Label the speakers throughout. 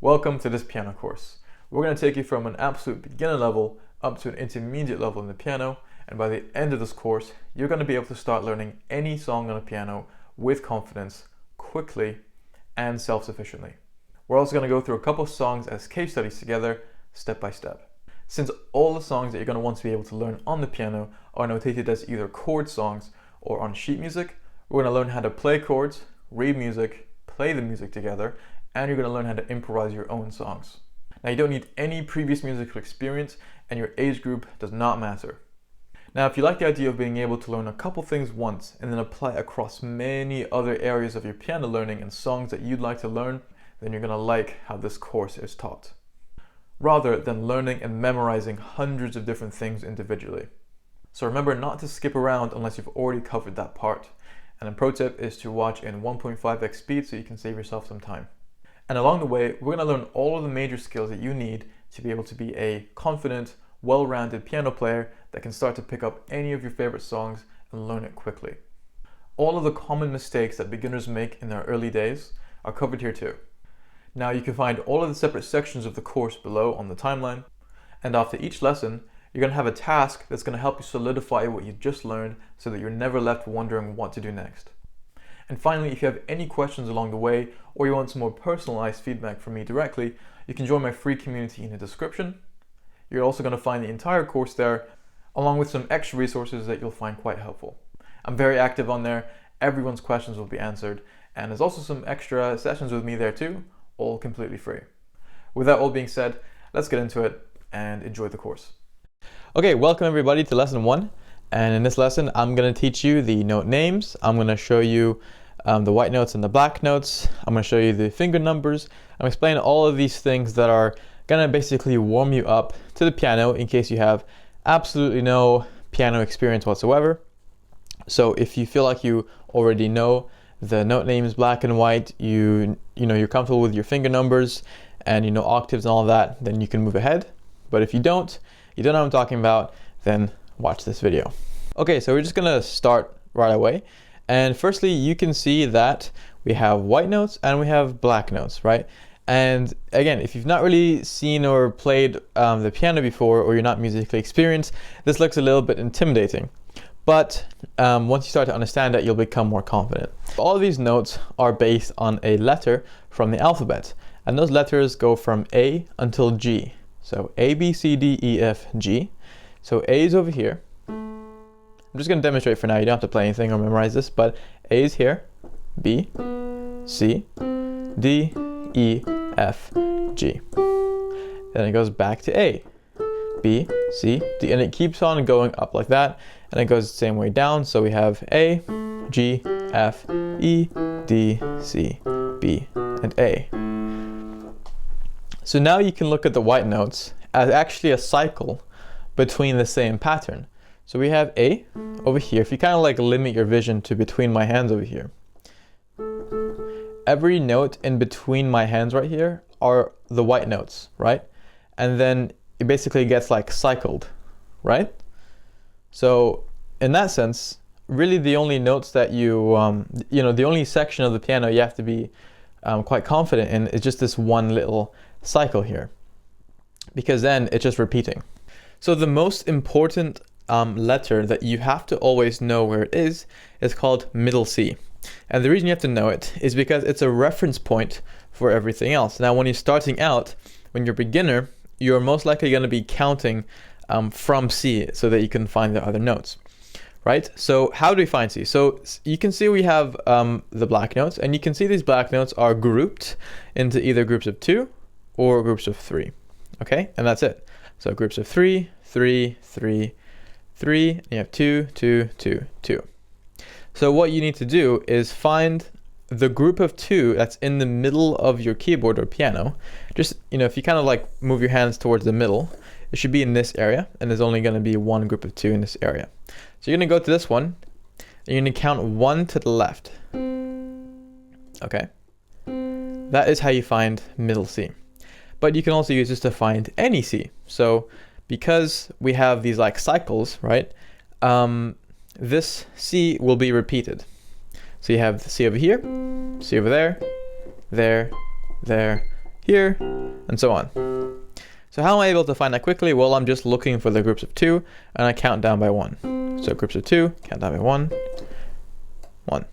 Speaker 1: Welcome to this piano course. We're going to take you from an absolute beginner level up to an intermediate level in the piano, and by the end of this course, you're going to be able to start learning any song on the piano with confidence, quickly, and self-sufficiently. We're also going to go through a couple of songs as case studies together, step by step. Since all the songs that you're going to want to be able to learn on the piano are notated as either chord songs or on sheet music, we're going to learn how to play chords, read music, play the music together, and you're going to learn how to improvise your own songs. Now, you don't need any previous musical experience, and your age group does not matter. Now, if you like the idea of being able to learn a couple things once and then apply it across many other areas of your piano learning and songs that you'd like to learn, then you're going to like how this course is taught, rather than learning and memorizing hundreds of different things individually. So remember not to skip around unless you've already covered that part. And a pro tip is to watch in 1.5x speed so you can save yourself some time. And along the way, we're going to learn all of the major skills that you need to be able to be a confident, well-rounded piano player that can start to pick up any of your favorite songs and learn it quickly. All of the common mistakes that beginners make in their early days are covered here too. Now, you can find all of the separate sections of the course below on the timeline, and after each lesson, you're going to have a task that's going to help you solidify what you just learned so that you're never left wondering what to do next. And finally, if you have any questions along the way, or you want some more personalized feedback from me directly, you can join my free community in the description. You're also going to find the entire course there, along with some extra resources that you'll find quite helpful. I'm very active on there, everyone's questions will be answered, and there's also some extra sessions with me there too, all completely free. With that all being said, let's get into it and enjoy the course. Okay, welcome everybody to lesson 1. And in this lesson, I'm going to teach you the note names. I'm going to show you the white notes and the black notes. I'm going to show you the finger numbers. I'm explain all of these things that are going to basically warm you up to the piano in case you have absolutely no piano experience whatsoever. So if you feel like you already know the note names black and white, you're comfortable with your finger numbers and you know octaves and all of that, then you can move ahead. But if you don't know what I'm talking about, then watch this video. Okay, so we're just gonna start right away. And firstly, you can see that we have white notes and we have black notes, right? And again, if you've not really seen or played the piano before, or you're not musically experienced, this looks a little bit intimidating. But once you start to understand it, you'll become more confident. All of these notes are based on a letter from the alphabet. And those letters go from A until G. So A, B, C, D, E, F, G. So A is over here. I'm just going to demonstrate for now. You don't have to play anything or memorize this, but A is here. B, C, D, E, F, G. Then it goes back to A. B, C, D, and it keeps on going up like that, and it goes the same way down. So we have A, G, F, E, D, C, B, and A. So now you can look at the white notes as actually a cycle between the same pattern. So we have A over here. If you kind of like limit your vision to between my hands over here, every note in between my hands right here are the white notes, right? And then it basically gets like cycled, right? So in that sense, really the only notes that the only section of the piano you have to be quite confident in is just this one little cycle here, because then it's just repeating. So the most important letter that you have to always know where it is called middle C. And the reason you have to know it is because it's a reference point for everything else. Now, when you're starting out, when you're a beginner, you're most likely going to be counting from C so that you can find the other notes, right? So how do we find C? So you can see we have the black notes, and you can see these black notes are grouped into either groups of 2 or groups of 3, okay? And that's it. So groups of 3, 3, 3, 3, and you have 2, 2, 2, 2. So what you need to do is find the group of 2 that's in the middle of your keyboard or piano. Just, if you kind of like move your hands towards the middle, it should be in this area, and there's only going to be one group of 2 in this area. So you're going to go to this one, and you're going to count 1 to the left. Okay? That is how you find middle C. But you can also use this to find any C. So because we have these like cycles, right? This C will be repeated. So you have the C over here, C over there, there, here, and so on. So how am I able to find that quickly? Well, I'm just looking for the groups of 2, and I count down by 1. So groups of 2, count down by 1, 1.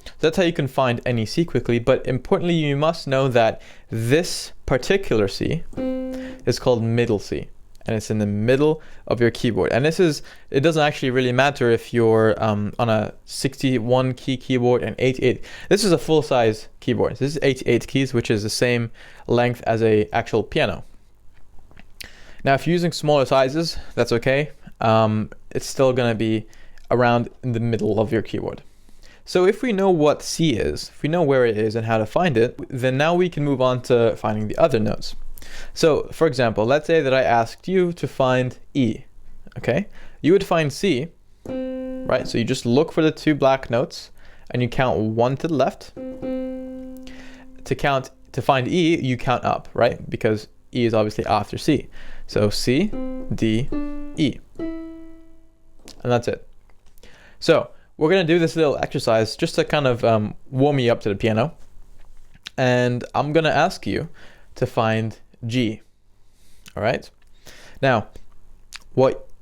Speaker 1: So that's how you can find any C quickly, but importantly, you must know that this particular C is called middle C, and it's in the middle of your keyboard. And it doesn't actually really matter if you're on a 61 key keyboard and 88. This is a full size keyboard. This is 88 keys, which is the same length as a actual piano. Now, if you're using smaller sizes, that's okay. It's still gonna be around in the middle of your keyboard. So if we know what C is, if we know where it is and how to find it, then now we can move on to finding the other notes. So for example, let's say that I asked you to find E, okay? You would find C, right? So you just look for the 2 black notes and you count 1 to the left. To find E, you count up, right? Because E is obviously after C. So C, D, E. And that's it. So we're gonna do this little exercise just to kind of warm me up to the piano. And I'm gonna ask you to find G, all right? Now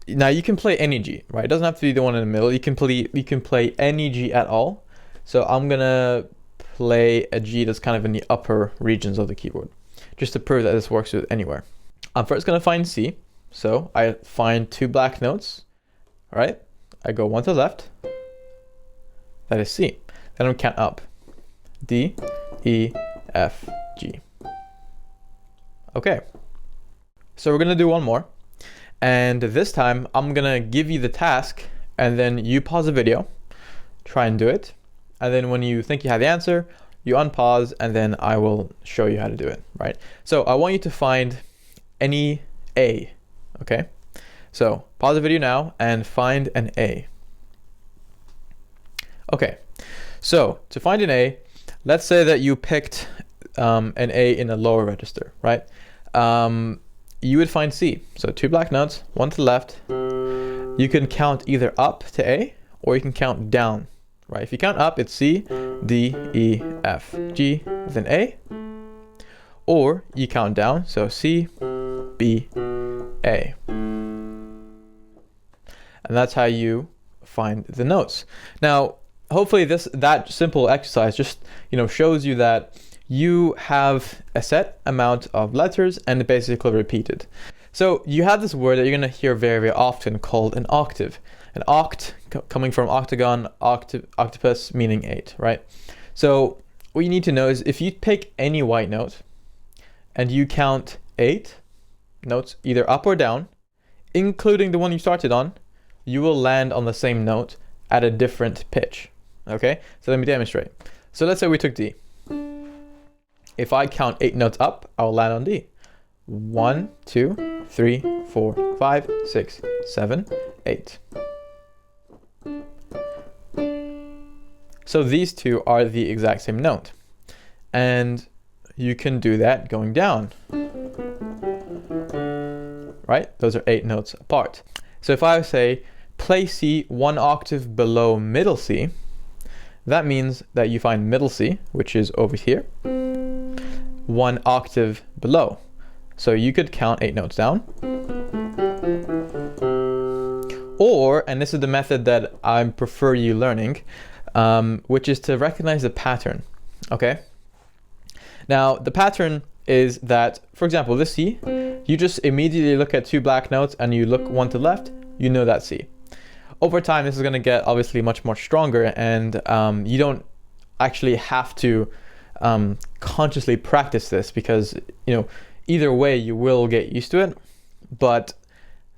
Speaker 1: you can play any G, right? It doesn't have to be the one in the middle. You can play any G at all. So I'm gonna play a G that's kind of in the upper regions of the keyboard, just to prove that this works with anywhere. I'm first gonna find C. So I find 2 black notes, all right? I go 1 to the left, that is C. Then I count up, D, E, F, G. Okay, so we're gonna do one more. And this time I'm gonna give you the task and then you pause the video, try and do it. And then when you think you have the answer, you unpause and then I will show you how to do it, right? So I want you to find any A, okay? So pause the video now and find an A. Okay, so to find an A, let's say that you picked an A in a lower register, right? You would find C. So 2 black notes, 1 to the left. You can count either up to A or you can count down, right? If you count up, it's C, D, E, F, G, then A. Or you count down, so C, B, A. And that's how you find the notes. Now, hopefully that simple exercise just shows you that you have a set amount of letters and basically repeat it. So you have this word that you're going to hear very, very often called an octave. An oct, coming from octagon, octopus, meaning 8, right? So what you need to know is if you pick any white note and you count 8 notes, either up or down, including the one you started on, you will land on the same note at a different pitch. Okay, so let me demonstrate. So let's say we took D. If I count 8 notes up, I'll land on D. 1, 2, 3, 4, 5, 6, 7, 8. So these 2 are the exact same note. And you can do that going down. Right? Those are 8 notes apart. So if I say play C 1 octave below middle C, that means that you find middle C, which is over here, 1 octave below. So you could count 8 notes down. Or, and this is the method that I prefer you learning, which is to recognize the pattern, okay? Now, the pattern is that, for example, this C, you just immediately look at 2 black notes and you look 1 to the left, you know that C. Over time, this is going to get obviously much more stronger, and you don't actually have to consciously practice this because, either way you will get used to it. But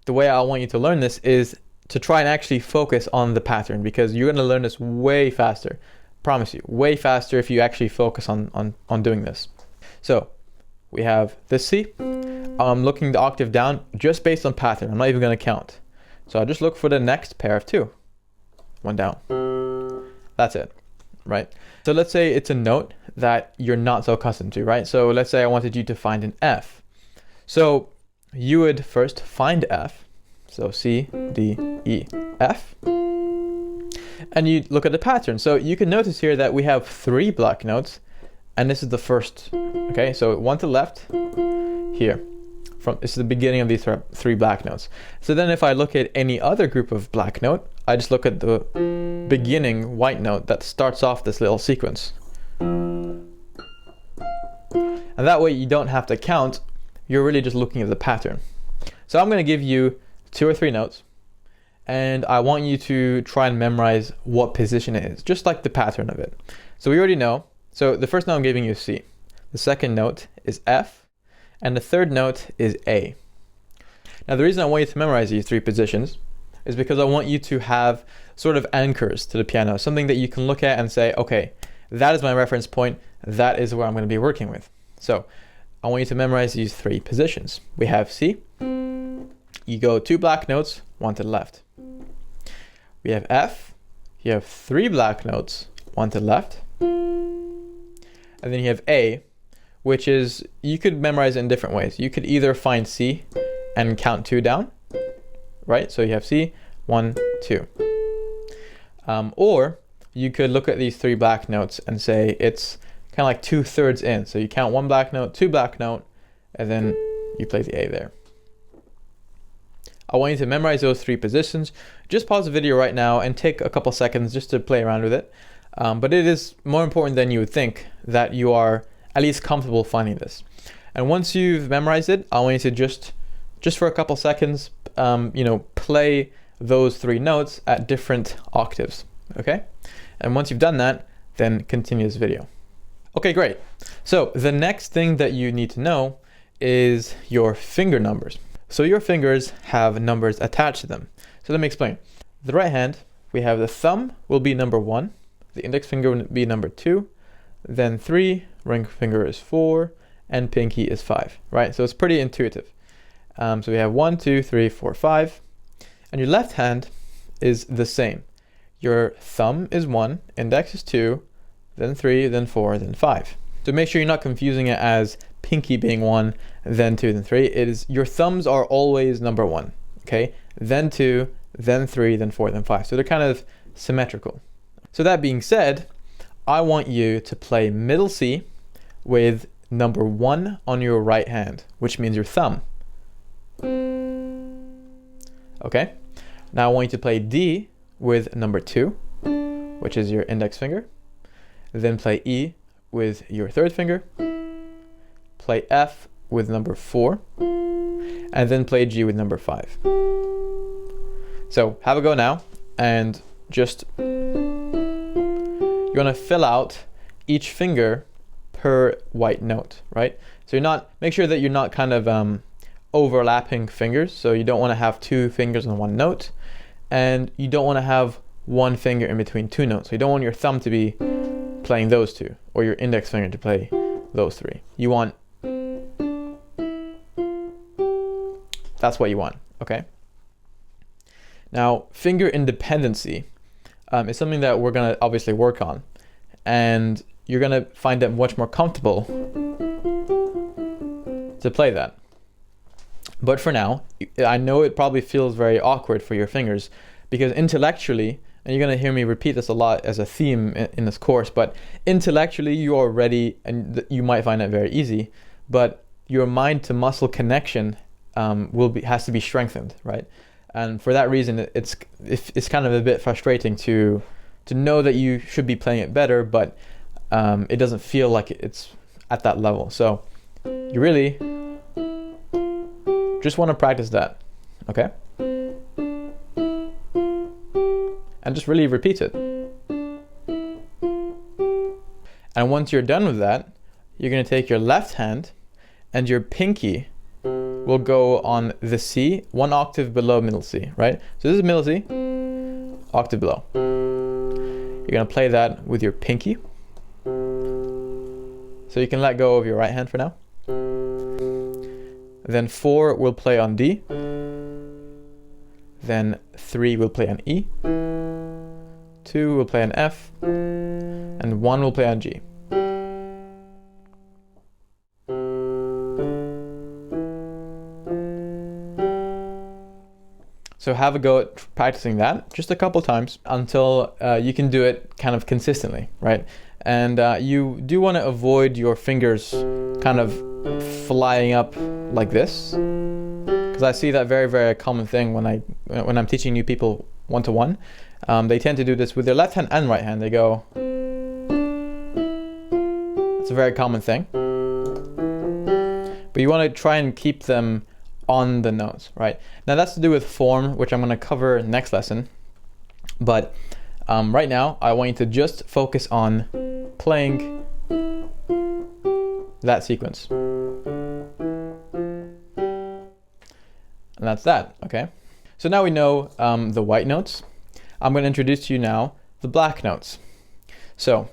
Speaker 1: the way I want you to learn this is to try and actually focus on the pattern, because you're going to learn this way faster. Promise you, way faster if you actually focus on doing this. So we have this C. I'm looking the octave down just based on pattern. I'm not even going to count. So I'll just look for the next pair of 2. 1 down. That's it, right? So let's say it's a note that you're not so accustomed to, right? So let's say I wanted you to find an F. So you would first find F. So C, D, E, F. And you look at the pattern. So you can notice here that we have 3 black notes and this is the first. Okay, so 1 to the left here. This is the beginning of these 3 black notes. So then if I look at any other group of black note, I just look at the beginning white note that starts off this little sequence. And that way you don't have to count, you're really just looking at the pattern. So I'm going to give you 2 or 3 notes, and I want you to try and memorize what position it is, just like the pattern of it. So we already know. So the first note I'm giving you is C. The second note is F. And the third note is A. Now the reason I want you to memorize these 3 positions is because I want you to have sort of anchors to the piano, something that you can look at and say, okay, that is my reference point, that is where I'm going to be working with. So I want you to memorize these 3 positions. We have C, you go 2 black notes, 1 to the left. We have F, you have 3 black notes, 1 to the left. And then you have A, which is, you could memorize it in different ways. You could either find C and count 2 down, right? So you have C, 1, 2. Or you could look at these 3 black notes and say it's kind of like 2/3 in. So you count 1 black note, 2 black note, and then you play the A there. I want you to memorize those 3 positions. Just pause the video right now and take a couple seconds just to play around with it. But it is more important than you would think that you are at least comfortable finding this. And once you've memorized it, I want you to just for a couple seconds, play those 3 notes at different octaves, okay? And once you've done that, then continue this video. Okay, great. So the next thing that you need to know is your finger numbers. So your fingers have numbers attached to them. So let me explain. The right hand, we have the thumb will be number 1, the index finger will be number 2, then 3, ring finger is 4, and pinky is 5, right? So it's pretty intuitive. So we have 1, 2, 3, 4, 5. And your left hand is the same. Your thumb is 1, index is 2, then 3, then 4, then 5. So make sure you're not confusing it as pinky being 1, then 2, then 3. It is, your thumbs are always number 1, okay? Then 2, then 3, then 4, then 5. So they're kind of symmetrical. So that being said, I want you to play middle C with number 1 on your right hand, which means your thumb. Okay? Now I want you to play D with number 2, which is your index finger. Then play E with your 3rd finger. Play F with number 4. And then play G with number 5. So have a go now, and just you're gonna fill out each finger per white note, right? So make sure that you're not kind of overlapping fingers. So you don't want to have 2 fingers on 1 note, and you don't want to have 1 finger in between 2 notes. So you don't want your thumb to be playing those 2, or your index finger to play those 3. You want, that's what you want, okay? Now, finger independency is something that we're gonna obviously work on, and you're gonna find it much more comfortable to play that. But for now, I know it probably feels very awkward for your fingers, because intellectually, and you're gonna hear me repeat this a lot as a theme in this course, but intellectually you are ready, and you might find it very easy, but your mind to muscle connection has to be strengthened, right? And for that reason, it's kind of a bit frustrating to know that you should be playing it better, but it doesn't feel like it's at that level. So you really just want to practice that, okay? And just really repeat it. And once you're done with that, you're going to take your left hand and your pinky will go on the C, 1 octave below middle C, right? So this is middle C, octave below. You're gonna play that with your pinky. So you can let go of your right hand for now. Then 4 will play on D. Then 3 will play on E. 2 will play on F. And 1 will play on G. So have a go at practicing that just a couple times until you can do it kind of consistently, right? And you do want to avoid your fingers kind of flying up like this, because I see that very common thing when I'm teaching new people one-to-one. They tend to do this with their left hand and right hand. They go. It's a very common thing. But you want to try and keep them on the notes, right? Now that's to do with form, which I'm going to cover next lesson. But right now, I want you to just focus on playing that sequence. And that's that, okay? So now we know the white notes. I'm going to introduce to you now the black notes. So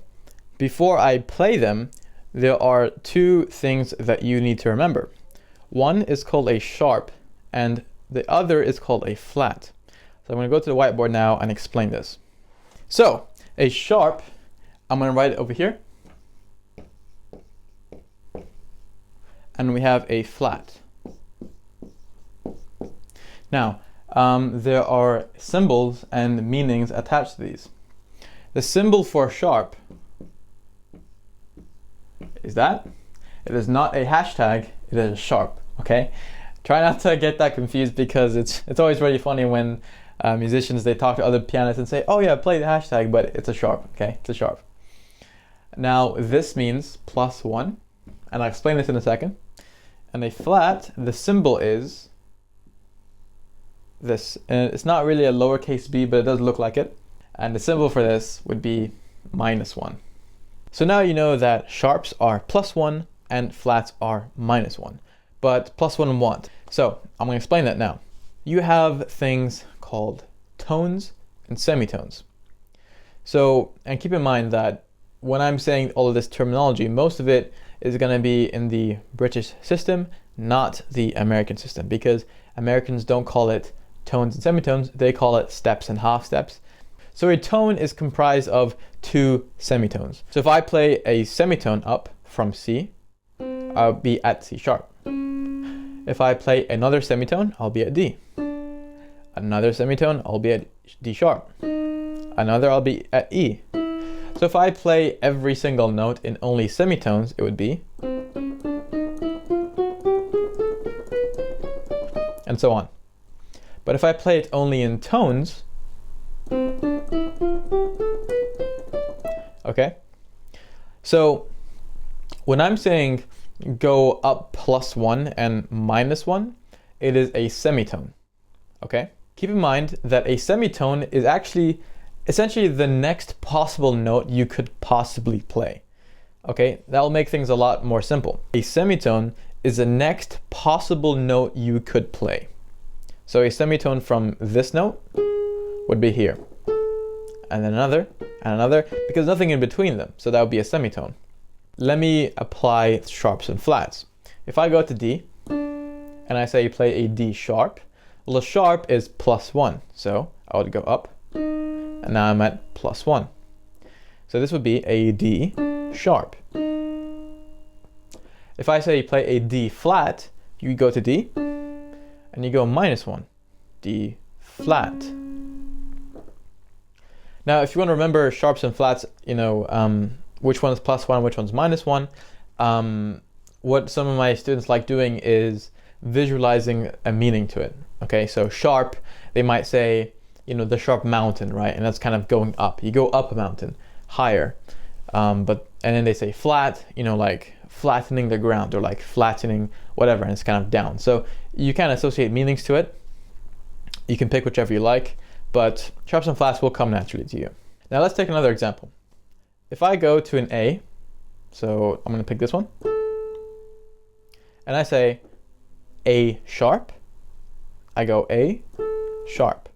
Speaker 1: before I play them, there are two things that you need to remember. One is called a sharp, and the other is called a flat. So I'm going to go to the whiteboard now and explain this. So a sharp, I'm going to write it over here. And we have a flat. Now, there are symbols and meanings attached to these. The symbol for sharp is that. It is not a hashtag, it is a sharp, okay? Try not to get that confused, because it's always really funny when musicians, they talk to other pianists and say, oh yeah, play the hashtag, but it's a sharp, okay? It's a sharp. Now, this means +1, and I'll explain this in a second. And a flat, the symbol is this. And it's not really a lowercase b, but it does look like it. And the symbol for this would be -1. So now you know that sharps are +1 and flats are -1. But +1 and what? So I'm going to explain that now. You have things called tones and semitones. So, and keep in mind that when I'm saying all of this terminology, most of it is going to be in the British system, not the American system, because Americans don't call it tones and semitones, they call it steps and half steps. So a tone is comprised of two semitones. So if I play a semitone up from C, I'll be at C sharp. If I play another semitone, I'll be at D. Another semitone, I'll be at D sharp. Another, I'll be at E. So if I play every single note in only semitones, it would be, and so on. But if I play it only in tones, okay? So when I'm saying go up +1 and -1, it is a semitone, okay? Keep in mind that a semitone is actually essentially the next possible note you could possibly play, okay? That'll make things a lot more simple. A semitone is the next possible note you could play. So a semitone from this note would be here, and then another, and another, because nothing in between them, so that would be a semitone. Let me apply sharps and flats. If I go to D, and I say play a D sharp, well, the sharp is +1, so I would go up, and now I'm at +1. So this would be a D sharp. If I say play a D flat, you go to D, and you go -1, D flat. Now, if you want to remember sharps and flats, you know, which one is +1, which one's -1, what some of my students like doing is visualizing a meaning to it. Okay, so sharp, they might say, you know, the sharp mountain, right? And that's kind of going up. You go up a mountain, higher. And then they say flat, you know, like flattening the ground, or like flattening whatever, and it's kind of down. So you can associate meanings to it. You can pick whichever you like, but sharps and flats will come naturally to you. Now let's take another example. If I go to an A, so I'm going to pick this one, and I say A sharp, I go A sharp.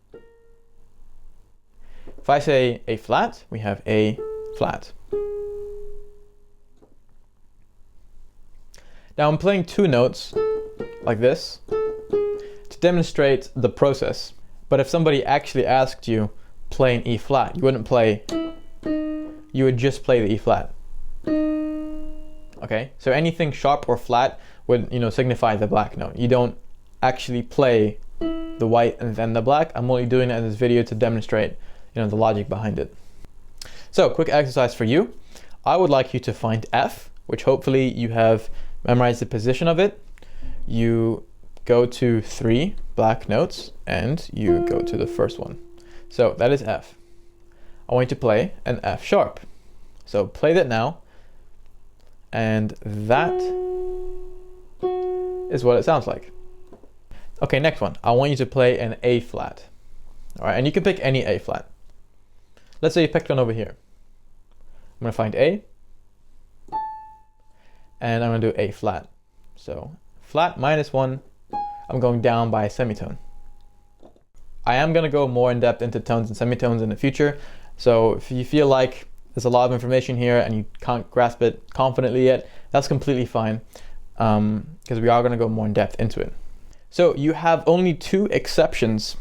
Speaker 1: If I say A flat, we have A flat. Now I'm playing two notes like this to demonstrate the process. But if somebody actually asked you play an E flat, you wouldn't play, you would just play the E flat. Okay, so anything sharp or flat would, you know, signify the black note. You don't actually play the white and then the black. I'm only doing it in this video to demonstrate, you know, the logic behind it. So quick exercise for you. I would like you to find F, which hopefully you have memorized the position of it. You go to 3 black notes and you go to the first one. So that is F. I want you to play an F sharp. So play that now, and that is what it sounds like. Okay, next one. I want you to play an A flat. All right, and you can pick any A flat. Let's say you picked one over here. I'm gonna find A, and I'm gonna do A flat. So flat -1, I'm going down by a semitone. I am gonna go more in depth into tones and semitones in the future. So if you feel like there's a lot of information here and you can't grasp it confidently yet, that's completely fine, because we are gonna go more in depth into it. So you have only 2 exceptions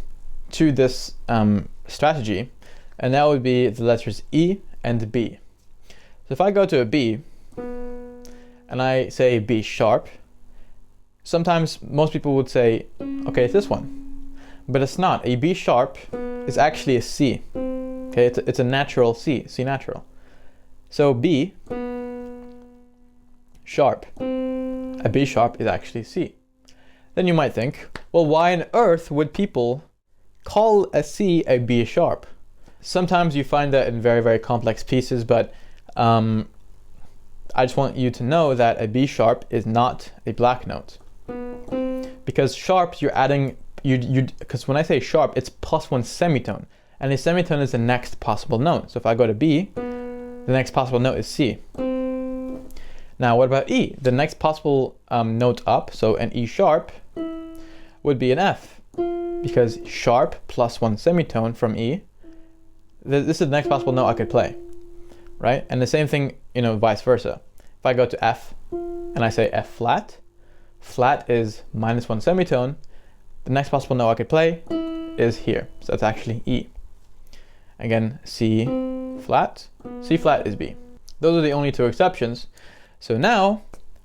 Speaker 1: to this strategy, and that would be the letters E and B. So if I go to a B and I say B sharp, sometimes most people would say, okay, it's this one, but it's not. A B sharp is actually a C. Okay, it's a natural C, C natural. So B sharp, a B sharp is actually C. Then you might think, well, why on earth would people call a C a B sharp? Sometimes you find that in very, very complex pieces, but I just want you to know that a B sharp is not a black note. Because sharp, you're adding, because when I say sharp, it's +1 semitone, and a semitone is the next possible note. So if I go to B, the next possible note is C. Now what about E? The next possible note up, so an E sharp, would be an F, because sharp +1 semitone from E, this is the next possible note I could play, right? And the same thing, vice versa. If I go to F and I say F flat, flat is -1 semitone, the next possible note I could play is here, so that's actually E. Again, C flat is B. Those are the only 2 exceptions. So now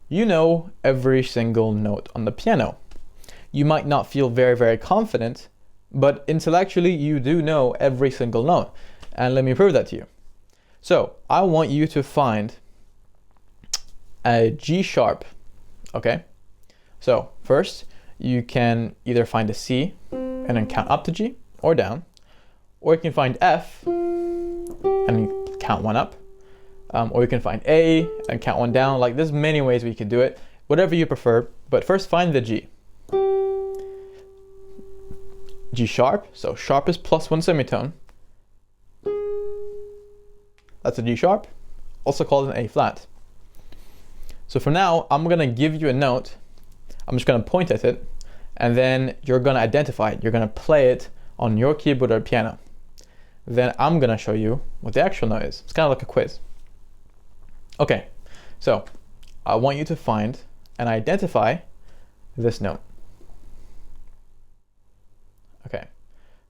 Speaker 1: you know every single note on the piano. You might not feel very, very confident, but intellectually you do know every single note. And let me prove that to you. So I want you to find a G sharp, okay? So first you can either find a C and then count up to G or down, or you can find F and count 1 up, or you can find A and count 1 down. Like, there's many ways we could do it, whatever you prefer, but first find the G. G sharp, so sharp is +1 semitone. That's a G sharp, also called an A flat. So for now, I'm gonna give you a note, I'm just gonna point at it, and then you're gonna identify it, you're gonna play it on your keyboard or piano. Then I'm gonna show you what the actual note is. It's kind of like a quiz. Okay, so I want you to find and identify this note. Okay,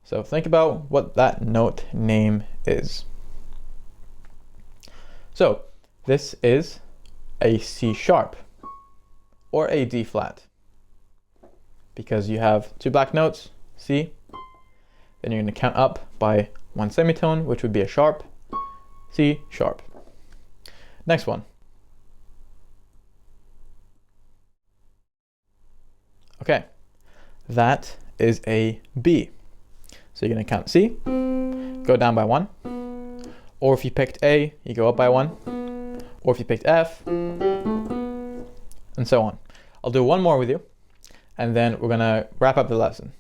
Speaker 1: so think about what that note name is. So this is a C sharp or a D flat, because you have 2 black notes, C, then you're going to count up by 1 semitone, which would be a sharp, C sharp. Next one. Okay, that is a B. So you're going to count C, go down by 1, or if you picked A, you go up by 1, or if you picked F, and so on. I'll do one more with you, and then we're going to wrap up the lesson.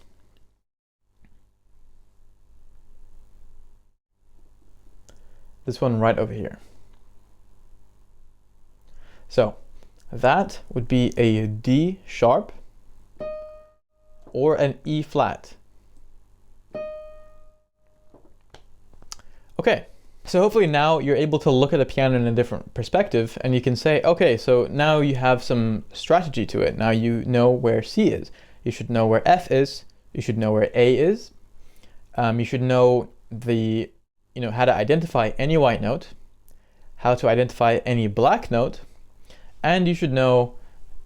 Speaker 1: This one right over here. So that would be a D sharp or an E flat. Okay, so hopefully now you're able to look at a piano in a different perspective, and you can say, okay, so now you have some strategy to it. Now you know where C is. You should know where F is. You should know where A is. You should know how to identify any white note, how to identify any black note, and you should know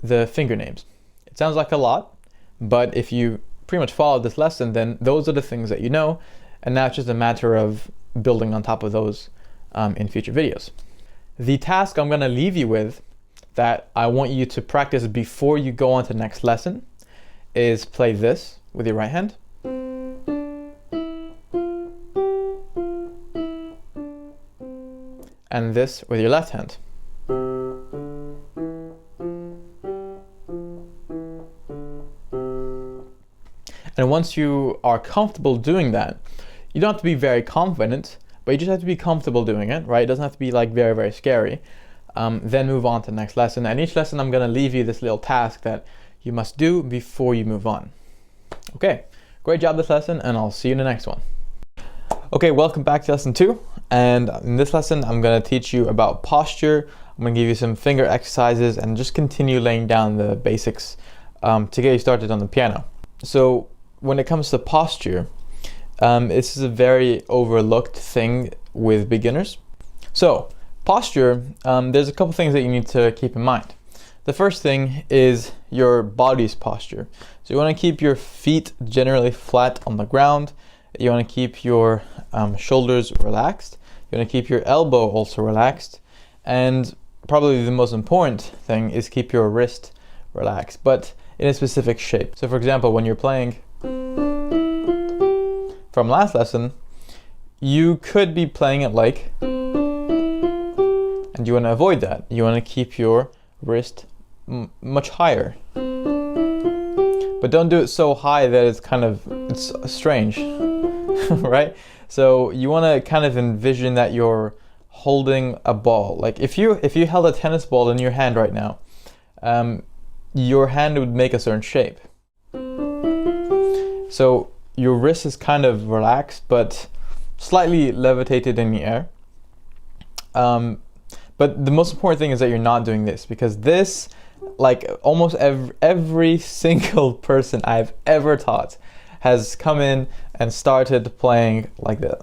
Speaker 1: the finger names. It sounds like a lot, but if you pretty much follow this lesson, then those are the things that you know, and now it's just a matter of building on top of those in future videos. The task I'm going to leave you with that I want you to practice before you go on to the next lesson is play this with your right hand. And this with your left hand. And once you are comfortable doing that, you don't have to be very confident, but you just have to be comfortable doing it, right? It doesn't have to be like very, very scary. Then move on to the next lesson. And each lesson I'm gonna leave you this little task that you must do before you move on. Okay, great job this lesson, and I'll see you in the next one. Okay, welcome back to lesson 2. And in this lesson, I'm gonna teach you about posture. I'm gonna give you some finger exercises and just continue laying down the basics to get you started on the piano. So when it comes to posture, this is a very overlooked thing with beginners. So posture, there's a couple things that you need to keep in mind. The first thing is your body's posture. So you want to keep your feet generally flat on the ground. You want to keep your shoulders relaxed. You want to keep your elbow also relaxed. And probably the most important thing is keep your wrist relaxed, but in a specific shape. So for example, when you're playing from last lesson, you could be playing it like, and you want to avoid that. You want to keep your wrist much higher, but don't do it so high that it's strange, right? So you want to kind of envision that you're holding a ball. Like if you held a tennis ball in your hand right now, your hand would make a certain shape. So your wrist is kind of relaxed, but slightly levitated in the air. But the most important thing is that you're not doing this, because this, like almost every single person I've ever taught has come in and started playing like that,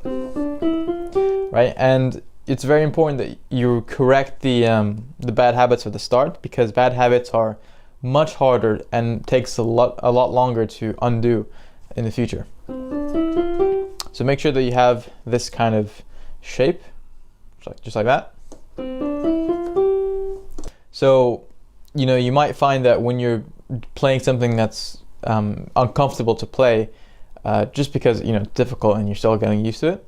Speaker 1: right? And it's very important that you correct the bad habits at the start, because bad habits are much harder and takes a lot longer to undo in the future. So make sure that you have this kind of shape, just like that. So, you know, you might find that when you're playing something that's uncomfortable to play, just because, you know, it's difficult and you're still getting used to it,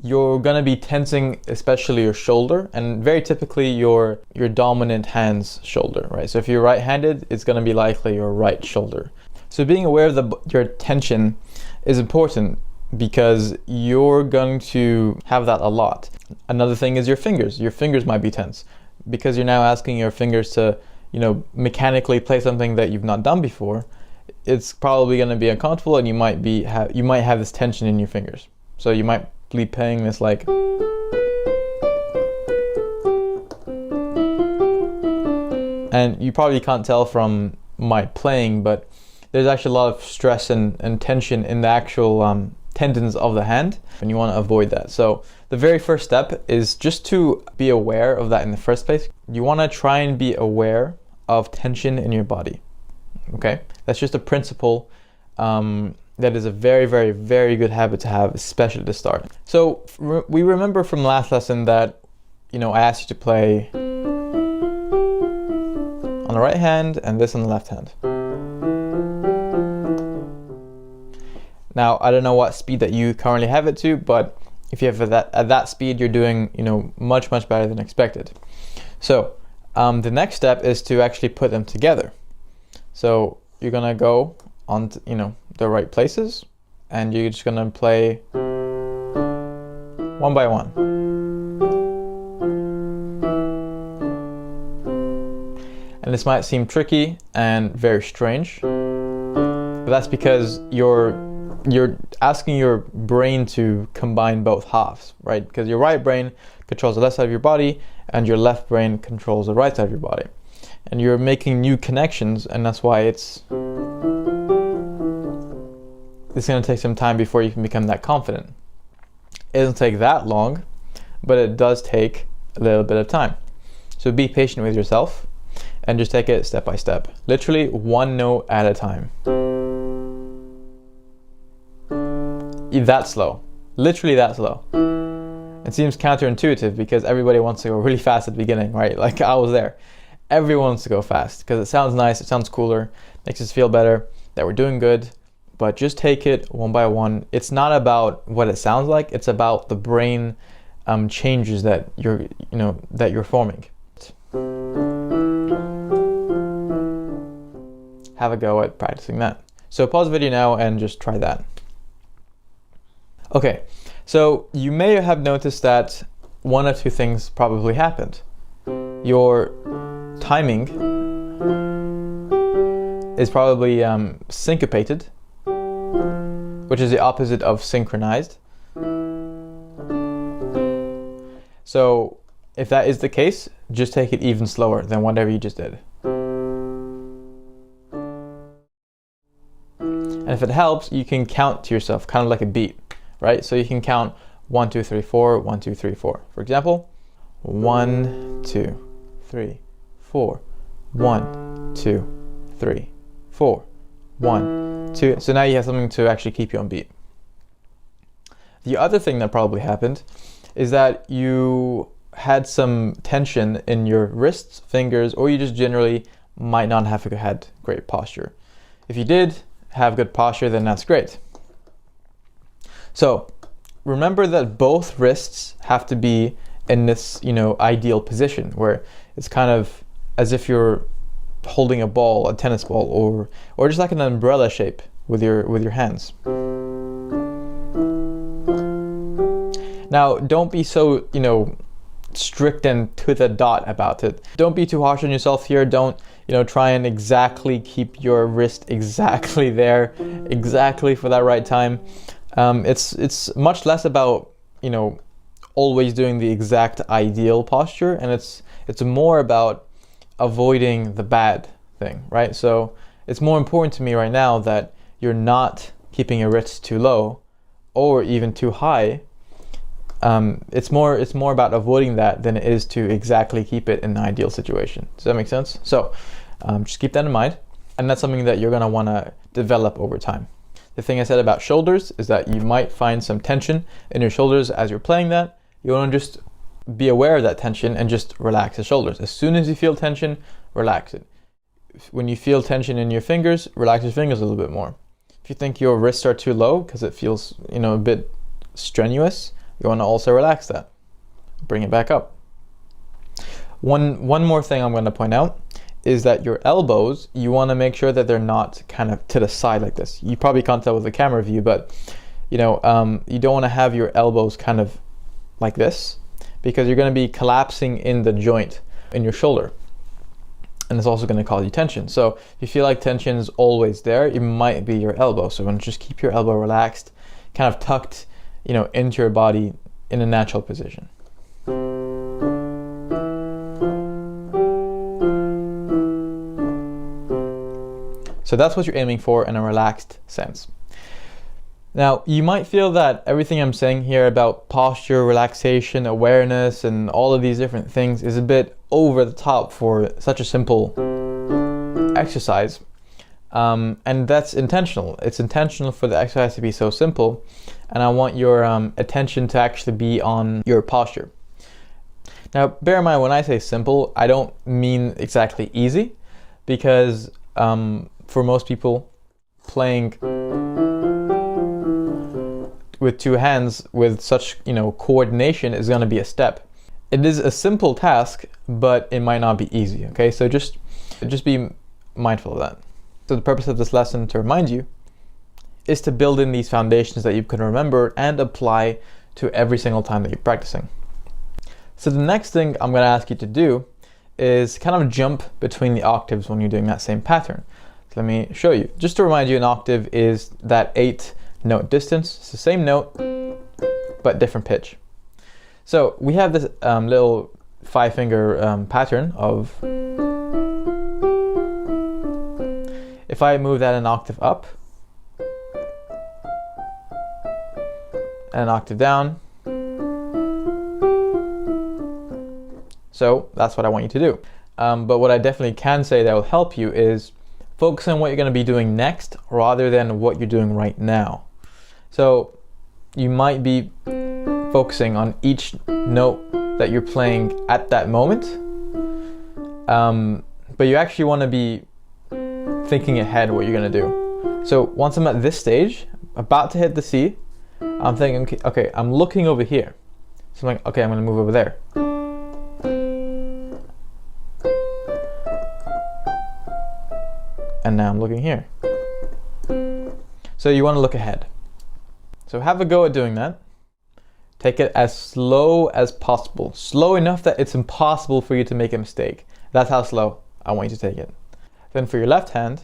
Speaker 1: you're gonna be tensing especially your shoulder, and very typically your dominant hand's shoulder, right? So if you're right-handed, it's gonna be likely your right shoulder. So being aware of your tension is important, because you're going to have that a lot. Another thing is your fingers. Your fingers might be tense, because you're now asking your fingers to, you know, mechanically play something that you've not done before. It's probably going to be uncomfortable, and you might have this tension in your fingers. So you might be playing this like, and you probably can't tell from my playing, but there's actually a lot of stress and tension in the actual tendons of the hand, and you want to avoid that. So the very first step is just to be aware of that in the first place. You want to try and be aware of tension in your body. Okay, that's just a principle that is a very, very, very good habit to have, especially to start. So we remember from last lesson that, you know, I asked you to play on the right hand and this on the left hand. Now, I don't know what speed that you currently have it to, but if you have at that speed, you're doing, you know, much, much better than expected. So the next step is to actually put them together. So you're gonna go on to, you know, the right places, and you're just gonna play one by one. And this might seem tricky and very strange, but that's because you're asking your brain to combine both halves, right? Because your right brain controls the left side of your body, and your left brain controls the right side of your body. And you're making new connections, and that's why it's going to take some time before you can become that confident. It doesn't take that long, but it does take a little bit of time. So be patient with yourself and just take it step by step. Literally one note at a time. That slow. Literally that slow. It seems counterintuitive because everybody wants to go really fast at the beginning, right? Like I was there. Everyone wants to go fast because it sounds nice, it sounds cooler, makes us feel better that we're doing good. But just take it one by one. It's not about what it sounds like, it's about the brain changes that you're forming. Have a go at practicing that. So pause the video now and just try that. Okay, so you may have noticed that one or two things probably happened. Your timing is probably syncopated, which is the opposite of synchronized. So if that is the case, just take it even slower than whatever you just did. And if it helps, you can count to yourself, kind of like a beat, right? So you can count 1, 2, 3, 4, 1, 2, 3, 4. For example, 1, 2, 3, 4, 1, 2, 3, 4, 1, 2. So now you have something to actually keep you on beat. The other thing that probably happened is that you had some tension in your wrists, fingers, or you just generally might not have had great posture. If you did have good posture, then that's great. So remember that both wrists have to be in this, ideal position where it's kind of as if you're holding a ball, a tennis ball, or just like an umbrella shape with your hands. Now, don't be so, strict and to the dot about it. Don't be too harsh on yourself here. Don't, try and exactly keep your wrist exactly there, exactly for that right time. It's much less about, always doing the exact ideal posture, and it's more about avoiding the bad thing, right? So it's more important to me right now that you're not keeping your wrists too low or even too high. It's more about avoiding that than it is to exactly keep it in an ideal situation. Does that make sense? So just keep that in mind, and that's something that you're going to want to develop over time. The thing I said about shoulders is that you might find some tension in your shoulders as you're playing that. You want to just be aware of that tension and just relax the shoulders. As soon as you feel tension, relax it. When you feel tension in your fingers, relax your fingers a little bit more. If you think your wrists are too low because it feels, a bit strenuous, you want to also relax that. Bring it back up. One more thing I'm going to point out is that your elbows, you want to make sure that they're not kind of to the side like this. You probably can't tell with the camera view, but you don't want to have your elbows kind of like this, because you're going to be collapsing in the joint in your shoulder, and it's also going to cause you tension. So if you feel like tension is always there, it might be your elbow. So you want to just keep your elbow relaxed, kind of tucked, into your body in a natural position. So that's what you're aiming for in a relaxed sense. Now, you might feel that everything I'm saying here about posture, relaxation, awareness, and all of these different things is a bit over the top for such a simple exercise. And that's intentional. It's intentional for the exercise to be so simple, and I want your attention to actually be on your posture. Now, bear in mind, when I say simple, I don't mean exactly easy, because for most people, playing with two hands with such coordination is going to be a step. It is a simple task, but it might not be easy. Okay, so just be mindful of that. So the purpose of this lesson, to remind you, is to build in these foundations that you can remember and apply to every single time that you're practicing. So the next thing I'm going to ask you to do is kind of jump between the octaves when you're doing that same pattern. So let me show you. Just to remind you, an octave is that 8-note distance. It's the same note, but different pitch. So we have this little 5-finger pattern of, if I move that an octave up and an octave down, so that's what I want you to do. But what I definitely can say that will help you is focus on what you're going to be doing next rather than what you're doing right now. So you might be focusing on each note that you're playing at that moment. But you actually want to be thinking ahead what you're going to do. So once I'm at this stage, about to hit the C, I'm thinking, okay, I'm looking over here. So I'm like, okay, I'm going to move over there. And now I'm looking here. So you want to look ahead. So have a go at doing that. Take it as slow as possible. Slow enough that it's impossible for you to make a mistake. That's how slow I want you to take it. Then for your left hand,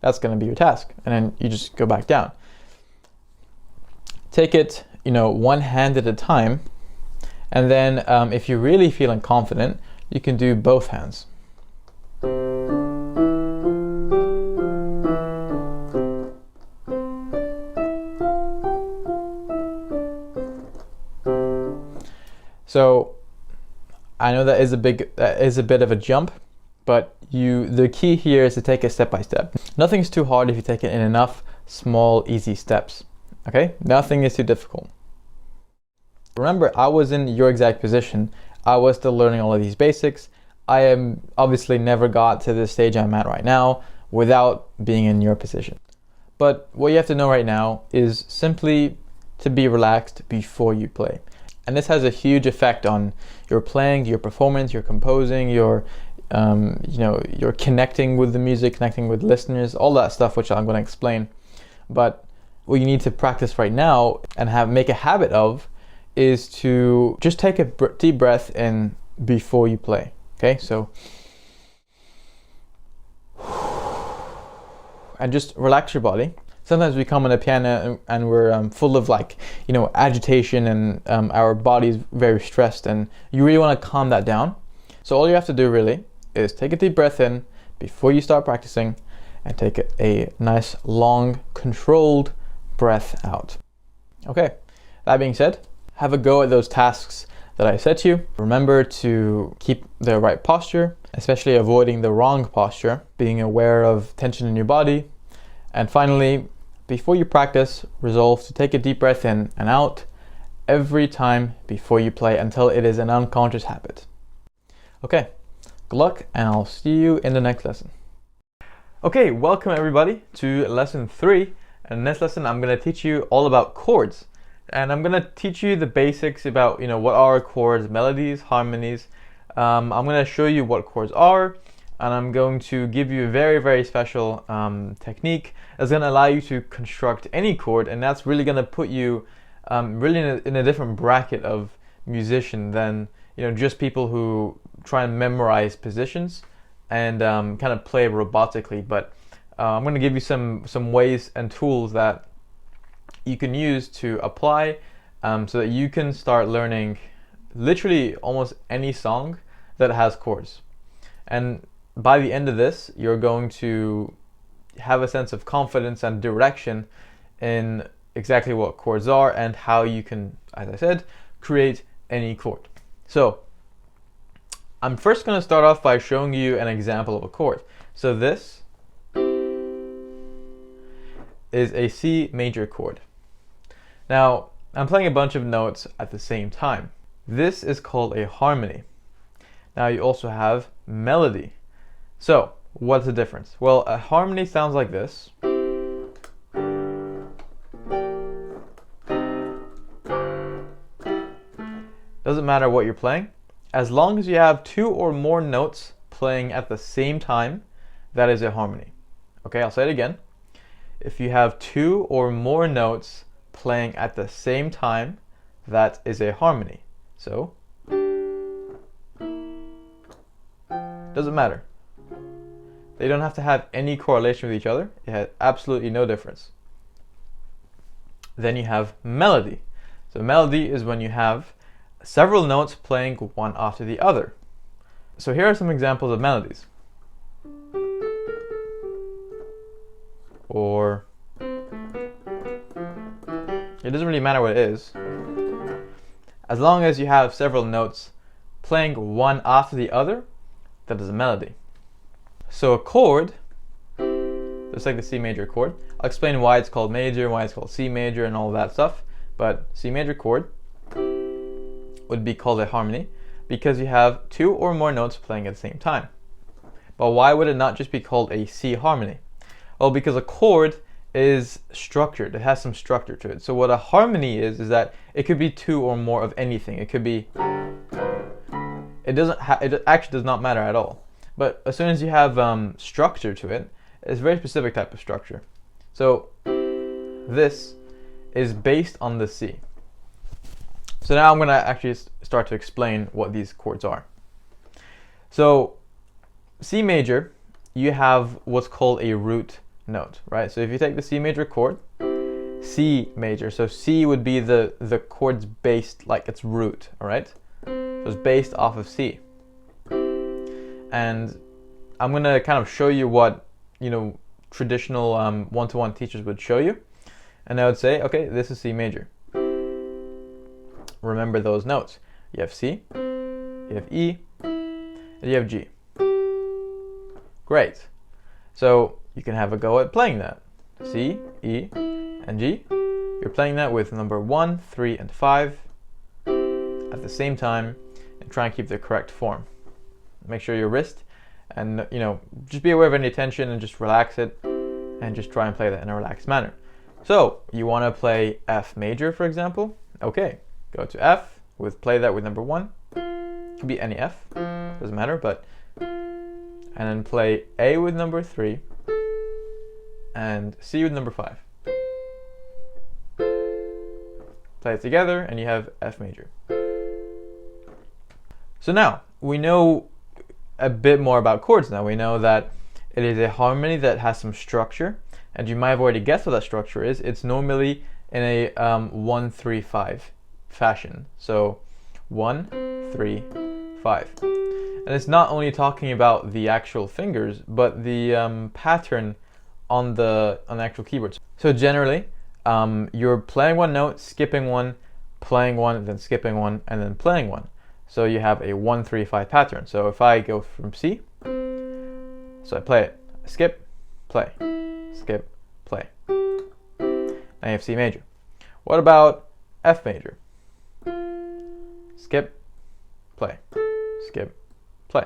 Speaker 1: that's going to be your task. And then you just go back down. Take it, one hand at a time. And then if you're really feeling confident, you can do both hands. So I know that is a bit of a jump, but the key here is to take it step by step. Nothing's too hard if you take it in enough small, easy steps. Okay? Nothing is too difficult. Remember, I was in your exact position. I was still learning all of these basics. I am obviously never got to the stage I'm at right now without being in your position. But what you have to know right now is simply to be relaxed before you play. And this has a huge effect on your playing, your performance, your composing, your connecting with the music, connecting with listeners, all that stuff, which I'm going to explain. But what you need to practice right now and make a habit of is to just take a deep breath in before you play. Okay, so and just relax your body. Sometimes we come on a piano and we're full of agitation, and our body's very stressed, and you really want to calm that down. So all you have to do really is take a deep breath in before you start practicing, and take a nice long controlled breath out. Okay, that being said, have a go at those tasks that I set you. Remember to keep the right posture, especially avoiding the wrong posture, being aware of tension in your body. And finally, before you practice, resolve to take a deep breath in and out every time before you play until it is an unconscious habit. Okay, good luck, and I'll see you in the next lesson. Okay, welcome everybody to lesson 3. And in this lesson, I'm going to teach you all about chords. And I'm going to teach you the basics about, what are chords, melodies, harmonies. I'm going to show you what chords are, and I'm going to give you a very, very special technique that's going to allow you to construct any chord, and that's really going to put you really in a different bracket of musician than just people who try and memorize positions and kind of play robotically. But I'm going to give you some ways and tools that you can use to apply so that you can start learning literally almost any song that has chords. And by the end of this, you're going to have a sense of confidence and direction in exactly what chords are and how you can, as I said, create any chord. So I'm first going to start off by showing you an example of a chord. So this is a C major chord. Now, I'm playing a bunch of notes at the same time. This is called a harmony. Now you also have melody. So, what's the difference? Well, a harmony sounds like this. Doesn't matter what you're playing. As long as you have 2 or more notes playing at the same time, that is a harmony. Okay, I'll say it again. If you have 2 or more notes playing at the same time, that is a harmony. So, doesn't matter. They don't have to have any correlation with each other. It has absolutely no difference. Then you have melody. So melody is when you have several notes playing one after the other. So here are some examples of melodies. Or it doesn't really matter what it is. As long as you have several notes playing one after the other, that is a melody. So a chord just like the C major chord. I'll explain why it's called major, why it's called C major, and all of that stuff. But C major chord would be called a harmony because you have two or more notes playing at the same time. But why would it not just be called a C harmony? Well, because a chord is structured. It has some structure to it. So what a harmony is that it could be two or more of anything. It could be, it actually does not matter at all. But as soon as you have structure to it, it's a very specific type of structure. So this is based on the C. So now I'm going to actually start to explain what these chords are. So C major, you have what's called a root note, right? So if you take the C major chord, C major, so C would be the chord's based like its root, all right? So it's based off of C. And I'm going to kind of show you what, traditional one-to-one teachers would show you. And I would say, okay, this is C major. Remember those notes. You have C, you have E, and you have G. Great. So you can have a go at playing that. C, E, and G. You're playing that with number 1, 3, and 5 at the same time, and try and keep the correct form. Make sure your wrist, and just be aware of any tension and just relax it, and just try and play that in a relaxed manner. So you want to play F major, for example. Okay, go to F play that with number 1. Could be any F, doesn't matter, but and then play A with number 3 and C with number 5. Play it together and you have F major. So now we know a bit more about chords now. We know that it is a harmony that has some structure, and you might have already guessed what that structure is. It's normally in a 1-3-5 fashion. So 1, 3, 5. And it's not only talking about the actual fingers, but the pattern on the actual keyboard. So generally, you're playing one note, skipping one, playing one, then skipping one, and then playing one. So you have a 1-3-5 pattern. So if I go from C, so I play it, skip, play, skip, play. Now you have C major. What about F major? Skip, play, skip, play.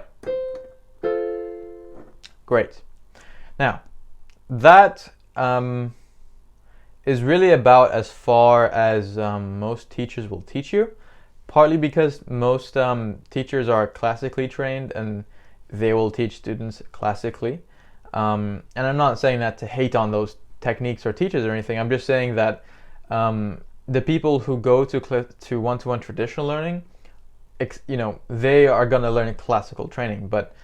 Speaker 1: Great. Now, that is really about as far as most teachers will teach you, partly because most teachers are classically trained and they will teach students classically. And I'm not saying that to hate on those techniques or teachers or anything. I'm just saying that the people who go to one-to-one traditional learning, they are going to learn classical training. But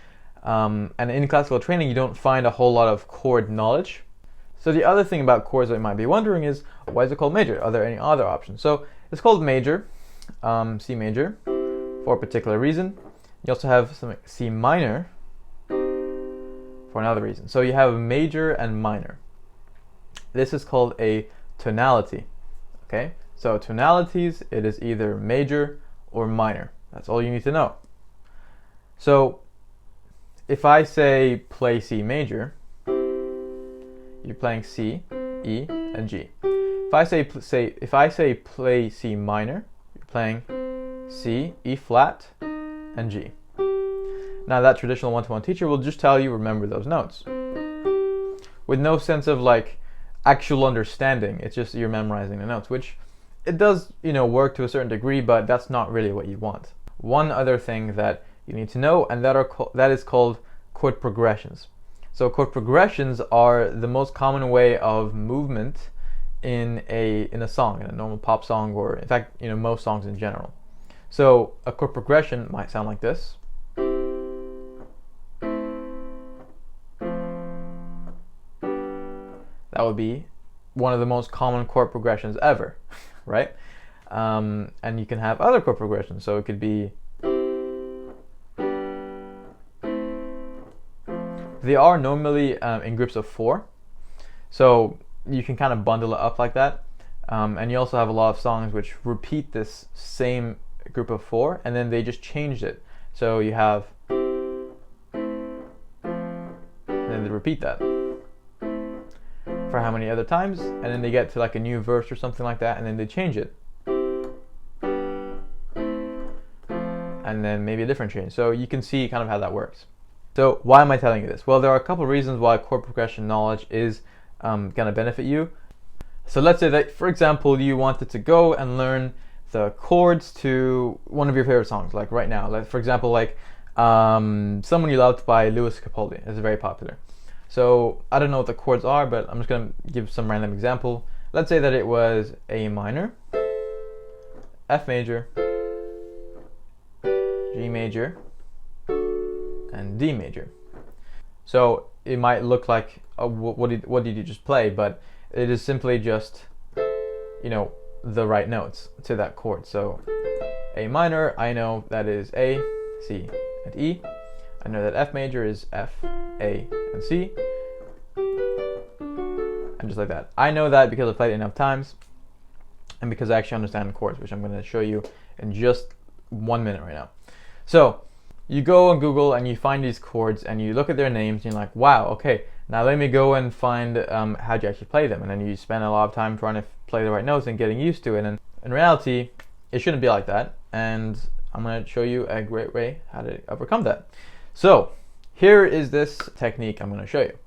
Speaker 1: and in classical training, you don't find a whole lot of chord knowledge. So the other thing about chords that you might be wondering is, why is it called major? Are there any other options? So it's called major, C major, for a particular reason. You also have something C minor for another reason. So you have major and minor. This is called a tonality. Okay, so tonalities, it is either major or minor. That's all you need to know. So if I say play C major, you're playing C, E, and G. If I say play C minor, you're playing C, E flat, and G. Now that traditional one-to-one teacher will just tell you remember those notes, with no sense of like actual understanding. It's just you're memorizing the notes, which it does work to a certain degree, but that's not really what you want. One other thing that you need to know, and that is called chord progressions. So chord progressions are the most common way of movement in a song, in a normal pop song, or in fact most songs in general. So a chord progression might sound like this. That would be one of the most common chord progressions ever, right? And you can have other chord progressions. So it could be, they are normally in groups of 4. So you can kind of bundle it up like that. And you also have a lot of songs which repeat this same group of 4, and then they just changed it. So you have, and then they repeat that. for how many other times, and then they get to like a new verse or something like that, and then they change it. And then maybe a different change. So you can see kind of how that works. So why am I telling you this? Well, there are a couple of reasons why chord progression knowledge is going to benefit you. So let's say that, for example, you wanted to go and learn the chords to one of your favorite songs, like right now. Like, for example, like Someone You Loved by Lewis Capaldi is very popular. So I don't know what the chords are, but I'm just going to give some random example. Let's say that it was A minor, F major, G major, and D major. So it might look like, what did you just play? But it is simply just, you know, the right notes to that chord. So A minor, I know that is A, C, and E. I know that F major is F, A, and C. And just like that. I know that because I've played it enough times and because I actually understand chords, which I'm going to show you in just 1 minute right now. So you go on Google and you find these chords and you look at their names and you're like, wow, okay, now let me go and find how do you actually play them. And then you spend a lot of time trying to play the right notes and getting used to it. And in reality, it shouldn't be like that. And I'm going to show you a great way how to overcome that. So here is this technique I'm going to show you.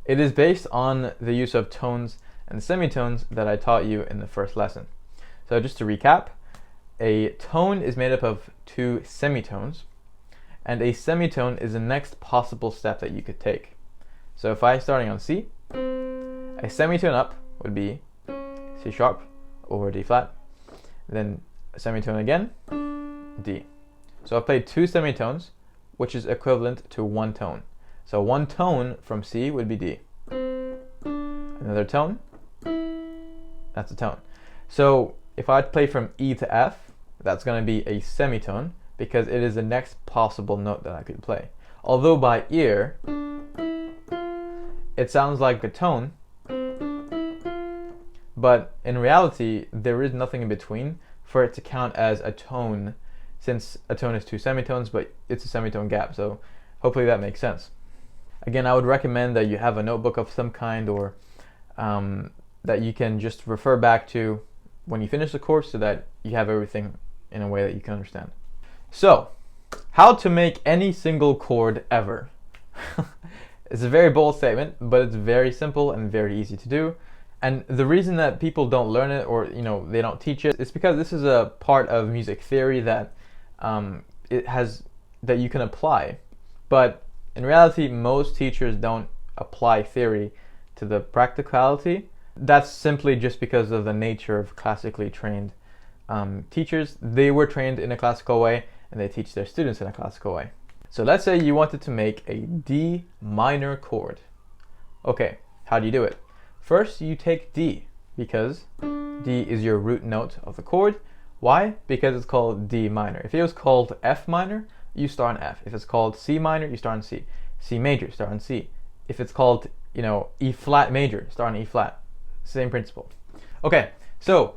Speaker 1: It is based on the use of tones and semitones that I taught you in the first lesson. So just to recap, a tone is made up of 2 semitones, and a semitone is the next possible step that you could take. So if I'm starting on C, a semitone up would be C sharp over D flat, then a semitone again, D. So I've played 2 semitones, which is equivalent to 1 tone. So 1 tone from C would be D. Another tone, that's a tone. So if I play from E to F, that's going to be a semitone because it is the next possible note that I could play. Although by ear, it sounds like a tone, but in reality, there is nothing in between for it to count as a tone, since a tone is 2 semitones, but it's a semitone gap. So hopefully that makes sense. Again, I would recommend that you have a notebook of some kind, or that you can just refer back to when you finish the course so that you have everything in a way that you can understand. So, how to make any single chord ever. It's a very bold statement, but it's very simple and very easy to do. And the reason that people don't learn it, or they don't teach it, is because this is a part of music theory that that you can apply. But in reality, most teachers don't apply theory to the practicality. That's simply just because of the nature of classically trained teachers. They were trained in a classical way, and they teach their students in a classical way. So let's say you wanted to make a D minor chord. Okay, how do you do it? First, you take D, because D is your root note of the chord. Why? Because it's called D minor. If it was called F minor, you start on F. If it's called C minor, you start on C. C major, start on C. If it's called, E flat major, start on E flat. Same principle. Okay, so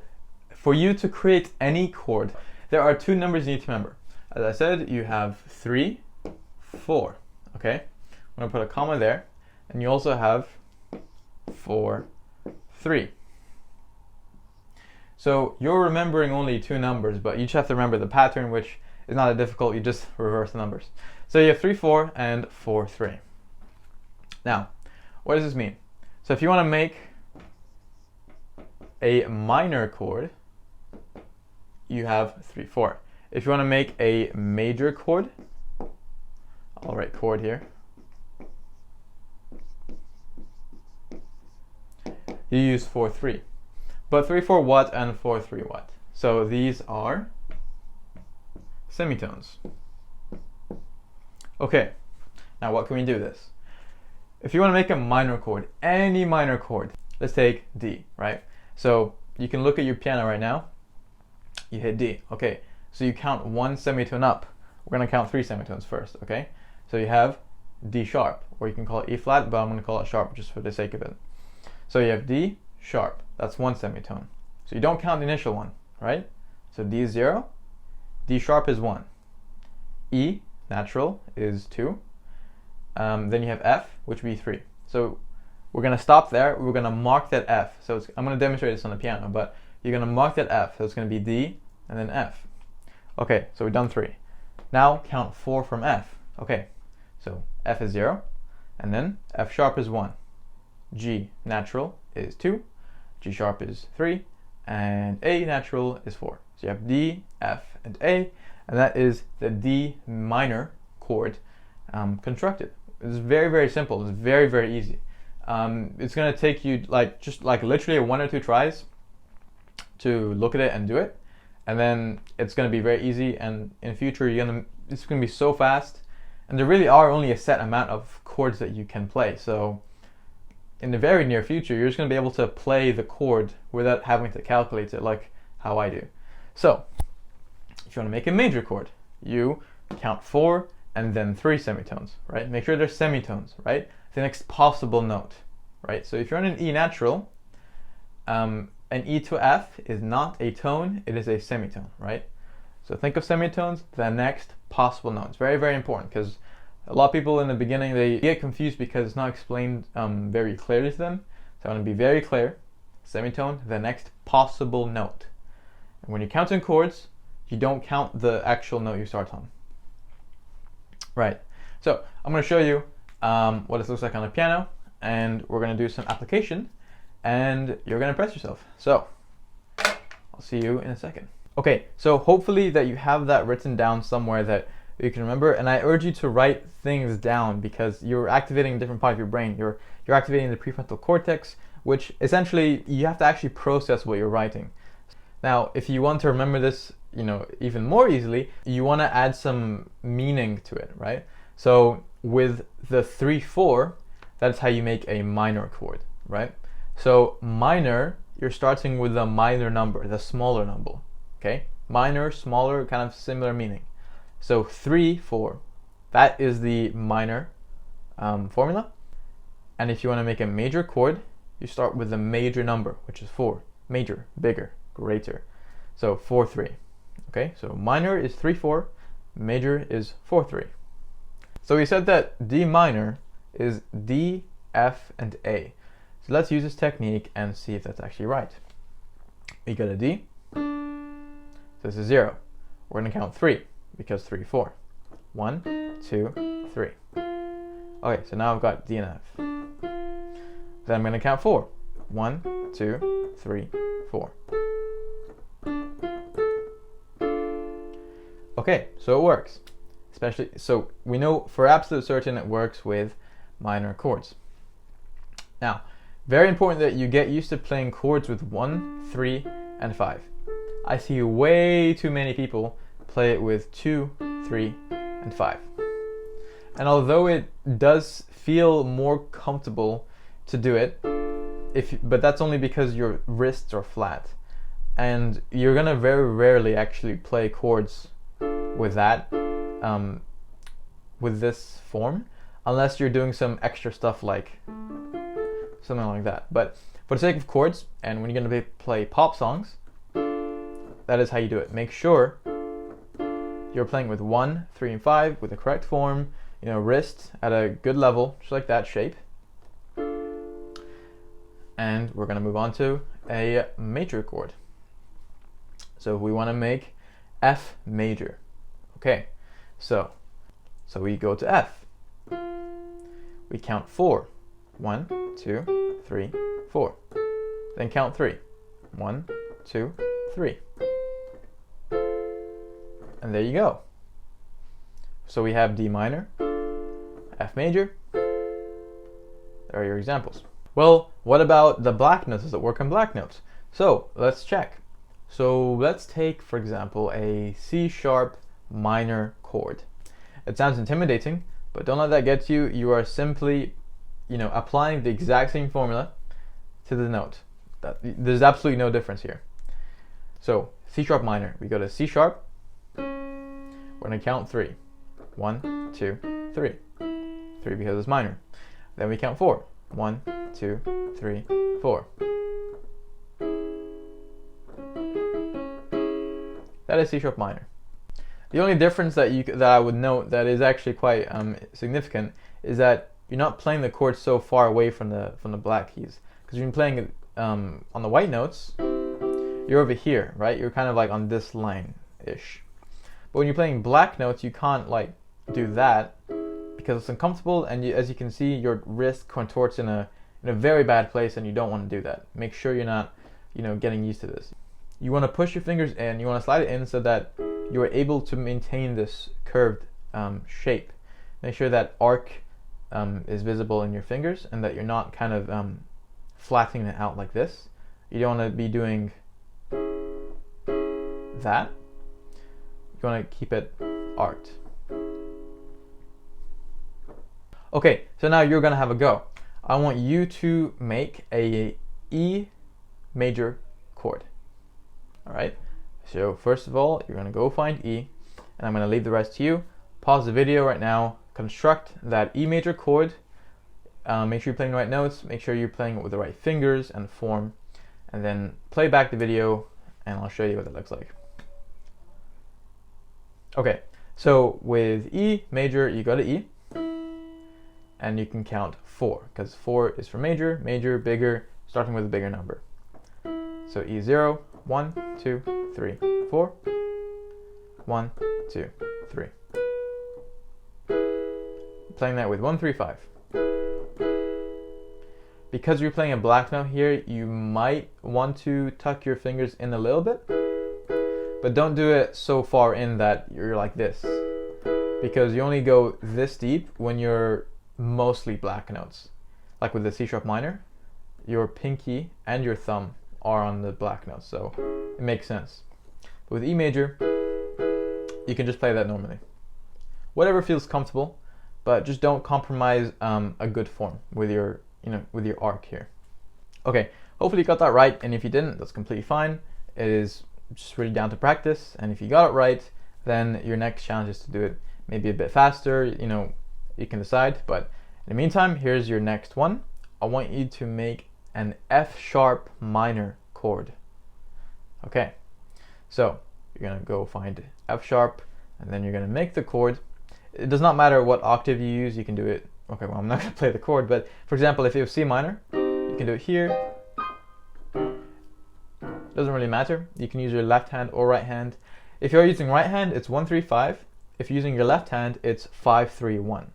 Speaker 1: for you to create any chord, there are 2 numbers you need to remember. As I said, you have 3, 4. Okay, I'm going to put a comma there, and you also have 4, 3. So you're remembering only 2 numbers, but you just have to remember the pattern, which is not that difficult. You just reverse the numbers. So you have 3, 4, and 4, 3. Now, what does this mean? So if you want to make a minor chord, you have 3, 4. If you want to make a major chord, I'll write chord here. You use 4, 3. But 3, 4 what and 4, 3 what? So these are semitones. Okay, now what can we do this? If you want to make a minor chord, any minor chord, let's take D, right? So you can look at your piano right now. You hit D. Okay, so you count 1 semitone up. We're going to count 3 semitones first, okay? So you have D sharp, or you can call it E flat, but I'm going to call it sharp just for the sake of it. So you have D sharp, that's 1 semitone. So you don't count the initial one, right? So D is 0, D sharp is 1, E natural is 2, then you have F, which would be 3. So we're going to stop there. We're going to mark that F. So I'm going to demonstrate this on the piano, but you're going to mark that F. So it's going to be D and then F. Okay, so we've done 3. Now count 4 from F. Okay, so F is 0, and then F sharp is 1. G natural is 2. G sharp is 3. And A natural is 4. So you have D, F, and A, and that is the D minor chord constructed. It's very, very simple. It's very, very easy. It's going to take you just literally 1 or 2 tries to look at it and do it, and then it's going to be very easy. And in the future, it's going to be so fast, and there really are only a set amount of chords that you can play. So in the very near future, you're just going to be able to play the chord without having to calculate it like how I do. So if you want to make a major chord, you count 4 and then 3 semitones, right? Make sure they're semitones, right? The next possible note, right? So if you're on an E natural, an E to F is not a tone, it is a semitone, right? So think of semitones, the next possible note. It's very, very important, because a lot of people in the beginning, they get confused because it's not explained very clearly to them. So I want to be very clear. Semitone, the next possible note. And when you're counting chords, you don't count the actual note you start on. Right, so I'm going to show you what this looks like on a piano, and we're going to do some application, and you're going to impress yourself. So I'll see you in a second. Okay, so hopefully that you have that written down somewhere that you can remember, and I urge you to write things down, because you're activating a different part of your brain. You're activating the prefrontal cortex, which essentially you have to actually process what you're writing. Now, if you want to remember this, even more easily, you want to add some meaning to it, right? So with the 3/4, that's how you make a minor chord, right? So minor, you're starting with the minor number, the smaller number, okay? Minor, smaller, kind of similar meaning. So 3/4, that is the minor formula. And if you want to make a major chord, you start with the major number, which is 4. Major, bigger, greater. So 4/3. Okay, so minor is 3/4, major is 4/3. So we said that D minor is D, F, and A. So let's use this technique and see if that's actually right. We got a D, so this is 0. We're going to count 3, because 3/4. 1, 2, 3. Okay, so now I've got D and F. Then I'm going to count 4. 1, 2, 3, 4. Okay, so it works. So we know for absolute certain it works with minor chords. Now, very important that you get used to playing chords with 1, 3, and 5. I see way too many people play it with 2, 3, and 5. And although it does feel more comfortable to do it, but that's only because your wrists are flat. And you're gonna very rarely actually play chords with that, with this form, unless you're doing some extra stuff like something like that. But for the sake of chords, and when you're going to play pop songs, that is how you do it. Make sure you're playing with 1, 3, and 5 with the correct form, wrist at a good level, just like that shape. And we're going to move on to a major chord. So we want to make F major. Okay, so we go to F. We count 4. 1, 2, 3, 4. Then count 3. 1, 2, 3. And there you go. So we have D minor, F major. There are your examples. Well, what about the black notes? Does it work on black notes? So let's check. So let's take, for example, a C sharp minor chord. It sounds intimidating, but don't let that get you. You are simply, applying the exact same formula to the note. There's absolutely no difference here. So C sharp minor, we go to C sharp. We're going to count 3. 1, 2, 3. 3 because it's minor. Then we count 4. 1, 2, 3, 4. That is C sharp minor. The only difference that I would note that is actually quite significant is that you're not playing the chord so far away from the black keys. Because you're playing on the white notes, you're over here, right? You're kind of like on this line-ish. But when you're playing black notes, you can't like do that because it's uncomfortable, and as you can see, your wrist contorts in a very bad place, and you don't want to do that. Make sure you're not, getting used to this. You want to push your fingers in, you want to slide it in so that you are able to maintain this curved shape. Make sure that arc is visible in your fingers and that you're not kind of flattening it out like this. You don't want to be doing that. You want to keep it arced. Okay, so now you're going to have a go. I want you to make a E major chord. All right, so first of all, you're going to go find E, and I'm going to leave the rest to you. Pause the video right now, construct that E major chord, make sure you're playing the right notes, make sure you're playing it with the right fingers and form, and then play back the video, and I'll show you what it looks like. Okay, so with E major, you go to E, and you can count 4, because 4 is for major, major, bigger, starting with a bigger number. So E0, 1, 2, 3, 4, 1, 2, 3. Playing that with 1, 3, 5. Because you're playing a black note here, you might want to tuck your fingers in a little bit, but don't do it so far in that you're like this, because you only go this deep when you're mostly black notes. Like with the C sharp minor, your pinky and your thumb are on the black notes, so it makes sense. But with E major, you can just play that normally. Whatever feels comfortable, but just don't compromise a good form with your, with your arc here. Okay, hopefully you got that right, and if you didn't, that's completely fine. It is just really down to practice, and if you got it right, then your next challenge is to do it maybe a bit faster, you can decide. But in the meantime, here's your next one. I want you to make an F sharp minor chord. Okay, so you're gonna go find F sharp, and then you're gonna make the chord. It does not matter what octave you use, you can do it. Okay, well, I'm not gonna play the chord, but for example, if you have C minor, you can do it here. Doesn't really matter. You can use your left hand or right hand. If you're using right hand, it's 1, 3, 5. If you're using your left hand, it's 5, 3, 1.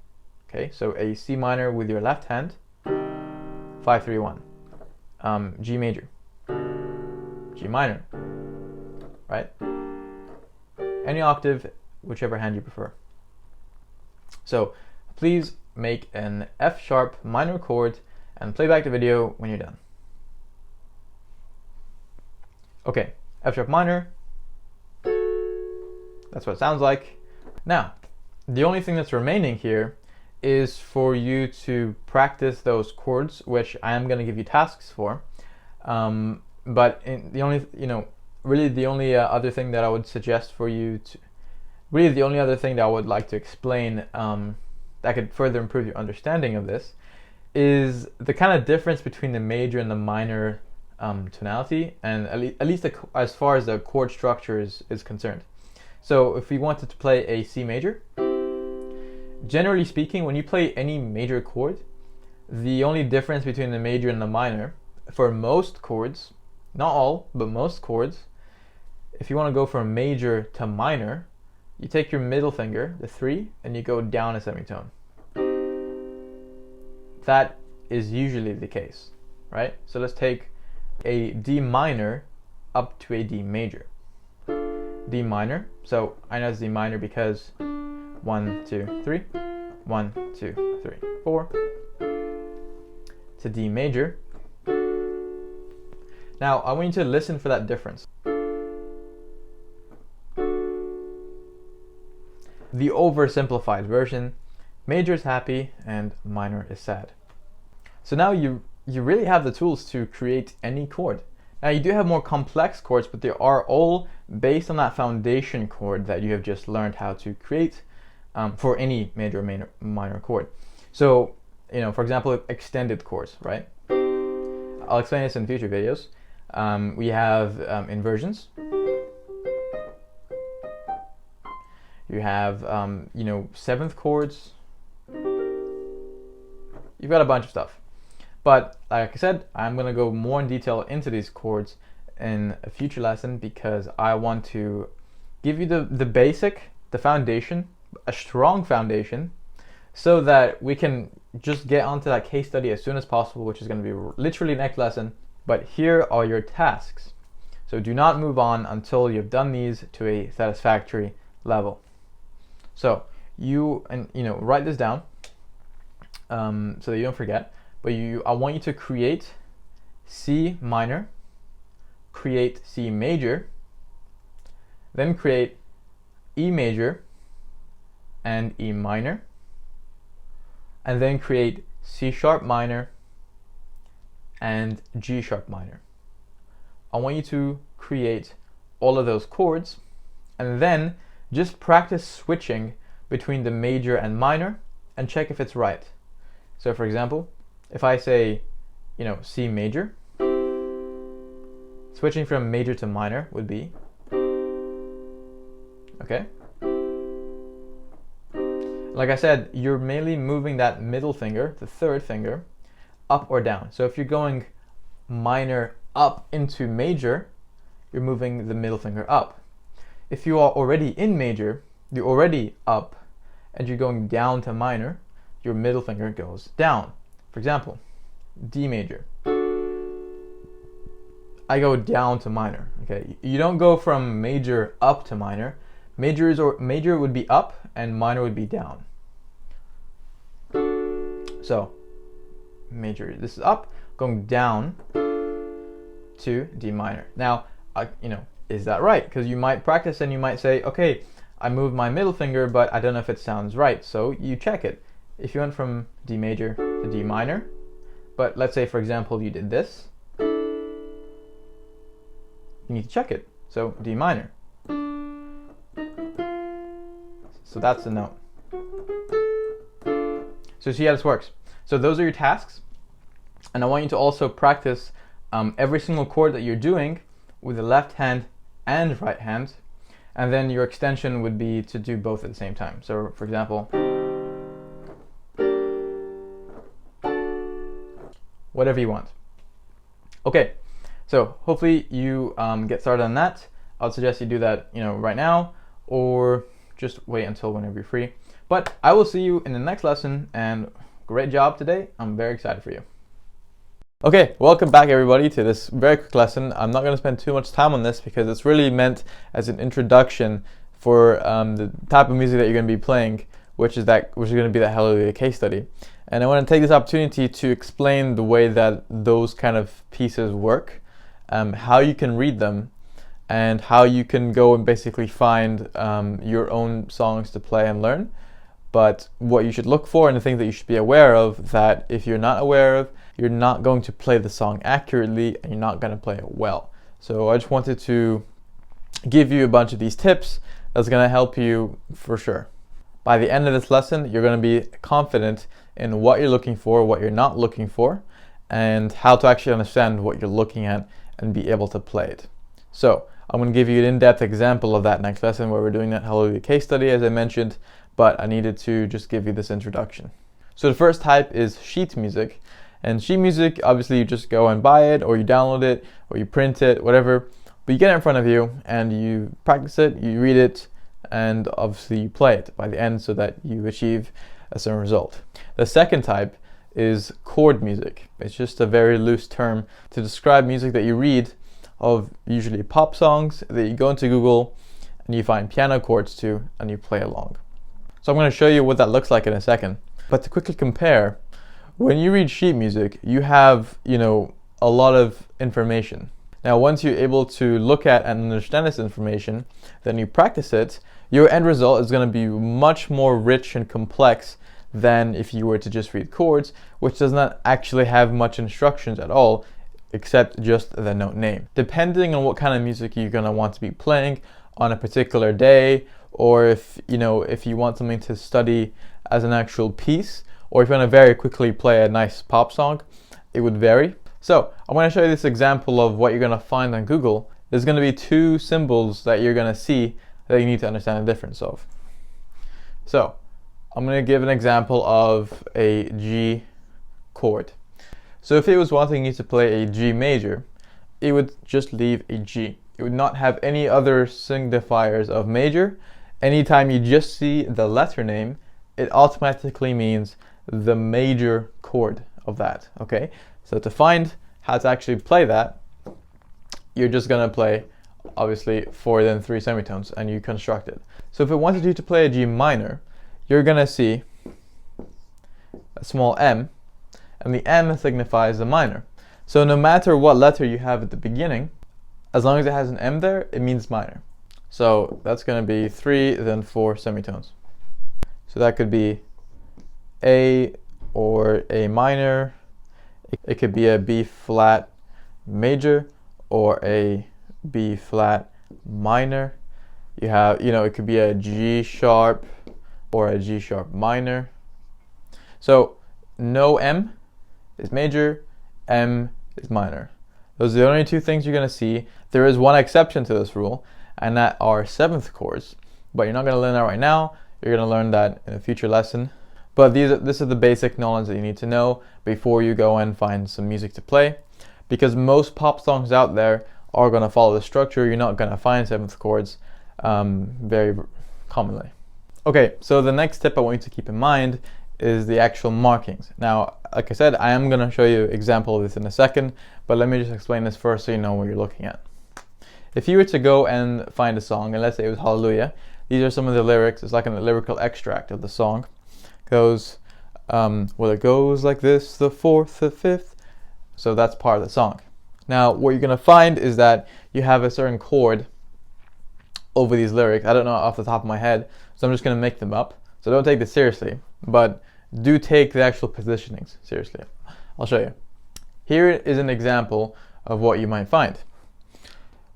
Speaker 1: Okay, so a C minor with your left hand, 5, 3, 1. G major, G minor, right? Any octave, whichever hand you prefer. So please make an F sharp minor chord and play back the video when you're done. Okay, F sharp minor, that's what it sounds like. Now, the only thing that's remaining here is for you to practice those chords, which I am going to give you tasks for. But the only, really the only other thing that I would suggest for you to, really the only other thing that I would like to explain that could further improve your understanding of this is the kind of difference between the major and the minor tonality, and at least as far as the chord structure is concerned. So if we wanted to play a C major, generally speaking, when you play any major chord, the only difference between the major and the minor, for most chords, not all, but most chords, if you want to go from major to minor, you take your middle finger, the 3, and you go down a semitone. That is usually the case, right? So let's take a D minor up to a D major. D minor, so I know it's D minor because 1, 2, 3, 1, 2, 3, 4, to D major. Now I want you to listen for that difference. The oversimplified version, major is happy and minor is sad. So now you really have the tools to create any chord. Now you do have more complex chords, but they are all based on that foundation chord that you have just learned how to create for any major or minor chord. So, for example, extended chords, right? I'll explain this in future videos. We have inversions. You have, 7th chords. you've got a bunch of stuff. But like I said, I'm going to go more in detail into these chords in a future lesson because I want to give you the basic, the foundation, a strong foundation, so that we can just get onto that case study as soon as possible, which is going to be literally next lesson. But here are your tasks. So do not move on until you've done these to a satisfactory level. So write this down so that you don't forget. But I want you to create C minor, create C major, then create E major and E minor, and then create C sharp minor and G sharp minor. I want you to create all of those chords and then just practice switching between the major and minor and check if it's right. So for example, if I say, C major, switching from major to minor would be, okay? Like I said, you're mainly moving that middle finger, the third finger, up or down. So if you're going minor up into major, you're moving the middle finger up. If you are already in major, you're already up, and you're going down to minor, your middle finger goes down. For example, D major. I go down to minor. Okay, you don't go from major up to minor. Major would be up and minor would be down. So major, this is up, going down to D minor. Now, is that right? Because you might practice and you might say, okay, I moved my middle finger, but I don't know if it sounds right. So you check it. If you went from D major to D minor, but let's say, for example, you did this, you need to check it. So D minor. So that's the note. So see how this works. So those are your tasks. And I want you to also practice every single chord that you're doing with the left hand and right hand. And then your extension would be to do both at the same time. So for example, whatever you want. Okay, so hopefully you get started on that. I would suggest you do that, right now, or just wait until whenever you're free. But I will see you in the next lesson, and great job today. I'm very excited for you. Okay, welcome back everybody to this very quick lesson. I'm not going to spend too much time on this because it's really meant as an introduction for the type of music that you're going to be playing, which is going to be the Hallelujah case study. And I want to take this opportunity to explain the way that those kind of pieces work, how you can read them, and how you can go and basically find your own songs to play and learn. But what you should look for and the things that you should be aware of, that if you're not aware of, you're not going to play the song accurately and you're not going to play it well. So I just wanted to give you a bunch of these tips that's going to help you for sure. By the end of this lesson, you're going to be confident in what you're looking for, what you're not looking for, and how to actually understand what you're looking at and be able to play it. So I'm going to give you an in-depth example of that next lesson where we're doing that Hallelujah case study, as I mentioned, but I needed to just give you this introduction. So the first type is sheet music. And sheet music, obviously you just go and buy it, or you download it, or you print it, whatever. But you get it in front of you and you practice it, you read it, and obviously you play it by the end so that you achieve a certain result. The second type is chord music. It's just a very loose term to describe music that you read of usually pop songs that you go into Google and you find piano chords to and you play along. So I'm going to show you what that looks like in a second. But to quickly compare, when you read sheet music, you have, a lot of information. Now, once you're able to look at and understand this information, then you practice it, your end result is going to be much more rich and complex than if you were to just read chords, which does not actually have much instructions at all, except just the note name. Depending on what kind of music you're going to want to be playing on a particular day, or if you want something to study as an actual piece, or if you want to very quickly play a nice pop song, it would vary. So I'm going to show you this example of what you're going to find on Google. There's going to be two symbols that you're going to see that you need to understand the difference of. So I'm going to give an example of a G chord. So if it was wanting you to play a G major, it would just leave a G. It would not have any other signifiers of major. Anytime you just see the letter name, it automatically means the major chord of that, okay? So to find how to actually play that, you're just gonna play, obviously, 4 then 3 semitones, and you construct it. So if it wanted you to play a G minor, you're gonna see a small m, and the m signifies the minor. So no matter what letter you have at the beginning, as long as it has an m there, it means minor. So that's going to be 3 then 4 semitones. So that could be A or A minor. It could be a B flat major or a B flat minor. You have, it could be a G sharp or a G sharp minor. So no M is major, M is minor. Those are the only two things you're going to see. There is one exception to this rule, and that are seventh chords. But you're not going to learn that right now. You're going to learn that in a future lesson. But this is the basic knowledge that you need to know before you go and find some music to play. Because most pop songs out there are going to follow the structure. You're not going to find seventh chords very commonly. Okay, so the next tip I want you to keep in mind is the actual markings. Now, like I said, I am going to show you an example of this in a second, but let me just explain this first so you know what you're looking at. If you were to go and find a song, and let's say it was Hallelujah, these are some of the lyrics. It's like a lyrical extract of the song. It goes, well, it goes like this, the fourth, the fifth. So that's part of the song. Now, what you're going to find is that you have a certain chord over these lyrics. I don't know off the top of my head, so I'm just going to make them up. So don't take this seriously, but do take the actual positionings seriously. I'll show you. Here is an example of what you might find.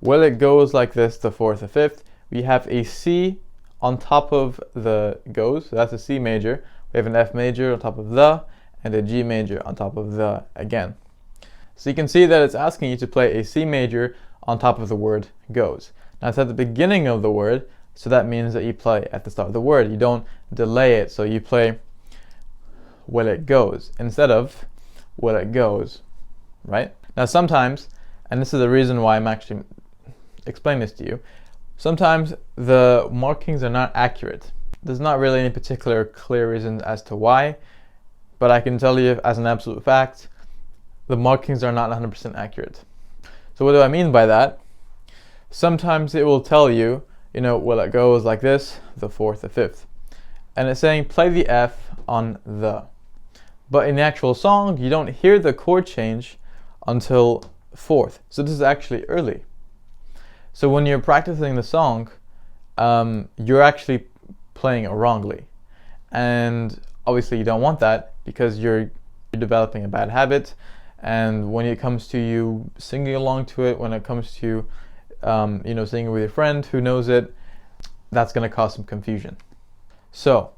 Speaker 1: Well, it goes like this, the fourth, the fifth. We have a C on top of the goes, so that's a C major. We have an F major on top of the, and a G major on top of the again. So you can see that it's asking you to play a C major on top of the word goes. Now it's at the beginning of the word, so that means that you play at the start of the word. You don't delay it, so you play well it goes instead of well it goes, right? Now sometimes, and this is the reason why I'm actually explaining this to you, sometimes the markings are not accurate. There's not really any particular clear reason as to why, but I can tell you as an absolute fact, the markings are not 100% accurate. So what do I mean by that? Sometimes it will tell you, well, it goes like this, the fourth, the fifth. And it's saying play the F on the. But in the actual song, you don't hear the chord change until fourth. So this is actually early. So when you're practicing the song, you're actually playing it wrongly. And obviously you don't want that because you're developing a bad habit. And when it comes to you singing along to it, when it comes to singing with your friend who knows it, that's going to cause some confusion. So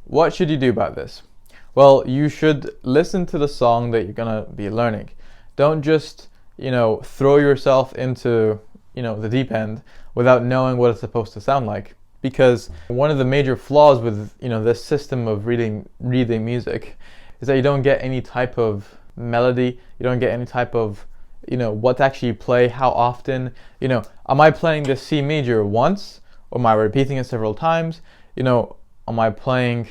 Speaker 1: what should you do about this? Well, you should listen to the song that you're going to be learning. Don't just, throw yourself into, the deep end without knowing what it's supposed to sound like. Because one of the major flaws with, this system of reading music is that you don't get any type of melody. You don't get any type of, what to actually play, how often. Am I playing the C major once? Or am I repeating it several times? Am I playing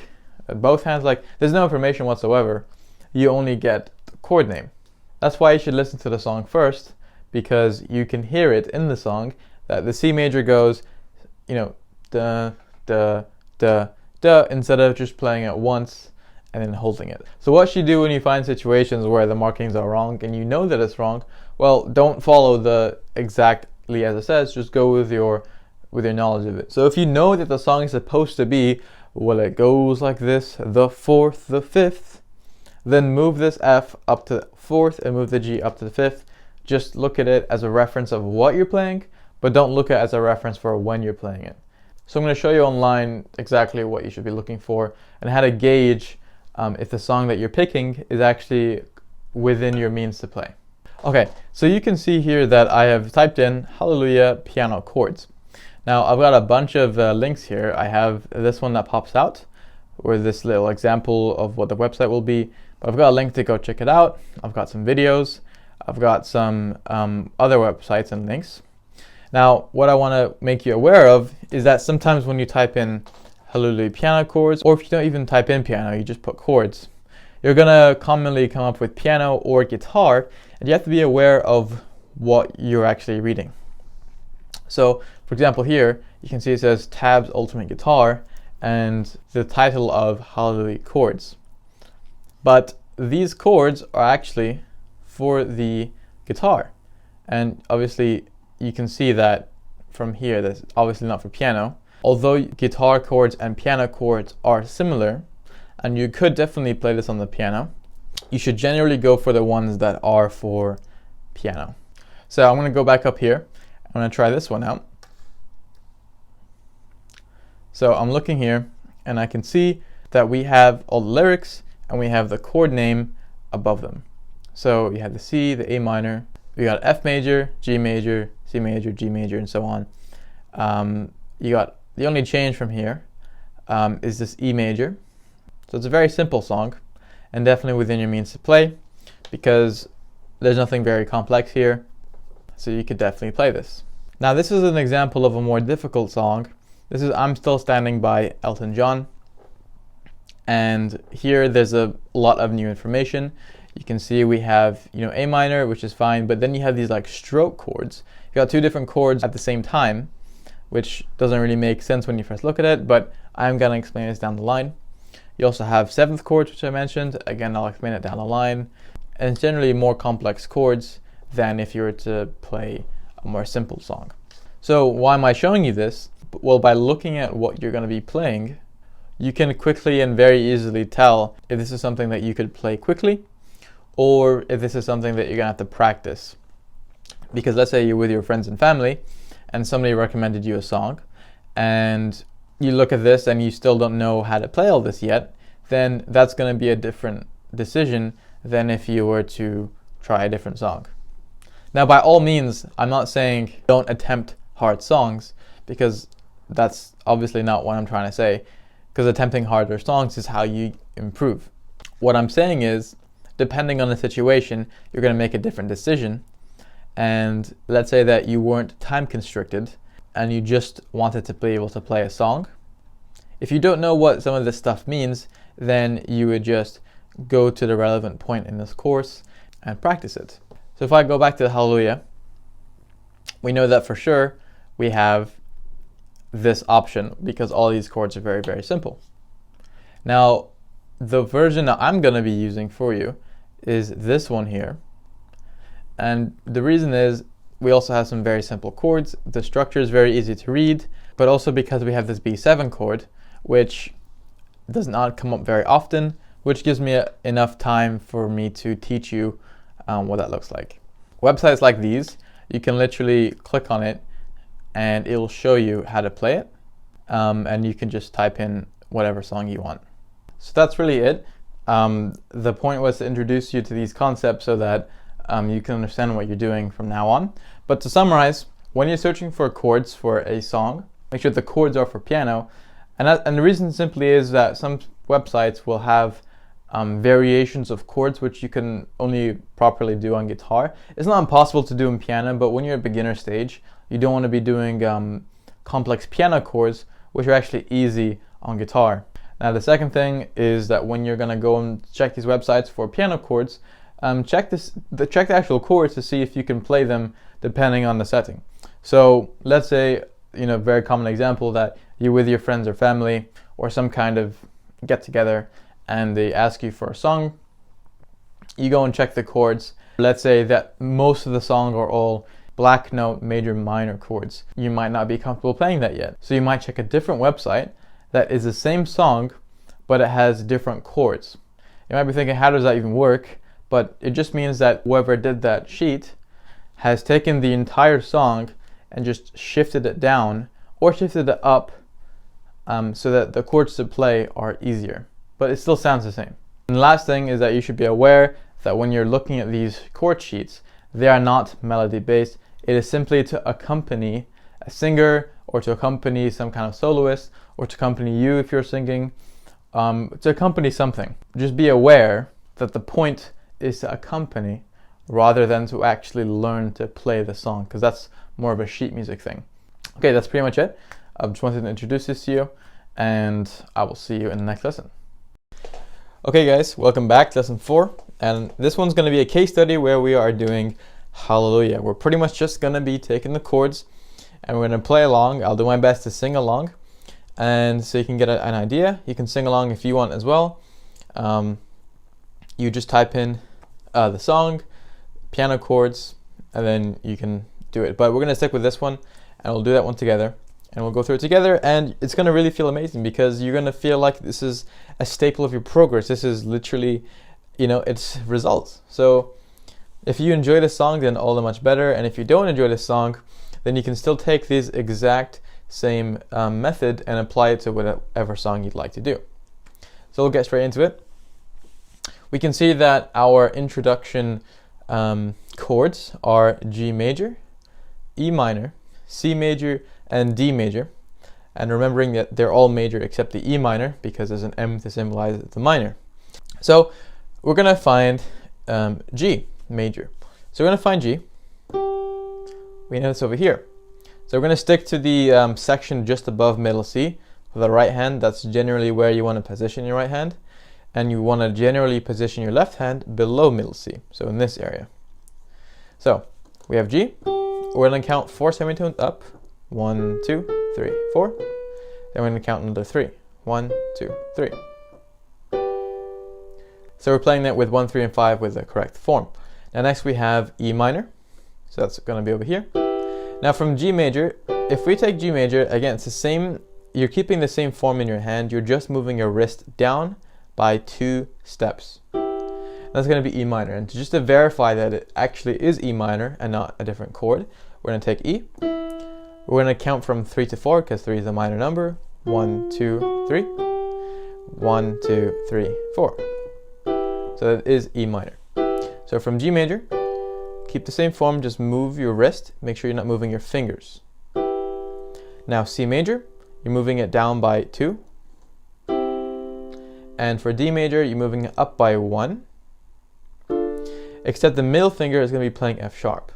Speaker 1: both hands? Like, there's no information whatsoever. You only get the chord name. That's why you should listen to the song first, because you can hear it in the song that the C major goes, da, da, da, da, instead of just playing it once and then holding it. So what should you do when you find situations where the markings are wrong and you know that it's wrong? Well, don't follow the exactly as it says, just go with your knowledge of it. So if you know that the song is supposed to be, well, it goes like this, the fourth, the fifth, then move this F up to the fourth and move the G up to the fifth. Just look at it as a reference of what you're playing, but don't look at it as a reference for when you're playing it. So I'm going to show you online exactly what you should be looking for and how to gauge if the song that you're picking is actually within your means to play. Okay, so you can see here that I have typed in Hallelujah piano chords. Now I've got a bunch of links here. I have this one that pops out, or this little example of what the website will be, But I've got a link to go check it out. I've got some videos. I've got some other websites and links. Now, what I want to make you aware of is that sometimes when you type in Haluli piano chords, or if you don't even type in piano, you just put chords, you're going to commonly come up with piano or guitar, and you have to be aware of what you're actually reading. So, for example, here you can see it says Tabs Ultimate Guitar and the title of Haluli chords. But these chords are actually for the guitar, and obviously you can see that from here that's obviously not for piano. Although guitar chords and piano chords are similar, and you could definitely play this on the piano, you should generally go for the ones that are for piano. So I'm going to go back up here. I'm going to try this one out. So I'm looking here and I can see that we have all the lyrics and we have the chord name above them. So we have the C, the A minor, we got F major, G major, C major, G major, and so on. You got the only change from here is this E major. So it's a very simple song and definitely within your means to play because there's nothing very complex here. So you could definitely play this. Now this is an example of a more difficult song. This is I'm Still Standing by Elton John. And here there's a lot of new information. You can see we have, A minor, which is fine, but then you have these like stroke chords. You got two different chords at the same time, which doesn't really make sense when you first look at it, but I'm gonna explain this down the line. You also have seventh chords, which I mentioned. Again, I'll explain it down the line. And it's generally more complex chords than if you were to play a more simple song. So why am I showing you this? Well, by looking at what you're gonna be playing, you can quickly and very easily tell if this is something that you could play quickly or if this is something that you're gonna have to practice. Because let's say you're with your friends and family and somebody recommended you a song and you look at this and you still don't know how to play all this yet, then that's gonna be a different decision than if you were to try a different song. Now, by all means, I'm not saying don't attempt hard songs because that's obviously not what I'm trying to say, because attempting harder songs is how you improve. What I'm saying is, depending on the situation, you're going to make a different decision. And let's say that you weren't time constricted and you just wanted to be able to play a song. If you don't know what some of this stuff means, then you would just go to the relevant point in this course and practice it. So if I go back to the Hallelujah, we know that for sure we have this option because all these chords are very, very simple. Now, the version that I'm going to be using for you is this one here. And the reason is we also have some very simple chords. The structure is very easy to read, but also because we have this B7 chord, which does not come up very often, which gives me enough time for me to teach you what that looks like. Websites like these, you can literally click on it and it will show you how to play it, and you can just type in whatever song you want. So that's really it. The point was to introduce you to these concepts so that you can understand what you're doing from now on. But to summarize, when you're searching for chords for a song, make sure the chords are for piano, and the reason simply is that some websites will have variations of chords which you can only properly do on guitar. It's not impossible to do in piano, but when you're at beginner stage, you don't want to be doing complex piano chords, which are actually easy on guitar. Now the second thing is that when you're gonna go and check these websites for piano chords, check the actual chords to see if you can play them depending on the setting. So let's say, very common example that you're with your friends or family or some kind of get together and they ask you for a song, you go and check the chords. Let's say that most of the song are all black note major minor chords. You might not be comfortable playing that yet. So you might check a different website that is the same song, but it has different chords. You might be thinking, how does that even work? But it just means that whoever did that sheet has taken the entire song and just shifted it down or shifted it up so that the chords to play are easier. But it still sounds the same. And the last thing is that you should be aware that when you're looking at these chord sheets, they are not melody based. It is simply to accompany a singer or to accompany some kind of soloist or to accompany you if you're singing, to accompany something. Just be aware that the point is to accompany rather than to actually learn to play the song, because that's more of a sheet music thing. Okay, that's pretty much it. I just wanted to introduce this to you, and I will see you in the next lesson. Okay guys, welcome back to lesson 4, and this one's going to be a case study where we are doing Hallelujah. We're pretty much just going to be taking the chords and we're going to play along. I'll do my best to sing along, and so you can get an idea. You can sing along if you want as well. You just type in the song, piano chords, and then you can do it. But we're going to stick with this one, and we'll do that one together, and we'll go through it together, and it's going to really feel amazing because you're going to feel like this is a staple of your progress. This is literally, you know, it's results. So if you enjoy this song, then all the much better, and if you don't enjoy this song, then you can still take this exact same method and apply it to whatever song you'd like to do. So we'll get straight into it. We can see that our introduction chords are G major, E minor, C major, and D major. And remembering that they're all major except the E minor, because there's an M to symbolize the minor. So we're going to find G major. So we're going to find G. We know it's over here. So we're going to stick to the section just above middle C for the right hand. That's generally where you want to position your right hand. And you want to generally position your left hand below middle C, so in this area. So we have G. We're going to count 4 semitones up. 1, 2, 3, 4. Then we're going to count another 3. 1, 2, 3. So we're playing that with 1, 3, and 5 with the correct form. Now next we have E minor. So that's going to be over here. Now from G major, if we take G major, again, it's the same. You're keeping the same form in your hand. You're just moving your wrist down by 2 steps. That's going to be E minor. And just to verify that it actually is E minor and not a different chord, we're going to take E. We're going to count from 3 to 4 because 3 is a minor number. 1, 2, 3. 1, 2, 3, 4. So that is E minor. So from G major, keep the same form, just move your wrist. Make sure you're not moving your fingers. Now C major, you're moving it down by 2. And for D major, you're moving it up by 1. Except the middle finger is going to be playing F sharp.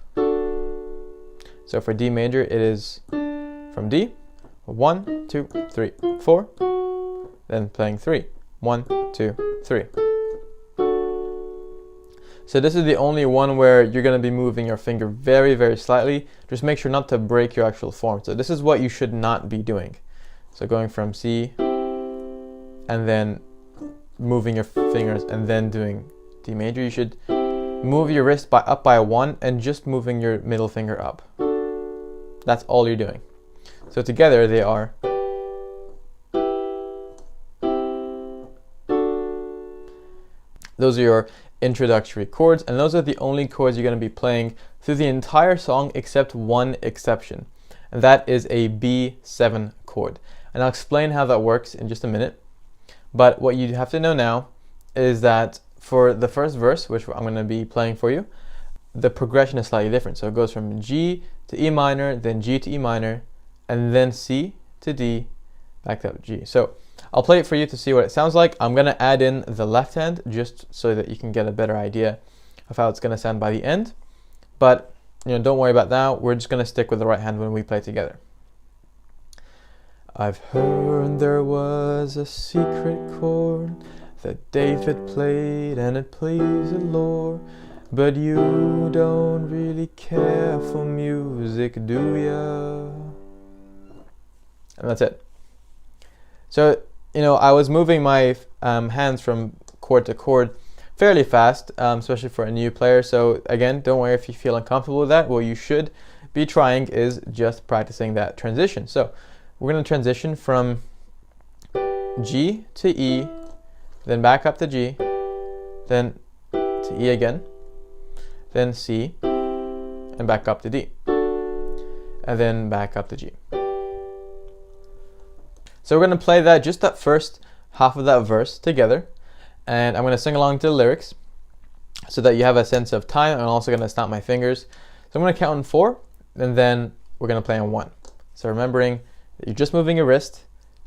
Speaker 1: So for D major, it is from D, 1, 2, 3, 4. Then playing 3. 1, 2, 3. So this is the only one where you're going to be moving your finger very, very slightly. Just make sure not to break your actual form. So this is what you should not be doing. So going from C and then moving your fingers and then doing D major, you should move your wrist up by 1 and just moving your middle finger up. That's all you're doing. So together they are. Those are your introductory chords, and those are the only chords you're going to be playing through the entire song except one exception, and that is a B7 chord. And I'll explain how that works in just a minute. But what you have to know now is that for the first verse, which I'm going to be playing for you, the progression is slightly different. So it goes from G to E minor, then G to E minor, and then C to D, back up G. So I'll play it for you to see what it sounds like. I'm going to add in the left hand just so that you can get a better idea of how it's going to sound by the end. But don't worry about that. We're just going to stick with the right hand when we play together. I've heard there was a secret chord that David played and it pleased the Lord. But you don't really care for music, do ya? And that's it. So, I was moving my hands from chord to chord fairly fast, especially for a new player. So again, don't worry if you feel uncomfortable with that. What you should be trying is just practicing that transition. So we're going to transition from G to E, then back up to G, then to E again, then C, and back up to D, and then back up to G. So we're going to play that, just that first half of that verse together, and I'm going to sing along to the lyrics so that you have a sense of time. I'm also going to snap my fingers. So I'm going to count in 4, and then we're going to play on 1. So remembering that you're just moving your wrist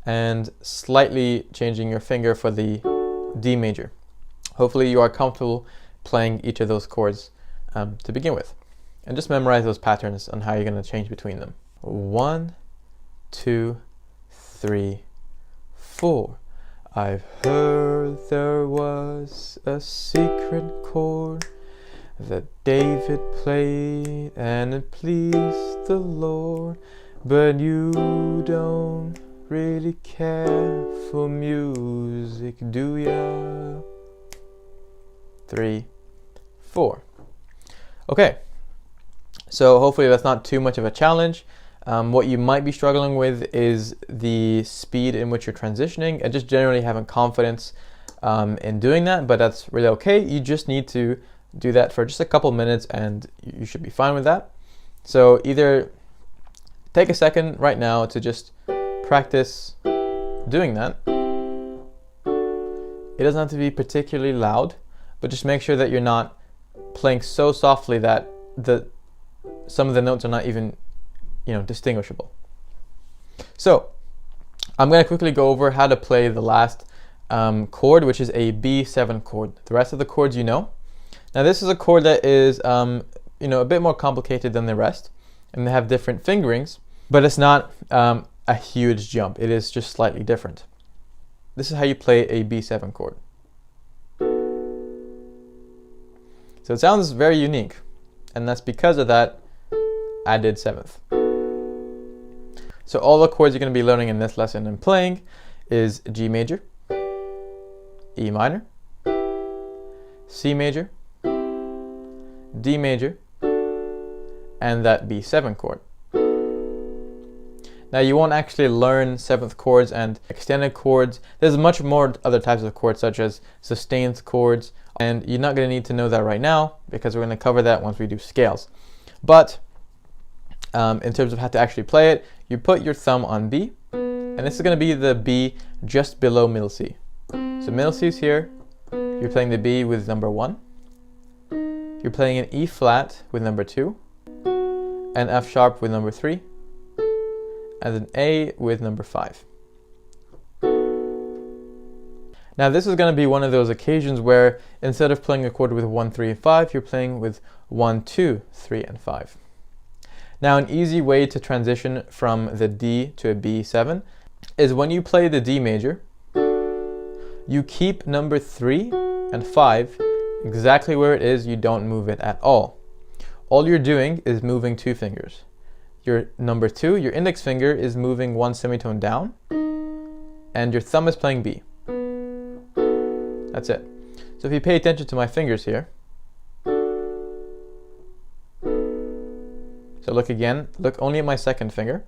Speaker 1: and slightly changing your finger for the D major. Hopefully you are comfortable playing each of those chords to begin with. And just memorize those patterns on how you're going to change between them. 1, 2, 3, 4. I've heard there was a secret chord that David played and it pleased the Lord, but you don't really care for music, do ya? 3, 4. Okay, so hopefully that's not too much of a challenge. What you might be struggling with is the speed in which you're transitioning and just generally having confidence in doing that, but that's really okay. You just need to do that for just a couple minutes and you should be fine with that. So either take a second right now to just practice doing that. It doesn't have to be particularly loud, but just make sure that you're not playing so softly that some of the notes are not even distinguishable. So I'm going to quickly go over how to play the last chord, which is a B7 chord. The rest of the chords you know. Now this is a chord that is a bit more complicated than the rest, and they have different fingerings, but it's not a huge jump. It is just slightly different. This is how you play a B7 chord. So it sounds very unique, and that's because of that I did 7th. So all the chords you're going to be learning in this lesson and playing is G major, E minor, C major, D major, and that B7 chord. Now you won't actually learn 7th chords and extended chords. There's much more other types of chords such as sustained chords, and you're not going to need to know that right now because we're going to cover that once we do scales. But in terms of how to actually play it, you put your thumb on B, and this is going to be the B just below middle C. So middle C is here, you're playing the B with number 1, you're playing an E flat with number 2, an F sharp with number 3, and an A with number 5. Now this is going to be one of those occasions where instead of playing a chord with 1, 3, and 5, you're playing with 1, 2, 3, and 5. Now an easy way to transition from the D to a B7 is when you play the D major, you keep number 3 and 5 exactly where it is, you don't move it at all. All you're doing is moving 2 fingers. Your number 2, your index finger is moving 1 semitone down, and your thumb is playing B. That's it. So if you pay attention to my fingers here, so look again, look only at my 2nd finger,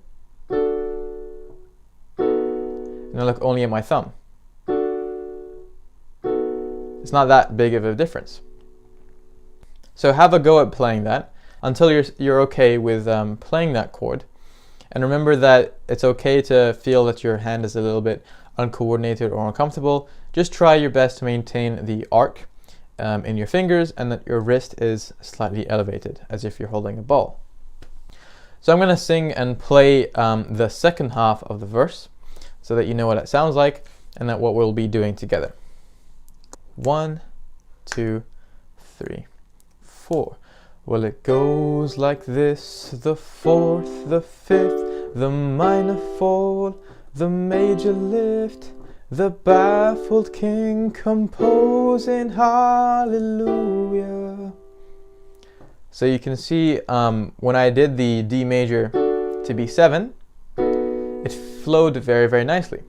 Speaker 1: and now look only at my thumb. It's not that big of a difference. So have a go at playing that until you're okay with playing that chord. And remember that it's okay to feel that your hand is a little bit uncoordinated or uncomfortable. Just try your best to maintain the arc in your fingers and that your wrist is slightly elevated as if you're holding a ball. So I'm going to sing and play the second half of the verse so that you know what it sounds like and that what we'll be doing together. 1, 2, 3, 4. Well, it goes like this: the 4th, the 5th, the minor fall, the major lift, the baffled king composing hallelujah. So you can see when I did the D major to B7, it flowed very, very nicely.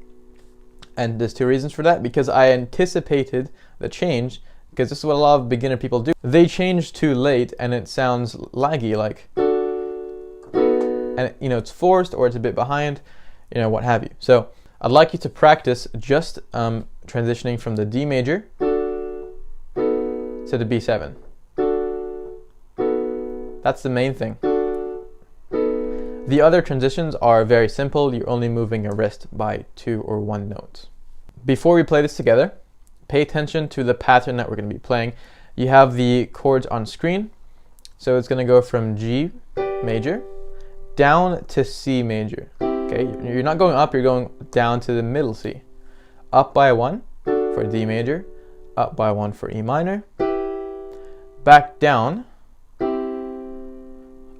Speaker 1: And there's 2 reasons for that, because I anticipated the change, because this is what a lot of beginner people do. They change too late and it sounds laggy, like, and it's forced or it's a bit behind, what have you. So I'd like you to practice just transitioning from the D major to the B7. That's the main thing. The other transitions are very simple. You're only moving your wrist by 2 or 1 notes. Before we play this together, pay attention to the pattern that we're going to be playing. You have the chords on screen. So it's going to go from G major down to C major. Okay, you're not going up, you're going down to the middle C. Up by 1 for D major, up by 1 for E minor, back down,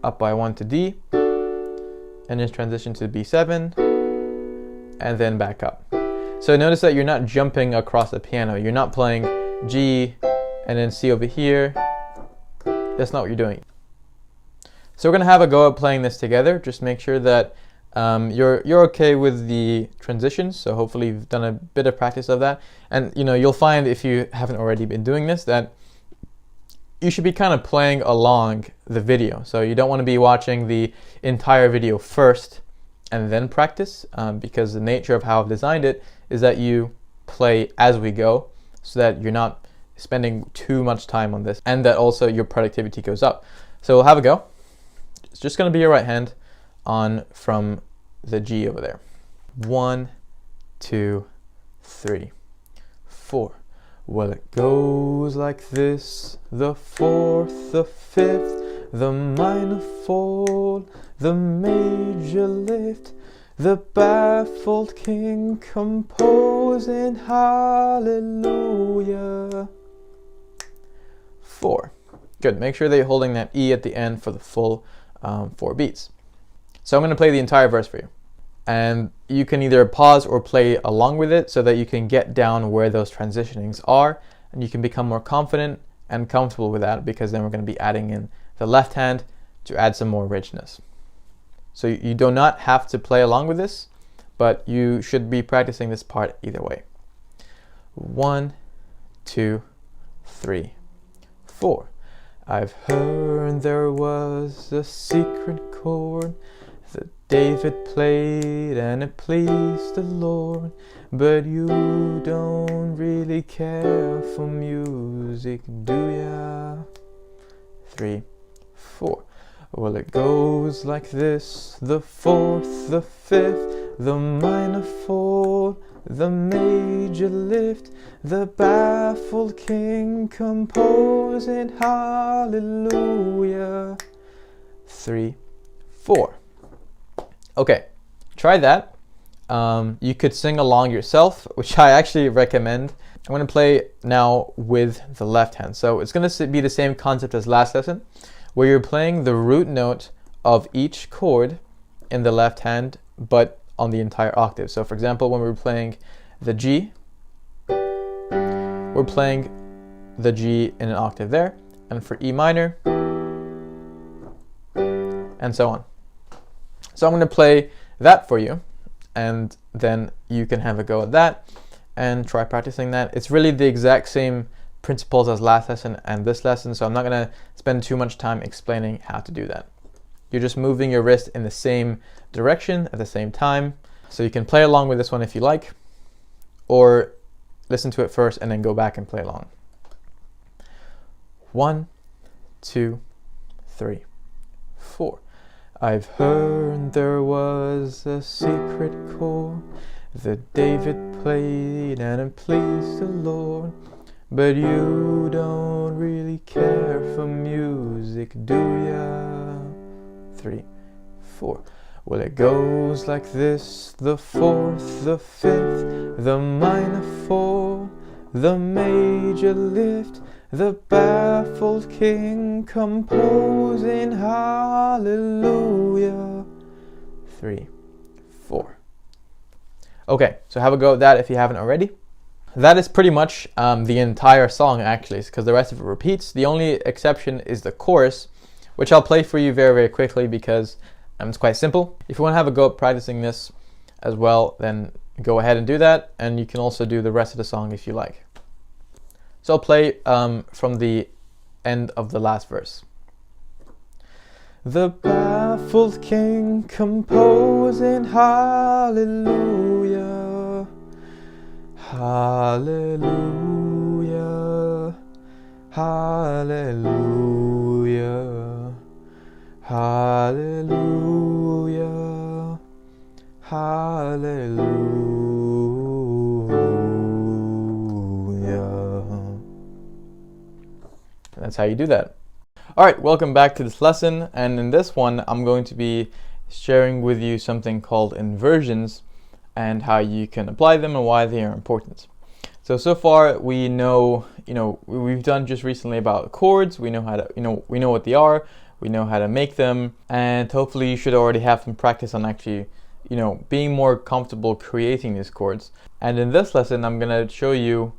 Speaker 1: up by 1 to D, and then transition to B7, and then back up. So notice that you're not jumping across the piano. You're not playing G and then C over here. That's not what you're doing. So we're gonna have a go at playing this together. Just make sure that you're okay with the transitions. So hopefully you've done a bit of practice of that. And you'll find, if you haven't already been doing this, that you should be kind of playing along the video. So you don't want to be watching the entire video first and then practice, because the nature of how I've designed it is that you play as we go, so that you're not spending too much time on this, and that also your productivity goes up. So we'll have a go. It's just going to be your right hand on from the G over there. 1, 2, 3, 4. Well, it goes like this: the fourth, the fifth, the minor fall, the major lift, the baffled king composing hallelujah. 4. Good. Make sure that you're holding that E at the end for the full 4 beats. So I'm going to play the entire verse for you. And you can either pause or play along with it so that you can get down where those transitionings are, and you can become more confident and comfortable with that, because then we're going to be adding in the left hand to add some more richness. So you do not have to play along with this, but you should be practicing this part either way. 1, 2, 3, 4. I've heard there was a secret chord that David played and it pleased the Lord, but you don't really care for music, do ya? 3, 4. Well, it goes like this: the fourth, the fifth, the minor fall, the major lift, the baffled king composing hallelujah. 3, 4. Okay, try that. You could sing along yourself, which I actually recommend. I'm going to play now with the left hand. So it's going to be the same concept as last lesson, where you're playing the root note of each chord in the left hand, but on the entire octave. So for example, when we're playing the G, we're playing the G in an octave there, and for E minor, and so on. So I'm going to play that for you, and then you can have a go at that and try practicing that. It's really the exact same principles as last lesson and this lesson, so I'm not going to spend too much time explaining how to do that. You're just moving your wrist in the same direction at the same time, so you can play along with this one if you like, or listen to it first and then go back and play along. 1, 2, 3, 4. I've heard there was a secret chord that David played and it pleased the Lord, but you don't really care for music, do ya? 3, 4. Well, it goes like this: the fourth, the fifth, the minor fall, the major lift, the baffled king composing hallelujah. 3, 4. Okay, so have a go at that if you haven't already. That is pretty much the entire song, actually, because the rest of it repeats. The only exception is the chorus, which I'll play for you very, very quickly because it's quite simple. If you want to have a go at practicing this as well, then go ahead and do that, and you can also do the rest of the song if you like. So I'll play from the end of the last verse. The baffled king composing hallelujah, hallelujah, hallelujah, hallelujah, hallelujah. And that's how you do that. Alright, welcome back to this lesson, and in this one I'm going to be sharing with you something called inversions and how you can apply them and why they are important. So far we know, we've done just recently about chords. We know how to, we know what they are. We know how to make them, and hopefully you should already have some practice on actually, being more comfortable creating these chords. And in this lesson, I'm gonna show you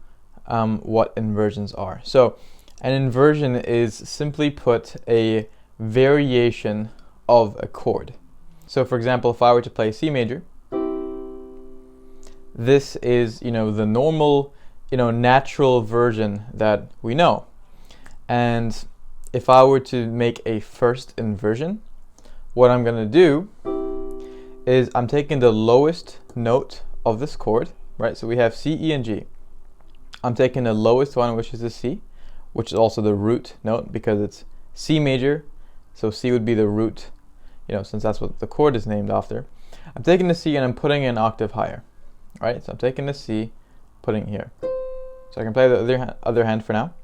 Speaker 1: what inversions are. So an inversion is, simply put, a variation of a chord. So for example, if I were to play C major, this is, the normal, natural version that we know. And if I were to make a first inversion, what I'm gonna do is I'm taking the lowest note of this chord, right? So we have C, E, and G. I'm taking the lowest one, which is the C, which is also the root note because it's C major. So C would be the root, since that's what the chord is named after. I'm taking the C and I'm putting it an octave higher, right? So I'm taking the C, putting it here. So I can play the other hand for now.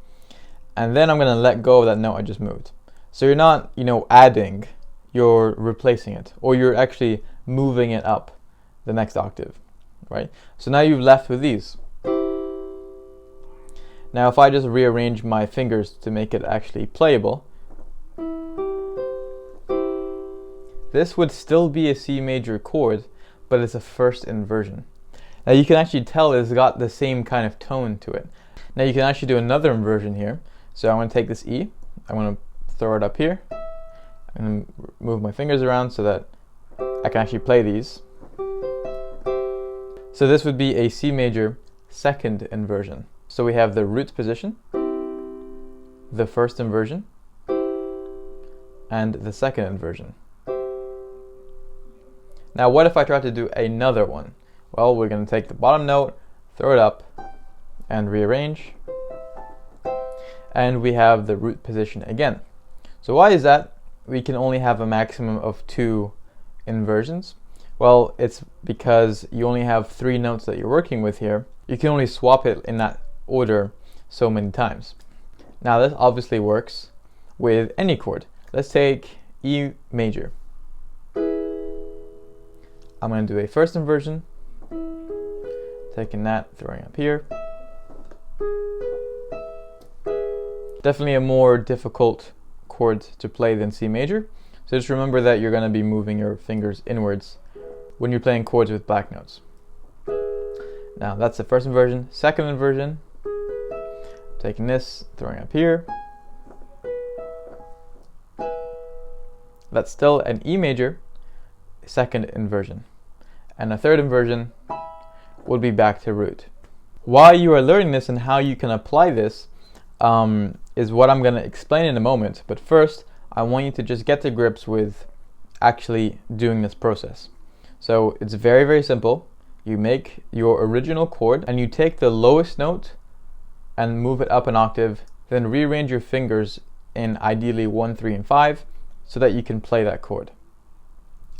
Speaker 1: And then I'm going to let go of that note I just moved. So you're not, adding, you're replacing it, or you're actually moving it up the next octave, right? So now you've left with these. Now if I just rearrange my fingers to make it actually playable, this would still be a C major chord, but it's a first inversion. Now you can actually tell it's got the same kind of tone to it. Now you can actually do another inversion here. So I'm going to take this E, I'm going to throw it up here, and move my fingers around so that I can actually play these. So this would be a C major second inversion. So we have the root position, the first inversion, and the second inversion. Now what if I try to do another one? Well, we're going to take the bottom note, throw it up, and rearrange. And we have the root position again. So why is that? We can only have a maximum of 2 inversions. Well, it's because you only have 3 notes that you're working with here. You can only swap it in that order so many times. Now this obviously works with any chord. Let's take E major. I'm going to do a first inversion, taking that, throwing up here. Definitely a more difficult chord to play than C major. So just remember that you're going to be moving your fingers inwards when you're playing chords with black notes. Now that's the first inversion. Second inversion, taking this, throwing up here. That's still an E major second inversion. And a third inversion would be back to root. Why you are learning this and how you can apply this is what I'm going to explain in a moment. But first, I want you to just get to grips with actually doing this process. So it's very, very simple. You make your original chord and you take the lowest note and move it up an octave, then rearrange your fingers in ideally 1, 3, and 5 so that you can play that chord.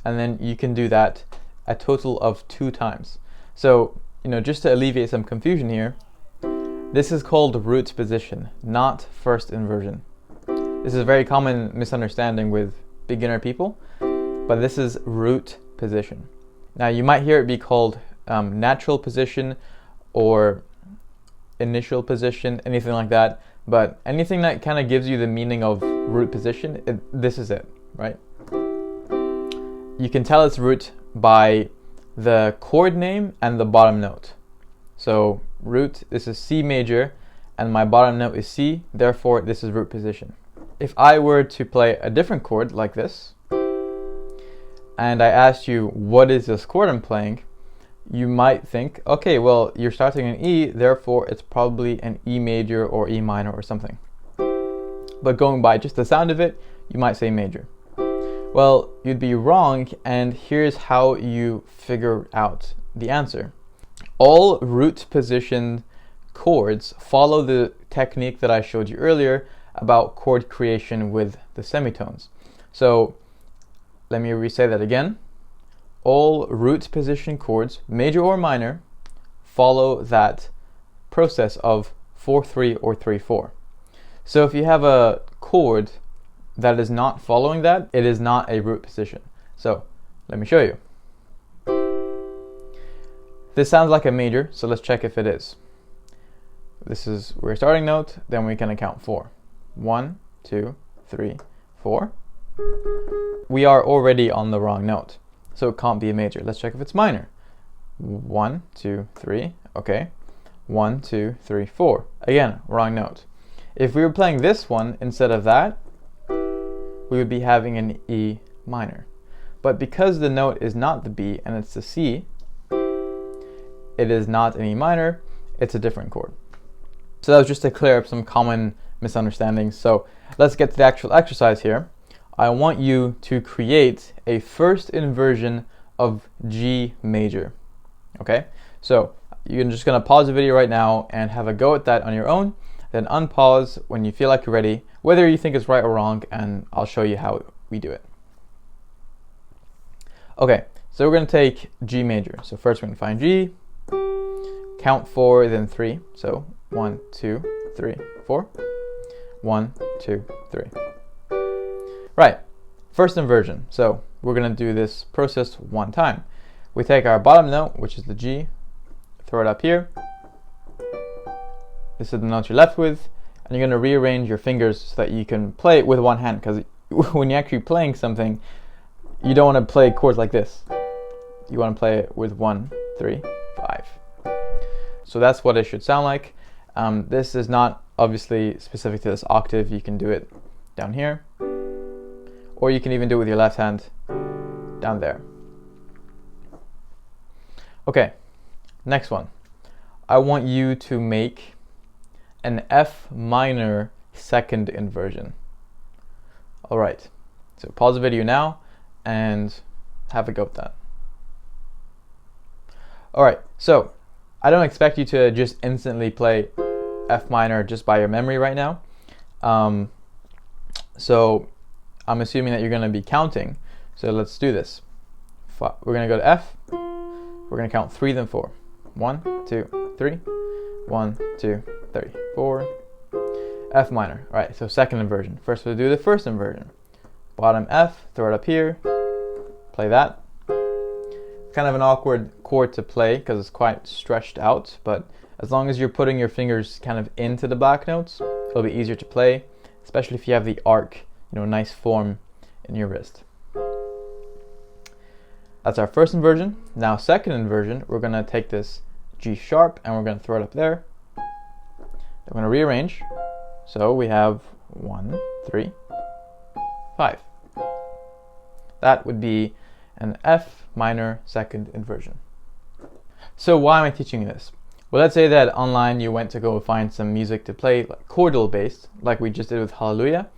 Speaker 1: And then you can do that a total of 2 times. So, just to alleviate some confusion here, this is called root position, not first inversion. This is a very common misunderstanding with beginner people, but this is root position. Now you might hear it be called natural position or initial position, anything like that, but anything that kind of gives you the meaning of root position, this is it, right? You can tell it's root by the chord name and the bottom note. So root, this is C major, and my bottom note is C, therefore this is root position. If I were to play a different chord like this, and I asked you, what is this chord I'm playing? You might think, okay, well, you're starting in E, therefore it's probably an E major or E minor or something. But going by just the sound of it, you might say major. Well, you'd be wrong, and here's how you figure out the answer. All root position chords follow the technique that I showed you earlier about chord creation with the semitones. So let me re-say that again. All root position chords, major or minor, follow that process of 4-3 or 3-4. So if you have a chord that is not following that, it is not a root position. So let me show you. This sounds like a major, so let's check if it is. this is we're starting note, then we can count 4. 1, 2, 3, 4. We are already on the wrong note, so it can't be a major. Let's check if it's minor. 1, 2, 3, okay. 1, 2, 3, 4. Again, wrong note. If we were playing this one instead of that, we would be having an E minor. But because the note is not the B and it's the C, it is not an E minor, it's a different chord. So that was just to clear up some common misunderstandings. So let's get to the actual exercise here. I want you to create a first inversion of G major. Okay, so you're just gonna pause the video right now and have a go at that on your own, then unpause when you feel like you're ready, whether you think it's right or wrong, and I'll show you how we do it. Okay, so we're gonna take G major. So first we're gonna find G, count 4, then 3. So 1, 2, 3, 4. 1, 2, 3. Right, first inversion. So we're gonna do this process one time. We take our bottom note, which is the G, throw it up here. This is the note you're left with, and you're gonna rearrange your fingers so that you can play it with one hand, because when you're actually playing something, you don't want to play chords like this. You want to play it with 1, 3, 5. So that's what it should sound like. This is not obviously specific to this octave. You can do it down here, or you can even do it with your left hand down there. Okay, next one. I want you to make an F minor second inversion. All right, so pause the video now and have a go at that. All right, so I don't expect you to just instantly play F minor just by your memory right now. So I'm assuming that you're gonna be counting. So let's do this. We're gonna go to F. We're gonna count 3, then 4. 1, 2, 3. 1, 2, 3, 4. F minor. All right, so second inversion. First we'll do the first inversion. Bottom F, throw it up here, play that. Kind of an awkward chord to play because it's quite stretched out, but as long as you're putting your fingers kind of into the black notes, it'll be easier to play, especially if you have the arc, nice form in your wrist. That's our first inversion. Now second inversion, we're gonna take this G sharp and we're gonna throw it up there. We're gonna rearrange. So we have 1, 3, 5. That would be an F minor second inversion. So why am I teaching you this? Well, let's say that online you went to go find some music to play, like chordal based, like we just did with Hallelujah.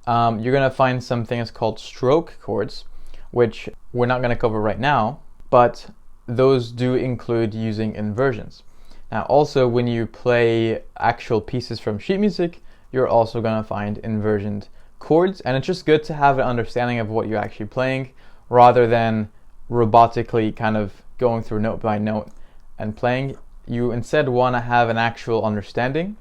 Speaker 1: You're gonna find some things called stroke chords, which we're not gonna cover right now, but those do include using inversions. Now also when you play actual pieces from sheet music, you're also gonna find inversioned chords, and it's just good to have an understanding of what you're actually playing rather than robotically kind of going through note by note and playing. You instead want to have an actual understanding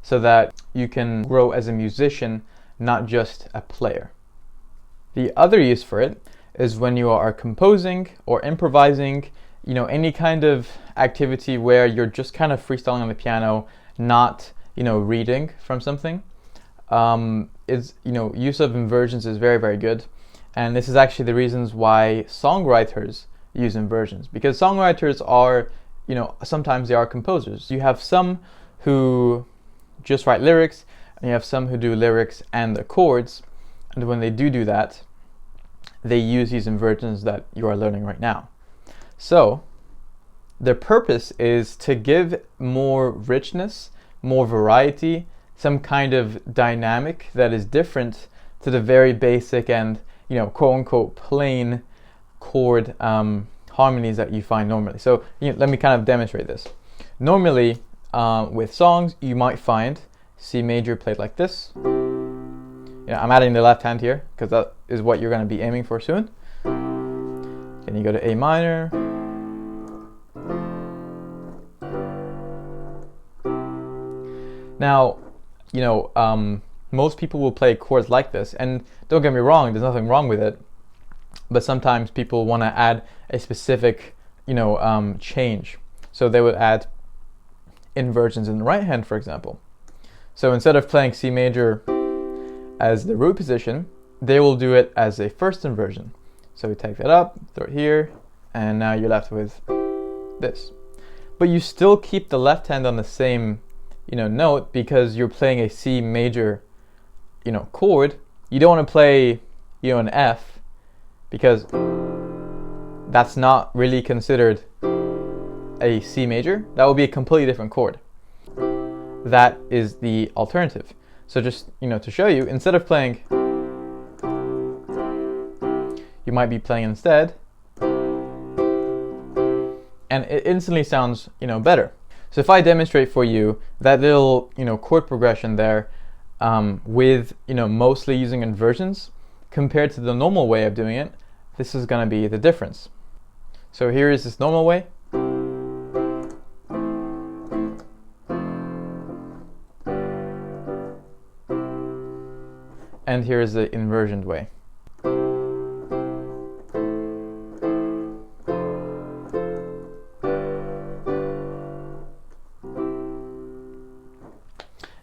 Speaker 1: so that you can grow as a musician, not just a player. The other use for it is when you are composing or improvising, any kind of activity where you're just kind of freestyling on the piano, not reading from something. Use of inversions is very, very good. And this is actually the reasons why songwriters use inversions, because songwriters are, sometimes they are composers. You have some who just write lyrics, and you have some who do lyrics and the chords. And when they do that, they use these inversions that you are learning right now. So their purpose is to give more richness, more variety, some kind of dynamic that is different to the very basic and quote unquote plain chord harmonies that you find normally. So let me kind of demonstrate this. Normally with songs you might find C major played like this. I'm adding the left hand here because that is what you're going to be aiming for soon. Then you go to A minor. Now most people will play chords like this, and don't get me wrong, there's nothing wrong with it, but sometimes people want to add a specific change. So they would add inversions in the right hand, for example. So instead of playing C major as the root position, they will do it as a first inversion. So we take that up, throw it here, and now you're left with this. But you still keep the left hand on the same, note, because you're playing a C major, chord. You don't want to play, an F, because that's not really considered a C major. That will be a completely different chord. That is the alternative. So just, to show you, instead of playing, you might be playing instead, and it instantly sounds, better. So if I demonstrate for you that little, chord progression there, with, mostly using inversions compared to the normal way of doing it, this is going to be the difference. So here is this normal way. And here is the inversioned way.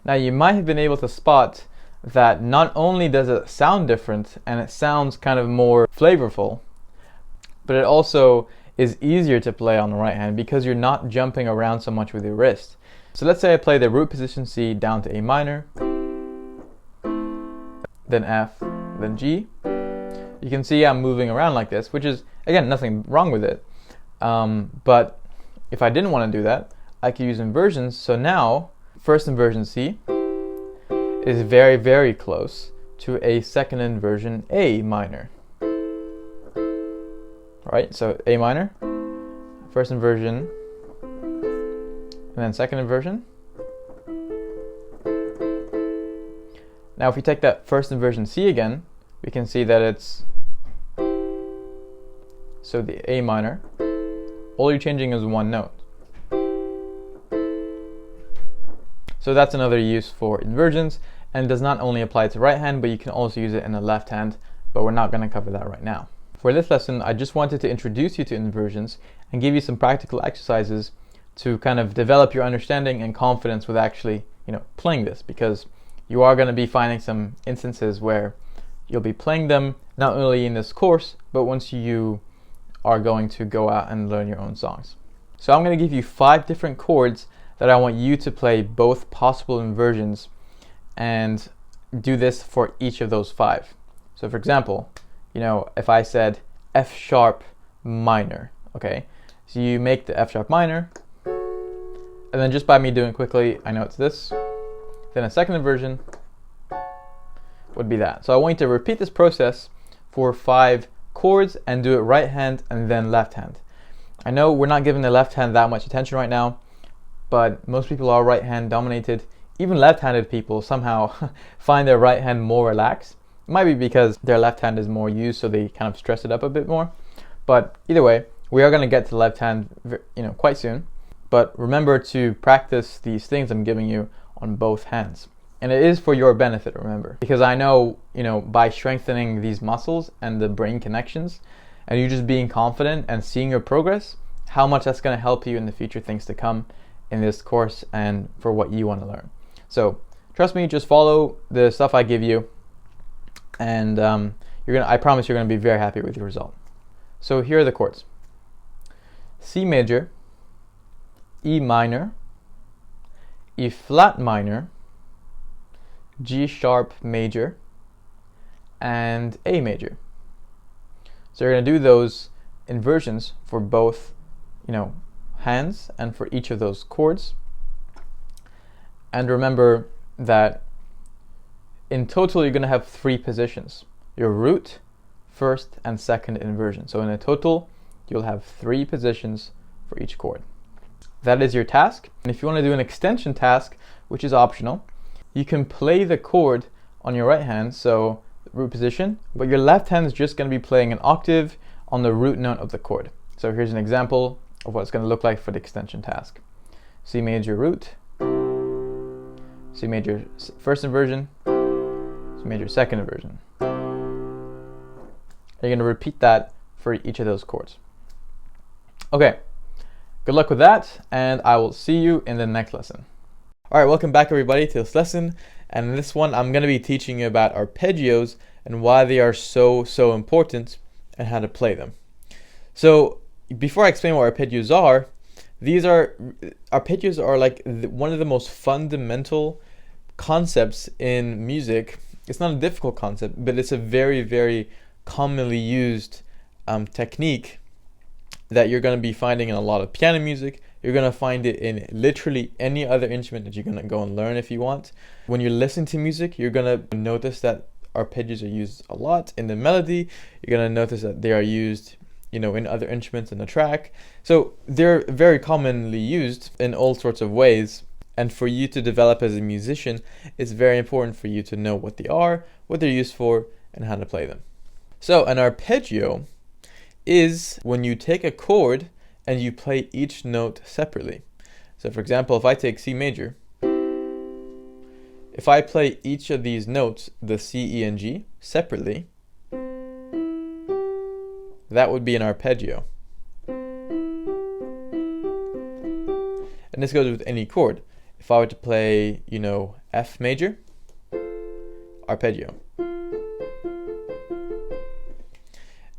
Speaker 1: Now you might have been able to spot that not only does it sound different and it sounds kind of more flavorful, but it also is easier to play on the right hand because you're not jumping around so much with your wrist. So let's say I play the root position C down to A minor, then F, then G. You can see I'm moving around like this, which is, again, nothing wrong with it. But if I didn't want to do that, I could use inversions. So now, first inversion C is very, very close to a second inversion A minor. Right, so A minor, first inversion, and then second inversion. Now if we take that first inversion C again, we can see that it's, so the A minor, all you're changing is one note. So that's another use for inversions, and does not only apply to right hand, but you can also use it in the left hand, but we're not going to cover that right now. For this lesson, I just wanted to introduce you to inversions and give you some practical exercises to kind of develop your understanding and confidence with actually, playing this, because you are going to be finding some instances where you'll be playing them not only in this course, but once you are going to go out and learn your own songs. So I'm going to give you 5 different chords that I want you to play both possible inversions and do this for each of those 5. So for example, if I said F sharp minor, okay? So you make the F sharp minor, and then just by me doing quickly, I know it's this. Then a second inversion would be that. So I want you to repeat this process for 5 chords and do it right hand and then left hand. I know we're not giving the left hand that much attention right now, but most people are right hand dominated. Even left-handed people somehow find their right hand more relaxed. It might be because their left hand is more used, so they kind of stress it up a bit more. But either way, we are going to get to the left hand, quite soon. But remember to practice these things I'm giving you on both hands. And it is for your benefit, remember. Because I know, by strengthening these muscles and the brain connections, and you just being confident and seeing your progress, how much that's going to help you in the future things to come in this course and for what you want to learn. So trust me, just follow the stuff I give you, and I promise you're going to be very happy with your result. So here are the chords: C major, E minor, E flat minor, G sharp major, and A major. So you're going to do those inversions for both, hands and for each of those chords. And remember that in total you're going to have 3 positions: your root, first, and second inversion. So in a total you'll have 3 positions for each chord. That is your task. And if you want to do an extension task, which is optional, you can play the chord on your right hand, so root position, but your left hand is just going to be playing an octave on the root note of the chord. So here's an example of what it's going to look like for the extension task: C major root, C major first inversion, C major second inversion. You're going to repeat that for each of those chords. Okay, Good luck with that, and I will see you in the next lesson. All right, welcome back everybody to this lesson. And in this one, I'm going to be teaching you about arpeggios and why they are so important and how to play them. So before I explain what arpeggios are, arpeggios are like one of the most fundamental concepts in music. It's not a difficult concept, but it's a very commonly used technique that you're going to be finding in a lot of piano music. You're going to find it in literally any other instrument that you're going to go and learn if you want. When you listen to music, you're going to notice that arpeggios are used a lot in the melody. You're going to notice that they are used, in other instruments in the track. So they're very commonly used in all sorts of ways. And for you to develop as a musician, it's very important for you to know what they are, what they're used for, and how to play them. So an arpeggio is when you take a chord and you play each note separately. So for example, if I take C major, if I play each of these notes, the C, E, and G, separately, that would be an arpeggio. And this goes with any chord. If I were to play, F major, arpeggio.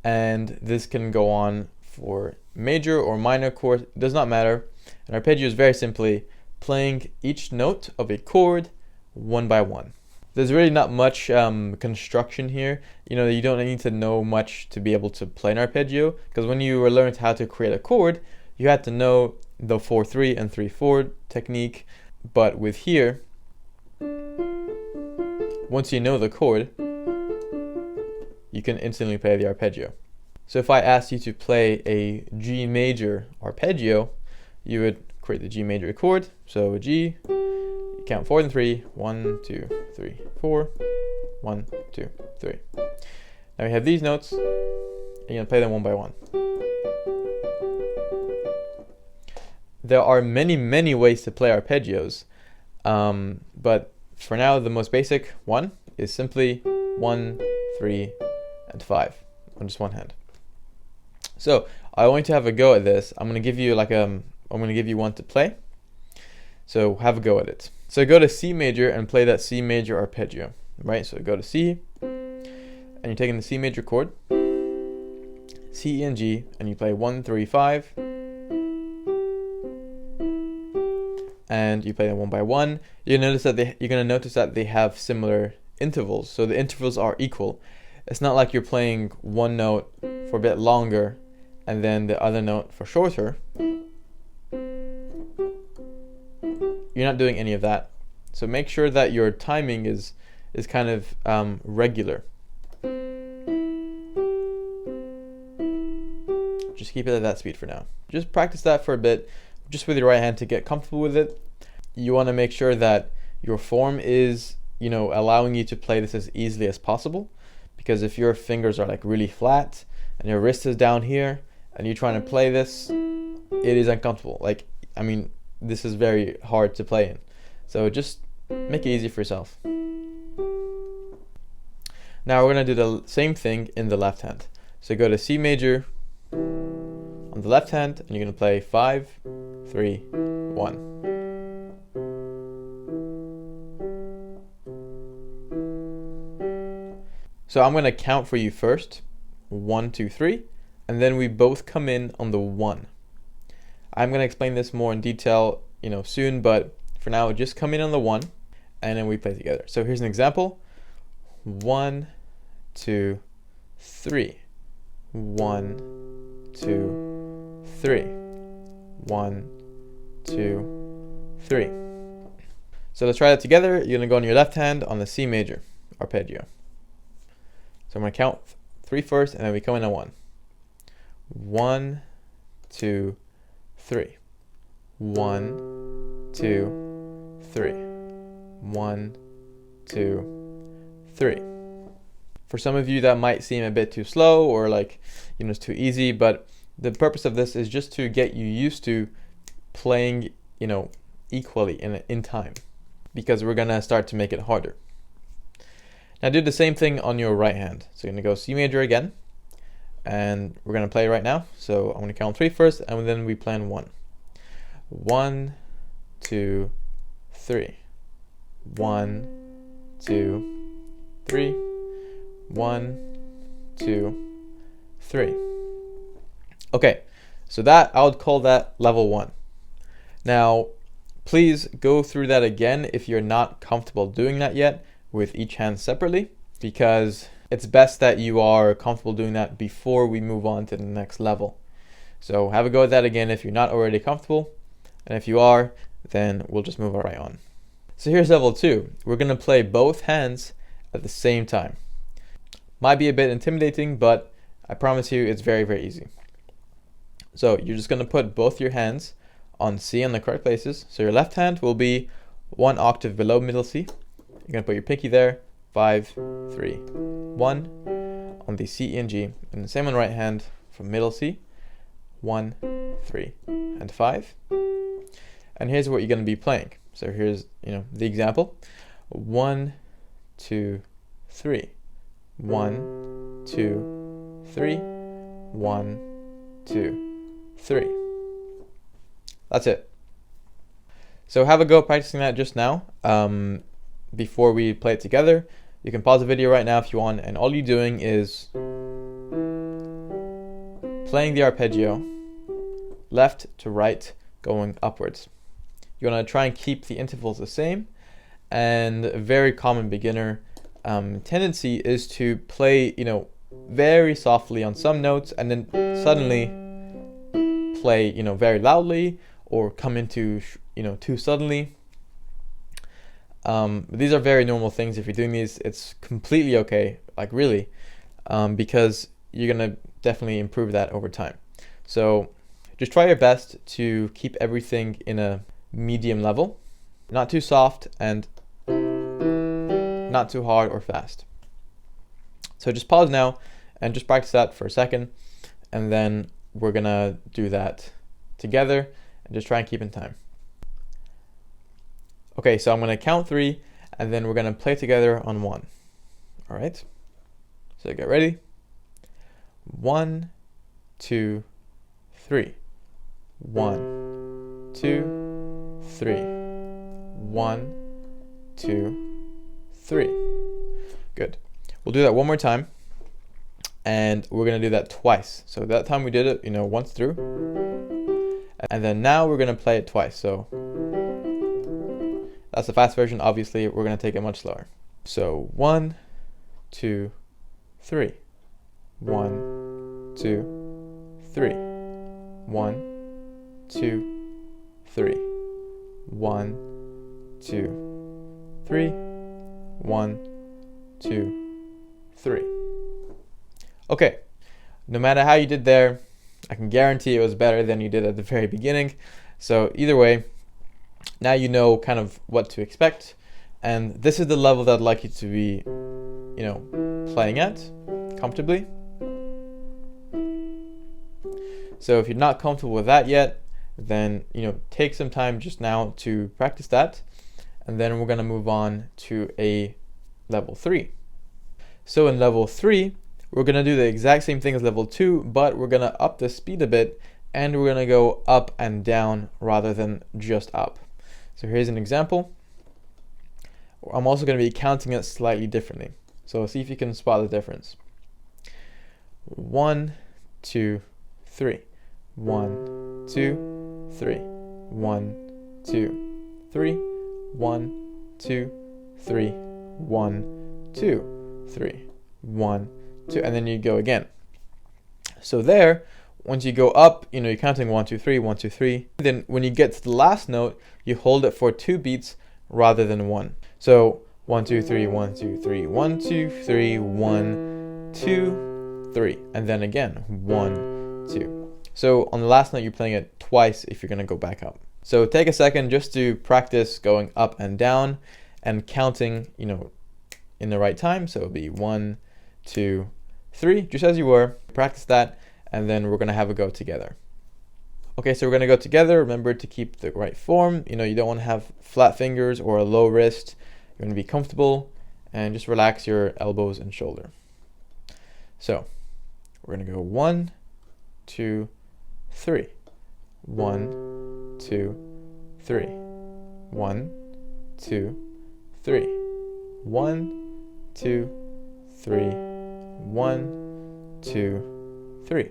Speaker 1: And this can go on for major or minor chords, it does not matter. An arpeggio is very simply playing each note of a chord one by one. There's really not much construction here. You don't need to know much to be able to play an arpeggio, because when you learned how to create a chord, you had to know the 4-3 and 3-4 technique. But with here, once you know the chord, you can instantly play the arpeggio. So if I asked you to play a G major arpeggio, you would create the G major chord. So a G, you count 4 and 3, 1, 2, 3, 4, 1, 2, 3. Now we have these notes, and you're going to play them one by one. There are many ways to play arpeggios, but for now the most basic one is simply 1, 3, and 5 on just one hand. So I want you to have a go at this. I'm going to give you one to play. So have a go at it. So go to C major and play that C major arpeggio, right? So go to C, and you're taking the C major chord, C, E, and G, and you play 1, 3, 5, and you play them one by one. You're going to notice that they have similar intervals. So the intervals are equal. It's not like you're playing one note for a bit longer and then the other note for shorter. You're not doing any of that. So make sure that your timing is kind of regular. Just keep it at that speed for now. Just practice that for a bit, just with your right hand to get comfortable with it. You want to make sure that your form is, allowing you to play this as easily as possible. Because if your fingers are like really flat and your wrist is down here and you're trying to play this, it is uncomfortable. This is very hard to play in. So just make it easy for yourself. Now we're going to do the same thing in the left hand. So go to C major on the left hand, and you're going to play 5, 3, 1. So I'm going to count for you first, 1, 2, 3, and then we both come in on the 1. I'm going to explain this more in detail, soon, but for now, just come in on the 1, and then we play together. So here's an example: 1, 2, 3, 1, 2, 3, 1, 2, 3. So let's try that together. You're going to go on your left hand on the C major arpeggio. So I'm going to count 3 first, and then we come in on 1. 1, 2, 3. 1, 2, 3. 1, 2, 3. For some of you that might seem a bit too slow, or it's too easy, but the purpose of this is just to get you used to playing, equally in time, because we're going to start to make it harder. Now do the same thing on your right hand. So you're going to go C major again, and we're going to play right now. So I'm going to count 3 first, and then we play on 1. 1, 2, 3. 1, 2, 3. 1, 2, 3. Okay, so that I would call that level 1. Now, please go through that again if you're not comfortable doing that yet with each hand separately, because it's best that you are comfortable doing that before we move on to the next level. So have a go at that again if you're not already comfortable, and if you are, then we'll just move right on. So here's level 2. We're going to play both hands at the same time. Might be a bit intimidating, but I promise you it's very, very easy. So you're just going to put both your hands on C in the correct places. So your left hand will be 1 octave below middle C. You're going to put your pinky there, 5, 3, 1 on the C, E, and G. And the same on the right hand from middle C, 1, 3, and 5. And here's what you're going to be playing. So here's, the example. 1, 2, 3. 1, 2, 3. 1, 2, 3. That's it. So have a go practicing that just now. Before we play it together, you can pause the video right now if you want, and all you're doing is playing the arpeggio left to right, going upwards. You want to try and keep the intervals the same, and a very common beginner tendency is to play, very softly on some notes, and then suddenly play, very loudly, or come into, too suddenly. These are very normal things. If you're doing these, it's completely okay, like really, because you're gonna definitely improve that over time. So just try your best to keep everything in a medium level, not too soft and not too hard or fast. So just pause now and just practice that for a second, and then we're gonna do that together and just try and keep in time. Okay, so I'm going to count 3, and then we're going to play together on 1. All right? So get ready. 1, 2, 3. 1, 2, 3. 1, 2, 3. Good. We'll do that one more time, and we're going to do that twice. So that time we did it, once through, and then now we're going to play it twice. So that's the fast version. Obviously, we're going to take it much slower. So 1, 2, 3. 1, 2, 3. 1, 2, 3. 1, 2, 3. 1, 2, 3. Okay, no matter how you did there, I can guarantee it was better than you did at the very beginning. So either way, now you know kind of what to expect, and this is the level that I'd like you to be, playing at comfortably. So if you're not comfortable with that yet, then, take some time just now to practice that, and then we're going to move on to a level 3. So in level 3, we're going to do the exact same thing as level 2, but we're going to up the speed a bit, and we're going to go up and down rather than just up. So here's an example. I'm also going to be counting it slightly differently. So see if you can spot the difference. 1, 2, 3. 1, 2, 3. 1, 2, 3. 1, 2, 3. 1, 2, 3. 1, 2, and then you go again. So there, once you go up, you're counting 1, 2, 3, 1, 2, 3. Then when you get to the last note, you hold it for 2 beats rather than 1. So 1, 2, 3, 1, 2, 3, 1, 2, 3, 1, 2, 3, and then again 1, 2. So on the last note, you're playing it twice if you're going to go back up. So take a second just to practice going up and down and counting, in the right time. So it'll be 1, 2, 3, just as you were. Practice that, and then we're going to have a go together. Okay, so we're going to go together. Remember to keep the right form. You don't want to have flat fingers or a low wrist. You're going to be comfortable, and just relax your elbows and shoulder. So we're going to go 1, 2, 3. 1, 2, 3. 1, 2, 3. 1, 2, 3. 1, 2, 3.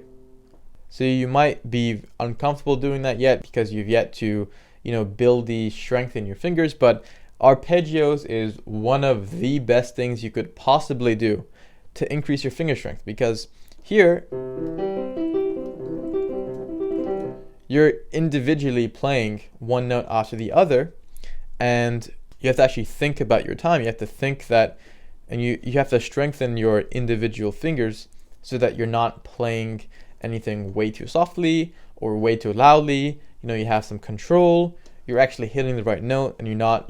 Speaker 1: So you might be uncomfortable doing that yet because you've yet to, build the strength in your fingers, but arpeggios is one of the best things you could possibly do to increase your finger strength, because here you're individually playing one note after the other, and you have to actually think about your time. You have to think that, and you have to strengthen your individual fingers so that you're not playing anything way too softly or way too loudly. You have some control. You're actually hitting the right note, and you're not,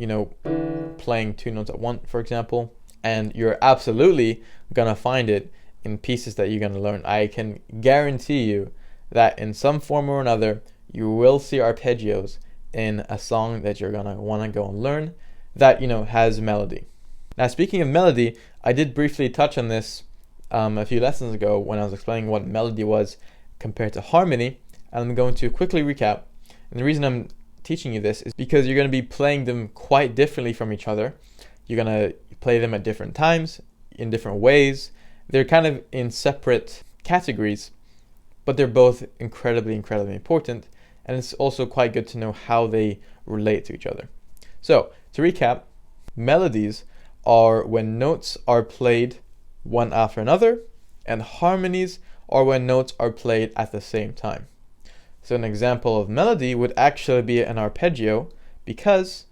Speaker 1: playing two notes at once, for example. And you're absolutely gonna find it in pieces that you're gonna learn. I can guarantee you that in some form or another, you will see arpeggios in a song that you're gonna wanna go and learn that, has melody. Now, speaking of melody, I did briefly touch on this a few lessons ago when I was explaining what melody was compared to harmony, and I'm going to quickly recap. And the reason I'm teaching you this is because you're going to be playing them quite differently from each other. You're going to play them at different times, in different ways. They're kind of in separate categories, but they're both incredibly, incredibly important. And it's also quite good to know how they relate to each other. So, to recap, melodies are when notes are played one after another, and harmonies are when notes are played at the same time. So an example of melody would actually be an arpeggio because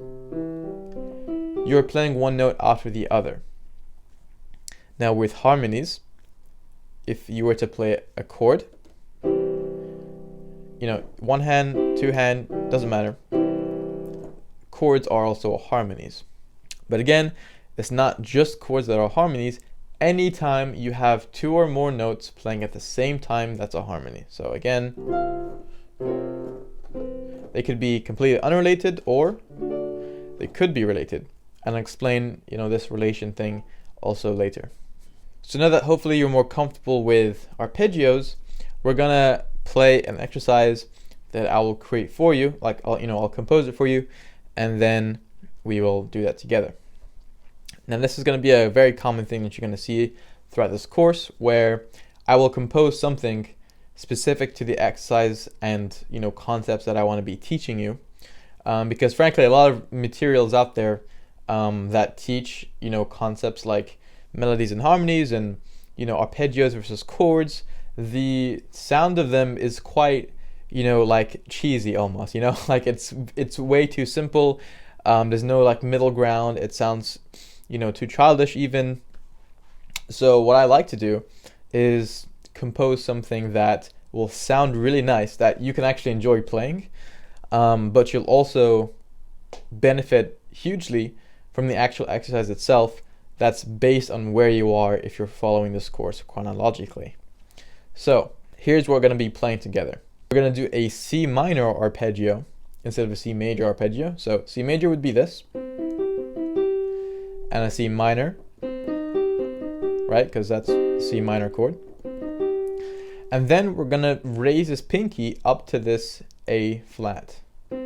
Speaker 1: you're playing one note after the other. Now with harmonies, if you were to play a chord, one hand, two hand, doesn't matter. Chords are also harmonies. But again, it's not just chords that are harmonies. Anytime you have two or more notes playing at the same time, that's a harmony. So again, they could be completely unrelated, or they could be related. And I'll explain, this relation thing also later. So now that hopefully you're more comfortable with arpeggios, we're gonna play an exercise that I will create for you. Like I'll compose it for you, and then we will do that together. Now this is going to be a very common thing that you're going to see throughout this course, where I will compose something specific to the exercise and concepts that I want to be teaching you, because frankly a lot of materials out there that teach concepts like melodies and harmonies and arpeggios versus chords, the sound of them is quite like cheesy almost, like it's way too simple. There's no like middle ground. It sounds too childish even. So what I like to do is compose something that will sound really nice, that you can actually enjoy playing, but you'll also benefit hugely from the actual exercise itself, that's based on where you are if you're following this course chronologically. So here's what we're going to be playing together. We're going to do a C minor arpeggio instead of a C major arpeggio. So C major would be this, and a C minor, right? Because that's C minor chord. And then we're gonna raise this pinky up to this A flat. And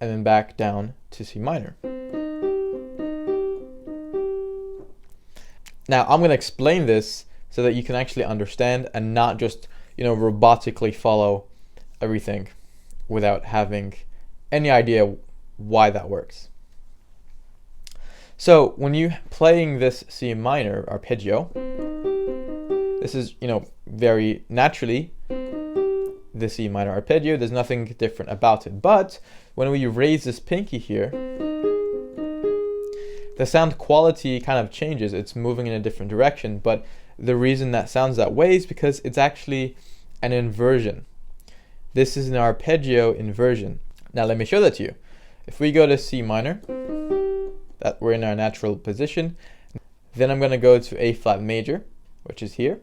Speaker 1: then back down to C minor. Now I'm gonna explain this so that you can actually understand and not just, robotically follow everything without having any idea why that works. So when you're playing this C minor arpeggio, this is, very naturally the C minor arpeggio. There's nothing different about it. But when we raise this pinky here, the sound quality kind of changes. It's moving in a different direction. But the reason that sounds that way is because it's actually an inversion. This is an arpeggio inversion. Now let me show that to you. If we go to C minor, that we're in our natural position, then I'm going to go to A flat major, which is here.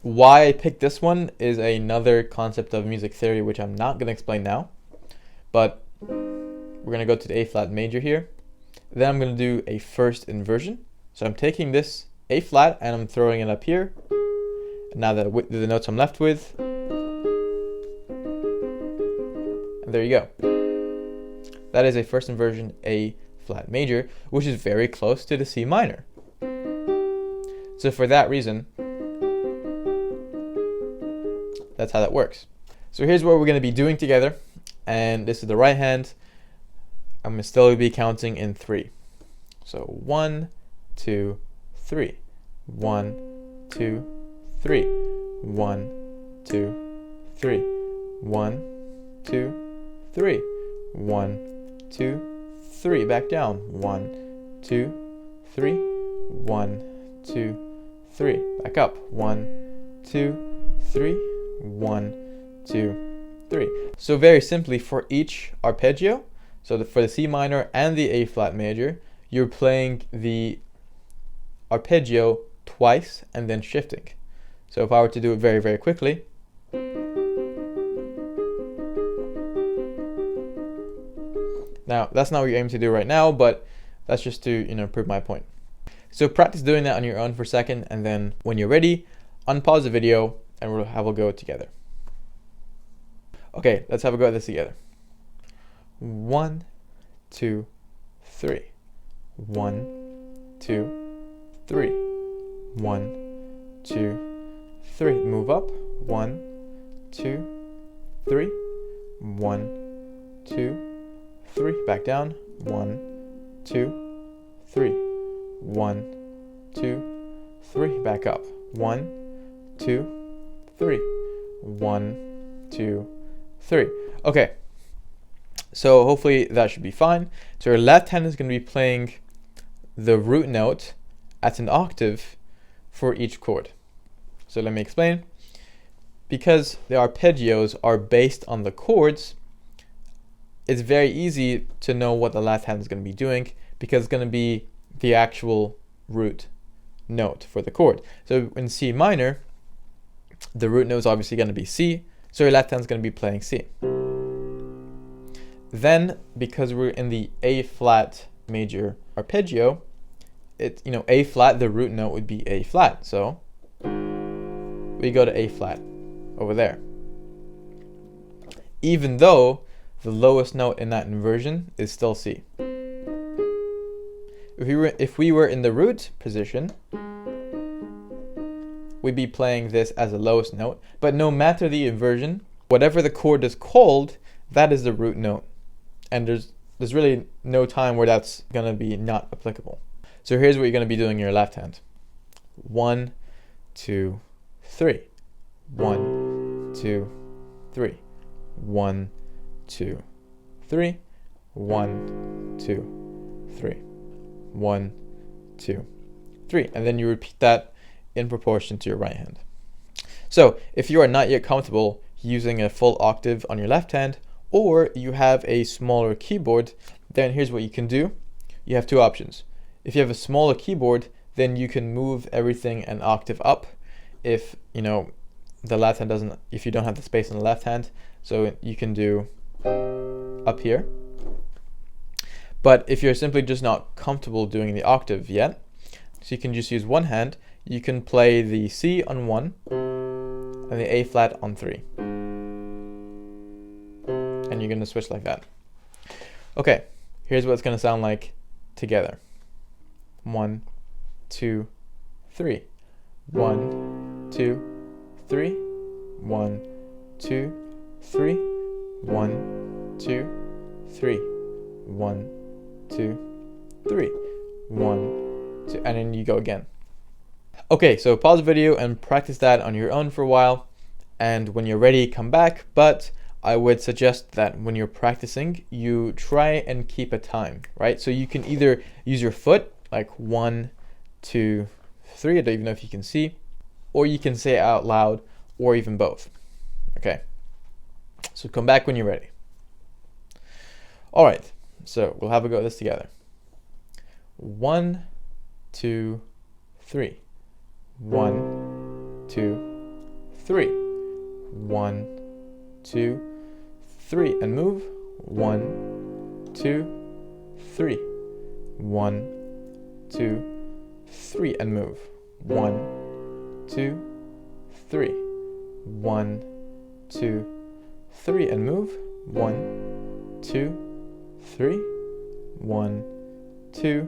Speaker 1: Why I picked this one is another concept of music theory, which I'm not going to explain now, but we're going to go to the A flat major here. Then I'm going to do a first inversion. So I'm taking this A flat and I'm throwing it up here, And now the notes I'm left with. And there you go. That is a first inversion A flat major, which is very close to the C minor. So for that reason, that's how that works. So here's what we're going to be doing together. And this is the right hand. I'm going to still be counting in 3. So 1, 2, 3. 1, 2, 3. 1, 2, 3. 1, 2, 3. 1, 2, 3. Back down. 1, 2, 3. 1, 2, 3. Back up. 1, 2, 3. 1, 2, 3. So very simply, for each arpeggio, so for the C minor and the A flat major, you're playing the arpeggio twice and then shifting. So if I were to do it very, very quickly, now that's not what you're aiming to do right now, but that's just to, prove my point. So practice doing that on your own for a second, and then when you're ready, unpause the video and we'll have a go together. Okay, let's have a go at this together. 1, 2, 3. 1, 2, 3. 1, 2, 3. Move up. 1, 2, 3. 1, 2, 3. Back down. 1, 2, 3. 1, 2, 3. Back up. 1, 2, 3. 1, 2, 3. Okay. So hopefully that should be fine. So your left hand is going to be playing the root note at an octave for each chord. So let me explain. Because the arpeggios are based on the chords, it's very easy to know what the left hand is going to be doing, because it's going to be the actual root note for the chord. So in C minor, the root note is obviously going to be C, so your left hand is going to be playing C. Then, because we're in the A flat major arpeggio, A flat, the root note would be A flat. So we go to A flat over there. Even though the lowest note in that inversion is still C. If we were in the root position, we'd be playing this as the lowest note. But no matter the inversion, whatever the chord is called, that is the root note. And there's really no time where that's going to be not applicable. So here's what you're going to be doing in your left hand. 1, 2, 3. 1, 2, 3. 1, 2, 3. 1, 2, 3. 1, 2, 3. And then you repeat that in proportion to your right hand. So if you are not yet comfortable using a full octave on your left hand, or you have a smaller keyboard, then here's what you can do. You have two options. If you have a smaller keyboard, then you can move everything an octave up if the left hand if you don't have the space on the left hand. So you can do up here. But if you're simply just not comfortable doing the octave yet, so you can just use one hand, you can play the C on 1 and the A flat on 3. And you're going to switch like that. Okay, here's what it's going to sound like together. 1, 2, 3. 1, 2, 3. 1, 2, 3. 1, 2, 3. 1, 2, 3. 1, 2, and then you go again. Okay, so pause the video and practice that on your own for a while. And when you're ready, come back. But I would suggest that when you're practicing, you try and keep a time, right? So you can either use your foot, like 1, 2, 3, I don't even know if you can see, or you can say it out loud, or even both. Okay, so come back when you're ready. All right, so we'll have a go at this together. 1, 2, 3. 1, 2, 3. 1, 2, 3, and move. 1, 2, 3. 1, 2, 3, and move. 1, 2, 3. 1, 2, 3, and move. 1, 2, 3. 1, 2,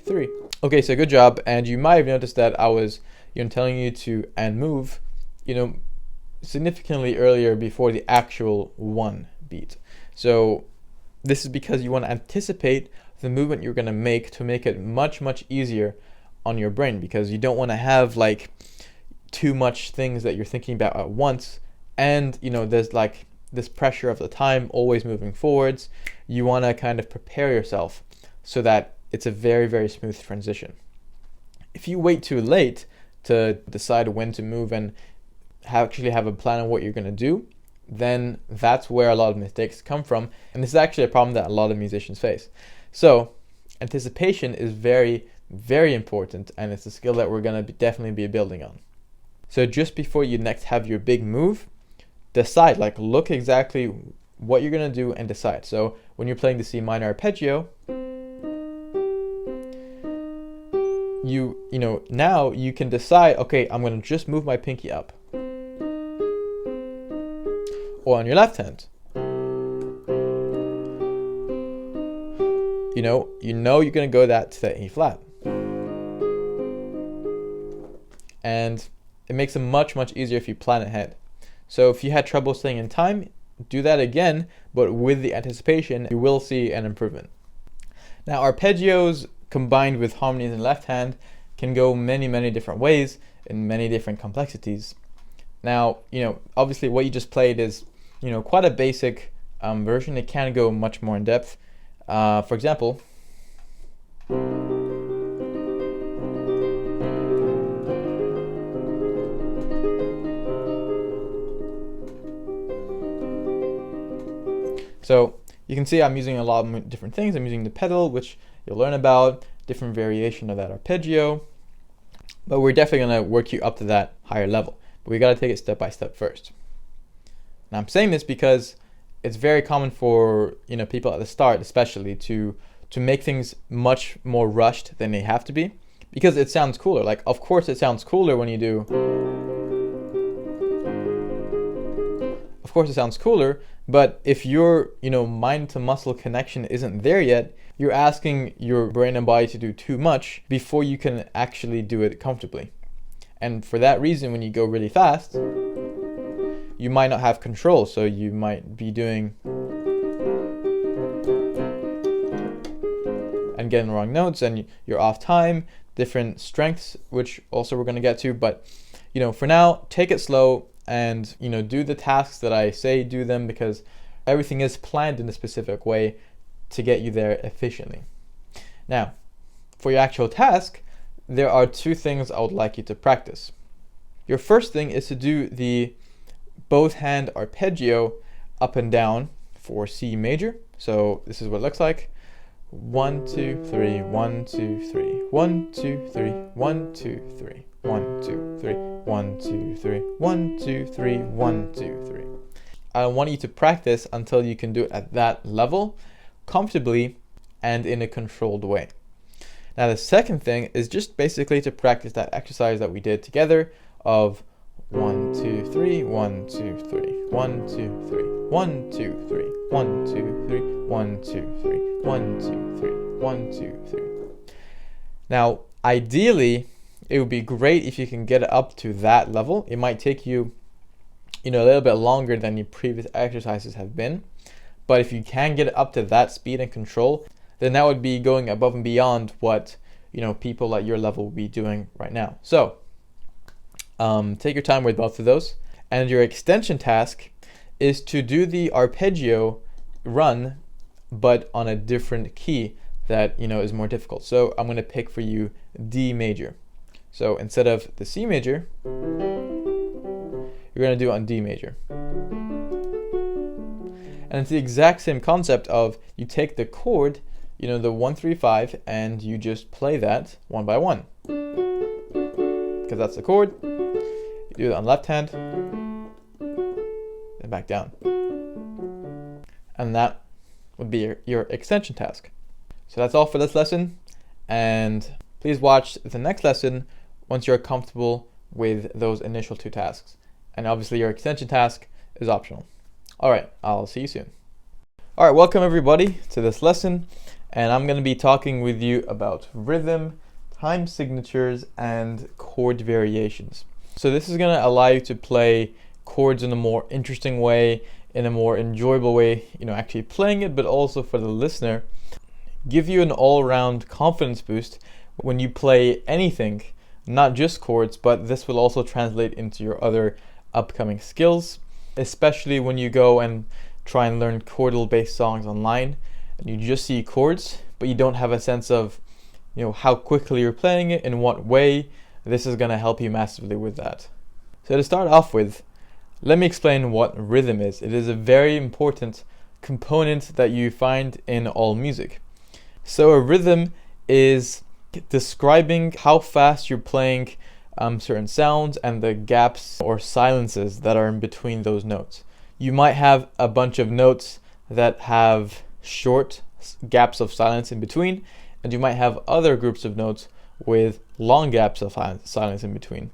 Speaker 1: 3. Okay, so good job. And you might have noticed that I was telling you to and move, significantly earlier before the actual 1 beat. So this is because you want to anticipate the movement you're going to make to make it much, much easier on your brain, because you don't want to have like too much things that you're thinking about at once, and there's like this pressure of the time always moving forwards. You want to kind of prepare yourself so that it's a very, very smooth transition. If you wait too late to decide when to move and actually have a plan on what you're going to do, then that's where a lot of mistakes come from. And this is actually a problem that a lot of musicians face. So anticipation is very, very important, and it's a skill that we're going to definitely be building on. So just before you next have your big move, decide, like look exactly what you're going to do and decide. So when you're playing the C minor arpeggio, now you can decide, okay, I'm going to just move my pinky up. Or on your left hand, you're going to go that to the A flat. And it makes it much, much easier if you plan ahead. So if you had trouble staying in time, do that again, but with the anticipation, you will see an improvement. Now, arpeggios combined with harmonies in left hand can go many, many different ways in many different complexities. Now, obviously what you just played is, quite a basic version. It can go much more in depth. For example, so you can see I'm using a lot of different things. I'm using the pedal, which you'll learn about, different variation of that arpeggio, but we're definitely going to work you up to that higher level. But we got to take it step by step first. Now I'm saying this because it's very common for people at the start, especially, to make things much more rushed than they have to be, because it sounds cooler. Like, of course it sounds cooler when you do. Of course it sounds cooler, but if your mind to muscle connection isn't there yet, you're asking your brain and body to do too much before you can actually do it comfortably. And for that reason, when you go really fast, you might not have control. So you might be doing and getting the wrong notes, and you're off time, different strengths, which also we're going to get to. But for now, take it slow and do the tasks that I say do them, because everything is planned in a specific way to get you there efficiently. Now, for your actual task, there are 2 things I would like you to practice. Your first thing is to do the both hand arpeggio up and down for C major. So this is what it looks like. 1, 2, 3, 1, 2, 3, 1, 2, 3, 1, 2, 3, 1, 2, 3, 1, 2, 3, 1, 2, 3, 1, 2, 3. I want you to practice until you can do it at that level comfortably and in a controlled way. Now the second thing is just basically to practice that exercise that we did together of 1, 2, 3, 1, 2, 3, 1, 2, 3, 1, 2, 3, 1, 2, 3, 1, 2, 3, 1, 2, 3, 1, 2, 3. Now, ideally, it would be great if you can get it up to that level. It might take you, a little bit longer than your previous exercises have been. But if you can get it up to that speed and control, then that would be going above and beyond what, people at your level would be doing right now. So, take your time with both of those. And your extension task is to do the arpeggio run, but on a different key that is more difficult. So I'm going to pick for you D major. So instead of the C major, you're going to do it on D major. And it's the exact same concept of you take the chord, the 1, 3, 5, and you just play that one by one, because that's the chord. You do it on left hand, and back down. And that would be your extension task. So that's all for this lesson, and please watch the next lesson once you're comfortable with those initial two tasks. And obviously your extension task is optional. All right, I'll see you soon. All right, welcome everybody to this lesson. And I'm going to be talking with you about rhythm, time signatures, and chord variations. So this is going to allow you to play chords in a more interesting way, in a more enjoyable way, actually playing it, but also for the listener, give you an all-around confidence boost when you play anything, not just chords, but this will also translate into your other upcoming skills, especially when you go and try and learn chordal-based songs online, and you just see chords, but you don't have a sense of, how quickly you're playing it, in what way. This is going to help you massively with that. So to start off with, let me explain what rhythm is. It is a very important component that you find in all music. So a rhythm is describing how fast you're playing certain sounds and the gaps or silences that are in between those notes. You might have a bunch of notes that have short gaps of silence in between, and you might have other groups of notes with long gaps of silence in between.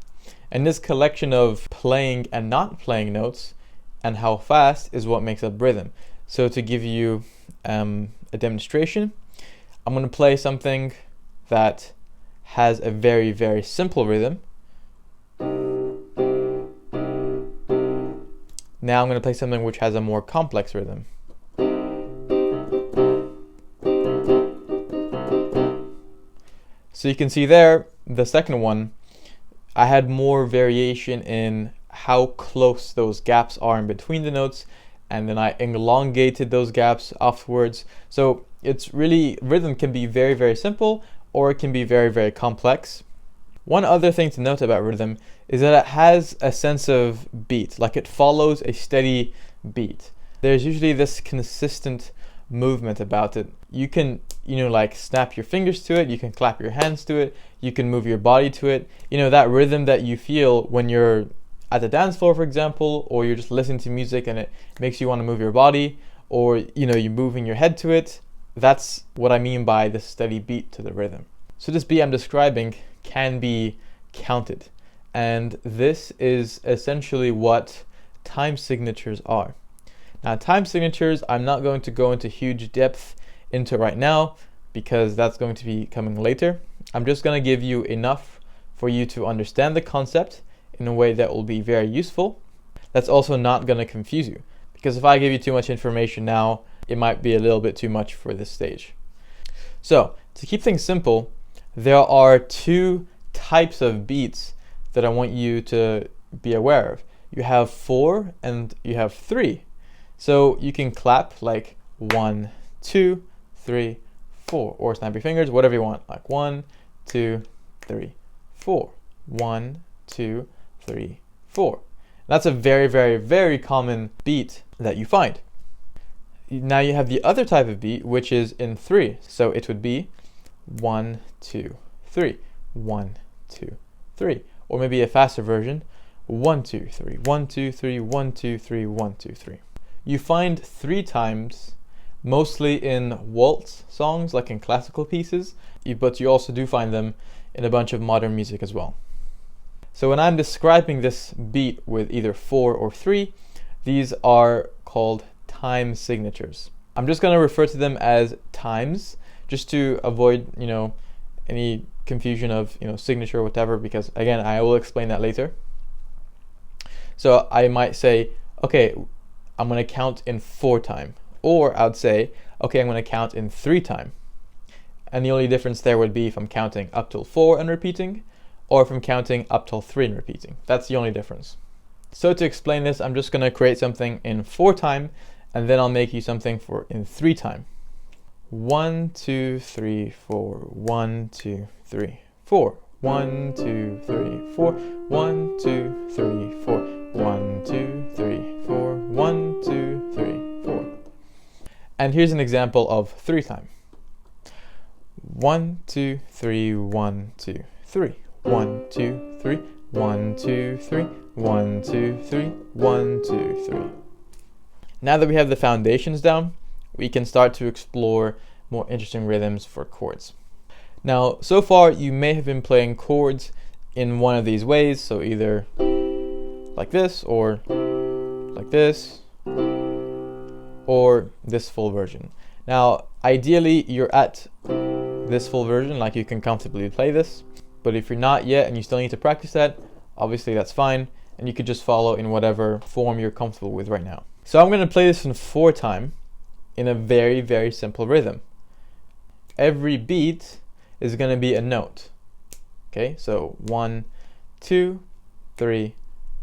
Speaker 1: And this collection of playing and not playing notes and how fast is what makes up rhythm. So to give you a demonstration, I'm going to play something that has a very, very simple rhythm. Now I'm going to play something which has a more complex rhythm. So you can see there, the second one, I had more variation in how close those gaps are in between the notes, and then I elongated those gaps afterwards. So it's really, rhythm can be very, very simple, or it can be very, very complex. One other thing to note about rhythm is that it has a sense of beat, like it follows a steady beat. There's usually this consistent movement about it. You can, like snap your fingers to it, you can clap your hands to it, you can move your body to it. That rhythm that you feel when you're at the dance floor, for example, or you're just listening to music and it makes you want to move your body, or you're moving your head to it. That's what I mean by the steady beat to the rhythm. So this beat I'm describing can be counted, and this is essentially what time signatures are. Now, time signatures, I'm not going to go into huge depth into right now because that's going to be coming later. I'm just going to give you enough for you to understand the concept in a way that will be very useful. That's also not going to confuse you, because if I give you too much information now, it might be a little bit too much for this stage. So, to keep things simple, there are two types of beats that I want you to be aware of. You have 4 and you have 3. So you can clap like 1, 2, 3, 4, or snap your fingers, whatever you want, like 1, 2, 3, 4, 1, 2, 3, 4. That's a very, very, very common beat that you find. Now you have the other type of beat, which is in 3. So it would be 1, 2, 3, 1, 2, 3, or maybe a faster version, 1, 2, 3, 1, 2, 3, 1, 2, 3, 1, 2, 3. You find 3 times mostly in waltz songs, like in classical pieces, but you also do find them in a bunch of modern music as well. So when I'm describing this beat with either 4 or 3, these are called time signatures. I'm just going to refer to them as times, just to avoid, any confusion of, signature or whatever, because again, I will explain that later. So I might say, okay, I'm going to count in 4 time, or I'd say, okay, I'm going to count in 3 time. And the only difference there would be if I'm counting up till 4 and repeating, or if I'm counting up till 3 and repeating. That's the only difference. So to explain this, I'm just going to create something in 4 time, and then I'll make you something in 3 time. 1, 2, 3, 4, 1, 2, 3, 4. 1, 2, 3, 4. 1, 2, 3, 4. 1, 2, 3, 4. 1, 2, 3, 4. And here's an example of 3 time. 1, 2, 3, 1, 2, 3. 1, 2, 3. 1, 2, 3. 1, 2, 3. 1, 2, 3. Now that we have the foundations down, we can start to explore more interesting rhythms for chords. Now, so far you may have been playing chords in one of these ways, so either like this, or like this, or this full version. Now, ideally, you're at this full version, like you can comfortably play this, but if you're not yet and you still need to practice that, obviously that's fine, and you could just follow in whatever form you're comfortable with right now. So I'm going to play this in 4/time in a very, very simple rhythm. Every beat is going to be a note. Okay, so 1, 2, 3,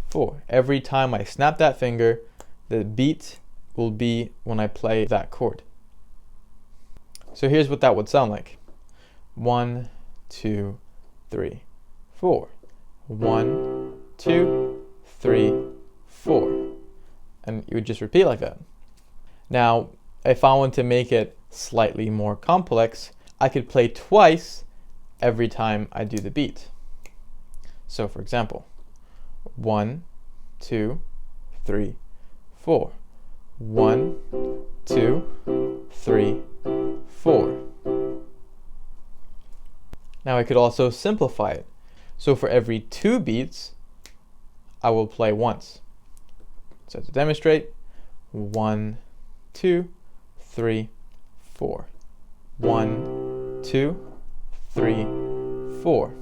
Speaker 1: 4. Every time I snap that finger, the beat will be when I play that chord. So here's what that would sound like. 1, 2, 3, 4. 1, 2, 3, 4. And you would just repeat like that. Now, if I want to make it slightly more complex, I could play twice every time I do the beat. So for example, 1, 2, 3, 4. 1, 2, 3, 4. Now I could also simplify it. So for every 2 beats, I will play once. So to demonstrate, 1, 2, 3, 4. 1, 2, 3, 4.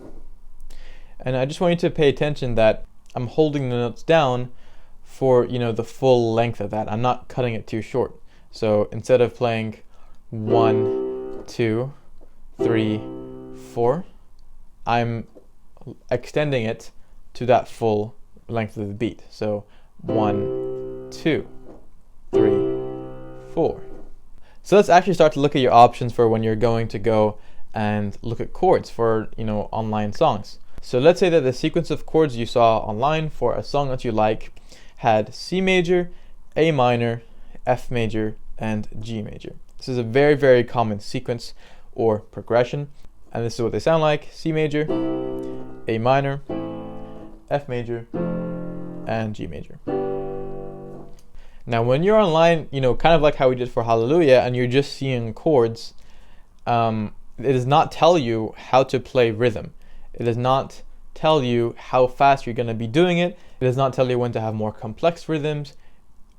Speaker 1: And I just want you to pay attention that I'm holding the notes down for, the full length of that. I'm not cutting it too short. So instead of playing 1, 2, 3, 4, I'm extending it to that full length of the beat. So 1, 2, 3, 4. So let's actually start to look at your options for when you're going to go and look at chords for, online songs. So let's say that the sequence of chords you saw online for a song that you like had C major, A minor, F major, and G major. This is a very, very common sequence or progression, and this is what they sound like: C major, A minor, F major, and G major. Now when you're online, kind of like how we did for Hallelujah, and you're just seeing chords, it does not tell you how to play rhythm. It does not tell you how fast you're going to be doing it. It does not tell you when to have more complex rhythms,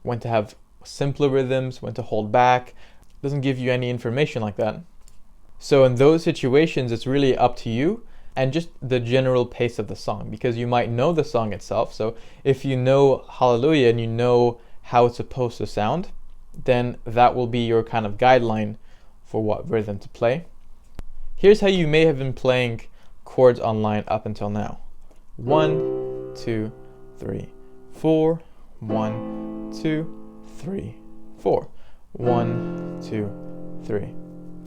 Speaker 1: when to have simpler rhythms, when to hold back. It doesn't give you any information like that. So in those situations, it's really up to you and just the general pace of the song, because you might know the song itself. So if you know Hallelujah and you know how it's supposed to sound, then that will be your kind of guideline for what rhythm to play. Here's how you may have been playing chords online up until now. 1, 2, 3, 4. 1, 2, 3, 4. 1, 2, 3,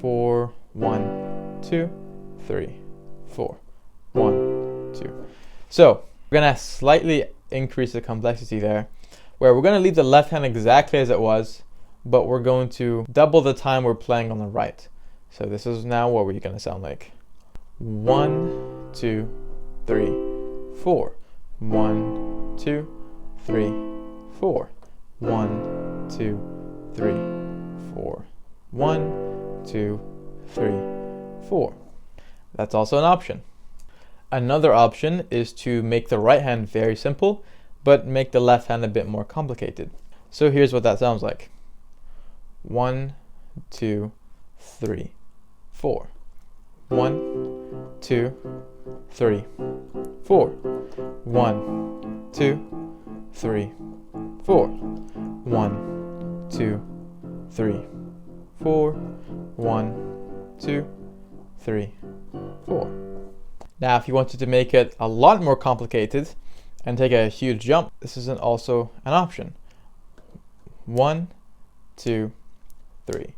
Speaker 1: 4. 1, 2, 3, 4. 1, 2. So we're gonna slightly increase the complexity there, where we're gonna leave the left hand exactly as it was, but we're going to double the time we're playing on the right. So this is now what we're gonna sound like. 1, 2, 3, 4. 1, 2, 3, 4. 1, 2, 3, 4. 1, 2, 3, 4. That's also an option. Another option is to make the right hand very simple, but make the left hand a bit more complicated. So here's what that sounds like. 1, 2, 3, 4. 1, 2, 3, 4. 1, 2, 3, 4. 1, 2, 3, 4. 1, 2, 3, 4. Now, if you wanted to make it a lot more complicated and take a huge jump, this is also an option. 1, 2, 3,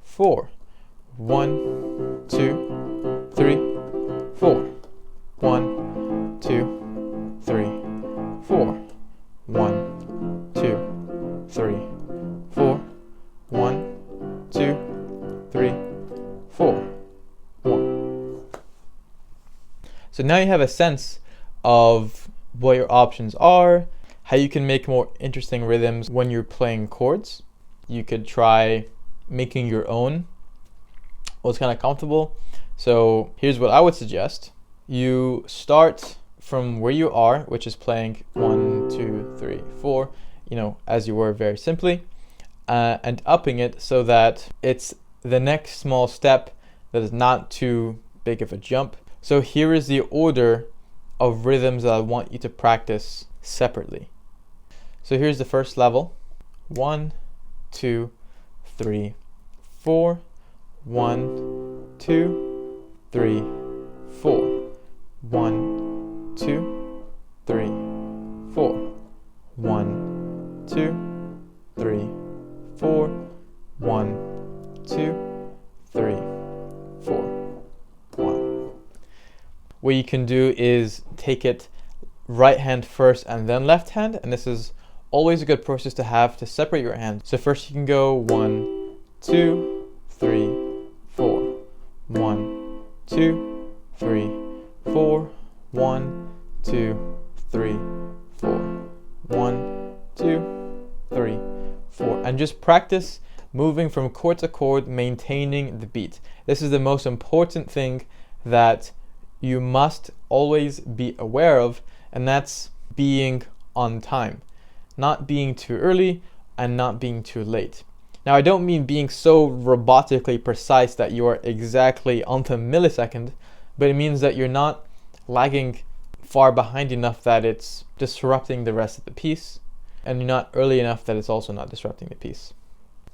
Speaker 1: 4. 1, 2, 3, 4. 1, 2, 3, 4. 1, 2, 3, 4. 1, 2, 3, 4. 1. So now you have a sense of what your options are, how you can make more interesting rhythms when you're playing chords. You could try making your own, what's kind of comfortable. So here's what I would suggest. You start from where you are, which is playing 1, 2, 3, 4, as you were very simply, and upping it so that it's the next small step that is not too big of a jump. So here is the order of rhythms that I want you to practice separately. So here's the first level. 1, 2, 3, 4. 1, 2, 3, 4. 1, 2, 3, 4. 1, 2, 3, 4. 1, 2, 3, 4. 1. What you can do is take it right hand first and then left hand, and this is always a good process to have to separate your hands. So first you can go 1, 2, 3, 4. 1, 2, 3, 4. 1, 2, 3, 4. 1, 2, 3, 4. And just practice moving from chord to chord, maintaining the beat. This is the most important thing that you must always be aware of, and that's being on time. Not being too early and not being too late. Now, I don't mean being so robotically precise that you are exactly on the millisecond, but it means that you're not lagging far behind enough that it's disrupting the rest of the piece, and you're not early enough that it's also not disrupting the piece.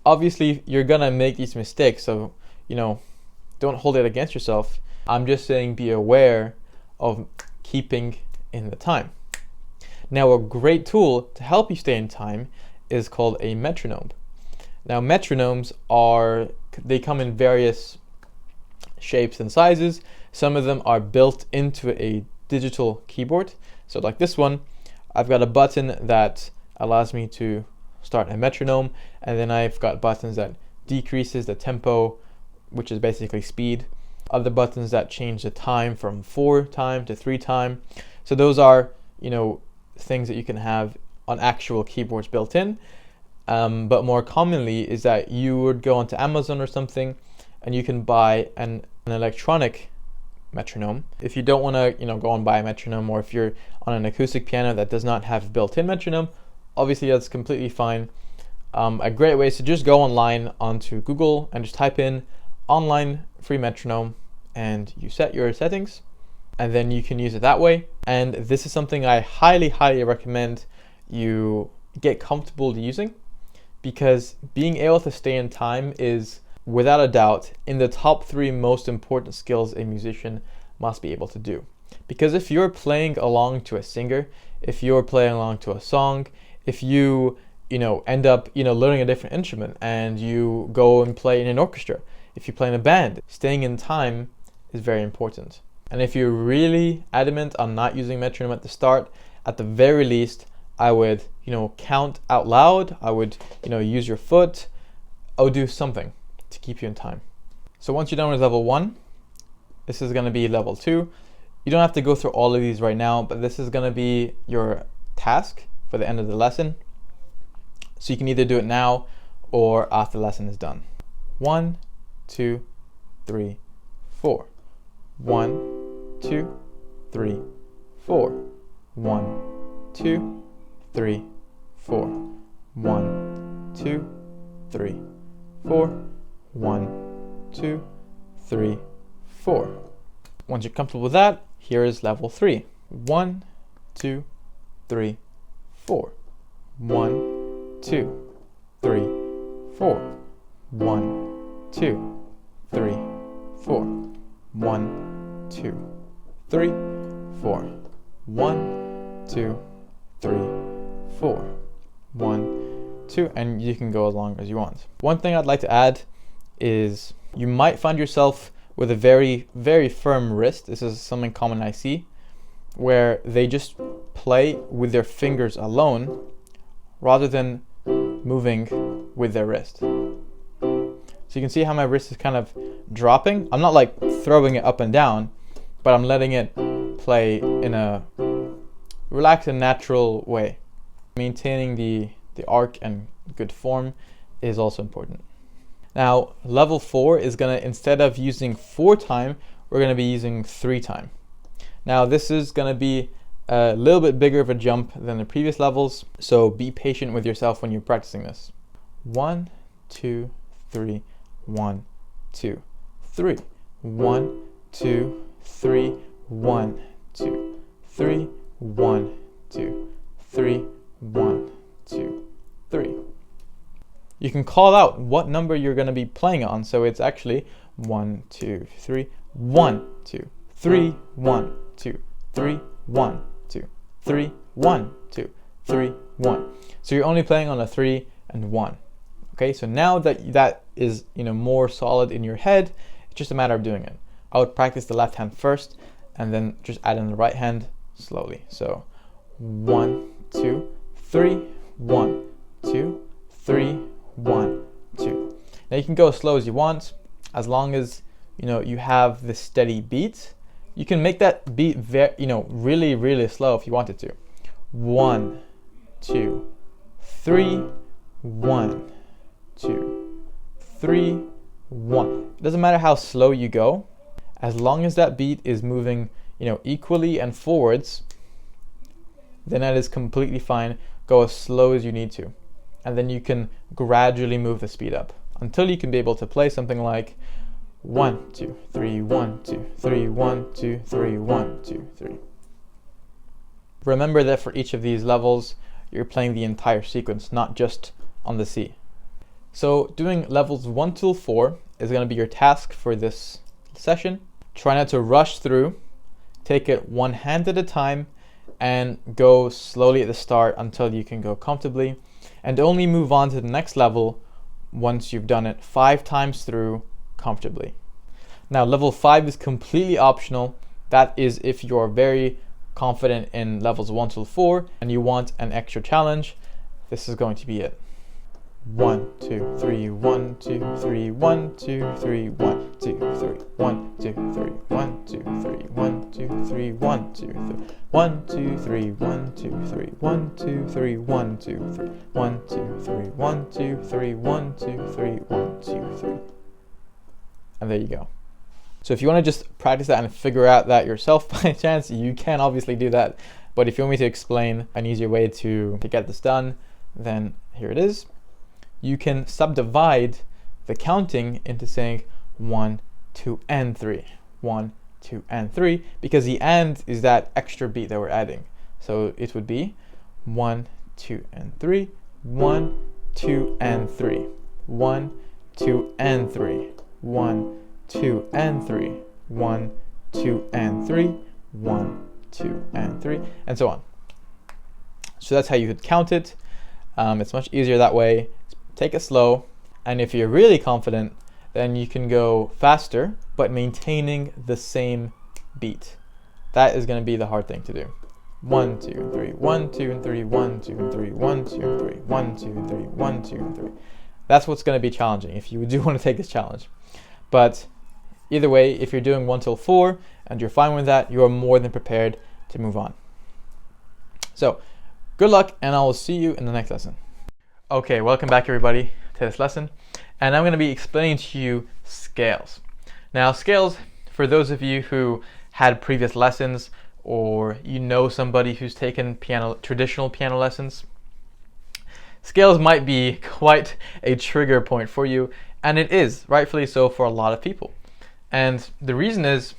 Speaker 1: Obviously, you're gonna make these mistakes, so don't hold it against yourself. I'm just saying be aware of keeping in the time. Now, a great tool to help you stay in time is called a metronome. Now, metronomes they come in various shapes and sizes. Some of them are built into a digital keyboard. So like this one, I've got a button that allows me to start a metronome, and then I've got buttons that decreases the tempo, which is basically speed. Other buttons that change the time from 4 time to 3 time. So those are, things that you can have on actual keyboards built in. But more commonly is that you would go onto Amazon or something and you can buy an electronic metronome. If you don't want to go and buy a metronome, or if you're on an acoustic piano that does not have built-in metronome, obviously that's completely fine. A great way is to just go online onto Google and just type in online free metronome, and you set your settings, and then you can use it that way. And this is something I highly recommend you get comfortable using, because being able to stay in time is without a doubt in the top 3 most important skills a musician must be able to do. Because if you're playing along to a singer, if you're playing along to a song, if you end up learning a different instrument and you go and play in an orchestra, if you play in a band, staying in time is very important. And if you're really adamant on not using metronome at the start, at the very least, I would count out loud. I would use your foot. I would do something to keep you in time. So once you're done with level 1, this is going to be level 2. You don't have to go through all of these right now, but this is going to be your task for the end of the lesson. So you can either do it now or after the lesson is done. 1, 2, 3, 4. 1, 2, 3, 4. 1, 2, 3, 4. 1, 2, 3, 4. 1, 2, 3, 4. Once you're comfortable with that, here is level 3. 1, 2, 3, 4. 1, 2, 3, 4. 1, 2, 3, 4. 1, 2, 3, 4. 1, 2, 3, 4. 1, 2, and you can go as long as you want. One thing I'd like to add is you might find yourself with a very firm wrist. This is something common I see, where they just play with their fingers alone rather than moving with their wrist. So you can see how my wrist is kind of dropping. I'm not like throwing it up and down, but I'm letting it play in a relaxed and natural way. Maintaining the arc and good form is also important. Now, level 4 is gonna, instead of using 4 time, we're gonna be using 3 time. Now this is going to be a little bit bigger of a jump than the previous levels, so be patient with yourself when you're practicing this. 1, 2, 3, 1, 2, 3, 1, 2, 3, 1, 2, 3, 1, 2, 3, 1, 2, 3. You can call out what number you're going to be playing on, so it's actually 1, 2, 3, 1, 2, 3, 1, 2, 3, 1, 2, 3, 1, 2, 3, 1. So you're only playing on a 3 and 1. Okay, so now that that is more solid in your head, it's just a matter of doing it. I would practice the left hand first and then just add in the right hand slowly. So 1, 2, 3, 1, 2, 3, 1, 2. Now you can go as slow as you want, as long as you have the steady beat. You can make that beat really, really slow if you wanted to. 1, 2, 3, 1, 2, 3, 1. It doesn't matter how slow you go, as long as that beat is moving equally and forwards, then that is completely fine. Go as slow as you need to, and then you can gradually move the speed up until you can be able to play something like 1, 2, 3, 1, 2, 3, 1, 2, 3, 1, 2, 3. Remember that for each of these levels, you're playing the entire sequence, not just on the C. So doing levels 1 till 4 is going to be your task for this session. Try not to rush through. Take it one hand at a time and go slowly at the start until you can go comfortably, and only move on to the next level once you've done it 5 times through comfortably. Now level 5 is completely optional. That is if you're very confident in levels 1 till 4 and you want an extra challenge. This is going to be it. 1, 2, 3, 1, 2, 3, 1, 2, 3, 1, 2, 3, 1, 2, 3, 1, 2, 3, 1, 2, 3, 1, 2, 3, 1, 2, 3, 1, 2, 3, 1, 2, 3, 1, 2, 3, 1, 2, 3, 1, 2, 3, 1, 2, 3, 1, 2, 3. And there you go. So if you want to just practice that and figure out that yourself by chance, you can obviously do that. But if you want me to explain an easier way to get this done, then here it is. You can subdivide the counting into saying 1, 2, and 3. 1, 2, and 3, because the and is that extra beat that we're adding. So it would be 1, 2, and 3, 1, 2, and 3, 1, 2, and 3, 1, 2, and 3, 1, 2, and 3, 1, 2, and 3, and so on. So that's how you could count it. It's much easier that way. Take it slow, and if you're really confident, then you can go faster, but maintaining the same beat. That is going to be the hard thing to do. 1, 2, and 3, 1, 2, and 3, 1, 2, and 3, 1, 2, and 3, 1, 2, and 3, 1, 2, and 3. That's what's going to be challenging if you do want to take this challenge. But either way, if you're doing 1 till 4 and you're fine with that, you are more than prepared to move on. So good luck, and I will see you in the next lesson. Okay, welcome back everybody to this lesson, and I'm going to be explaining to you scales. Now scales, for those of you who had previous lessons, or somebody who's taken traditional piano lessons, scales might be quite a trigger point for you, and it is, rightfully so, for a lot of people. And the reason is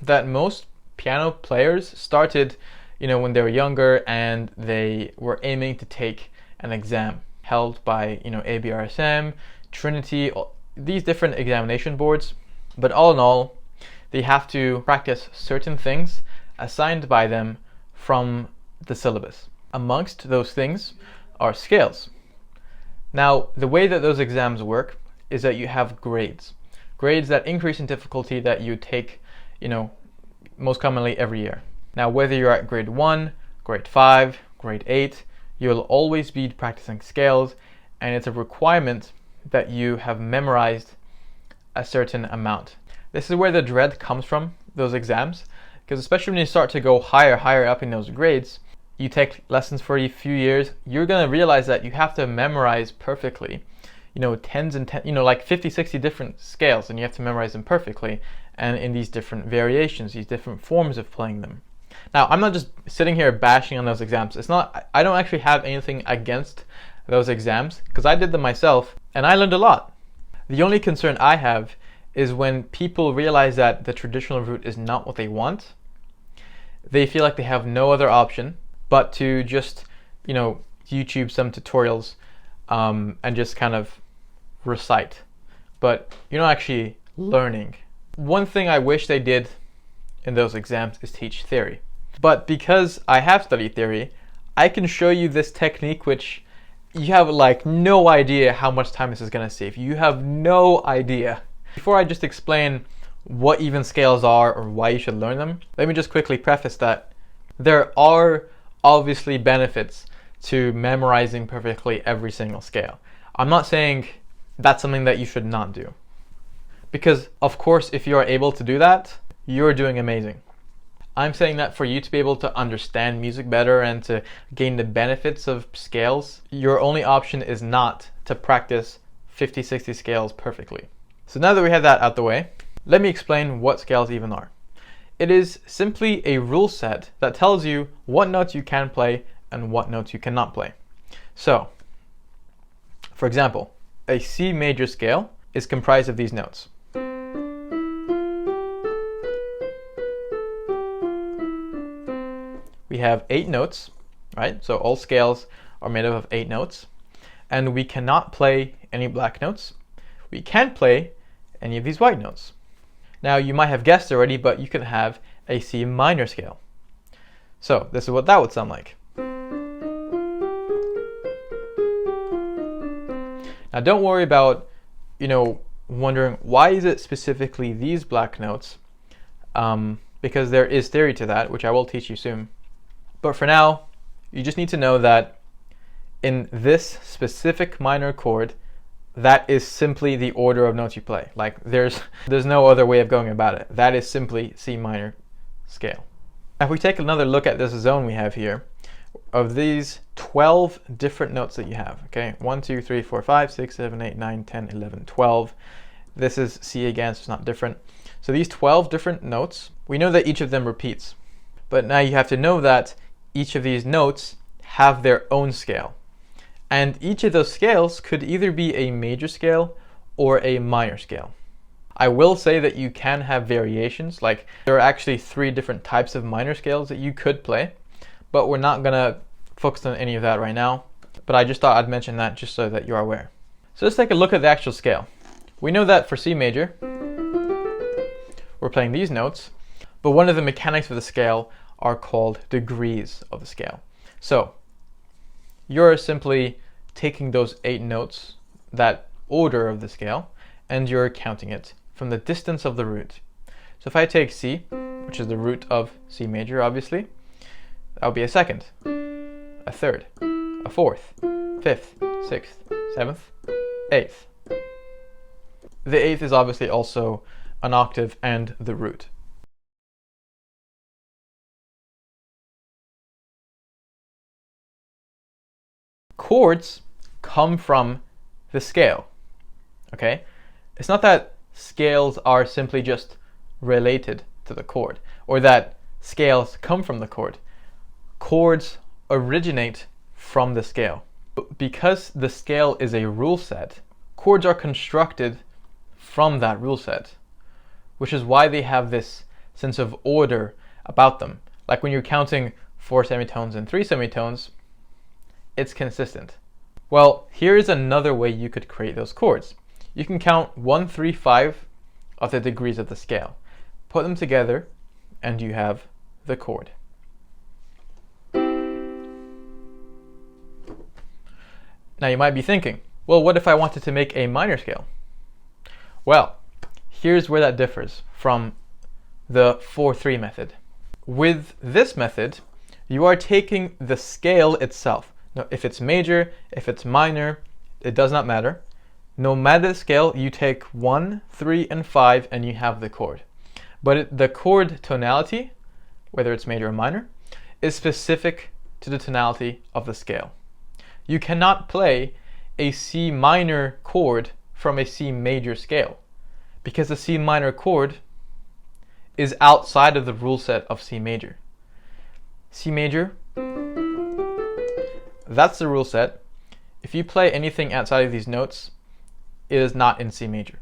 Speaker 1: that most piano players started when they were younger and they were aiming to take an exam held by ABRSM, Trinity, these different examination boards. But all in all, they have to practice certain things assigned by them from the syllabus. Amongst those things are scales. Now, the way that those exams work is that you have grades that increase in difficulty that you take, most commonly every year. Now, whether you're at grade 1, grade 5, grade 8, you'll always be practicing scales, and it's a requirement that you have memorized a certain amount. This is where the dread comes from, those exams, because especially when you start to go higher up in those grades, you take lessons for a few years, you're going to realize that you have to memorize perfectly, like 50, 60 different scales, and you have to memorize them perfectly, and in these different variations, these different forms of playing them. Now, I'm not just sitting here bashing on those exams. I don't actually have anything against those exams because I did them myself and I learned a lot. The only concern I have is when people realize that the traditional route is not what they want. They feel like they have no other option but to just, YouTube some tutorials and just kind of recite. But you're not actually learning. One thing I wish they did in those exams is teach theory. But because I have studied theory, I can show you this technique which you have like no idea how much time this is going to save. You have no idea. Before I just explain what even scales are or why you should learn them, let me just quickly preface that there are obviously benefits to memorizing perfectly every single scale. I'm not saying that's something that you should not do. Because of course, if you are able to do that, you're doing amazing. I'm saying that for you to be able to understand music better and to gain the benefits of scales, your only option is not to practice 50, 60 scales perfectly. So now that we have that out the way, let me explain what scales even are. It is simply a rule set that tells you what notes you can play and what notes you cannot play. So, for example, a C major scale is comprised of these notes. We have 8 notes, right? So all scales are made up of 8 notes, and we cannot play any black notes. We can't play any of these white notes. Now you might have guessed already, but you could have a C minor scale. So this is what that would sound like. Now don't worry about, wondering why is it specifically these black notes, because there is theory to that, which I will teach you soon. But for now, you just need to know that in this specific minor chord, that is simply the order of notes you play. Like there's no other way of going about it. That is simply C minor scale. If we take another look at this zone we have here, of these 12 different notes that you have, okay? 1, 2, 3, 4, 5, 6, 7, 8, 9, 10, 11, 12. This is C again, so it's not different. So these 12 different notes, we know that each of them repeats. But now you have to know that each of these notes have their own scale. And each of those scales could either be a major scale or a minor scale. I will say that you can have variations, like there are actually 3 different types of minor scales that you could play, but we're not gonna focus on any of that right now. But I just thought I'd mention that just so that you're aware. So let's take a look at the actual scale. We know that for C major, we're playing these notes, but one of the mechanics of the scale are called degrees of the scale. So you're simply taking those 8 notes, that order of the scale, and you're counting it from the distance of the root. So if I take C, which is the root of C major, obviously, that would be a second, a third, a fourth, fifth, sixth, seventh, eighth. The eighth is obviously also an octave and the root. Chords come from the scale, okay? It's not that scales are simply just related to the chord, or that scales come from the chord. Chords originate from the scale. But because the scale is a rule set, chords are constructed from that rule set, which is why they have this sense of order about them. Like when you're counting 4 semitones and 3 semitones, it's consistent. Well, here's another way you could create those chords. You can count 1, 3, 5 of the degrees of the scale. Put them together and you have the chord. Now you might be thinking, well, what if I wanted to make a minor scale? Well, here's where that differs from the 4-3 method. With this method, you are taking the scale itself. Now, if it's major, if it's minor, it does not matter. No matter the scale, you take 1, 3, and 5 and you have the chord. But the chord tonality, whether it's major or minor, is specific to the tonality of the scale. You cannot play a C minor chord from a C major scale because the C minor chord is outside of the rule set of C major. C major, that's the rule set. If you play anything outside of these notes, it is not in C major.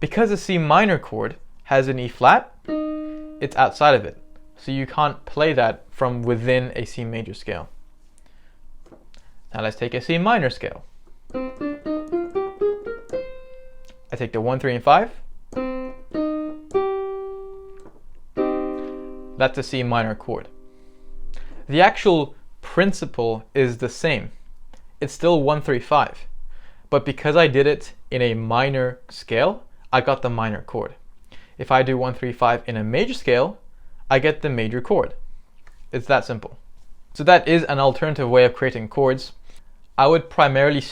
Speaker 1: Because the C minor chord has an E flat, it's outside of it. So you can't play that from within a C major scale. Now let's take a C minor scale. I take the 1, 3, and 5. That's a C minor chord. The actual principle is the same. It's still 1, 3, 5. But because I did it in a minor scale, I got the minor chord. If I do 1, 3, 5 in a major scale, I get the major chord. It's that simple. So that is an alternative way of creating chords. I would primarily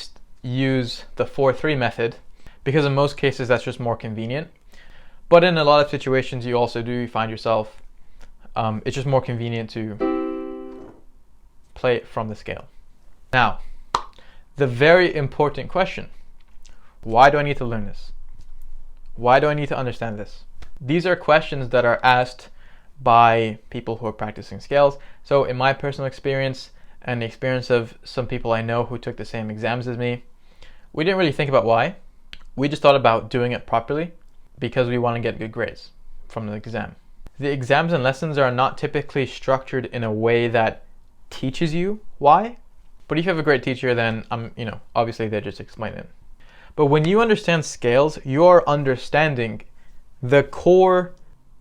Speaker 1: use the 4-3 method because in most cases that's just more convenient. But in a lot of situations you also do find yourself, it's just more convenient to play it from the scale. Now, the very important question, why do I need to learn this? Why do I need to understand this? These are questions that are asked by people who are practicing scales. So in my personal experience and the experience of some people I know who took the same exams as me, we didn't really think about why. We just thought about doing it properly because we want to get good grades from the exam. The exams and lessons are not typically structured in a way that teaches you why, but if you have a great teacher, then obviously they just explain it. But when you understand scales, you're understanding the core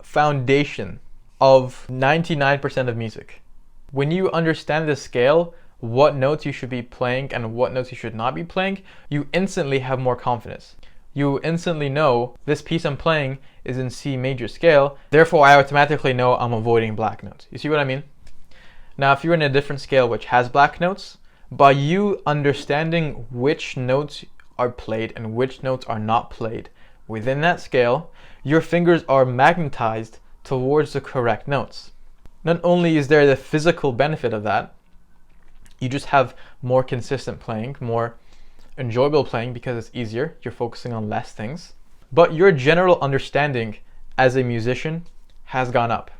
Speaker 1: foundation of 99% of music. When you understand the scale, what notes you should be playing and what notes you should not be playing, you instantly have more confidence. You instantly know this piece I'm playing is in C major scale, therefore I automatically know I'm avoiding black notes. You see what I mean? Now if you're in a different scale which has black notes, by you understanding which notes are played and which notes are not played within that scale, your fingers are magnetized towards the correct notes. Not only is there the physical benefit of that, you just have more consistent playing, more enjoyable playing because it's easier, you're focusing on less things, but your general understanding as a musician has gone up.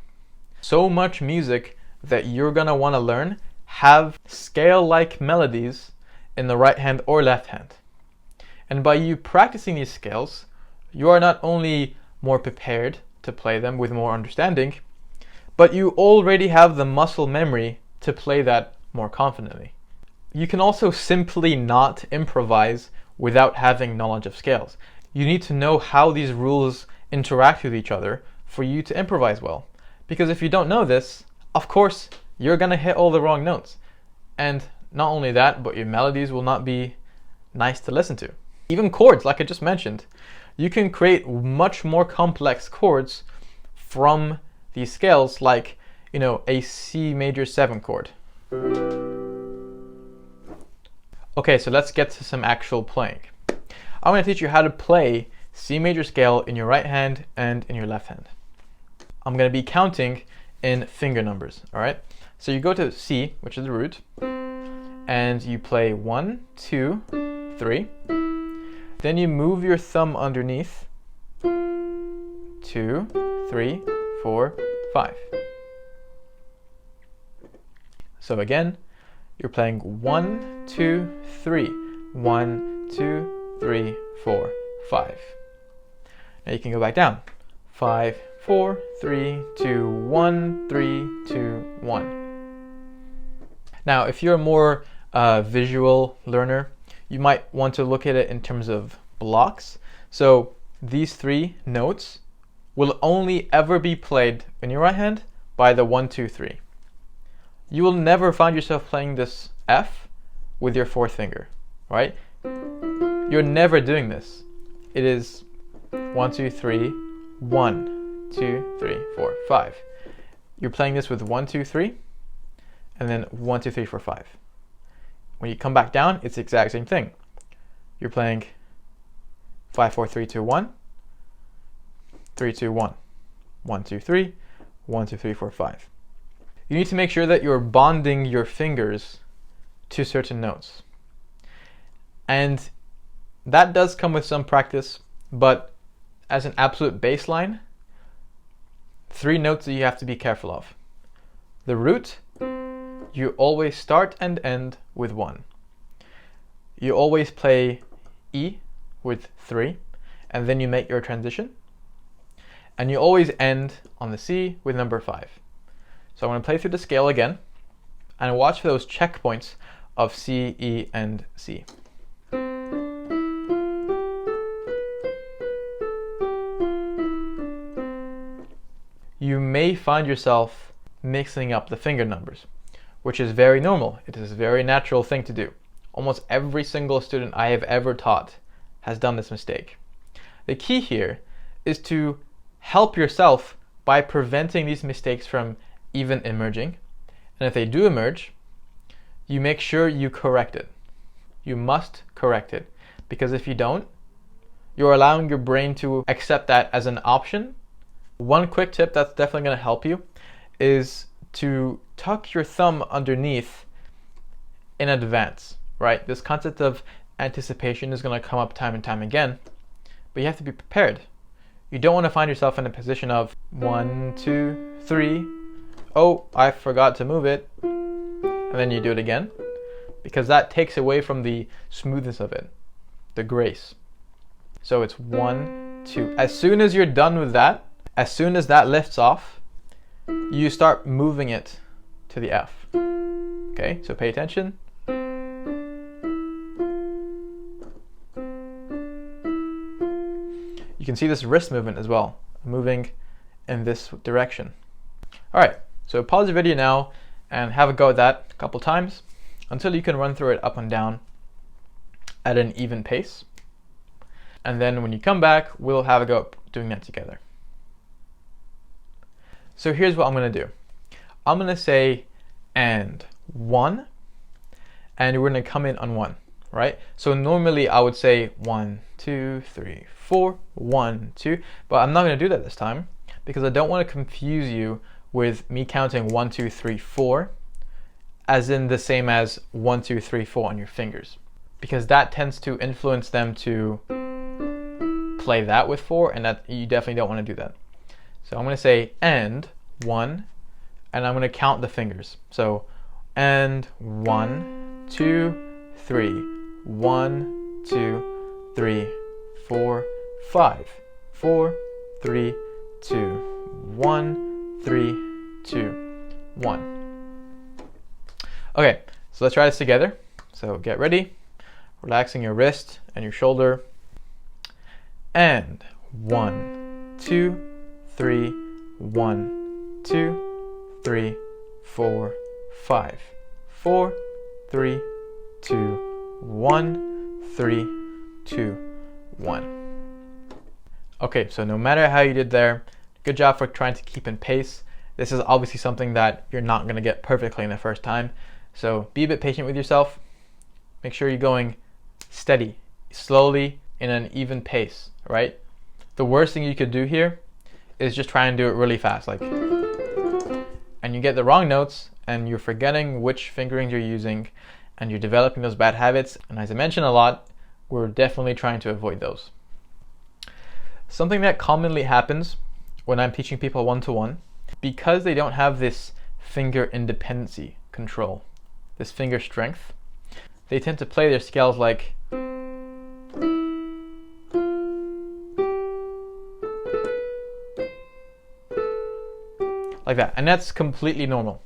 Speaker 1: So much music that you're gonna wanna learn have scale-like melodies in the right hand or left hand. And by you practicing these scales, you are not only more prepared to play them with more understanding, but you already have the muscle memory to play that more confidently. You can also simply not improvise without having knowledge of scales. You need to know how these rules interact with each other for you to improvise well. Because if you don't know this, of course, you're gonna hit all the wrong notes. And not only that, but your melodies will not be nice to listen to. Even chords, like I just mentioned, you can create much more complex chords from these scales, like, a C major 7 chord. Okay, so let's get to some actual playing. I'm going to teach you how to play C major scale in your right hand and in your left hand. I'm going to be counting in finger numbers, all right? So you go to C, which is the root, and you play 1, 2, 3. Then you move your thumb underneath, 2, 3, 4, 5. So again, you're playing 1, 2, 3, 1, 2, 3, 4, 5. Now you can go back down. 5, 4, 3, 2, 1, 3, 2, 1. Now, if you're a more visual learner, you might want to look at it in terms of blocks. So these 3 notes will only ever be played in your right hand by the 1, 2, 3. You will never find yourself playing this F with your 4th finger, right? You're never doing this. It is 1, 2, 3, 1, 2, 3, 4, 5. You're playing this with 1, 2, 3, and then 1, 2, 3, 4, 5. When you come back down, it's the exact same thing. You're playing 5, 4, 3, 2, 1, 3, 2, 1, 1, 2, 3, 1, 2, 3, 4, 5. You need to make sure that you're bonding your fingers to certain notes. And that does come with some practice, but as an absolute baseline, 3 notes that you have to be careful of. The root, you always start and end with 1. You always play E with 3, and then you make your transition. And you always end on the C with number 5. So I'm going to play through the scale again, and watch for those checkpoints of C, E, and C. You may find yourself mixing up the finger numbers, which is very normal. It is a very natural thing to do. Almost every single student I have ever taught has done this mistake. The key here is to help yourself by preventing these mistakes from even emerging. And if they do emerge, you make sure you correct it. You must correct it, because if you don't, you're allowing your brain to accept that as an option. One quick tip that's definitely going to help you is to tuck your thumb underneath in advance, right? This concept of anticipation is going to come up time and time again, but you have to be prepared. You don't want to find yourself in a position of 1, 2, 3, oh, I forgot to move it, and then you do it again, because that takes away from the smoothness of it, the grace. So it's 1, 2. As soon as you're done with that, as soon as that lifts off, you start moving it to the F. Okay, so pay attention. You can see this wrist movement as well, moving in this direction. All right, so pause the video now and have a go at that a couple times until you can run through it up and down at an even pace. And then when you come back, we'll have a go at doing that together. So here's what I'm going to do. I'm going to say and 1, and we're going to come in on 1, right? So normally I would say 1, 2, 3, 4, 1, 2, but I'm not going to do that this time because I don't want to confuse you with me counting 1, 2, 3, 4, as in the same as 1, 2, 3, 4 on your fingers, because that tends to influence them to play that with 4, and that you definitely don't want to do that. So I'm going to say and 1, and I'm going to count the fingers. So and 1, 2, 3, 1, 2, 3, 4, 5, 4, 3, 2, 1, 3, 2, 1. Okay, so let's try this together. So get ready, relaxing your wrist and your shoulder. And 1, 2, 3, 1, 2, 3, 4, 5, 4, 3, 2, 1, 3, 2, 1. Okay, so no matter how you did there, good job for trying to keep in pace. This is obviously something that you're not going to get perfectly in the first time, so be a bit patient with yourself. Make sure you're going steady, slowly, in an even pace, right? The worst thing you could do here is just try and do it really fast, like, and you get the wrong notes and you're forgetting which fingerings you're using and you're developing those bad habits. And as I mentioned a lot, we're definitely trying to avoid those. Something that commonly happens when I'm teaching people one-to-one, because they don't have this finger independency control, this finger strength, they tend to play their scales like that, and that's completely normal.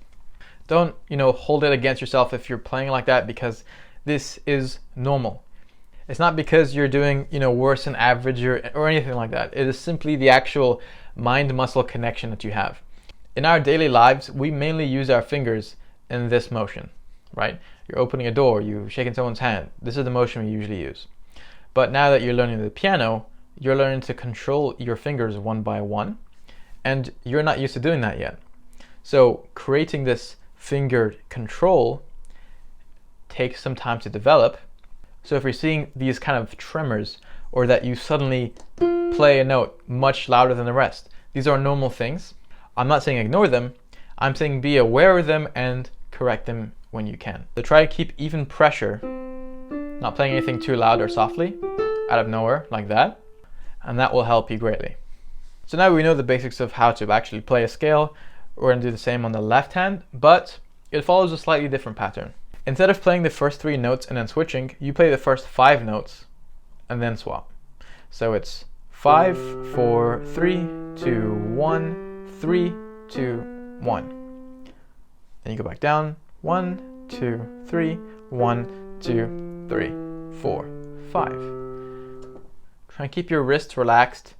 Speaker 1: Don't, hold it against yourself if you're playing like that, because this is normal. It's not because you're doing, worse than average or anything like that. It is simply the actual mind-muscle connection that you have. In our daily lives, we mainly use our fingers in this motion, right? You're opening a door, you're shaking someone's hand. This is the motion we usually use. But now that you're learning the piano, you're learning to control your fingers one by one, and you're not used to doing that yet. So creating this finger control takes some time to develop. So if you're seeing these kind of tremors, or that you suddenly play a note much louder than the rest, these are normal things. I'm not saying ignore them, I'm saying be aware of them and correct them when you can. So try to keep even pressure, not playing anything too loud or softly, out of nowhere, like that, and that will help you greatly. So now we know the basics of how to actually play a scale. we're going to do the same on the left hand, but it follows a slightly different pattern. Instead of playing the first 3 notes and then switching, you play the first 5 notes and then swap. So it's 5, 4, 3, 2, 1, 3, 2, 1. Then you go back down, 1, 2, 3, 1, 2, 3, 4, 5. Try and keep your wrists relaxed.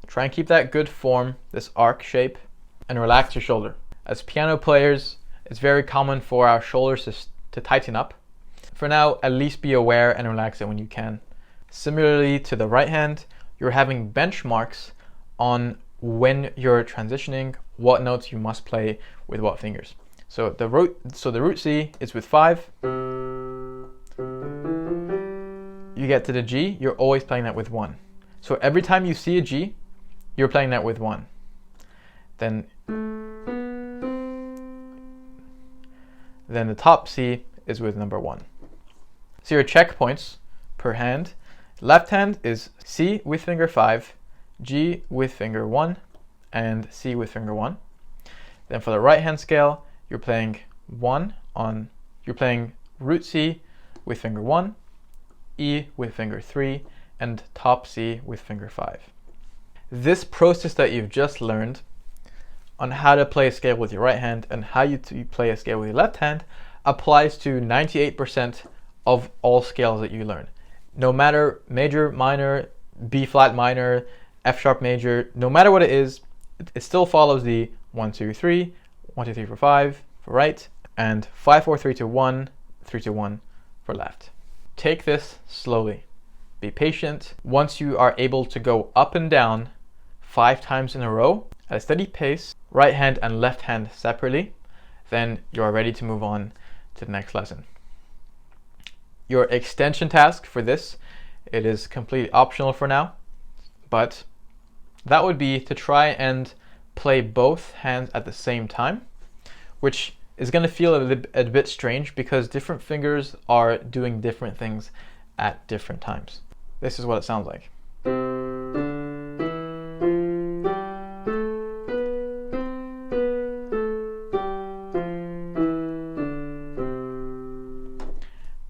Speaker 1: Try and keep that good form, this arc shape, and relax your shoulder. As piano players, it's very common for our shoulders to tighten up. For now, at least be aware and relax it when you can. Similarly to the right hand, you're having benchmarks on when you're transitioning, what notes you must play with what fingers. So the root C is with 5. You get to the G, you're always playing that with 1. So every time you see a G, you're playing that with 1. Then the top C is with number 1. So your checkpoints per hand. Left hand is C with finger 5, G with finger 1, and C with finger 1. Then for the right hand scale, you're playing root C with finger 1, E with finger 3, and top C with finger 5. This process that you've just learned on how to play a scale with your right hand and how you play a scale with your left hand applies to 98% of all scales that you learn. No matter major, minor, B flat minor, F sharp major, no matter what it is, it still follows the 1, 2, 3, 1, 2, 3, 4, 5 for right, and 5, 4, 3, 2, 1, 3, 2, 1 for left. Take this slowly. Be patient. Once you are able to go up and down 5 times in a row at a steady pace, right hand and left hand separately, then you are ready to move on to the next lesson. Your extension task for this, it is completely optional for now, but that would be to try and play both hands at the same time, which is going to feel a bit strange because different fingers are doing different things at different times. This is what it sounds like.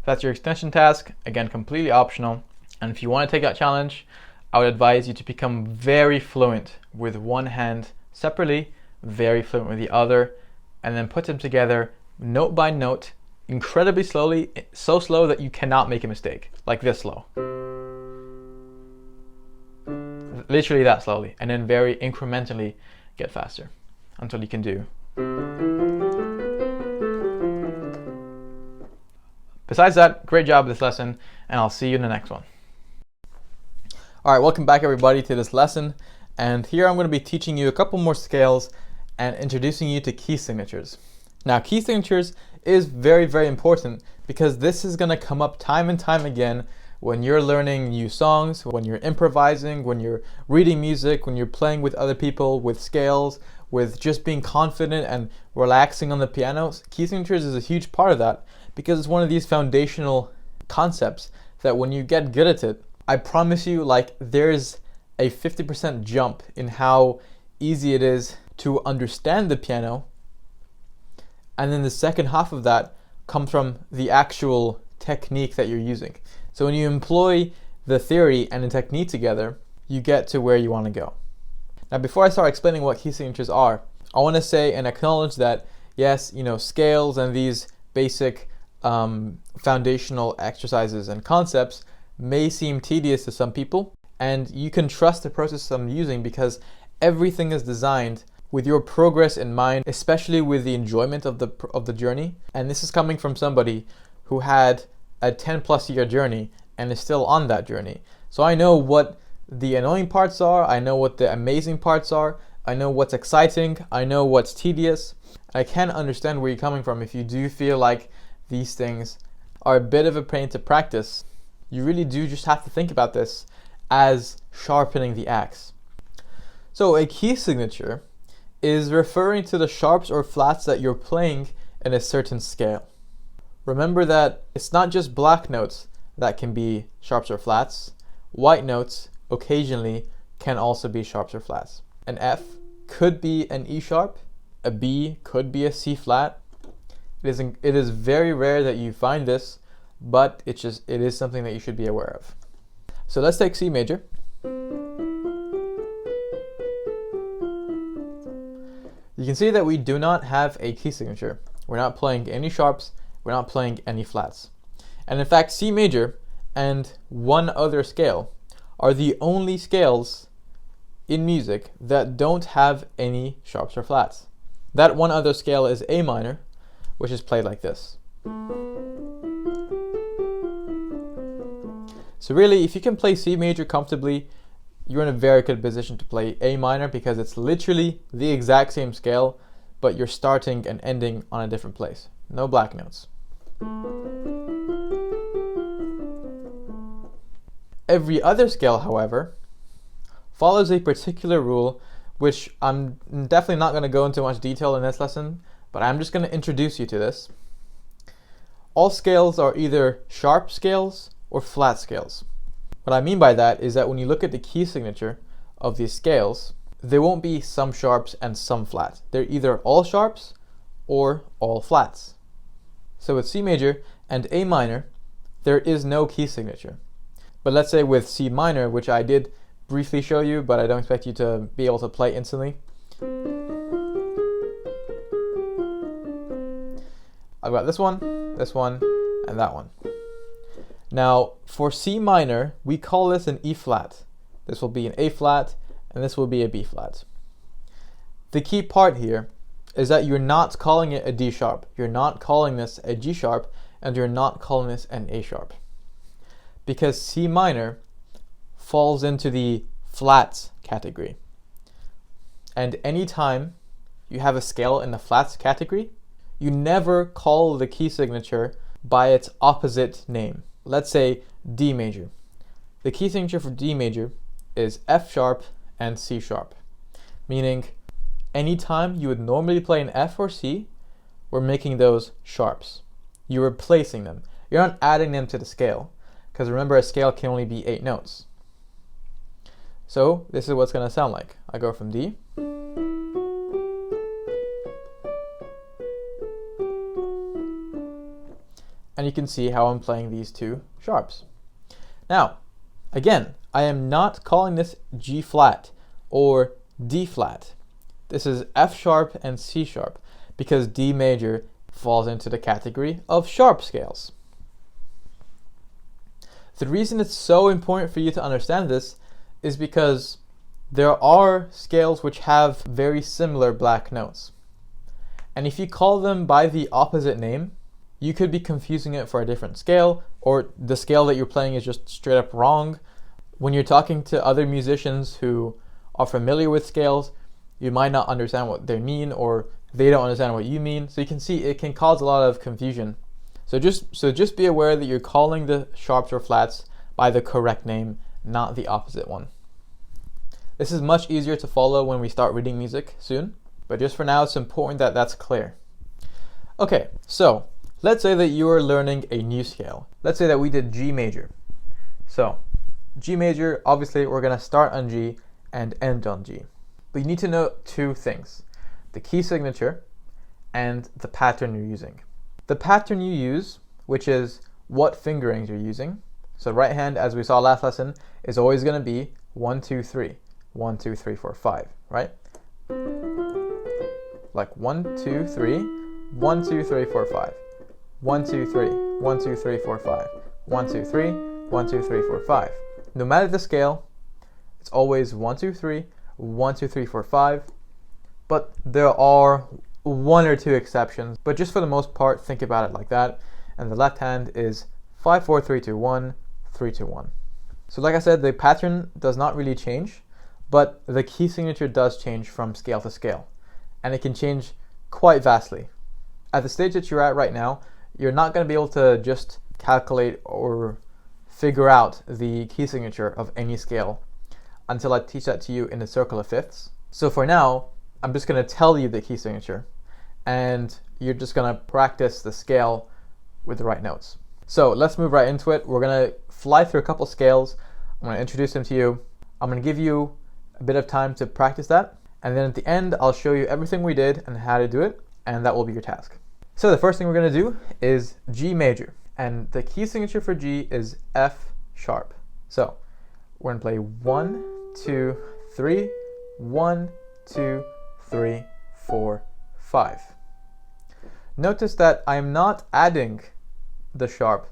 Speaker 1: That's your extension task, again completely optional, and if you want to take that challenge, I would advise you to become very fluent with one hand separately, very fluent with the other, and then put them together note by note, incredibly slowly, so slow that you cannot make a mistake, like this slow. Literally that slowly, and then very incrementally get faster until you can do. Besides that, great job with this lesson, and I'll see you in the next one. All right, welcome back everybody to this lesson, and here I'm going to be teaching you a couple more scales and introducing you to key signatures. Now, key signatures is very, very important because this is going to come up time and time again when you're learning new songs, when you're improvising, when you're reading music, when you're playing with other people, with scales, with just being confident and relaxing on the piano. Key signatures is a huge part of that because it's one of these foundational concepts that when you get good at it, I promise you, like, there's a 50% jump in how easy it is to understand the piano, and then the second half of that comes from the actual technique that you're using. So when you employ the theory and the technique together, you get to where you want to go. Now, before I start explaining what key signatures are, I want to say and acknowledge that yes, scales and these basic foundational exercises and concepts may seem tedious to some people, and you can trust the process I'm using because everything is designed with your progress in mind, especially with the enjoyment of the journey. And this is coming from somebody who had a 10+ year journey and is still on that journey. So I know what the annoying parts are, I know what the amazing parts are, I know what's exciting, I know what's tedious. I can understand where you're coming from if you do feel like these things are a bit of a pain to practice. You really do just have to think about this as sharpening the axe. So a key signature is referring to the sharps or flats that you're playing in a certain scale. Remember that it's not just black notes that can be sharps or flats. White notes occasionally can also be sharps or flats. An F could be an E sharp, a B could be a C flat. It is very rare that you find this, but it is something that you should be aware of. So let's take C major. You can see that we do not have a key signature. We're not playing any sharps, we're not playing any flats. And in fact, C major and one other scale are the only scales in music that don't have any sharps or flats. That one other scale is A minor, which is played like this. So really, if you can play C major comfortably, you're in a very good position to play A minor, because it's literally the exact same scale, but you're starting and ending on a different place. No black notes. Every other scale, however, follows a particular rule, which I'm definitely not going to go into much detail in this lesson, but I'm just going to introduce you to this. All scales are either sharp scales or flat scales. What I mean by that is that when you look at the key signature of these scales, there won't be some sharps and some flats. They're either all sharps or all flats. So with C major and A minor, there is no key signature. But let's say with C minor, which I did briefly show you, but I don't expect you to be able to play instantly. I've got this one, and that one. Now, for C minor, we call this an E flat. This will be an A flat, and this will be a B flat. The key part here is that you're not calling it a D sharp. You're not calling this a G sharp, and you're not calling this an A sharp. Because C minor falls into the flats category. And anytime you have a scale in the flats category, you never call the key signature by its opposite name. Let's say D major. The key signature for D major is F sharp and C sharp, meaning anytime you would normally play an F or C, we're making those sharps. You're replacing them. You're not adding them to the scale, because remember, a scale can only be 8 notes. So this is what's going to sound like. I go from D, and you can see how I'm playing these two sharps. Now, again, I am not calling this G flat or D flat. This is F sharp and C sharp, because D major falls into the category of sharp scales. The reason it's so important for you to understand this is because there are scales which have very similar black notes. And if you call them by the opposite name, you could be confusing it for a different scale, or the scale that you're playing is just straight up wrong. When you're talking to other musicians who are familiar with scales, you might not understand what they mean, or they don't understand what you mean. So you can see it can cause a lot of confusion. So just be aware that you're calling the sharps or flats by the correct name, not the opposite one. This is much easier to follow when we start reading music soon, but just for now, it's important that that's clear. Okay, so let's say that you are learning a new scale. Let's say that we did G major. So G major, obviously we're going to start on G and end on G. But you need to know two things: the key signature and the pattern you're using. The pattern you use, which is what fingerings you're using. So right hand, as we saw last lesson, is always going to be 1, 2, 3. 1, 2, 3, 4, 5, right? Like 1, 2, 3, 1, 2, 3, 4, 5. 1, 2, 3, 1, 2, 3, 4, 5. 1, 2, 3, 1, 2, 3, 4, 5. No matter the scale, it's always 1, 2, 3, 1, 2, 3, 4, 5. But there are one or two exceptions. But just for the most part, think about it like that. And the left hand is 5, 4, 3, 2, 1, 3, 2, 1. So like I said, the pattern does not really change, but the key signature does change from scale to scale. And it can change quite vastly. At the stage that you're at right now, you're not going to be able to just calculate or figure out the key signature of any scale until I teach that to you in the circle of fifths. So for now, I'm just going to tell you the key signature, and you're just going to practice the scale with the right notes. So let's move right into it. We're going to fly through a couple scales. I'm going to introduce them to you. I'm going to give you a bit of time to practice that, And then at the end, I'll show you everything we did and how to do it, and that will be your task. So the first thing we're going to do is G major, and the key signature for G is F sharp. So we're going to play 1, 2, 3, 1, 2, 3, 4, 5. Notice that I'm not adding the sharp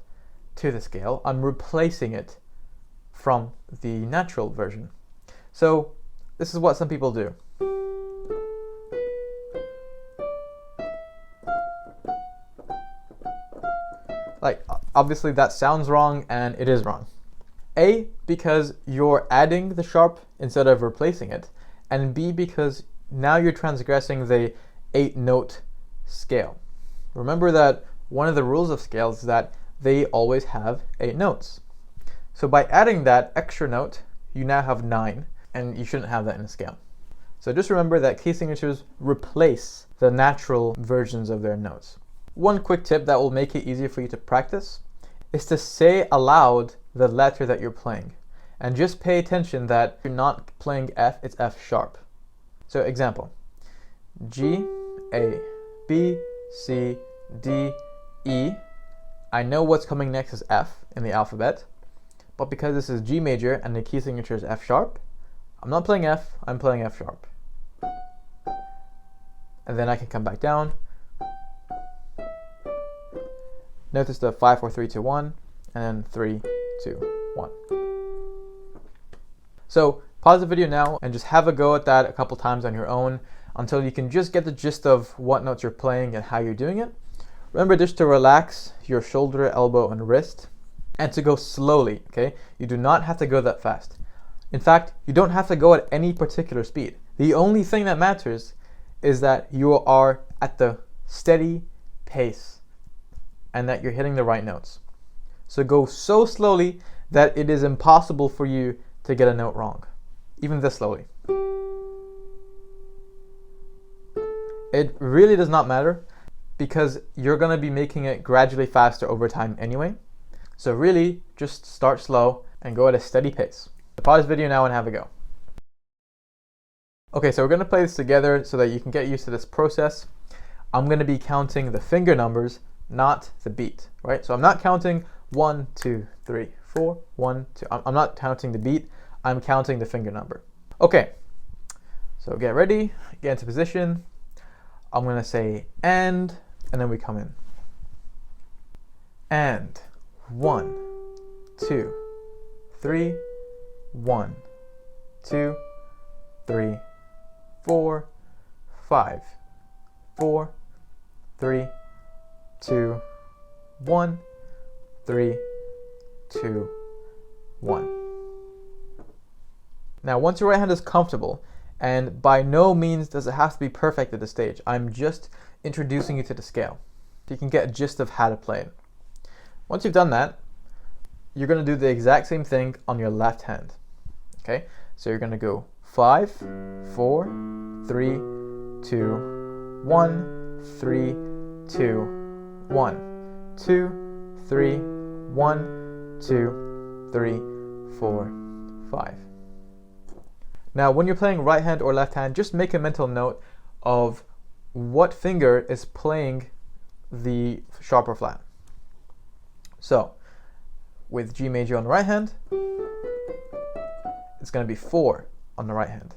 Speaker 1: to the scale, I'm replacing it from the natural version. So this is what some people do. Like, obviously that sounds wrong, and it is wrong. A, because you're adding the sharp instead of replacing it, and B, because now you're transgressing the 8-note scale. Remember that one of the rules of scales is that they always have 8 notes. So by adding that extra note, you now have 9, and you shouldn't have that in a scale. So just remember that key signatures replace the natural versions of their notes. One quick tip that will make it easier for you to practice is to say aloud the letter that you're playing. And just pay attention that you're not playing F, it's F sharp. So example, G, A, B, C, D, E. I know what's coming next is F in the alphabet, but because this is G major and the key signature is F sharp, I'm not playing F, I'm playing F sharp. And then I can come back down. Notice the 5, 4, 3, 2, 1, and then 3, 2, 1. So pause the video now and just have a go at that a couple times on your own until you can just get the gist of what notes you're playing and how you're doing it. Remember just to relax your shoulder, elbow, and wrist, and to go slowly, okay? You do not have to go that fast. In fact, you don't have to go at any particular speed. The only thing that matters is that you are at the steady pace and that you're hitting the right notes. So go so slowly that it is impossible for you to get a note wrong, even this slowly. It really does not matter because you're going to be making it gradually faster over time anyway. So really, just start slow and go at a steady pace. Pause the video now and have a go. Okay, so we're going to play this together so that you can get used to this process. I'm going to be counting the finger numbers, not the beat, right? So I'm not counting 1, 2, 3, 4, 1, 2. I'm not counting the beat, I'm counting the finger number. Okay, so get ready, get into position. I'm gonna say and then we come in. And 1, 2, 3, 1, 2, 3, 4, 5, 4, 3, 2, 1, 3, 2, 1. Now, once your right hand is comfortable, and by no means does it have to be perfect at this stage, I'm just introducing you to the scale so you can get a gist of how to play it. Once you've done that, you're going to do the exact same thing on your left hand. Okay, so you're going to go 5, 4, 3, 2, 1, 3, 2, 1, 2, 3, 1, 2, 3, 4, 5. Now, when you're playing right hand or left hand, just make a mental note of what finger is playing the sharp or flat. So, with G major on the right hand, it's going to be 4 on the right hand.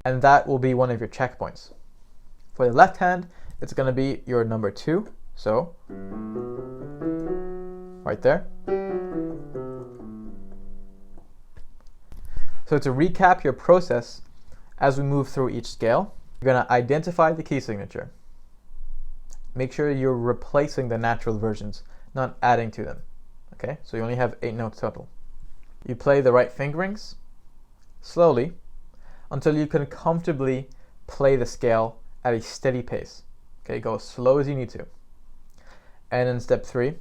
Speaker 1: And that will be one of your checkpoints. For the left hand, it's going to be your number 2. So, right there. So to recap your process as we move through each scale, you're going to identify the key signature. Make sure you're replacing the natural versions, not adding to them. Okay, so you only have 8 notes total. You play the right fingerings slowly until you can comfortably play the scale at a steady pace. Okay, go as slow as you need to. And then step 3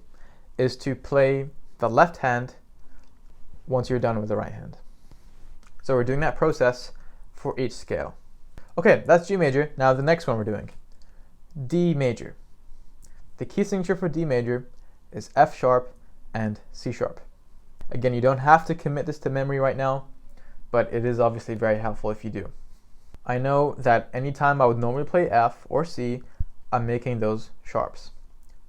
Speaker 1: is to play the left hand once you're done with the right hand. So we're doing that process for each scale. Okay, that's G major. Now the next one we're doing, D major. The key signature for D major is F sharp and C sharp. Again, you don't have to commit this to memory right now, but it is obviously very helpful if you do. I know that anytime I would normally play F or C, I'm making those sharps.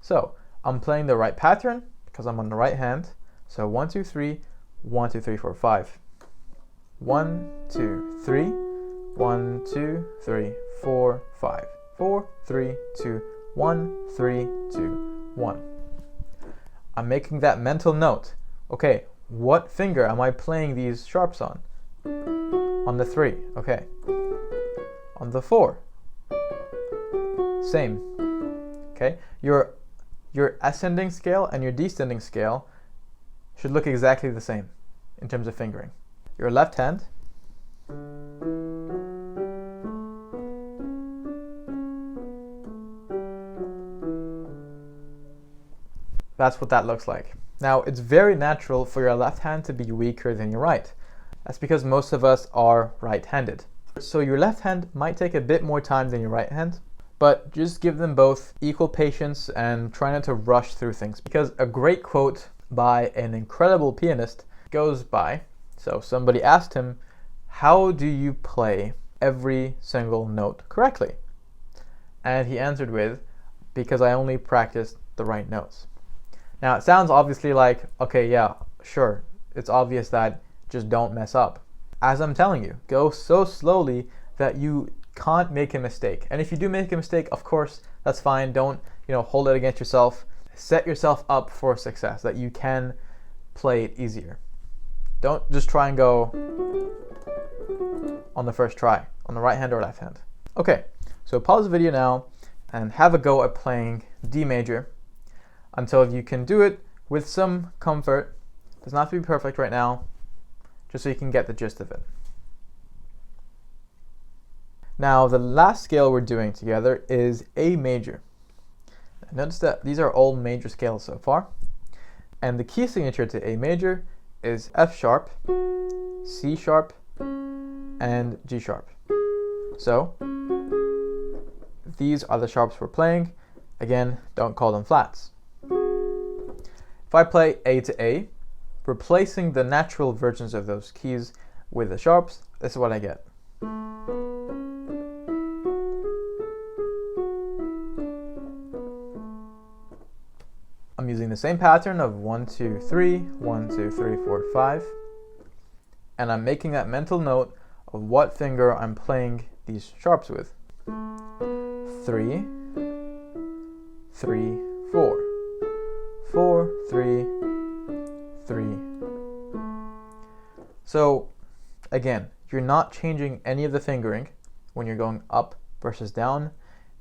Speaker 1: So I'm playing the right pattern because I'm on the right hand. So 1, 2, 3, 1, 2, 3, 4, 5. 1, 2, 3, 1, 2, 3, 4, 5. 4, 3, 2, 1, 3, 2, 1. I'm making that mental note. Okay, what finger am I playing these sharps on? On the 3, okay. On the 4, same. Okay, your ascending scale and your descending scale should look exactly the same in terms of fingering. Your left hand, that's what that looks like. Now, it's very natural for your left hand to be weaker than your right. That's because most of us are right-handed. So your left hand might take a bit more time than your right hand, but just give them both equal patience and try not to rush through things, because a great quote by an incredible pianist goes by, so somebody asked him, how do you play every single note correctly? And he answered with, because I only practiced the right notes. Now it sounds obviously like, okay, yeah, sure, it's obvious that just don't mess up. As I'm telling you, go so slowly that you can't make a mistake. And if you do make a mistake, of course, that's fine. Don't, hold it against yourself. Set yourself up for success, that you can play it easier. Don't just try and go on the first try, on the right hand or left hand. Okay, so pause the video now and have a go at playing D major until you can do it with some comfort. It doesn't have to be perfect right now, just so you can get the gist of it. Now, the last scale we're doing together is A major. Notice that these are all major scales so far. And the key signature to A major is F sharp, C sharp, and G sharp. So, these are the sharps we're playing. Again, don't call them flats. If I play A to A, replacing the natural versions of those keys with the sharps, this is what I get. I'm using the same pattern of 1, 2, 3, 1, 2, 3, 4, 5, and I'm making that mental note of what finger I'm playing these sharps with. 3, 3, 4, 4, 3, 3. So again, you're not changing any of the fingering when you're going up versus down.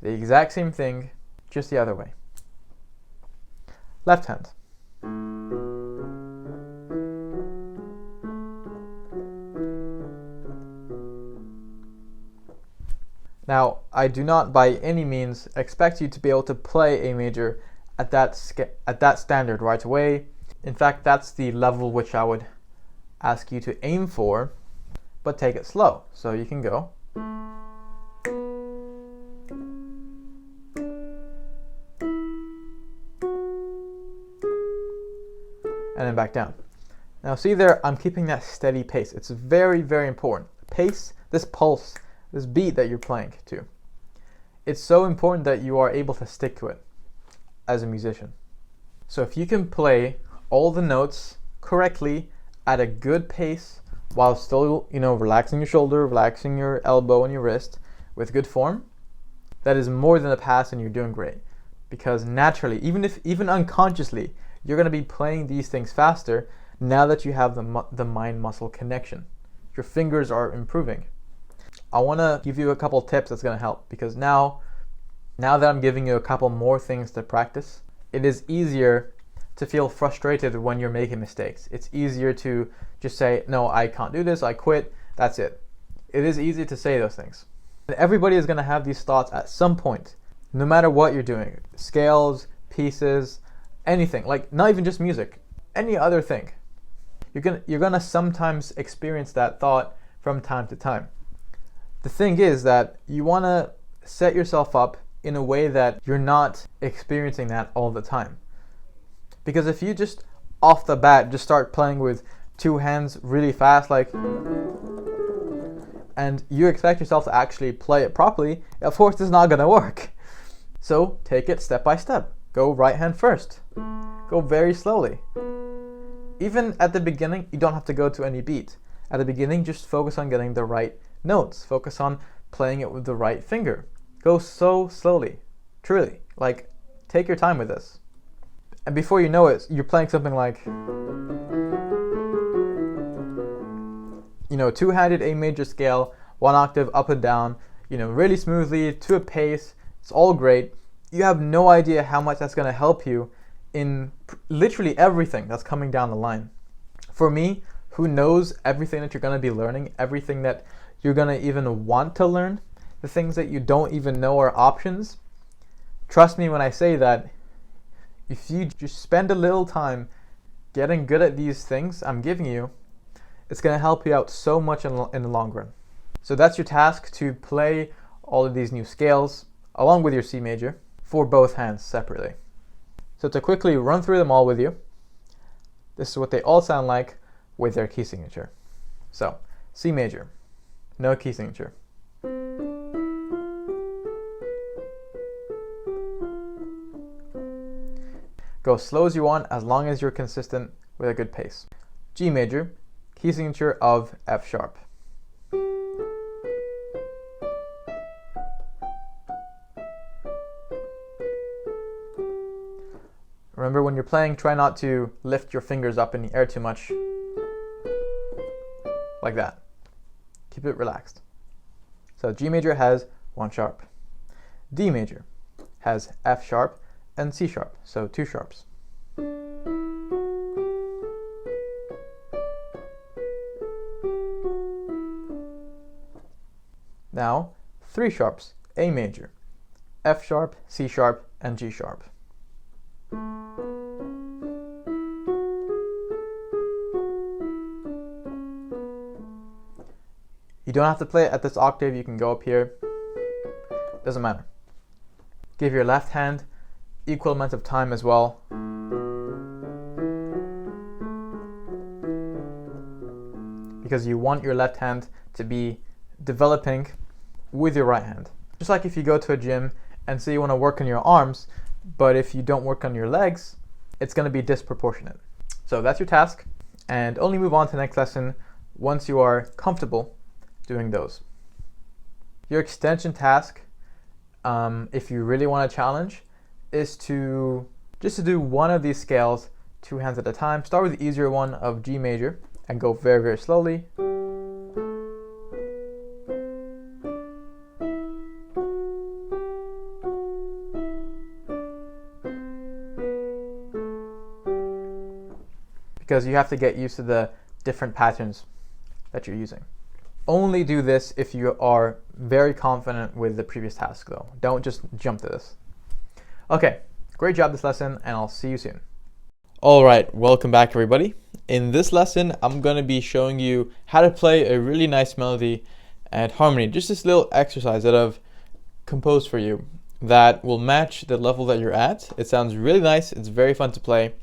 Speaker 1: The exact same thing, just the other way. Left hand. Now, I do not by any means expect you to be able to play A major at that standard right away. In fact, that's the level which I would ask you to aim for, but take it slow. So you can go. And then back down. Now see there, I'm keeping that steady pace. It's very, very important. Pace, this pulse, this beat that you're playing to. It's so important that you are able to stick to it as a musician. So if you can play all the notes correctly at a good pace while still, relaxing your shoulder, relaxing your elbow and your wrist with good form, that is more than a pass and you're doing great. Because naturally, even unconsciously, you're going to be playing these things faster now that you have the mind-muscle connection. Your fingers are improving. I want to give you a couple tips that's going to help, because now that I'm giving you a couple more things to practice, it is easier to feel frustrated when you're making mistakes. It's easier to just say, no, I can't do this, I quit, that's it. It is easy to say those things. And everybody is going to have these thoughts at some point, no matter what you're doing. Scales, pieces, anything, like not even just music, any other thing. You're gonna sometimes experience that thought from time to time. The thing is that you want to set yourself up in a way that you're not experiencing that all the time. Because if you just off the bat just start playing with two hands really fast, like, and you expect yourself to actually play it properly, of course it's not going to work. So take it step by step. Go right hand first. Go very slowly. Even at the beginning, you don't have to go to any beat. At the beginning, just focus on getting the right notes. Focus on playing it with the right finger. Go so slowly. Truly. Like, take your time with this. And before you know it, you're playing something like, two-handed A major scale, one octave up and down, really smoothly, to a pace. It's all great. You have no idea how much that's going to help you in literally everything that's coming down the line. For me, who knows everything that you're going to be learning, everything that you're going to even want to learn, the things that you don't even know are options. Trust me when I say that if you just spend a little time getting good at these things I'm giving you, it's going to help you out so much in the long run. So that's your task, to play all of these new scales along with your C major for both hands separately. So to quickly run through them all with you, this is what they all sound like with their key signature. So C major, no key signature. Go slow as you want, as long as you're consistent with a good pace. G major, key signature of F sharp. Remember, when you're playing, try not to lift your fingers up in the air too much. Like that. Keep it relaxed. So G major has 1 sharp. D major has F sharp and C sharp, so 2 sharps. Now, 3 sharps, A major, F sharp, C sharp, and G sharp. You don't have to play it at this octave, you can go up here, doesn't matter. Give your left hand equal amount of time as well. Because you want your left hand to be developing with your right hand. Just like if you go to a gym and say you want to work on your arms, but if you don't work on your legs, it's going to be disproportionate. So that's your task, and only move on to the next lesson once you are comfortable doing those. Your extension task, if you really want a challenge, is to do one of these scales 2 hands at a time. Start with the easier one of G major and go very, very slowly. Because you have to get used to the different patterns that you're using. Only do this if you are very confident with the previous task though. Don't just jump to this. Okay, great job this lesson, and I'll see you soon. Alright, welcome back everybody. In this lesson, I'm going to be showing you how to play a really nice melody and harmony. Just this little exercise that I've composed for you that will match the level that you're at. It sounds really nice, it's very fun to play,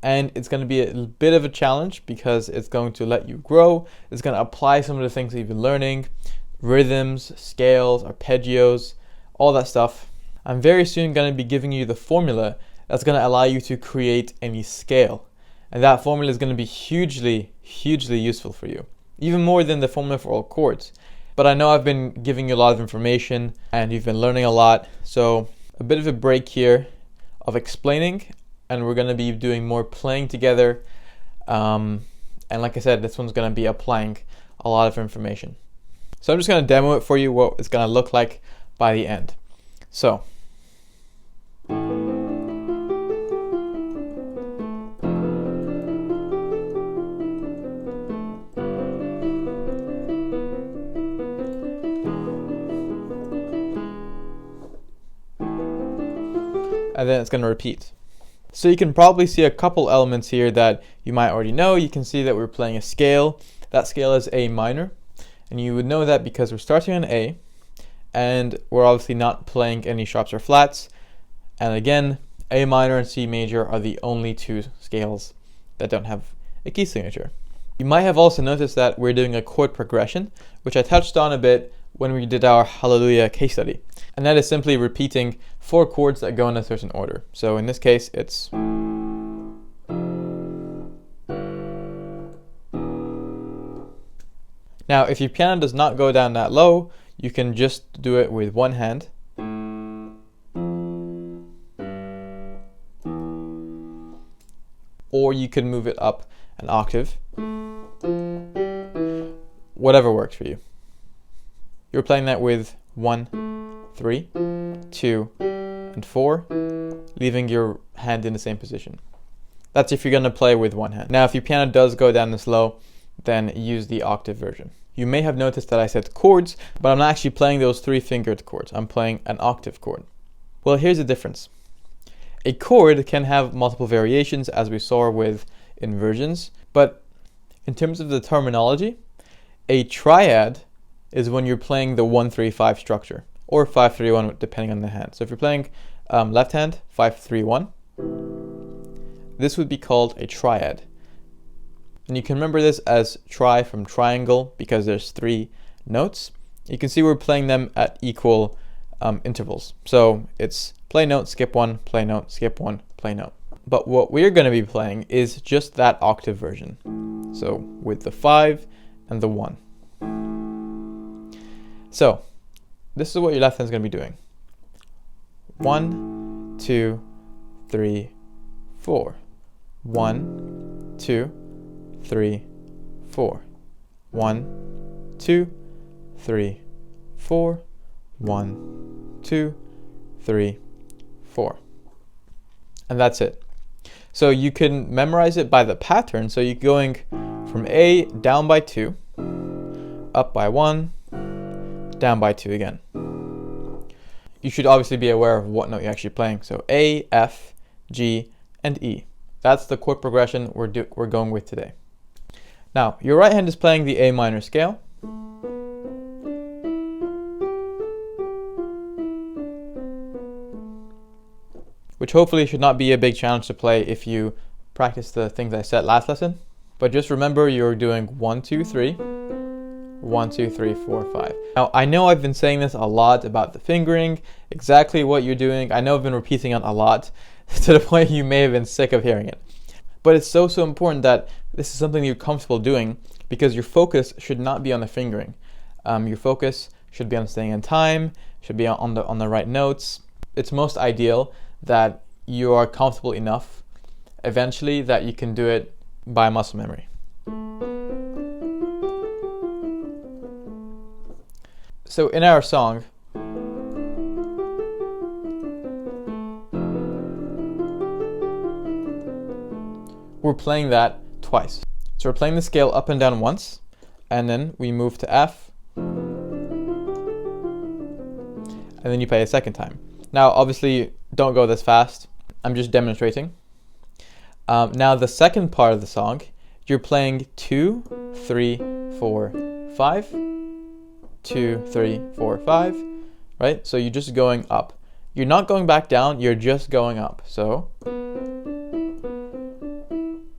Speaker 1: and it's going to be a bit of a challenge because it's going to let you grow. It's going to apply some of the things that you've been learning, rhythms, scales, arpeggios, all that stuff. I'm very soon going to be giving you the formula that's going to allow you to create any scale. And that formula is going to be hugely, hugely useful for you. Even more than the formula for all chords. But I know I've been giving you a lot of information and you've been learning a lot. So a bit of a break here of explaining, and we're going to be doing more playing together. And like I said, this one's going to be applying a lot of information. So I'm just going to demo it for you, what it's going to look like by the end. So. And then it's going to repeat. So you can probably see a couple elements here that you might already know. You can see that we're playing a scale. That scale is A minor. And you would know that because we're starting on A, and we're obviously not playing any sharps or flats. And again, A minor and C major are the only 2 scales that don't have a key signature. You might have also noticed that we're doing a chord progression, which I touched on a bit when we did our Hallelujah case study. And that is simply repeating 4 chords that go in a certain order. So in this case, it's now, if your piano does not go down that low, you can just do it with one hand. Or you can move it up an octave. Whatever works for you. You're playing that with 1, 3, 2, and 4, leaving your hand in the same position. That's if you're going to play with one hand. Now, if your piano does go down this low, then use the octave version. You may have noticed that I said chords, but I'm not actually playing those 3-fingered chords. I'm playing an octave chord. Well, here's the difference. A chord can have multiple variations, as we saw with inversions, but in terms of the terminology, a triad is when you're playing the 1-3-5 structure, or 5-3-1 depending on the hand. So if you're playing left hand, 5-3-1, this would be called a triad. And you can remember this as tri from triangle because there's 3 notes. You can see we're playing them at equal intervals. So it's play note, skip 1, play note, skip 1, play note. But what we're going to be playing is just that octave version. So with the 5 and the 1. So this is what your left hand is going to be doing. 1, 2, 3, 4. 1, 2, 3, 4. 1, 2, 3, 4. 1, 2, 3, 4. And that's it. So you can memorize it by the pattern. So you're going from A down by 2, up by 1, down by 2 again. You should obviously be aware of what note you're actually playing. So A, F, G, and E. That's the chord progression we're going with today. Now, your right hand is playing the A minor scale. Which hopefully should not be a big challenge to play if you practice the things I said last lesson. But just remember you're doing 1, 2, 3, 1, 2, 3, 4, 5. Now, I know I've been saying this a lot about the fingering, exactly what you're doing. I know I've been repeating it a lot to the point you may have been sick of hearing it. But it's so important that this is something you're comfortable doing because your focus should not be on the fingering. Your focus should be on staying in time, should be on the right notes. It's most ideal that you are comfortable enough eventually that you can do it by muscle memory. So in our song, we're playing that twice. So we're playing the scale up and down once, and then we move to F, and then you play a second time. Now, obviously, don't go this fast. I'm just demonstrating. Now, the second part of the song, you're playing 2, 3, 4, 5, 2, 3, 4, 5, right? So you're just going up. You're not going back down, you're just going up. So,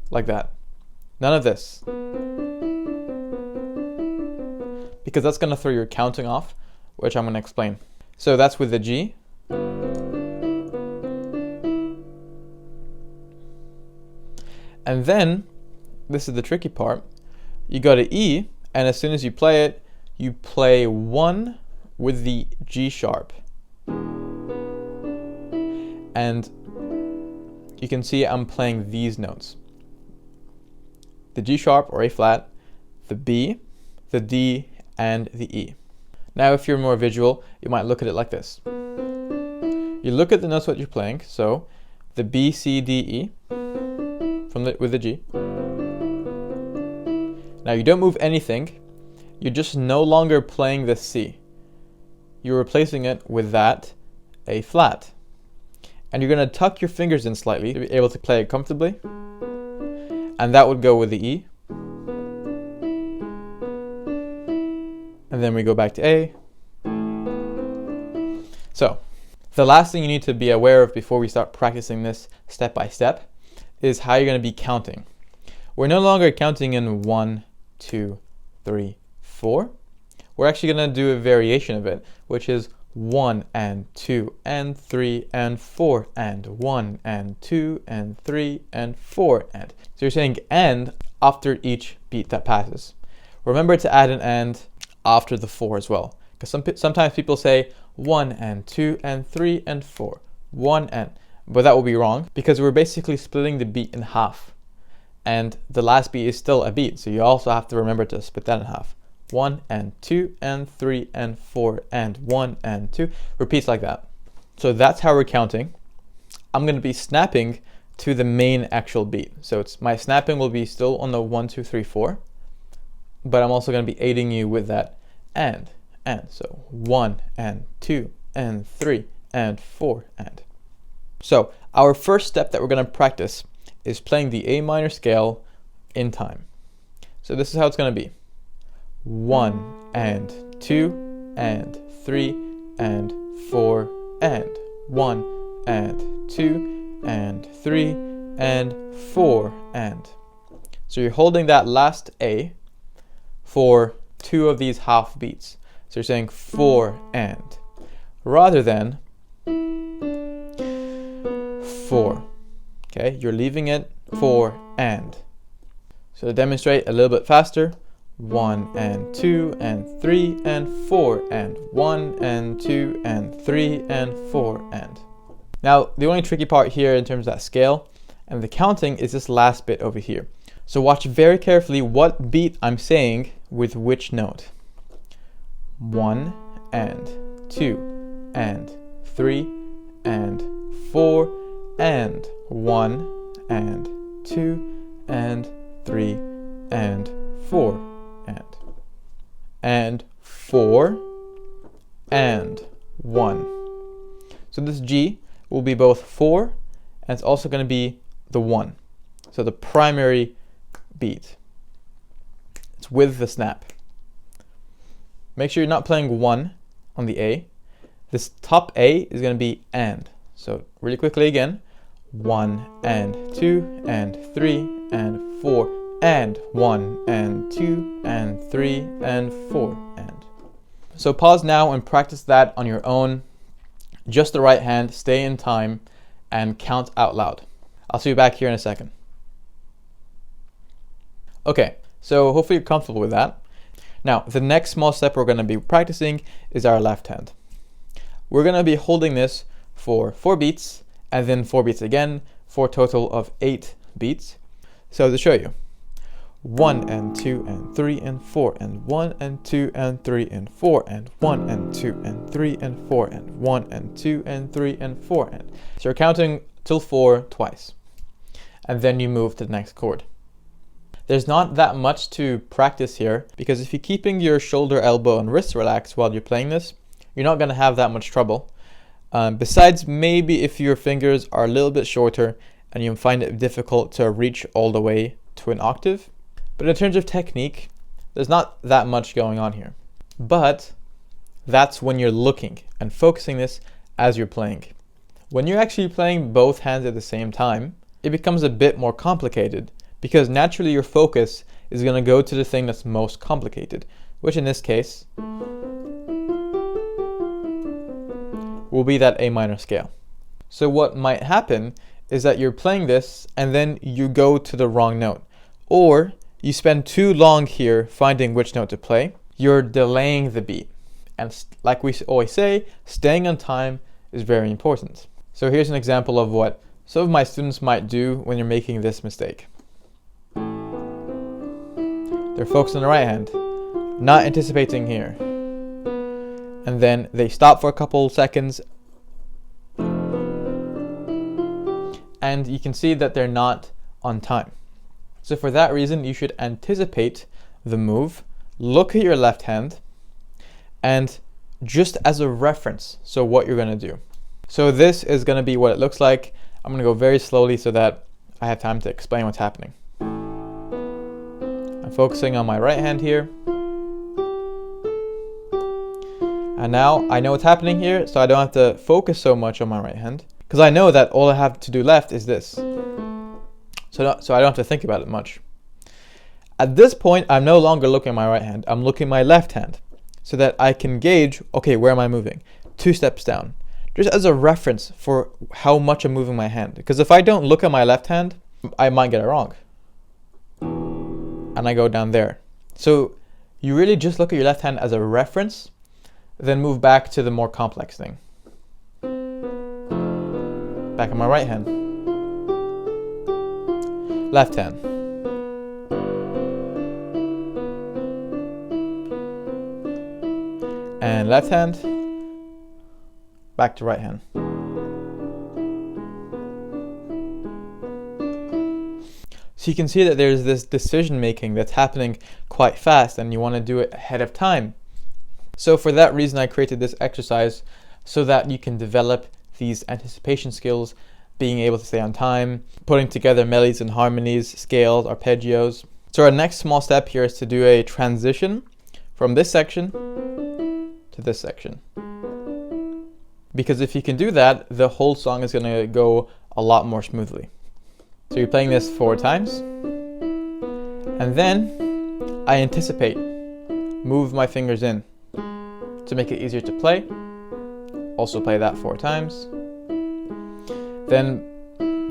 Speaker 1: like that. None of this. Because that's going to throw your counting off, which I'm going to explain. So that's with the G. And then, this is the tricky part, you go to E, and as soon as you play 1 with the G sharp. And you can see I'm playing these notes. The G sharp or A flat, the B, the D, and the E. Now if you're more visual, you might look at it like this. You look at the notes what you're playing, so the B, C, D, E, with the G. Now you don't move anything, you're just no longer playing the C. You're replacing it with that A flat. And you're going to tuck your fingers in slightly to be able to play it comfortably. And that would go with the E. And then we go back to A. So, the last thing you need to be aware of before we start practicing this step by step is how you're going to be counting. we're no longer counting in 1, 2, 3, 4. We're actually going to do a variation of it, which is 1 and 2 and 3 and 4 and 1 and 2 and 3 and 4 and. So you're saying and after each beat that passes. Remember to add an and after the 4 as well, because sometimes people say 1 and 2 and 3 and 4, 1 and, but that will be wrong because we're basically splitting the beat in half, and the last beat is still a beat, so you also have to remember to split that in half. 1 and 2 and 3 and 4 and 1 and 2, repeats like that. So that's how we're counting. I'm going to be snapping to the main actual beat, so my snapping will be still on the 1, 2, 3, 4, but I'm also going to be aiding you with that and so 1 and 2 and 3 and 4 and. So our first step that we're going to practice is playing the A minor scale in time. So this is how it's going to be: 1 and 2 and 3 and 4 and 1 and 2 and 3 and 4 and. So you're holding that last A for 2 of these half beats. So you're saying 4 and, rather than 4. Okay, you're leaving it 4 and. So to demonstrate a little bit faster: 1 and 2 and 3 and 4 and 1 and 2 and 3 and 4 and. Now the only tricky part here in terms of that scale and the counting is this last bit over here. So watch very carefully what beat I'm saying with which note. 1 and 2 and 3 and 4 and 1 and 2 and 3 and 4 and 4 and 1. So this G will be both 4 and it's also going to be the 1. So the primary beat. It's with the snap. Make sure you're not playing 1 on the A. This top A is going to be and. So really quickly again: 1 and 2 and 3 and 4 and 1 and 2 and 3 and 4 and. So pause now and practice that on your own. Just the right hand, stay in time, and count out loud. I'll see you back here in a second. Okay, so hopefully you're comfortable with that. Now, the next small step we're going to be practicing is our left hand. We're going to be holding this for 4 beats, and then 4 beats again, for a total of 8 beats. So to show you: 1 and 2 and 3 and 4 and 1 and 2 and 3 and 4 and 1 and 2 and 3 and 4 and 1 and 2 and 3 and 4 and. So you're counting till 4 twice, and then you move to the next chord. There's not that much to practice here, because if you're keeping your shoulder, elbow, and wrist relaxed while you're playing this, you're not going to have that much trouble. Besides, maybe if your fingers are a little bit shorter and you find it difficult to reach all the way to an octave. But in terms of technique, there's not that much going on here. But that's when you're looking and focusing this as you're playing. When you're actually playing both hands at the same time, it becomes a bit more complicated, because naturally your focus is going to go to the thing that's most complicated, which in this case will be that A minor scale. So what might happen is that you're playing this and then you go to the wrong note, or you spend too long here finding which note to play. You're delaying the beat, and like we always say, staying on time is very important. So here's an example of what some of my students might do when you're making this mistake. They're focused on the right hand, not anticipating here. And then they stop for a couple seconds, and you can see that they're not on time. So for that reason, you should anticipate the move, look at your left hand, and just as a reference, so what you're going to do. So this is going to be what it looks like. I'm going to go very slowly so that I have time to explain what's happening. I'm focusing on my right hand here. And now I know what's happening here, so I don't have to focus so much on my right hand, because I know that all I have to do left is this. So I don't have to think about it much. At this point, I'm no longer looking at my right hand, I'm looking at my left hand so that I can gauge, okay, where am I moving? 2 steps down. Just as a reference for how much I'm moving my hand. Because if I don't look at my left hand, I might get it wrong. And I go down there. So you really just look at your left hand as a reference, then move back to the more complex thing. Back at my right hand. Left hand. And left hand. Back to right hand. So you can see that there's this decision making that's happening quite fast and you want to do it ahead of time. So for that reason I created this exercise so that you can develop these anticipation skills, being able to stay on time, putting together melodies and harmonies, scales, arpeggios. So our next small step here is to do a transition from this section to this section. Because if you can do that, the whole song is going to go a lot more smoothly. So you're playing this 4 times, and then I anticipate, move my fingers in to make it easier to play. Also play that 4 times. Then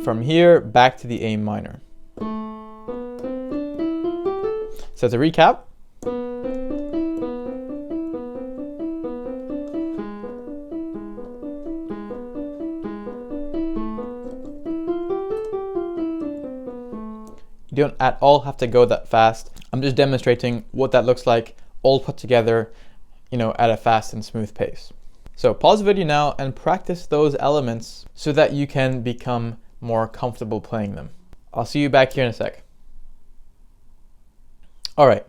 Speaker 1: from here back to the A minor. So to recap, you don't at all have to go that fast. I'm just demonstrating what that looks like all put together, at a fast and smooth pace. So pause the video now and practice those elements so that you can become more comfortable playing them. I'll see you back here in a sec. Alright,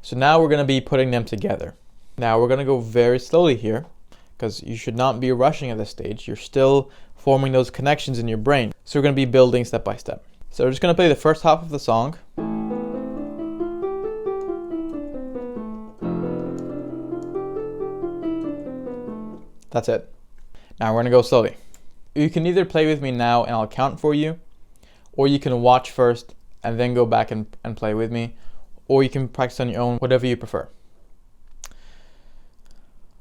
Speaker 1: so now we're going to be putting them together. Now we're going to go very slowly here because you should not be rushing at this stage. You're still forming those connections in your brain. So we're going to be building step by step. So we're just going to play the first half of the song. That's it. Now we're going to go slowly. You can either play with me now and I'll count for you, or you can watch first and then go back and play with me, or you can practice on your own, whatever you prefer.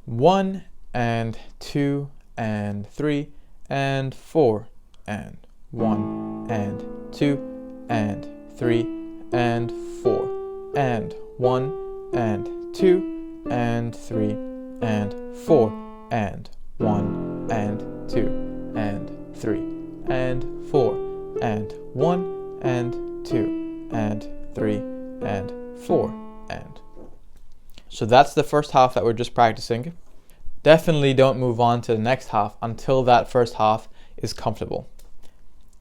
Speaker 1: 1 and 2 and 3 and 4 and 1 and 2 and 3 and 4 and 1 and 2 and 3 and 4 and 1 and 2 and 3 and 4 and 1 and 2 and 3 and 4 and. So that's the first half that we're just practicing. Definitely don't move on to the next half until that first half is comfortable.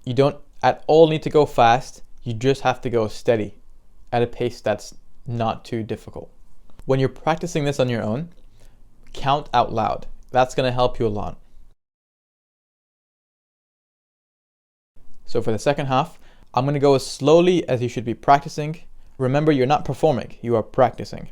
Speaker 1: You don't at all need to go fast, you just have to go steady at a pace that's not too difficult. When you're practicing this on your own, count out loud. That's going to help you a lot. So for the second half, I'm going to go as slowly as you should be practicing. Remember, you're not performing, you are practicing.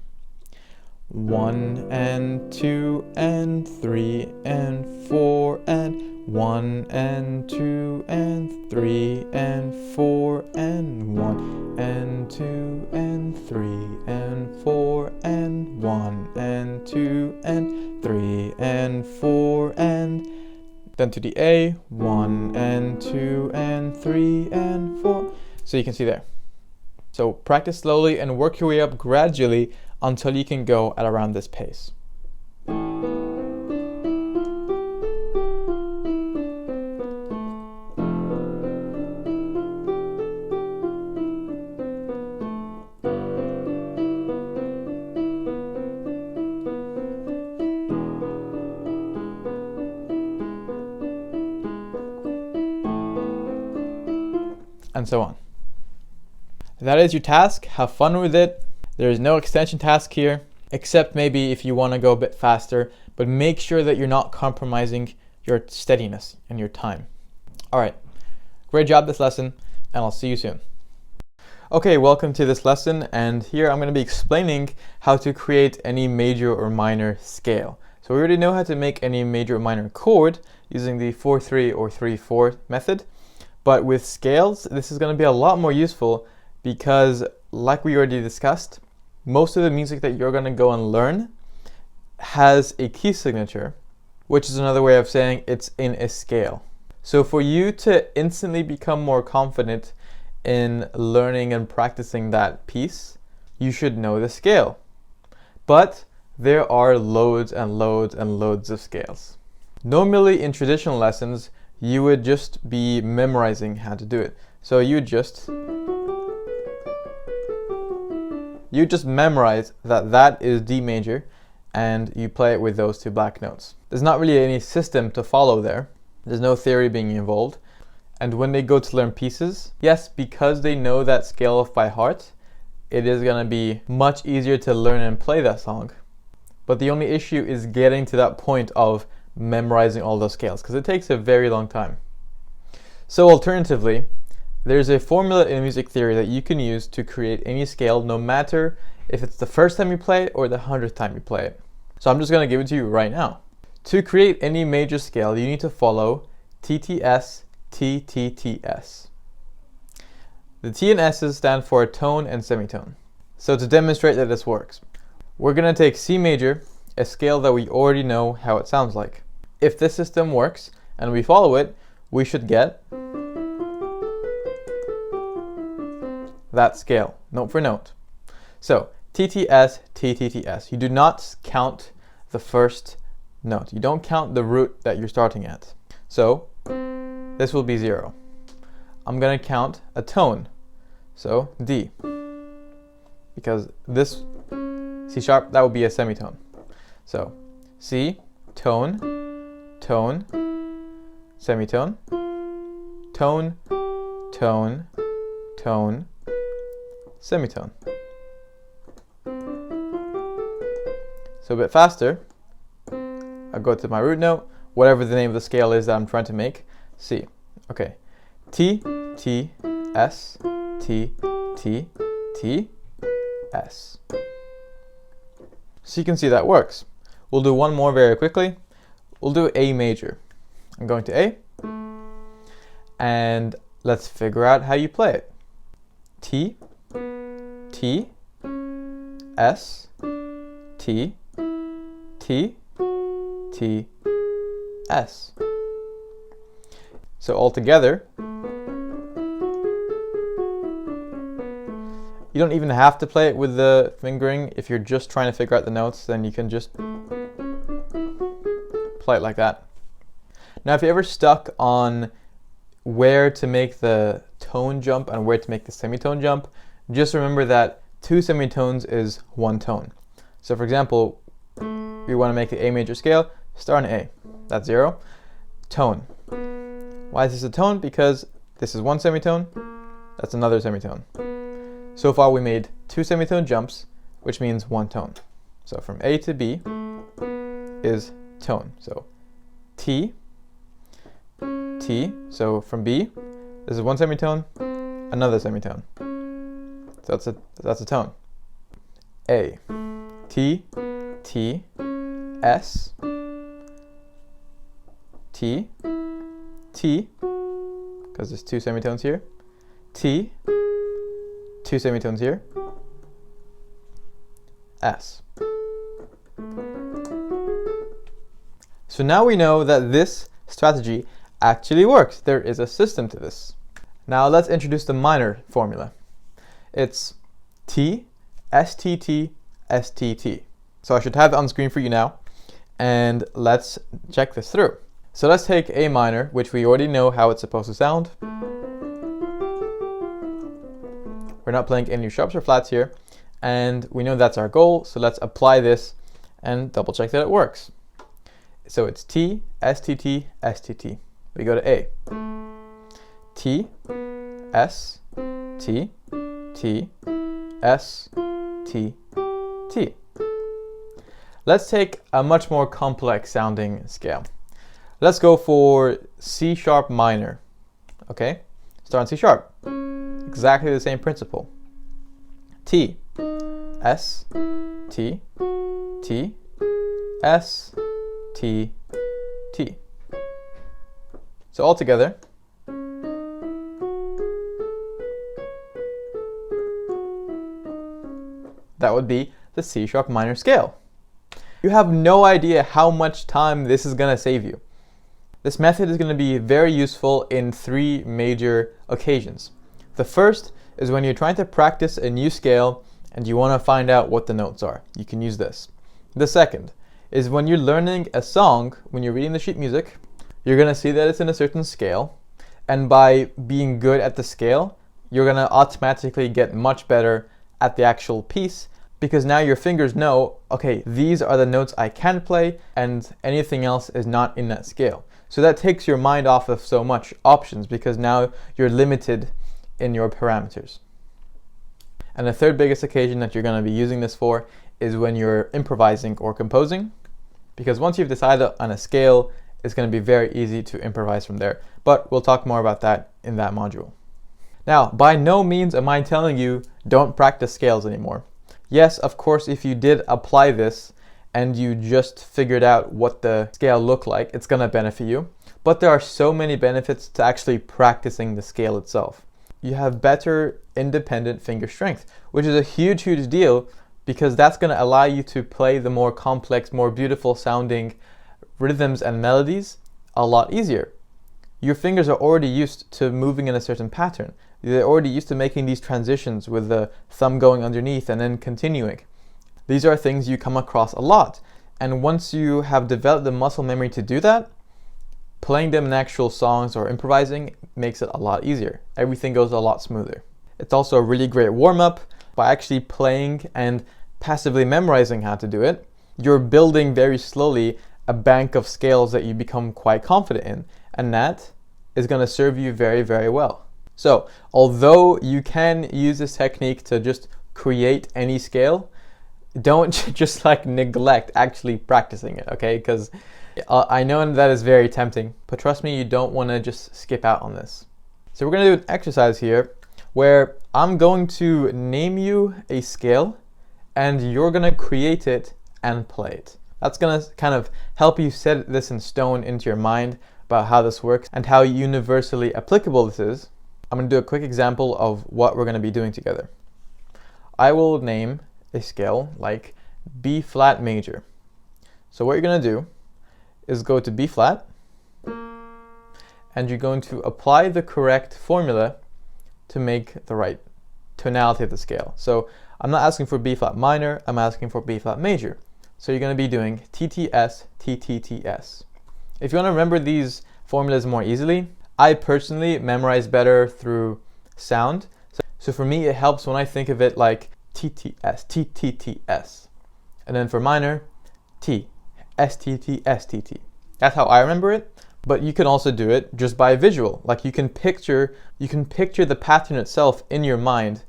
Speaker 1: 1 and 2 and 3 and 4 and 1 and 2 and 3 and 4 and 1 and 2 and 3 and 4 and 1 and 2 and 3 and 4 and then to the A, 1 and 2 and 3 and 4. So you can see there. So practice slowly and work your way up gradually until you can go at around this pace. And so on. That is your task. Have fun with it. There is no extension task here, except maybe if you want to go a bit faster, but make sure that you're not compromising your steadiness and your time. Alright, great job this lesson, and I'll see you soon. Okay, welcome to this lesson, and here I'm going to be explaining how to create any major or minor scale. So we already know how to make any major or minor chord using the 4-3 or 3-4 method, but with scales, this is going to be a lot more useful because like we already discussed, most of the music that you're going to go and learn has a key signature, which is another way of saying it's in a scale. So for you to instantly become more confident in learning and practicing that piece, you should know the scale. But there are loads and loads and loads of scales. Normally in traditional lessons, you would just be memorizing how to do it. So you just memorize that is D major, and you play it with those two black notes. There's not really any system to follow there. There's no theory being involved. And when they go to learn pieces, yes, because they know that scale off by heart, it is going to be much easier to learn and play that song. But the only issue is getting to that point of memorizing all those scales, because it takes a very long time. So alternatively, there's a formula in music theory that you can use to create any scale, no matter if it's the first time you play it or the 100th time you play it. So I'm just going to give it to you right now. To create any major scale, you need to follow TTS, TTTS. The T and S's stand for tone and semitone. So to demonstrate that this works, we're going to take C major, a scale that we already know how it sounds like. If this system works and we follow it, we should get that scale, note for note. So TTS, TTTS. You do not count the first note. You don't count the root that you're starting at. So this will be 0. I'm going to count a tone. So D. Because this C sharp, that would be a semitone. So C, tone, tone, semitone, tone, tone, tone, semitone. So a bit faster, I'll go to my root note, whatever the name of the scale is that I'm trying to make. C. Okay. T, T, S, T, T, T, S. So you can see that works. We'll do one more very quickly. We'll do A major. I'm going to A, and let's figure out how you play it. T, T, S, T, T, T, S. So all together, you don't even have to play it with the fingering. If you're just trying to figure out the notes, then you can just play it like that. Now, if you're ever stuck on where to make the tone jump and where to make the semitone jump, just remember that 2 semitones is 1 tone. So for example, we want to make the A major scale, start on A. That's 0. Tone. Why is this a tone? Because this is 1 semitone, that's another semitone. So far we made 2 semitone jumps, which means 1 tone. So from A to B is tone. So T, T, so from B, this is 1 semitone, another semitone. So that's a tone. A, T, T, S, T, T, because there's 2 semitones here, T, 2 semitones here, S. So now we know that this strategy actually works. There is a system to this. Now let's introduce the minor formula. It's T, STT, STT. So I should have it on screen for you now, and let's check this through. So let's take A minor, which we already know how it's supposed to sound. We're not playing any sharps or flats here, and we know that's our goal, so let's apply this and double check that it works. So it's T, STT, STT. We go to A. T, S, T, T, S, T, T. Let's take a much more complex sounding scale. Let's go for C sharp minor. Okay, start on C sharp. Exactly the same principle. T, S, T, T, S, T, T. So all together, . That would be the C sharp minor scale. You have no idea how much time this is going to save you. This method is going to be very useful in 3 major occasions. The first is when you're trying to practice a new scale and you want to find out what the notes are. You can use this. The second is when you're learning a song, when you're reading the sheet music, you're going to see that it's in a certain scale, and by being good at the scale, you're going to automatically get much better at the actual piece, because now your fingers know, okay, these are the notes I can play and anything else is not in that scale. So that takes your mind off of so much options, because now you're limited in your parameters. And the third biggest occasion that you're going to be using this for is when you're improvising or composing, because once you've decided on a scale, it's going to be very easy to improvise from there. But we'll talk more about that in that module. Now, by no means am I telling you don't practice scales anymore. Yes, of course, if you did apply this and you just figured out what the scale looked like, it's going to benefit you. But there are so many benefits to actually practicing the scale itself. You have better independent finger strength, which is a huge, huge deal, because that's going to allow you to play the more complex, more beautiful sounding rhythms and melodies a lot easier. Your fingers are already used to moving in a certain pattern. They're already used to making these transitions with the thumb going underneath and then continuing. These are things you come across a lot. And once you have developed the muscle memory to do that, playing them in actual songs or improvising makes it a lot easier. Everything goes a lot smoother. It's also a really great warm-up. By actually playing and passively memorizing how to do it, you're building very slowly a bank of scales that you become quite confident in, and that is going to serve you very, very well. So, although you can use this technique to just create any scale, don't just neglect actually practicing it, okay? Because I know that is very tempting, but trust me, you don't want to just skip out on this. So we're going to do an exercise here where I'm going to name you a scale and you're going to create it and play it. That's going to kind of help you set this in stone into your mind about how this works and how universally applicable this is. I'm going to do a quick example of what we're going to be doing together. I will name a scale like B flat major. So what you're going to do is go to B flat and you're going to apply the correct formula to make the right tonality of the scale. So I'm not asking for B flat minor, I'm asking for B flat major. So you're going to be doing TTS, TTTS. If you want to remember these formulas more easily, I personally memorize better through sound. So for me, it helps when I think of it like TTS, TTTS. And then for minor, T, STT, STT. That's how I remember it. But you can also do it just by visual. Like you can picture the pattern itself in your mind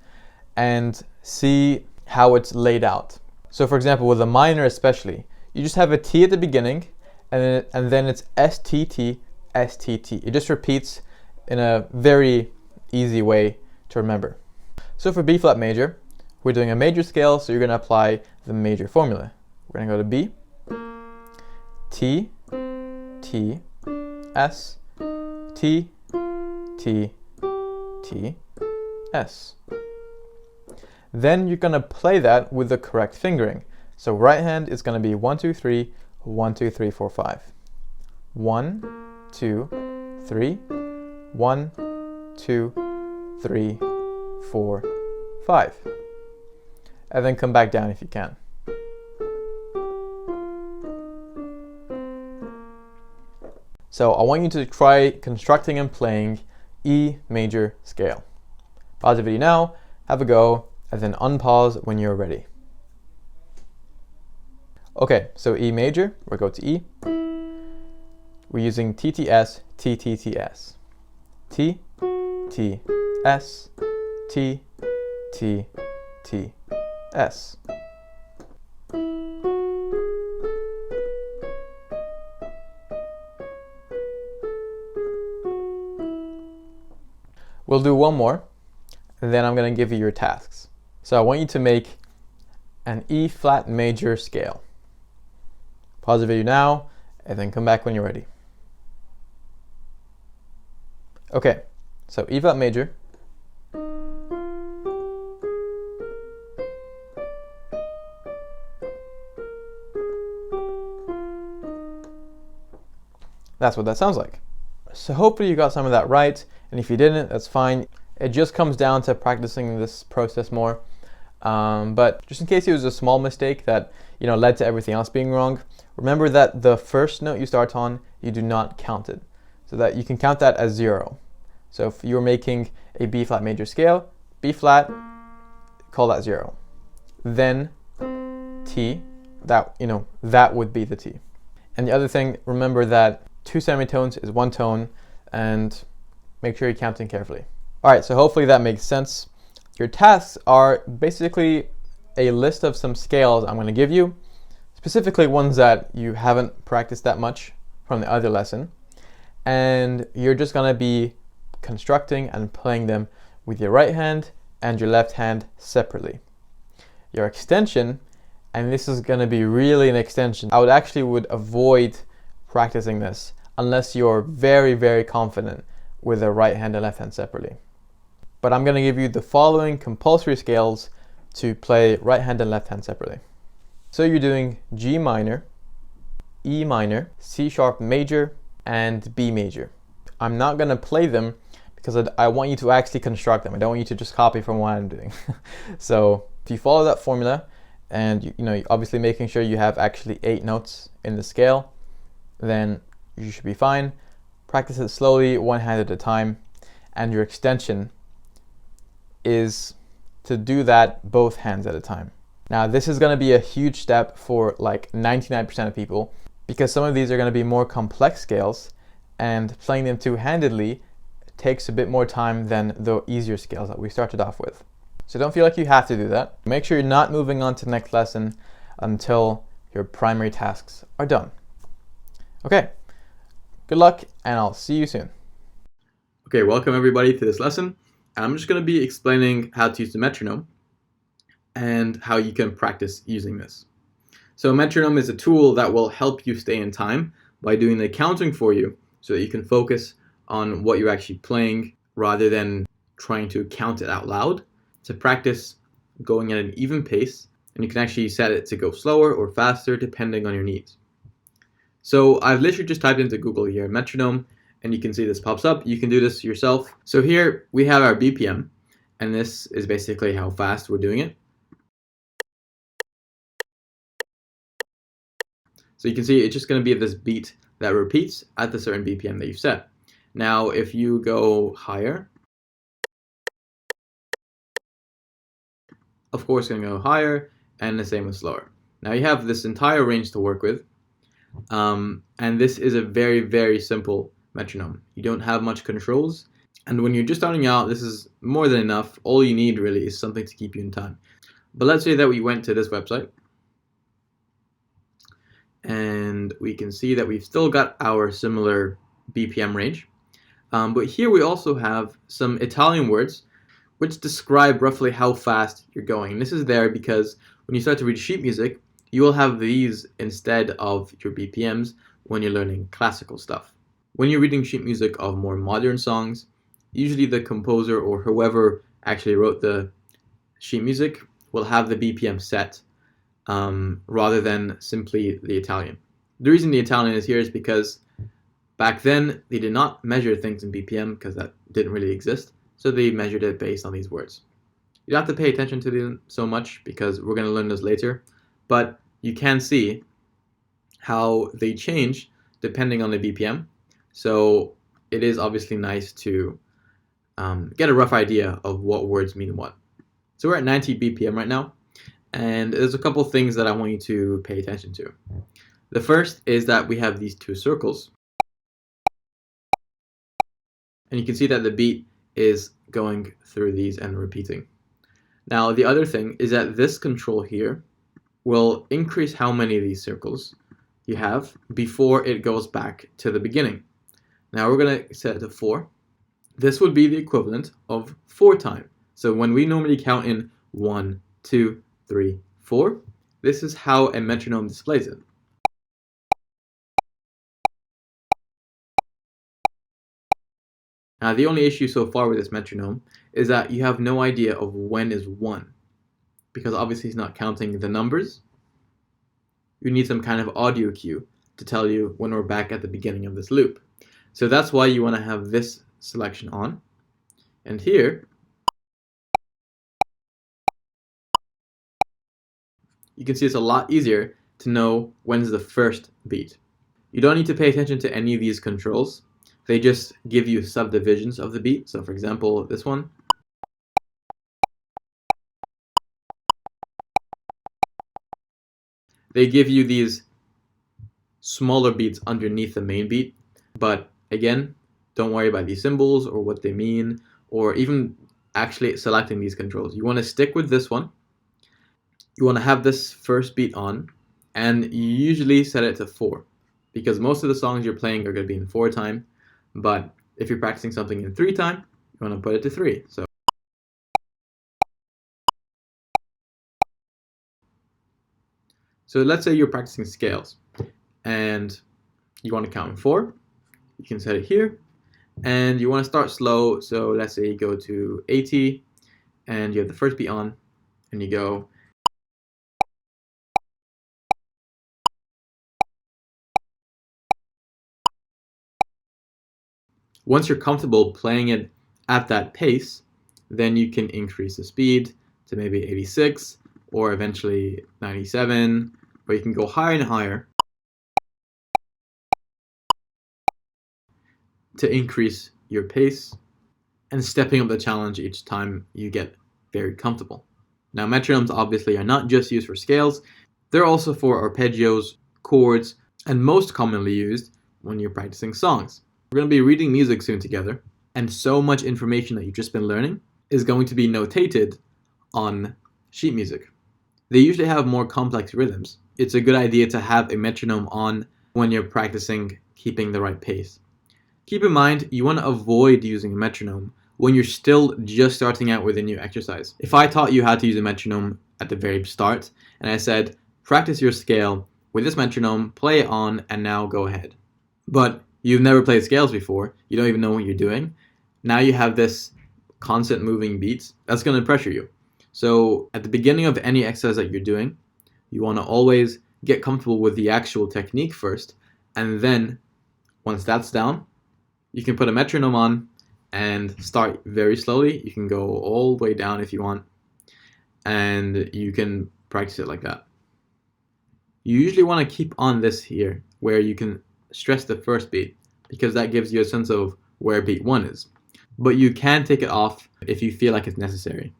Speaker 1: and see how it's laid out. So for example, with a minor especially, you just have a T at the beginning and then it's STT, STT. It just repeats in a very easy way to remember. So for B flat major, we're doing a major scale, so you're going to apply the major formula. We're going to go to B, T, T, S, T, T, T, S. Then you're going to play that with the correct fingering. So right hand is going to be 1, 2, 3, 1, 2, 3, 4, 5. 1, 2, 3, 1, 2, 3, 4, 5. And then come back down if you can. So I want you to try constructing and playing E major scale. Pause the video now, have a go, and then unpause when you're ready. Okay, so E major, we'll go to E. We're using TTS, TTTS. T, T, S, T, T, T, S. We'll do one more, and then I'm going to give you your tasks. So I want you to make an E flat major scale. Pause the video now, and then come back when you're ready. Okay, so E flat major. That's what that sounds like. So hopefully you got some of that right, and if you didn't, that's fine. It just comes down to practicing this process more. But just in case it was a small mistake that led to everything else being wrong, remember that the first note you start on, you do not count it, so that you can count that as 0. So if you're making a B flat major scale, B flat, call that 0. Then T, that would be the T. And the other thing, remember that 2 semitones is 1 tone, and make sure you're counting carefully. All right, so hopefully that makes sense. Your tasks are basically a list of some scales I'm going to give you, specifically ones that you haven't practiced that much from the other lesson. And you're just going to be constructing and playing them with your right hand and your left hand separately. Your extension, and this is going to be really an extension, I would avoid practicing this unless you're very, very confident with the right hand and left hand separately. But I'm going to give you the following compulsory scales to play right hand and left hand separately. So you're doing G minor, E minor, C sharp major, and B major. I'm not going to play them because I want you to actually construct them. I don't want you to just copy from what I'm doing. So if you follow that formula, and obviously making sure you have actually 8 notes in the scale, then you should be fine. Practice it slowly, one hand at a time, and your extension is to do that both hands at a time. Now this is going to be a huge step for like 99% of people, because some of these are going to be more complex scales, and playing them two-handedly takes a bit more time than the easier scales that we started off with. So don't feel like you have to do that. Make sure you're not moving on to the next lesson until your primary tasks are done. Okay, good luck, and I'll see you soon. Okay, welcome everybody to this lesson. I'm just going to be explaining how to use the metronome and how you can practice using this. So a metronome is a tool that will help you stay in time by doing the counting for you, so that you can focus on what you're actually playing rather than trying to count it out loud. To practice going at an even pace, and you can actually set it to go slower or faster depending on your needs. So I've literally just typed into Google here metronome, and you can see this pops up. You can do this yourself. So here we have our BPM, and this is basically how fast we're doing it. So you can see it's just going to be this beat that repeats at the certain BPM that you've set. Now if you go higher, of course it's going to go higher, and the same with slower. Now you have this entire range to work with, and this is a very, very simple metronome. You don't have much controls, and when you're just starting out, this is more than enough. All you need really is something to keep you in time. But let's say that we went to this website, and we can see that we've still got our similar BPM range, but here we also have some Italian words which describe roughly how fast you're going. And this is there because when you start to read sheet music, you will have these instead of your BPMs when you're learning classical stuff. When you're reading sheet music of more modern songs, usually the composer or whoever actually wrote the sheet music will have the BPM set rather than simply the Italian. The reason the Italian is here is because back then they did not measure things in BPM because that didn't really exist, so they measured it based on these words. You don't have to pay attention to them so much because we're going to learn this later, but you can see how they change depending on the BPM. So it is obviously nice to get a rough idea of what words mean what. So we're at 90 BPM right now, and there's a couple things that I want you to pay attention to. The first is that we have these two circles, and you can see that the beat is going through these and repeating. Now the other thing is that this control here will increase how many of these circles you have before it goes back to the beginning. Now we're going to set it to 4. This would be the equivalent of 4 time. So when we normally count in 1, 2, 3, 4, this is how a metronome displays it. Now the only issue so far with this metronome is that you have no idea of when is 1, because obviously it's not counting the numbers. You need some kind of audio cue to tell you when we're back at the beginning of this loop. So that's why you want to have this selection on. And here, you can see it's a lot easier to know when's the first beat. You don't need to pay attention to any of these controls. They just give you subdivisions of the beat. So for example, this one. They give you these smaller beats underneath the main beat. But again, don't worry about these symbols or what they mean, or even actually selecting these controls. You want to stick with this one. You want to have this first beat on, and you usually set it to 4, because most of the songs you're playing are going to be in 4 time. But if you're practicing something in 3 time, you want to put it to 3. So let's say you're practicing scales and you want to count in 4. You can set it here, and you want to start slow. So let's say you go to 80 and you have the first beat on, and you go. Once you're comfortable playing it at that pace, then you can increase the speed to maybe 86 or eventually 97, or you can go higher and higher to increase your pace and stepping up the challenge each time you get very comfortable. Now, metronomes obviously are not just used for scales. They're also for arpeggios, chords, and most commonly used when you're practicing songs. We're going to be reading music soon together, and so much information that you've just been learning is going to be notated on sheet music. They usually have more complex rhythms. It's a good idea to have a metronome on when you're practicing keeping the right pace. Keep in mind, you want to avoid using a metronome when you're still just starting out with a new exercise. If I taught you how to use a metronome at the very start, and I said, practice your scale with this metronome, play it on, and now go ahead. But you've never played scales before, you don't even know what you're doing. Now you have this constant moving beats, that's going to pressure you. So at the beginning of any exercise that you're doing, you want to always get comfortable with the actual technique first, and then once that's down, you can put a metronome on and start very slowly. You can go all the way down if you want, and you can practice it like that. You usually want to keep on this here, where you can stress the first beat, because that gives you a sense of where beat 1 is. But you can take it off if you feel like it's necessary.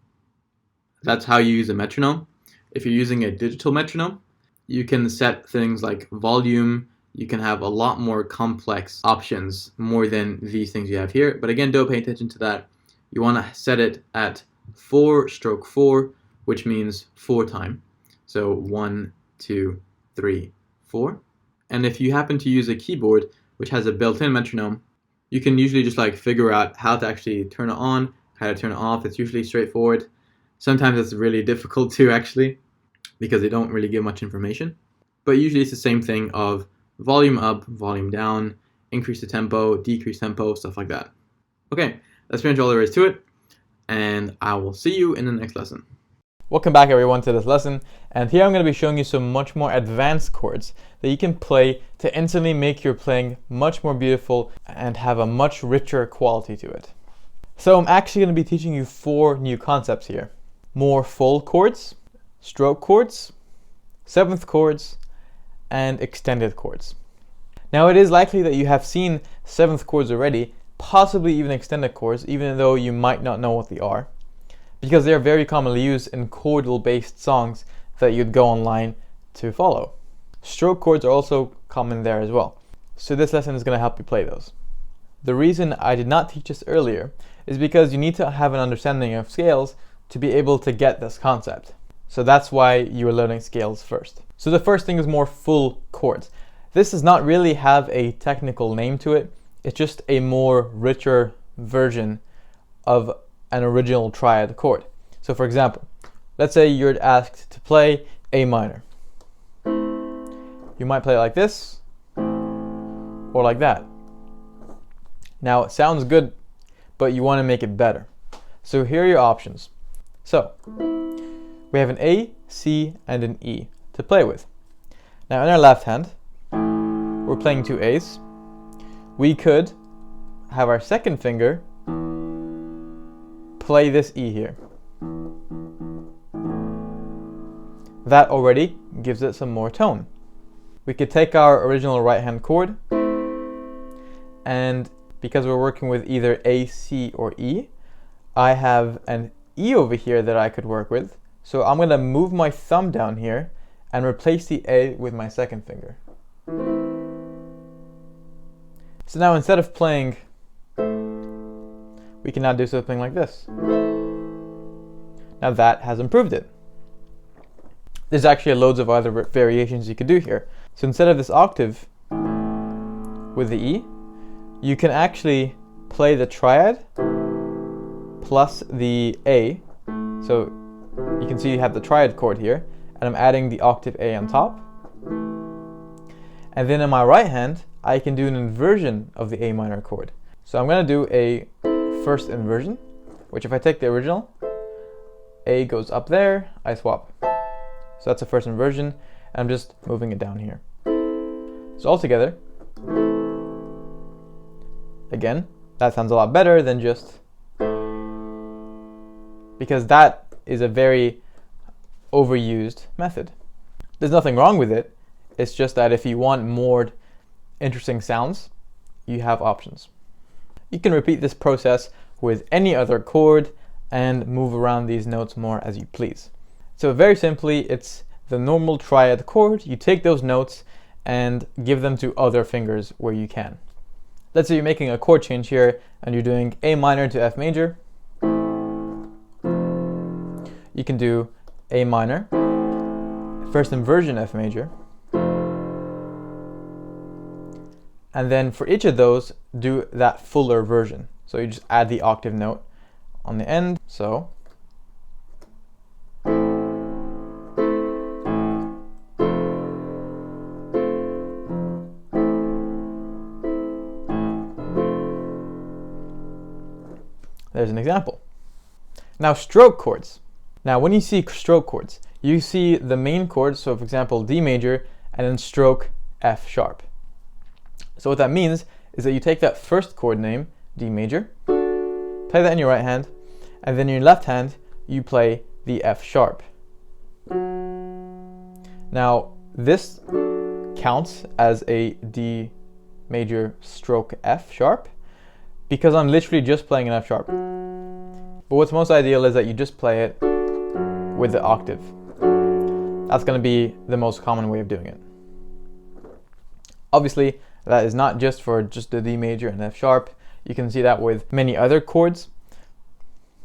Speaker 1: That's how you use a metronome. If you're using a digital metronome, you can set things like volume. You can have a lot more complex options, more than these things you have here. But again, don't pay attention to that. You want to set it at 4/4, which means 4 time. So 1, 2, 3, 4. And if you happen to use a keyboard which has a built-in metronome, you can usually just figure out how to actually turn it on, how to turn it off. It's usually straightforward. Sometimes it's really difficult too, actually, because they don't really give much information. But usually it's the same thing of volume up, volume down, increase the tempo, decrease tempo, stuff like that. Okay, that's pretty much all there is to it, and I will see you in the next lesson. Welcome back everyone to this lesson, and here I'm going to be showing you some much more advanced chords that you can play to instantly make your playing much more beautiful and have a much richer quality to it. So I'm actually going to be teaching you 4 new concepts here. More full chords, stroke chords, 7th chords, and extended chords. Now it is likely that you have seen 7th chords already, possibly even extended chords, even though you might not know what they are, because they are very commonly used in chordal based songs that you'd go online to follow. Stroke chords are also common there as well, so this lesson is going to help you play those. The reason I did not teach this earlier is because you need to have an understanding of scales to be able to get this concept. So that's why you are learning scales first. So the first thing is more full chords. This does not really have a technical name to it. It's just a more richer version of an original triad chord. So for example, let's say you're asked to play A minor. You might play it like this, or like that. Now it sounds good, but you want to make it better. So here are your options. So we have an A, C, and an E to play with. Now in our left hand, we're playing two A's, we could have our second finger play this E here. That already gives it some more tone. We could take our original right hand chord, and because we're working with either A, C, or E, I have an E over here that I could work with. So I'm going to move my thumb down here and replace the A with my second finger. So now instead of playing, we can now do something like this. Now that has improved it. There's actually loads of other variations you could do here. So instead of this octave with the E, you can actually play the triad plus the A. So you can see you have the triad chord here, and I'm adding the octave A on top. And then in my right hand, I can do an inversion of the A minor chord. So I'm going to do a first inversion, which if I take the original, A goes up there, I swap. So that's the first inversion, and I'm just moving it down here. So altogether, again, that sounds a lot better than just, because that is a very overused method. There's nothing wrong with it, it's just that if you want more interesting sounds, you have options. You can repeat this process with any other chord and move around these notes more as you please. So very simply, it's the normal triad chord. You take those notes and give them to other fingers where you can. Let's say you're making a chord change here and you're doing A minor to F major. You can do A minor, first inversion F major, and then for each of those, do that fuller version. So you just add the octave note on the end, so. There's an example. Now stroke chords. Now when you see stroke chords, you see the main chord, so for example D major, and then stroke F sharp. So what that means is that you take that first chord name, D major, play that in your right hand, and then in your left hand, you play the F sharp. Now this counts as a D major stroke F sharp because I'm literally just playing an F sharp. But what's most ideal is that you just play it with the octave. That's going to be the most common way of doing it. Obviously, that is not just for just the D major and F sharp. You can see that with many other chords.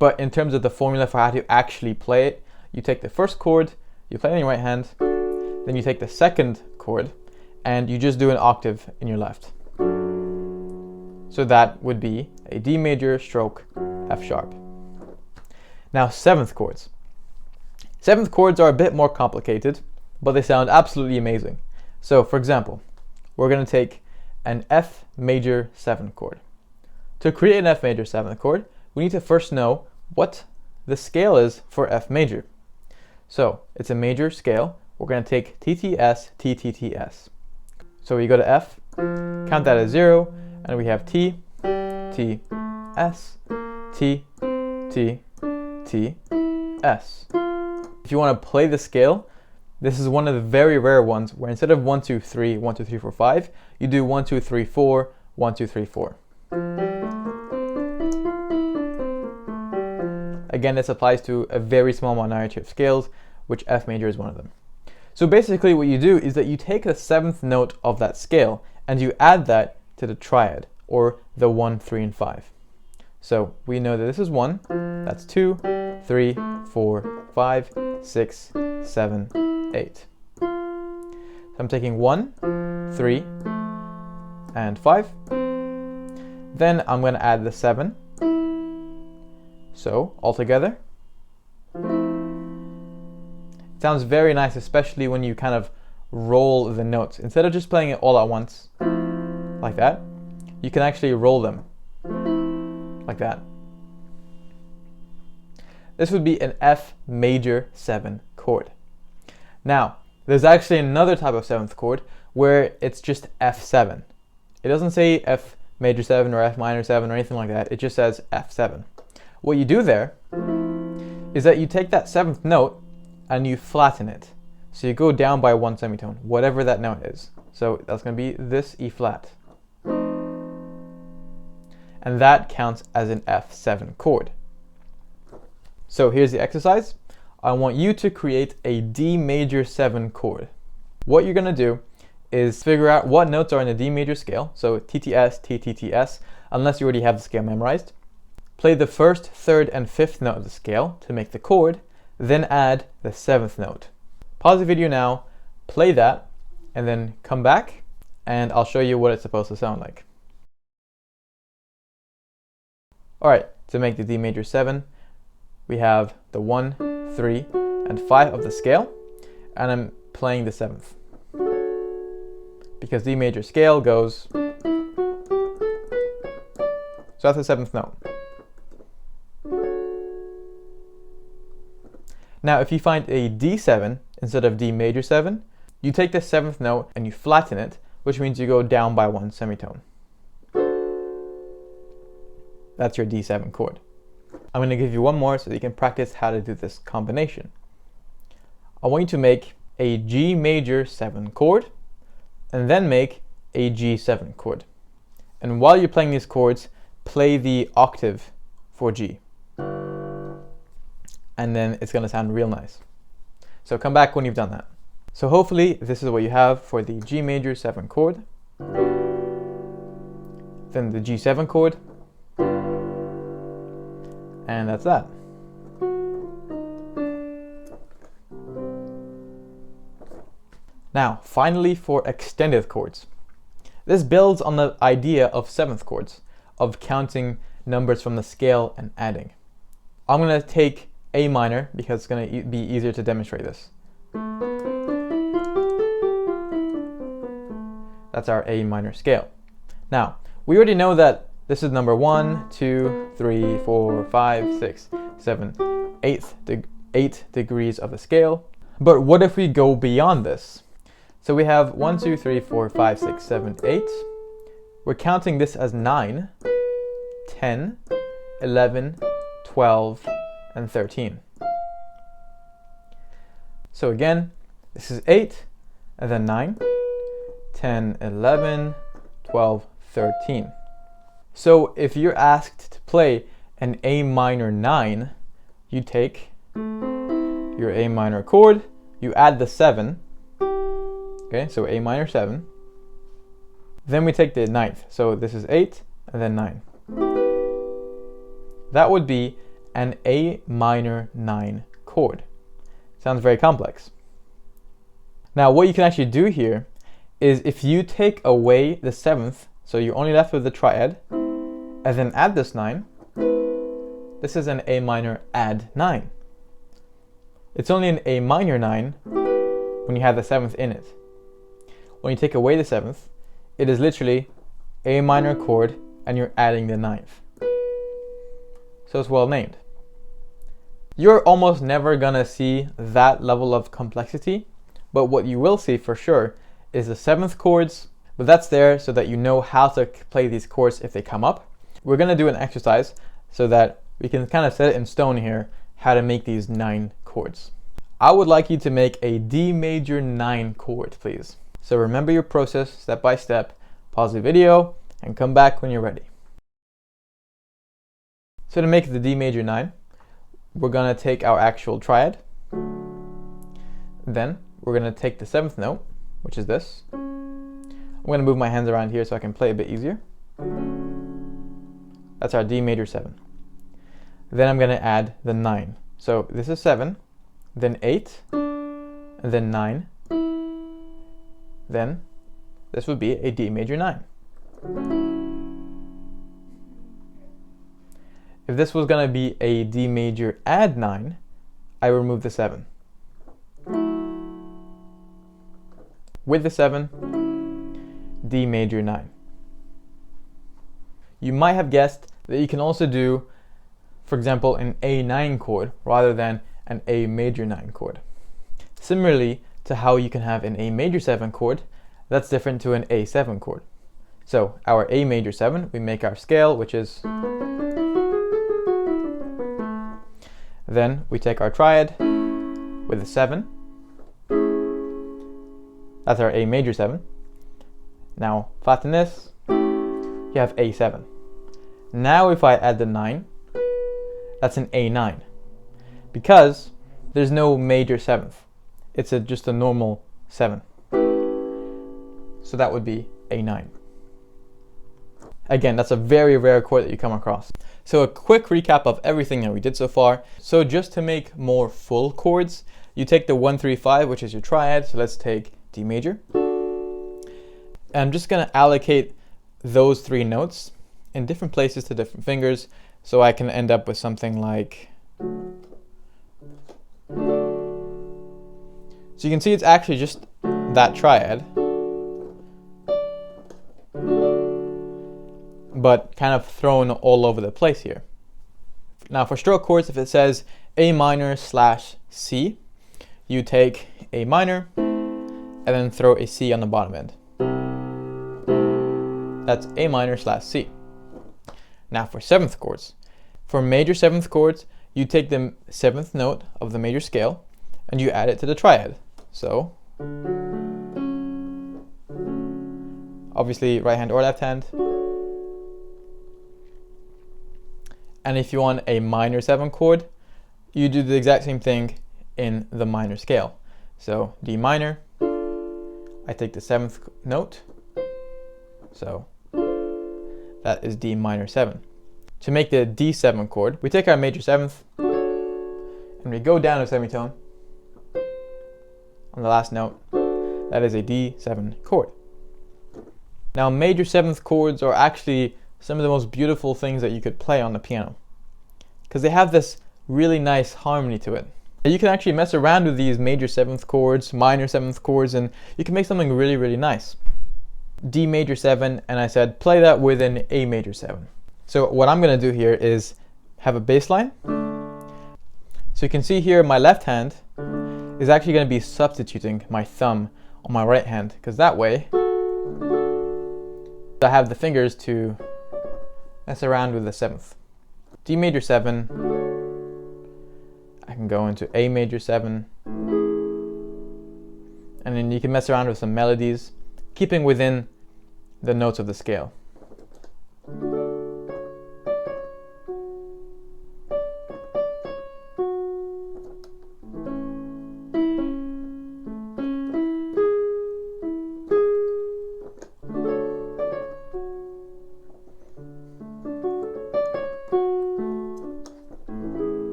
Speaker 1: But in terms of the formula for how to actually play it, you take the first chord, you play it in your right hand, then you take the second chord, and you just do an octave in your left. So that would be a D major stroke F sharp. Now seventh chords. Seventh chords are a bit more complicated, but they sound absolutely amazing. So for example, we're going to take an F major 7th chord. To create an F major 7th chord, we need to first know what the scale is for F major. So it's a major scale. We're going to take TTS, TTTS. So we go to F, count that as 0, and we have T, T, S, T, T, T, S. If you want to play the scale, this is one of the very rare ones where instead of 1, 2, 3, 1, 2, 3, 4, 5, you do 1, 2, 3, 4, 1, 2, 3, 4. Again, this applies to a very small minority of scales, which F major is one of them. So basically what you do is that you take the 7th note of that scale and you add that to the triad, or the 1, 3, and 5. So we know that this is 1, that's 2, 3, 4, 5, 6, 7, 8. So I'm taking 1, 3, and 5. Then I'm going to add the 7. So altogether, it sounds very nice, especially when you kind of roll the notes. Instead of just playing it all at once, like that, you can actually roll them, like that. This would be an F major 7 chord. Now, there's actually another type of 7th chord, where it's just F7. It doesn't say F major 7 or F minor 7 or anything like that. It just says F7. What you do there is that you take that 7th note and you flatten it. So you go down by 1 semitone, whatever that note is. So that's going to be this E flat. And that counts as an F7 chord. So here's the exercise. I want you to create a D major 7 chord. What you're going to do is figure out what notes are in the D major scale, so TTS, TTTS, unless you already have the scale memorized. Play the 1st, 3rd, and 5th note of the scale to make the chord, then add the 7th note. Pause the video now, play that, and then come back, and I'll show you what it's supposed to sound like. Alright, to make the D major 7, we have the 1, 3, and 5 of the scale, and I'm playing the 7th. Because D major scale goes, so that's the 7th note. Now if you find a D7 instead of D major 7, you take the 7th note and you flatten it, which means you go down by 1 semitone. That's your D7 chord. I'm going to give you one more so that you can practice how to do this combination. I want you to make a G major 7 chord, and then make a G7 chord. And while you're playing these chords, play the octave for G. And then it's going to sound real nice. So come back when you've done that. So hopefully this is what you have for the G major 7 chord, then the G7 chord, and that's that. Now, finally for extended chords. This builds on the idea of 7th chords, of counting numbers from the scale and adding. I'm going to take A minor because it's going to be easier to demonstrate this. That's our A minor scale. Now, we already know that this is number 1, 2, 3, 4, 5, 6, 7, 8 degrees of the scale. But what if we go beyond this? So we have 1, 2, 3, 4, 5, 6, 7, 8. We're counting this as 9, 10, 11, 12, and 13. So again, this is 8, and then 9, 10, 11, 12, 13. So if you're asked to play an A minor 9, you take your A minor chord, you add the 7, okay, so A minor 7. Then we take the 9th, so this is 8 and then 9. That would be an A minor 9 chord. Sounds very complex. Now what you can actually do here is if you take away the 7th, so you're only left with the triad, and then add this 9, this is an A minor add 9. It's only an A minor 9 when you have the 7th in it. When you take away the 7th, it is literally A minor chord and you're adding the 9th. So it's well named. You're almost never gonna see that level of complexity, but what you will see for sure is the 7th chords, but that's there so that you know how to play these chords if they come up. We're gonna do an exercise so that we can kind of set it in stone here how to make these 9 chords. I would like you to make a D major 9 chord, please. So remember your process step by step, pause the video, and come back when you're ready. So to make the D major 9, we're gonna take our actual triad. Then we're gonna take the 7th note, which is this. I'm gonna move my hands around here so I can play a bit easier. That's our D major 7. Then I'm gonna add the 9. So this is 7, then 8, and then 9. Then this would be a D major 9. If this was going to be a D major add 9, I remove the 7. With the 7, D major 9. You might have guessed that you can also do, for example, an A9 chord rather than an A major 9 chord. Similarly to how you can have an A major 7 chord that's different to an A7 chord. So our A major 7, we make our scale, which is, then we take our triad with a 7, that's our A major 7. Now flatten this, you have A7. Now if I add the 9, that's an A9, because there's no major 7th, it's just a normal 7. So that would be A9. Again, that's a very rare chord that you come across. So a quick recap of everything that we did so far. So just to make more full chords, you take the 1, 3, 5, which is your triad. So let's take D major. And I'm just going to allocate those 3 notes in different places to different fingers, so I can end up with something like, so you can see it's actually just that triad, but kind of thrown all over the place here. Now for stroke chords, if it says A minor / C, you take A minor and then throw a C on the bottom end. That's A minor / C. Now for 7th chords. For major 7th chords, you take the 7th note of the major scale and you add it to the triad. So obviously right hand or left hand. And if you want a minor 7 chord, you do the exact same thing in the minor scale. So D minor, I take the 7th note, so that is D minor 7. To make the D7 chord, we take our major 7th and we go down a semitone on the last note. That is a D7 chord. Now major 7th chords are actually some of the most beautiful things that you could play on the piano, because they have this really nice harmony to it. You can actually mess around with these major 7th chords, minor 7th chords, and you can make something really, really nice. D major 7, and I said play that with an A major 7. So what I'm going to do here is have a bass line. So you can see here my left hand is actually going to be substituting my thumb on my right hand, because that way I have the fingers to mess around with the 7th. D major 7, I can go into A major 7, and then you can mess around with some melodies, keeping within the notes of the scale.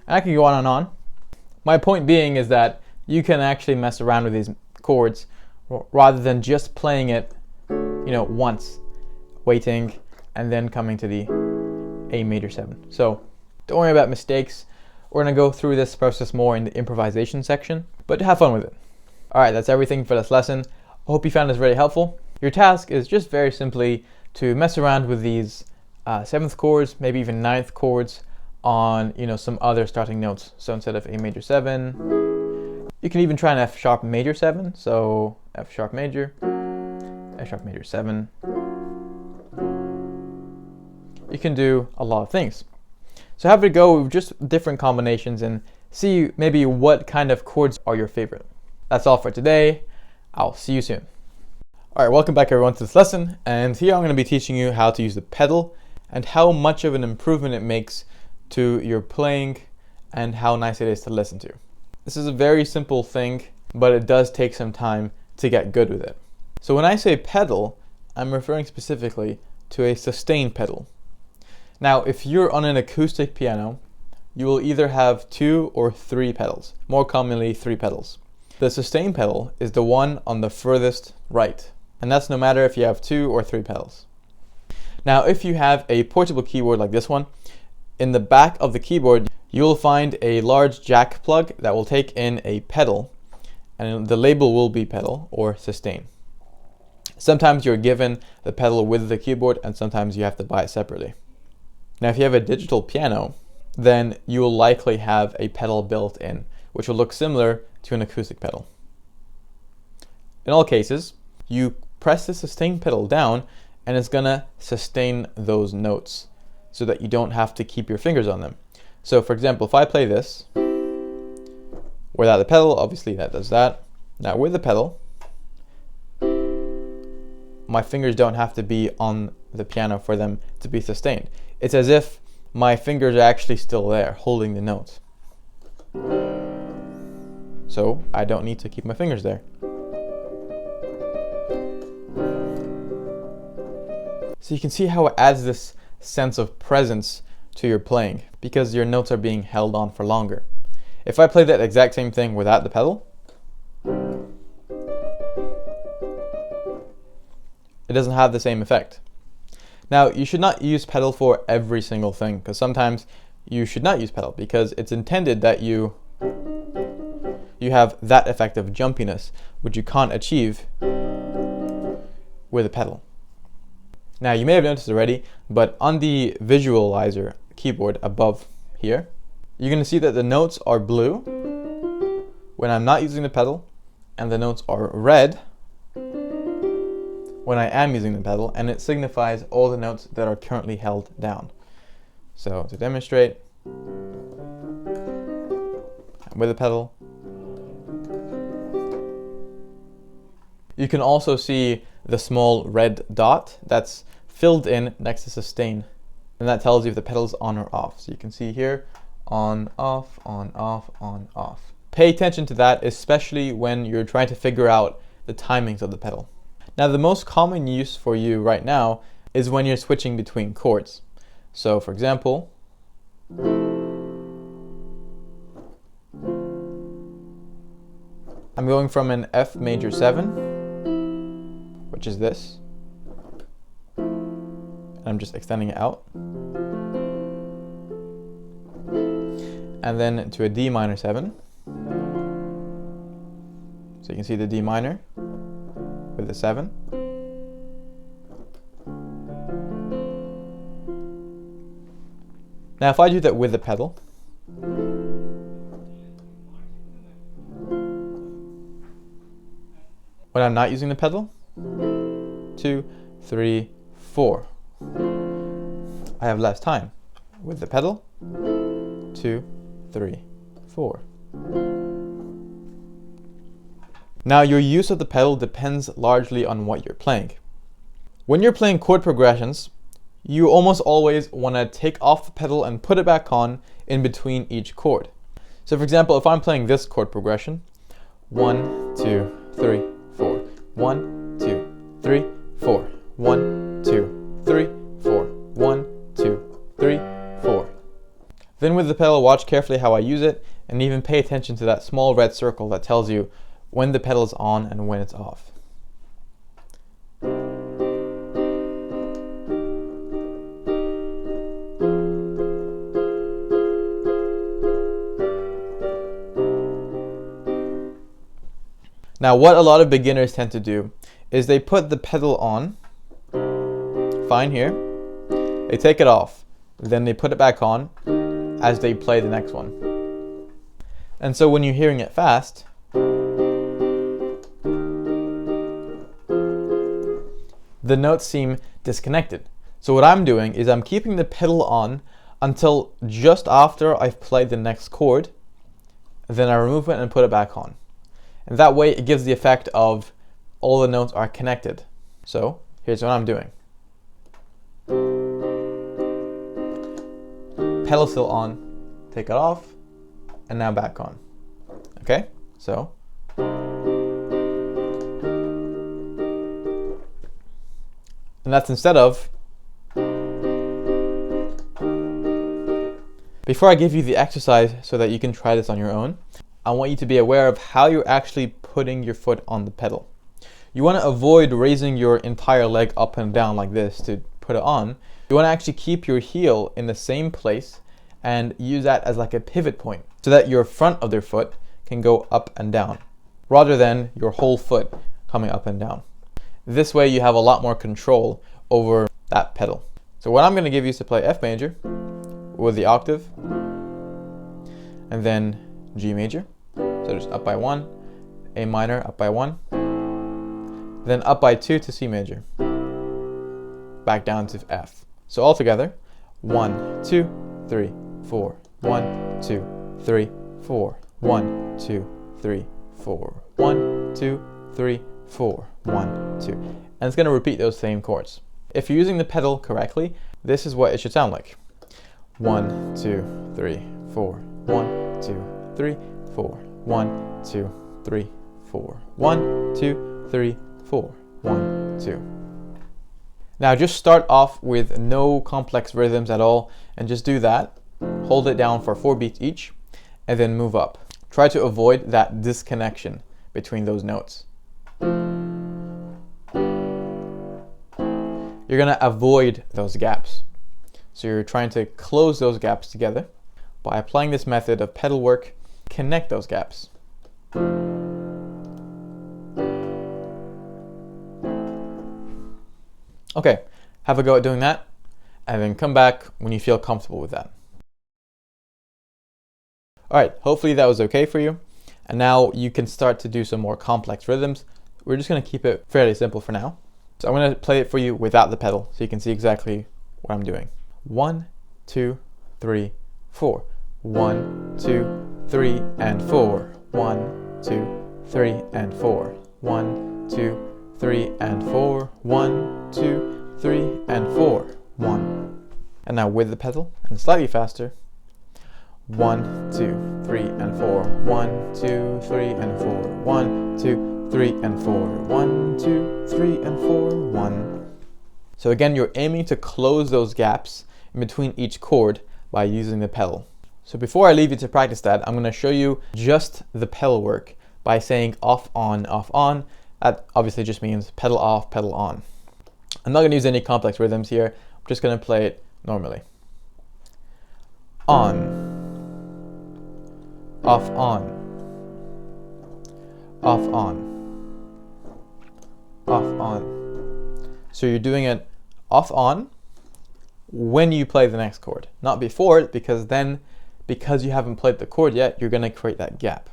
Speaker 1: And I can go on and on. My point being is that you can actually mess around with these chords rather than just playing it, once, waiting, and then coming to the A major 7. So don't worry about mistakes. We're gonna go through this process more in the improvisation section, but have fun with it. All right, that's everything for this lesson. I hope you found this very helpful. Your task is just very simply to mess around with these 7th chords, maybe even 9th chords, on some other starting notes. So instead of A major 7, you can even try an F sharp major 7. So F sharp major, F sharp major 7. You can do a lot of things. So have a go with just different combinations and see maybe what kind of chords are your favorite. That's all for today. I'll see you soon. All right, welcome back everyone to this lesson. And here I'm going to be teaching you how to use the pedal and how much of an improvement it makes to your playing and how nice it is to listen to. This is a very simple thing, but it does take some time to get good with it. So when I say pedal, I'm referring specifically to a sustain pedal. Now, if you're on an acoustic piano, you will either have 2 or 3 pedals, more commonly 3 pedals. The sustain pedal is the one on the furthest right, and that's no matter if you have 2 or 3 pedals. Now, if you have a portable keyboard like this one, in the back of the keyboard, you'll find a large jack plug that will take in a pedal, and the label will be pedal or sustain. Sometimes you're given the pedal with the keyboard, and sometimes you have to buy it separately. Now, if you have a digital piano, then you will likely have a pedal built in, which will look similar to an acoustic pedal. In all cases, you press the sustain pedal down and it's gonna sustain those notes so that you don't have to keep your fingers on them. So for example, if I play this without the pedal, obviously that does that. Now with the pedal, my fingers don't have to be on the piano for them to be sustained. It's as if my fingers are actually still there, holding the notes. So I don't need to keep my fingers there. So you can see how it adds this sense of presence to your playing, because your notes are being held on for longer. If I play that exact same thing without the pedal, it doesn't have the same effect. Now, you should not use pedal for every single thing, because sometimes you should not use pedal because it's intended that you have that effect of jumpiness, which you can't achieve with a pedal. Now, you may have noticed already, but on the visualizer keyboard above here, you're going to see that the notes are blue when I'm not using the pedal, and the notes are red when I am using the pedal, and it signifies all the notes that are currently held down. So to demonstrate, with the pedal, you can also see the small red dot that's filled in next to sustain, and that tells you if the pedal's on or off. So you can see here, on, off, on, off, on, off. Pay attention to that, especially when you're trying to figure out the timings of the pedal. Now, the most common use for you right now is when you're switching between chords. So for example, I'm going from an F major 7, which is this, and I'm just extending it out, and then to a D minor 7. So you can see the D minor with the 7. Now if I do that with the pedal, when I'm not using the pedal, 2, 3, 4. I have less time. With the pedal, 2, 3, 4. Now, your use of the pedal depends largely on what you're playing. When you're playing chord progressions, you almost always want to take off the pedal and put it back on in between each chord. So for example, if I'm playing this chord progression, 1, 2, 3, 4, 1, 2, 3, 4, 1, 2, 3, 4, 1, 2, 3, 4. Then with the pedal, watch carefully how I use it, and even pay attention to that small red circle that tells you when the pedal is on and when it's off. Now, what a lot of beginners tend to do is they put the pedal on, fine here, they take it off, then they put it back on as they play the next one. And so when you're hearing it fast, the notes seem disconnected. So what I'm doing is I'm keeping the pedal on until just after I've played the next chord, then I remove it and put it back on. And that way it gives the effect of all the notes are connected. So here's what I'm doing. Pedal still on, take it off, and now back on. Okay, so. And that's instead of. Before I give you the exercise so that you can try this on your own, I want you to be aware of how you're actually putting your foot on the pedal. You want to avoid raising your entire leg up and down like this to put it on. You want to actually keep your heel in the same place and use that as like a pivot point so that your front of their foot can go up and down rather than your whole foot coming up and down. This way you have a lot more control over that pedal. So what I'm going to give you is to play F major with the octave, and then G major. So just up by 1, A minor, up by 1, then up by 2 to C major, back down to F. So all together, 1, 2, 3, 4, 1, 2, 3, 4, 1, 2, 3, 4, 1, 2, 3, 4, 1, 2. And it's going to repeat those same chords. If you're using the pedal correctly, this is what it should sound like. 1, 2, 3, 4, 1, 2, 3, 4, 1, 2, 3, 4, 1, 2, 3, 4, 1, 2. Now just start off with no complex rhythms at all and just do that. Hold it down for 4 beats each and then move up. Try to avoid that disconnection between those notes. You're going to avoid those gaps. So you're trying to close those gaps together. By applying this method of pedal work, connect those gaps. Okay, have a go at doing that, and then come back when you feel comfortable with that. Alright, hopefully that was okay for you. And now you can start to do some more complex rhythms. We're just going to keep it fairly simple for now. So I'm going to play it for you without the pedal so you can see exactly what I'm doing. 1, 2, 3, 4. 1, 2, 3, and 4. 1, 2, 3, and 4. 1, 2, 3, and 4. 1, 2, 3, and 4. 1. And now with the pedal and slightly faster. 1, 2, 3, and 4. 1, 2, 3, and 4. 1, 2, 3, and 4. 1, 2, 3, and 4. 1. So again, you're aiming to close those gaps in between each chord by using the pedal. So before I leave you to practice that, I'm going to show you just the pedal work by saying off, on, off, on. That obviously just means pedal off, pedal on. I'm not going to use any complex rhythms here. I'm just going to play it normally. On, off, on, off, on, off, on. So you're doing it off, on when you play the next chord, not before it, because then, because you haven't played the chord yet, you're going to create that gap.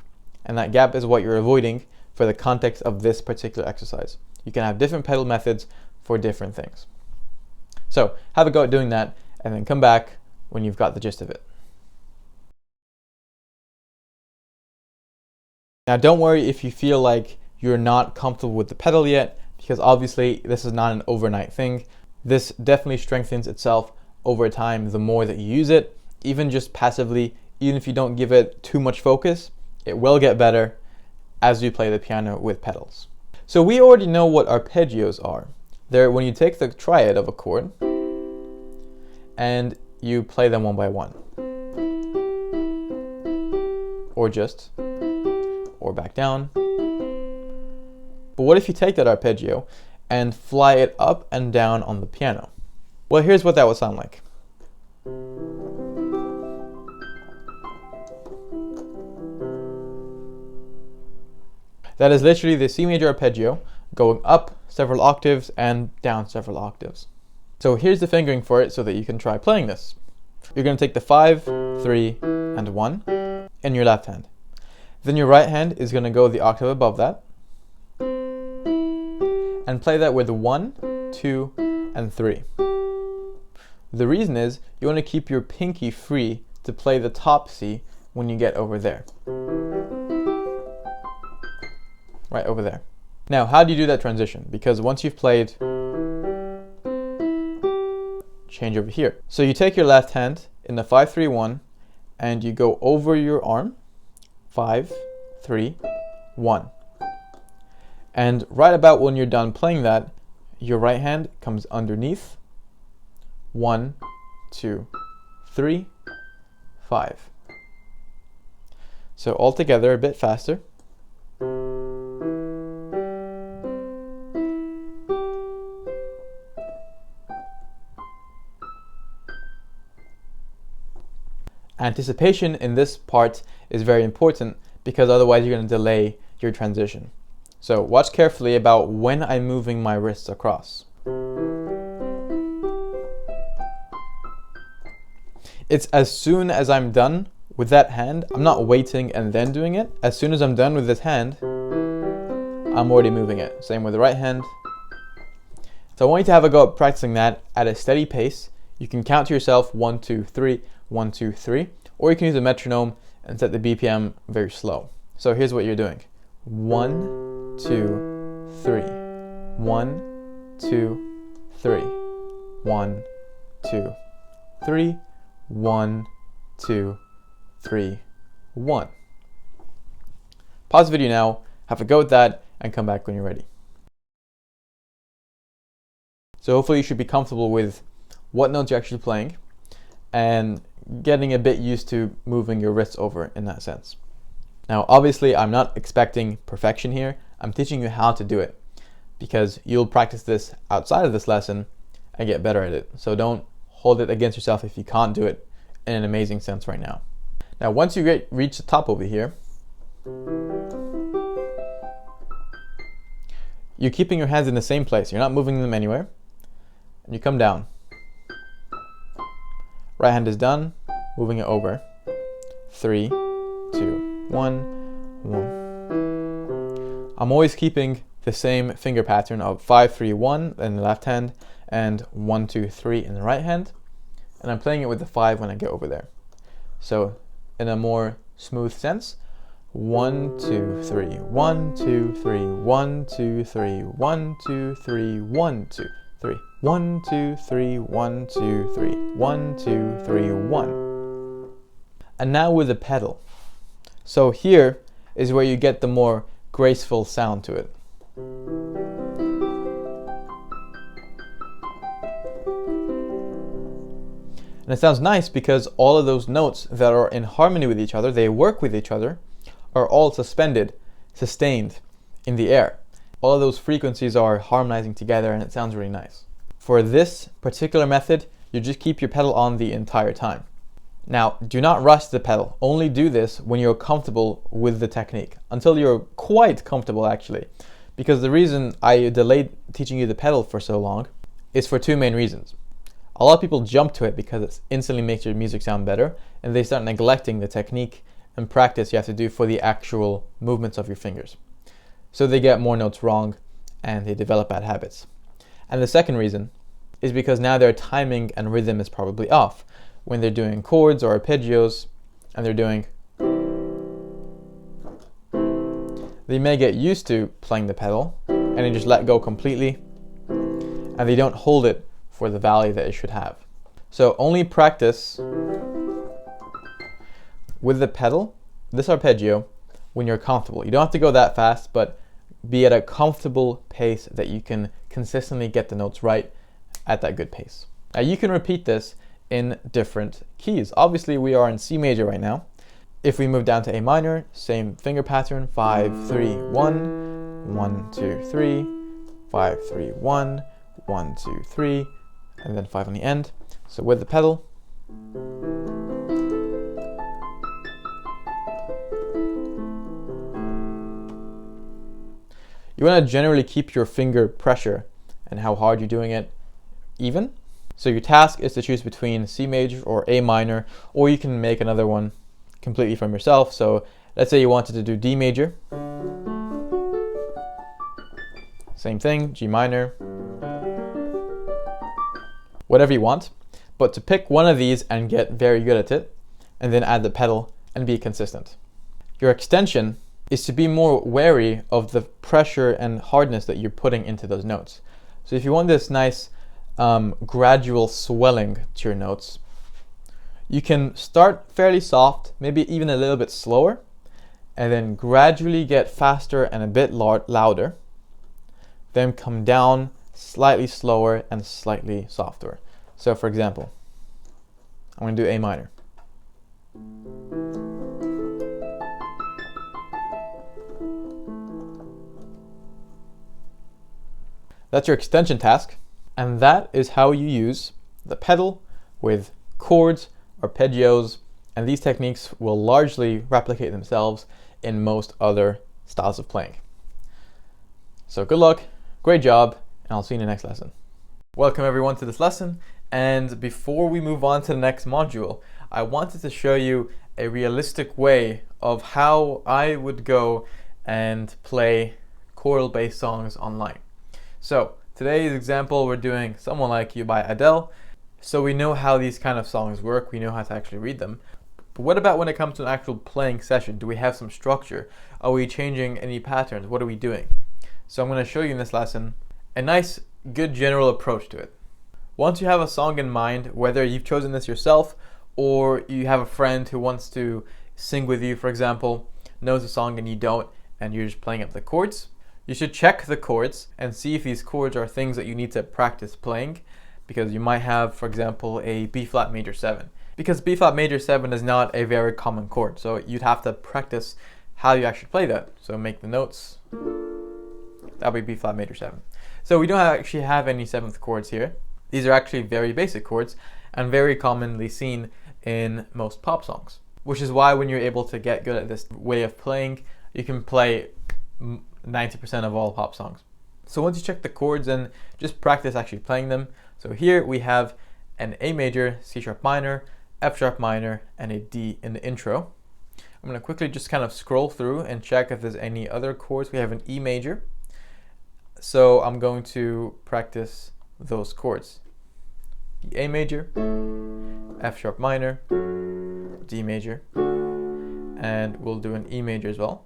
Speaker 1: And that gap is what you're avoiding for the context of this particular exercise. You can have different pedal methods for different things. So have a go at doing that and then come back when you've got the gist of it. Now don't worry if you feel like you're not comfortable with the pedal yet, because obviously this is not an overnight thing. This definitely strengthens itself over time the more that you use it, even just passively. Even if you don't give it too much focus, it will get better as you play the piano with pedals. So we already know what arpeggios are. They're when you take the triad of a chord and you play them one by one. Or back down. But what if you take that arpeggio and fly it up and down on the piano? Well, here's what that would sound like. That is literally the C major arpeggio going up several octaves and down several octaves. So here's the fingering for it so that you can try playing this. You're going to take the 5, 3, and 1 in your left hand. Then your right hand is going to go the octave above that and play that with 1, 2, and 3. The reason is you want to keep your pinky free to play the top C when you get over there. Right over there. Now, how do you do that transition? Because once you've played, change over here. So you take your left hand in the 5, 3, 1 and you go over your arm, 5, 3, 1. And right about when you're done playing that, your right hand comes underneath, 1, 2, 3, 5. So all together a bit faster. Anticipation in this part is very important because otherwise you're going to delay your transition. So watch carefully about when I'm moving my wrists across. It's as soon as I'm done with that hand, I'm not waiting and then doing it. As soon as I'm done with this hand, I'm already moving it. Same with the right hand. So I want you to have a go at practicing that at a steady pace. You can count to yourself 1, 2, 3, 1, 2, 3, or you can use a metronome and set the BPM very slow. So here's what you're doing. 1, 2, 3. 1, 2, 3. 1, 2, 3. 1, 2, 3, 1. Pause the video now, have a go at that, and come back when you're ready. So hopefully you should be comfortable with what notes you're actually playing and getting a bit used to moving your wrists over in that sense. Now obviously I'm not expecting perfection here. I'm teaching you how to do it because you'll practice this outside of this lesson and get better at it. So don't hold it against yourself if you can't do it in an amazing sense right now. Now once you reach the top over here, you're keeping your hands in the same place. You're not moving them anywhere. And you come down. Right hand is done, moving it over. 3, 2, 1, 1. I'm always keeping the same finger pattern of 5, 3, 1 in the left hand and 1, 2, 3 in the right hand. And I'm playing it with the 5 when I get over there. So in a more smooth sense, 1, 2, 3, 1, 2, 3, 1, 2, 3, 1, 2, 3, 1, 2, 3, 1, 2, 3, 1, 2, 3, 1, 2, 3, 1. And now with the pedal. So here is where you get the more graceful sound to it. And it sounds nice because all of those notes that are in harmony with each other, they work with each other, are all sustained in the air. All of those frequencies are harmonizing together and it sounds really nice. For this particular method, you just keep your pedal on the entire time. Now, do not rush the pedal. Only do this when you're comfortable with the technique, until you're quite comfortable actually. Because the reason I delayed teaching you the pedal for so long is for two main reasons. A lot of people jump to it because it instantly makes your music sound better, and they start neglecting the technique and practice you have to do for the actual movements of your fingers. So they get more notes wrong and they develop bad habits. And the second reason is because now their timing and rhythm is probably off when they're doing chords or arpeggios and they're doing. They may get used to playing the pedal and they just let go completely and they don't hold it for the value that it should have. So only practice with the pedal, this arpeggio, when you're comfortable. You don't have to go that fast, but be at a comfortable pace that you can consistently get the notes right at that good pace. Now you can repeat this in different keys. Obviously we are in C major right now. If we move down to A minor, same finger pattern, 5, 3, 1, 1, 2, 3, 5, 3, 1, 1, 2, 3, and then 5 on the end. So with the pedal, you want to generally keep your finger pressure and how hard you're doing it even. So your task is to choose between C major or A minor, or you can make another one completely from yourself. So let's say you wanted to do D major. Same thing, G minor. Whatever you want. But to pick one of these and get very good at it, and then add the pedal and be consistent. Your extension is to be more wary of the pressure and hardness that you're putting into those notes. So if you want this nice gradual swelling to your notes, you can start fairly soft, maybe even a little bit slower, and then gradually get faster and a bit louder, then come down slightly slower and slightly softer. So for example, I'm going to do A minor. That's your extension task, and that is how you use the pedal with chords, arpeggios, and these techniques will largely replicate themselves in most other styles of playing. So good luck, great job, and I'll see you in the next lesson. Welcome everyone to this lesson, and before we move on to the next module, I wanted to show you a realistic way of how I would go and play chordal-based songs online. So today's example, we're doing Someone Like You by Adele. So we know how these kind of songs work, we know how to actually read them. But what about when it comes to an actual playing session? Do we have some structure? Are we changing any patterns? What are we doing? So I'm going to show you in this lesson a nice, good general approach to it. Once you have a song in mind, whether you've chosen this yourself or you have a friend who wants to sing with you, for example, knows the song and you don't, and you're just playing up the chords, you should check the chords and see if these chords are things that you need to practice playing, because you might have, for example, a B flat major 7. Because B flat major 7 is not a very common chord, so you'd have to practice how you actually play that. So make the notes. That'll be B flat major 7. So we don't actually have any 7th chords here. These are actually very basic chords and very commonly seen in most pop songs, which is why when you're able to get good at this way of playing, you can play 90% of all pop songs. So once you check the chords and just practice actually playing them. So here we have an A major, C sharp minor, F sharp minor, and a D in the intro. I'm going to quickly just kind of scroll through and check if there's any other chords. We have an E major. So I'm going to practice those chords. The A major, F sharp minor, D major, and we'll do an E major as well.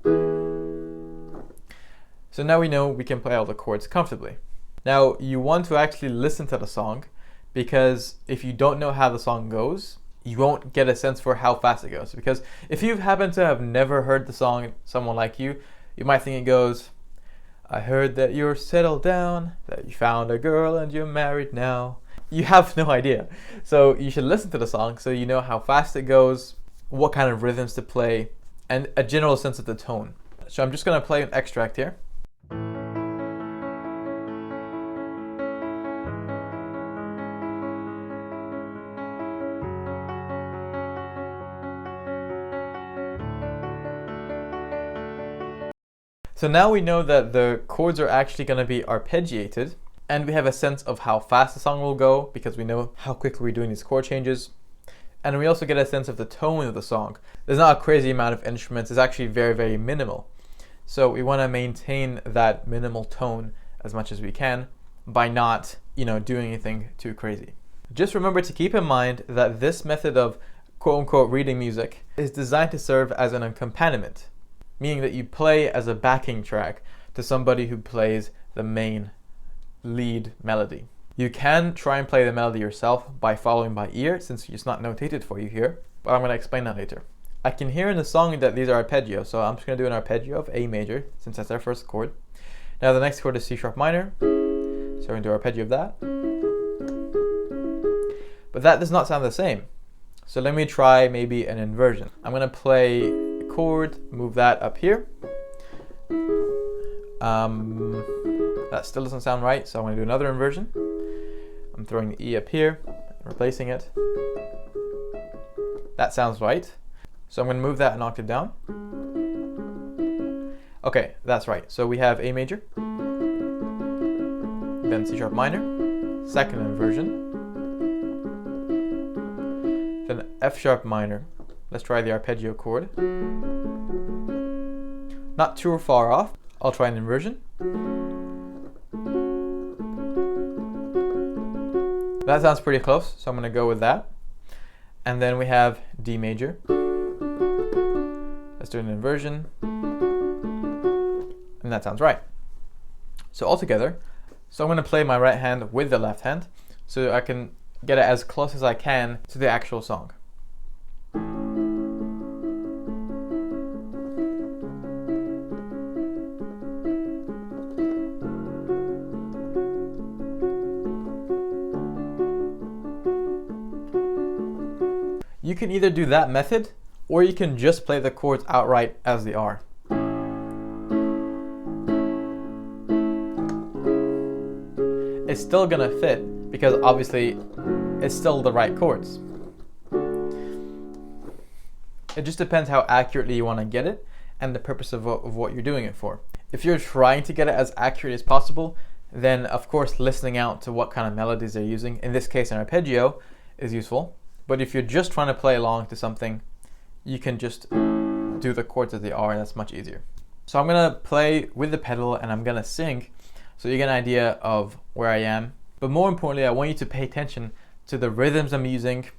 Speaker 1: So now we know we can play all the chords comfortably. Now you want to actually listen to the song, because if you don't know how the song goes, you won't get a sense for how fast it goes. Because if you happen to have never heard the song Someone Like You, you might think it goes, I heard that you're settled down, that you found a girl and you're married now. You have no idea. So you should listen to the song so you know how fast it goes, what kind of rhythms to play, and a general sense of the tone. So I'm just going to play an extract here. So now we know that the chords are actually going to be arpeggiated, and we have a sense of how fast the song will go because we know how quickly we're doing these chord changes. And we also get a sense of the tone of the song. There's not a crazy amount of instruments, it's actually very, very minimal. So we want to maintain that minimal tone as much as we can by not, doing anything too crazy. Just remember to keep in mind that this method of quote-unquote reading music is designed to serve as an accompaniment, meaning that you play as a backing track to somebody who plays the main lead melody. You can try and play the melody yourself by following by ear, since it's not notated for you here, but I'm going to explain that later. I can hear in the song that these are arpeggios, so I'm just going to do an arpeggio of A major, since that's our first chord. Now the next chord is C sharp minor, so we're going to do an arpeggio of that. But that does not sound the same. So let me try maybe an inversion. I'm going to play a chord, move that up here. That still doesn't sound right, so I'm going to do another inversion. I'm throwing the E up here, replacing it. That sounds right. So I'm going to move that an octave down. Okay, that's right. So we have A major, then C sharp minor, second inversion, then F sharp minor. Let's try the arpeggio chord. Not too far off. I'll try an inversion. That sounds pretty close, so I'm going to go with that. And then we have D major. Let's do an inversion. And that sounds right. So all together, so I'm going to play my right hand with the left hand so I can get it as close as I can to the actual song. You can either do that method, or you can just play the chords outright as they are. It's still gonna fit because obviously it's still the right chords. It just depends how accurately you want to get it and the purpose of what you're doing it for. If you're trying to get it as accurate as possible, then of course listening out to what kind of melodies they're using, in this case an arpeggio, is useful. But if you're just trying to play along to something, you can just do the chords as they are, and that's much easier. So I'm gonna play with the pedal and I'm gonna sing so you get an idea of where I am. But more importantly, I want you to pay attention to the rhythms I'm using,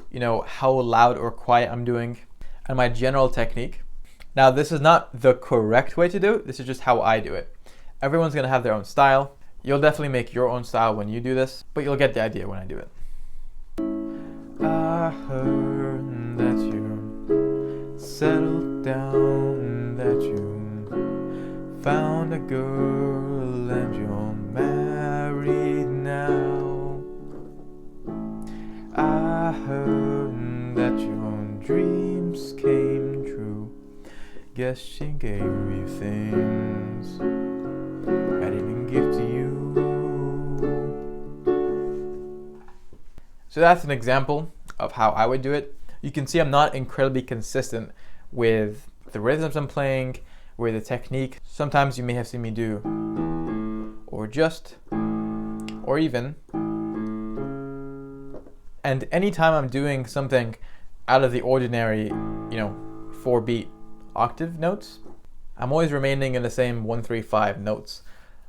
Speaker 1: you know, how loud or quiet I'm doing, and my general technique. Now, this is not the correct way to do it, this is just how I do it. Everyone's gonna have their own style. You'll definitely make your own style when you do this, but you'll get the idea when I do it. I heard that you settled down, that you found a girl and you're married now. I heard that your dreams came true. Guess she gave me things I didn't give to you. So that's an example of how I would do it. You can see I'm not incredibly consistent with the rhythms I'm playing, with the technique. Sometimes you may have seen me do or just, or even. And anytime I'm doing something out of the ordinary, you know, 4-beat octave notes, I'm always remaining in the same 1, 3, 5 notes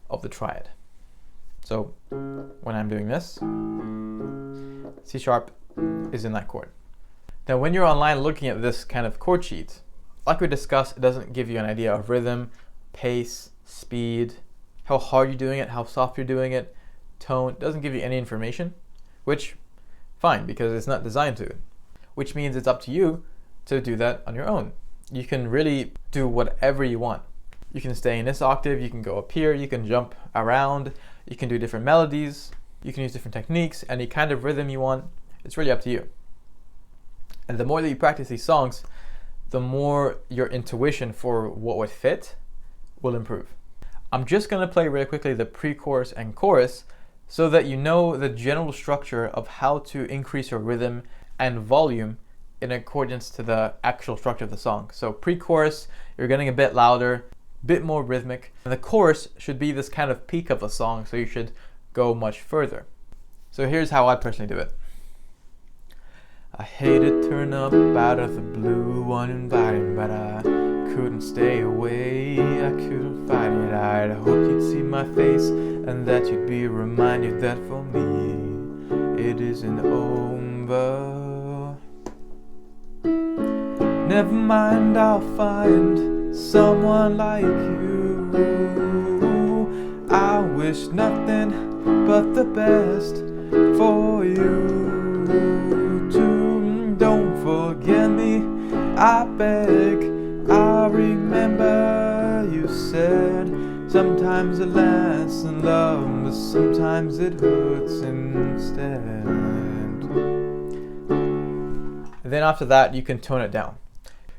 Speaker 1: of the triad. So when I'm doing this, C sharp is in that chord. Now when you're online looking at this kind of chord sheet, like we discussed, it doesn't give you an idea of rhythm, pace, speed, how hard you're doing it, how soft you're doing it, tone. It doesn't give you any information, which fine, because it's not designed to. Which means it's up to you to do that on your own. You can really do whatever you want. You can stay in this octave, you can go up here, you can jump around, you can do different melodies, you can use different techniques, any kind of rhythm you want. It's really up to you. And the more that you practice these songs, the more your intuition for what would fit will improve. I'm just going to play really quickly the pre-chorus and chorus so that you know the general structure of how to increase your rhythm and volume in accordance to the actual structure of the song. So pre-chorus, you're getting a bit louder, bit more rhythmic, and the chorus should be this kind of peak of the song, so you should go much further. So here's how I personally do it. I hate to turn up out of the blue uninvited, but I couldn't stay away, I couldn't fight it. I'd hope you'd see my face and that you'd be reminded that for me it isn't over. Never mind, I'll find someone like you. I wish nothing but the best for you too. Don't forget me, I beg. I remember you said sometimes it lasts in love, but sometimes it hurts instead. And then after that, you can tone it down.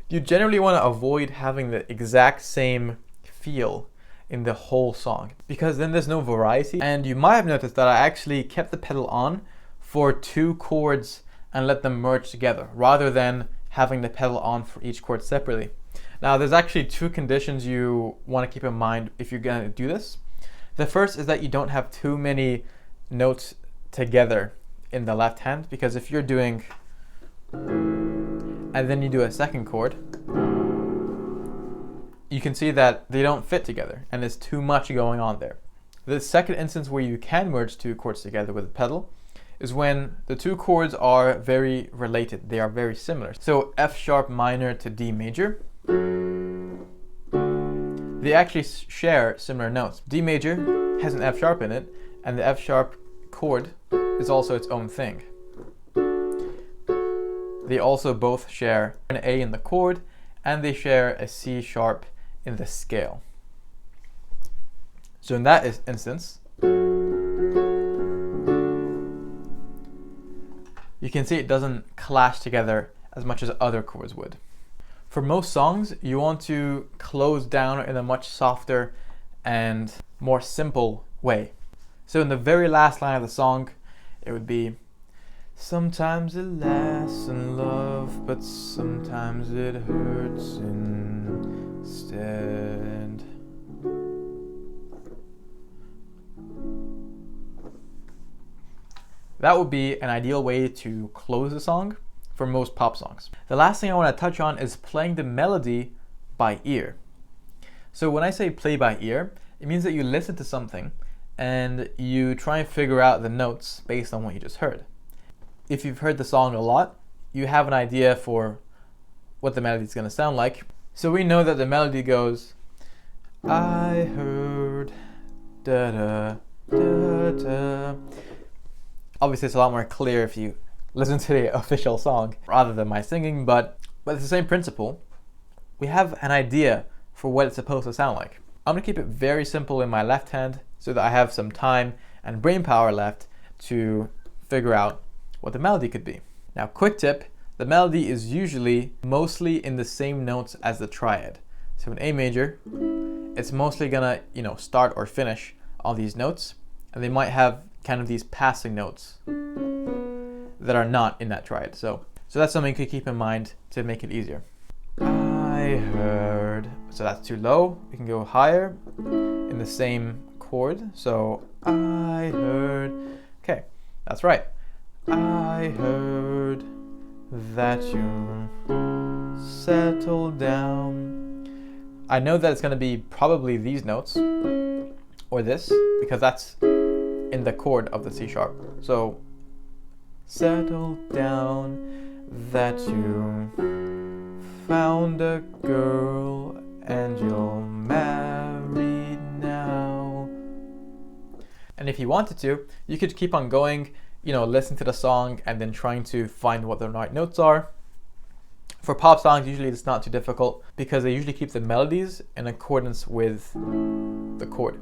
Speaker 1: You generally want to avoid having the exact same feel in the whole song, because then there's no variety. And you might have noticed that I actually kept the pedal on for 2 chords and let them merge together, rather than having the pedal on for each chord separately. Now there's actually 2 conditions you want to keep in mind if you're going to do this. The first is that you don't have too many notes together in the left hand, because if you're doing and then you do a second chord, you can see that they don't fit together and there's too much going on there. The second instance where you can merge 2 chords together with a pedal is when the 2 chords are very related, they are very similar. So F sharp minor to D major, they actually share similar notes. D major has an F sharp in it, and the F sharp chord is also its own thing. They also both share an A in the chord, and they share a C sharp in the scale. So in that instance, you can see it doesn't clash together as much as other chords would. For most songs, you want to close down in a much softer and more simple way. So in the very last line of the song, it would be, sometimes it lasts in love, but sometimes it hurts instead. That would be an ideal way to close the song. for most pop songs. The last thing I want to touch on is playing the melody by ear. So when I say play by ear, it means that you listen to something and you try and figure out the notes based on what you just heard. If you've heard the song a lot, you have an idea for what the melody is going to sound like. So we know that the melody goes, I heard da da da da. Obviously it's a lot more clear if you listen to the official song rather than my singing, but it's the same principle. We have an idea for what it's supposed to sound like. I'm going to keep it very simple in my left hand so that I have some time and brain power left to figure out what the melody could be. Now, quick tip, the melody is usually mostly in the same notes as the triad. So in A major, it's mostly gonna, start or finish on these notes, and they might have kind of these passing notes that are not in that triad. So that's something you could keep in mind to make it easier. I heard, so that's too low. We can go higher in the same chord. So I heard, okay, that's right. I heard that you settled down. I know that it's going to be probably these notes or this because that's in the chord of the C sharp. So settle down, that you found a girl and you're married now. And if you wanted to, you could keep on going, listen to the song and then trying to find what the right notes are. For pop songs, usually it's not too difficult because they usually keep the melodies in accordance with the chord.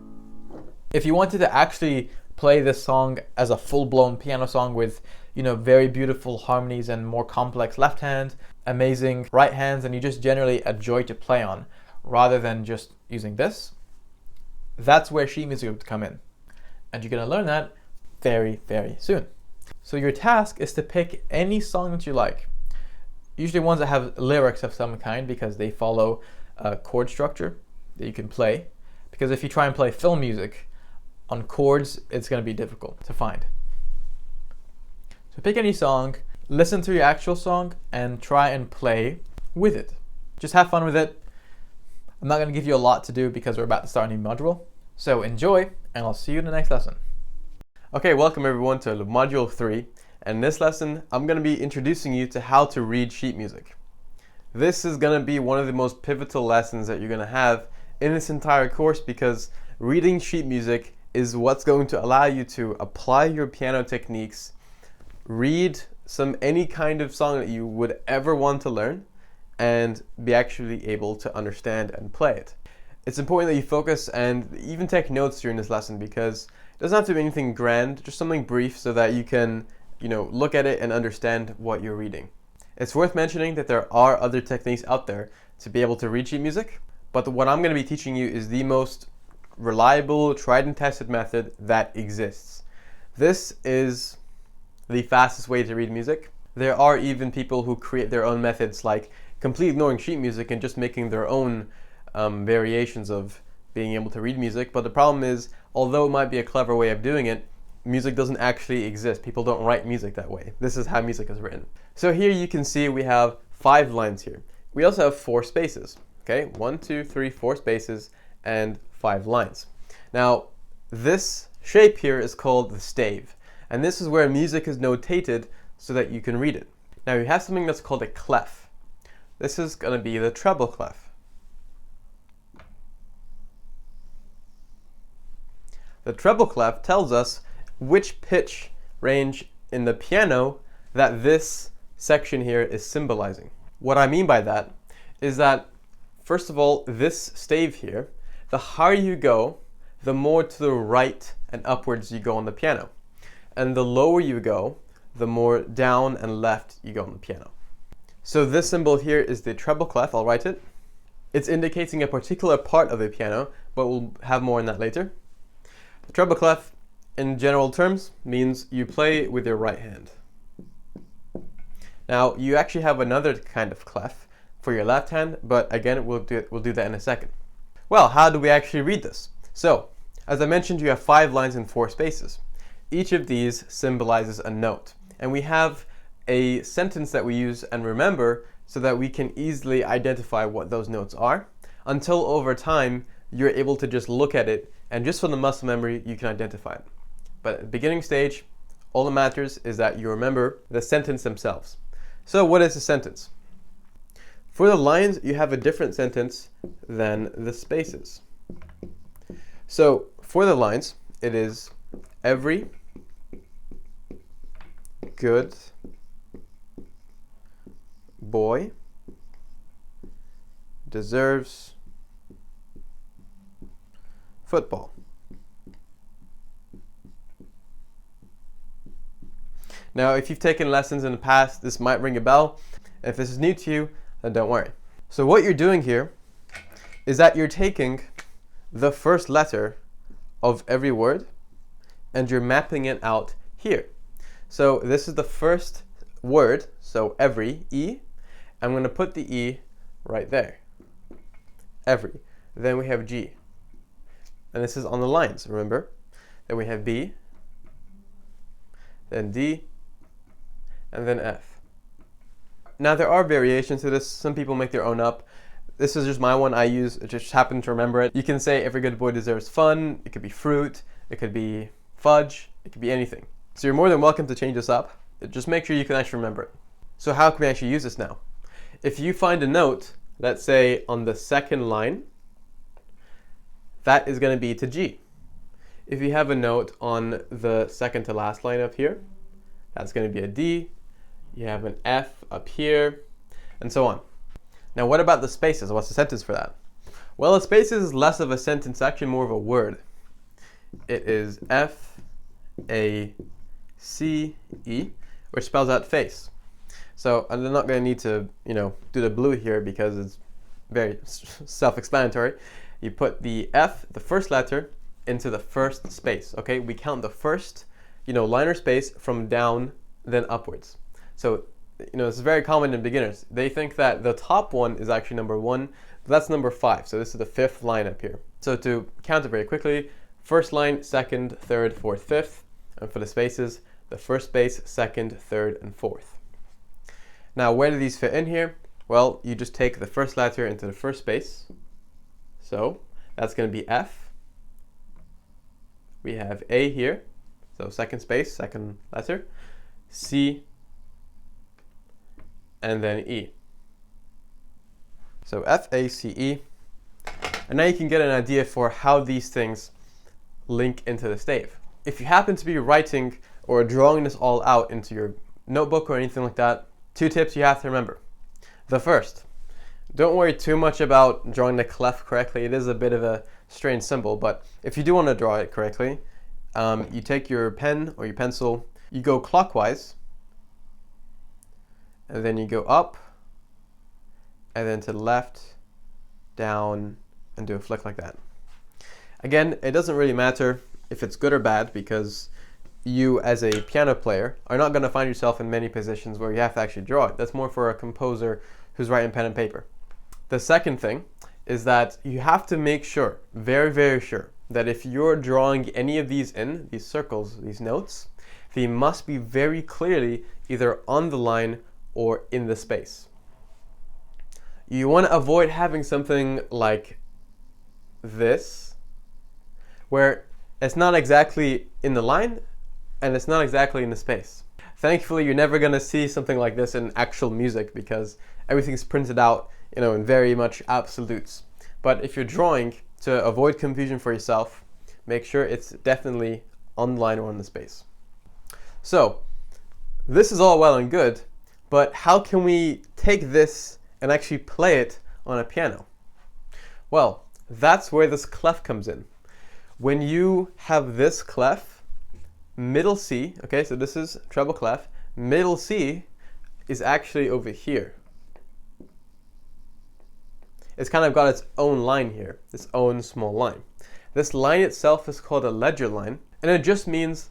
Speaker 1: If you wanted to actually play this song as a full-blown piano song with, very beautiful harmonies and more complex left hand, amazing right hands, and you just generally a joy to play on, rather than just using this, that's where sheet music would come in. And you're going to learn that very, very soon. So your task is to pick any song that you like. Usually ones that have lyrics of some kind because they follow a chord structure that you can play. Because if you try and play film music on chords, it's going to be difficult to find. So pick any song, listen to your actual song, and try and play with it. Just have fun with it. I'm not going to give you a lot to do because we're about to start a new module. So enjoy, and I'll see you in the next lesson.
Speaker 2: Okay, welcome everyone to Module 3. And in this lesson, I'm going to be introducing you to how to read sheet music. This is going to be one of the most pivotal lessons that you're going to have in this entire course because reading sheet music is what's going to allow you to apply your piano techniques, read any kind of song that you would ever want to learn, and be actually able to understand and play it. It's important that you focus and even take notes during this lesson because it doesn't have to be anything grand, just something brief so that you can look at it and understand what you're reading. It's worth mentioning that there are other techniques out there to be able to read sheet music, but what I'm going to be teaching you is the most reliable, tried and tested method that exists. This is the fastest way to read music. There are even people who create their own methods, like completely ignoring sheet music and just making their own variations of being able to read music. But the problem is, although it might be a clever way of doing it, music doesn't actually exist. People don't write music that way. This is how music is written. So here you can see we have 5 lines here. We also have 4 spaces. Okay, 1, 2, 3, 4 spaces and 5 lines. Now, this shape here is called the stave, and this is where music is notated so that you can read it. Now you have something that's called a clef. This is going to be the treble clef. The treble clef tells us which pitch range in the piano that this section here is symbolizing. What I mean by that is that, first of all, this stave here, the higher you go, the more to the right and upwards you go on the piano. And the lower you go, the more down and left you go on the piano. So this symbol here is the treble clef. I'll write it. It's indicating a particular part of the piano, but we'll have more on that later. The treble clef, in general terms, means you play with your right hand. Now, you actually have another kind of clef for your left hand, but again, we'll do that in a second. Well, how do we actually read this? So, as I mentioned, you have 5 lines and 4 spaces. Each of these symbolizes a note, and we have a sentence that we use and remember so that we can easily identify what those notes are, until over time you're able to just look at it and just from the muscle memory you can identify it. But at the beginning stage, all that matters is that you remember the sentence themselves. So what is a sentence? For the lines, you have a different sentence than the spaces. So for the lines, it is every good boy deserves football. Now, if you've taken lessons in the past, this might ring a bell. If this is new to you, then don't worry. So what you're doing here is that you're taking the first letter of every word and you're mapping it out here. So this is the first word, so every, E. I'm going to put the E right there. Every. Then we have G. And this is on the lines, remember? Then we have B, then D, and then F. Now there are variations to this. Some people make their own up. This is just my one I use. I just happen to remember it. You can say every good boy deserves fun. It could be fruit. It could be fudge. It could be anything. So you're more than welcome to change this up. Just make sure you can actually remember it. So how can we actually use this now? If you find a note, let's say on the second line, that is going to be to G. If you have a note on the second to last line up here, that's going to be a D. You have an F up here, and so on. Now what about the spaces? What's the sentence for that? Well, a spaces is less of a sentence, actually more of a word. It is F-A-C-E, which spells out face. So I'm not going to need to, do the blue here because it's very self-explanatory. You put the F, the first letter, into the first space. Okay, we count the first, liner space from down, then upwards. So, this is very common in beginners. They think that the top one is actually number 1, but that's number 5. So this is the 5th line up here. So to count it very quickly, first line, second, third, fourth, fifth. And for the spaces, the first space, second, third, and fourth. Now, where do these fit in here? Well, you just take the first letter into the first space. So that's going to be F. We have A here. So second space, second letter. C. And then E. So F-A-C-E. And now you can get an idea for how these things link into the stave. If you happen to be writing or drawing this all out into your notebook or anything like that, 2 tips you have to remember. The first, don't worry too much about drawing the clef correctly. It is a bit of a strange symbol, but if you do want to draw it correctly, you take your pen or your pencil, you go clockwise, and then you go up, and then to the left, down, and do a flick like that. Again, it doesn't really matter if it's good or bad, because you as a piano player are not going to find yourself in many positions where you have to actually draw it. That's more for a composer who's writing pen and paper. The second thing is that you have to make sure, very, very sure, that if you're drawing any of these in, these circles, these notes, they must be very clearly either on the line or in the space. You want to avoid having something like this, where it's not exactly in the line and it's not exactly in the space. Thankfully, you're never going to see something like this in actual music because everything's printed out, in very much absolutes. But if you're drawing, to avoid confusion for yourself, make sure it's definitely on the line or in the space. So, this is all well and good, but how can we take this and actually play it on a piano? Well, that's where this clef comes in. When you have this clef, middle C, okay, so this is treble clef, middle C is actually over here. It's kind of got its own line here, its own small line. This line itself is called a ledger line, and it just means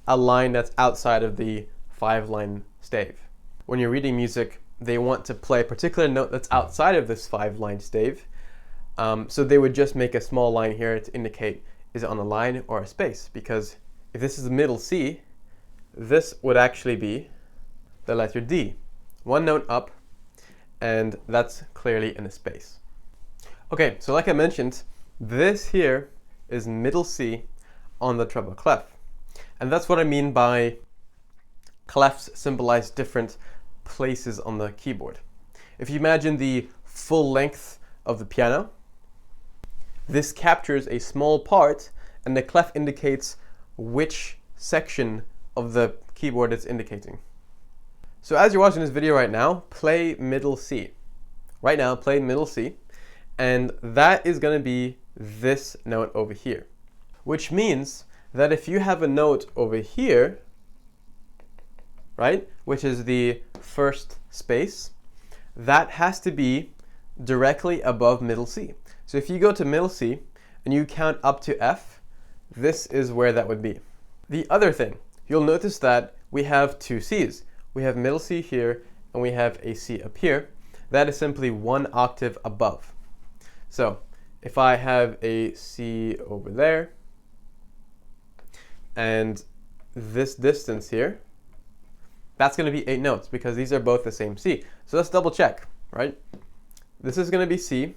Speaker 2: a line that's outside of the 5-line stave. When you're reading music, they want to play a particular note that's outside of this 5-line stave, so they would just make a small line here to indicate is it on a line or a space, because if this is the middle C, this would actually be the letter D. One note up, and that's clearly in a space. Okay, so like I mentioned, this here is middle C on the treble clef. And that's what I mean by clefs symbolize different places on the keyboard. If you imagine the full length of the piano, this captures a small part, and the clef indicates which section of the keyboard it's indicating. So as you're watching this video right now, play middle C. Right now, play middle C, and that is going to be this note over here. Which means that if you have a note over here, right, which is the first space, that has to be directly above middle C. So if you go to middle C and you count up to F, this is where that would be. The other thing, you'll notice that we have two Cs. We have middle C here and we have a C up here. That is simply one octave above. So if I have a C over there and this distance here, that's going to be 8 notes because these are both the same C. So let's double check, right? This is going to be C,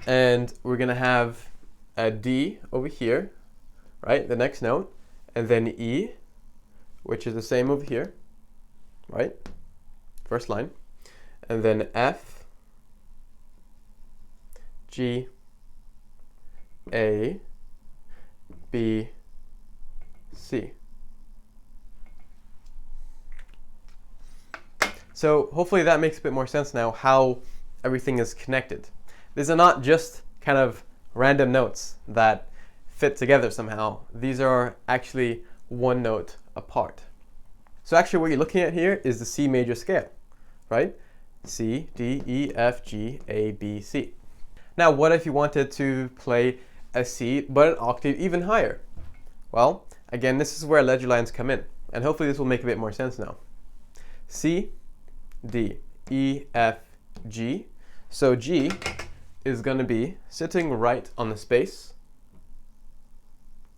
Speaker 2: and we're going to have a D over here, right? The next note, and then E, which is the same over here, right? First line, and then F, G, A, B, C. So hopefully that makes a bit more sense now how everything is connected. These are not just kind of random notes that fit together somehow. These are actually one note apart. So actually what you're looking at here is the C major scale, right? C, D, E, F, G, A, B, C. Now what if you wanted to play a C but an octave even higher? Well, again, this is where ledger lines come in, and hopefully this will make a bit more sense now. C, D, E, F, G. So G is going to be sitting right on the space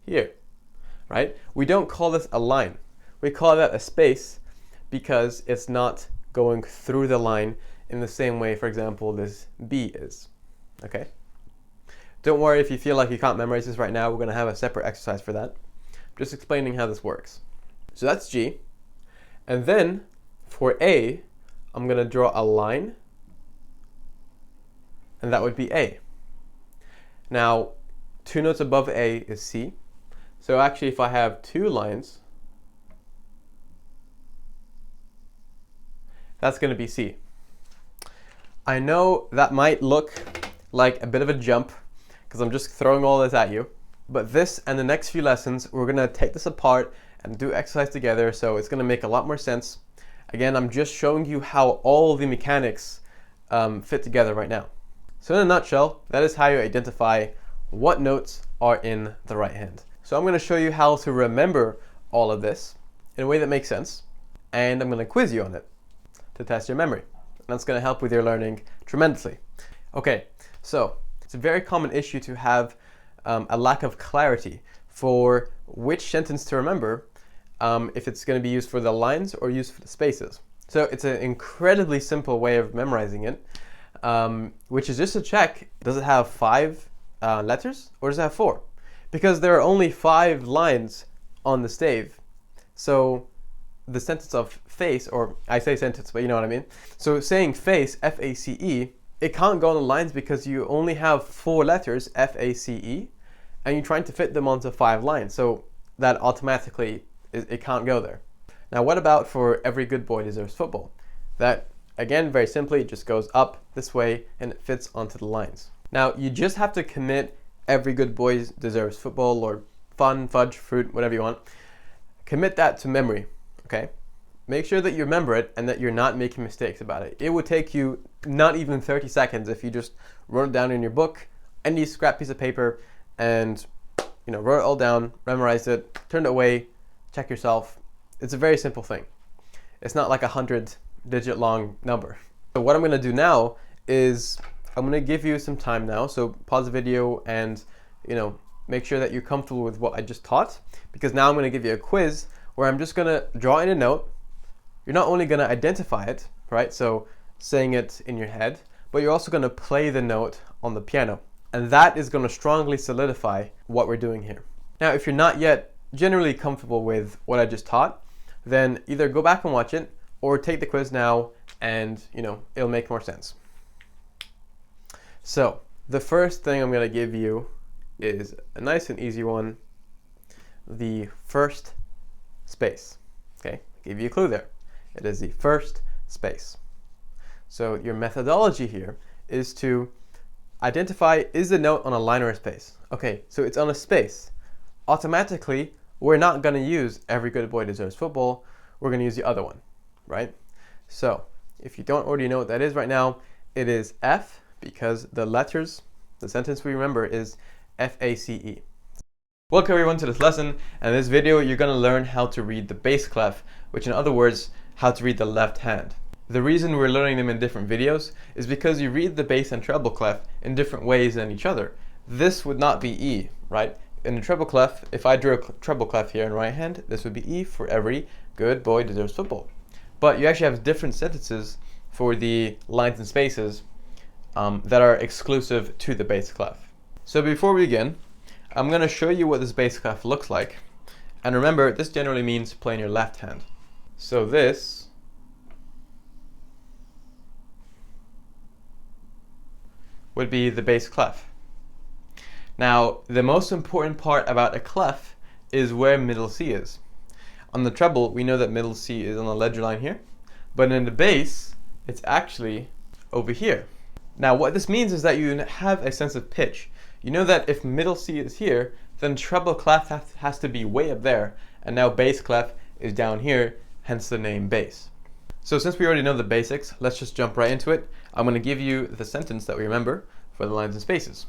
Speaker 2: here, right? We don't call this a line. We call that a space because it's not going through the line in the same way, for example, this B is, okay? Don't worry if you feel like you can't memorize this right now. We're going to have a separate exercise for that. Just explaining how this works. So that's G. And then for A, I'm going to draw a line, and that would be A. Now, 2 notes above A is C. So actually, if I have 2 lines, that's going to be C. I know that might look like a bit of a jump, because I'm just throwing all this at you. But this and the next few lessons, we're going to take this apart and do exercise together, so it's going to make a lot more sense. Again, I'm just showing you how all the mechanics fit together right now. So in a nutshell, that is how you identify what notes are in the right hand. So I'm going to show you how to remember all of this in a way that makes sense, and I'm going to quiz you on it to test your memory. And that's going to help with your learning tremendously. Okay, so it's a very common issue to have a lack of clarity for which sentence to remember, if it's going to be used for the lines or used for the spaces. So it's an incredibly simple way of memorizing it, which is just to check, does it have 5 letters or does it have 4? Because there are only 5 lines on the stave. So the sentence of face, or I say sentence, but you know what I mean. So saying face, F-A-C-E, it can't go on the lines because you only have 4 letters, F-A-C-E, and you're trying to fit them onto 5 lines. So that automatically, it can't go there. Now what about for every good boy deserves football? That, again, very simply, just goes up this way and it fits onto the lines. Now you just have to commit every good boy deserves football, or fun, fudge, fruit, whatever you want. Commit that to memory, okay? Make sure that you remember it and that you're not making mistakes about it. It would take you not even 30 seconds if you just wrote it down in your book, any scrap piece of paper, and wrote it all down, memorized it, turned it away, check yourself. It's a very simple thing. It's not like a 100-digit long number. So what I'm going to do now is I'm going to give you some time now. So pause the video and make sure that you're comfortable with what I just taught, because now I'm going to give you a quiz where I'm just going to draw in a note you're not only going to identify it, right? So saying it in your head, but you're also going to play the note on the piano. And that is going to strongly solidify what we're doing here. Now, if you're not yet generally comfortable with what I just taught, then either go back and watch it or take the quiz now and, it'll make more sense. So the first thing I'm going to give you is a nice and easy one, the first space. Okay, I'll give you a clue there. It is the first space. So your methodology here is to identify, is the note on a line or a space? Okay, so it's on a space. Automatically, we're not going to use Every Good Boy Deserves Football. We're going to use the other one, right? So if you don't already know what that is right now, it is F, because the letters, the sentence we remember is F-A-C-E. Welcome everyone to this lesson, and in this video you're going to learn how to read the bass clef, which in other words, how to read the left hand. The reason we're learning them in different videos is because you read the bass and treble clef in different ways than each other. This would not be E, right? In the treble clef, if I drew a treble clef here in right hand, this would be E for Every Good Boy Deserves Football. But you actually have different sentences for the lines and spaces that are exclusive to the bass clef. So before we begin, I'm going to show you what this bass clef looks like. And remember, this generally means playing your left hand. So this would be the bass clef. Now, the most important part about a clef is where middle C is. On the treble, we know that middle C is on the ledger line here, but in the bass, it's actually over here. Now, what this means is that you have a sense of pitch. You know that if middle C is here, then treble clef has to be way up there, and now bass clef is down here, hence the name bass. So since we already know the basics, let's just jump right into it. I'm going to give you the sentence that we remember for the lines and spaces.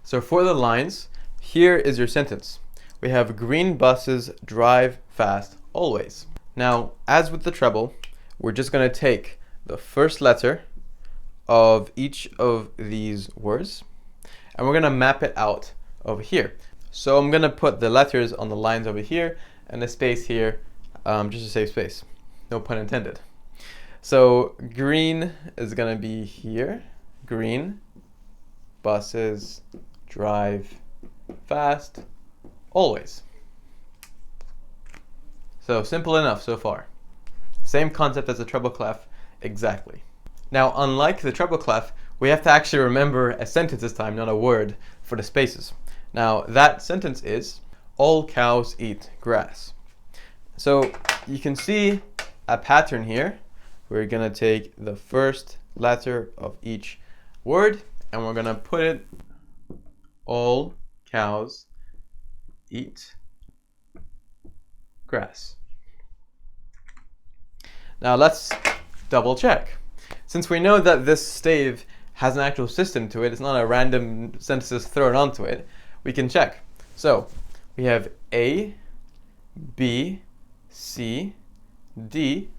Speaker 2: So for the lines, here is your sentence. We have green buses drive fast always. Now, as with the treble, we're just going to take the first letter of each of these words, and we're going to map it out over here. So I'm going to put the letters on the lines over here and the space here, just to save space. No pun intended. So green is going to be here. Green buses drive fast always. So simple enough so far. Same concept as the treble clef, exactly. Now, unlike the treble clef, we have to actually remember a sentence this time, not a word, for the spaces. Now, that sentence is, all cows eat grass. So you can see a pattern here. We're going to take the first letter of each word, and we're going to put it, all cows eat grass. Now let's double check. Since we know that this stave has an actual system to it, it's not a random sentences thrown onto it, we can check. So we have A, B, C, D,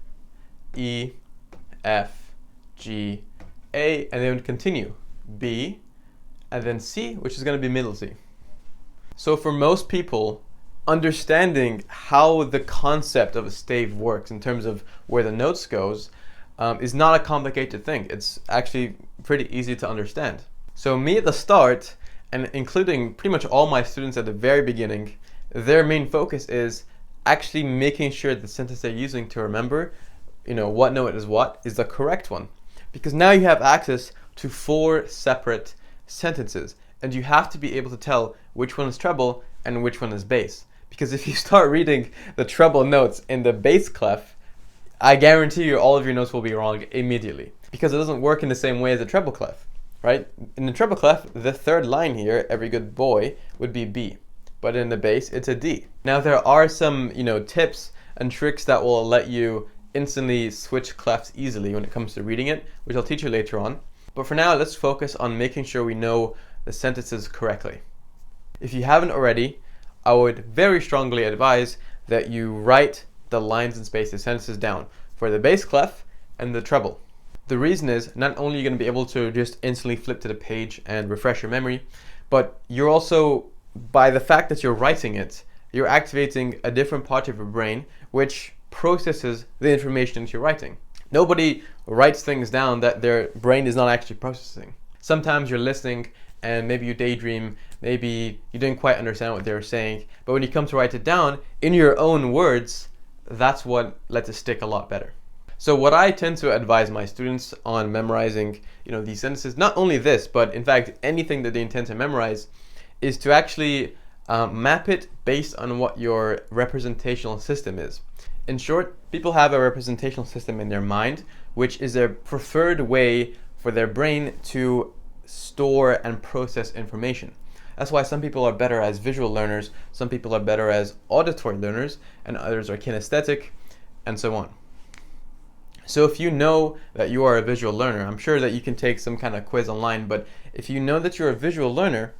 Speaker 2: E, F, G, A, and then continue. B, and then C, which is going to be middle C. So for most people, understanding how the concept of a stave works in terms of where the notes goes is not a complicated thing. It's actually pretty easy to understand. So me at the start, and including pretty much all my students at the very beginning, their main focus is actually making sure the sentence they're using to remember, what note is the correct one. Because now you have access to 4 separate sentences, and you have to be able to tell which one is treble and which one is bass. Because if you start reading the treble notes in the bass clef, I guarantee you all of your notes will be wrong immediately. Because it doesn't work in the same way as the treble clef, right? In the treble clef, the third line here, Every Good Boy, would be B. But in the bass, it's a D. Now there are some, tips and tricks that will let you instantly switch clefs easily when it comes to reading it, which I'll teach you later on. But for now, let's focus on making sure we know the sentences correctly. If you haven't already, I would very strongly advise that you write the lines and spaces sentences down for the bass clef and the treble. The reason is not only are you going to be able to just instantly flip to the page and refresh your memory, but you're also, by the fact that you're writing it, you're activating a different part of your brain, which processes the information into your writing. Nobody writes things down that their brain is not actually processing. Sometimes you're listening and maybe you daydream, maybe you didn't quite understand what they were saying, but when you come to write it down in your own words, that's what lets it stick a lot better. So what I tend to advise my students on memorizing, these sentences, not only this, but in fact anything that they intend to memorize, is to actually map it based on what your representational system is. In short, people have a representational system in their mind, which is their preferred way for their brain to store and process information. That's why some people are better as visual learners, some people are better as auditory learners, and others are kinesthetic, and so on. So if you know that you are a visual learner, I'm sure that you can take some kind of quiz online, but if you know that you're a visual learner,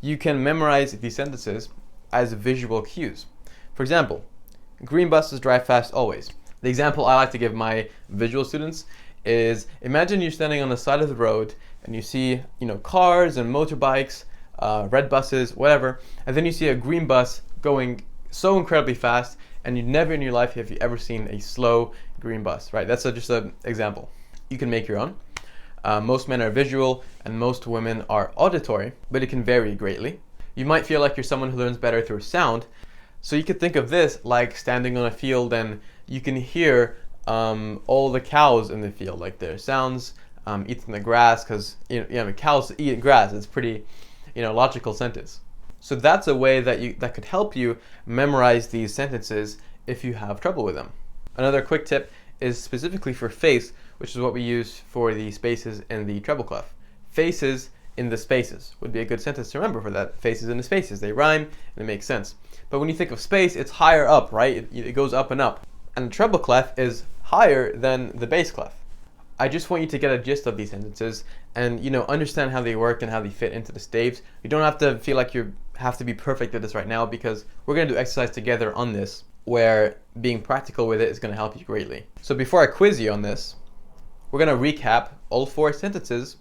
Speaker 2: you can memorize these sentences as visual cues. For example, green buses drive fast always. The example I like to give my visual students is, imagine you're standing on the side of the road and you see, cars and motorbikes, red buses, whatever, and then you see a green bus going so incredibly fast, and you never in your life have you ever seen a slow green bus, right? That's just an example. You can make your own. Most men are visual and most women are auditory, but it can vary greatly. You might feel like you're someone who learns better through sound, so you could think of this like standing on a field and you can hear all the cows in the field, like their sounds, eating the grass, because cows eat grass. It's pretty logical sentence. So that's a way that could help you memorize these sentences if you have trouble with them. Another quick tip is specifically for face, which is what we use for the spaces in the treble clef. Faces in the spaces would be a good sentence to remember for that. Faces in the spaces, they rhyme and it makes sense. But when you think of space, it's higher up, right? It goes up and up. And the treble clef is higher than the bass clef. I just want you to get a gist of these sentences and understand how they work and how they fit into the staves. You don't have to feel like you have to be perfect at this right now, because we're going to do exercise together on this where being practical with it is going to help you greatly. So before I quiz you on this, we're going to recap all 4 sentences.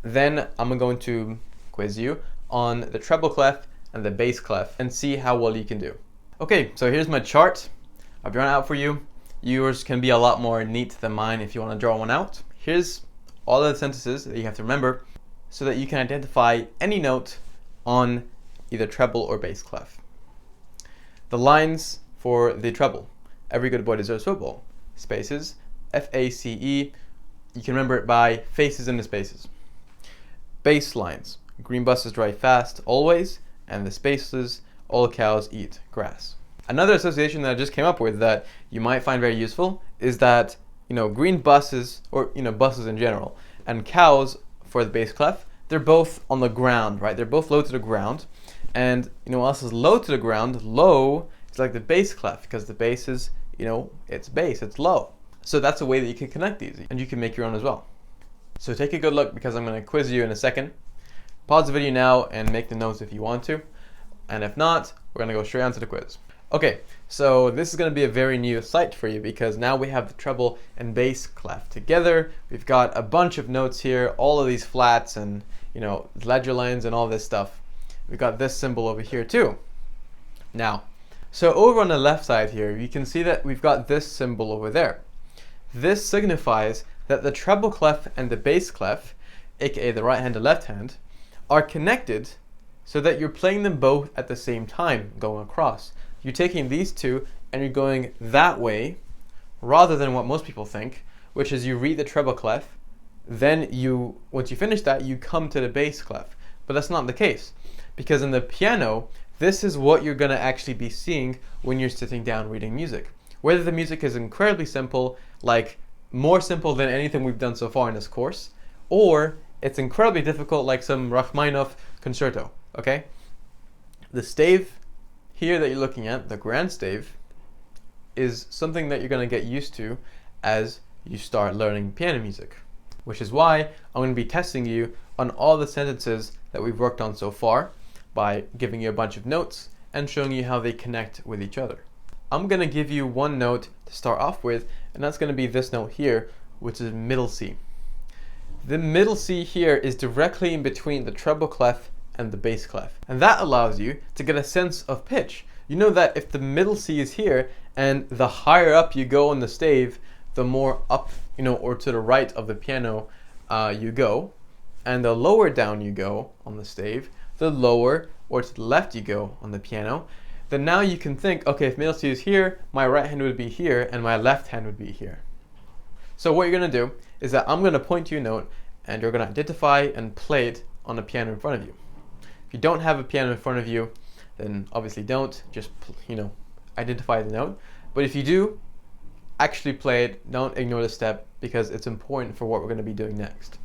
Speaker 2: Then I'm going to quiz you on the treble clef and the bass clef and see how well you can do. Okay, so here's my chart. I've drawn it out for you. Yours can be a lot more neat than mine if you want to draw one out. Here's all of the sentences that you have to remember so that you can identify any note on either treble or bass clef. The lines for the treble: every good boy deserves football. Spaces, F-A-C-E, you can remember it by faces in the spaces. Bass lines: green buses drive fast always, and the spaces, all cows eat grass. Another association that I just came up with that you might find very useful is that green buses, or buses in general, and cows for the bass clef, they're both on the ground, right? They're both low to the ground. And what else is low to the ground? Low is like the bass clef, because the bass is, it's bass, it's low. So that's a way that you can connect these, and you can make your own as well. So take a good look, because I'm going to quiz you in a second. Pause the video now and make the notes if you want to. And if not, we're going to go straight on to the quiz. Okay, so this is going to be a very new sight for you, because now we have the treble and bass clef together. We've got a bunch of notes here, all of these flats and ledger lines and all this stuff. We've got this symbol over here too. Now, so over on the left side here, you can see that we've got this symbol over there. This signifies that the treble clef and the bass clef, aka the right hand and left hand, are connected so that you're playing them both at the same time going across. You're taking these two and you're going that way, rather than what most people think, which is you read the treble clef, then once you finish that, you come to the bass clef. But that's not the case, because in the piano, this is what you're going to actually be seeing when you're sitting down reading music. Whether the music is incredibly simple, like more simple than anything we've done so far in this course, or it's incredibly difficult like some Rachmaninoff concerto, okay? The stave here that you're looking at, the grand stave, is something that you're going to get used to as you start learning piano music, which is why I'm going to be testing you on all the sentences that we've worked on so far by giving you a bunch of notes and showing you how they connect with each other. I'm going to give you one note to start off with, and that's going to be this note here, which is middle C. The middle C here is directly in between the treble clef and the bass clef, and that allows you to get a sense of pitch. You know that if the middle C is here And the higher up you go on the stave, the more up, or to the right of the piano you go. And the lower down you go on the stave, the lower or to the left you go on the piano. Then now you can think, okay, if middle C is here, my right hand would be here and my left hand would be here. So what you're going to do is that I'm going to point to your note and you're going to identify and play it on the piano in front of you. If you don't have a piano in front of you, then obviously don't, just identify the note. But if you do, actually play it, don't ignore the step because it's important for what we're going to be doing next.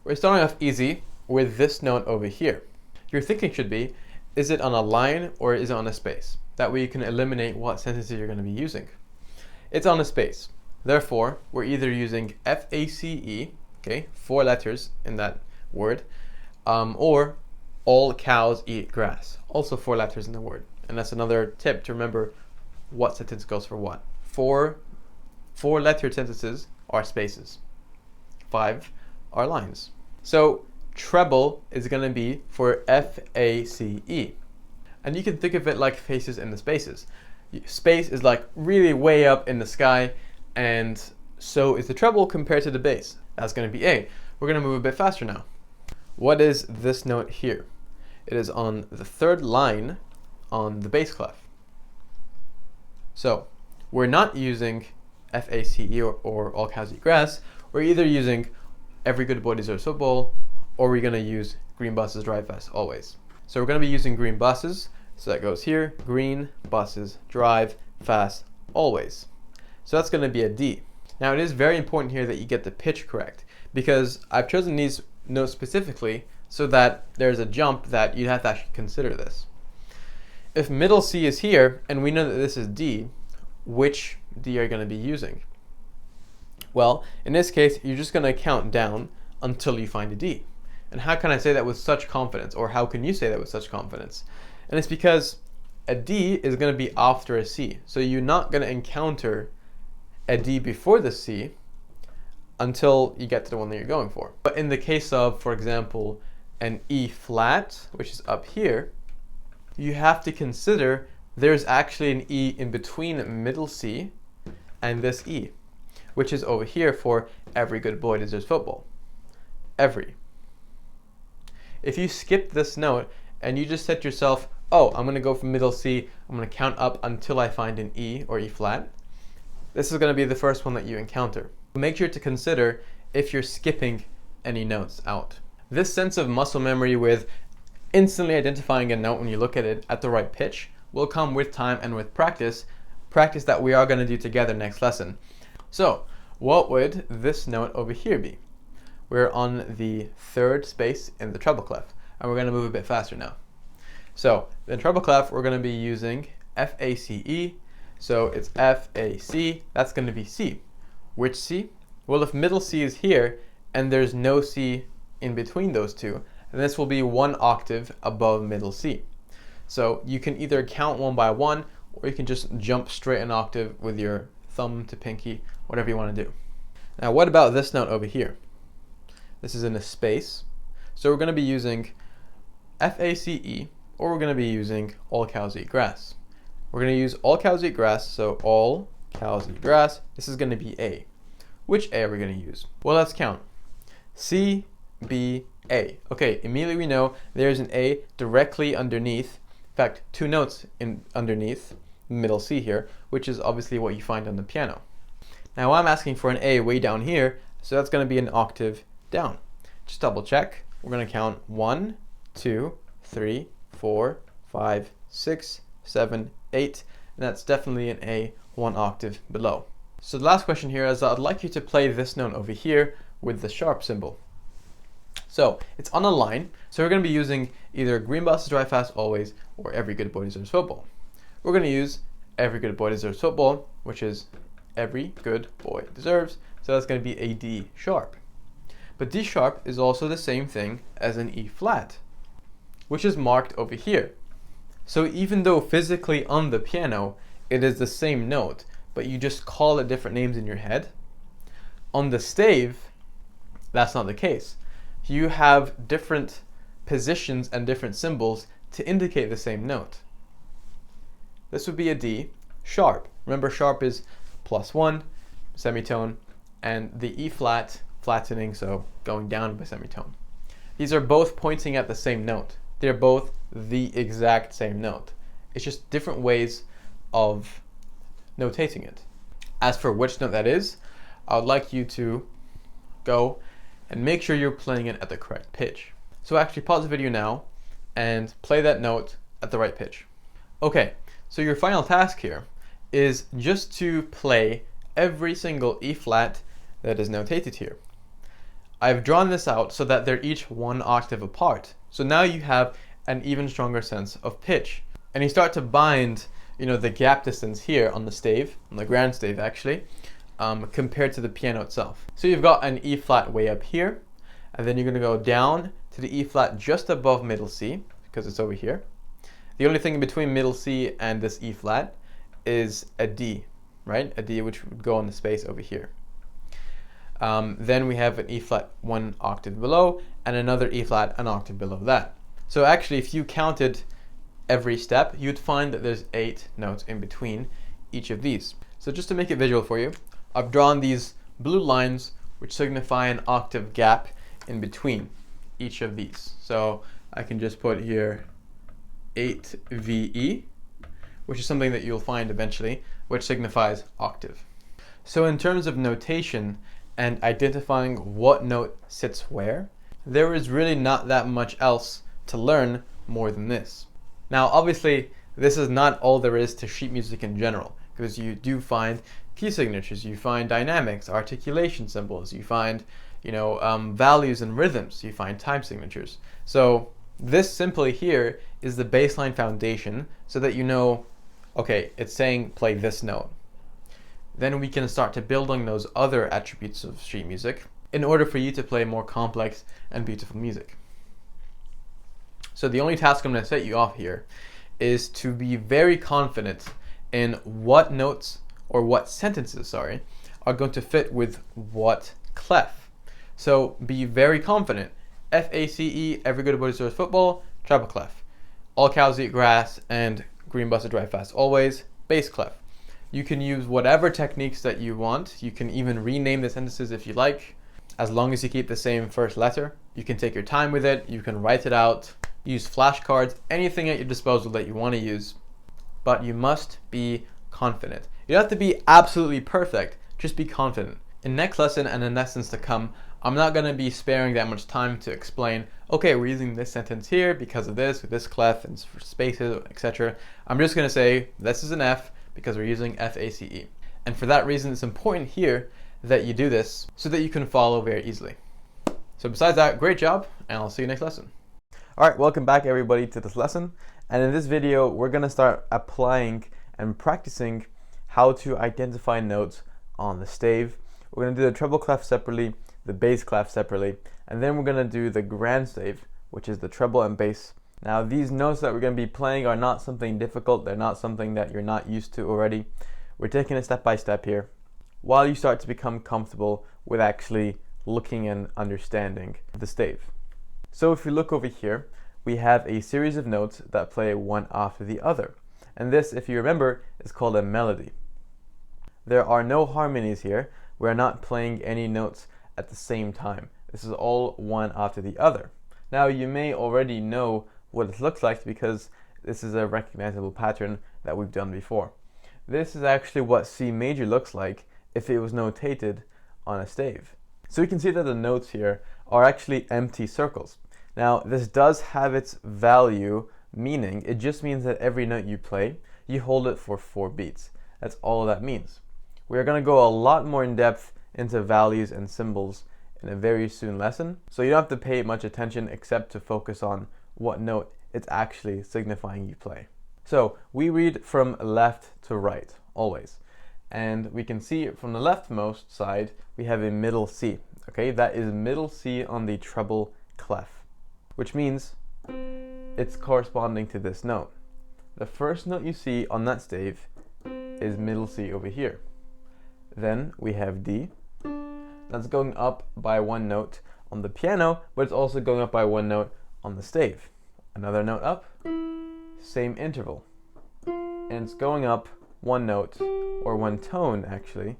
Speaker 2: We're starting off easy with this note over here. Your thinking should be, is it on a line or is it on a space? That way you can eliminate what sentences you're going to be using. It's on a space. Therefore, we're either using F-A-C-E, okay, 4 letters in that word, or all cows eat grass, also 4 letters in the word. And that's another tip to remember what sentence goes for what. 4 letter sentences are spaces. 5 are lines. So treble is going to be for F-A-C-E. And you can think of it like faces in the spaces. Space is like really way up in the sky, and so is the treble compared to the bass. That's going to be A. We're going to move a bit faster now. What is this note here? It is on the 3rd line on the bass clef. So we're not using F-A-C-E or all cows eat grass. We're either using every good boy deserves football, or we're going to use green buses drive fast always. So we're going to be using green buses. So that goes here, green buses drive fast always. So that's going to be a D. Now it is very important here that you get the pitch correct, because I've chosen these notes specifically so that there's a jump that you'd have to actually consider this. If middle C is here and we know that this is D, which D are you going to be using? Well, in this case, you're just going to count down until you find a D. And how can I say that with such confidence? Or how can you say that with such confidence? And it's because a D is going to be after a C. So you're not going to encounter a D before the C until you get to the one that you're going for. But in the case of, for example, an E flat, which is up here, you have to consider there's actually an E in between middle C and this E, which is over here for every good boy deserves football. Every. If you skip this note and you just set yourself, oh, I'm going to go from middle C, I'm going to count up until I find an E or E flat, this is going to be the first one that you encounter. Make sure to consider if you're skipping any notes out. This sense of muscle memory with instantly identifying a note when you look at it at the right pitch will come with time and with practice that we are going to do together next lesson. So, what would this note over here be? We're on the 3rd space in the treble clef, and we're going to move a bit faster now. So, in treble clef, we're going to be using F-A-C-E, so it's F-A-C, that's going to be C. Which C? Well, if middle C is here, and there's no C in between those two, then this will be 1 octave above middle C. So you can either count 1 by 1, or you can just jump straight an octave with your thumb to pinky, whatever you want to do. Now what about this note over here? This is in a space. So we're going to be using F-A-C-E, or we're going to be using all cows eat grass. We're going to use all cows eat grass, so all cows eat grass. This is going to be A. Which A are we going to use? Well, let's count. C, B, A. Okay, immediately we know there's an A directly underneath, in fact, 2 notes underneath middle C here, which is obviously what you find on the piano. Now I'm asking for an A way down here, so that's going to be an octave down. Just double check. We're going to count 1, 2, 3, 4, 5, 6, 7, 8, and that's definitely an A 1 octave below. So the last question here is I'd like you to play this note over here with the sharp symbol. So it's on a line, so we're going to be using either green buses drive fast always or every good boy deserves football. We're going to use every good boy deserves football, which is every good boy deserves, so that's going to be a D sharp. But D sharp is also the same thing as an E flat, which is marked over here. So even though physically on the piano it is the same note, but you just call it different names in your head, on the stave, that's not the case. You have different positions and different symbols to indicate the same note. This would be a D, sharp. Remember, sharp is +1, semitone, and the E flat, flattening, so going down by semitone. These are both pointing at the same note. They're both the exact same note. It's just different ways of notating it. As for which note that is, I would like you to go and make sure you're playing it at the correct pitch. So actually pause the video now and play that note at the right pitch. Okay, so your final task here is just to play every single E flat that is notated here. I've drawn this out so that they're each 1 octave apart. So now you have an even stronger sense of pitch. And you start to bind, the gap distance here on the stave, on the grand stave actually, compared to the piano itself. So you've got an E flat way up here, and then you're going to go down to the E flat just above middle C, because it's over here. The only thing in between middle C and this E flat is a D, right? A D which would go on the space over here. Then we have an E flat 1 octave below, and another E flat an octave below that. So actually, if you counted every step, you'd find that there's 8 notes in between each of these. So just to make it visual for you, I've drawn these blue lines which signify an octave gap in between each of these. So I can just put here 8 VE, which is something that you'll find eventually, which signifies octave. So in terms of notation and identifying what note sits where, there is really not that much else to learn more than this. Now obviously this is not all there is to sheet music in general, because you do find key signatures, you find dynamics, articulation symbols, you find values and rhythms, you find time signatures. So this simply here is the baseline foundation so that okay, it's saying play this note. Then we can start to build on those other attributes of sheet music in order for you to play more complex and beautiful music. So the only task I'm going to set you off here is to be very confident in what notes, or what sentences, sorry, are going to fit with what clef. So be very confident. FACE, every good boy deserves football, treble clef. All cows eat grass, and green buses drive fast always, bass clef. You can use whatever techniques that you want. You can even rename the sentences if you like, as long as you keep the same first letter. You can take your time with it, you can write it out, use flashcards, anything at your disposal that you want to use. But you must be confident. You don't have to be absolutely perfect, just be confident. In next lesson and in lessons to come, I'm not going to be sparing that much time to explain, okay, we're using this sentence here because of this clef and spaces, etc. I'm just going to say this is an F because we're using FACE. And for that reason, it's important here that you do this so that you can follow very easily. So besides that, great job, and I'll see you next lesson.
Speaker 3: All right, welcome back everybody to this lesson. And in this video, we're going to start applying and practicing how to identify notes on the stave. We're going to do the treble clef separately, the bass clef separately, and then we're going to do the grand stave, which is the treble and bass. Now these notes that we're going to be playing are not something difficult. They're not something that you're not used to already. We're taking it step by step here while you start to become comfortable with actually looking and understanding the stave. So if you look over here, we have a series of notes that play one after the other. And this, if you remember, is called a melody. There are no harmonies here. We're not playing any notes at the same time. This is all one after the other. Now you may already know what it looks like because this is a recognizable pattern that we've done before. This is actually what C major looks like if it was notated on a stave. So you can see that the notes here are actually empty circles. Now this does have its value meaning. It just means that every note you play, you hold it for 4 beats. That's all that means. We're going to go a lot more in depth into values and symbols in a very soon lesson, so you don't have to pay much attention except to focus on what note it's actually signifying you play. So we read from left to right, always. And we can see from the leftmost side, we have a middle C. Okay, that is middle C on the treble clef, which means it's corresponding to this note. The first note you see on that stave is middle C over here. Then we have D. That's going up by 1 note on the piano, but it's also going up by 1 note on the stave. Another note up, same interval. And it's going up one note, or one tone actually,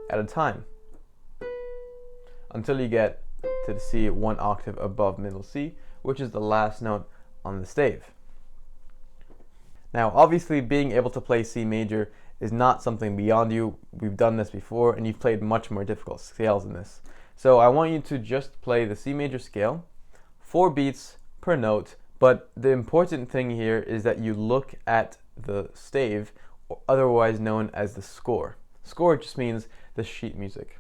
Speaker 3: at a time, until you get to the C one octave above middle C, which is the last note on the stave. Now, obviously, being able to play C major is not something beyond you. We've done this before, and you've played much more difficult scales than this. So I want you to just play the C major scale, 4 beats per note, but the important thing here is that you look at the stave, or otherwise known as the score. Score just means the sheet music.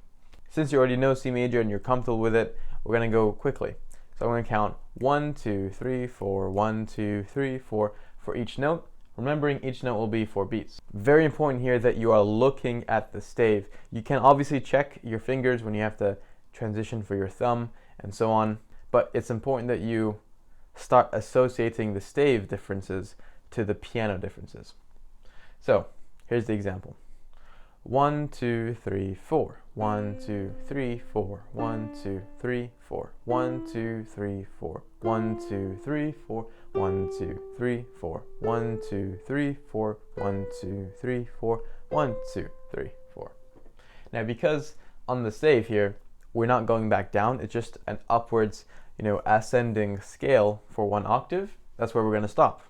Speaker 3: Since you already know C major and you're comfortable with it, we're going to go quickly. So I'm going to count 1, 2, 3, 4, 1, 2, 3, 4 for each note, remembering each note will be 4 beats. Very important here that you are looking at the stave. You can obviously check your fingers when you have to transition for your thumb and so on, but it's important that you start associating the stave differences to the piano differences. So here's the example. 1, 2, 3, 4. 1, 2, 3, 4. 1, 2, 3, 4. 1, 2, 3, 4. 1, 2, 3, 4. 1, 2, 3, 4. 1, 2, 3, 4. 1, 2, 3, 4. 1, 2, 3, 4. Now, because on the stave here, we're not going back down, it's just an upwards, ascending scale for 1 octave. That's where we're going to stop.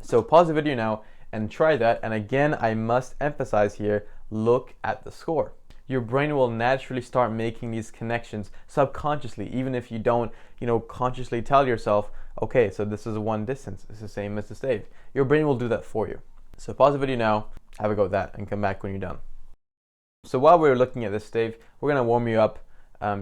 Speaker 3: So pause the video now and try that. And again, I must emphasize here, look at the score. Your brain will naturally start making these connections subconsciously, even if you don't, consciously tell yourself, okay, so this is one distance, it's the same as the stave. Your brain will do that for you. So pause the video now, have a go at that, and come back when you're done. So while we're looking at this stave, we're gonna warm you up,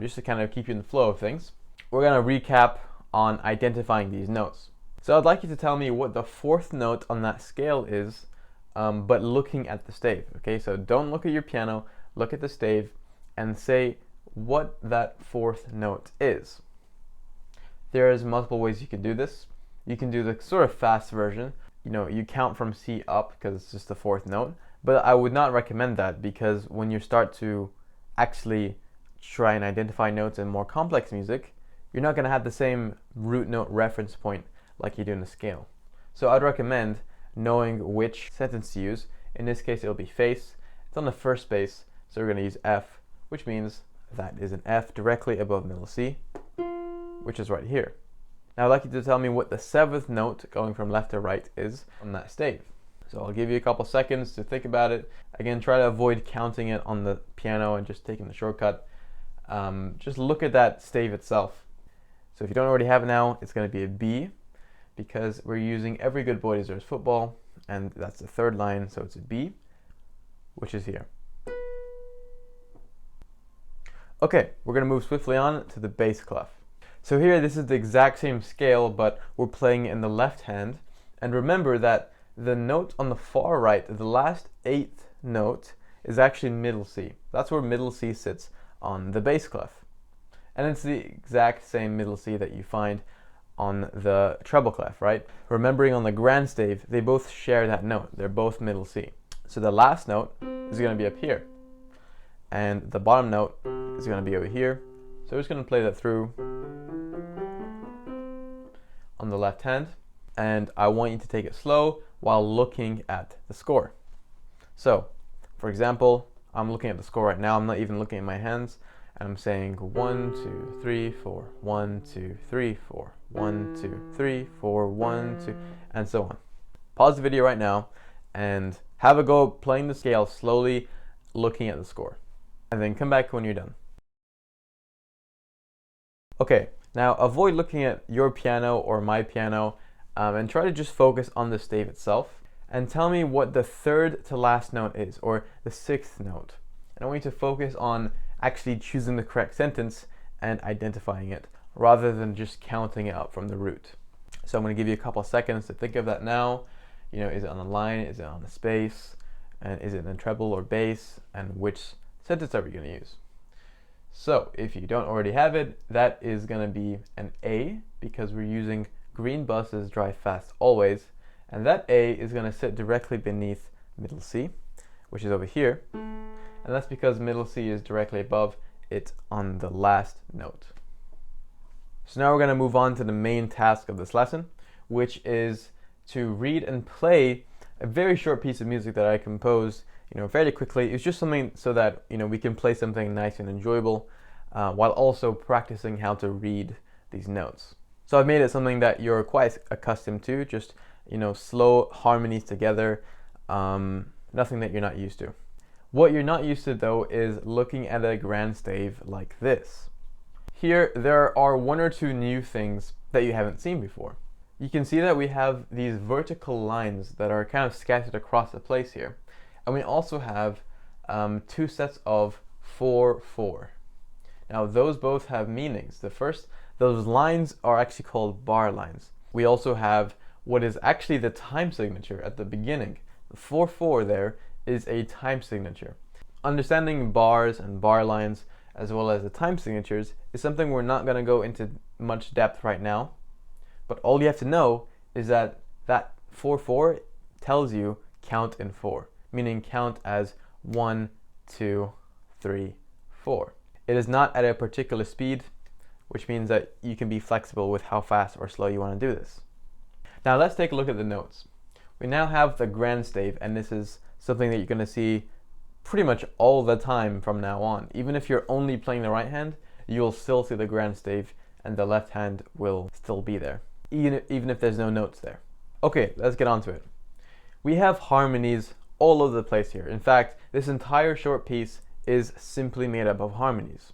Speaker 3: just to kind of keep you in the flow of things. We're gonna recap on identifying these notes. So I'd like you to tell me what the 4th note on that scale is, but looking at the stave, okay? So don't look at your piano, look at the stave, and say what that 4th note is. There's multiple ways you can do this. You can do the sort of fast version. You count from C up because it's just the 4th note, but I would not recommend that, because when you start to actually try and identify notes in more complex music, you're not going to have the same root note reference point like you do in the scale. So I'd recommend knowing which sentence to use. In this case, it'll be face. It's on the first bass, so we're going to use F, which means that is an F directly above middle C, which is right here. Now I'd like you to tell me what the 7th note going from left to right is on that stave. So I'll give you a couple seconds to think about it. Again, try to avoid counting it on the piano and just taking the shortcut. Just look at that stave itself. So if you don't already have it now, it's going to be a B, because we're using Every Good Boy Deserves Football, and that's the 3rd line, so it's a B, which is here. Okay, we're going to move swiftly on to the bass clef. So here, this is the exact same scale, but we're playing in the left hand. And remember that the note on the far right, the last 8th note, is actually middle C. That's where middle C sits on the bass clef. And it's the exact same middle C that you find on the treble clef, right? Remembering on the grand stave, they both share that note. They're both middle C. So the last note is going to be up here, and the bottom note is going to be over here. So we're just going to play that through on the left hand, and I want you to take it slow while looking at the score. So, for example, I'm looking at the score right now. I'm not even looking at my hands. And I'm saying 1, 2, 3, 4, 1, 2, 3, 4, 1, 2, 3, 4, 1, 2, and so on. Pause the video right now and have a go playing the scale slowly, looking at the score. And then come back when you're done. Okay, now avoid looking at your piano or my piano, and try to just focus on the stave itself. And tell me what the 3rd to last note is, or the 6th note. And I want you to focus on actually choosing the correct sentence and identifying it, rather than just counting it up from the root. So I'm going to give you a couple of seconds to think of that now. Is it on the line? Is it on the space? And is it in treble or bass? And which sentence are we going to use? So if you don't already have it, that is going to be an A, because we're using green buses drive fast always. And that A is going to sit directly beneath middle C, which is over here. And that's because middle C is directly above it on the last note. So now we're going to move on to the main task of this lesson, which is to read and play a very short piece of music that I composed, fairly quickly. It's just something so that, we can play something nice and enjoyable while also practicing how to read these notes. So I've made it something that you're quite accustomed to, just, slow harmonies together, nothing that you're not used to. What you're not used to though is looking at a grand stave like this. Here there are one or two new things that you haven't seen before. You can see that we have these vertical lines that are kind of scattered across the place here. And we also have two sets of 4/4. Now those both have meanings. Those lines are actually called bar lines. We also have what is actually the time signature at the beginning. The 4/4 there is a time signature. Understanding bars and bar lines as well as the time signatures is something we're not going to go into much depth right now. But all you have to know is that 4/4 tells you count in 4, meaning count as 1, 2, 3, 4. It is not at a particular speed, which means that you can be flexible with how fast or slow you want to do this. Now let's take a look at the notes. We now have the grand stave, and this is something that you're going to see pretty much all the time from now on. Even if you're only playing the right hand, you'll still see the grand stave and the left hand will still be there, even if there's no notes there. Okay, let's get on to it. We have harmonies all over the place here. In fact, this entire short piece is simply made up of harmonies.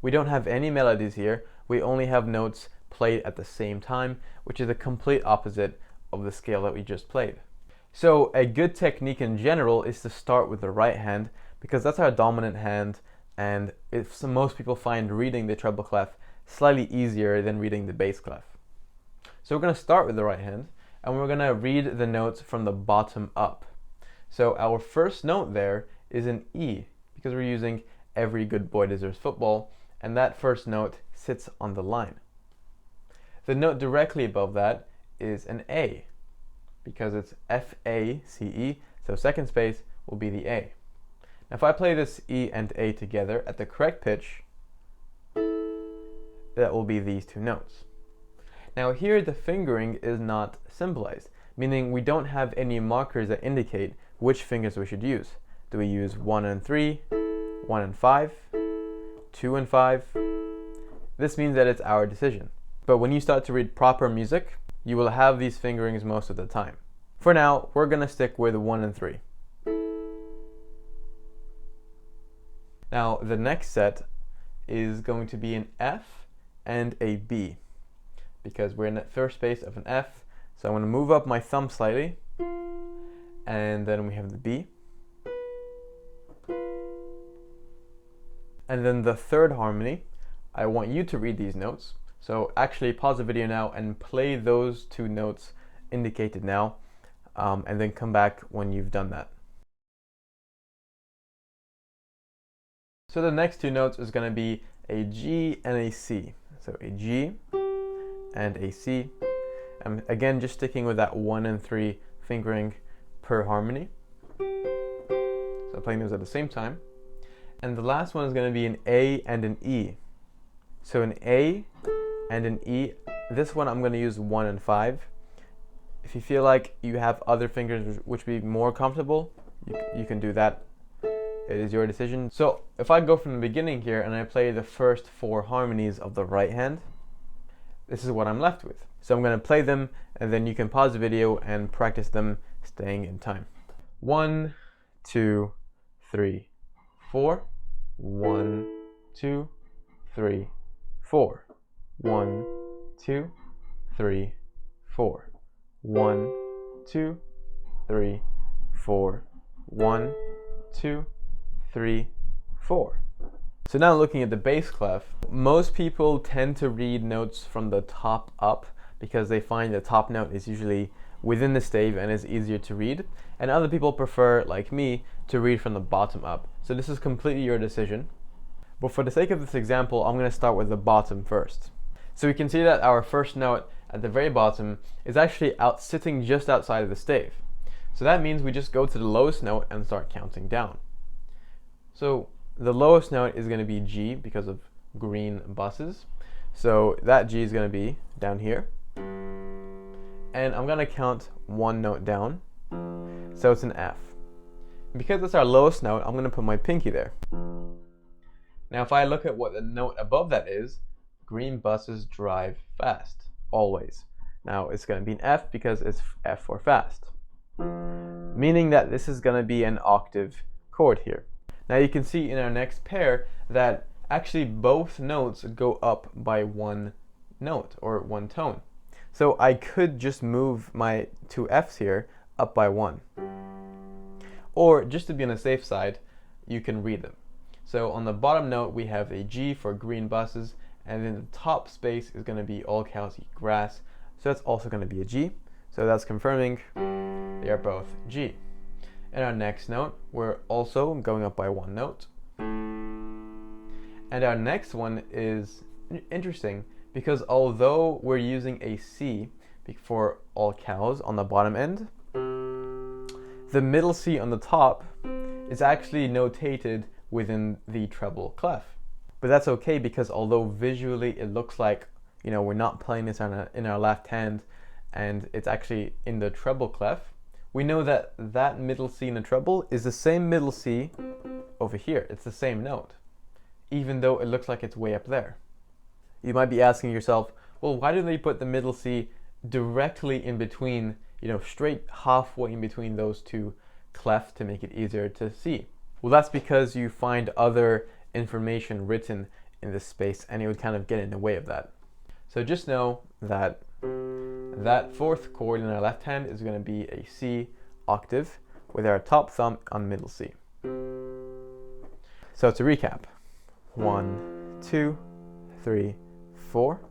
Speaker 3: We don't have any melodies here, we only have notes played at the same time, which is the complete opposite of the scale that we just played. So a good technique in general is to start with the right hand, because that's our dominant hand, and most people find reading the treble clef slightly easier than reading the bass clef. So we're going to start with the right hand, and we're going to read the notes from the bottom up. So our first note there is an E, because we're using Every Good Boy Deserves Football, and that first note sits on the line. The note directly above that is an A, because it's F-A-C-E, so second space will be the A. Now if I play this E and A together at the correct pitch, that will be these two notes. Now here the fingering is not symbolized, meaning we don't have any markers that indicate which fingers we should use. Do we use 1 and 3, 1 and 5, 2 and 5? This means that it's our decision. But when you start to read proper music, you will have these fingerings most of the time. For now, we're going to stick with 1 and 3. Now the next set is going to be an F and a B, because we're in the first space of an F. So I'm going to move up my thumb slightly, and then we have the B. And then the third harmony, I want you to read these notes. So actually pause the video now and play those two notes indicated now, and then come back when you've done that. So the next two notes is going to be a G and a C. So a G and a C. I'm again just sticking with that 1 and 3 fingering per harmony. So playing those at the same time. And the last one is going to be an A and an E. So an A and an E. This one I'm going to use 1 and 5. If you feel like you have other fingers which would be more comfortable, you can do that. It is your decision. So if I go from the beginning here and I play the first 4 harmonies of the right hand, this is what I'm left with. So I'm going to play them, and then you can pause the video and practice them staying in time. 1, 2, 3, 4. 1, 2, 3, 4. 1, 2, 3, 4. 1, 2, 3, 4. 1, 2, 3, 4. So now looking at the bass clef, most people tend to read notes from the top up because they find the top note is usually within the stave and is easier to read, and other people prefer, like me, to read from the bottom up. So this is completely your decision. But for the sake of this example, I'm going to start with the bottom first. So we can see that our first note at the very bottom is actually sitting just outside of the stave. So that means we just go to the lowest note and start counting down. So the lowest note is going to be G because of green buses. So that G is going to be down here. And I'm going to count 1 note down. So it's an F. Because it's our lowest note, I'm going to put my pinky there. Now if I look at what the note above that is, green buses drive fast, always. Now it's going to be an F because it's F for fast. Meaning that this is going to be an octave chord here. Now you can see in our next pair that actually both notes go up by one note or one tone. So I could just move my two F's here up by one. Or just to be on the safe side, you can read them. So on the bottom note we have a G for green buses, and then the top space is going to be all cows eat grass. So that's also going to be a G. So that's confirming they are both G. And our next note, we're also going up by one note. And our next one is interesting because although we're using a C for all cows on the bottom end, the middle C on the top is actually notated within the treble clef. But that's okay because although visually it looks like, you know, we're not playing this in our left hand and it's actually in the treble clef, we know that that middle C in the treble is the same middle C over here. It's the same note, even though it looks like it's way up there. You might be asking yourself, well, why do they put the middle C directly in between, you know, straight halfway in between those two clefs to make it easier to see? Well, that's because you find other information written in this space and it would kind of get in the way of that. So just know that that fourth chord in our left hand is going to be a C octave with our top thumb on middle C. So to recap, 1, 2, 3, 4,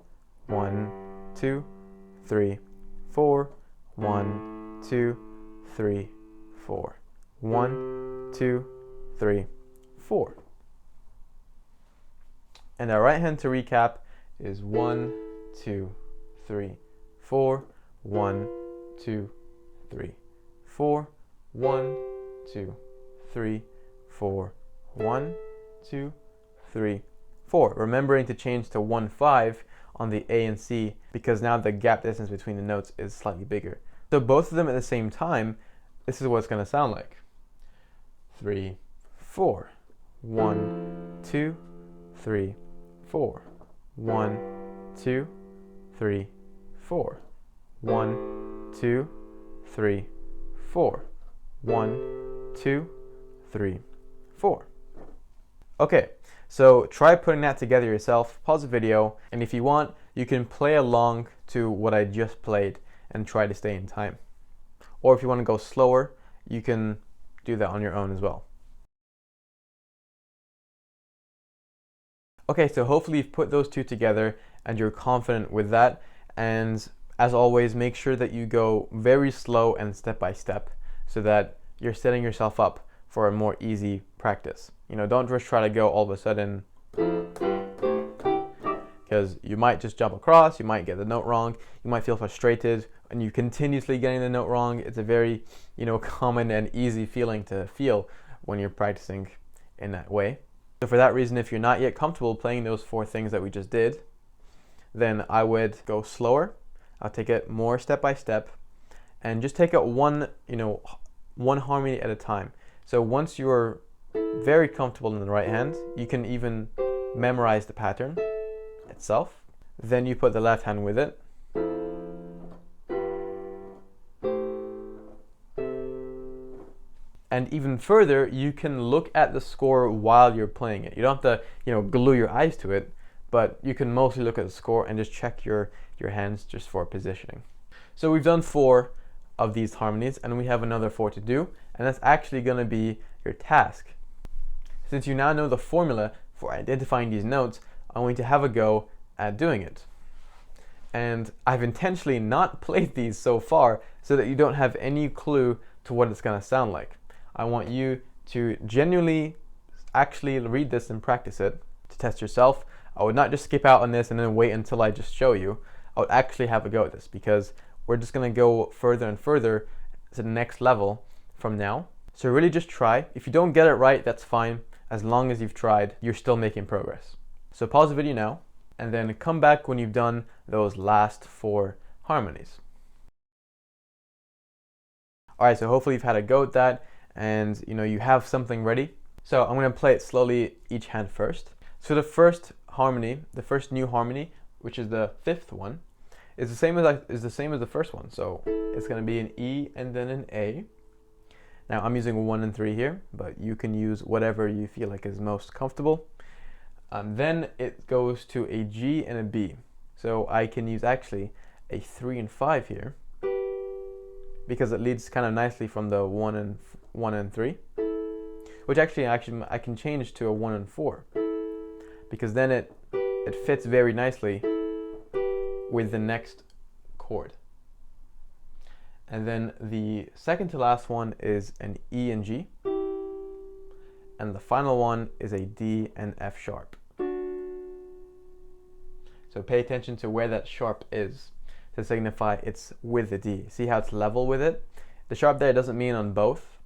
Speaker 3: 1, 2, 3, 4, 1, 2, 3, 4, 1, 2, 3, 4. And our right hand to recap is 1, 2, 3, 4, 1, 2, 3, 4, 1, 2, 3, 4, 1, 2, 3, 4. Remembering to change to 1, 5 on the A and C because now the gap distance between the notes is slightly bigger. So both of them at the same time, this is what it's going to sound like. 3, 4, 1, 2, 3, 4, 1, 2, 3, 4, 1, 2, 3, 4, 1, 2, 3, 4. Okay, so try putting that together yourself, pause the video, and if you want, you can play along to what I just played and try to stay in time. Or if you want to go slower, you can do that on your own as well. Okay, so hopefully you've put those two together and you're confident with that. And as always, make sure that you go very slow and step by step so that you're setting yourself up for a more easy practice. You know, don't just try to go all of a sudden, because you might just jump across, you might get the note wrong, you might feel frustrated, and you continuously getting the note wrong. It's a very, you know, common and easy feeling to feel when you're practicing in that way. So for that reason, if you're not yet comfortable playing those four things that we just did, then I would go slower. I'll take it more step by step and just take it one harmony at a time. So once you're very comfortable in the right hand, you can even memorize the pattern itself. Then you put the left hand with it. And even further, you can look at the score while you're playing it. You don't have to, glue your eyes to it, but you can mostly look at the score and just check your hands just for positioning. So we've done 4 of these harmonies, and we have another 4 to do, and that's actually going to be your task. Since you now know the formula for identifying these notes, I'm going to have a go at doing it. And I've intentionally not played these so far so that you don't have any clue to what it's going to sound like. I want you to genuinely actually read this and practice it to test yourself. I would not just skip out on this and then wait until I just show you. I would actually have a go at this because we're just going to go further and further to the next level from now. So really just try. If you don't get it right, that's fine. As long as you've tried, you're still making progress. So pause the video now and then come back when you've done those last 4 harmonies. All right, so hopefully you've had a go at that and you have something ready. So I'm going to play it slowly, each hand first. So the first harmony, the first new harmony, which is the fifth one, is the same as the first one. So it's going to be an E and then an A. Now I'm using 1 and 3 here, but you can use whatever you feel like is most comfortable. Then it goes to a G and a B. So I can use actually a 3 and 5 here, because it leads kind of nicely from the 1 and 3, which actually I can change to a 1 and 4, because then it fits very nicely with the next chord. And then the second to last one is an E and G, and the final one is a D and F sharp. So pay attention to where that sharp is to signify it's with the D. See how it's level with it? The sharp there doesn't mean on both,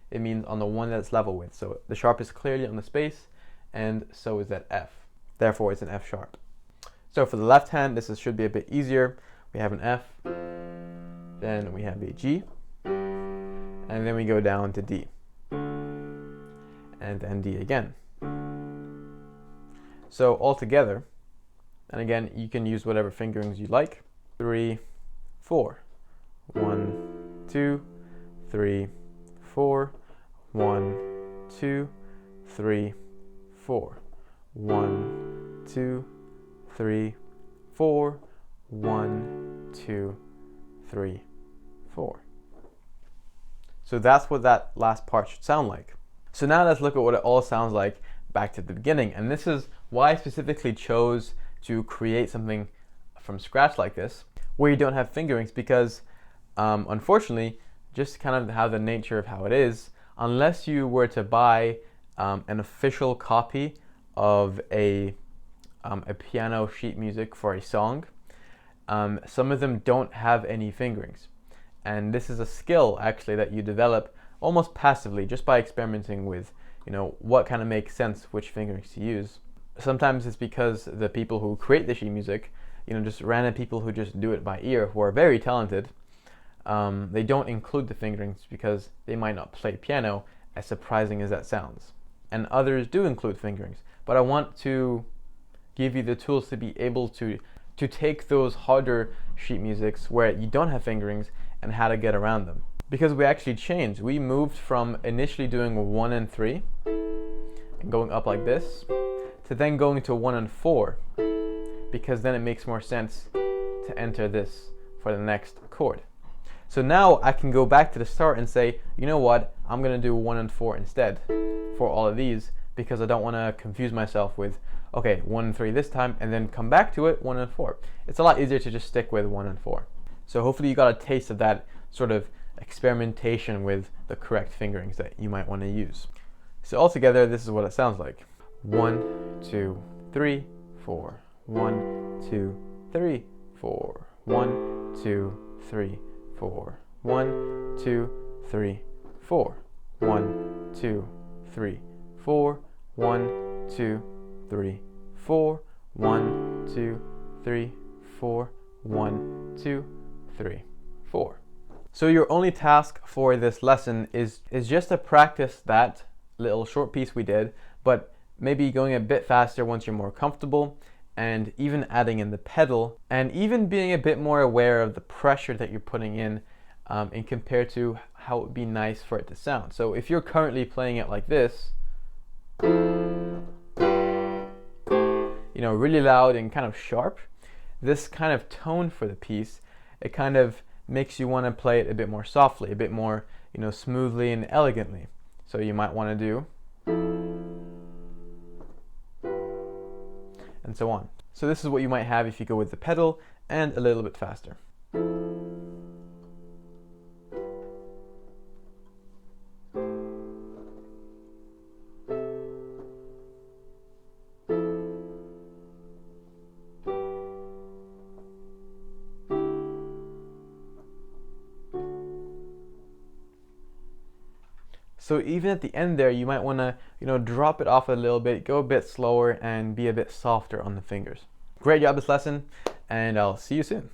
Speaker 3: it means on the one that it's level with. So the sharp is clearly on the space, and so is that F. Therefore it's an F sharp. So for the left hand, this should be a bit easier. We have an F, then we have a G, and then we go down to D, and then D again. So all together, and again, you can use whatever fingerings you like. 3, 4. 1, 2, 3, 4. 1, 2, 3, 4. 1, 2, 3, 4. 1, 2, 3, 4. So that's what that last part should sound like. So now let's look at what it all sounds like back to the beginning. And this is why I specifically chose to create something from scratch like this, where you don't have fingerings, because unfortunately, just kind of how the nature of how it is, unless you were to buy an official copy of a piano sheet music for a song, some of them don't have any fingerings. And this is a skill actually that you develop almost passively just by experimenting with what kind of makes sense, which fingerings to use. Sometimes it's because the people who create the sheet music, just random people who just do it by ear, who are very talented, they don't include the fingerings because they might not play piano, as surprising as that sounds. And others do include fingerings. But I want to give you the tools to be able to take those harder sheet musics where you don't have fingerings and how to get around them. Because we actually changed. We moved from initially doing 1 and 3 and going up like this, to then going to 1 and 4, because then it makes more sense to enter this for the next chord. So now I can go back to the start and say, you know what, I'm going to do 1 and 4 instead for all of these, because I don't want to confuse myself with, okay, 1 and 3 this time, and then come back to it 1 and 4. It's a lot easier to just stick with 1 and 4. So hopefully you got a taste of that sort of experimentation with the correct fingerings that you might want to use. So altogether, this is what it sounds like. 1, 2, 3, 4. 1, 2, 3, 4. 1, 2, 3, 4. 1, 2, 3, 4. 1, 2, 3, 4. 1, 2, 3, 4. 1, 2, 3, 4. 1, 2, 3, 4. So your only task for this lesson is just to practice that little short piece we did, but maybe going a bit faster once you're more comfortable, and even adding in the pedal, and even being a bit more aware of the pressure that you're putting in compared to how it would be nice for it to sound. So if you're currently playing it like this, really loud and kind of sharp, this kind of tone for the piece, it kind of makes you want to play it a bit more softly, a bit more, smoothly and elegantly. So you might want to do, and so on. So this is what you might have if you go with the pedal and a little bit faster. So even at the end there, you might want to, drop it off a little bit, go a bit slower, and be a bit softer on the fingers. Great job this lesson, and I'll see you soon.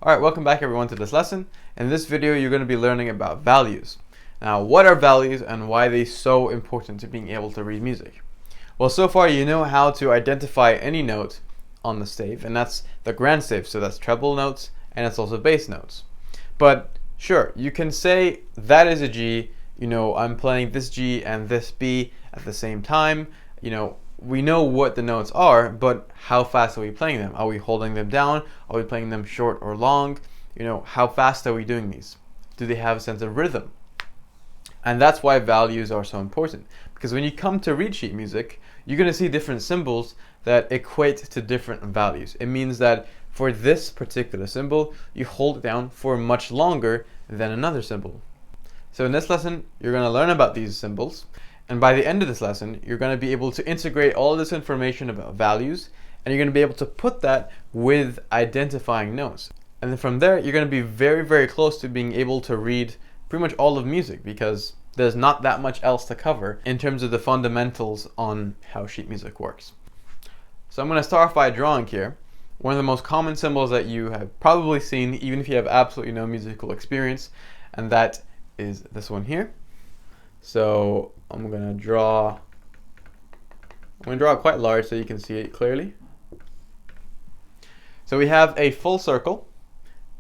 Speaker 2: Alright, welcome back everyone to this lesson. In this video you're going to be learning about values. Now, what are values and why are they so important to being able to read music? Well, so far you know how to identify any note on the stave, and that's the grand stave, so that's treble notes and it's also bass notes. But sure, you can say that is a G, I'm playing this G and this B at the same time. We know what the notes are, but how fast are we playing them? Are we holding them down? Are we playing them short or long? How fast are we doing these? Do they have a sense of rhythm? And that's why values are so important. Because when you come to read sheet music, you're going to see different symbols that equate to different values. It means that for this particular symbol, you hold it down for much longer than another symbol. So in this lesson, you're going to learn about these symbols. And by the end of this lesson, you're going to be able to integrate all this information about values, and you're going to be able to put that with identifying notes. And then from there, you're going to be very, very close to being able to read pretty much all of music, because there's not that much else to cover in terms of the fundamentals on how sheet music works. So I'm going to start off by drawing here one of the most common symbols that you have probably seen, even if you have absolutely no musical experience, and that is this one here. So I'm going to draw it quite large so you can see it clearly. So we have a full circle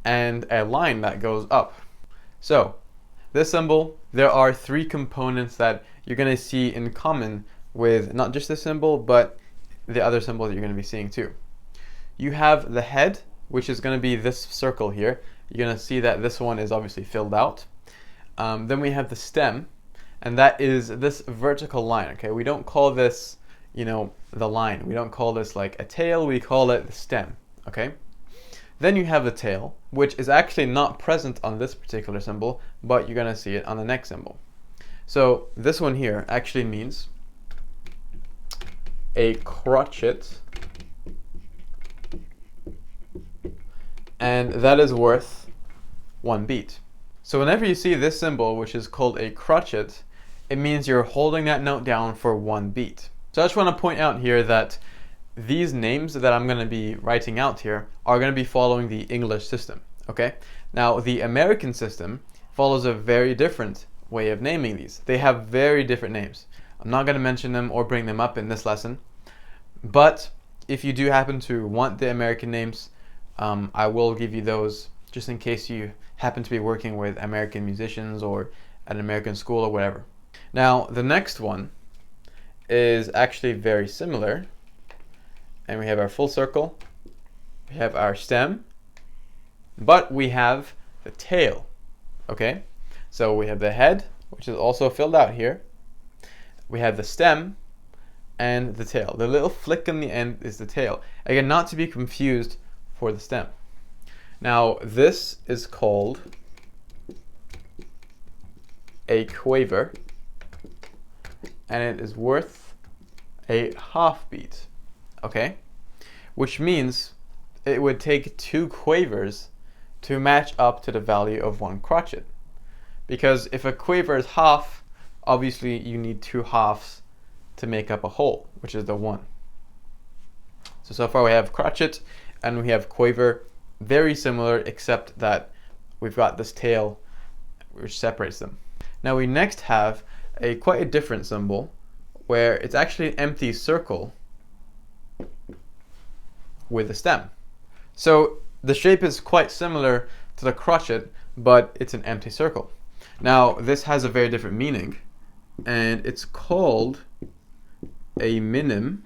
Speaker 2: and a line that goes up. So this symbol, there are three components that you're going to see in common with not just this symbol, but the other symbols that you're going to be seeing too. You have the head, which is going to be this circle here. You're going to see that this one is obviously filled out. Then we have the stem, and that is this vertical line. Okay, we don't call this, the line. We don't call this like a tail. We call it the stem. Okay. Then you have the tail, which is actually not present on this particular symbol, but you're going to see it on the next symbol. So this one here actually means a crotchet, and that is worth 1 beat. So whenever you see this symbol, which is called a crotchet, it means you're holding that note down for 1 beat. So I just want to point out here that these names that I'm going to be writing out here are going to be following the English system. Okay? Now the American system follows a very different way of naming these. They have very different names. I'm not going to mention them or bring them up in this lesson, but if you do happen to want the American names, I will give you those just in case you happen to be working with American musicians or at an American school or whatever. Now the next one is actually very similar, and we have our full circle, we have our stem, but we have the tail. Okay, so we have the head, which is also filled out here, we have the stem and the tail. The little flick in the end is the tail. Again, not to be confused for the stem. Now this is called a quaver, and it is worth a half beat. Okay, which means it would take 2 quavers to match up to the value of 1 crotchet, because if a quaver is half, obviously you need 2 halves to make up a whole, which is the 1. So far we have crotchet and we have quaver, very similar, except that we've got this tail which separates them. Now we next have quite a different symbol, where it's actually an empty circle with a stem. So the shape is quite similar to the crotchet, but it's an empty circle. Now this has a very different meaning, and it's called a minim,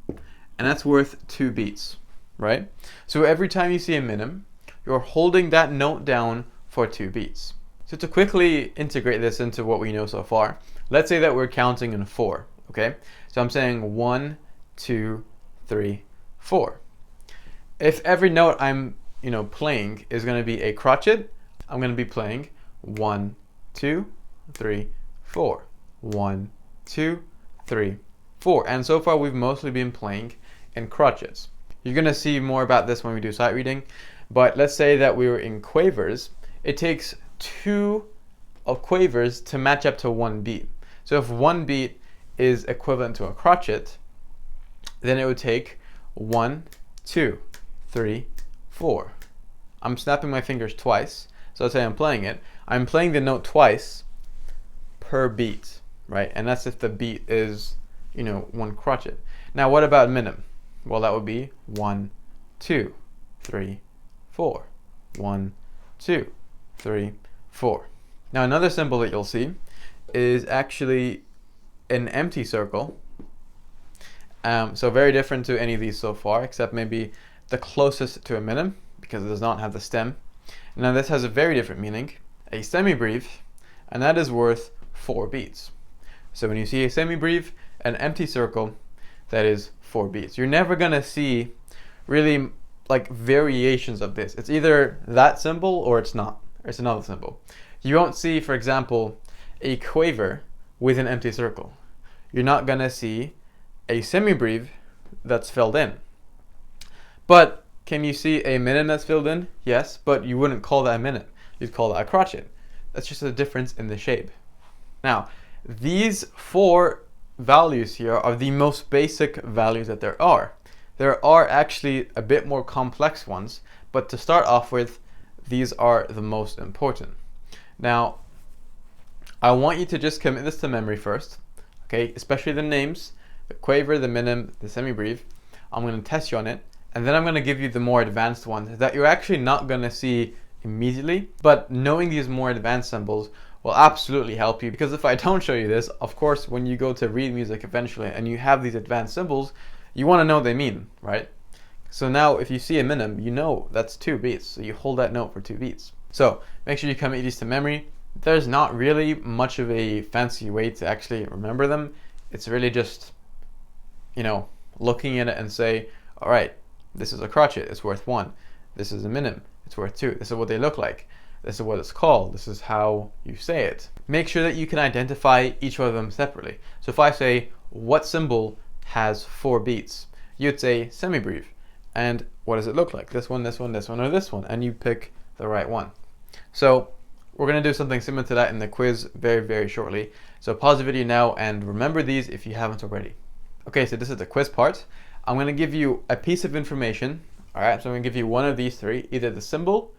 Speaker 2: and that's worth 2 beats, right? So every time you see a minim, you're holding that note down for 2 beats. So to quickly integrate this into what we know so far, let's say that we're counting in 4, okay? So I'm saying 1, 2, 3, 4. If every note I'm playing is going to be a crotchet, I'm going to be playing 1, 2, 3, 4. 1, 2, 3, 4. And so far we've mostly been playing in crotchets. You're going to see more about this when we do sight reading, but let's say that we were in quavers. It takes 2 of quavers to match up to 1 beat. So if 1 beat is equivalent to a crotchet, then it would take 1, 2, 3, 4. I'm snapping my fingers twice. So let's say I'm playing it. I'm playing the note twice per beat, right? And that's if the beat is, one crotchet. Now, what about minim? Well, that would be 1, 2, 3, 4. 1, 2, 3, 4. Now, another symbol that you'll see is actually an empty circle. So very different to any of these so far, except maybe the closest to a minim, because it does not have the stem. Now this has a very different meaning, a semibreve, and that is worth 4 beats. So when you see a semibreve, an empty circle, that is 4 beats. You're never gonna see really like variations of this. It's either that symbol or it's not, or it's another symbol. You won't see, for example, a quaver with an empty circle. You're not gonna see a semibreve that's filled in. But can you see a minim that's filled in? Yes, but you wouldn't call that a minim. You'd call that a crotchet. That's just a difference in the shape. Now, these 4 values here are the most basic values that there are. There are actually a bit more complex ones, but to start off with, these are the most important. Now, I want you to just commit this to memory first, okay? Especially the names, the quaver, the minim, the semibreve. I'm going to test you on it, and then I'm going to give you the more advanced ones that you're actually not going to see immediately, but knowing these more advanced symbols will absolutely help you, because if I don't show you this, of course, when you go to read music eventually and you have these advanced symbols, you want to know what they mean, right? So now if you see a minim, you know that's 2 beats, so you hold that note for 2 beats. So make sure you commit these to memory. There's not really much of a fancy way to actually remember them. It's really just, looking at it and say, all right, this is a crotchet, it's worth 1. This is a minim, it's worth 2. This is what they look like. This is what it's called. This is how you say it. Make sure that you can identify each one of them separately. So if I say, what symbol has 4 beats? You'd say semibreve. And what does it look like? This one, this one, this one, or this one? And you pick the right one. So we're going to do something similar to that in the quiz very, very shortly. So pause the video now and remember these if you haven't already. Okay, so this is the quiz part. I'm going to give you a piece of information. All right, so I'm going to give you one of these 3, either the symbol,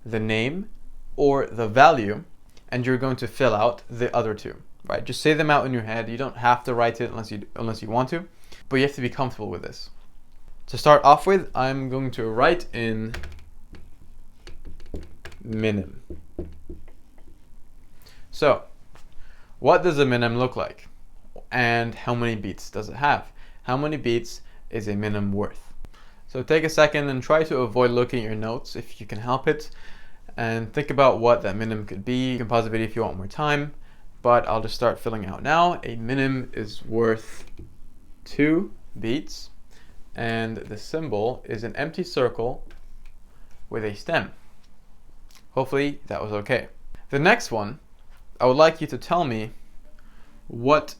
Speaker 2: the name, or the value, and you're going to fill out the other 2. Right? Just say them out in your head. You don't have to write it unless you want to, but you have to be comfortable with this. To start off with, I'm going to write in minim. So, what does a minim look like? And how many beats does it have? How many beats is a minim worth? So take a second and try to avoid looking at your notes if you can help it, and think about what that minim could be. You can pause the video if you want more time, but I'll just start filling out now. A minim is worth 2 beats, and the symbol is an empty circle with a stem. Hopefully that was okay. The next one, I would like you to tell me what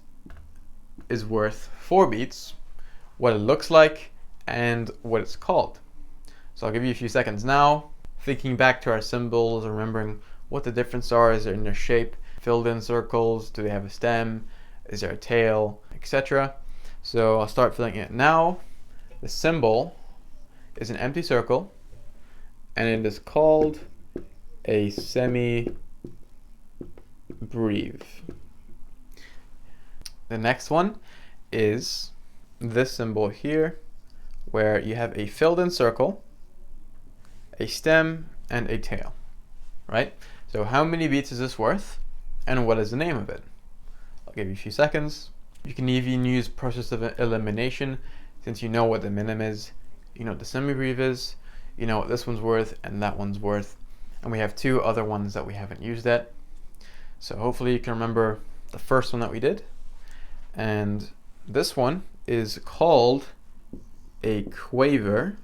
Speaker 2: is worth 4 beats, what it looks like, and what it's called. So I'll give you a few seconds now, thinking back to our symbols, remembering what the difference are. Is it in their shape, filled in circles, do they have a stem, is there a tail, etc. So I'll start filling it now. The symbol is an empty circle, and it is called a semibreve. The next one is this symbol here, where you have a filled in circle, a stem, and a tail, right? So how many beats is this worth, and what is the name of it? I'll give you a few seconds. You can even use process of elimination, since you know what the minim is, you know what the semibreve is, you know what this one's worth and that one's worth, and we have 2 other ones that we haven't used yet. So hopefully you can remember the first one that we did, and this one is called a quaver,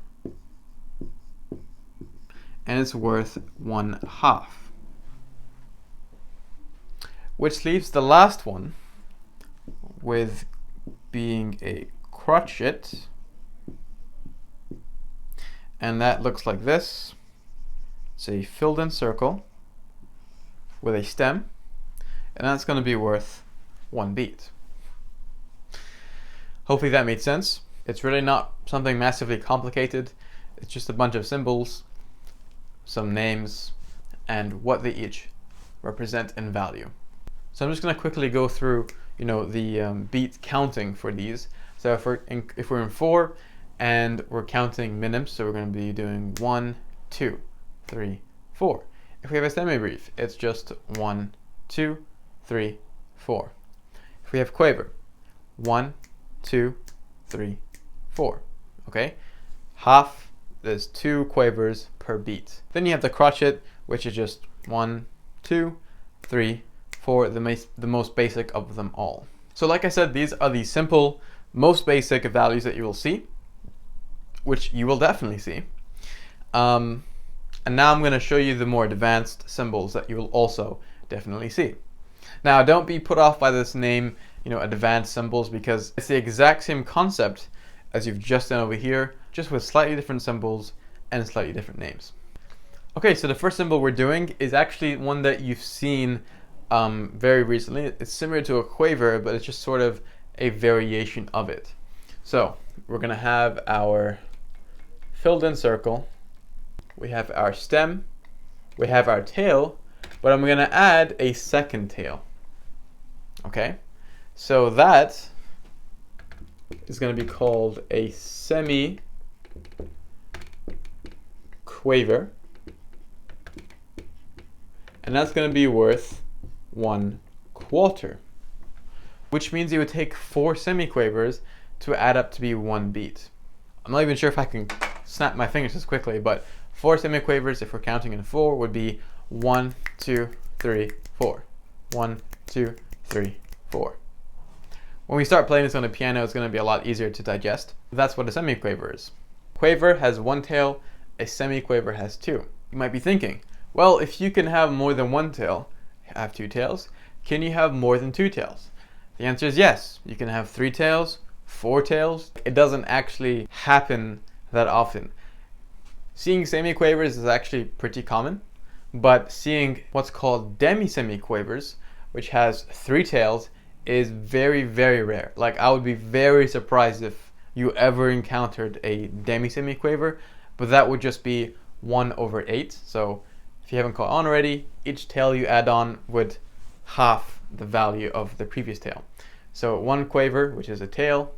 Speaker 2: and it's worth 1/2. Which leaves the last one with being a crotchet, and that looks like this. It's a filled in circle with a stem, and that's going to be worth 1 beat. Hopefully that made sense. It's really not something massively complicated. It's just a bunch of symbols. some names, and what they each represent in value. So I'm just going to quickly go through, the beat counting for these. So if we're in 4 and we're counting minims, so we're going to be doing 1, 2, 3, 4. If we have a semi-brief, it's just 1, 2, 3, 4. If we have quaver, 1, 2, 3, 4. Okay, half, there's 2 quavers per beat. Then you have the crotchet, which is just 1, 2, 3, 4, the most basic of them all. So like I said, these are the simple, most basic values that you will see, which you will definitely see. And now I'm going to show you the more advanced symbols that you will also definitely see. Now, don't be put off by this name, advanced symbols, because it's the exact same concept as you've just done over here, just with slightly different symbols and slightly different names. Okay, so the first symbol we're doing is actually one that you've seen very recently. It's similar to a quaver, but it's just sort of a variation of it. So we're going to have our filled in circle, we have our stem, we have our tail, but I'm going to add a second tail. Okay, so that is going to be called a semi-quaver, and that's going to be worth 1/4, which means it would take 4 semi-quavers to add up to be 1 beat. I'm not even sure if I can snap my fingers as quickly, but 4 semi-quavers, if we're counting in 4, would be 1, 2, 3, 4. 1, 2, 3, 4. When we start playing this on the piano, it's going to be a lot easier to digest. That's what a semi-quaver is. Quaver has 1 tail, a semi-quaver has 2. You might be thinking, well, if you can have more than 1 tail, have 2 tails, can you have more than 2 tails? The answer is yes. You can have 3 tails, 4 tails. It doesn't actually happen that often. Seeing semi-quavers is actually pretty common, but seeing what's called demi-semi-quavers, which has 3 tails, is very, very rare. Like, I would be very surprised if you ever encountered a demi-semi-quaver, but that would just be 1/8. So if you haven't caught on already, each tail you add on would half the value of the previous tail. So 1 quaver, which is a tail,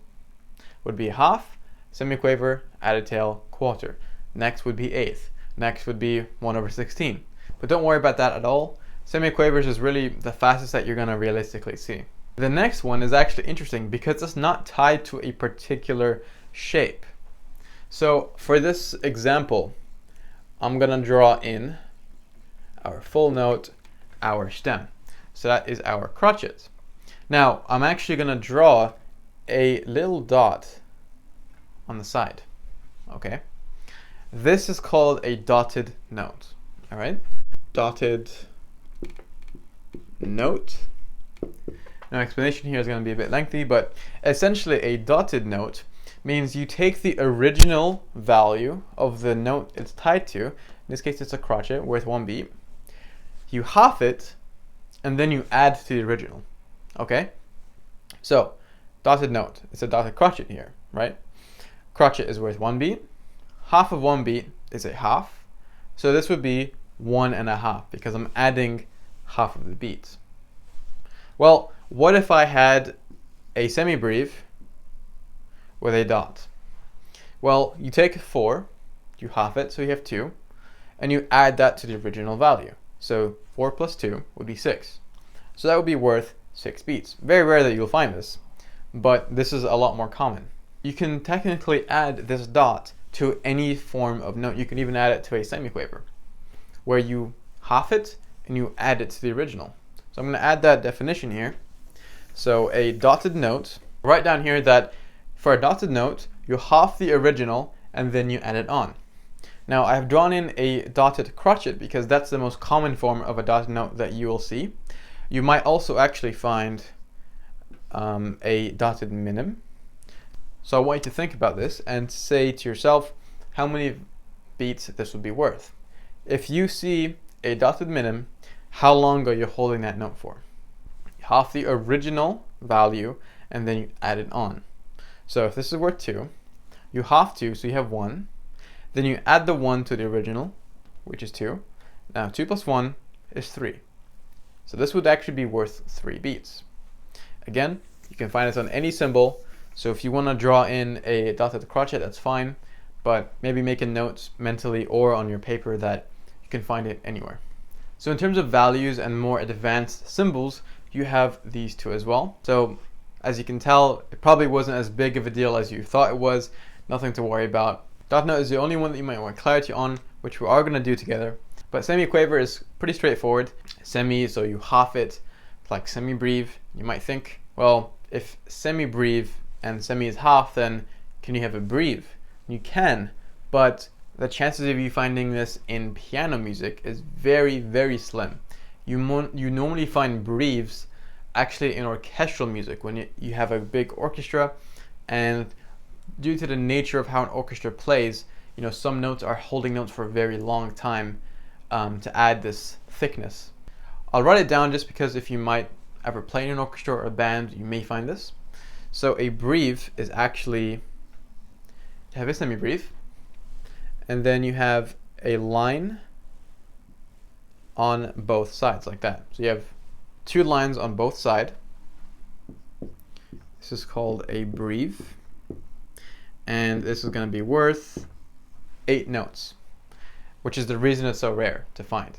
Speaker 2: would be half. Semi-quaver, add a tail, 1/4. Next would be 1/8. Next would be 1/16. But don't worry about that at all. Semi-quavers is really the fastest that you're going to realistically see. The next one is actually interesting because it's not tied to a particular shape. So for this example, I'm going to draw in our full note, our stem. So that is our crotchet. Now, I'm actually going to draw a little dot on the side. Okay? This is called a dotted note. All right? Dotted note. Now, explanation here is going to be a bit lengthy, but essentially a dotted note means you take the original value of the note it's tied to. In this case, it's a crotchet worth 1 beat. You half it, and then you add to the original. Okay? So, dotted note. It's a dotted crotchet here, right? Crotchet is worth 1 beat. Half of 1 beat is a half. So this would be 1.5 because I'm adding half of the beats. Well, what if I had a semi-brief with a dot? Well, you take 4, you half it, so you have 2, and you add that to the original value. So 4 plus 2 would be 6. So that would be worth 6 beats. Very rare that you'll find this, but this is a lot more common. You can technically add this dot to any form of note. You can even add it to a semiquaver, where you half it and you add it to the original. So I'm going to add that definition here. So a dotted note, write down here that for a dotted note, you half the original and then you add it on. Now I have drawn in a dotted crotchet because that's the most common form of a dotted note that you will see. You might also actually find a dotted minim. So I want you to think about this and say to yourself how many beats this would be worth. If you see a dotted minim, how long are you holding that note for? Half the original value and then you add it on. So if this is worth 2, you half 2, so you have 1. Then you add the 1 to the original, which is 2. Now 2 plus 1 is 3. So this would actually be worth 3 beats. Again, you can find this on any symbol. So if you want to draw in a dotted crotchet, that's fine. But maybe make a note mentally or on your paper that you can find it anywhere. So in terms of values and more advanced symbols, you have these two as well. So as you can tell, it probably wasn't as big of a deal as you thought it was. Nothing to worry about. Dot note is the only one that you might want clarity on, which we are going to do together. But semiquaver is pretty straightforward. Semi, so you half it, like semibreve. You might think, well, if semibreve and semi is half, then can you have a breve? You can, but the chances of you finding this in piano music is very, very slim. You normally find breves actually in orchestral music when you have a big orchestra, and due to the nature of how an orchestra plays, you know, some notes are holding notes for a very long time to add this thickness. I'll write it down just because if you might ever play in an orchestra or a band, you may find this. So a breve is actually, you have a semibreve, and then you have a line on both sides like that. So you have 2 lines on both sides. This is called a breve, and this is going to be worth 8 notes, which is the reason it's so rare to find.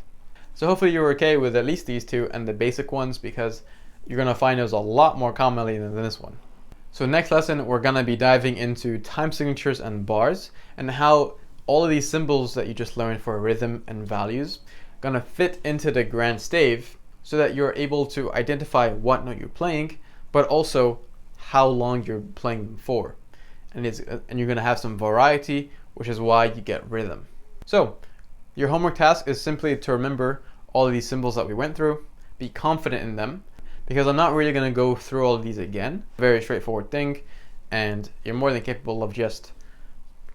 Speaker 2: So hopefully you're okay with at least these two and the basic ones, because you're going to find those a lot more commonly than this one. So next lesson, we're going to be diving into time signatures and bars, and how all of these symbols that you just learned for rhythm and values are going to fit into the grand stave, so that you're able to identify what note you're playing, but also how long you're playing them for. And you're going to have some variety, which is why you get rhythm. So your homework task is simply to remember all of these symbols that we went through, be confident in them, because I'm not really going to go through all of these again. Very straightforward thing, and you're more than capable of just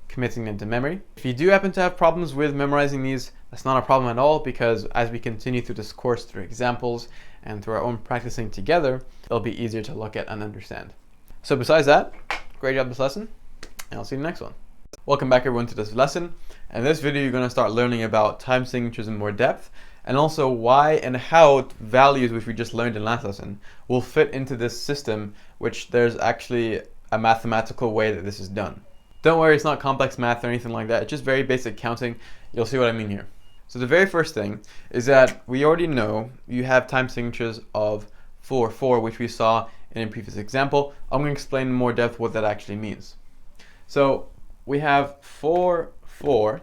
Speaker 2: committing them to memory. If you do happen to have problems with memorizing these, that's not a problem at all, because as we continue through this course through examples and through our own practicing together, it'll be easier to look at and understand. So besides that, great job this lesson, and I'll see you in the next one. Welcome back everyone to this lesson. In this video, you're going to start learning about time signatures in more depth, and also why and how values, which we just learned in last lesson, will fit into this system, which there's actually a mathematical way that this is done. Don't worry, it's not complex math or anything like that. It's just very basic counting. You'll see what I mean here. So the very first thing is that we already know you have time signatures of 4/4, which we saw in a previous example. I'm going to explain in more depth what that actually means. So we have 4/4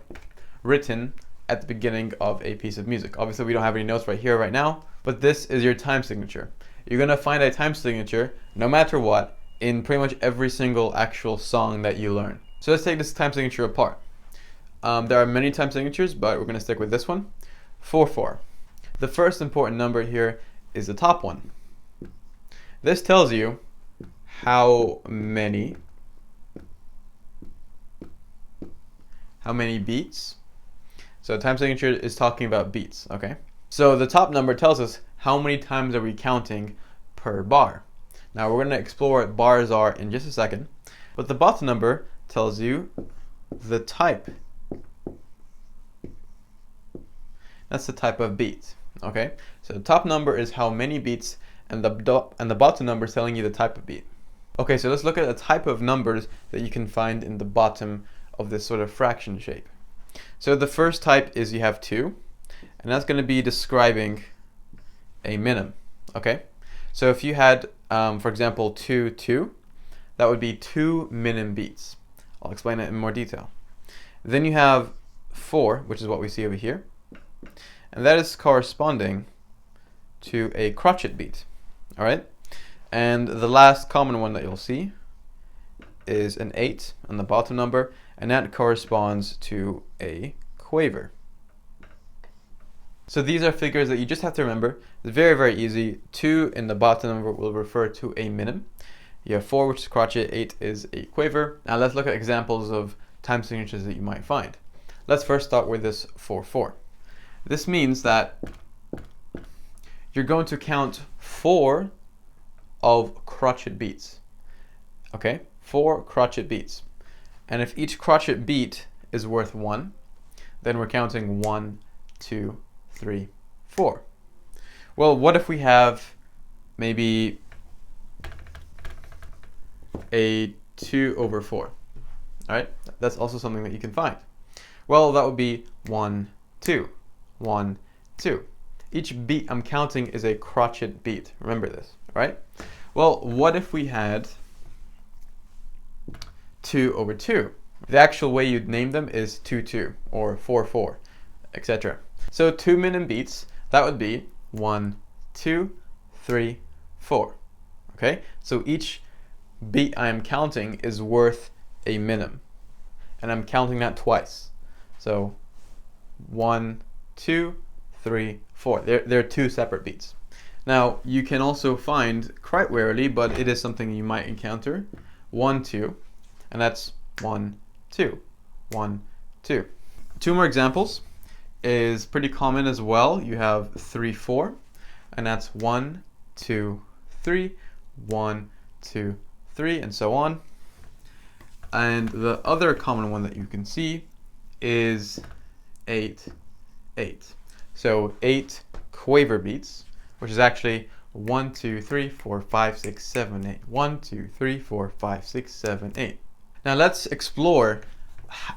Speaker 2: written at the beginning of a piece of music. Obviously, we don't have any notes right here, right now, but this is your time signature. You're going to find a time signature, no matter what, in pretty much every single actual song that you learn. So let's take this time signature apart. There are many time signatures, but we're going to stick with this one, 4/4. The first important number here is the top one. This tells you how many beats. So time signature is talking about beats, okay? So the top number tells us how many times are we counting per bar. Now we're going to explore what bars are in just a second, but the bottom number tells you the type. That's the type of beat, okay? So the top number is how many beats, and the bottom number is telling you the type of beat. Okay, so let's look at the type of numbers that you can find in the bottom of this sort of fraction shape. So the first type is you have 2, and that's going to be describing a minim, okay? So if you had, for example, 2/2, that would be 2 minim beats. I'll explain it in more detail. Then you have 4, which is what we see over here, and that is corresponding to a crotchet beat, all right? And the last common one that you'll see is an 8 on the bottom number, and that corresponds to a quaver. So these are figures that you just have to remember. It's very, very easy. 2 in the bottom number will refer to a minim. You have 4, which is crotchet, 8 is a quaver. Now let's look at examples of time signatures that you might find. Let's first start with this 4/4. This means that you're going to count 4 of crotchet beats. Okay, 4 crotchet beats. And if each crotchet beat is worth 1, then we're counting 1, 2, 3, 4. Well, what if we have maybe a 2 over 4? All right, that's also something that you can find. Well, that would be 1, 2, 1, 2. Each beat I'm counting is a crotchet beat. Remember this, right? Well, what if we had 2 over 2? The actual way you'd name them is 2, 2, or 4, 4, etc. So 2 minim beats, that would be 1, 2, 3, 4. Okay, so each beat I am counting is worth a minim, and I'm counting that twice. So 1, 2, 3, 4. They're 2 separate beats. Now you can also find, quite rarely, but it is something you might encounter, 1, 2, and that's 1, 2, 1, 2. 2 more examples is pretty common as well. You have 3, 4, and that's 1, 2, 3, 1, 2, 3, and so on. And the other common one that you can see is 8, 8. So 8 quaver beats, which is actually 1, 2, 3, 4, 5, 6, 7, 8. 1, 2, 3, 4, 5, 6, 7, 8. Now let's explore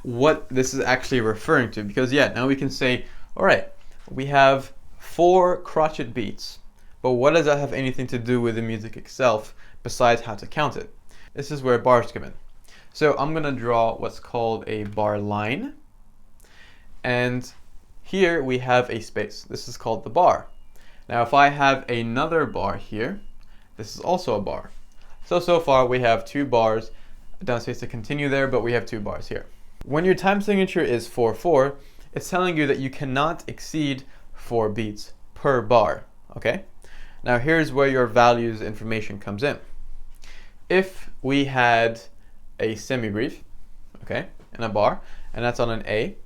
Speaker 2: what this is actually referring to, because now we can say, all right, we have 4 crotchet beats, but what does that have anything to do with the music itself besides how to count it? This is where bars come in. So I'm going to draw what's called a bar line, and here we have a space. This is called the bar. Now if I have another bar here, this is also a bar. So far we have 2 bars, down space to continue there, but we have 2 bars here. When your time signature is 4, 4, it's telling you that you cannot exceed 4 beats per bar, okay? Now here's where your values information comes in. If we had a semi-brief, okay, in a bar, and that's on an A,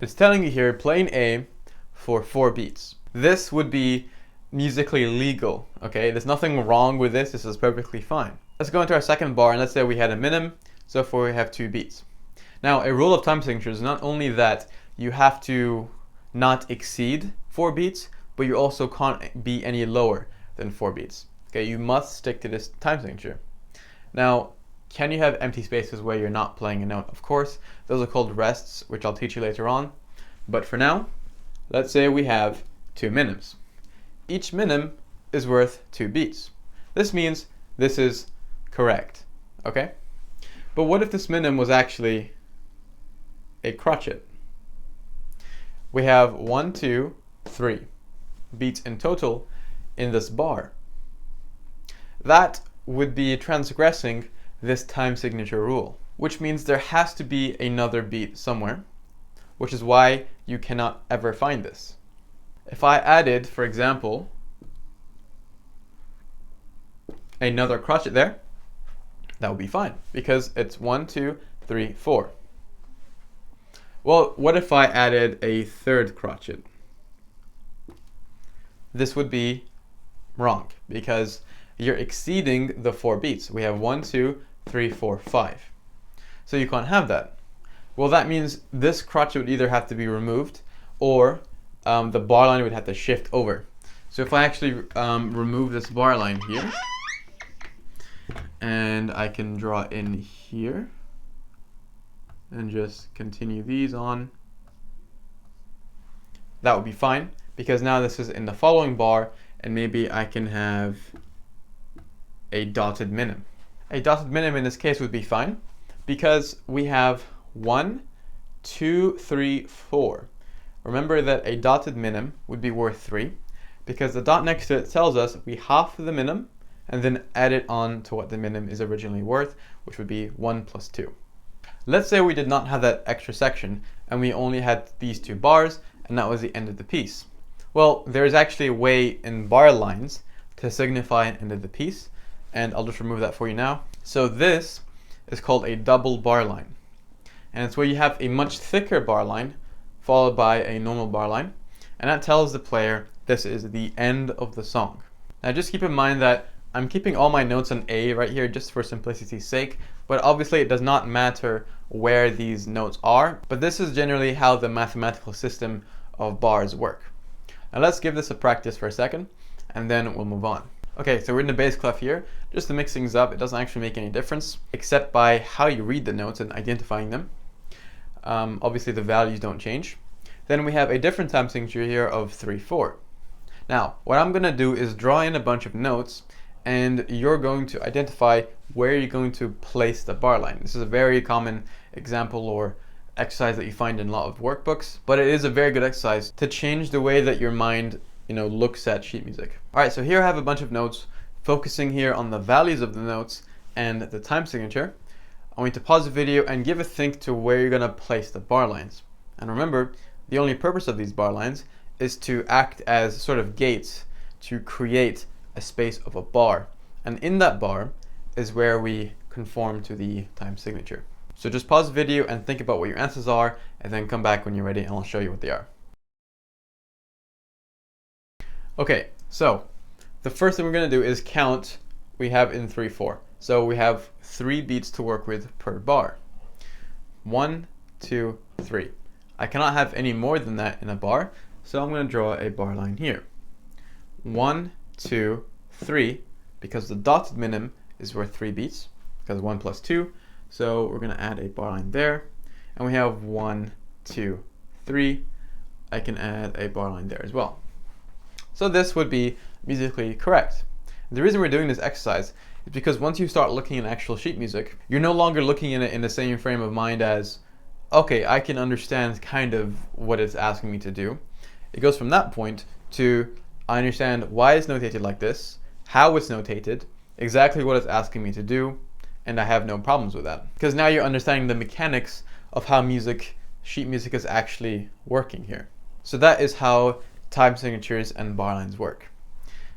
Speaker 2: it's telling you here, playing A for 4 beats. This would be musically legal, okay? There's nothing wrong with this. This is perfectly fine. Let's go into our second bar, and let's say we had a minim, so far we have 2 beats. Now, a rule of time signature is not only that you have to not exceed 4 beats, but you also can't be any lower than 4 beats. Okay, you must stick to this time signature. Now, can you have empty spaces where you're not playing a note? Of course, those are called rests, which I'll teach you later on. But for now, let's say we have 2 minims. Each minim is worth 2 beats. This means this is correct, okay? But what if this minim was actually a crotchet? We have 1, 2, 3 beats in total in this bar. That would be transgressing this time signature rule, which means there has to be another beat somewhere, which is why you cannot ever find this. If I added, for example, another crotchet there, that would be fine, because it's 1, 2, 3, 4. Well, what if I added a third crotchet? This would be wrong, because you're exceeding the 4 beats. We have 1, 2, 3, 4, 5. So you can't have that. Well, that means this crotchet would either have to be removed, or the bar line would have to shift over. So if I actually remove this bar line here, and I can draw in here, and just continue these on, that would be fine, because now this is in the following bar, and maybe I can have a dotted minim. A dotted minim in this case would be fine, because we have 1, 2, 3, 4. Remember that a dotted minim would be worth 3, because the dot next to it tells us we half the minim and then add it on to what the minim is originally worth, which would be 1 plus 2. Let's say we did not have that extra section and we only had these 2 bars, and that was the end of the piece. Well, there's actually a way in bar lines to signify an end of the piece, and I'll just remove that for you now. So this is called a double bar line, and it's where you have a much thicker bar line followed by a normal bar line, and that tells the player this is the end of the song. Now just keep in mind that I'm keeping all my notes on A right here just for simplicity's sake, but obviously it does not matter where these notes are, but this is generally how the mathematical system of bars work. Now let's give this a practice for a second, and then we'll move on. Okay, so we're in the bass clef here. Just to mix things up, it doesn't actually make any difference, except by how you read the notes and identifying them. Obviously the values don't change. Then we have a different time signature here of 3/4. Now, what I'm gonna do is draw in a bunch of notes, and you're going to identify where you're going to place the bar line. This is a very common example or exercise that you find in a lot of workbooks, but it is a very good exercise to change the way that your mind looks at sheet music. All right, so here I have a bunch of notes focusing here on the values of the notes and the time signature. I want you to pause the video and give a think to where you're gonna place the bar lines. And remember, the only purpose of these bar lines is to act as sort of gates to create a space of a bar. And in that bar is where we conform to the time signature. So just pause the video and think about what your answers are, and then come back when you're ready and I'll show you what they are. Okay, so the first thing we're gonna do is count we have in 3/4. So we have 3 beats to work with per bar. 1, 2, 3. I cannot have any more than that in a bar, so I'm gonna draw a bar line here. 1, 2, 3, because the dotted minim is worth 3 beats, because 1 plus 2, so we're gonna add a bar line there, and we have 1, 2, 3. I can add a bar line there as well. So this would be musically correct. The reason we're doing this exercise is because once you start looking at actual sheet music, you're no longer looking at it in the same frame of mind as, okay, I can understand kind of what it's asking me to do. It goes from that point to, I understand why it's notated like this, how it's notated, exactly what it's asking me to do, and I have no problems with that. Because now you're understanding the mechanics of how sheet music is actually working here. So that is how time signatures and bar lines work.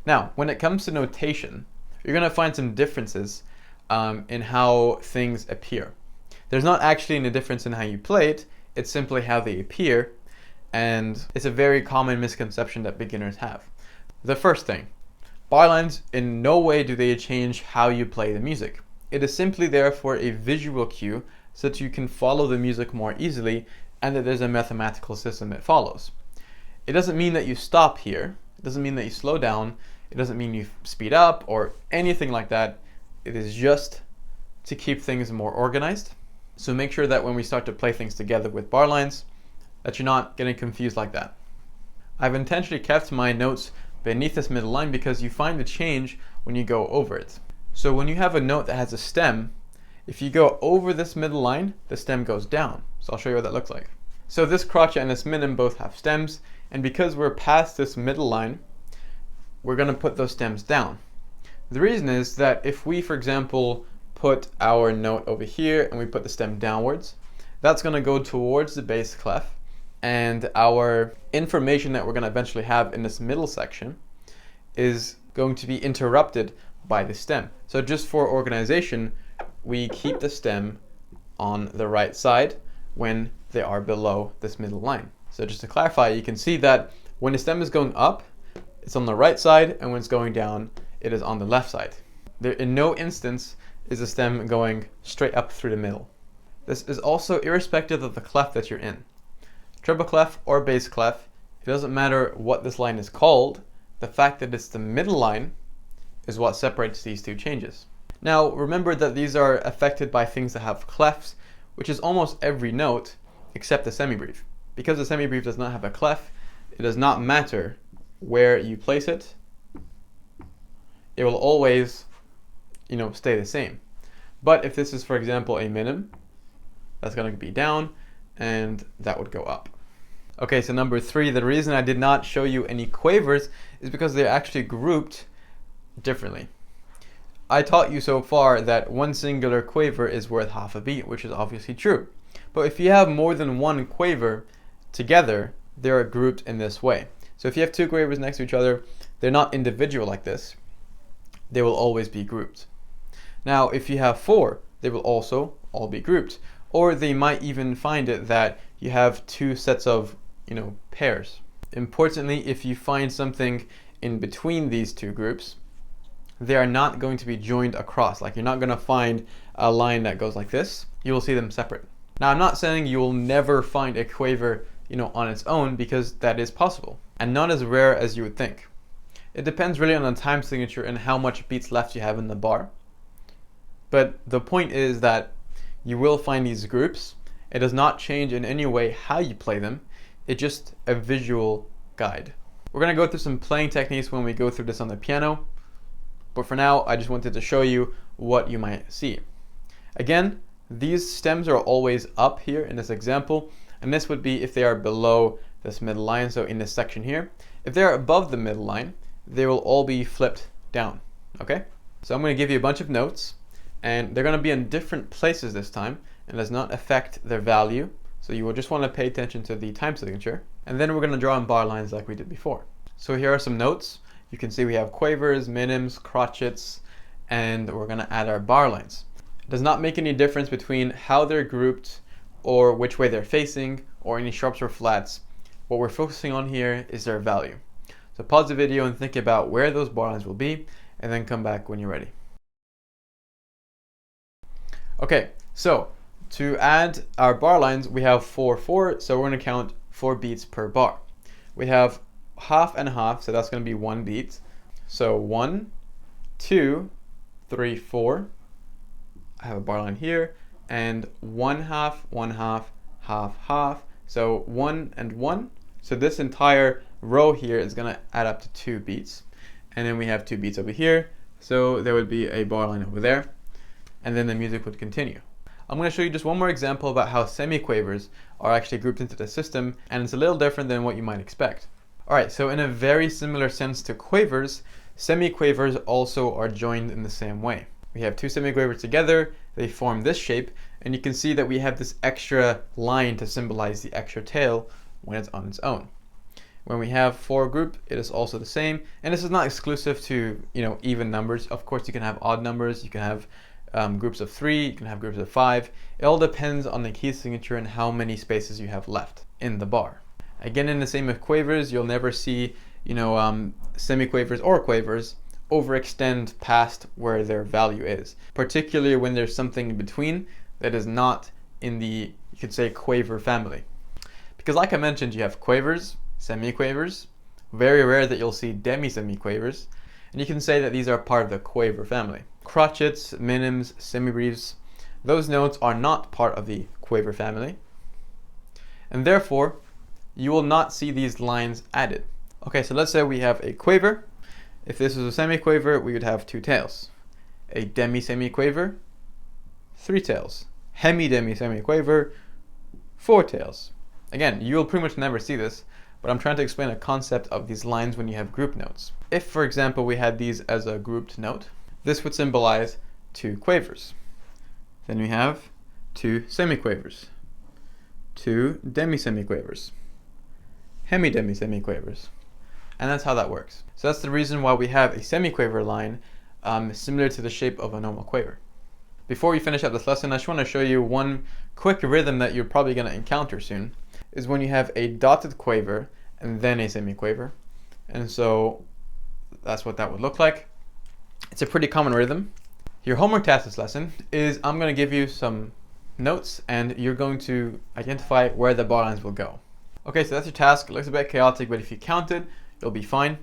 Speaker 2: Now, when it comes to notation, you're gonna find some differences in how things appear. There's not actually any difference in how you play it, it's simply how they appear, and it's a very common misconception that beginners have. The first thing, bar lines in no way do they change how you play the music. It is simply there for a visual cue so that you can follow the music more easily and that there's a mathematical system it follows. It doesn't mean that you stop here, it doesn't mean that you slow down, it doesn't mean you speed up or anything like that. It is just to keep things more organized. So make sure that when we start to play things together with bar lines, that you're not getting confused like that. I've intentionally kept my notes beneath this middle line because you find the change when you go over it. So when you have a note that has a stem, if you go over this middle line, the stem goes down. So I'll show you what that looks like. So this crotchet and this minim both have stems, and because we're past this middle line, we're gonna put those stems down. The reason is that if we, for example, put our note over here and we put the stem downwards, that's gonna go towards the bass clef, and our information that we're gonna eventually have in this middle section is going to be interrupted by the stem. So just for organization, we keep the stem on the right side when they are below this middle line. So just to clarify, you can see that when the stem is going up, it's on the right side, and when it's going down, it is on the left side. There, in no instance is the stem going straight up through the middle. This is also irrespective of the clef that you're in. Treble clef or bass clef, it doesn't matter what this line is called, the fact that it's the middle line is what separates these two changes. Now remember that these are affected by things that have clefs, which is almost every note except the semibreve. Because the semibreve does not have a clef, it does not matter where you place it, it will always stay the same. But if this is, for example, a minim, that's going to be down and that would go up. Okay, so number 3, the reason I did not show you any quavers is because they're actually grouped differently. I taught you so far that one singular quaver is worth half a beat, which is obviously true. But if you have more than one quaver together, they're grouped in this way. So if you have 2 quavers next to each other, they're not individual like this. They will always be grouped. Now, if you have 4, they will also all be grouped. Or they might even find it that you have 2 sets of, pairs. Importantly, if you find something in between these 2 groups, they are not going to be joined across. Like, you're not going to find a line that goes like this. You will see them separate. Now, I'm not saying you will never find a quaver, on its own, because that is possible and not as rare as you would think. It depends really on the time signature and how much beats left you have in the bar. But the point is that you will find these groups. It does not change in any way how you play them. It's just a visual guide. We're going to go through some playing techniques when we go through this on the piano. But for now, I just wanted to show you what you might see. Again, these stems are always up here in this example, and this would be if they are below this middle line, so in this section here. If they are above the middle line, they will all be flipped down, okay? So I'm going to give you a bunch of notes, and they're going to be in different places this time, and does not affect their value, so you will just want to pay attention to the time signature. And then we're going to draw in bar lines like we did before. So here are some notes. You can see we have quavers, minims, crotchets, and we're going to add our bar lines. It does not make any difference between how they're grouped or which way they're facing or any sharps or flats. What we're focusing on here is their value. So pause the video and think about where those bar lines will be, and then come back when you're ready. Okay, so to add our bar lines, we have 4/4, so we're going to count 4 beats per bar. We have half and half, so that's going to be 1 beat. So 1, 2, 3, 4. I have a bar line here, and 1/2, 1/2, half, half. So 1 and 1. So this entire row here is going to add up to 2 beats. And then we have 2 beats over here, so there would be a bar line over there, and then the music would continue. I'm going to show you just one more example about how semiquavers are actually grouped into the system, and it's a little different than what you might expect. Alright, so in a very similar sense to quavers, semiquavers also are joined in the same way. We have 2 semiquavers together, they form this shape, and you can see that we have this extra line to symbolize the extra tail when it's on its own. When we have 4 group, it is also the same, and this is not exclusive to even numbers. Of course, you can have odd numbers, you can have groups of 3, you can have groups of 5. It all depends on the key signature and how many spaces you have left in the bar. Again, in the same with quavers, you'll never see semiquavers or quavers overextend past where their value is, particularly when there's something in between that is not in the, you could say, quaver family. Because like I mentioned, you have quavers, semiquavers, very rare that you'll see demi-semiquavers, and you can say that these are part of the quaver family. Crotchets, minims, semibreves, those notes are not part of the quaver family, and therefore you will not see these lines added. Okay, so let's say we have a quaver. If this was a semiquaver, we would have 2 tails. A demi-semiquaver, 3 tails. Hemi-demi-semiquaver, 4 tails. Again, you will pretty much never see this, but I'm trying to explain a concept of these lines when you have group notes. If, for example, we had these as a grouped note, this would symbolize 2 quavers. Then we have 2 semiquavers, 2 demi-semiquavers, hemi-demi-semiquavers. And that's how that works. So that's the reason why we have a semiquaver line similar to the shape of a normal quaver. Before we finish up this lesson, I just want to show you one quick rhythm that you're probably going to encounter soon, is when you have a dotted quaver and then a semiquaver. And so that's what that would look like. It's a pretty common rhythm. Your homework task this lesson is I'm going to give you some notes and you're going to identify where the bar lines will go. Okay, so that's your task. It looks a bit chaotic, but if you count it, you'll be fine.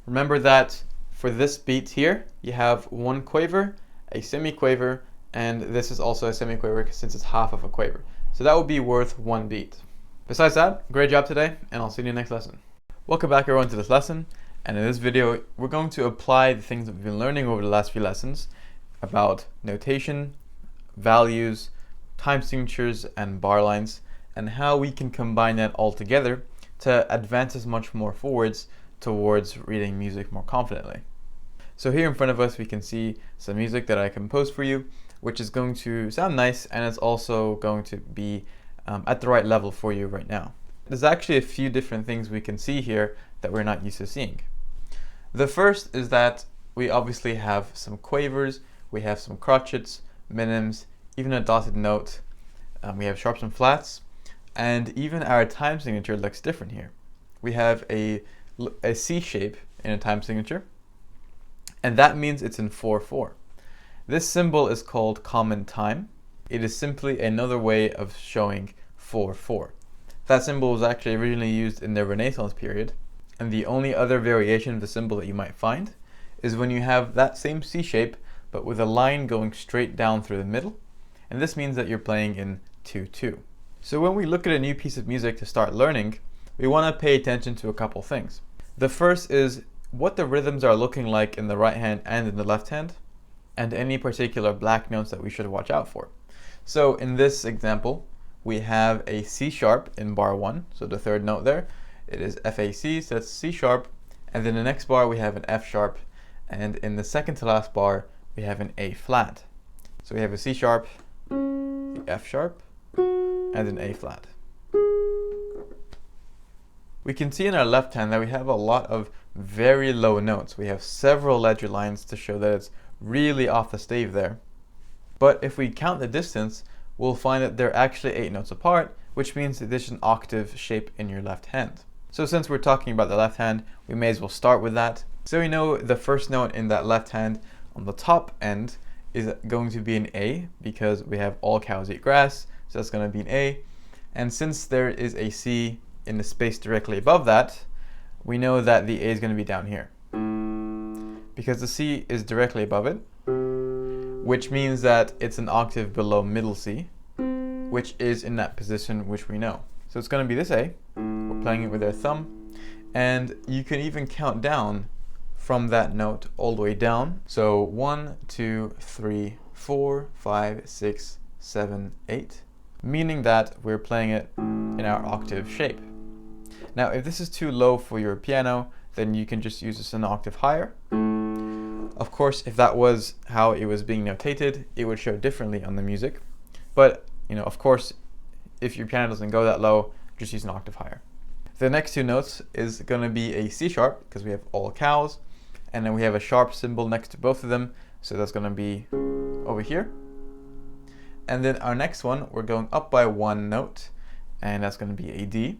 Speaker 2: Remember that for this beat here, you have 1 quaver, a semiquaver, and this is also a semiquaver since it's half of a quaver. So that would be worth 1 beat. Besides that, great job today, and I'll see you in the next lesson. Welcome back everyone to this lesson, and in this video, we're going to apply the things that we've been learning over the last few lessons about notation, values, time signatures, and bar lines, and how we can combine that all together to advance us much more forwards towards reading music more confidently. So here in front of us we can see some music that I composed for you, which is going to sound nice, and it's also going to be at the right level for you right now. There's actually a few different things we can see here that we're not used to seeing. The first is that we obviously have some quavers, we have some crotchets, minims, even a dotted note, we have sharps and flats, and even our time signature looks different here. We have a C shape in a time signature,
Speaker 3: and that means it's in 4/4. This symbol is called common time. It is simply another way of showing 4/4. That symbol was actually originally used in the Renaissance period, and the only other variation of the symbol that you might find is when you have that same C shape but with a line going straight down through the middle, and this means that you're playing in 2/2. So when we look at a new piece of music to start learning, we want to pay attention to a couple things. The first is what the rhythms are looking like in the right hand and in the left hand, and any particular black notes that we should watch out for. So in this example, we have a C sharp in bar 1, so the third note there. It is FAC, so that's C sharp, and then the next bar we have an F sharp, and in the second to last bar we have an A flat. So we have a C sharp, the F sharp, and an A flat. We can see in our left hand that we have a lot of very low notes. We have several ledger lines to show that it's really off the stave there. But if we count the distance, we'll find that they're actually 8 notes apart, which means that there's an octave shape in your left hand. So since we're talking about the left hand, we may as well start with that. So we know the first note in that left hand on the top end is going to be an A, because we have all cows eat grass, so that's going to be an A. And since there is a C in the space directly above that, we know that the A is going to be down here, because the C is directly above it, which means that it's an octave below middle C, which is in that position which we know. So it's going to be this A. We're playing it with our thumb, and you can even count down from that note all the way down. So 1, 2, 3, 4, 5, 6, 7, 8, meaning that we're playing it in our octave shape. Now, if this is too low for your piano, then you can just use this an octave higher. Of course, if that was how it was being notated, it would show differently on the music. But, of course, if your piano doesn't go that low, just use an octave higher. The next two notes is going to be a C sharp, because we have all cows, and then we have a sharp symbol next to both of them, so that's going to be over here. And then our next one, we're going up by one note, and that's going to be a D.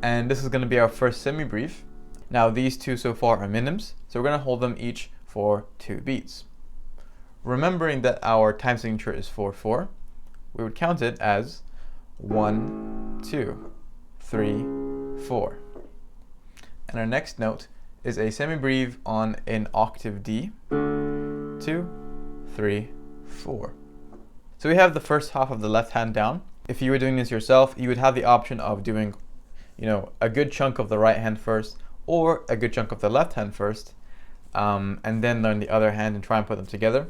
Speaker 3: And this is going to be our first semi-brief. Now these two so far are minims, so we're going to hold them each for 2 beats. Remembering that our time signature is 4/4, we would count it as 1, 2, 3, 4. And our next note is a semi-breve on an octave D, 2, 3, 4. So we have the first half of the left hand down. If you were doing this yourself, you would have the option of doing, a good chunk of the right hand first, or a good chunk of the left hand first, and then learn the other hand and try and put them together.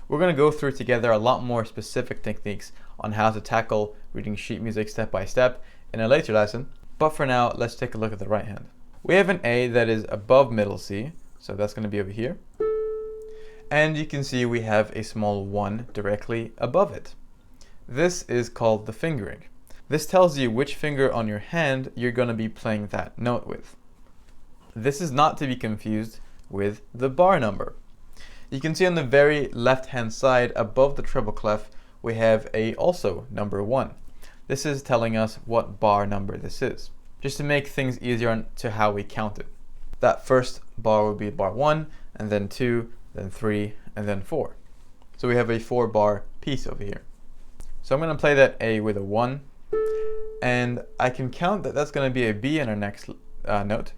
Speaker 3: We're going to go through together a lot more specific techniques on how to tackle reading sheet music step by step in a later lesson, but for now, let's take a look at the right hand. We have an A that is above middle C, so that's going to be over here. And you can see we have a small 1 directly above it. This is called the fingering. This tells you which finger on your hand you're going to be playing that note with. This is not to be confused with the bar number. You can see on the very left hand side above the treble clef we have also number 1. This is telling us what bar number this is, just to make things easier to how we count it. That first bar would be bar 1, and then 2, then 3, and then 4. So we have a 4-bar piece over here. So I'm going to play that A with a 1, and I can count that that's going to be a B in our next note,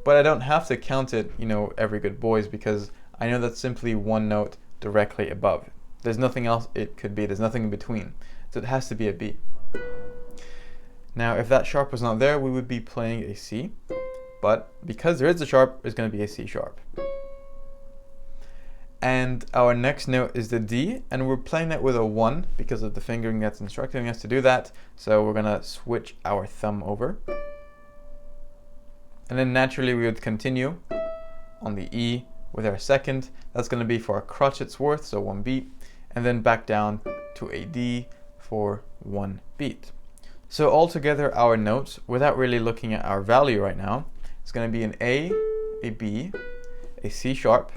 Speaker 3: but I don't have to count it, every good boys, because I know that's simply one note directly above. There's nothing else it could be, there's nothing in between, so it has to be a B. Now if that sharp was not there, we would be playing a C, but because there is a sharp, it's going to be a C sharp. And our next note is the D, and we're playing that with a 1 because of the fingering that's instructing us to do that. So we're going to switch our thumb over. And then naturally we would continue on the E with our second. That's going to be for a crotchet's worth, so 1 beat. And then back down to a D for 1 beat. So altogether our notes, without really looking at our value right now, it's going to be an A, a B, a C sharp,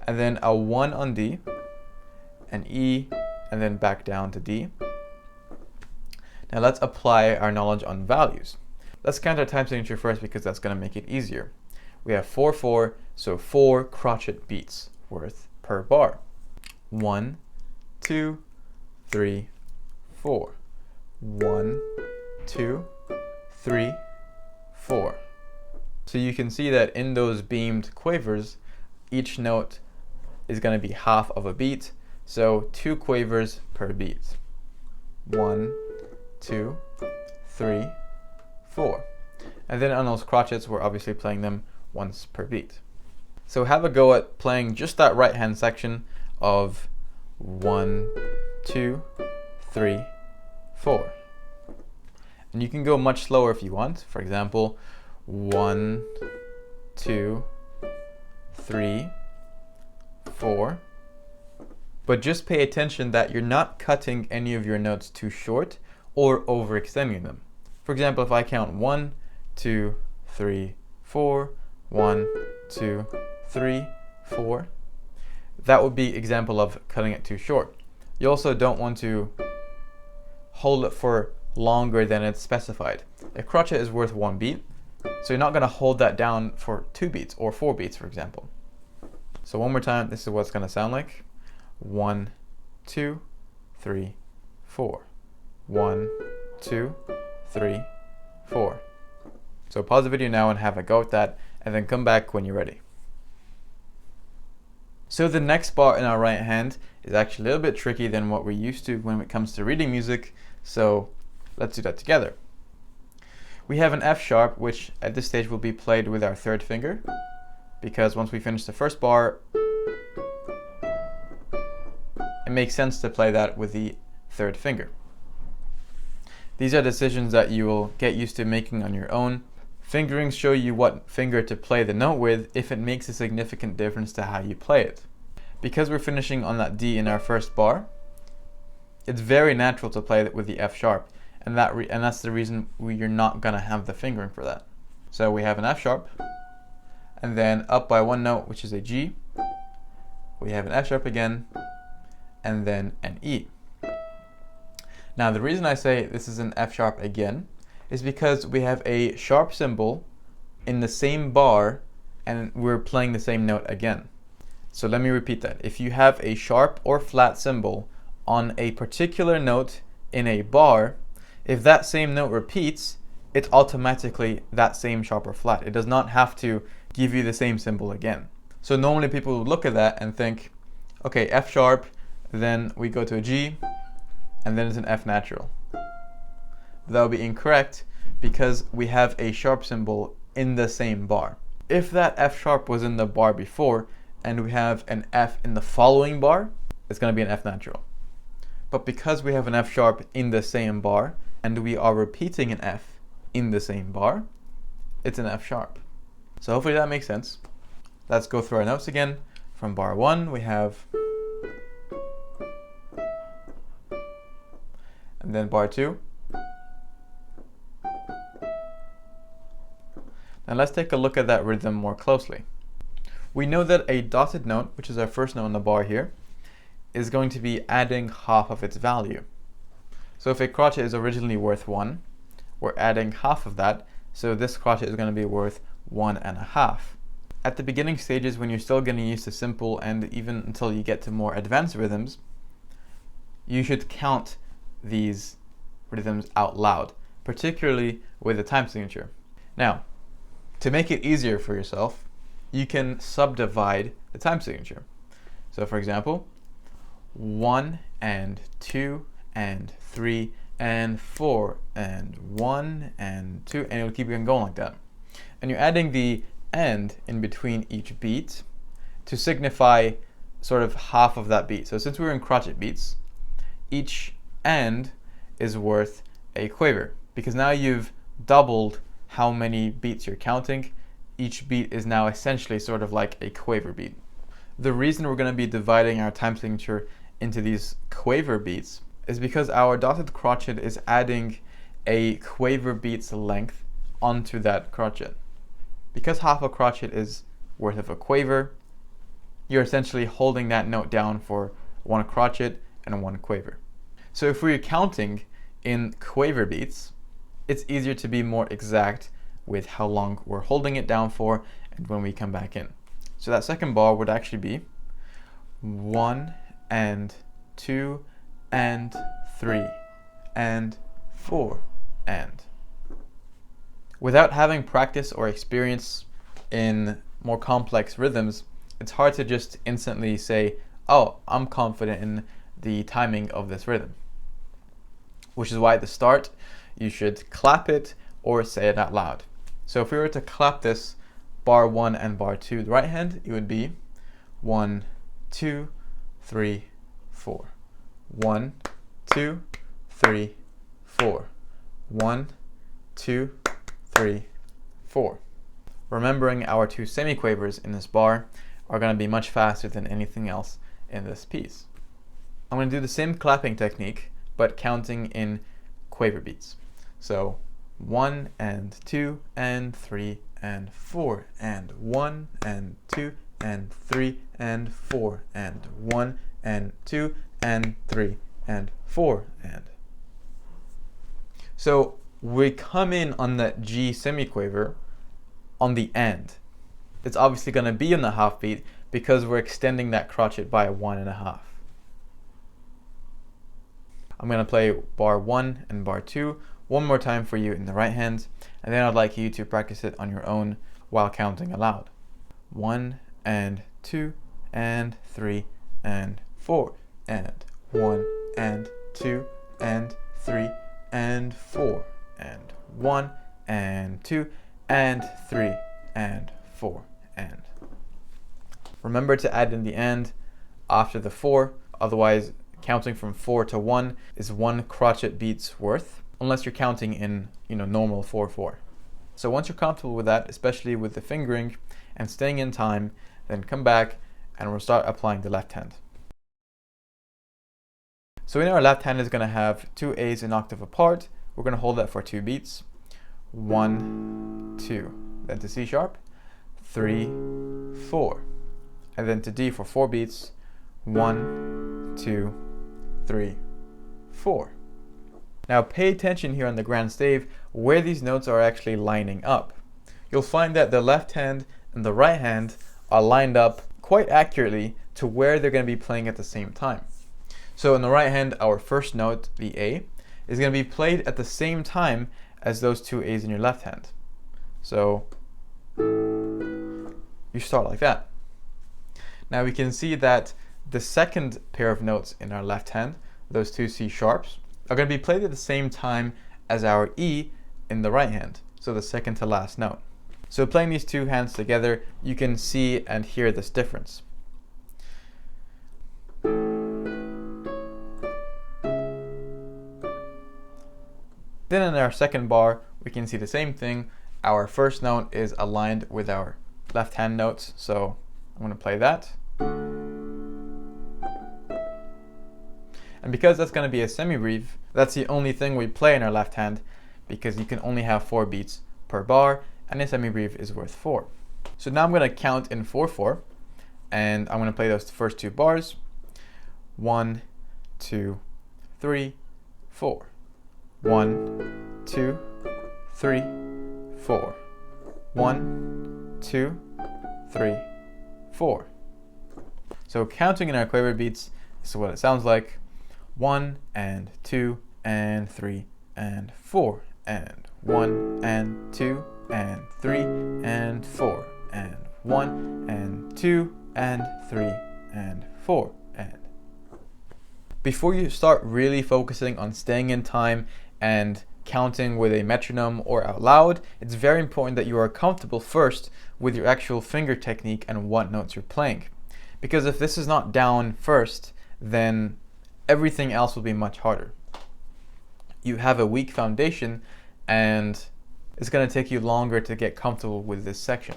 Speaker 3: and then a 1 on D, an E, and then back down to D. Now let's apply our knowledge on values. Let's count our time signature first because that's going to make it easier.
Speaker 2: we have 4/4, so 4 crotchet beats worth per bar. 1, 2, 3, 4. 1, 2, 3, 4. So you can see that in those beamed quavers, each note is going to be half of a beat, so 2 quavers per beat. 1, 2, 3, 4. And then on those crotchets, we're obviously playing them once per beat. So have a go at playing just that right hand section of 1, 2, 3, 4. And you can go much slower if you want. For example, 1, 2, 3, 4. But just pay attention that you're not cutting any of your notes too short or overextending them. For example, if I count 1, 2, 3, 4, 1, 2, 3, 4, that would be example of cutting it too short. You also don't want to hold it for longer than it's specified. A crotchet is worth 1 beat, so you're not going to hold that down for 2 beats or 4 beats, for example. So one more time, this is what it's going to sound like. 1, 2, 3, 4. 1, 2, 3, 4. So pause the video now and have a go at that, and then come back when you're ready. So the next bar in our right hand is actually a little bit tricky than what we're used to when it comes to reading music, so let's do that together. We have an F sharp, which at this stage will be played with our 3rd finger, because once we finish the first bar, it makes sense to play that with the 3rd finger. These are decisions that you will get used to making on your own. Fingerings show you what finger to play the note with if it makes a significant difference to how you play it. Because we're finishing on that D in our first bar, it's very natural to play it with the F sharp, and that's the reason you're not going to have the fingering for that. So we have an F sharp, and then up by 1 note, which is a G, we have an F sharp again, and then an E. Now the reason I say this is an F sharp again is because we have a sharp symbol in the same bar and we're playing the same note again. So let me repeat that. If you have a sharp or flat symbol on a particular note in a bar, if that same note repeats, it's automatically that same sharp or flat. It does not have to give you the same symbol again. So normally people would look at that and think, okay, F sharp, then we go to a G, and then it's an F natural. That would be incorrect because we have a sharp symbol in the same bar. If that F sharp was in the bar before and we have an F in the following bar, it's going to be an F natural. But because we have an F sharp in the same bar and we are repeating an F in the same bar, it's an F sharp. So hopefully that makes sense. Let's go through our notes again. From bar 1 we have, and then bar 2. Now let's take a look at that rhythm more closely. We know that a dotted note, which is our first note on the bar here, is going to be adding half of its value. So if a crotchet is originally worth 1, we're adding half of that, so this crotchet is going to be worth 1.5. At the beginning stages, when you're still getting used to simple and even until you get to more advanced rhythms, you should count these rhythms out loud, particularly with a time signature. Now, to make it easier for yourself, you can subdivide the time signature. So for example, 1 and 2 and 3 and 4 and 1 and 2, and it'll keep on going like that. And you're adding the and in between each beat to signify sort of half of that beat. So since we're in crotchet beats, each and is worth a quaver, because now you've doubled how many beats you're counting. Each beat is now essentially sort of like a quaver beat. The reason we're going to be dividing our time signature into these quaver beats is because our dotted crotchet is adding a quaver beat's length onto that crotchet. Because half a crotchet is worth of a quaver, you're essentially holding that note down for 1 crotchet and 1 quaver. So if we're counting in quaver beats, it's easier to be more exact
Speaker 1: with how long we're holding it down for and when we come back in. So that second bar would actually be 1 and 2 and 3 and 4 and. Without having practice or experience in more complex rhythms, it's hard to just instantly say, oh, I'm confident in the timing of this rhythm. Which is why at the start, you should clap it or say it out loud. So if we were to clap this bar 1 and bar 2 the right hand, it would be 1, 2, 3, 4. 1, 2, 3, 4. 1, 2, 3, 4. Remembering our two semiquavers in this bar are going to be much faster than anything else in this piece. I'm going to do the same clapping technique, but counting in quaver beats. So 1 and 2 and 3 and 4 and 1 and 2 and 3 and 4 and 1 and 2 and 3 and 4 and. So we come in on that G semiquaver on the end. It's obviously going to be in the half beat because we're extending that crotchet by 1.5. I'm going to play bar 1 and bar 2 one more time for you in the right hand, and then I'd like you to practice it on your own while counting aloud. 1 and 2 and 3 and 4 and 1 and 2 and 3 and 4 and 1 and 2 and 3 and 4 and. Remember to add in the end after the 4, otherwise counting from 4 to 1 is 1 crotchet beat's worth, unless you're counting in normal 4/4. So once you're comfortable with that, especially with the fingering and staying in time, then come back and we'll start applying the left hand. So in our left hand is going to have 2 A's an octave apart. We're going to hold that for 2 beats. 1, 2, then to C sharp, 3, 4, and then to D for 4 beats. 1, 2, 3, 4. Now pay attention here on the grand stave where these notes are actually lining up. You'll find that the left hand and the right hand are lined up quite accurately to where they're going to be playing at the same time. So in the right hand, our first note, the A, is going to be played at the same time as those 2 A's in your left hand. So you start like that. Now we can see that the second pair of notes in our left hand, those 2 C sharps, are going to be played at the same time as our E in the right hand, so the second to last note. So playing these 2 hands together, you can see and hear this difference. Then in our second bar, we can see the same thing. Our first note is aligned with our left hand notes, so I'm going to play that. And because that's going to be a semi-breve, that's the only thing we play in our left hand, because you can only have 4 beats per bar, and a semi-breve is worth 4. So now I'm going to count in 4/4, and I'm going to play those first 2 bars. 1, 2, 3, 4. 1, 2, 3, 4. 1, 2, 3, 4. So counting in our quaver beats, this is what it sounds like. 1 and 2 and 3 and 4 and 1 and 2 and 3 and 4 and 1 and 2 and 3 and 4 and. Before you start really focusing on staying in time and counting with a metronome or out loud, it's very important that you are comfortable first with your actual finger technique and what notes you're playing. Because if this is not down first, then everything else will be much harder. You have a weak foundation and it's going to take you longer to get comfortable with this section.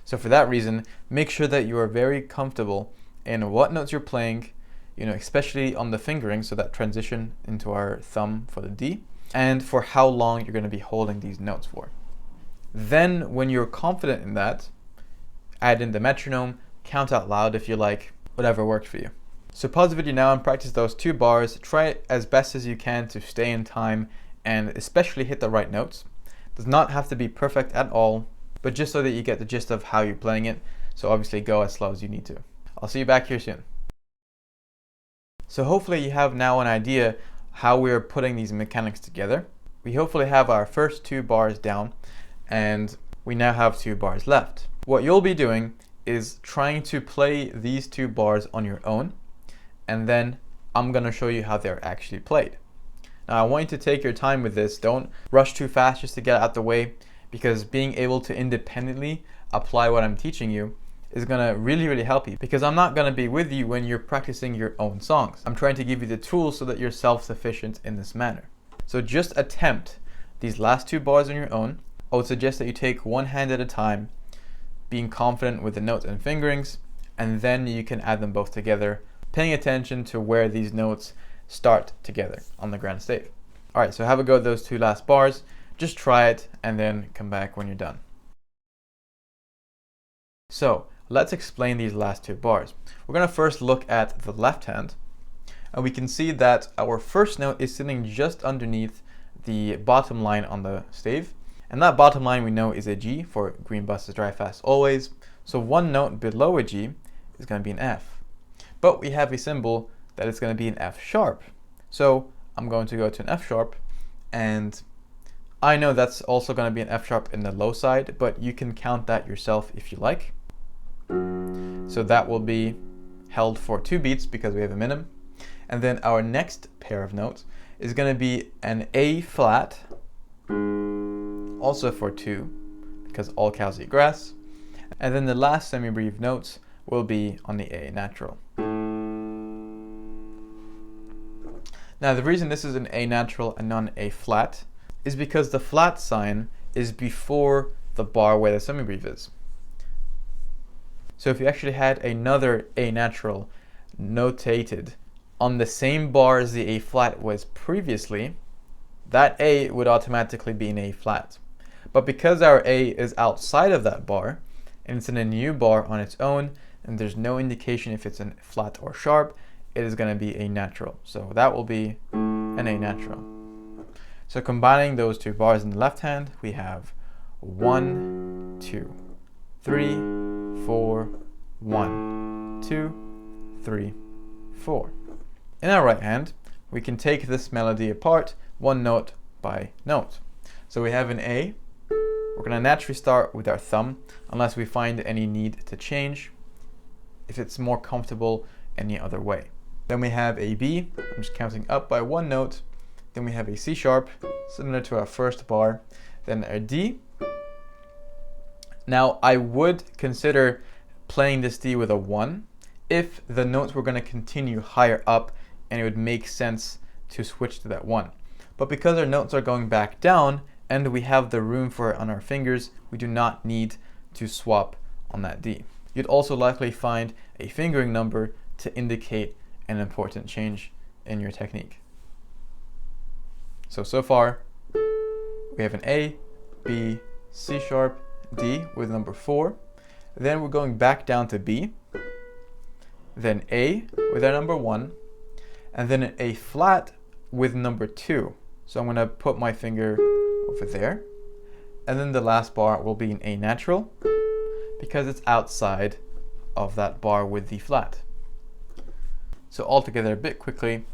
Speaker 1: So for that reason, make sure that you are very comfortable in what notes you're playing, especially on the fingering, so that transition into our thumb for the D, and for how long you're going to be holding these notes for. Then when you're confident in that, add in the metronome, count out loud if you like, whatever works for you. So pause the video now and practice those 2 bars. Try it as best as you can to stay in time and especially hit the right notes.
Speaker 3: Does not have to be perfect at all, but just so that you get the gist of how you're playing it. So obviously go as slow as you need to. I'll see you back here soon. So hopefully you have now an idea how we're putting these mechanics together. We hopefully have our first 2 bars down, and we now have 2 bars left. What you'll be doing is trying to play these 2 bars on your own, and then I'm gonna show you how they're actually played. Now I want you to take your time with this. Don't rush too fast just to get out the way, because being able to independently apply what I'm teaching you is gonna really help you, because I'm not gonna be with you when you're practicing your own songs. I'm trying to give you the tools so that you're self-sufficient in this manner. So just attempt these last 2 bars on your own. I would suggest that you take one hand at a time, being confident with the notes and fingerings, and then you can add them both together, paying attention to where these notes start together on the grand stave. Alright, so have a go at those 2 last bars. Just try it and then come back when you're done. So let's explain these last 2 bars. We're going to first look at the left hand, and we can see that our first note is sitting just underneath the bottom line on the stave, and that bottom line we know is a G for green buses drive fast always. So one note below a G is going to be an F, but we have a symbol that is going to be an F sharp. So I'm going to go to an F sharp, and I know that's also going to be an F sharp in the low side, but you can count that yourself if you like. So that will be held for 2 beats because we have a minim. And then our next pair of notes is going to be an A flat, also for 2, because all cows eat grass. And then the last semi-breve notes will be on the A natural. Now the reason this is an A natural and not an A flat is because the flat sign is before the bar where the semi-breve is. So if you actually had another A natural notated on the same bar as the A flat was previously, that A would automatically be an A flat. But because our A is outside of that bar, and it's in a new bar on its own, and there's no indication if it's a flat or sharp, it is going to be a natural. So that will be an A natural. So combining those 2 bars in the left hand, we have 1, 2, 3, 4, 1, 2, 3, 4. In our right hand, we can take this melody apart one note by note. So we have an A. We're going to naturally start with our thumb unless we find any need to change, if it's more comfortable any other way. Then we have a B. I'm just counting up by 1 note. Then we have a C sharp, similar to our first bar. Then a D. Now I would consider playing this D with a 1 if the notes were going to continue higher up and it would make sense to switch to that 1. But because our notes are going back down and we have the room for it on our fingers, we do not need to swap on that D. You'd also likely find a fingering number to indicate an important change in your technique. So far, we have an A, B, C sharp, D with number 4. Then we're going back down to B, then A with our number 1, and then an A flat with number 2. So I'm going to put my finger over there. And then the last bar will be an A natural, because it's outside of that bar with the flat. So altogether a bit quickly,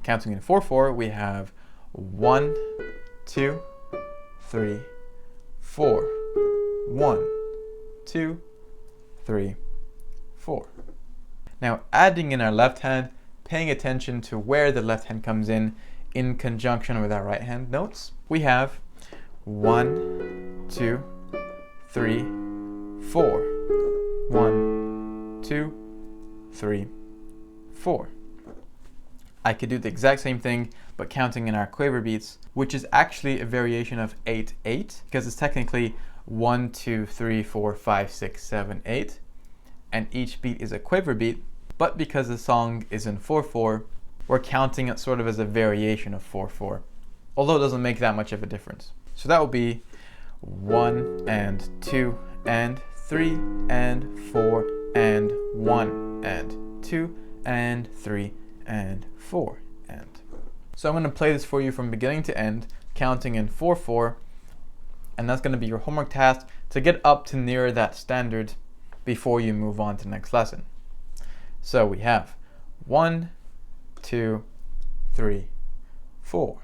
Speaker 3: counting in 4/4, we have 1, 2, 3, 4. 1, 2, 3, 4. Now adding in our left hand, paying attention to where the left hand comes in conjunction with our right hand notes, we have 1, 2, 3, 4. 1, 2, 3, 4. I could do the exact same thing, but counting in our quaver beats, which is actually a variation of 8/8, because it's technically 1, 2, 3, 4, 5, 6, 7, 8, and each beat is a quaver beat. But because the song is in 4/4, we're counting it sort of as a variation of 4/4, although it doesn't make that much of a difference. So that will be 1 and 2 and 3 and 4 and 1 and 2 and 3 and 4 and. So I'm going to play this for you from beginning to end, counting in 4/4,
Speaker 1: And that's going to be your homework task to get up to near that standard before you move on to the next lesson. So we have 1, 2, 3, 4.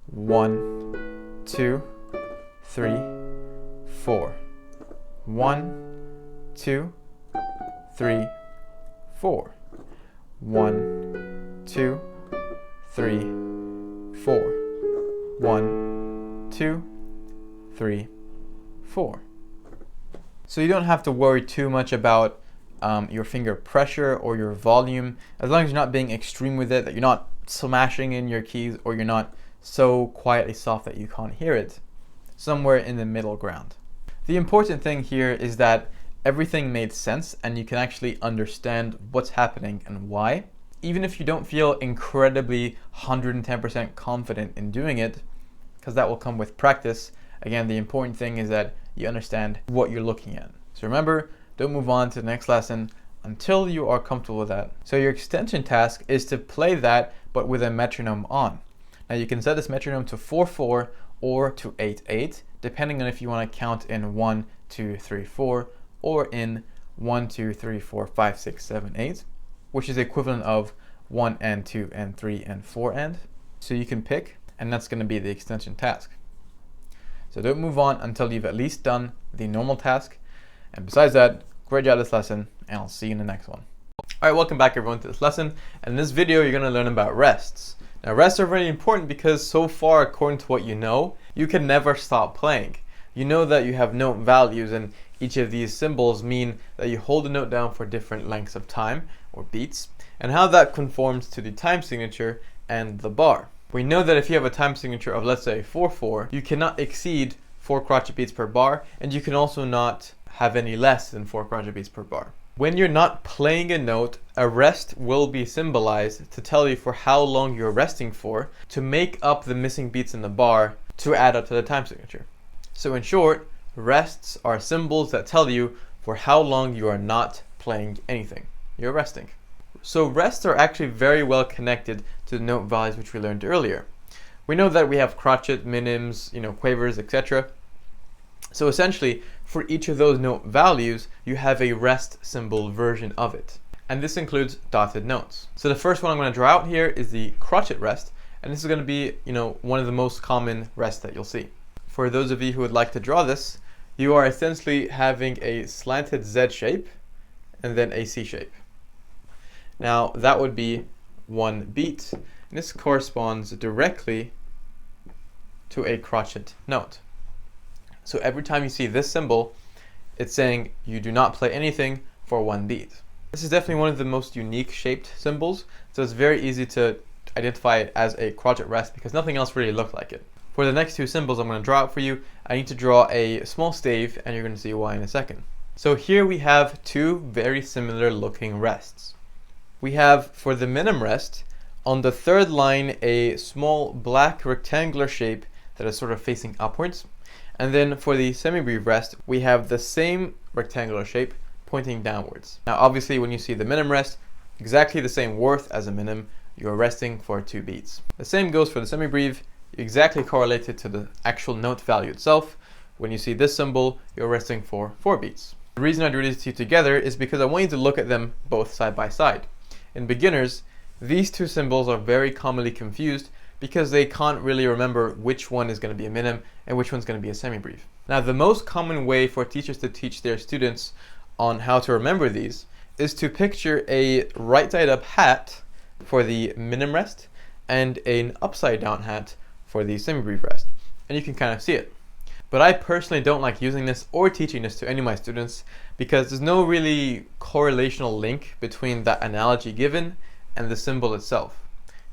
Speaker 1: 1, 2, 3, 4. 1, 2, 3, 4. 1, 2, 3, 4. 1, 2, 3, 4. So you don't have to worry too much about your finger pressure or your volume, as long as you're not being extreme with it, that you're not smashing in your keys or you're not so quietly soft that you can't hear it. Somewhere in the middle ground. The important thing here is that everything made sense and you can actually understand what's happening and why. Even if you don't feel incredibly 110% confident in doing it, because that will come with practice. Again, the important thing is that you understand what you're looking at. So remember, don't move on to the next lesson until you are comfortable with that. So your extension task is to play that, but with a metronome on. Now you can set this metronome to 4/4 or to 8/8, depending on if you want to count in 1, 2, 3, 4, or in 1, 2, 3, 4, 5, 6, 7, 8, which is the equivalent of 1 and 2 and 3 and 4 and. So you can pick, and that's going to be the extension task. So don't move on until you've at least done the normal task. And besides that, great job this lesson, and I'll see you in the next one. Alright, welcome back everyone to this lesson. And in this video, you're going to learn about rests. Now rests are very important because so far, according to what you know, you can never stop playing. You know that you have note values, and each of these symbols mean that you hold the note down for different lengths of time, or beats, and how that conforms to the time signature and the bar. We know that if you have a time signature of, let's say, 4/4, you cannot exceed 4 crotchet beats per bar, and you can also not have any less than 4 crotchet beats per bar. When you're not playing a note, a rest will be symbolized to tell you for how long you're resting for, to make up the missing beats in the bar to add up to the time signature. So in short, rests are symbols that tell you for how long you are not playing anything. You're resting. So rests are actually very well connected to the note values which we learned earlier. We know that we have crotchet, minims, quavers, etc. So essentially, for each of those note values, you have a rest symbol version of it. And this includes dotted notes. So the first one I'm going to draw out here is the crotchet rest, and this is going to be, one of the most common rests that you'll see. For those of you who would like to draw this, you are essentially having a slanted Z shape and then a C shape. Now that would be 1 beat, and this corresponds directly to a crotchet note. So every time you see this symbol, it's saying you do not play anything for 1 beat. This is definitely one of the most unique shaped symbols, so it's very easy to identify it as a crotchet rest because nothing else really looked like it. For the next 2 symbols I'm going to draw out for you, I need to draw a small stave, and you're going to see why in a second. So here we have 2 very similar looking rests. We have, for the minim rest, on the 3rd line a small black rectangular shape that is sort of facing upwards. And then for the semibreve rest, we have the same rectangular shape pointing downwards. Now obviously when you see the minim rest, exactly the same worth as a minim, you're resting for 2 beats. The same goes for the semibreve, exactly correlated to the actual note value itself. When you see this symbol, you're resting for 4 beats. The reason I drew these 2 together is because I want you to look at them both side by side. In beginners, these 2 symbols are very commonly confused because they can't really remember which one is going to be a minim and which one's going to be a semibreve. Now the most common way for teachers to teach their students on how to remember these is to picture a right side up hat for the minim rest and an upside down hat for the semibreve rest. And you can kind of see it. But I personally don't like using this or teaching this to any of my students because there's no really correlational link between that analogy given and the symbol itself.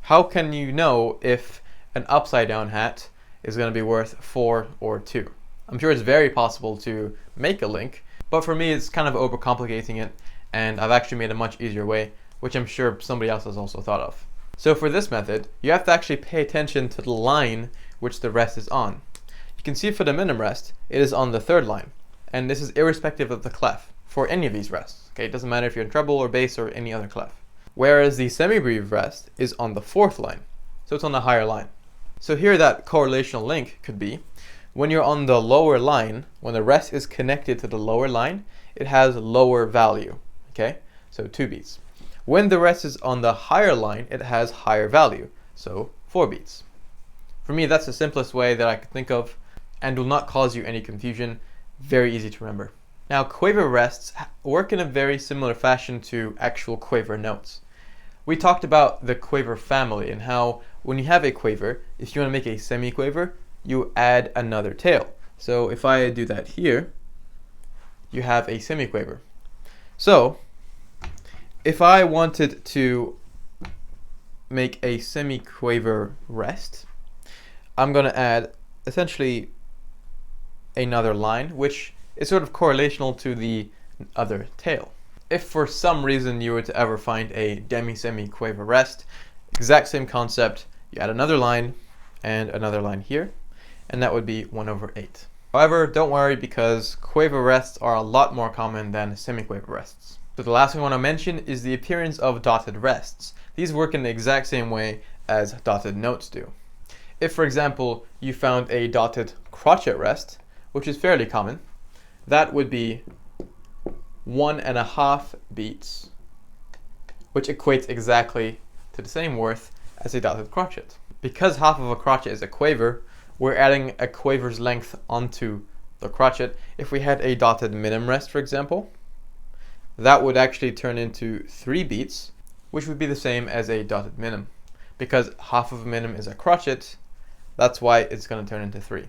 Speaker 1: How can you know if an upside down hat is going to be worth 4 or 2? I'm sure it's very possible to make a link, but for me it's kind of overcomplicating it, and I've actually made a much easier way, which I'm sure somebody else has also thought of. So for this method, you have to actually pay attention to the line which the rest is on. You can see for the minim rest, it is on the 3rd line, and this is irrespective of the clef for any of these rests. Okay, it doesn't matter if you're in treble or bass or any other clef. Whereas the semibreve rest is on the 4th line, so it's on the higher line. So here that correlational link could be,
Speaker 2: when you're on the lower line, when the rest is connected to the lower line, it has lower value, okay? So 2 beats. When the rest is on the higher line, it has higher value, so 4 beats. For me, that's the simplest way that I could think of and will not cause you any confusion. Very easy to remember. Now, quaver rests work in a very similar fashion to actual quaver notes. We talked about the quaver family and how when you have a quaver, if you want to make a semi-quaver, you add another tail. So if I do that here, you have a semi-quaver. So if I wanted to make a semi-quaver rest, I'm going to add essentially another line, which is sort of correlational to the other tail. If for some reason you were to ever find a demi-semi-quaver rest, exact same concept, you add another line and another line here, and that would be 1/8. However, don't worry, because quaver rests are a lot more common than semi-quaver rests. So the last thing I want to mention is the appearance of dotted rests. These work in the exact same way as dotted notes do. If, for example, you found a dotted crotchet rest, which is fairly common, that would be 1.5 beats, which equates exactly to the same worth as a dotted crotchet. Because half of a crotchet is a quaver, we're adding a quaver's length onto the crotchet. If we had a dotted minim rest, for example, that would actually turn into 3 beats, which would be the same as a dotted minim. Because half of a minim is a crotchet, that's why it's going to turn into 3.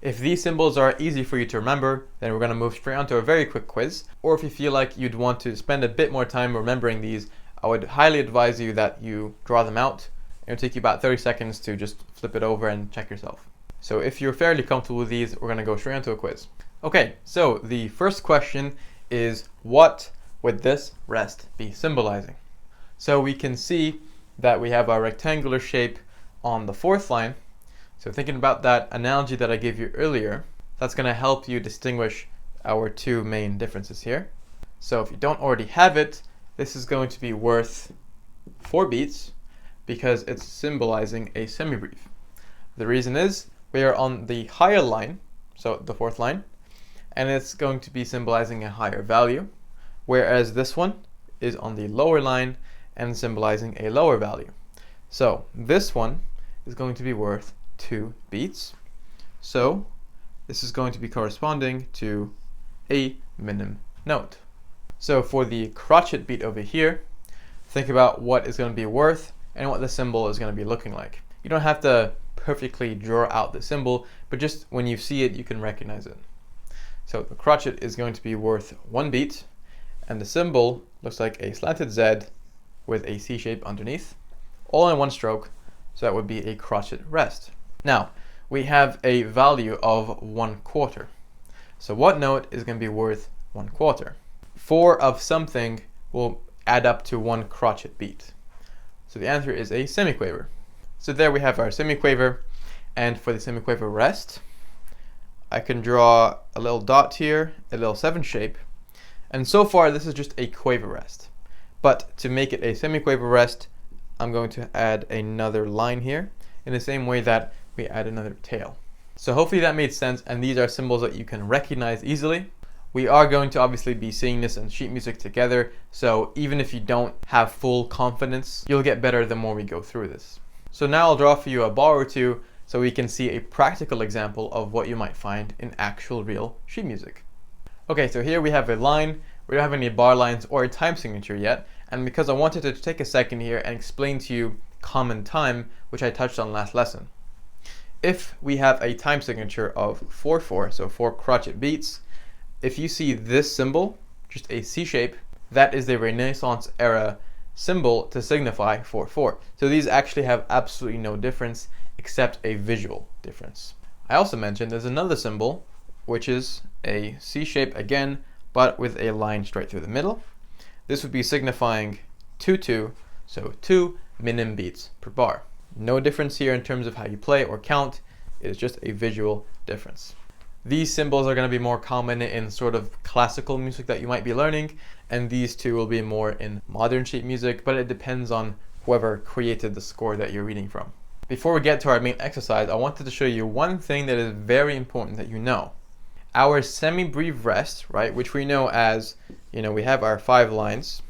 Speaker 2: If these symbols are easy for you to remember, then we're going to move straight on to a very quick quiz. Or if you feel like you'd want to spend a bit more time remembering these, I would highly advise you that you draw them out. It'll take you about 30 seconds to just flip it over and check yourself. So if you're fairly comfortable with these, we're going to go straight onto a quiz. Okay, so the first question is, what would this rest be symbolizing? So we can see that we have our rectangular shape on the 4th line. So thinking about that analogy that I gave you earlier, that's going to help you distinguish our 2 main differences here. So if you don't already have it, this is going to be worth 4 beats because it's symbolizing a semibreve. The reason is we are on the higher line, so the 4th line, and it's going to be symbolizing a higher value, whereas this one is on the lower line and symbolizing a lower value. So this one is going to be worth 2 beats. So this is going to be corresponding to a minim note. So for the crotchet beat over here, think about what it's going to be worth and what the symbol is going to be looking like. You don't have to perfectly draw out the symbol, but just when you see it, you can recognize it. So the crotchet is going to be worth 1 beat, and the symbol looks like a slanted Z with a C shape underneath, all in 1 stroke, so that would be a crotchet rest. Now, we have a value of 1/4. So what note is going to be worth 1/4? 4 of something will add up to 1 crotchet beat. So the answer is a semiquaver. So there we have our semiquaver, and for the semiquaver rest, I can draw a little dot here, a little 7 shape, and so far this is just a quaver rest. But to make it a semiquaver rest, I'm going to add another line here in the same way that we add another tail. So hopefully that made sense, and these are symbols that you can recognize easily. We are going to obviously be seeing this in sheet music together, so even if you don't have full confidence, you'll get better the more we go through this. So now I'll draw for you a bar or two so we can see a practical example of what you might find in actual real sheet music. Okay, so here we have a line. We don't have any bar lines or a time signature yet, and because I wanted to take a second here and explain to you common time, which I touched on last lesson. If we have a time signature of 4/4, so 4 crotchet beats, if you see this symbol, just a C shape, that is the Renaissance era symbol to signify 4/4. So these actually have absolutely no difference except a visual difference. I also mentioned there's another symbol, which is a C shape again, but with a line straight through the middle. This would be signifying 2/2, so 2 minim beats per bar. No difference here in terms of how you play or count. It is just a visual difference. These symbols are going to be more common in sort of classical music that you might be learning, and these two will be more in modern sheet music, but it depends on whoever created the score that you're reading from. before we get to our main exercise, I wanted to show you one thing that is very important that you know. Our semi-brief rest, right, which we know as, we have our 5 lines,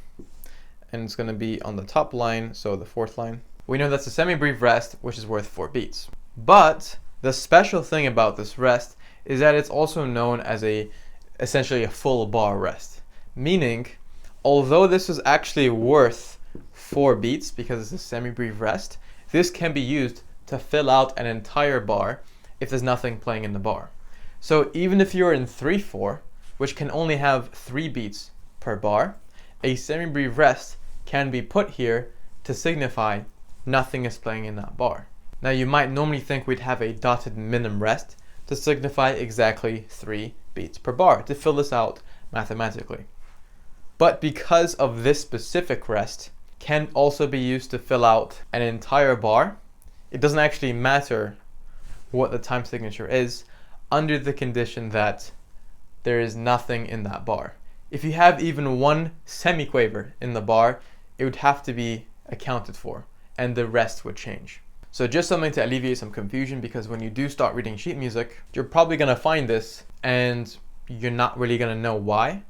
Speaker 2: and it's going to be on the top line, so the 4th line. We know that's a semi-brief rest, which is worth 4 beats. But the special thing about this rest is that it's also known as essentially a full bar rest. Meaning, although this is actually worth 4 beats because it's a semi-brief rest, this can be used to fill out an entire bar if there's nothing playing in the bar. So even if you're in 3/4, which can only have 3 beats per bar, a semi-brief rest can be put here to signify nothing is playing in that bar. Now you might normally think we'd have a dotted minim rest to signify exactly 3 beats per bar to fill this out mathematically. But because of this specific rest can also be used to fill out an entire bar, it doesn't actually matter what the time signature is under the condition that there is nothing in that bar. If you have even 1 semiquaver in the bar, it would have to be accounted for and the rest would change. So just something to alleviate some confusion, because when you do start reading sheet music, you're probably going to find this and you're not really going to know why.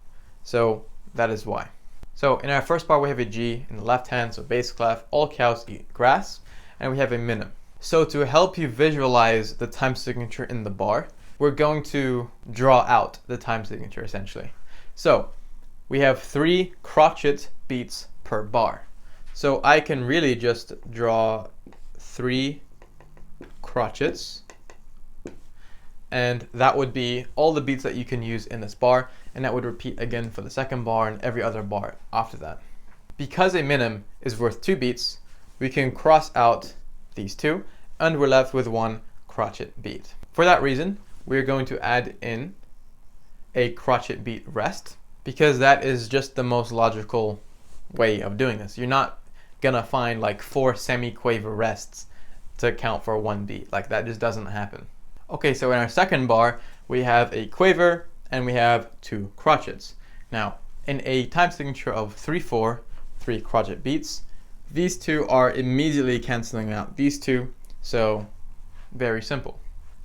Speaker 2: So that is why. So in our first bar we have a G in the left hand, so bass clef, all cows eat grass, and we have a minim. So to help you visualize the time signature in the bar, we're going to draw out the time signature essentially. So we have 3 crotchet beats per bar. So I can really just draw 3 crotchets, and that would be all the beats that you can use in this bar, and that would repeat again for the second bar and every other bar after that. Because a minim is worth 2 beats, we can cross out these 2 and we're left with 1 crotchet beat. For that reason, we're going to add in a crotchet beat rest, because that is just the most logical way of doing this. You're not gonna find like 4 semi-quaver rests to count for 1 beat. Like, that just doesn't happen. Okay, so in our second bar, we have a quaver and we have 2 crotchets. Now, in a time signature of 3/4, 3 crotchet beats, these 2 are immediately canceling out these 2, so very simple.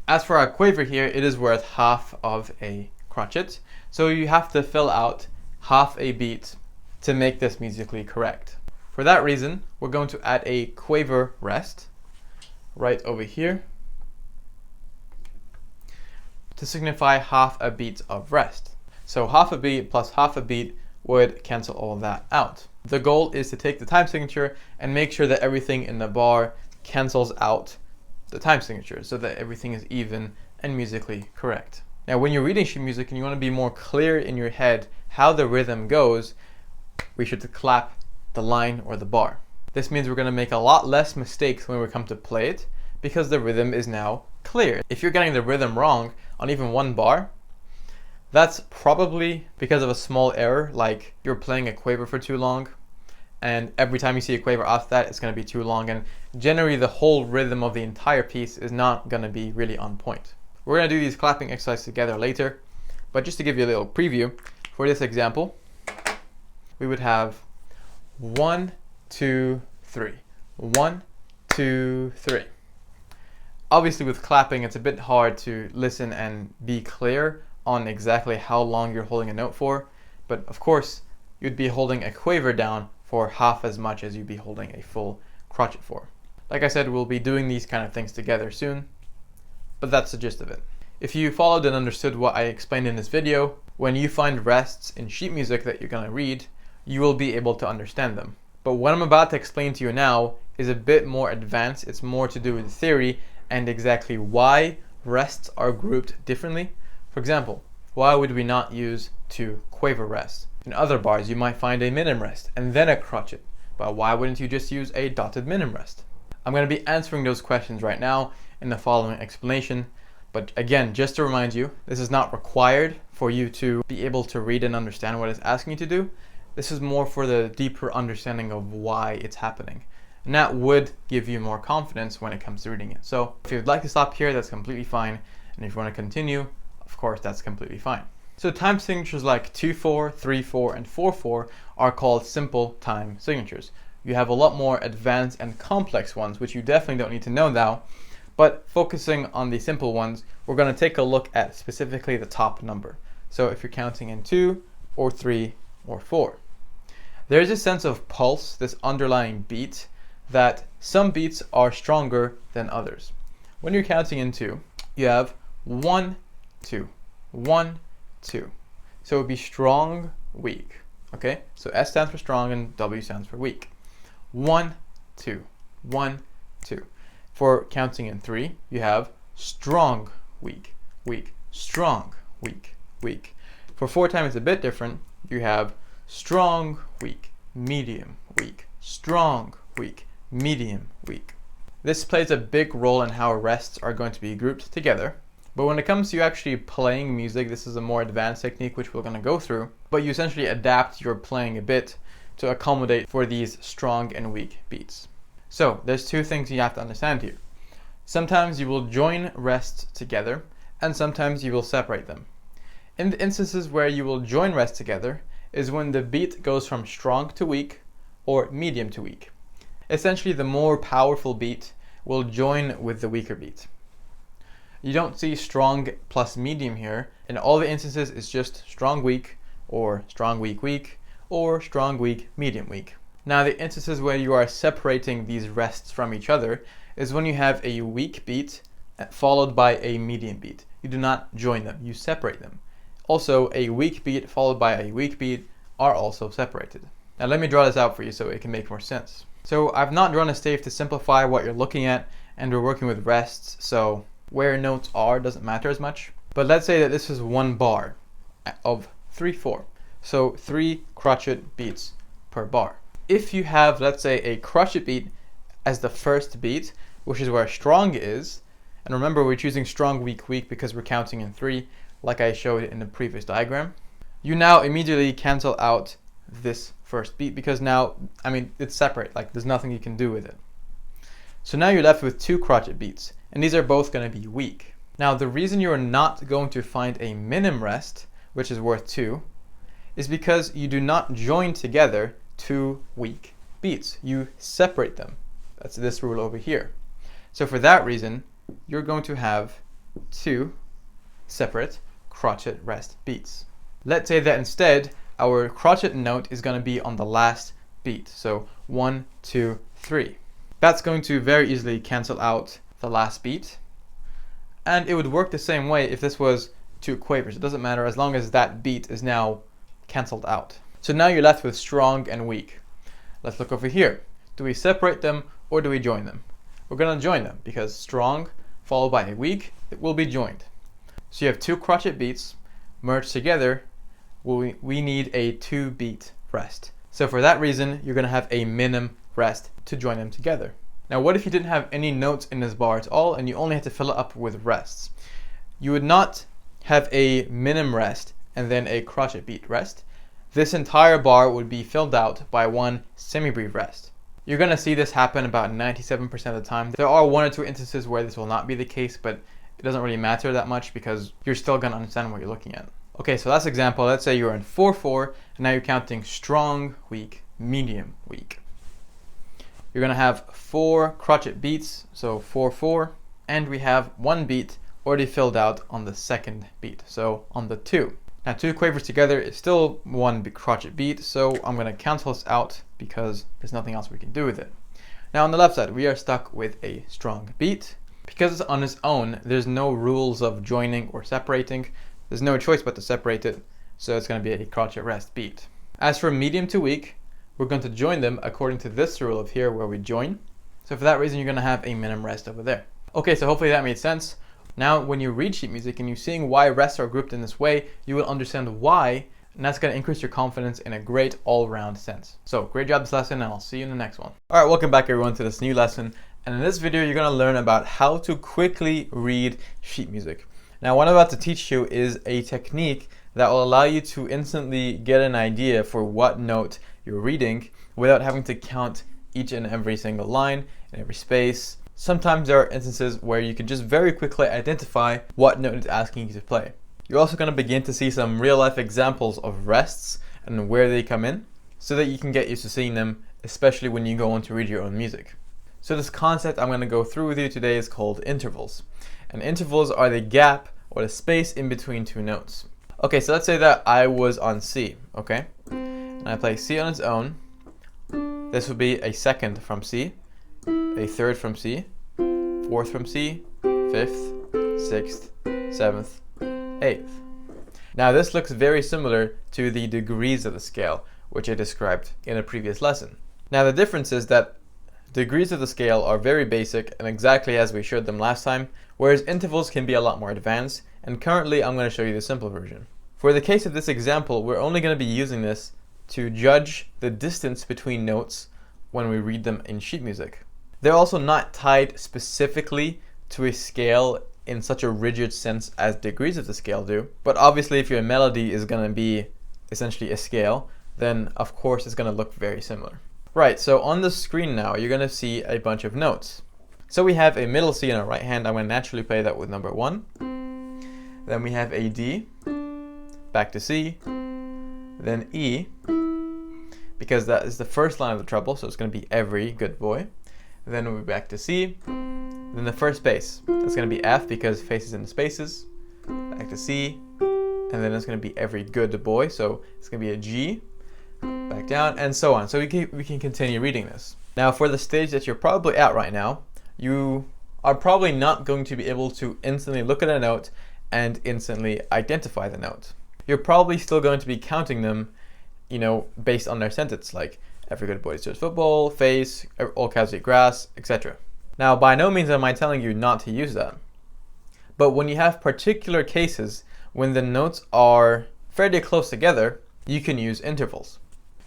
Speaker 2: As for our quaver here, it is worth half of a crotchet, so you have to fill out half a beat to make this musically correct. For that reason, we're going to add a quaver rest right over here to signify half a beat of rest. So half a beat plus half a beat would cancel all of that out. The goal is to take the time signature and make sure that everything in the bar cancels out the time signature so that everything is even and musically correct. Now when you're reading sheet music and you want to be more clear in your head how the rhythm goes, we should clap the line or the bar. This means we're going to make a lot less mistakes when we come to play it, because the rhythm is now clear. If you're getting the rhythm wrong on even 1 bar, that's probably because of a small error, like you're playing a quaver for too long, and every time you see a quaver after that, it's going to be too long, and generally the whole rhythm of the entire piece is not going to be really on point. We're going to do these clapping exercises together later, but just to give you a little preview, for this example, we would have 1, 2, 3. 1, 2, 3. Obviously with clapping, it's a bit hard to listen and be clear on exactly how long you're holding a note for, but of course you'd be holding a quaver down for half as much as you'd be holding a full crotchet for. Like I said, we'll be doing these kind of things together soon, but that's the gist of it. If you followed and understood what I explained in this video, when you find rests in sheet music that you're going to read, you will be able to understand them. But what I'm about to explain to you now is a bit more advanced. It's more to do with theory and exactly why rests are grouped differently. For example, why would we not use 2 quaver rests? In other bars, you might find a minim rest and then a crotchet, but why wouldn't you just use a dotted minim rest? I'm going to be answering those questions right now in the following explanation. But again, just to remind you, this is not required for you to be able to read and understand what it's asking you to do. This is more for the deeper understanding of why it's happening. And that would give you more confidence when it comes to reading it. So if you'd like to stop here, that's completely fine. And if you want to continue, of course, that's completely fine. So time signatures like 2/4, 3/4, and 4/4 are called simple time signatures. you have a lot more advanced and complex ones, which you definitely don't need to know now. But focusing on the simple ones, we're going to take a look at specifically the top number. So if you're counting in 2 or 3 or 4. There's a sense of pulse, this underlying beat, that some beats are stronger than others. When you're counting in 2, you have 1, 2, 1, 2. So it would be strong, weak. Okay? So S stands for strong and W stands for weak. 1, 2, 1, 2. For counting in 3, you have strong, weak, weak, strong, weak, weak. For 4 times it's a bit different. You have strong, weak, medium, weak, strong, weak, medium, weak. This plays a big role in how rests are going to be grouped together. But when it comes to you actually playing music, this is a more advanced technique which we're going to go through. But you essentially adapt your playing a bit to accommodate for these strong and weak beats. So there's 2 things you have to understand here. Sometimes you will join rests together, and sometimes you will separate them. In the instances where you will join rests together is when the beat goes from strong to weak or medium to weak. Essentially, the more powerful beat will join with the weaker beat. You don't see strong plus medium here. In all the instances, it's just strong weak or strong weak weak or strong weak medium weak. Now, the instances where you are separating these rests from each other is when you have a weak beat followed by a medium beat. You do not join them, you separate them. Also, a weak beat followed by a weak beat are also separated. Now let me draw this out for you so it can make more sense. So I've not drawn a stave to simplify what you're looking at, and we're working with rests, so where notes are doesn't matter as much. But let's say that this is one bar of 3/4. So 3 crotchet beats per bar. If you have, let's say, a crotchet beat as the first beat, which is where strong is, and remember we're choosing strong, weak, weak because we're counting in 3, like I showed in the previous diagram, you now immediately cancel out this first beat because now, it's separate, like there's nothing you can do with it. So now you're left with 2 crotchet beats, and these are both going to be weak. Now the reason you're not going to find a minim rest, which is worth 2, is because you do not join together 2 weak beats. You separate them. That's this rule over here. So for that reason, you're going to have 2 separate crotchet rest beats. Let's say that instead our crotchet note is going to be on the last beat. So 1, 2, 3. That's going to very easily cancel out the last beat. And it would work the same way if this was 2 quavers. It doesn't matter as long as that beat is now cancelled out. So now you're left with strong and weak. Let's look over here. Do we separate them or do we join them? We're going to join them because strong followed by a weak, it will be joined. So you have 2 crotchet beats merged together. We need a 2 beat rest. So for that reason, you're going to have a minim rest to join them together. Now what if you didn't have any notes in this bar at all and you only had to fill it up with rests? You would not have a minim rest and then a crotchet beat rest. This entire bar would be filled out by 1 semibreve rest. You're going to see this happen about 97% of the time. There are 1 or 2 instances where this will not be the case, but it doesn't really matter that much because you're still going to understand what you're looking at. Okay, so last example, let's say you're in 4/4 and now you're counting strong, weak, medium, weak. You're going to have 4 crotchet beats, so 4/4, and we have 1 beat already filled out on the second beat, so on the 2. Now 2 quavers together is still 1 crotchet beat, so I'm going to cancel this out because there's nothing else we can do with it. Now on the left side, we are stuck with a strong beat. Because it's on its own, there's no rules of joining or separating. There's no choice but to separate it, so it's going to be a crotchet rest beat. As for medium to weak, we're going to join them according to this rule of here where we join. So for that reason, you're going to have a minim rest over there. Okay, so hopefully that made sense. Now, when you read sheet music and you're seeing why rests are grouped in this way, you will understand why, and that's going to increase your confidence in a great all-round sense. So, great job this lesson, and I'll see you in the next one. All right, welcome back everyone to this new lesson. And in this video, you're going to learn about how to quickly read sheet music. Now, what I'm about to teach you is a technique that will allow you to instantly get an idea for what note you're reading without having to count each and every single line and every space. Sometimes there are instances where you can just very quickly identify what note it's asking you to play. You're also going to begin to see some real life examples of rests and where they come in so that you can get used to seeing them especially when you go on to read your own music. So this concept I'm going to go through with you today is called intervals. And intervals are the gap or the space in between two notes. Okay, so let's say that I was on C, okay? And I play C on its own. This would be a second from C, a third from C, fourth from C, fifth, sixth, seventh, eighth. Now this looks very similar to the degrees of the scale, which I described in a previous lesson. Now the difference is that degrees of the scale are very basic and exactly as we showed them last time, whereas intervals can be a lot more advanced, and currently I'm going to show you the simple version. For the case of this example, we're only going to be using this to judge the distance between notes when we read them in sheet music. They're also not tied specifically to a scale in such a rigid sense as degrees of the scale do, but obviously if your melody is going to be essentially a scale, then of course it's going to look very similar. Right, so on the screen now you're going to see a bunch of notes. So we have a middle C in our right hand. I'm going to naturally play that with number 1. Then we have a D, back to C, then E, because that is the first line of the treble, so it's going to be every good boy. Then we'll be back to C, then the first bass. That's going to be F because faces in the spaces, back to C, and then it's going to be every good boy, so it's going to be a G, back down, and so on. So we can continue reading this. Now for the stage that you're probably at right now, you are probably not going to be able to instantly look at a note and instantly identify the note. You're probably still going to be counting them, based on their sentence, like every good boy deserves football, face, all cows eat grass, etc. Now, by no means am I telling you not to use that. But when you have particular cases when the notes are fairly close together, you can use intervals.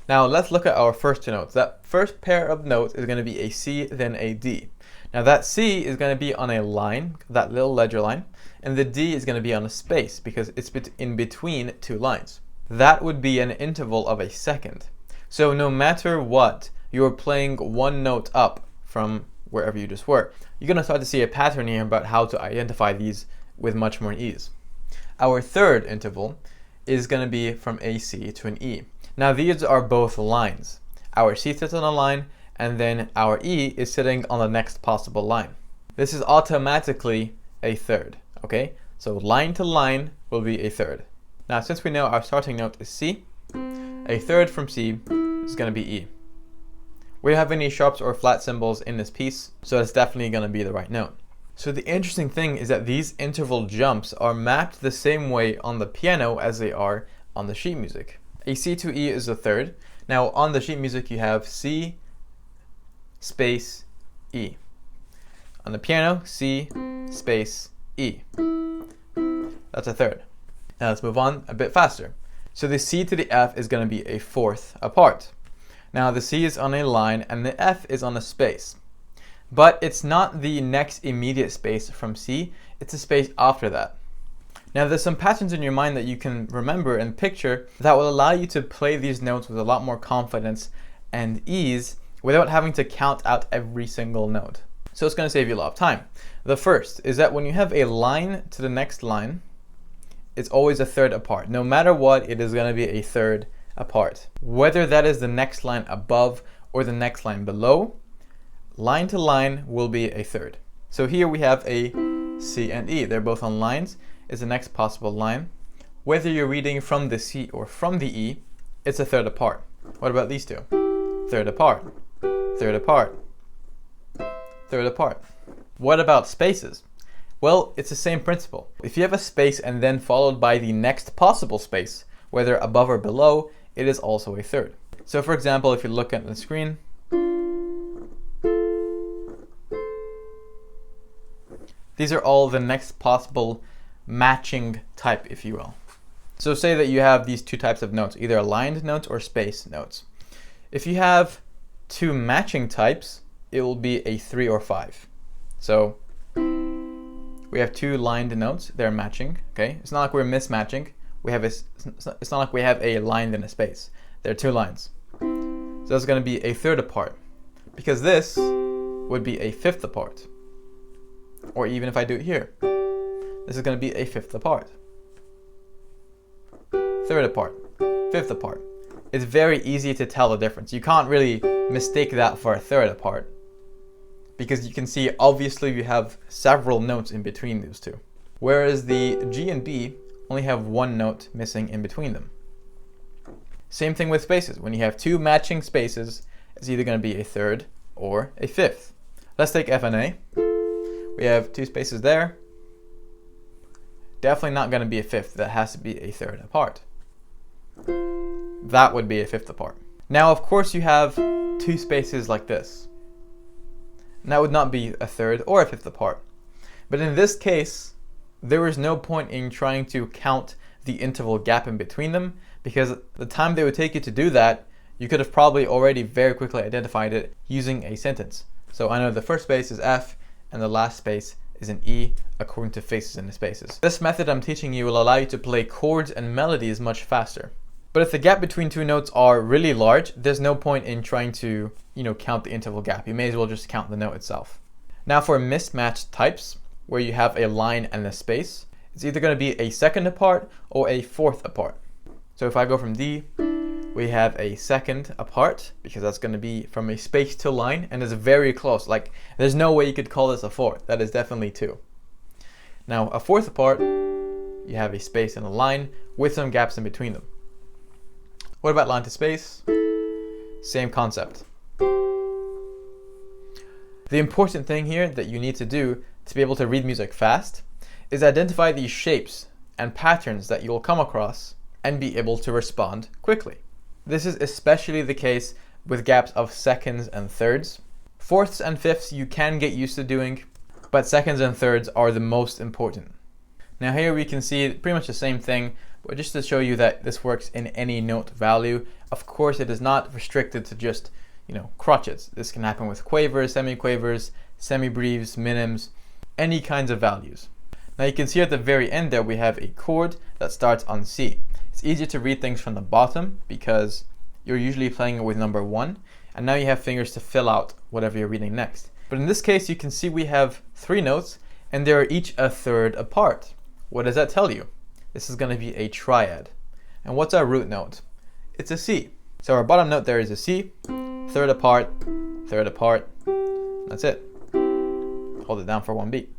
Speaker 2: Now, let's look at our first two notes. That first pair of notes is going to be a C, then a D. Now, that C is going to be on a line, that little ledger line, and the D is going to be on a space because it's in between two lines. That would be an interval of a second. So no matter what, you're playing one note up from wherever you just were. You're going to start to see a pattern here about how to identify these with much more ease. Our third interval is going to be from a C to an E. Now these are both lines. Our C sits on a line, and then our E is sitting on the next possible line. This is automatically a third, okay? So line to line will be a third. Now since we know our starting note is C, a third from C is going to be E. We don't have any sharps or flat symbols in this piece, so it's definitely going to be the right note. So the interesting thing is that these interval jumps are mapped the same way on the piano as they are on the sheet music. A C to E is a third. Now on the sheet music you have C, space, E. On the piano, C, space, E. That's a third. Now let's move on a bit faster. So the C to the F is going to be a fourth apart. Now the C is on a line and the F is on a space. But it's not the next immediate space from C, it's a space after that. Now there's some patterns in your mind that you can remember and picture that will allow you to play these notes with a lot more confidence and ease without having to count out every single note. So it's going to save you a lot of time. The first is that when you have a line to the next line, it's always a third apart. No matter what, it is going to be a third apart. Whether that is the next line above or the next line below, line to line will be a third. So here we have a C and E. They're both on lines. It's the next possible line. Whether you're reading from the C or from the E, it's a third apart. What about these two? Third apart, third apart, third apart. What about spaces? Well, it's the same principle. If you have a space and then followed by the next possible space, whether above or below, it is also a third. So for example, if you look at the screen, these are all the next possible matching type, if you will. So say that you have these two types of notes, either aligned notes or space notes. If you have two matching types, it will be a 3 or 5. So we have two lined notes, they're matching, okay? It's not like we're mismatching. It's not like we have a line and a space. There are two lines. So that's going to be a third apart, because this would be a fifth apart. Or even if I do it here, this is going to be a fifth apart. Third apart, fifth apart, it's very easy to tell the difference. You can't really mistake that for a third apart, because you can see obviously you have several notes in between those two. Whereas the G and B only have one note missing in between them. Same thing with spaces. When you have two matching spaces, it's either going to be a third or a fifth. Let's take F and A. We have two spaces there. Definitely not going to be a fifth. That has to be a third apart. That would be a fifth apart. Now, of course, you have two spaces like this. And that would not be a third or a fifth apart. But in this case, there is no point in trying to count the interval gap in between them, because the time they would take you to do that, you could have probably already very quickly identified it using a sentence. So I know the first space is F and the last space is an E according to faces in the spaces. This method I'm teaching you will allow you to play chords and melodies much faster. But if the gap between two notes are really large, there's no point in trying to, count the interval gap. You may as well just count the note itself. Now for mismatched types, where you have a line and a space, it's either going to be a second apart or a fourth apart. So if I go from D, we have a second apart, because that's going to be from a space to line, and it's very close. Like, there's no way you could call this a fourth. That is definitely two. Now, a fourth apart, you have a space and a line with some gaps in between them. What about line to space? Same concept. The important thing here that you need to do to be able to read music fast is identify these shapes and patterns that you'll come across and be able to respond quickly. This is especially the case with gaps of seconds and thirds. Fourths and fifths you can get used to doing, but seconds and thirds are the most important. Now here we can see pretty much the same thing, but just to show you that this works in any note value. Of course, it is not restricted to just, crotchets. This can happen with quavers, semiquavers, semibreves, minims, any kinds of values. Now you can see at the very end there we have a chord that starts on C. It's easier to read things from the bottom because you're usually playing it with number 1, and now you have fingers to fill out whatever you're reading next. But in this case, you can see we have 3 notes and they are each a third apart. What does that tell you? This is going to be a triad. And what's our root note? It's a C. So our bottom note there is a C, third apart, that's it. Hold it down for 1 beat.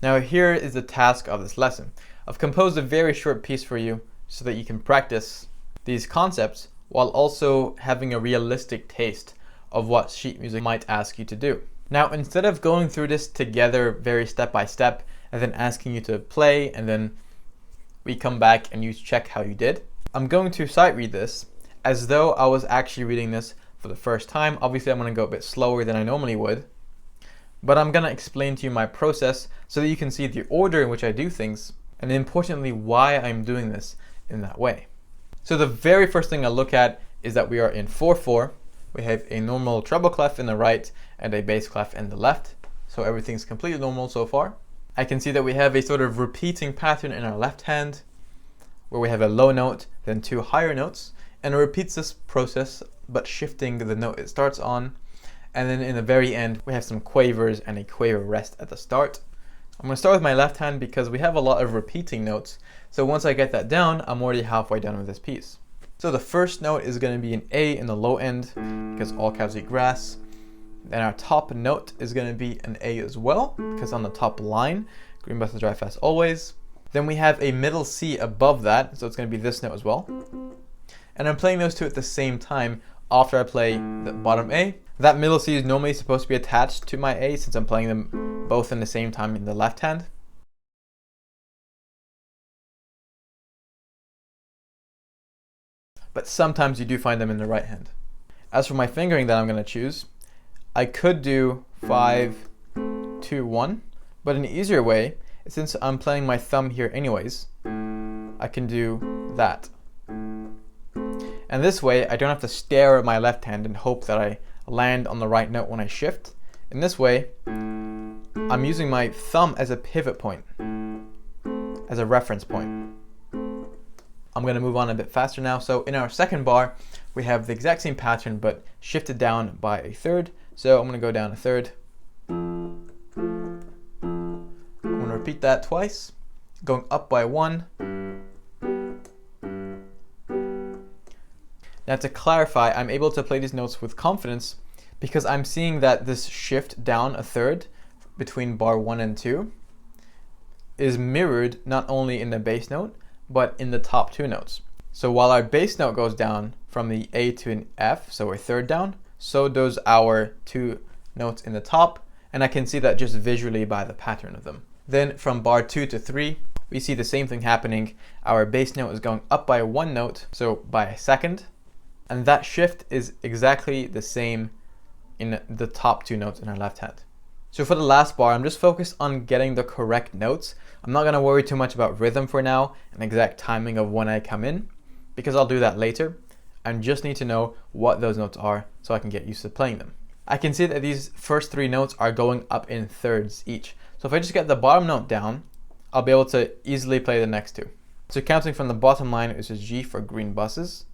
Speaker 2: Now here is the task of this lesson. I've composed a very short piece for you so that you can practice these concepts while also having a realistic taste of what sheet music might ask you to do. Now, instead of going through this together very step by step and then asking you to play and then we come back and you check how you did, I'm going to sight read this as though I was actually reading this for the first time. Obviously, I'm going to go a bit slower than I normally would, but I'm going to explain to you my process so that you can see the order in which I do things, and importantly, why I'm doing this in that way. So the very first thing I look at is that we are in 4/4. We have a normal treble clef in the right and a bass clef in the left. So everything's completely normal so far. I can see that we have a sort of repeating pattern in our left hand where we have a low note, then 2 higher notes, and it repeats this process but shifting the note it starts on. And then in the very end, we have some quavers and a quaver rest at the start. I'm going to start with my left hand because we have a lot of repeating notes. So once I get that down, I'm already halfway done with this piece. So the first note is going to be an A in the low end because all cows eat grass. Then our top note is going to be an A as well because on the top line, green buses drive fast always. Then we have a middle C above that, so it's going to be this note as well. And I'm playing those two at the same time after I play the bottom A. That middle C is normally supposed to be attached to my A since I'm playing them both in the same time in the left hand. But sometimes you do find them in the right hand. As for my fingering that I'm going to choose, I could do 5, 2, 1, but an easier way, since I'm playing my thumb here anyways, I can do that. And this way, I don't have to stare at my left hand and hope that I land on the right note when I shift. In this way, I'm using my thumb as a pivot point, as a reference point. I'm going to move on a bit faster now. So in our second bar, we have the exact same pattern, but shifted down by a third. So I'm going to go down a third. I'm going to repeat that twice, going up by 1.
Speaker 4: Now to clarify, I'm able to play these notes with confidence because I'm seeing that this shift down a third between bar 1 and 2 is mirrored not only in the bass note, but in the top 2 notes. So while our bass note goes down from the A to an F, so we're third down, so does our 2 notes in the top, and I can see that just visually by the pattern of them. Then from bar 2 to 3, we see the same thing happening. Our bass note is going up by 1 note, so by a second, and that shift is exactly the same in the top 2 notes in our left hand. So for the last bar, I'm just focused on getting the correct notes. I'm not going to worry too much about rhythm for now and exact timing of when I come in, because I'll do that later. I just need to know what those notes are so I can get used to playing them. I can see that these first 3 notes are going up in thirds each. So if I just get the bottom note down, I'll be able to easily play the next 2. So counting from the bottom line is a G for green buses.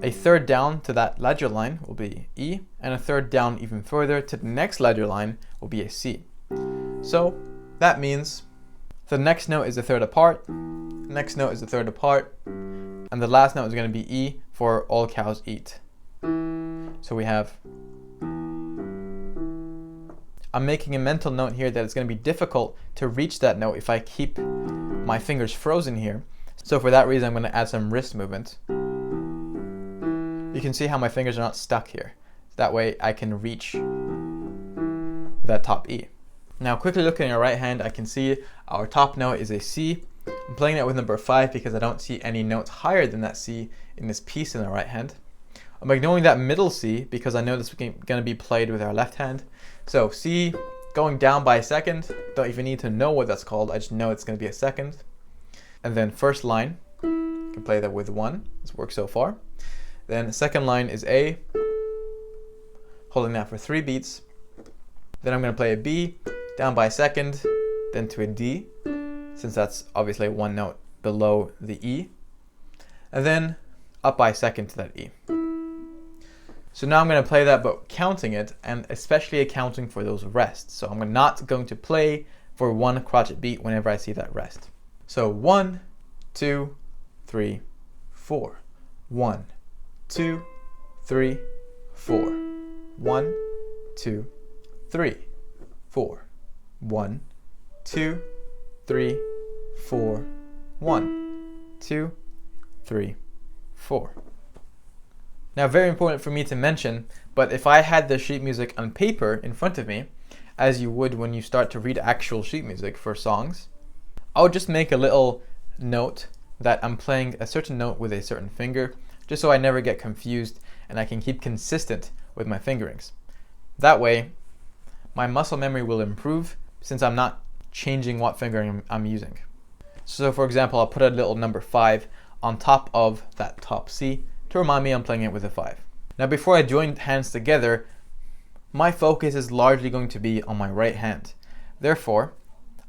Speaker 4: A third down to that ledger line will be E, and a third down even further to the next ledger line will be a C. So that means the next note is a third apart, next note is a third apart, and the last note is going to be E for all cows eat. So we have, I'm making a mental note here that it's going to be difficult to reach that note if I keep my fingers frozen here. So for that reason, I'm going to add some wrist movement. You can see how my fingers are not stuck here. That way I can reach that top E. Now quickly looking at our right hand, I can see our top note is a C. I'm playing that with number 5 because I don't see any notes higher than that C in this piece in the right hand. I'm ignoring that middle C because I know this is going to be played with our left hand. So C going down by a second, don't even need to know what that's called, I just know it's going to be a second. And then first line, you can play that with 1, this works so far. Then the second line is A, holding that for 3 beats. Then I'm going to play a B, down by a second, then to a D, since that's obviously 1 note below the E. And then up by a second to that E. So now I'm going to play that but counting it, and especially accounting for those rests. So I'm not going to play for 1 crotchet beat whenever I see that rest. So 1, 2, 3, 4. 1, 2, 3, 4. 1, 2, 3, 4. 1, 2, 3, 4. 1, 2, 3, 4. Now, very important for me to mention, but if I had the sheet music on paper in front of me, as you would when you start to read actual sheet music for songs, I would just make a little note that I'm playing a certain note with a certain finger, just so I never get confused and I can keep consistent with my fingerings. That way, my muscle memory will improve since I'm not changing what fingering I'm using. So for example, I'll put a little number 5 on top of that top C to remind me I'm playing it with a 5. Now before I join hands together, my focus is largely going to be on my right hand. Therefore,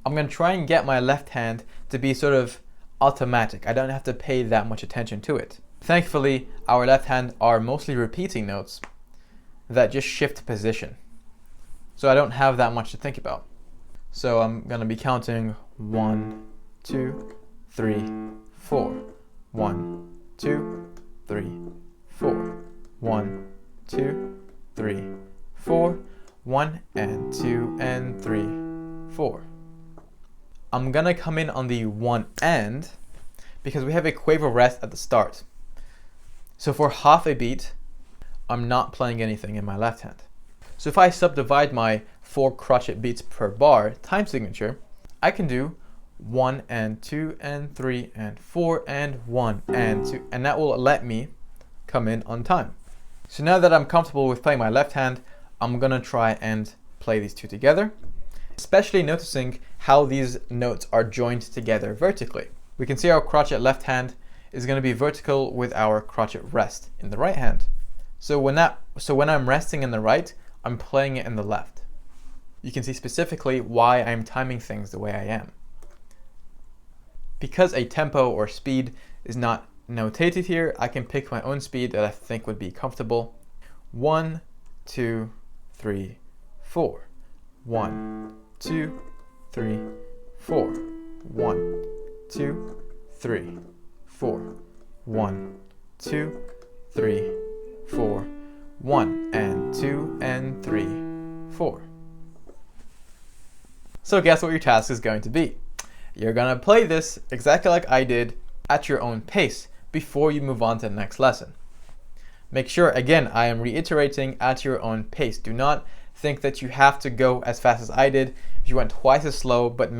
Speaker 4: I'm going to try and get my left hand to be sort of automatic. I don't have to pay that much attention to it. Thankfully, our left hand are mostly repeating notes that just shift position. So I don't have that much to think about. So I'm going to be counting 1, 2, 3, 4. 1, 2, 3, 4. 1, 2, 3, 4. 1 and 2 and 3, 4. I'm gonna come in on the 1 and because we have a quaver rest at the start. So for half a beat, I'm not playing anything in my left hand. So if I subdivide my 4 crotchet beats per bar time signature, I can do 1 and 2 and 3 and 4 and 1 and 2, and that will let me come in on time. So now that I'm comfortable with playing my left hand, I'm gonna try and play these 2 together, especially noticing how these notes are joined together vertically. We can see our crotchet left hand is going to be vertical with our crotchet rest in the right hand. So when I'm resting in the right, I'm playing it in the left. You can see specifically why I'm timing things the way I am. Because a tempo or speed is not notated here, I can pick my own speed that I think would be comfortable. 1, 2, 3, 4. 1, 2, 3, 4. 1, 2, 3, 4. 1, 2, 3, 4, 1 and 2 and 3, 4. So guess what your task is going to be? You're going to play this exactly like I did at your own pace before you move on to the next lesson. Make sure, again, I am reiterating, at your own pace. Do not think that you have to go as fast as I did. If you went twice as slow but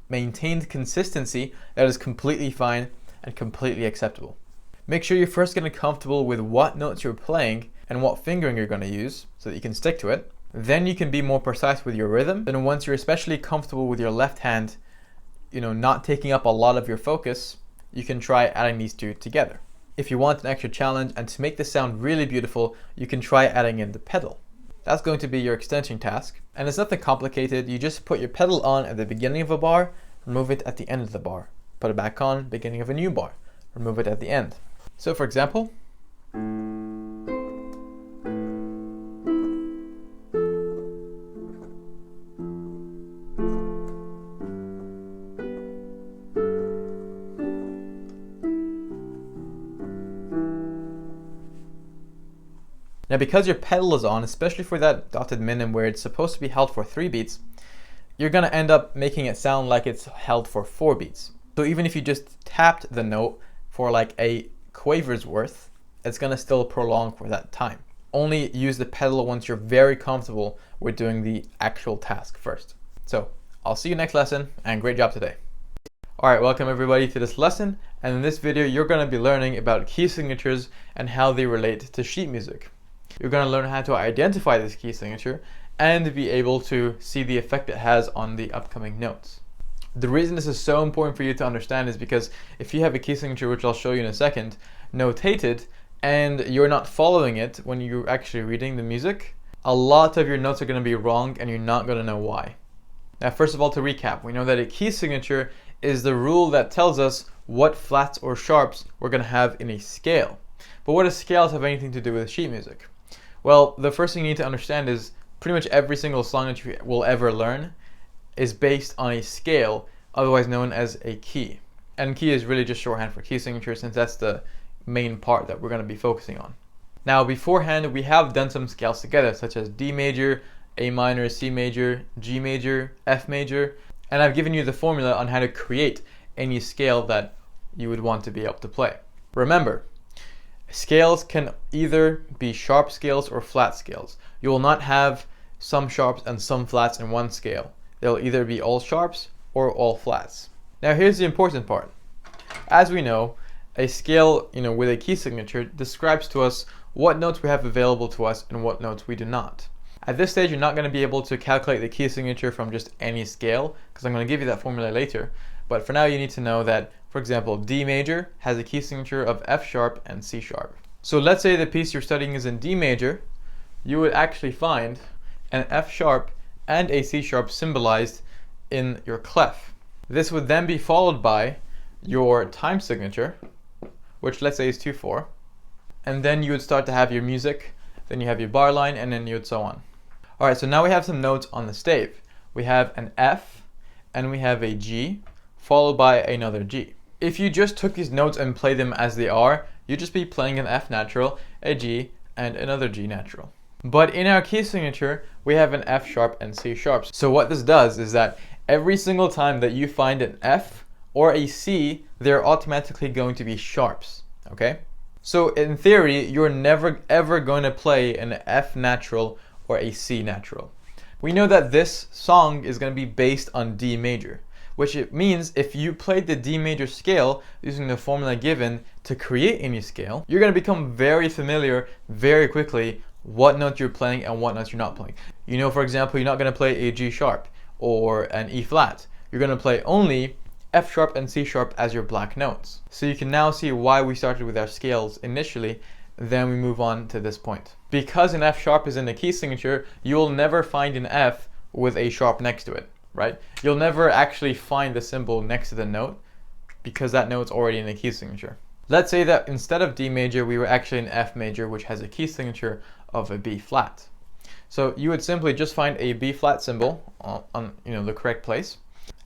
Speaker 4: maintained consistency, that is completely fine and completely acceptable. Make sure you're first getting comfortable with what notes you're playing and what fingering you're going to use so that you can stick to it. Then you can be more precise with your rhythm. Then once you're especially comfortable with your left hand, not taking up a lot of your focus, you can try adding these two together. If you want an extra challenge and to make this sound really beautiful, you can try adding in the pedal. That's going to be your extension task, and it's nothing complicated. You just put your pedal on at the beginning of a bar, remove it at the end of the bar. Put it back on, beginning of a new bar, remove it at the end. So for example, now because your pedal is on, especially for that dotted minim where it's supposed to be held for 3 beats, you're going to end up making it sound like it's held for 4 beats. So even if you just tapped the note for like a quaver's worth, it's going to still prolong for that time. Only use the pedal once you're very comfortable with doing the actual task first. So I'll see you next lesson, and great job today. Alright, welcome everybody to this lesson, and in this video you're going to be learning about key signatures and how they relate to sheet music. You're going to learn how to identify this key signature and be able to see the effect it has on the upcoming notes. The reason this is so important for you to understand is because if you have a key signature, which I'll show you in a second, notated, and you're not following it when you're actually reading the music, a lot of your notes are going to be wrong and you're not going to know why. Now, first of all, to recap, we know that a key signature is the rule that tells us what flats or sharps we're going to have in a scale. But what does scales have anything to do with sheet music? Well, the first thing you need to understand is pretty much every single song that you will ever learn is based on a scale, otherwise known as a key. And key is really just shorthand for key signature, since that's the main part that we're going to be focusing on. Now, beforehand, we have done some scales together, such as D major, A minor, C major, G major, F major, and I've given you the formula on how to create any scale that you would want to be able to play. Remember, scales can either be sharp scales or flat scales. You will not have some sharps and some flats in one scale. They'll either be all sharps or all flats. Now here's the important part. As we know, a scale with a key signature describes to us what notes we have available to us and what notes we do not. At this stage, you're not going to be able to calculate the key signature from just any scale, because I'm going to give you that formula later. But for now, you need to know that, for example, D major has a key signature of F sharp and C sharp. So let's say the piece you're studying is in D major, you would actually find an F sharp and a C sharp symbolized in your clef. This would then be followed by your time signature, which let's say is 2/4, and then you would start to have your music, then you have your bar line, and then you would so on. Alright, so now we have some notes on the stave. We have an F, and we have a G, followed by another G. If you just took these notes and played them as they are, you'd just be playing an F natural, a G, and another G natural. But in our key signature, we have an F sharp and C sharp. So what this does is that every single time that you find an F or a C, they're automatically going to be sharps, okay? So in theory, you're never ever going to play an F natural or a C natural. We know that this song is going to be based on D major, which it means if you played the D major scale using the formula given to create any scale, you're going to become very familiar very quickly what notes you're playing and what notes you're not playing. For example, you're not going to play a G sharp or an E flat. You're going to play only F sharp and C sharp as your black notes. So you can now see why we started with our scales initially, then we move on to this point. Because an F sharp is in the key signature, you'll never find an F with a sharp next to it, right? You'll never actually find the symbol next to the note because that note's already in the key signature. Let's say that instead of D major, we were actually in F major, which has a key signature of a B flat. So you would simply just find a B flat symbol on the correct place,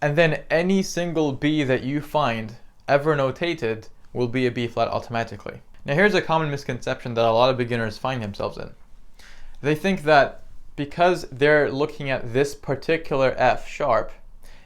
Speaker 4: and then any single B that you find ever notated will be a B flat automatically. Now here's a common misconception that a lot of beginners find themselves in. They think that because they're looking at this particular F sharp,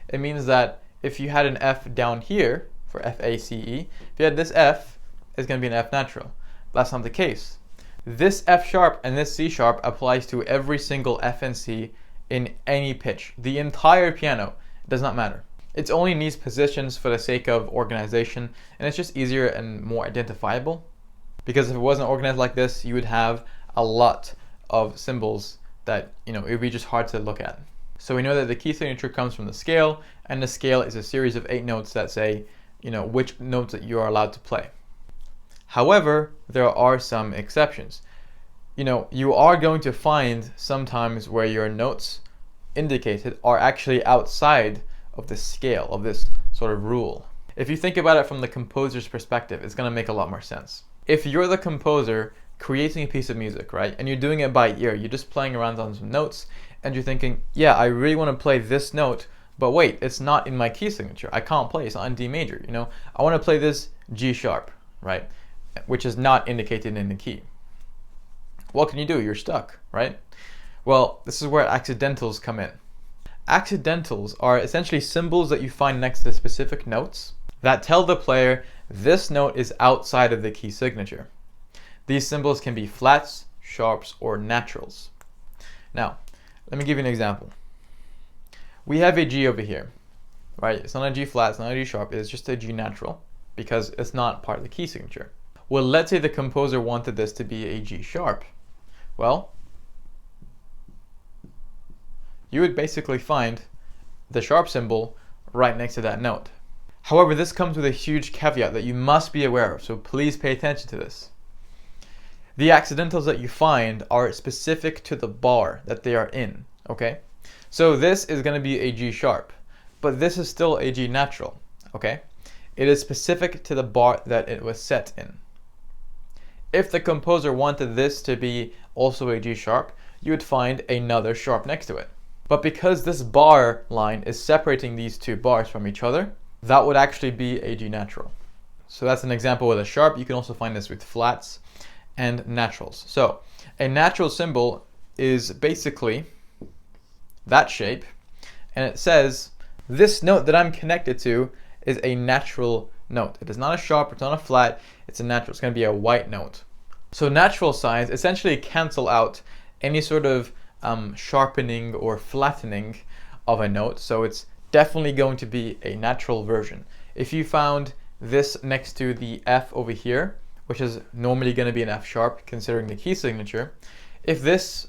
Speaker 4: it means that if you had an F down here, for F-A-C-E, if you had this F, it's going to be an F natural. That's not the case. This F sharp and this C sharp applies to every single F and C in any pitch. The entire piano does not matter. It's only in these positions for the sake of organization, and it's just easier and more identifiable. Because if it wasn't organized like this, you would have a lot of symbols that, it would be just hard to look at. So we know that the key signature comes from the scale, and the scale is a series of 8 notes that say, which notes that you are allowed to play. However, there are some exceptions. You are going to find sometimes where your notes indicated are actually outside of the scale of this sort of rule. If you think about it from the composer's perspective, it's going to make a lot more sense. If you're the composer creating a piece of music, right, and you're doing it by ear, you're just playing around on some notes, and you're thinking, yeah, I really want to play this note, but wait, it's not in my key signature. I can't play, it's not in D major, I want to play this G sharp, right, which is not indicated in the key. What can you do? You're stuck, right? Well, this is where accidentals come in. Accidentals are essentially symbols that you find next to specific notes that tell the player this note is outside of the key signature. These symbols can be flats, sharps, or naturals. Now, let me give you an example. We have a G over here, right? It's not a G flat, it's not a G sharp, it's just a G natural because it's not part of the key signature. Well, let's say the composer wanted this to be a G sharp. Well, you would basically find the sharp symbol right next to that note. However, this comes with a huge caveat that you must be aware of, so please pay attention to this. The accidentals that you find are specific to the bar that they are in, okay? So this is going to be a G sharp, but this is still a G natural, okay? It is specific to the bar that it was set in. If the composer wanted this to be also a G sharp, you would find another sharp next to it. But because this bar line is separating these two bars from each other, that would actually be a G natural. So that's an example with a sharp. You can also find this with flats and naturals. So a natural symbol is basically that shape, and it says this note that I'm connected to is a natural note. It is not a sharp, it's not a flat, it's a natural. It's going to be a white note. So natural signs essentially cancel out any sort of sharpening or flattening of a note, so it's definitely going to be a natural version. If you found this next to the F over here, which is normally going to be an F sharp considering the key signature, if this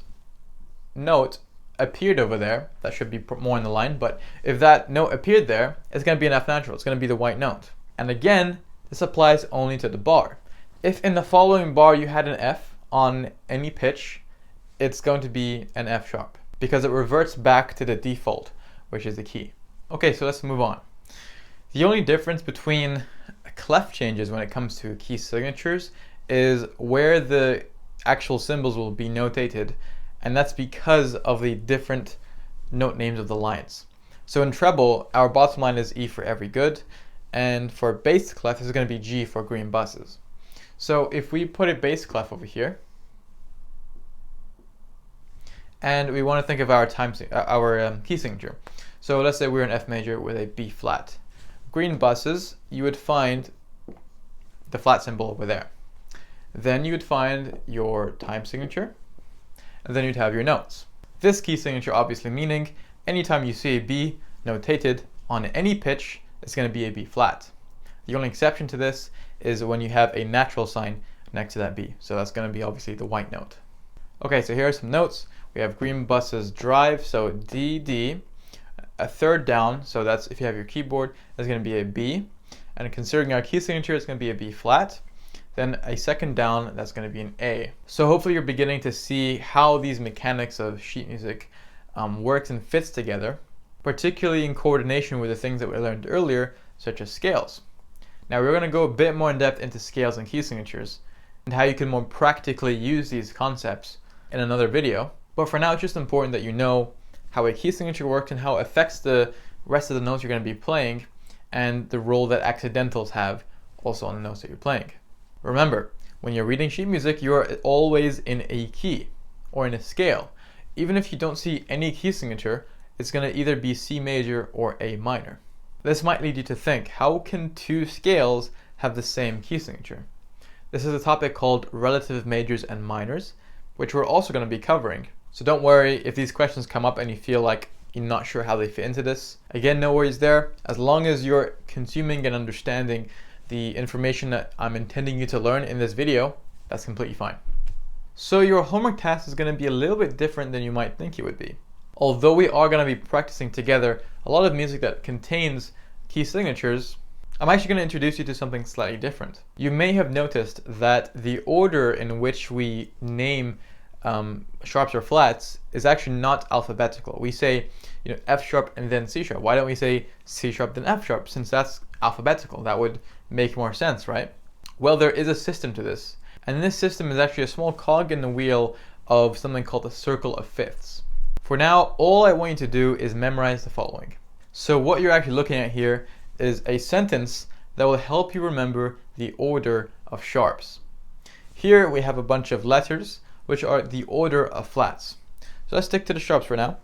Speaker 4: note appeared over there, that should be more in the line, but if that note appeared there, it's going to be an F natural. It's going to be the white note. And again, this applies only to the bar. If in the following bar you had an F on any pitch, it's going to be an F sharp because it reverts back to the default, which is the key. Okay, so let's move on. The only difference between clef changes when it comes to key signatures is where the actual symbols will be notated, and that's because of the different note names of the lines. So in treble, our bottom line is E for every good, and for bass clef, this is going to be G for green buses. So if we put a bass clef over here, and we want to think of our key signature. So let's say we're in F major with a B flat. Green buses, you would find the flat symbol over there. Then you would find your time signature, and then you'd have your notes. This key signature obviously meaning anytime you see a B notated on any pitch, it's going to be a B flat. The only exception to this is when you have a natural sign next to that B. So that's going to be obviously the white note. Okay, so here are some notes. We have green buses drive, so D, D. A third down, so that's if you have your keyboard, that's going to be a B. And considering our key signature, it's going to be a B flat. Then a second down, that's going to be an A. So hopefully you're beginning to see how these mechanics of sheet music works and fits together, particularly in coordination with the things that we learned earlier, such as scales. Now we're going to go a bit more in depth into scales and key signatures and how you can more practically use these concepts in another video. But for now, it's just important that you know how a key signature works and how it affects the rest of the notes you're going to be playing and the role that accidentals have also on the notes that you're playing. Remember, When you're reading sheet music, you're always in a key or in a scale. Even if you don't see any key signature, it's going to either be C major or A minor. This might lead you to think, how can two scales have the same key signature? This is a topic called relative majors and minors, which we're also going to be covering. So don't worry if these questions come up and you feel like you're not sure how they fit into this. Again, no worries there. As long as you're consuming and understanding the information that I'm intending you to learn in this video, that's completely fine. So your homework task is going to be a little bit different than you might think it would be. Although we are going to be practicing together a lot of music that contains key signatures, I'm actually going to introduce you to something slightly different. You may have noticed that the order in which we name sharps or flats is actually not alphabetical. We say, F sharp and then C sharp. Why don't we say C sharp then F sharp, since that's alphabetical? That would make more sense, right? Well, there is a system to this, and this system is actually a small cog in the wheel of something called the circle of fifths. For now, all I want you to do is memorize the following. So what you're actually looking at here is a sentence that will help you remember the order of sharps. Here we have a bunch of letters, which are the order of flats. So let's stick to the sharps for now.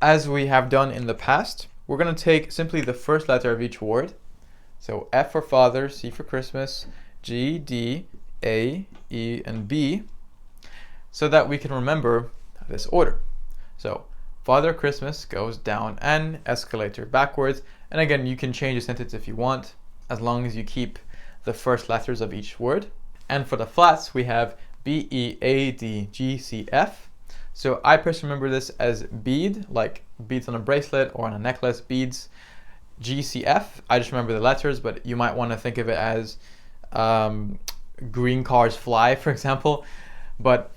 Speaker 4: As we have done in the past, we're going to take simply the first letter of each word. So F for father, C for Christmas, G, D, A, E, and B, so that we can remember this order. So Father Christmas goes down an escalator backwards, and again, you can change the sentence if you want, as long as you keep the first letters of each word. And for the flats, we have B, E, A, D, G, C, F. So I personally remember this as bead, like beads on a bracelet or on a necklace, beads. G, C, F, I just remember the letters, but you might want to think of it as green cars fly, for example. But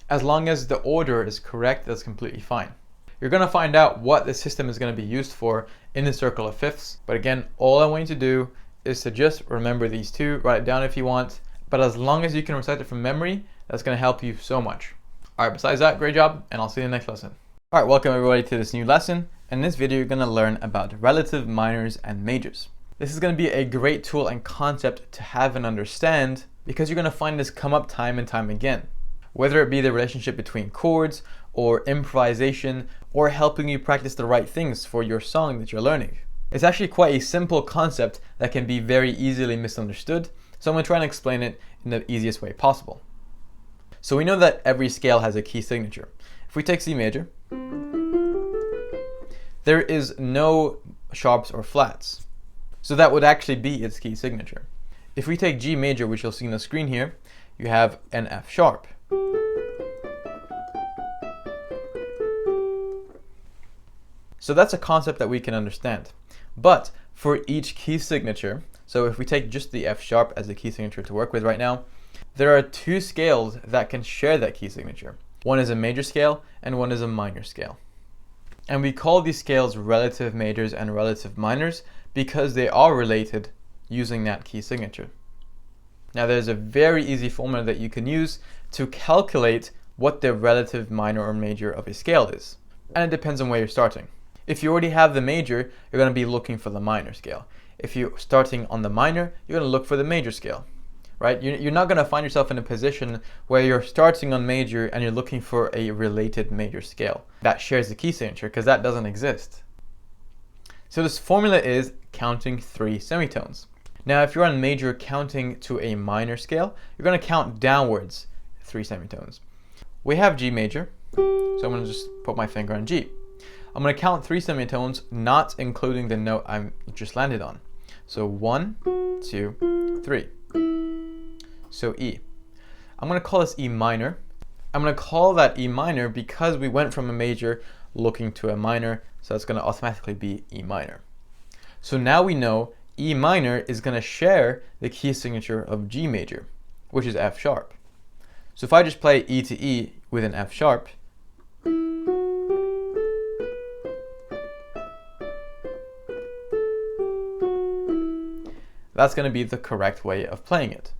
Speaker 4: as long as the order is correct, that's completely fine. You're going to find out what the system is going to be used for in the circle of fifths. But again, all I want you to do is to just remember these two, write it down if you want. But as long as you can recite it from memory, that's going to help you so much. All right, besides that, great job, and I'll see you in the next lesson. All right, welcome everybody to this new lesson. In this video, you're going to learn about relative minors and majors. This is going to be a great tool and concept to have and understand, because you're going to find this come up time and time again. Whether it be the relationship between chords or improvisation or helping you practice the right things for your song that you're learning. It's actually quite a simple concept that can be very easily misunderstood, so I'm going to try and explain it in the easiest way possible. So we know that every scale has a key signature. If we take C major, there is no sharps or flats, so that would actually be its key signature. If we take G major, which you'll see on the screen here, you have an F sharp. So that's a concept that we can understand. But for each key signature, so if we take just the F sharp as the key signature to work with right now, there are two scales that can share that key signature. One is a major scale and one is a minor scale. And we call these scales relative majors and relative minors because they are related using that key signature. Now there's a very easy formula that you can use to calculate what the relative minor or major of a scale is. And it depends on where you're starting. If you already have the major, you're going to be looking for the minor scale. If you're starting on the minor, you're going to look for the major scale, right? You're not going to find yourself in a position where you're starting on major and you're looking for a related major scale that shares the key signature, because that doesn't exist. So this formula is counting 3 semitones. Now, if you're on major counting to a minor scale, you're going to count downwards 3 semitones. We have G major, so I'm going to just put my finger on G. I'm going to count 3 semitones, not including the note I just landed on. So 1, 2, 3. So E. I'm going to call this E minor. I'm going to call that E minor because we went from a major looking to a minor, so it's going to automatically be E minor. So now we know E minor is going to share the key signature of G major, which is F sharp. So if I just play E to E with an F sharp, that's going to be the correct way of playing it.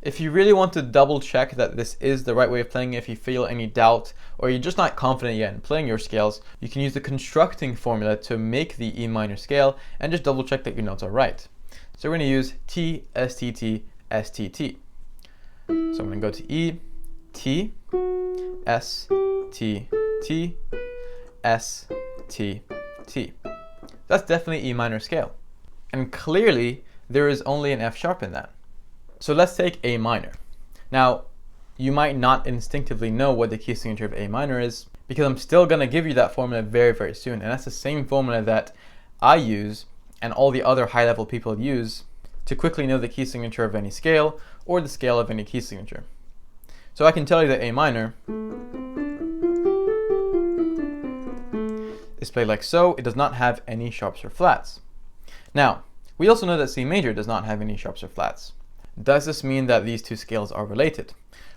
Speaker 4: If you really want to double check that this is the right way of playing it, if you feel any doubt or you're just not confident yet in playing your scales, you can use the constructing formula to make the E minor scale and just double check that your notes are right. So we're going to use T, S, T, T, S, T, T. So I'm going to go to E, T, S, T, T, S, T, T. That's definitely E minor scale. And clearly, there is only an F sharp in that. So let's take A minor. Now, you might not instinctively know what the key signature of A minor is, because I'm still going to give you that formula very, very soon. And that's the same formula that I use and all the other high-level people use to quickly know the key signature of any scale or the scale of any key signature. So I can tell you that A minor is played like so. It does not have any sharps or flats. Now, we also know that C major does not have any sharps or flats. Does this mean that these two scales are related?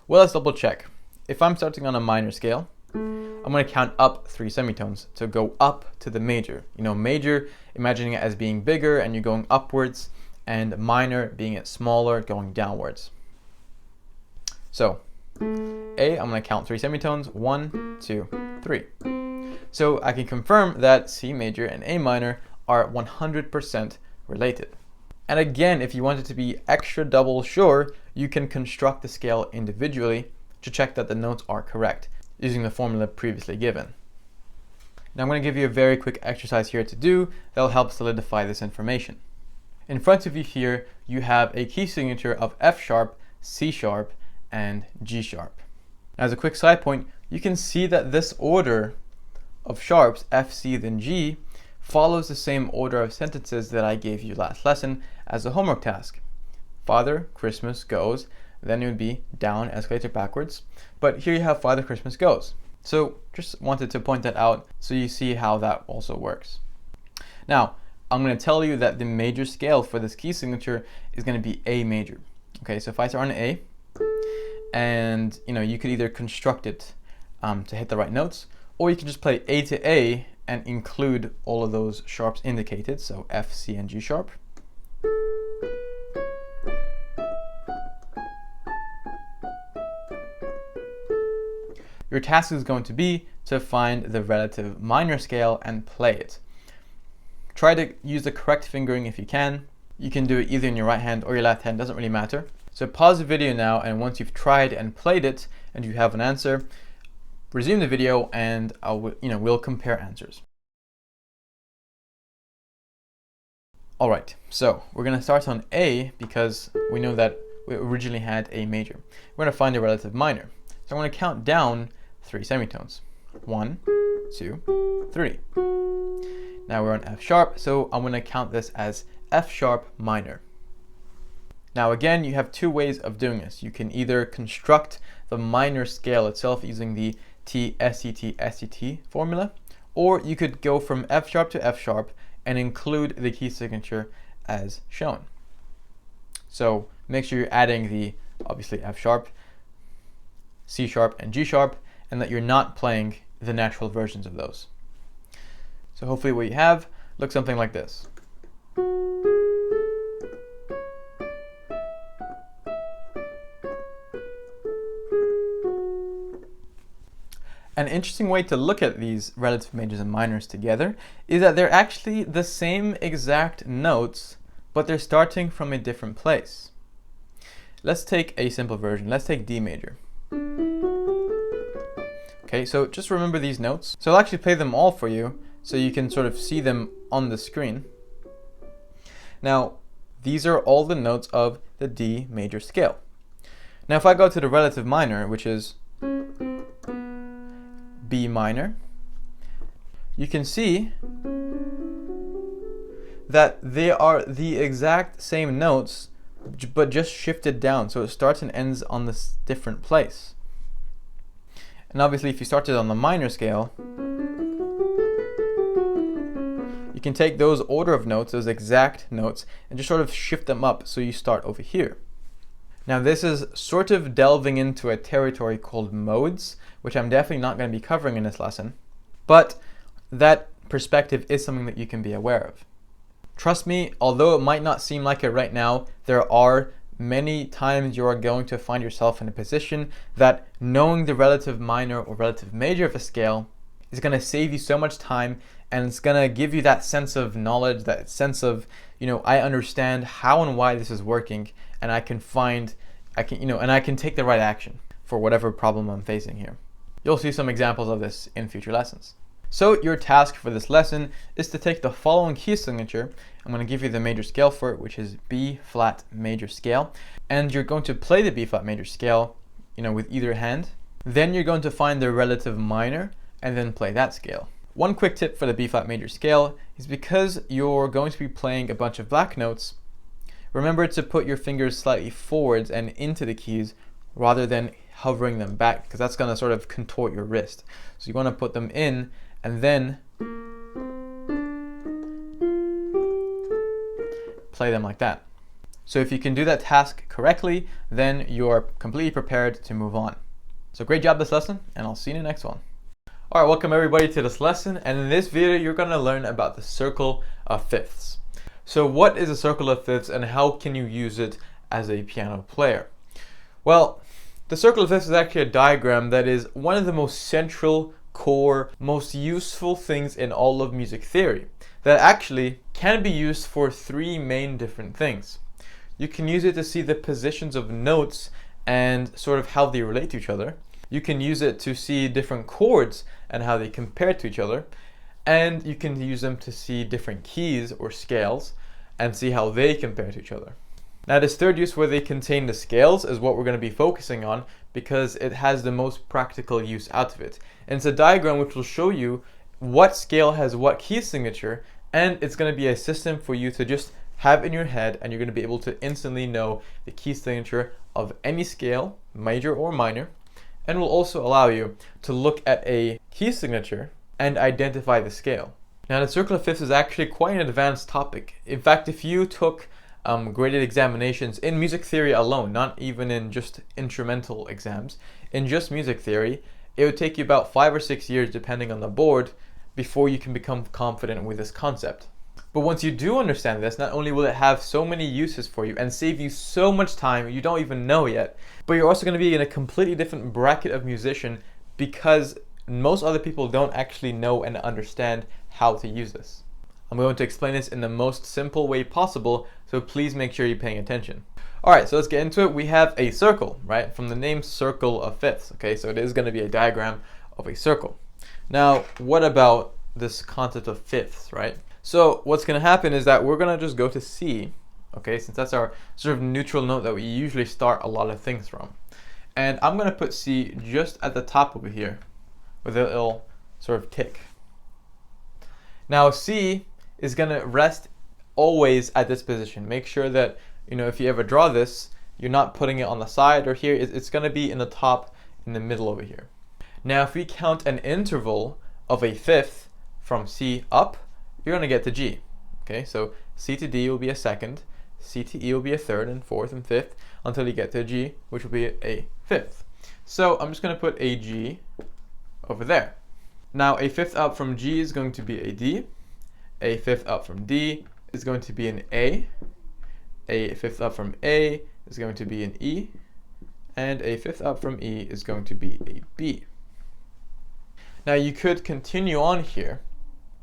Speaker 4: Well, let's double check. If I'm starting on a minor scale, I'm going to count up 3 semitones to go up to the major. You know, major, imagining it as being bigger and you're going upwards, and minor being it smaller, going downwards. So, A, I'm going to count 3 semitones, 1, 2, 3. So I can confirm that C major and A minor are 100% related. And again, if you wanted to be extra double sure, you can construct the scale individually to check that the notes are correct using the formula previously given. Now I'm going to give you a very quick exercise here to do that will help solidify this information. In front of you here, you have a key signature of F sharp, C sharp, and G sharp. As a quick side point, you can see that this order of sharps, F, C, then G, follows the same order of sentences that I gave you last lesson as a homework task. Father Christmas goes, then it would be down, escalator backwards. But here you have Father Christmas goes. So just wanted to point that out so you see how that also works. Now, I'm going to tell you that the major scale for this key signature is going to be A major. Okay, so if I start on A, and you could either construct it to hit the right notes, or you can just play A to A and include all of those sharps indicated, so F, C, and G sharp. Your task is going to be to find the relative minor scale and play it. Try to use the correct fingering if you can. You can do it either in your right hand or your left hand, doesn't really matter. So pause the video now, and once you've tried and played it and you have an answer, resume the video and we'll compare answers. Alright, so we're going to start on A because we know that we originally had A major. We're going to find the relative minor. So I'm going to count down 3 semitones. 1, 2, 3. Now we're on F sharp, so I'm going to count this as F sharp minor. Now again, you have 2 ways of doing this. You can either construct the minor scale itself using the T, SCT, SCT formula, or you could go from F sharp to F sharp and include the key signature as shown. So make sure you're adding the, obviously, F sharp, C sharp, and G sharp, and that you're not playing the natural versions of those. So hopefully what you have looks something like this. An interesting way to look at these relative majors and minors together is that they're actually the same exact notes, but they're starting from a different place. Let's take a simple version. Let's take D major. Okay, so just remember these notes. So I'll actually play them all for you so you can sort of see them on the screen. Now, these are all the notes of the D major scale. Now, if I go to the relative minor, which is B minor, you can see that they are the exact same notes, but just shifted down. So it starts and ends on this different place. And obviously, if you started on the minor scale, you can take those order of notes, those exact notes, and just sort of shift them up so you start over here. Now this is sort of delving into a territory called modes, which I'm definitely not going to be covering in this lesson, but that perspective is something that you can be aware of. Trust me, although it might not seem like it right now, there are many times you are going to find yourself in a position that knowing the relative minor or relative major of a scale is going to save you so much time, and it's going to give you that sense of knowledge, that sense of, I understand how and why this is working, and I can take the right action for whatever problem I'm facing here. You'll see some examples of this in future lessons. So your task for this lesson is to take the following key signature. I'm going to give you the major scale for it, which is B flat major scale, and you're going to play the B flat major scale, with either hand. Then you're going to find the relative minor and then play that scale. One quick tip for the B flat major scale is because you're going to be playing a bunch of black notes, remember to put your fingers slightly forwards and into the keys rather than hovering them back, because that's going to sort of contort your wrist. So you want to put them in and then play them like that. So if you can do that task correctly, then you're completely prepared to move on. So great job this lesson, and I'll see you in the next one. All right, welcome everybody to this lesson, and in this video you're going to learn about the circle of fifths. So what is a circle of fifths and how can you use it as a piano player? Well, the circle of fifths is actually a diagram that is one of the most central, core, most useful things in all of music theory that actually can be used for three main different things. You can use it to see the positions of notes and sort of how they relate to each other. You can use it to see different chords and how they compare to each other. And you can use them to see different keys or scales and see how they compare to each other. Now this third use where they contain the scales is what we're going to be focusing on because it has the most practical use out of it. And it's a diagram which will show you what scale has what key signature, and it's going to be a system for you to just have in your head, and you're going to be able to instantly know the key signature of any scale, major or minor, and will also allow you to look at a key signature and identify the scale. Now the circle of fifths is actually quite an advanced topic. In fact, if you took graded examinations in music theory alone, not even in just instrumental exams, in just music theory, it would take you about 5 or 6 years depending on the board before you can become confident with this concept. But once you do understand this, not only will it have so many uses for you and save you so much time you don't even know yet, but you're also going to be in a completely different bracket of musician because most other people don't actually know and understand how to use this. I'm going to explain this in the most simple way possible, so please make sure you're paying attention. Alright, so let's get into it. We have a circle, right? From the name circle of fifths, okay? So it is going to be a diagram of a circle. Now, what about this concept of fifths, right? So what's going to happen is that we're going to just go to C, okay? Since that's our sort of neutral note that we usually start a lot of things from. And I'm going to put C just at the top over here with a little sort of tick. Now C is going to rest always at this position. Make sure that, if you ever draw this, you're not putting it on the side or here. It's going to be in the top, in the middle over here. Now, if we count an interval of a fifth from C up, you're going to get to G. Okay, so C to D will be a second, C to E will be a third and fourth and fifth until you get to G, which will be a fifth. So I'm just going to put a G over there. Now, a fifth up from G is going to be a D. A fifth up from D is going to be an A fifth up from A is going to be an E, and a fifth up from E is going to be a B. Now you could continue on here,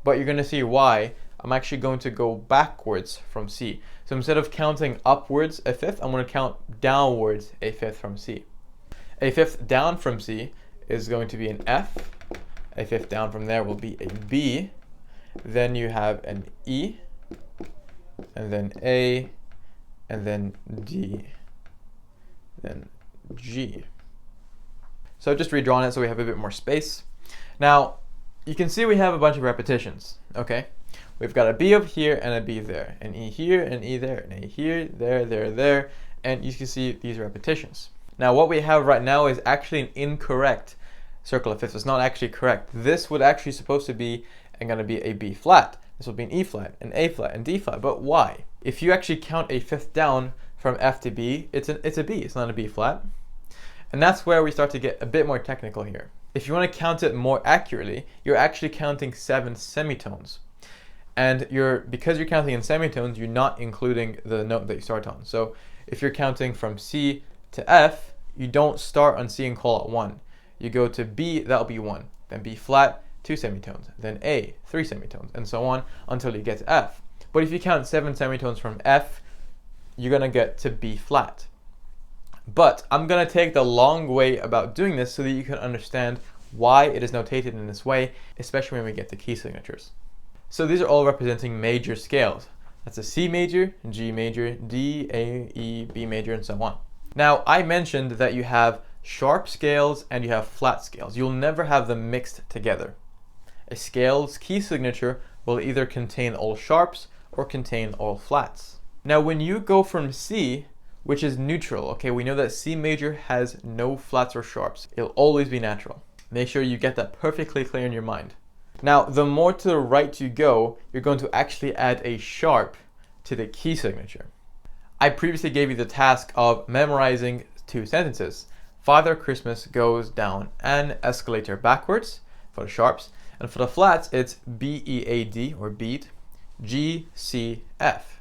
Speaker 4: but you're going to see why I'm actually going to go backwards from C. So instead of counting upwards a fifth, I'm going to count downwards a fifth from C. A fifth down from C is going to be an F. A fifth down from there will be a B. Then you have an E, and then A, and then D, then G. So I've just redrawn it so we have a bit more space. Now, you can see we have a bunch of repetitions, okay? We've got a B up here and a B there, an E here, an E there, an A here, there, and you can see these repetitions. Now, what we have right now is actually an incorrect circle of fifths. It's not actually correct. This would actually supposed to be going to be a B flat. This will be an E flat, an A flat, and D flat. But why? If you actually count a fifth down from F to B, it's a B. It's not a B flat. And that's where we start to get a bit more technical here. If you want to count it more accurately, you're actually counting 7 semitones. And because you're counting in semitones, you're not including the note that you start on. So if you're counting from C to F, you don't start on C and call it 1. You go to B, that'll be 1. Then B flat, 2 semitones. Then A, 3 semitones, and so on until you get to F. But if you count 7 semitones from F you're gonna get to B flat. But I'm gonna take the long way about doing this so that you can understand why it is notated in this way, especially when we get to key signatures. So these are all representing major scales. That's a C major, G major, D, A, E, B major, and so on. Now, I mentioned that you have sharp scales and you have flat scales. You'll never have them mixed together. A scale's key signature will either contain all sharps or contain all flats. Now, when you go from C, which is neutral, okay, we know that C major has no flats or sharps. It'll always be natural. Make sure you get that perfectly clear in your mind. Now, the more to the right you go, you're going to actually add a sharp to the key signature. I previously gave you the task of memorizing two sentences. Father Christmas goes down an escalator backwards for the sharps, and for the flats, it's B-E-A-D or bead, G-C-F.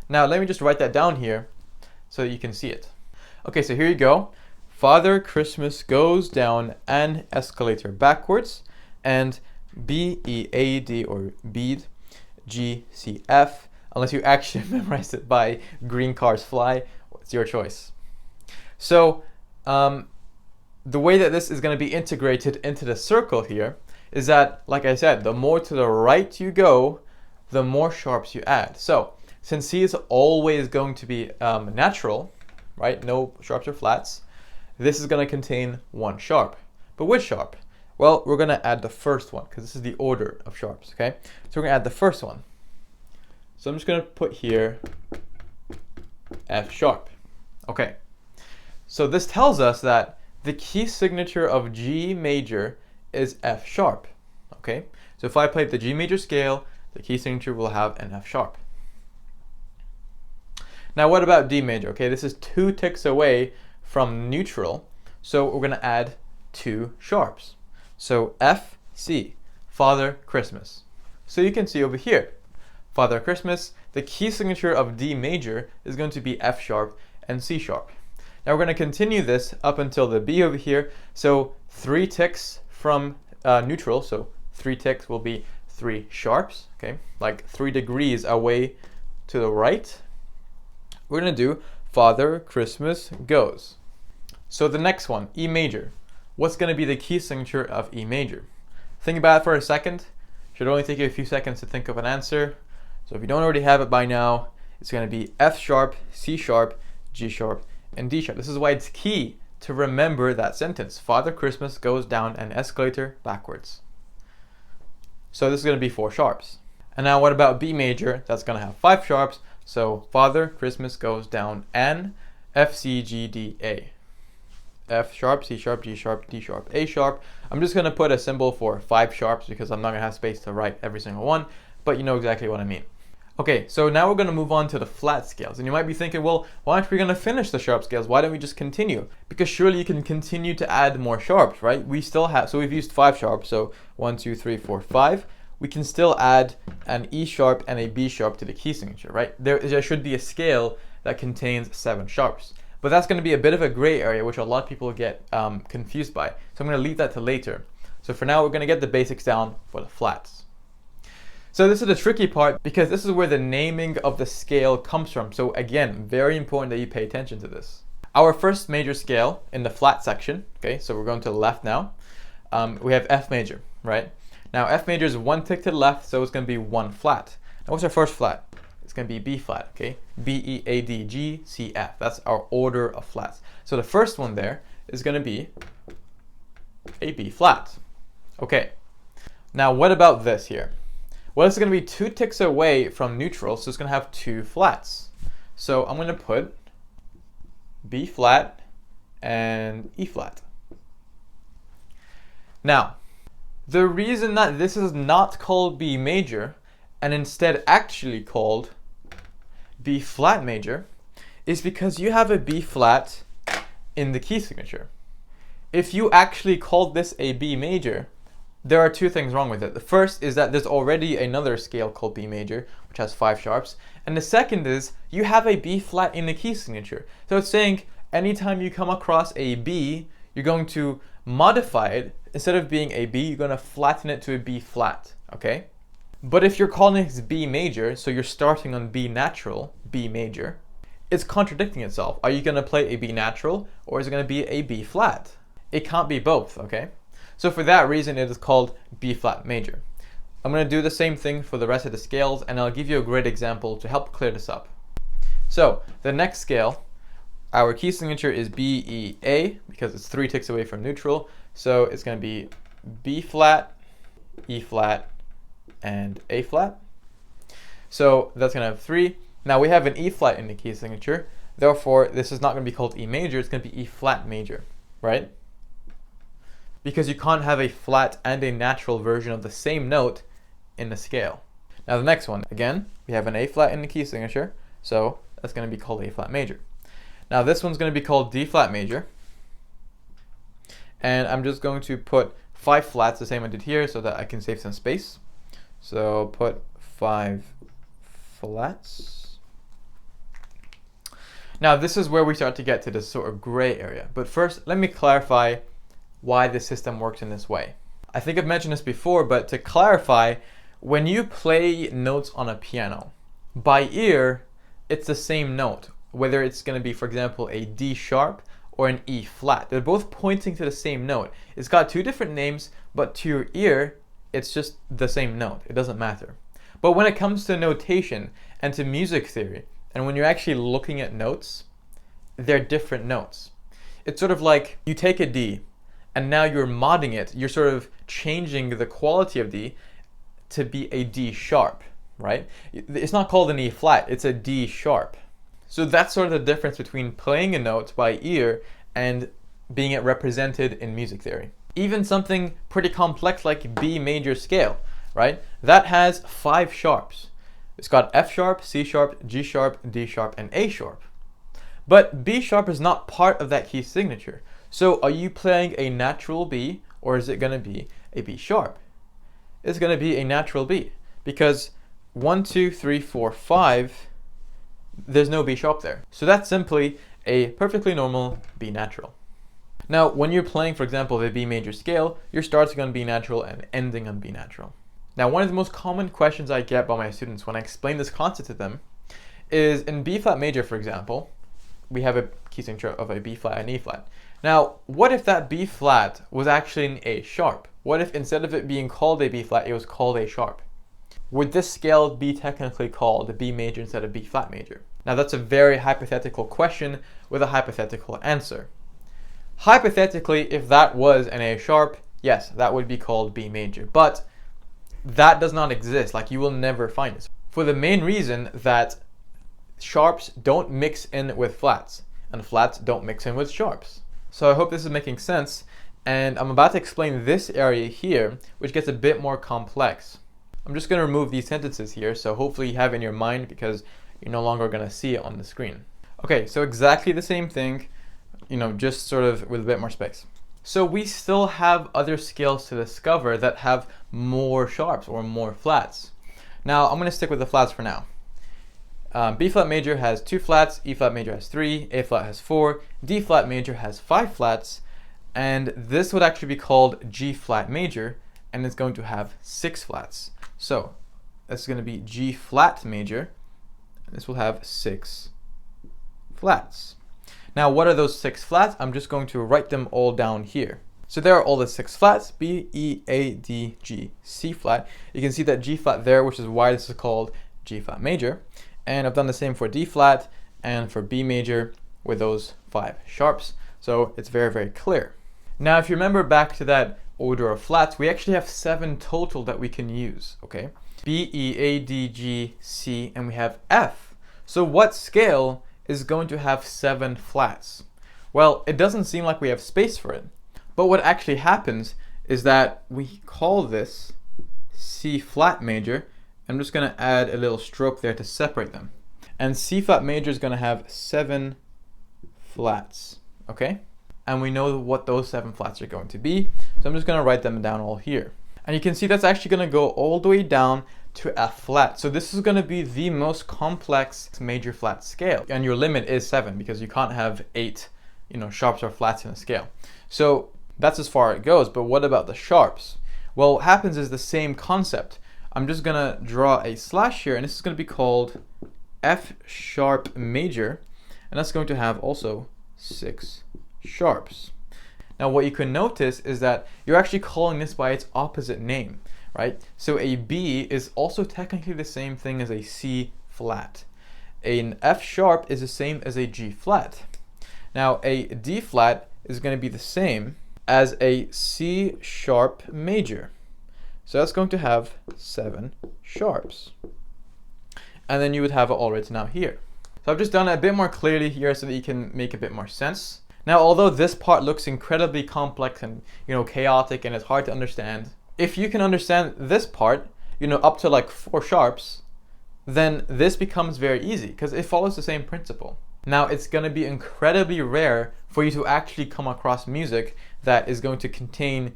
Speaker 4: Now, let me just write that down here so that you can see it. Okay, so here you go. Father Christmas goes down an escalator backwards, and B-E-A-D or bead, G-C-F, unless you actually memorized it by Green Cars Fly, it's your choice. So the way that this is going to be integrated into the circle here is that, like I said, the more to the right you go, the more sharps you add. So since C is always going to be natural, right, no sharps or flats, this is going to contain one sharp. But which sharp? Well, we're going to add the first one because this is the order of sharps, okay? So we're going to add the first one. So I'm just going to put here F sharp. Okay. So this tells us that the key signature of G major is F sharp, okay? So if I play the G major scale, the key signature will have an F sharp. Now what about D major? Okay, this is 2 ticks away from neutral, so we're going to add 2 sharps. So F, C, Father Christmas. So you can see over here, Father Christmas, the key signature of D major is going to be F sharp and C sharp. Now we're going to continue this up until the B over here. So 3 ticks from neutral, so 3 ticks will be 3 sharps, okay? Like 3 degrees away to the right. We're going to do Father Christmas goes. So the next one, E major. What's going to be the key signature of E major? Think about it for a second. Should only take you a few seconds to think of an answer. So if you don't already have it by now, it's going to be F sharp, C sharp, G sharp, and D sharp. This is why it's key to remember that sentence. Father Christmas goes down an escalator backwards. So this is going to be 4 sharps. And now what about B major? That's going to have 5 sharps. So Father Christmas goes down an F, C, G, D, A. F sharp, C sharp, G sharp, D sharp, A sharp. I'm just going to put a symbol for 5 sharps because I'm not going to have space to write every single one, but you know exactly what I mean. Okay, so now we're going to move on to the flat scales. And you might be thinking, well, why aren't we going to finish the sharp scales? Why don't we just continue? Because surely you can continue to add more sharps, right? We still have, so we've used 5 sharps, so 1, 2, 3, 4, 5. We can still add an E sharp and a B sharp to the key signature, right? There should be a scale that contains 7 sharps. But that's going to be a bit of a gray area, which a lot of people get confused by. So I'm going to leave that to later. So for now, we're going to get the basics down for the flats. So this is the tricky part because this is where the naming of the scale comes from. So again, very important that you pay attention to this. Our first major scale in the flat section, okay, so we're going to the left now. We have F major, right? Now F major is 1 tick to the left, so it's going to be 1 flat. Now what's our first flat? It's going to be B flat, okay? B, E, A, D, G, C, F. That's our order of flats. So the first one there is going to be a B flat. Okay. Now what about this here? Well, this is going to be 2 ticks away from neutral, so it's going to have 2 flats. So I'm going to put B flat and E flat. Now, the reason that this is not called B major and instead actually called B flat major is because you have a B flat in the key signature. If you actually called this a B major, there are 2 things wrong with it. The first is that there's already another scale called B major, which has 5 sharps. And the second is you have a B flat in the key signature. So it's saying anytime you come across a B, you're going to modify it. Instead of being a B, you're going to flatten it to a B flat, okay? But if you're calling it B major, so you're starting on B natural, B major, it's contradicting itself. Are you going to play a B natural, or is it going to be a B flat? It can't be both, okay? So for that reason, it is called B flat major. I'm going to do the same thing for the rest of the scales, and I'll give you a great example to help clear this up. So the next scale, our key signature is B, E, A, because it's 3 ticks away from neutral. So it's going to be B flat, E flat, and A flat. So that's going to have 3. Now we have an E flat in the key signature. Therefore, this is not going to be called E major. It's going to be E flat major, right? Because you can't have a flat and a natural version of the same note in the scale. Now the next one, again, we have an A flat in the key signature. So that's going to be called A flat major. Now this one's going to be called D flat major. And I'm just going to put 5 flats, the same I did here, so that I can save some space. So put 5 flats. Now this is where we start to get to this sort of gray area. But first, let me clarify why the system works in this way. I think I've mentioned this before, but to clarify, when you play notes on a piano, by ear, it's the same note, whether it's going to be, for example, a D sharp or an E flat. They're both pointing to the same note. It's got 2 different names, but to your ear, it's just the same note. It doesn't matter. But when it comes to notation and to music theory, and when you're actually looking at notes, they're different notes. It's sort of like you take a D, and now you're modding it. You're sort of changing the quality of D to be a D sharp, right? It's not called an E flat, it's a D sharp. So that's sort of the difference between playing a note by ear and being it represented in music theory. Even something pretty complex like B major scale, right? That has 5 sharps. It's got F sharp, C sharp, G sharp, D sharp, and A sharp. But B sharp is not part of that key signature. So are you playing a natural B, or is it going to be a B sharp? It's going to be a natural B, because 1, 2, 3, 4, 5, there's no B sharp there. So that's simply a perfectly normal B natural. Now, when you're playing, for example, the B major scale, your starts are going to be natural and ending on B natural. Now, one of the most common questions I get by my students when I explain this concept to them is in B flat major, for example, we have a key signature of a B flat and E flat. Now, what if that B flat was actually an A sharp? What if instead of it being called a B flat, it was called A sharp? Would this scale be technically called a B major instead of B flat major? Now, that's a very hypothetical question with a hypothetical answer. Hypothetically, if that was an A sharp, yes, that would be called B major. But that does not exist. Like, you will never find it. For the main reason that sharps don't mix in with flats, and flats don't mix in with sharps. So I hope this is making sense, and I'm about to explain this area here, which gets a bit more complex. I'm just going to remove these sentences here, so hopefully you have it in your mind because you're no longer going to see it on the screen. Okay, so exactly the same thing, just sort of with a bit more space. So we still have other scales to discover that have more sharps or more flats. Now I'm going to stick with the flats for now. B flat major has 2 flats, E flat major has 3, A flat has 4, D flat major has 5 flats, and this would actually be called G flat major, and it's going to have 6 flats. So this is going to be G flat major, and this will have 6 flats. Now, what are those 6 flats? I'm just going to write them all down here. So there are all the 6 flats, B, E, A, D, G, C flat. You can see that G flat there, which is why this is called G flat major. And I've done the same for D flat and for B major with those 5 sharps. So it's very, very clear. Now, if you remember back to that order of flats, we actually have 7 total that we can use, okay? B, E, A, D, G, C, and we have F. So what scale is going to have 7 flats? Well, it doesn't seem like we have space for it. But what actually happens is that we call this C flat major. I'm just going to add a little stroke there to separate them. And C flat major is going to have 7 flats, okay? And we know what those 7 flats are going to be. So I'm just going to write them down all here. And you can see that's actually going to go all the way down to F flat. So this is going to be the most complex major flat scale. And your limit is 7 because you can't have 8, sharps or flats in a scale. So that's as far as it goes. But what about the sharps? Well, what happens is the same concept. I'm just going to draw a slash here, and this is going to be called F sharp major. and that's going to have also 6 sharps. Now what you can notice is that you're actually calling this by its opposite name, right? So a B is also technically the same thing as a C flat. An F sharp is the same as a G flat. Now a D flat is going to be the same as a C sharp major. So that's going to have 7 sharps. And then you would have it all written out here. So I've just done it a bit more clearly here so that you can make a bit more sense. Now, although this part looks incredibly complex and, chaotic and it's hard to understand, if you can understand this part, up to like 4 sharps, then this becomes very easy because it follows the same principle. Now, it's going to be incredibly rare for you to actually come across music that is going to contain,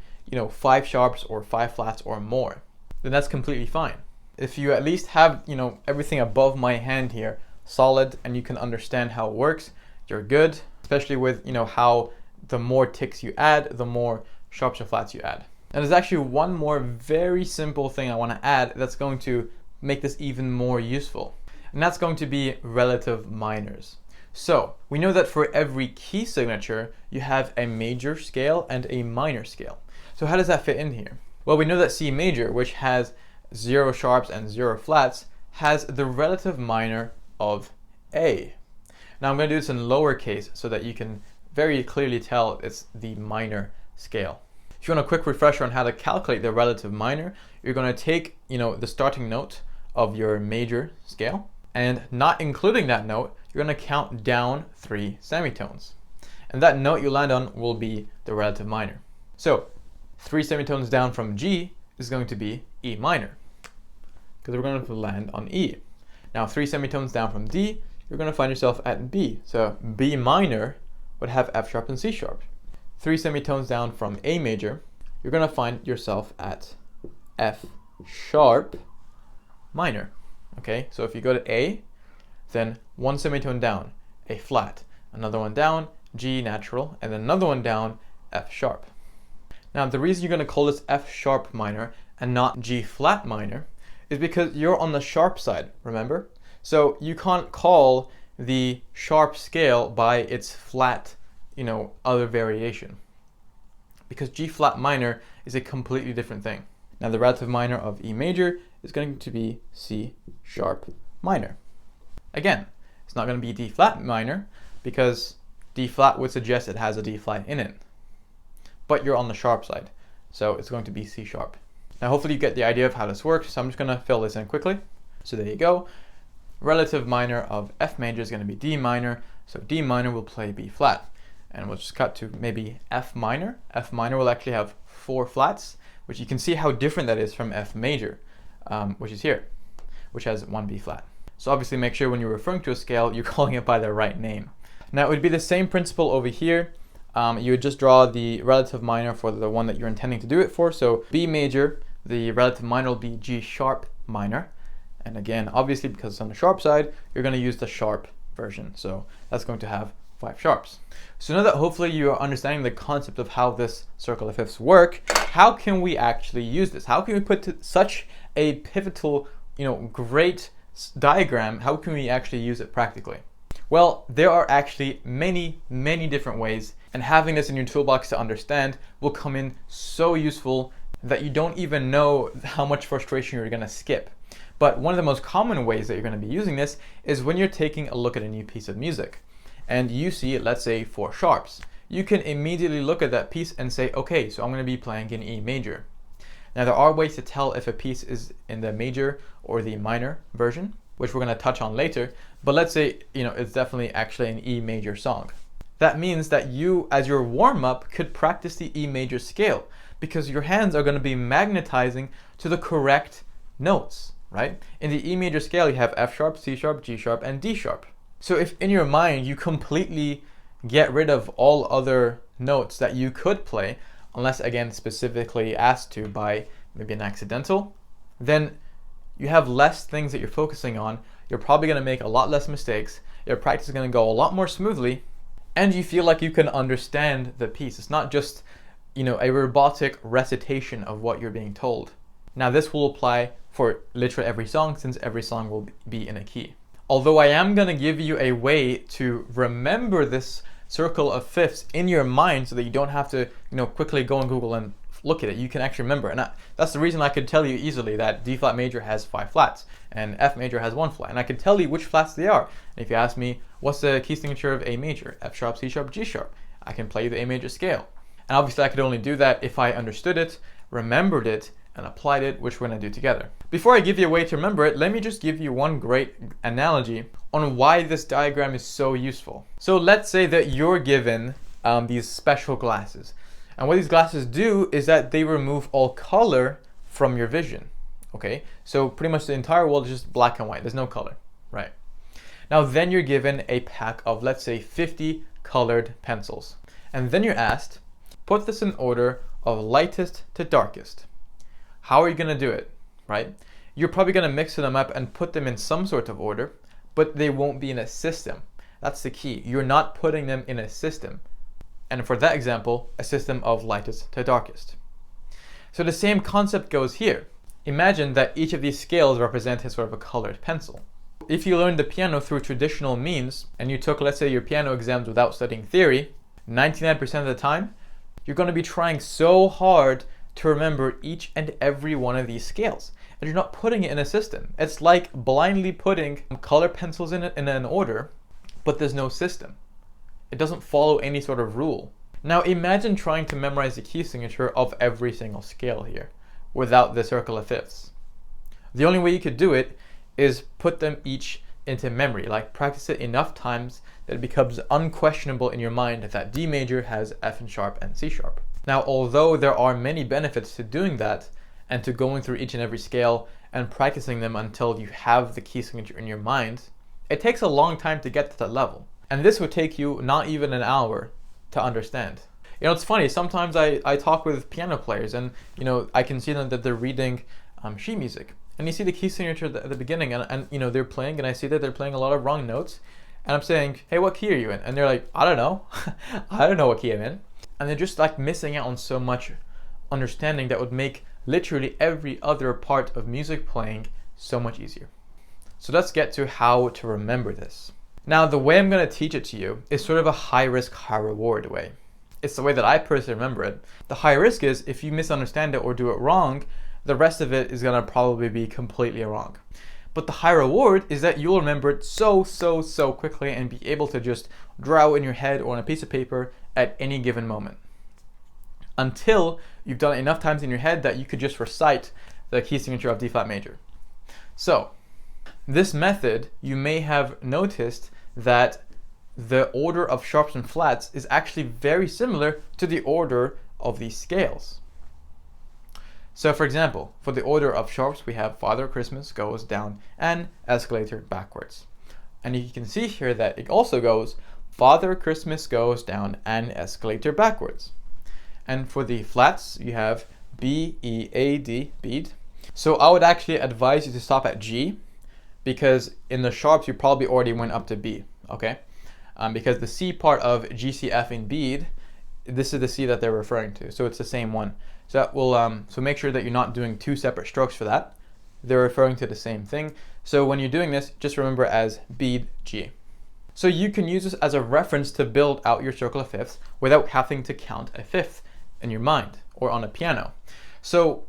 Speaker 4: 5 sharps or 5 flats or more. Then that's completely fine. If you at least have, everything above my hand here solid and you can understand how it works, you're good, especially with, how the more ticks you add, the more sharps or flats you add. And there's actually one more very simple thing I want to add that's going to make this even more useful. And that's going to be relative minors. So we know that for every key signature, you have a major scale and a minor scale. So how does that fit in here? Well, we know that C major, which has 0 sharps and 0 flats, has the relative minor of A. Now I'm going to do this in lowercase so that you can very clearly tell it's the minor scale. If you want a quick refresher on how to calculate the relative minor, you're going to take, the starting note of your major scale, and not including that note, you're going to count down 3 semitones. And that note you land on will be the relative minor. So 3 semitones down from G is going to be E minor, because we're going to land on E. Now 3 semitones down from D, you're going to find yourself at B. So B minor would have F sharp and C sharp. 3 semitones down from A major, you're going to find yourself at F sharp minor. Okay, so if you go to A, then 1 semitone down, A flat, another one down, G natural, and then another one down, F sharp. Now the reason you're going to call this F sharp minor and not G flat minor is because you're on the sharp side, remember? So you can't call the sharp scale by its flat, other variation, because G flat minor is a completely different thing. Now the relative minor of E major is going to be C sharp minor. Again, it's not going to be D flat minor because D flat would suggest it has a D flat in it, but you're on the sharp side, so it's going to be C sharp. Now hopefully you get the idea of how this works, so I'm just going to fill this in quickly. So there you go. Relative minor of F major is going to be D minor, so D minor will play B flat. And we'll just cut to maybe F minor. F minor will actually have 4 flats, which you can see how different that is from F major, which is here, which has 1 B flat. So obviously make sure when you're referring to a scale, you're calling it by the right name. Now it would be the same principle over here. You would just draw the relative minor for the one that you're intending to do it for. So B major, the relative minor will be G sharp minor. And again, obviously because it's on the sharp side, you're going to use the sharp version. So that's going to have 5 sharps. So now that hopefully you are understanding the concept of how this circle of fifths work, how can we actually use this? How can we put such a pivotal, great diagram, how can we actually use it practically? Well, there are actually many, many different ways, and having this in your toolbox to understand will come in so useful that you don't even know how much frustration you're going to skip. But one of the most common ways that you're going to be using this is when you're taking a look at a new piece of music and you see, let's say, 4 sharps. You can immediately look at that piece and say, okay, so I'm going to be playing in E major. Now there are ways to tell if a piece is in the major or the minor version, which we're going to touch on later, but let's say, it's definitely actually an E major song. That means that you, as your warm-up, could practice the E major scale because your hands are going to be magnetizing to the correct notes, right? In the E major scale, you have F sharp, C sharp, G sharp, and D sharp. So if in your mind you completely get rid of all other notes that you could play, unless again specifically asked to by maybe an accidental, then you have less things that you're focusing on. You're probably going to make a lot less mistakes. Your practice is going to go a lot more smoothly, and you feel like you can understand the piece. It's not just, a robotic recitation of what you're being told. Now this will apply for literally every song, since every song will be in a key. Although I am going to give you a way to remember this circle of fifths in your mind so that you don't have to, quickly go on Google and look at it. You can actually remember. And that's the reason I could tell you easily that D flat major has 5 flats and F major has 1 flat. And I can tell you which flats they are. And if you ask me, what's the key signature of A major? F sharp, C sharp, G sharp. I can play you the A major scale. And obviously I could only do that if I understood it, remembered it, and applied it, which we're going to do together. Before I give you a way to remember it, let me just give you one great analogy on why this diagram is so useful. So let's say that you're given these special glasses. And what these glasses do is that they remove all color from your vision. Okay, so pretty much the entire world is just black and white. There's no color, right? Now then you're given a pack of, let's say, 50 colored pencils. And then you're asked, put this in order of lightest to darkest. How are you going to do it, right? You're probably going to mix them up and put them in some sort of order, but they won't be in a system. That's the key. You're not putting them in a system. And for that example, a system of lightest to darkest. So the same concept goes here. Imagine that each of these scales represent a sort of a colored pencil. If you learned the piano through traditional means, and you took, let's say, your piano exams without studying theory, 99% of the time, you're going to be trying so hard to remember each and every one of these scales. And you're not putting it in a system. It's like blindly putting color pencils in an order, but there's no system. It doesn't follow any sort of rule. Now imagine trying to memorize the key signature of every single scale here without the circle of fifths. The only way you could do it is put them each into memory, like practice it enough times that it becomes unquestionable in your mind that D major has F sharp and C sharp. Now, although there are many benefits to doing that and to going through each and every scale and practicing them until you have the key signature in your mind, it takes a long time to get to that level. And this would take you not even an hour to understand. It's funny, sometimes I talk with piano players and, I can see them that they're reading sheet music. And you see the key signature at the beginning and they're playing and I see that they're playing a lot of wrong notes. And I'm saying, hey, what key are you in? And they're like, I don't know. I don't know what key I'm in. And they're just like missing out on so much understanding that would make literally every other part of music playing so much easier. So let's get to how to remember this. Now, the way I'm going to teach it to you is sort of a high risk, high reward way. It's the way that I personally remember it. The high risk is if you misunderstand it or do it wrong, the rest of it is going to probably be completely wrong. But the high reward is that you'll remember it so quickly and be able to just draw it in your head or on a piece of paper at any given moment. Until you've done it enough times in your head that you could just recite the key signature of D flat major. So, this method, you may have noticed that the order of sharps and flats is actually very similar to the order of these scales. So for example, for the order of sharps, we have Father Christmas goes down and escalator backwards. And you can see here that it also goes Father Christmas goes down and escalator backwards. And for the flats, you have B, E, A, D, bead. So I would actually advise you to stop at G, because in the sharps, you probably already went up to B, okay? Because the C part of G, C, F in bead, this is the C that they're referring to, so it's the same one. So that will, so make sure that you're not doing 2 separate strokes for that. They're referring to the same thing. So when you're doing this, just remember as bead G. So you can use this as a reference to build out your circle of fifths without having to count a fifth in your mind or on a piano. So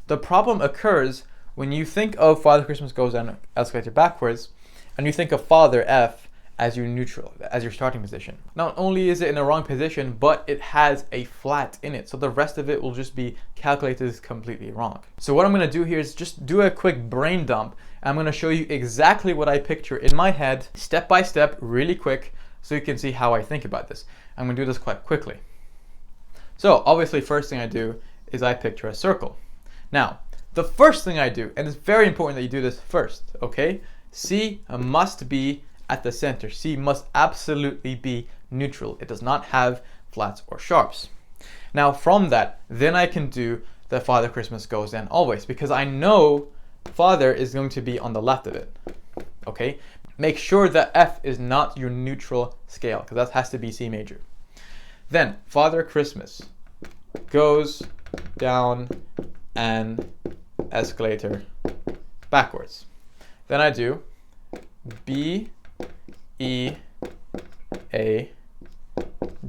Speaker 4: the problem occurs when you think of Father Christmas goes down escalator backwards, and you think of Father F as your neutral, as your starting position. Not only is it in the wrong position, but it has a flat in it. So the rest of it will just be calculated completely wrong. So what I'm gonna do here is just do a quick brain dump. I'm gonna show you exactly what I picture in my head, step by step, really quick, so you can see how I think about this. I'm gonna do this quite quickly. So obviously, first thing I do is I picture a circle. Now, the first thing I do, and it's very important that you do this first, okay? C must be at the center. C must absolutely be neutral. It does not have flats or sharps. Now from that, then I can do the Father Christmas goes down always, because I know Father is going to be on the left of it, okay? Make sure that F is not your neutral scale, because that has to be C major. Then Father Christmas goes down an escalator backwards. Then I do B, E, A,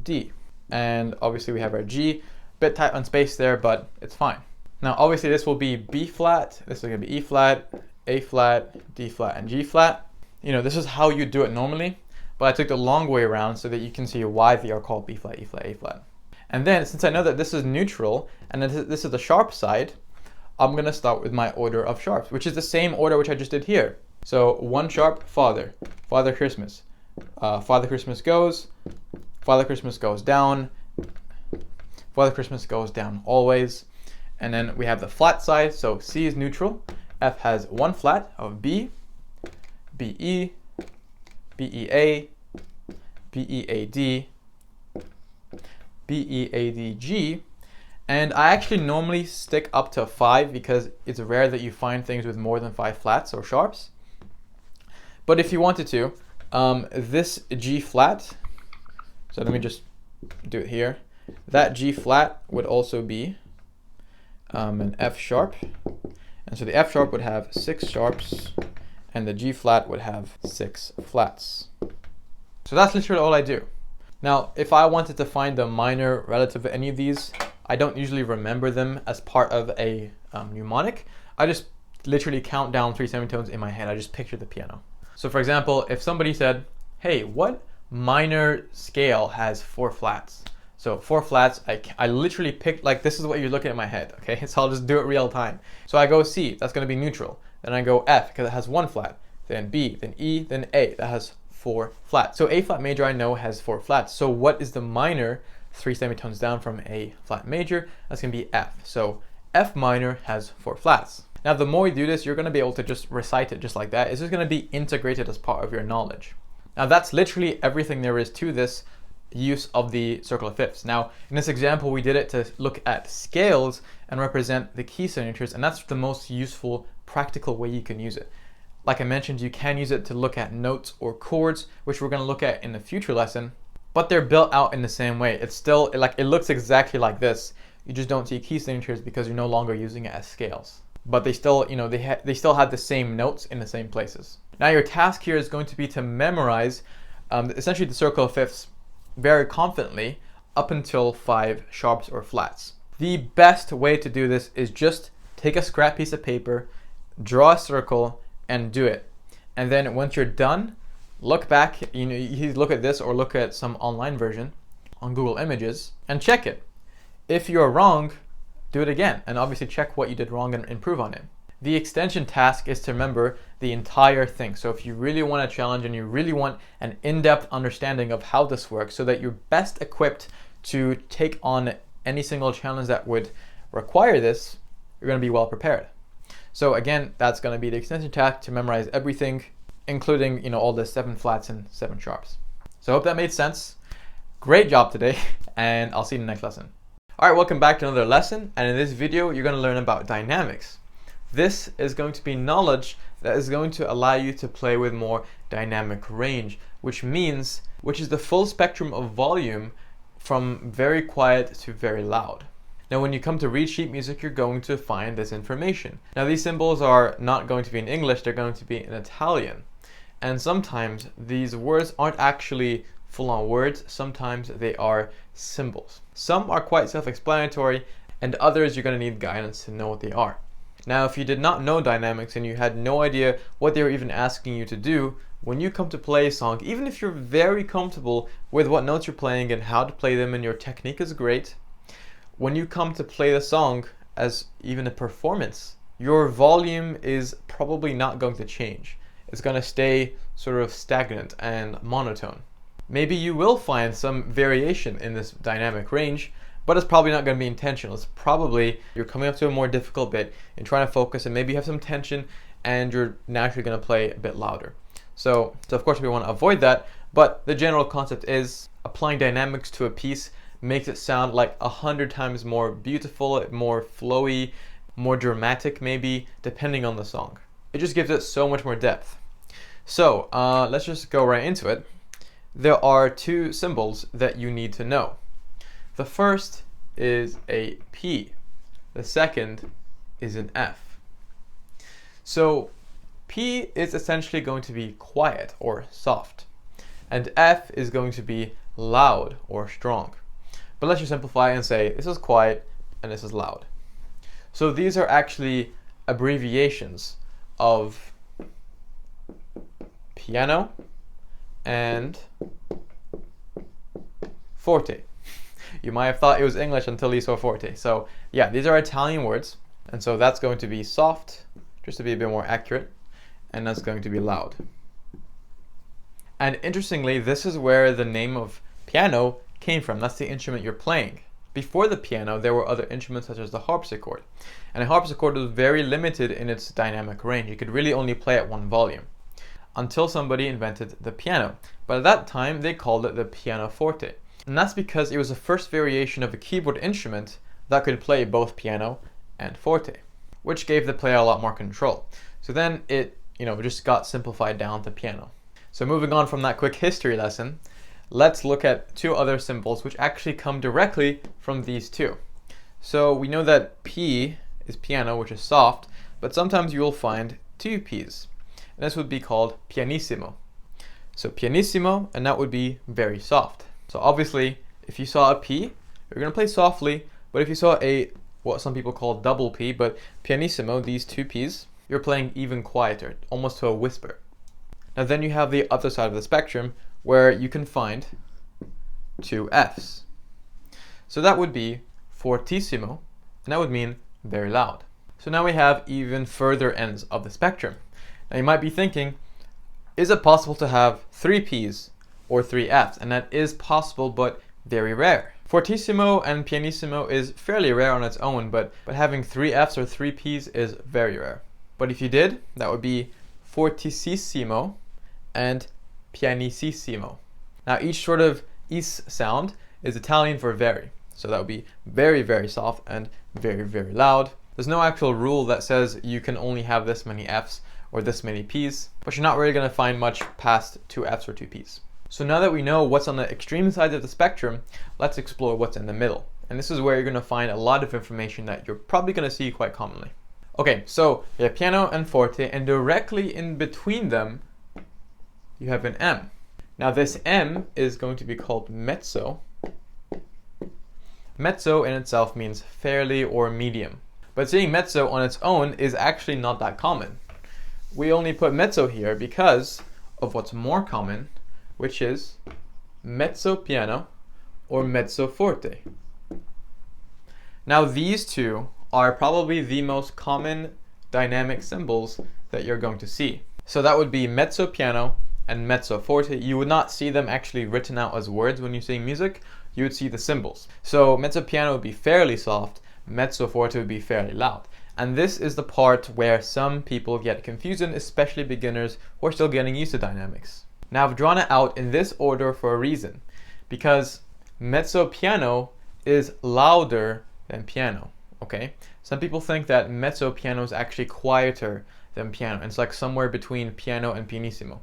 Speaker 4: D. And obviously we have our G, bit tight on space there, but it's fine. Now obviously this will be B flat, this is going to be E flat, A flat, D flat, and G flat. You know, this is how you do it normally, but I took the long way around so that you can see why they are called B flat, E flat, A flat. And then since I know that this is neutral and this is the sharp side, I'm going to start with my order of sharps, which is the same order which I just did here. So 1 sharp, Father, Father Christmas, Father Christmas goes down, Father Christmas goes down always. And then we have the flat side, so C is neutral, F has 1 flat of B, BE, BEA, BEAD, BEADG, and I actually normally stick up to 5 because it's rare that you find things with more than 5 flats or sharps. But if you wanted to, this G flat, so let me just do it here, that G flat would also be an F sharp, and so the F sharp would have 6 sharps and the G flat would have 6 flats. So that's literally all I do. Now if I wanted to find the minor relative to any of these, I don't usually remember them as part of a mnemonic. I just literally count down 3 semitones in my head. I just picture the piano. So for example, if somebody said, hey, what minor scale has 4 flats? So 4 flats, I literally picked, like this is what you're looking at in my head, okay? So I'll just do it real time. So I go C, that's gonna be neutral. Then I go F, because it has 1 flat. Then B, then E, then A, that has 4 flats. So A flat major I know has 4 flats. So what is the minor 3 semitones down from A flat major? That's gonna be F. So F minor has 4 flats. Now the more you do this, you're gonna be able to just recite it just like that. It's just gonna be integrated as part of your knowledge. Now that's literally everything there is to this use of the circle of fifths. Now in this example we did it to look at scales and represent the key signatures, and that's the most useful practical way you can use it. Like I mentioned, you can use it to look at notes or chords, which we're going to look at in a future lesson, but they're built out in the same way. It's still like it looks exactly like this. You just don't see key signatures because you're no longer using it as scales. But they still, you know, they still have the same notes in the same places. Now your task here is going to be to memorize essentially the circle of fifths very confidently up until 5 sharps or flats. The best way to do this is just take a scrap piece of paper, draw a circle, and do it. And then once you're done, look back, you look at this or look at some online version on Google Images and check it. If you're wrong, do it again, and obviously check what you did wrong and improve on it. The extension task is to remember the entire thing. So if you really want a challenge and you really want an in-depth understanding of how this works so that you're best equipped to take on any single challenge that would require this, you're going to be well prepared. So again, that's going to be the extension task, to memorize everything, including, you know, all the 7 flats and 7 sharps. So I hope that made sense. Great job today, and I'll see you in the next lesson. All right, welcome back to another lesson, and in this video you're going to learn about dynamics. This is going to be knowledge that is going to allow you to play with more dynamic range, which is the full spectrum of volume from very quiet to very loud. Now when you come to read sheet music, you're going to find this information. Now these symbols are not going to be in English, they're going to be in Italian. And sometimes these words aren't actually full-on words, sometimes they are symbols. Some are quite self-explanatory, and others you're going to need guidance to know what they are. Now if you did not know dynamics and you had no idea what they were even asking you to do, when you come to play a song, even if you're very comfortable with what notes you're playing and how to play them and your technique is great, when you come to play the song as even a performance, your volume is probably not going to change. It's going to stay sort of stagnant and monotone. Maybe you will find some variation in this dynamic range, but it's probably not going to be intentional. It's probably you're coming up to a more difficult bit and trying to focus, and maybe you have some tension and you're naturally going to play a bit louder. So of course we want to avoid that, but the general concept is applying dynamics to a piece makes it sound like 100 times more beautiful, more flowy, more dramatic maybe, depending on the song. It just gives it so much more depth. So let's just go right into it. There are 2 symbols that you need to know. The first is a P. The second is an F. So P is essentially going to be quiet or soft, and F is going to be loud or strong. But let's just simplify and say this is quiet and this is loud. So these are actually abbreviations of piano and forte. You might have thought it was English until you saw forte. So yeah, these are Italian words, and so that's going to be soft, just to be a bit more accurate, and that's going to be loud. And interestingly, this is where the name of piano came from. That's the instrument you're playing. Before the piano, there were other instruments such as the harpsichord. And a harpsichord was very limited in its dynamic range. You could really only play at one volume until somebody invented the piano. But at that time, they called it the pianoforte. And that's because it was the first variation of a keyboard instrument that could play both piano and forte, which gave the player a lot more control. So then it, just got simplified down to piano. So moving on from that quick history lesson, let's look at two other symbols which actually come directly from these two. So we know that P is piano, which is soft, but sometimes you will find two P's. And this would be called pianissimo. So pianissimo, and that would be very soft. So obviously, if you saw a P, you're going to play softly, but if you saw a, what some people call double P, but pianissimo, these two P's, you're playing even quieter, almost to a whisper. Now then you have the other side of the spectrum, where you can find two F's. So that would be fortissimo, and that would mean very loud. So now we have even further ends of the spectrum. Now you might be thinking, is it possible to have three P's or three F's? And that is possible, but very rare. Fortissimo and pianissimo is fairly rare on its own, but having three F's or three P's is very rare. But if you did, that would be fortissimo and pianissimo. Now each sort of is sound is Italian for very. So that would be very, very soft and very, very loud. There's no actual rule that says you can only have this many F's or this many P's, but you're not really going to find much past two F's or two P's. So now that we know what's on the extreme sides of the spectrum, let's explore what's in the middle. And this is where you're going to find a lot of information that you're probably going to see quite commonly. Okay, so you have piano and forte, and directly in between them, you have an M. Now this M is going to be called mezzo. Mezzo in itself means fairly or medium. But saying mezzo on its own is actually not that common. We only put mezzo here because of what's more common, which is mezzo piano or mezzo forte. Now these two are probably the most common dynamic symbols that you're going to see. So that would be mezzo piano and mezzo forte. You would not see them actually written out as words when you're seeing music. You would see the symbols. So mezzo piano would be fairly soft, mezzo forte would be fairly loud. And this is the part where some people get confused, especially beginners who are still getting used to dynamics. Now I've drawn it out in this order for a reason, because mezzo piano is louder than piano, okay? Some people think that mezzo piano is actually quieter than piano, and it's like somewhere between piano and pianissimo.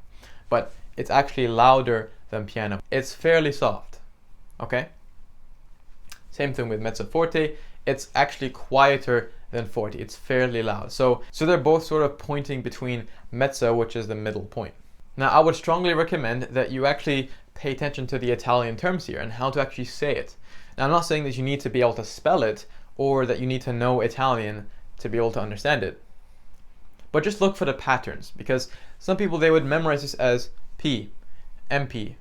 Speaker 4: But it's actually louder than piano. It's fairly soft, okay? Same thing with mezzo forte. It's actually quieter than forte. It's fairly loud. So they're both sort of pointing between mezzo, which is the middle point. Now, I would strongly recommend that you actually pay attention to the Italian terms here and how to actually say it. Now, I'm not saying that you need to be able to spell it or that you need to know Italian to be able to understand it. But just look for the patterns, because some people, they would memorize this as P, MP,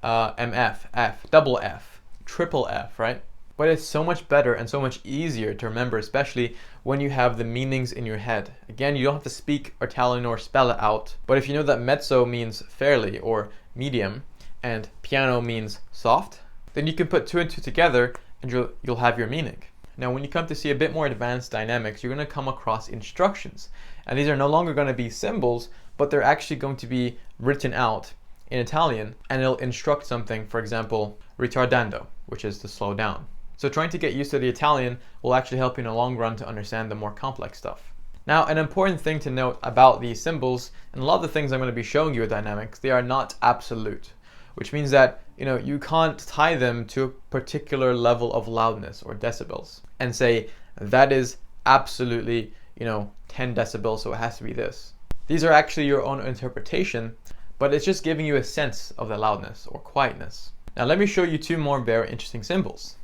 Speaker 4: MF, F, double F, triple F, right? But it's so much better and so much easier to remember, especially when you have the meanings in your head. Again, you don't have to speak Italian or spell it out, but if you know that mezzo means fairly or medium and piano means soft, then you can put two and two together and you'll have your meaning. Now, when you come to see a bit more advanced dynamics, you're going to come across instructions. And these are no longer going to be symbols, but they're actually going to be written out in Italian, and it'll instruct something, for example, ritardando, which is to slow down. So trying to get used to the Italian will actually help you in the long run to understand the more complex stuff. Now, an important thing to note about these symbols, and a lot of the things I'm going to be showing you with dynamics, they are not absolute, which means that you can't tie them to a particular level of loudness or decibels and say that is absolutely 10 decibels, so it has to be this. These are actually your own interpretation, but it's just giving you a sense of the loudness or quietness. Now let me show you two more very interesting symbols.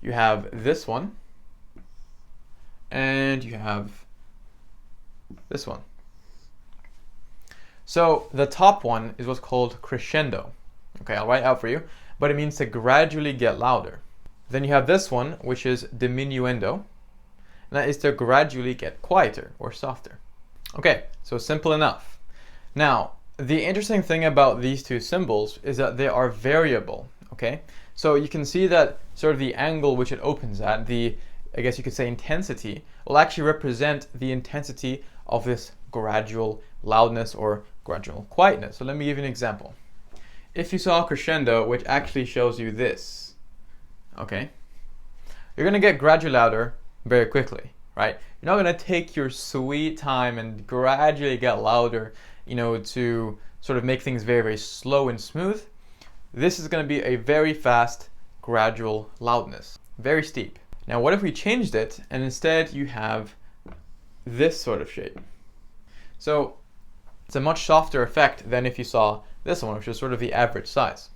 Speaker 4: You have this one, and you have this one. So the top one is what's called crescendo. Okay, I'll write it out for you, but it means to gradually get louder. Then you have this one, which is diminuendo, and that is to gradually get quieter or softer. Okay, so simple enough. Now, the interesting thing about these two symbols is that they are variable, okay? So you can see that sort of the angle which it opens at, the, I guess you could say intensity, will actually represent the intensity of this gradual loudness or gradual quietness. So let me give you an example. If you saw a crescendo, which actually shows you this, okay, you're gonna get gradually louder very quickly, right? You're not gonna take your sweet time and gradually get louder, you know, to sort of make things very, very slow and smooth. This is gonna be a very fast, gradual loudness, very steep. Now, what if we changed it and instead you have this sort of shape? So it's a much softer effect than if you saw this one, which is sort of the average size.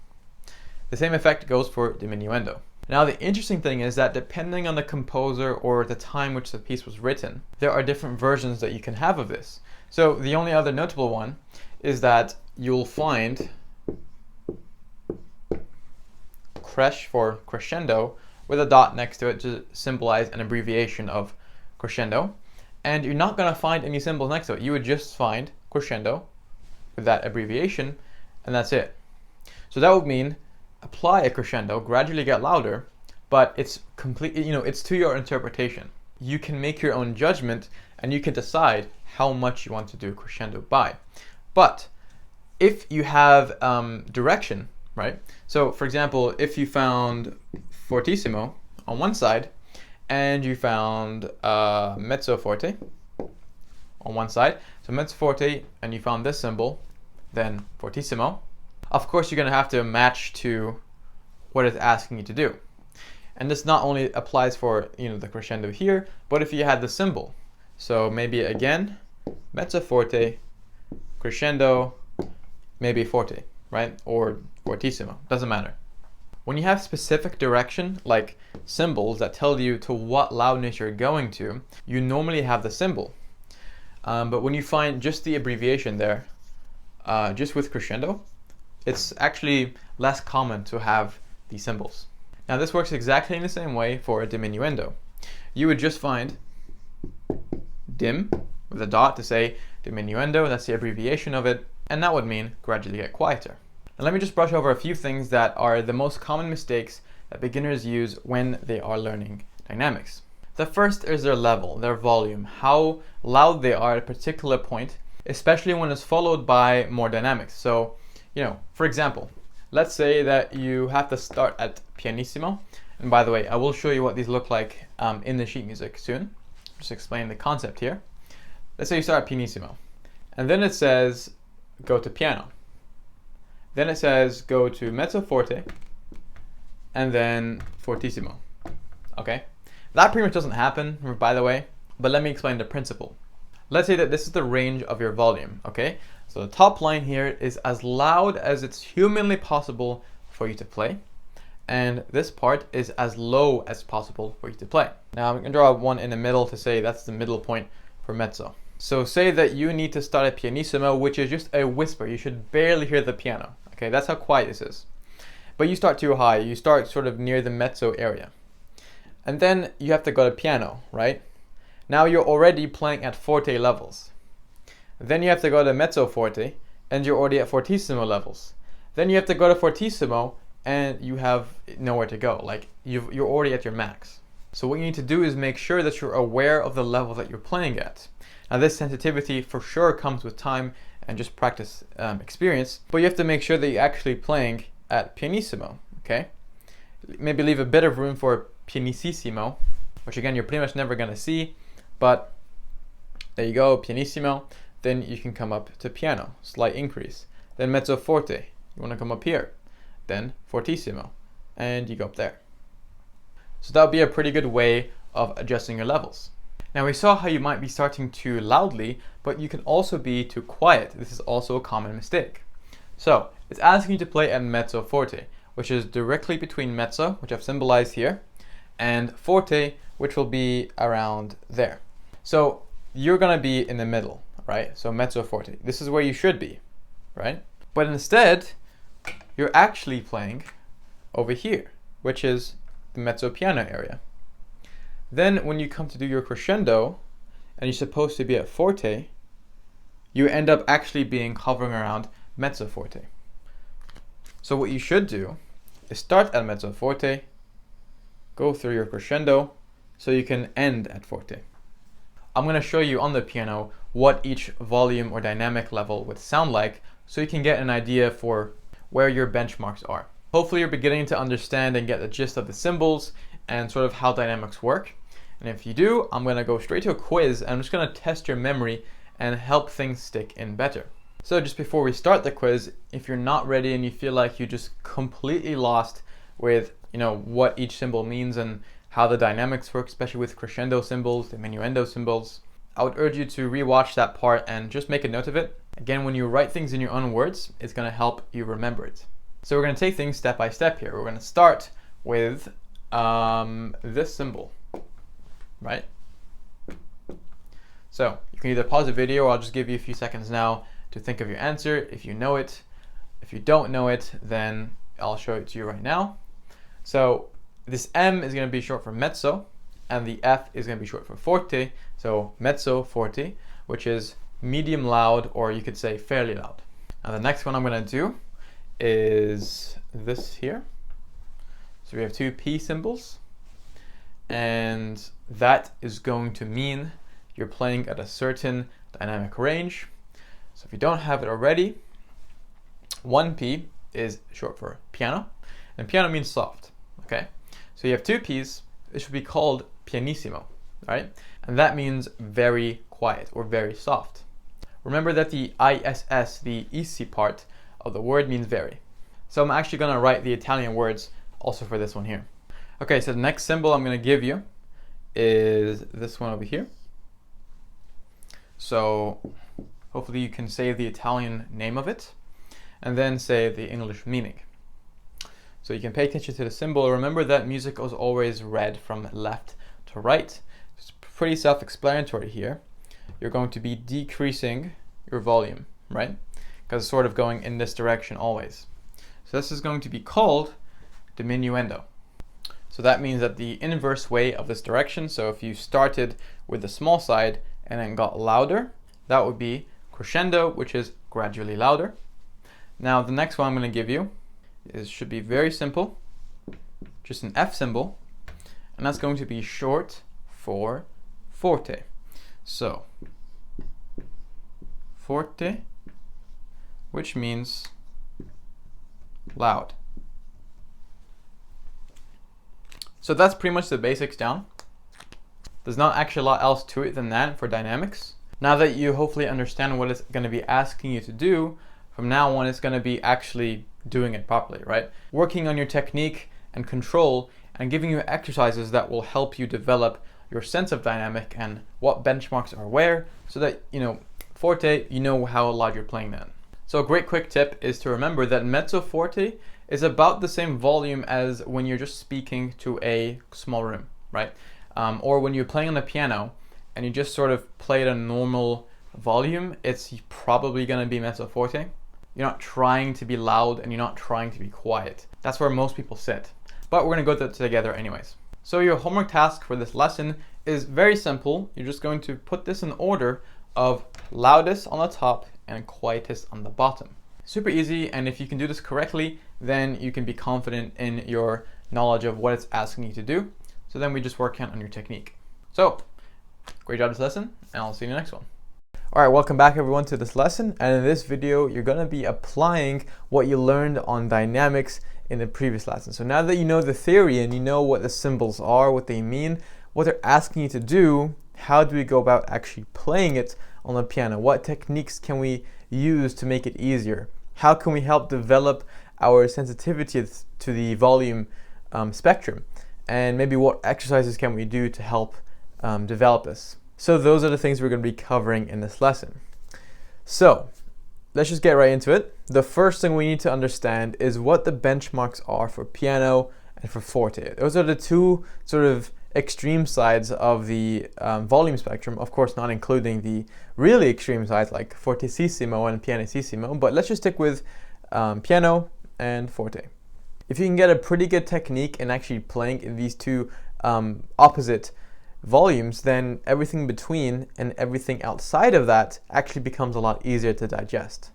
Speaker 4: The same effect goes for diminuendo. Now, the interesting thing is that depending on the composer or the time which the piece was written, there are different versions that you can have of this. So the only other notable one is that you'll find cresce for crescendo with a dot next to it to symbolize an abbreviation of crescendo. And you're not going to find any symbols next to it. You would just find crescendo with that abbreviation, and that's it. So that would mean apply a crescendo, gradually get louder, but it's completely, you know, it's to your interpretation. You can make your own judgment and you can decide how much you want to do crescendo by. But if you have direction, right? So for example, if you found fortissimo on one side and you found mezzo forte on one side, so mezzo forte, and you found this symbol, then fortissimo, of course you're going to have to match to what it's asking you to do. And this not only applies for, you know, the crescendo here, but if you had the symbol. So maybe again, mezzo forte, crescendo, maybe forte, right? Or fortissimo, doesn't matter. When you have specific direction, like symbols that tell you to what loudness you're going to, you normally have the symbol. But when you find just the abbreviation there, just with crescendo, it's actually less common to have these symbols. Now this works exactly in the same way for a diminuendo. You would just find dim with a dot to say diminuendo, that's the abbreviation of it, and that would mean gradually get quieter. And let me just brush over a few things that are the most common mistakes that beginners use when they are learning dynamics. The first is their level, their volume, how loud they are at a particular point, especially when it's followed by more dynamics. So, you know, for example, let's say that you have to start at pianissimo. And by the way, I will show you what these look like in the sheet music soon. Just explain the concept here. Let's say you start at pianissimo. And then it says, go to piano. Then it says, go to mezzo forte. And then fortissimo. Okay? That pretty much doesn't happen, by the way. But let me explain the principle. Let's say that this is the range of your volume, okay? So the top line here is as loud as it's humanly possible for you to play. And this part is as low as possible for you to play. Now I'm going to draw one in the middle to say that's the middle point for mezzo. So say that you need to start at pianissimo, which is just a whisper. You should barely hear the piano. Okay, that's how quiet this is. But you start too high. You start sort of near the mezzo area. And then you have to go to piano, right? Now you're already playing at forte levels. Then you have to go to mezzo forte, and you're already at fortissimo levels. Then you have to go to fortissimo, and you have nowhere to go. Like you're already at your max. So what you need to do is make sure that you're aware of the level that you're playing at. Now this sensitivity for sure comes with time and just practice experience, but you have to make sure that you're actually playing at pianissimo, okay? Maybe leave a bit of room for pianissimo, which again you're pretty much never gonna see, but there you go, pianissimo. Then you can come up to piano, slight increase. Then mezzo forte, you wanna come up here. Then fortissimo, and you go up there. So that would be a pretty good way of adjusting your levels. Now we saw how you might be starting too loudly, but you can also be too quiet. This is also a common mistake. So it's asking you to play at mezzo forte, which is directly between mezzo, which I've symbolized here, and forte, which will be around there. So you're gonna be in the middle, right? So mezzo forte, this is where you should be, right? But instead, you're actually playing over here, which is the mezzo piano area. Then when you come to do your crescendo, and you're supposed to be at forte, you end up actually being hovering around mezzo forte. So what you should do is start at mezzo forte, go through your crescendo, so you can end at forte. I'm going to show you on the piano what each volume or dynamic level would sound like, so you can get an idea for where your benchmarks are. Hopefully you're beginning to understand and get the gist of the symbols and sort of how dynamics work. And if you do, I'm going to go straight to a quiz. I'm just going to test your memory and help things stick in better. So just before we start the quiz, if you're not ready and you feel like you just completely lost with what each symbol means and how the dynamics work, especially with crescendo symbols, diminuendo symbols, I would urge you to rewatch that part and just make a note of it. Again, when you write things in your own words, it's going to help you remember it. So we're going to take things step by step here. We're going to start with this symbol, right? So you can either pause the video, or I'll just give you a few seconds now to think of your answer if you know it. If you don't know it, then I'll show it to you right now. So this M is going to be short for mezzo, and the F is going to be short for forte. So mezzo forte, which is medium loud, or you could say fairly loud. Now the next one I'm going to do is this here. So we have two P symbols, and that is going to mean you're playing at a certain dynamic range. So if you don't have it already, 1P is short for piano, and piano means soft, okay? So you have two P's, it should be called pianissimo, right? And that means very quiet or very soft. Remember that the ISS, the EC part of the word, means very. So I'm actually gonna write the Italian words also for this one here. Okay, so the next symbol I'm gonna give you is this one over here. So hopefully you can say the Italian name of it and then say the English meaning. So you can pay attention to the symbol. Remember that music is always read from left to right. It's pretty self-explanatory here. You're going to be decreasing your volume, right? Because it's sort of going in this direction always. So this is going to be called diminuendo. So that means that the inverse way of this direction, so if you started with the small side and then got louder, that would be crescendo, which is gradually louder. Now the next one I'm going to give you should be very simple, just an F symbol, and that's going to be short for forte. So forte, which means loud. So that's pretty much the basics down. There's not actually a lot else to it than that for dynamics. Now that you hopefully understand what it's going to be asking you to do, from now on it's going to be actually doing it properly, right? Working on your technique and control and giving you exercises that will help you develop your sense of dynamic and what benchmarks are where, so that, forte, you know how loud you're playing then. So a great quick tip is to remember that mezzo forte is about the same volume as when you're just speaking to a small room, right? Or when you're playing on the piano and you just sort of play at a normal volume, it's probably going to be mezzo forte. You're not trying to be loud and you're not trying to be quiet. That's where most people sit. But we're going to go through it together anyways. So your homework task for this lesson is very simple. You're just going to put this in order of loudest on the top and quietest on the bottom. Super easy, and if you can do this correctly, then you can be confident in your knowledge of what it's asking you to do. So then we just work on your technique. So, great job this lesson, and I'll see you in the next one.
Speaker 3: All right, welcome back everyone to this lesson, and in this video you're going to be applying what you learned on dynamics in the previous lesson. So now that you know the theory and you know what the symbols are, what they mean, what they're asking you to do, how do we go about actually playing it on the piano? What techniques can we use to make it easier? How can we help develop our sensitivity to the volume spectrum? And maybe what exercises can we do to help develop this?
Speaker 4: So those are the things we're going to be covering in this lesson. So let's just get right into it. The first thing we need to understand is what the benchmarks are for piano and for forte. Those are the two sort of extreme sides of the volume spectrum, of course not including the really extreme sides like fortissimo and pianissimo, but let's just stick with piano and forte. If you can get a pretty good technique in actually playing in these two opposite volumes, then everything between and everything outside of that actually becomes a lot easier to digest.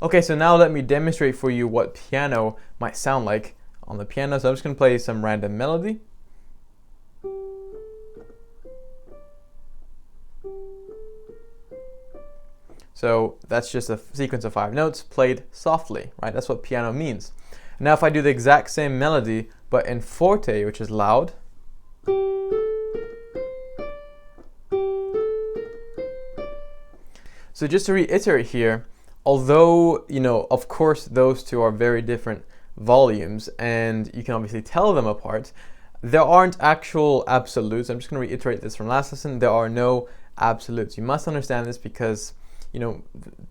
Speaker 4: Okay, so now let me demonstrate for you what piano might sound like on the piano. So I'm just going to play some random melody. So that's just a sequence of 5 notes played softly, right? That's what piano means. Now if I do the exact same melody, but in forte, which is loud, so just to reiterate here, although, of course those two are very different volumes and you can obviously tell them apart, there aren't actual absolutes. I'm just going to reiterate this from last lesson. There are no absolutes. You must understand this because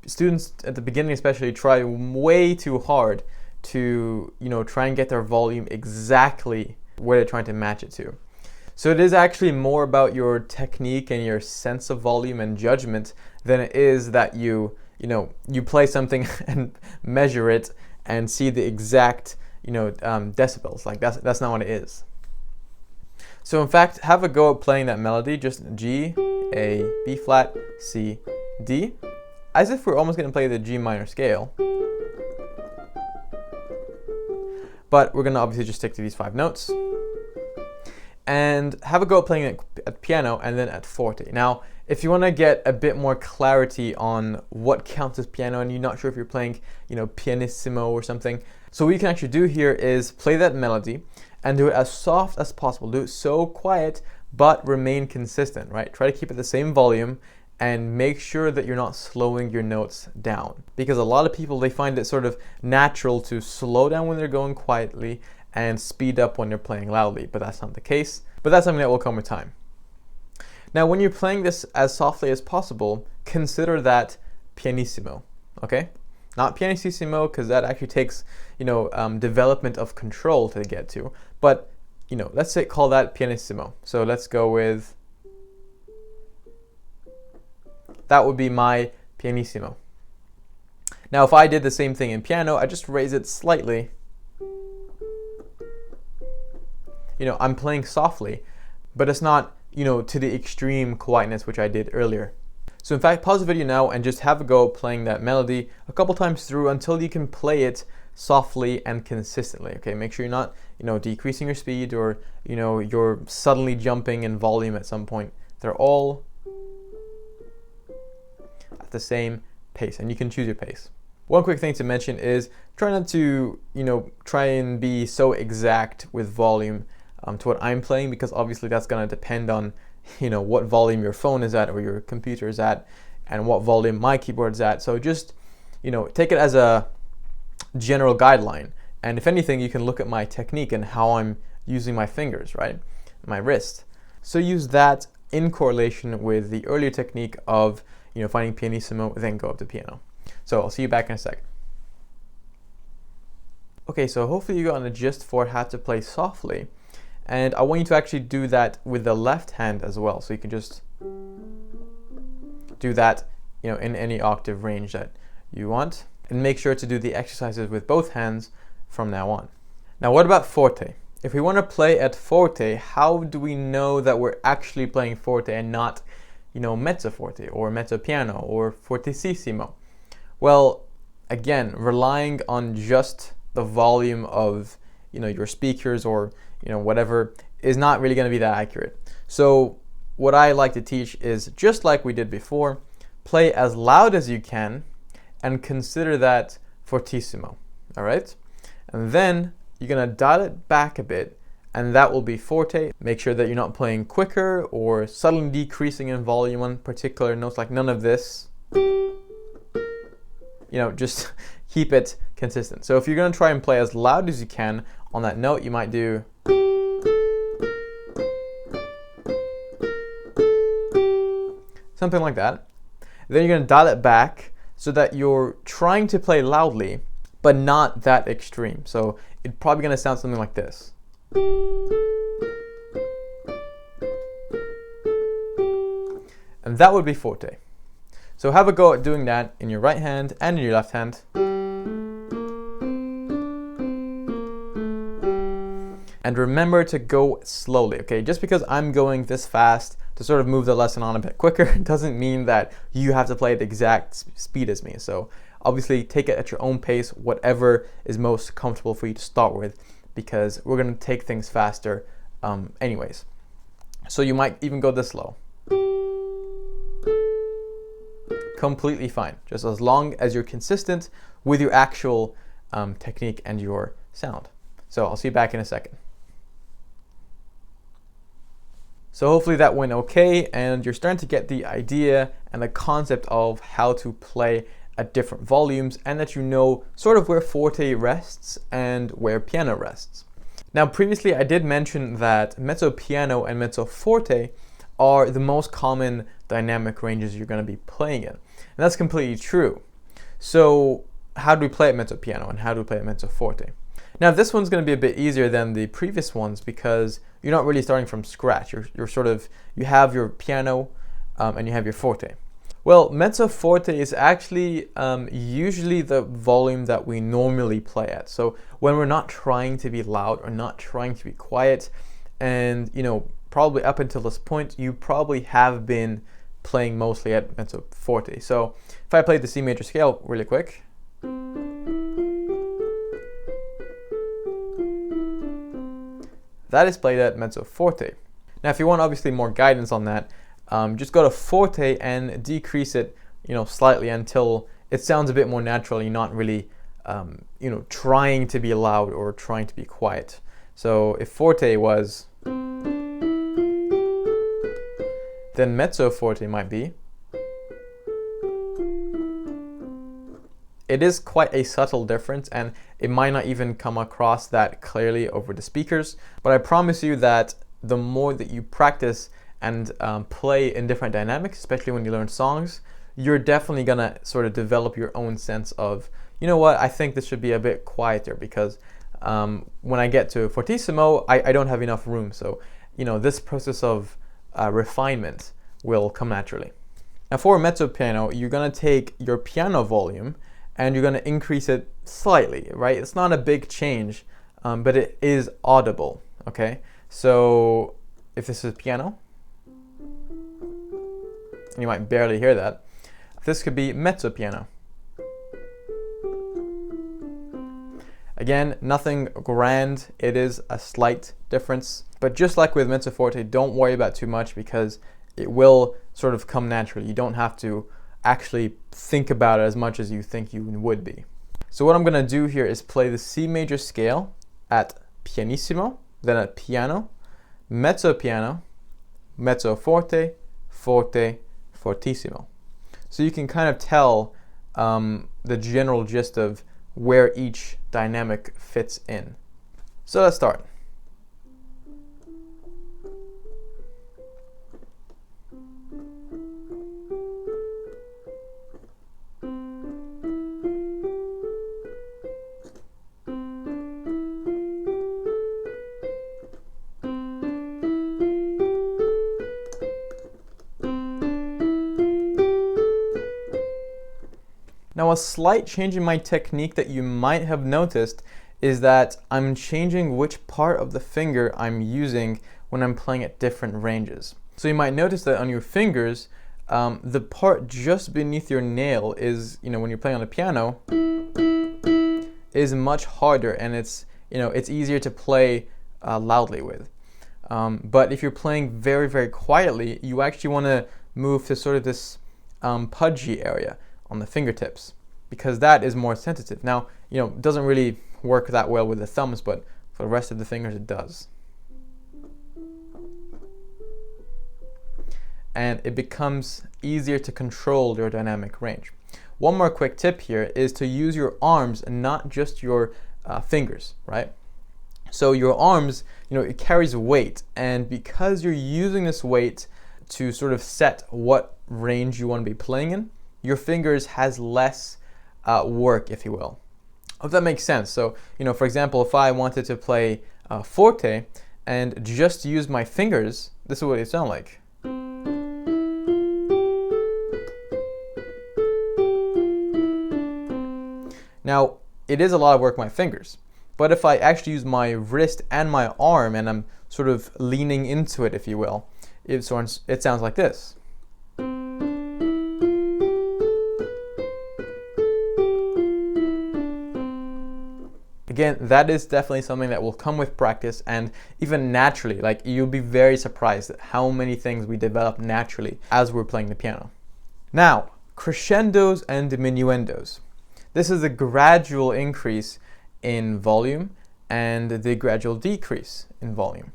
Speaker 4: students at the beginning especially try way too hard to try and get their volume exactly where they're trying to match it to. So it is actually more about your technique and your sense of volume and judgment than it is that you play something and measure it and see the exact decibels. Like that's not what it is. So in fact, have a go at playing that melody, just G, A, B flat, C, D, as if we're almost going to play the G minor scale. But we're going to obviously just stick to these 5 notes. And have a go at playing it at piano and then at forte. Now, if you want to get a bit more clarity on what counts as piano and you're not sure if you're playing, pianissimo or something, so what you can actually do here is play that melody and do it as soft as possible. Do it so quiet, but remain consistent, right? Try to keep it the same volume and make sure that you're not slowing your notes down. Because a lot of people, they find it sort of natural to slow down when they're going quietly and speed up when you're playing loudly, but that's not the case. But that's something that will come with time. Now, when you're playing this as softly as possible, consider that pianissimo, okay? Not pianissimo, because that actually takes, development of control to get to. But, let's say call that pianissimo. So let's go with, that would be my pianissimo. Now, if I did the same thing in piano, I just raise it slightly. I'm playing softly, but it's not, to the extreme quietness which I did earlier. So in fact, pause the video now and just have a go playing that melody a couple times through until you can play it softly and consistently. Okay, make sure you're not, decreasing your speed or, you're suddenly jumping in volume at some point. They're all at the same pace, and you can choose your pace. One quick thing to mention is try not to, try and be so exact with volume to what I'm playing, because obviously that's going to depend on, what volume your phone is at or your computer is at and what volume my keyboard is at. So just, take it as a general guideline. And if anything, you can look at my technique and how I'm using my fingers, right? My wrist. So use that in correlation with the earlier technique of, finding pianissimo, then go up to piano. So I'll see you back in a second. Okay, so hopefully you got a gist for how to play softly. And I want you to actually do that with the left hand as well. So you can just do that, in any octave range that you want. And make sure to do the exercises with both hands from now on. Now, what about forte? If we want to play at forte, how do we know that we're actually playing forte and not, mezzo forte or mezzo piano or fortissimo? Well, again, relying on just the volume of, your speakers or, whatever is not really going to be that accurate. So what I like to teach is, just like we did before, play as loud as you can and consider that fortissimo, all right? And then you're going to dial it back a bit, and that will be forte. Make sure that you're not playing quicker or suddenly decreasing in volume on particular notes, like none of this. Just keep it consistent. So if you're going to try and play as loud as you can on that note, you might do, something like that. Then you're going to dial it back so that you're trying to play loudly, but not that extreme. So it's probably going to sound something like this. And that would be forte. So have a go at doing that in your right hand and in your left hand. And remember to go slowly, okay? Just because I'm going this fast to sort of move the lesson on a bit quicker doesn't mean that you have to play at the exact speed as me. So obviously take it at your own pace, whatever is most comfortable for you to start with, because we're gonna take things faster anyways. So you might even go this slow. Completely fine, just as long as you're consistent with your actual technique and your sound. So I'll see you back in a second. So hopefully that went okay, and you're starting to get the idea and the concept of how to play at different volumes, and that you know sort of where forte rests and where piano rests. Now previously I did mention that mezzo piano and mezzo forte are the most common dynamic ranges you're going to be playing in. And that's completely true. So how do we play at mezzo piano and how do we play at mezzo forte? Now this one's going to be a bit easier than the previous ones because you're not really starting from scratch. You have your piano and you have your forte. Well, mezzo forte is actually usually the volume that we normally play at. So when we're not trying to be loud or not trying to be quiet, and probably up until this point, you probably have been playing mostly at mezzo forte. So if I play the C major scale really quick, that is played at mezzo forte. Now if you want obviously more guidance on that, just go to forte and decrease it slightly until it sounds a bit more natural. You're not really trying to be loud or trying to be quiet. So if forte was, then mezzo forte might be. It is quite a subtle difference, and it might not even come across that clearly over the speakers, but I promise you that the more that you practice and play in different dynamics, especially when you learn songs, you're definitely gonna sort of develop your own sense of, you know what, I think this should be a bit quieter because when I get to fortissimo, I don't have enough room. So, this process of refinement will come naturally. Now for mezzo piano, you're gonna take your piano volume and you're gonna increase it slightly, right? It's not a big change, but it is audible, okay? So if this is piano, you might barely hear that. This could be mezzo piano. Again, nothing grand, it is a slight difference, but just like with mezzo forte, don't worry about too much because it will sort of come naturally. You don't have to actually think about it as much as you think you would be. So what I'm gonna do here is play the C major scale at pianissimo, then at piano, mezzo forte, forte, fortissimo. So you can kind of tell the general gist of where each dynamic fits in. So let's start. Now a slight change in my technique that you might have noticed is that I'm changing which part of the finger I'm using when I'm playing at different ranges. So you might notice that on your fingers, the part just beneath your nail is, when you're playing on the piano, is much harder, and it's easier to play loudly with. But if you're playing very, very quietly, you actually want to move to sort of this pudgy area on the fingertips, because that is more sensitive. Now, it doesn't really work that well with the thumbs, but for the rest of the fingers it does. And it becomes easier to control your dynamic range. One more quick tip here is to use your arms and not just your fingers, right? So your arms, it carries weight, and because you're using this weight to sort of set what range you want to be playing in, your fingers has less work, if you will. If that makes sense. So, for example, if I wanted to play forte and just use my fingers, this is what it sounds like. Now, it is a lot of work with my fingers, but if I actually use my wrist and my arm and I'm sort of leaning into it, if you will, it sounds like this. Again, that is definitely something that will come with practice, and even naturally, like, you'll be very surprised at how many things we develop naturally as we're playing the piano. Now, crescendos and diminuendos. This is a gradual increase in volume and the gradual decrease in volume.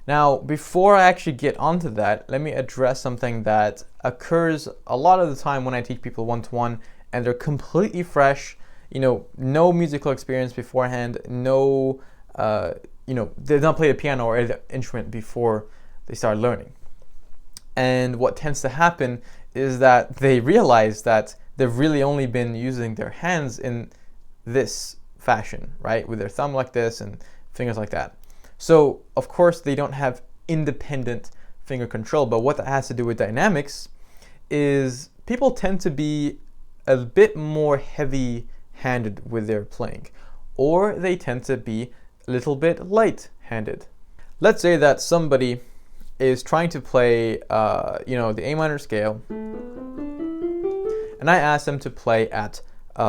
Speaker 4: Now, before I actually get onto that, let me address something that occurs a lot of the time when I teach people one-to-one and they're completely fresh, no musical experience beforehand, they've not played a piano or any instrument before they start learning. And what tends to happen is that they realize that they've really only been using their hands in this fashion, right? With their thumb like this and fingers like that. So, of course, they don't have independent finger control, but what that has to do with dynamics is people tend to be a bit more heavy-handed with their playing, or they tend to be a little bit light-handed. Let's say that somebody is trying to play, the A minor scale, and I ask them to play at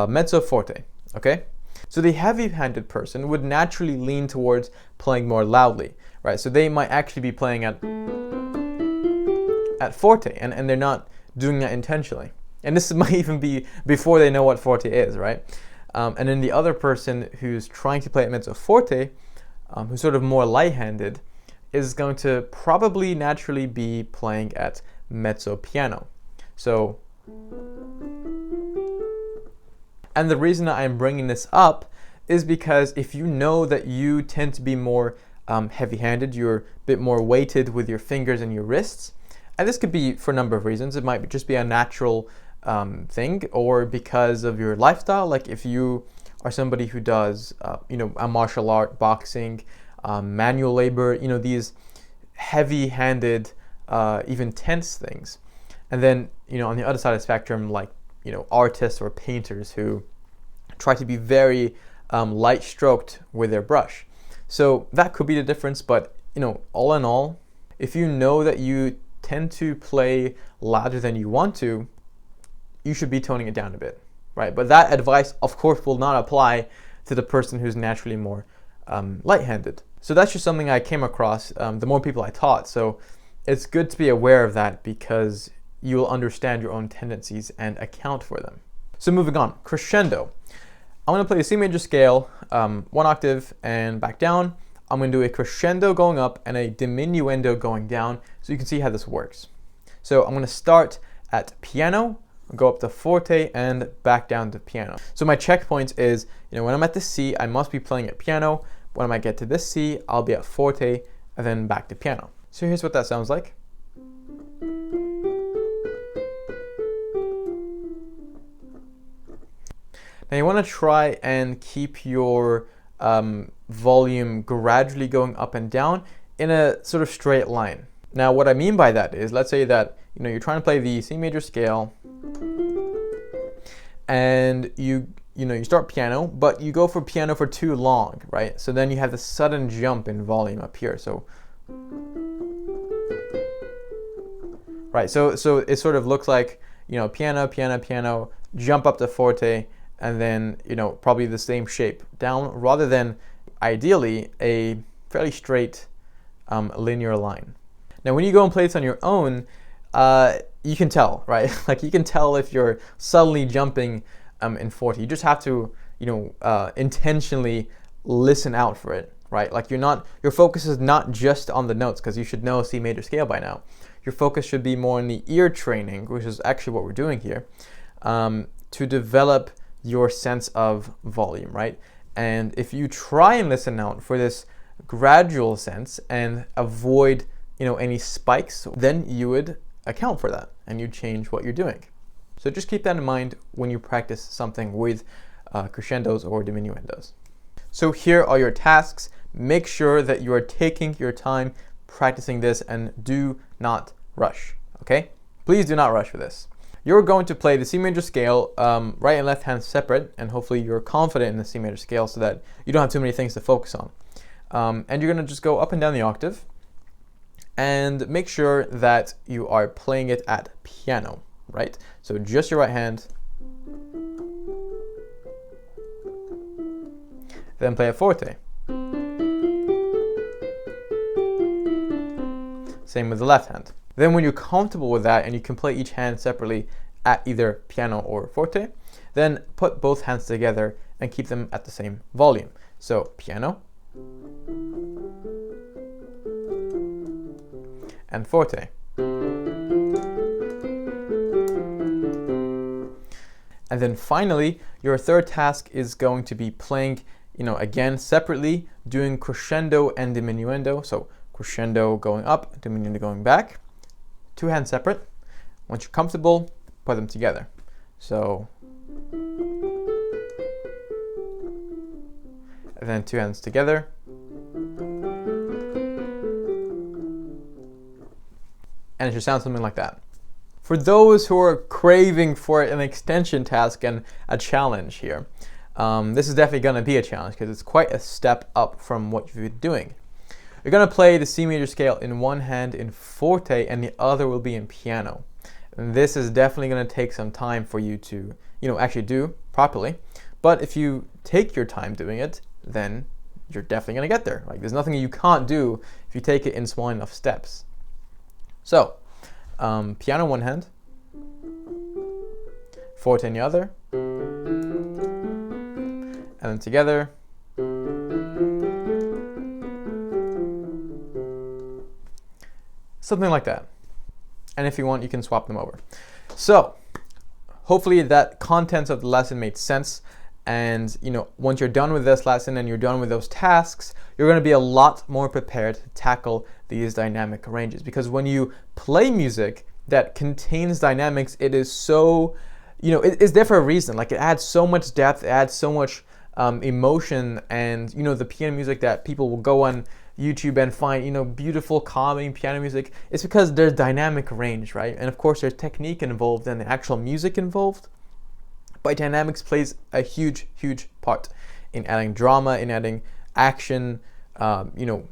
Speaker 4: mezzo forte, okay? So the heavy-handed person would naturally lean towards playing more loudly, right? So they might actually be playing at forte, and they're not doing that intentionally. And this might even be before they know what forte is, right? And then the other person who's trying to play at mezzo forte, who's sort of more light-handed, is going to probably naturally be playing at mezzo piano. So, and the reason that I'm bringing this up is because if you know that you tend to be more heavy-handed, you're a bit more weighted with your fingers and your wrists, and this could be for a number of reasons. It might just be a natural thing, or because of your lifestyle. Like if you are somebody who does, a martial art, boxing, manual labor, these heavy-handed, even tense things. And then, on the other side of the spectrum, like, artists or painters who try to be very light-stroked with their brush. So that could be the difference, but, all in all, if you know that you tend to play louder than you want to, you should be toning it down a bit, right? But that advice, of course, will not apply to the person who's naturally more light-handed. So that's just something I came across the more people I taught. So it's good to be aware of that because you will understand your own tendencies and account for them. So moving on, crescendo. I'm going to play a C major scale, 1 octave and back down. I'm going to do a crescendo going up and a diminuendo going down, so you can see how this works. So I'm going to start at piano, go up to forte, and back down to piano. So my checkpoint is, when I'm at the C, I must be playing at piano. When I get to this C, I'll be at forte, and then back to piano. So here's what that sounds like. Now you want to try and keep your volume gradually going up and down in a sort of straight line. Now what I mean by that is, let's say that you're trying to play the C major scale, and you start piano, but you go for piano for too long, right? So then you have this sudden jump in volume up here. So right, so it sort of looks like piano, piano, piano, jump up to forte, and then probably the same shape down, rather than ideally a fairly straight linear line. Now when you go and play this on your own, you can tell, right? Like you can tell if you're suddenly jumping in forte. You just have to intentionally listen out for it, right? Like your focus is not just on the notes, because you should know C major scale by now. Your focus should be more on the ear training, which is actually what we're doing here, to develop your sense of volume, right? And if you try and listen out for this gradual sense and avoid, any spikes, then you would account for that and you change what you're doing. So just keep that in mind when you practice something with crescendos or diminuendos. So here are your tasks. Make sure that you are taking your time practicing this and do not rush, okay? Please do not rush for this. You're going to play the C major scale, right and left hands separate, and hopefully you're confident in the C major scale so that you don't have too many things to focus on. And you're gonna just go up and down the octave and make sure that you are playing it at piano, right? So just your right hand, then play a forte. Same with the left hand. Then when you're comfortable with that and you can play each hand separately at either piano or forte, then put both hands together and keep them at the same volume. So piano and forte. And then finally, your third task is going to be playing, again separately, doing crescendo and diminuendo. So crescendo going up, diminuendo going back, two hands separate. Once you're comfortable, put them together. So, and then two hands together. And it should sound something like that. For those who are craving for an extension task and a challenge here, this is definitely going to be a challenge because it's quite a step up from what you've been doing. You're going to play the C major scale in one hand in forte and the other will be in piano. And this is definitely going to take some time for you to, actually do properly. But if you take your time doing it, then you're definitely going to get there. Like, there's nothing you can't do if you take it in small enough steps. So, piano one hand, forte in the other, and then together. Something like that. And if you want, you can swap them over. So, hopefully that contents of the lesson made sense. And, once you're done with this lesson and you're done with those tasks, you're going to be a lot more prepared to tackle these dynamic ranges. Because when you play music that contains dynamics, it is so, it's there for a reason. Like, it adds so much depth, it adds so much emotion, and, the piano music that people will go on YouTube and find, beautiful, calming piano music, it's because there's dynamic range, right? And of course, there's technique involved and the actual music involved. But dynamics plays a huge, huge part in adding drama, in adding action,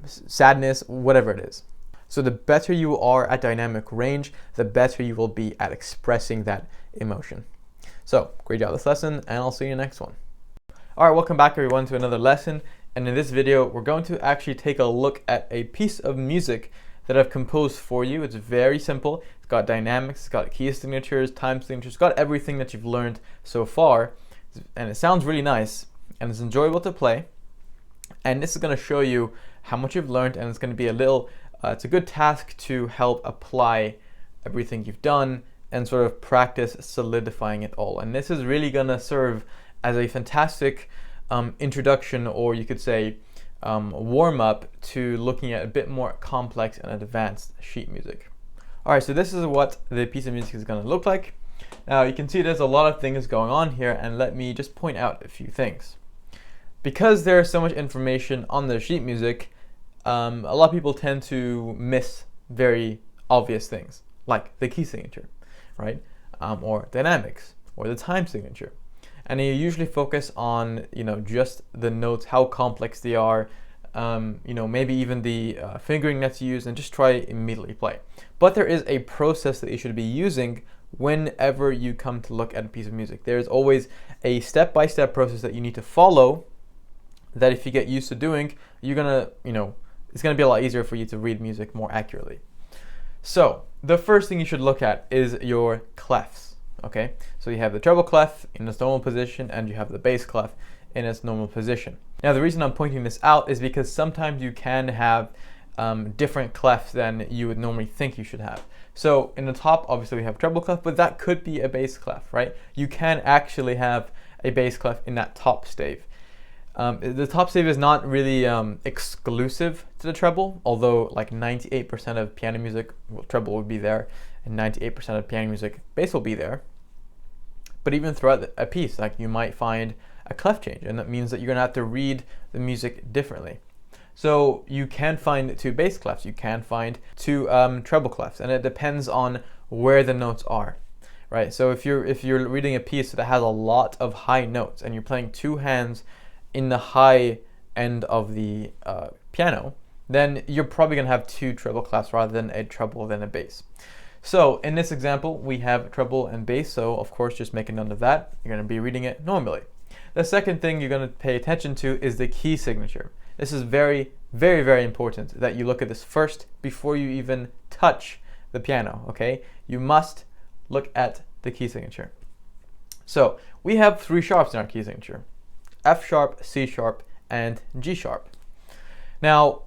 Speaker 4: sadness, whatever it is. So the better you are at dynamic range, the better you will be at expressing that emotion. So, great job this lesson, and I'll see you in the next one. All right, welcome back everyone to another lesson. And in this video, we're going to actually take a look at a piece of music that I've composed for you. It's very simple. It's got dynamics, it's got key signatures, time signatures, it's got everything that you've learned so far. And it sounds really nice, and it's enjoyable to play. And this is going to show you how much you've learned, and it's going to be it's a good task to help apply everything you've done and sort of practice solidifying it all. And this is really going to serve as a fantastic introduction, or you could say warm-up to looking at a bit more complex and advanced sheet music. Alright, so this is what the piece of music is going to look like. Now you can see there's a lot of things going on here, and let me just point out a few things. Because there's so much information on the sheet music, a lot of people tend to miss very obvious things, like the key signature, right? Or dynamics, or the time signature. And you usually focus on, just the notes, how complex they are, maybe even the fingering that's used, and just try immediately play. But there is a process that you should be using whenever you come to look at a piece of music. There's always a step-by-step process that you need to follow, that if you get used to doing, you're gonna, it's gonna be a lot easier for you to read music more accurately. So, the first thing you should look at is your clefs. Okay, so you have the treble clef in its normal position and you have the bass clef in its normal position. Now the reason I'm pointing this out is because sometimes you can have different clefs than you would normally think you should have. So in the top, obviously we have treble clef, but that could be a bass clef, right? You can actually have a bass clef in that top stave. The top stave is not really exclusive to the treble, although like 98% of piano music, treble will be there, and 98% of piano music, bass will be there. But even throughout a piece, like you might find a clef change, and that means that you're gonna have to read the music differently. So you can find two bass clefs, you can find two treble clefs, and it depends on where the notes are, right? So if you're reading a piece that has a lot of high notes and you're playing two hands in the high end of the piano, then you're probably gonna have two treble clefs rather than a treble then a bass. So in this example, we have treble and bass, so of course just make a note of that. You're gonna be reading it normally. The second thing you're gonna pay attention to is the key signature. This is very, very, very important that you look at this first before you even touch the piano, okay? You must look at the key signature. So we have 3 sharps in our key signature: F sharp, C sharp, and G sharp. Now,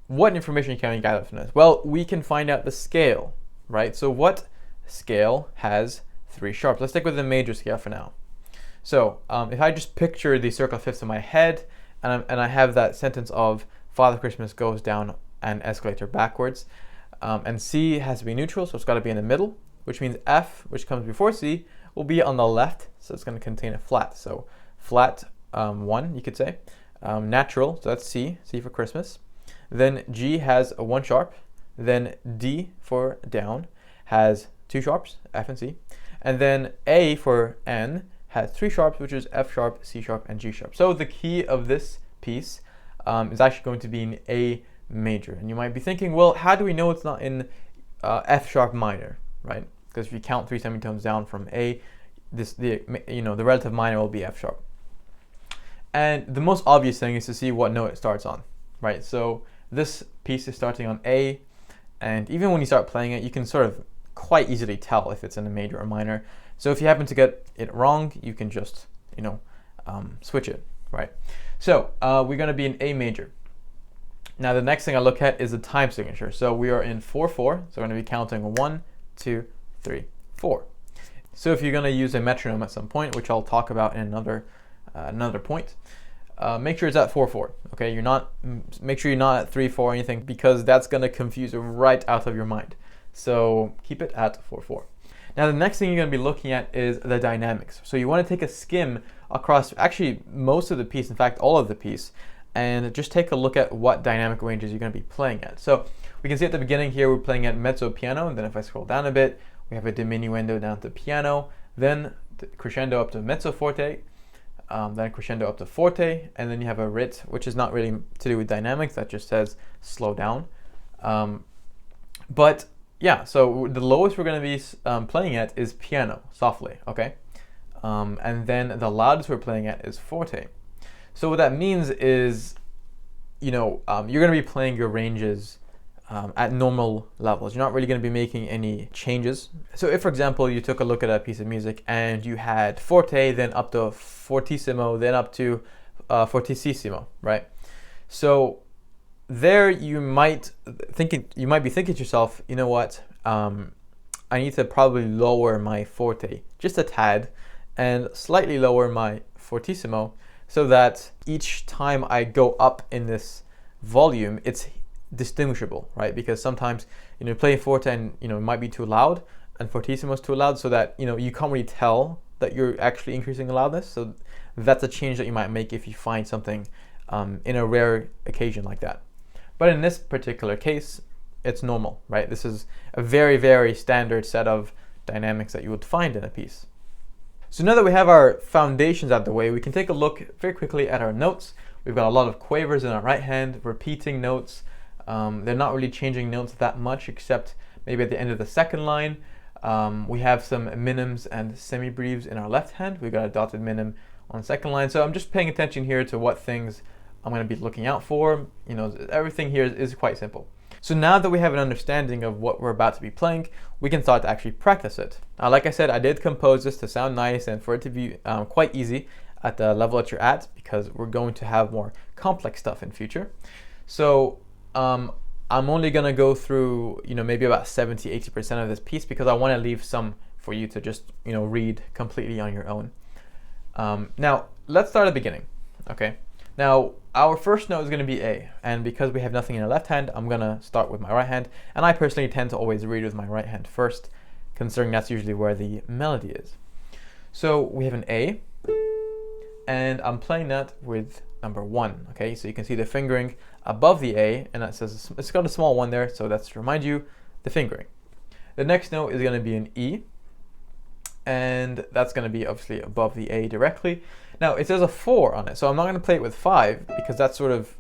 Speaker 4: what information can we gather from this? Well, we can find out the scale, right? So what scale has 3 sharps? Let's stick with the major scale for now. So if I just picture the circle of fifths in my head, and I have that sentence of Father Christmas goes down an escalator backwards, and C has to be neutral, so it's got to be in the middle, which means F, which comes before C, will be on the left, so it's going to contain a flat. So flat 1, you could say. Natural, so that's C for Christmas. Then G has a 1 sharp. Then D for down has 2 sharps, F and C. And then A for N has 3 sharps, which is F sharp, C sharp, and G sharp. So the key of this piece is actually going to be in A major. And you might be thinking, well, how do we know it's not in F sharp minor, right? Because if you count 3 semitones down from A, the relative minor will be F sharp. And the most obvious thing is to see what note it starts on, right? So this piece is starting on A, and even when you start playing it, you can sort of quite easily tell if it's in a major or minor. So if you happen to get it wrong, you can just, switch it, right? So we're going to be in A major. Now the next thing I look at is the time signature. So we are in 4/4, so we're going to be counting 1, 2, 3, 4. So if you're going to use a metronome at some point, which I'll talk about in another point, make sure it's at 4/4. Okay, make sure you're not at 3/4 or anything, because that's going to confuse you right out of your mind. So keep it at 4/4. Now the next thing you're going to be looking at is the dynamics. So you want to take a skim across actually most of the piece, in fact all of the piece, and just take a look at what dynamic ranges you're going to be playing at. So we can see at the beginning here we're playing at mezzo piano, and then if I scroll down a bit, we have a diminuendo down to piano, then crescendo up to mezzo forte, then crescendo up to forte, and then you have a rit, which is not really to do with dynamics, that just says slow down. But yeah, so the lowest we're going to be playing at is piano, softly, okay? And then the loudest we're playing at is forte. So what that means is, you're going to be playing your ranges at normal levels. You're not really going to be making any changes. So if, for example, you took a look at a piece of music and you had forte, then up to fortissimo, then up to fortissimo, right? So there you might be thinking to yourself, you know what, I need to probably lower my forte just a tad and slightly lower my fortissimo, so that each time I go up in this volume, it's distinguishable, right? Because sometimes playing forte and it might be too loud, and fortissimo is too loud, so that you can't really tell that you're actually increasing the loudness. So that's a change that you might make if you find something in a rare occasion like that. But in this particular case, it's normal, right? This is a very, very standard set of dynamics that you would find in a piece. So now that we have our foundations out of the way, we can take a look very quickly at our notes. We've got a lot of quavers in our right hand, repeating notes. They're not really changing notes that much, except maybe at the end of the second line. We have some minims and semibreves in our left hand. We've got a dotted minim on the second line. So I'm just paying attention here to what things I'm going to be looking out for. Everything here is quite simple. So now that we have an understanding of what we're about to be playing, we can start to actually practice it. Like I said, I did compose this to sound nice and for it to be quite easy at the level that you're at, because we're going to have more complex stuff in future. So I'm only going to go through maybe about 70-80% of this piece, because I want to leave some for you to just read completely on your own. Now let's start at the beginning. Okay. Now, our first note is going to be A, and because we have nothing in our left hand, I'm going to start with my right hand, and I personally tend to always read with my right hand first, considering that's usually where the melody is. So we have an A, and I'm playing that with number 1, okay? So you can see the fingering above the A, and that says it's got a small 1 there, so that's to remind you the fingering. The next note is going to be an E, and that's going to be obviously above the A directly. Now it says a 4 on it, so I'm not going to play it with 5 because that's sort of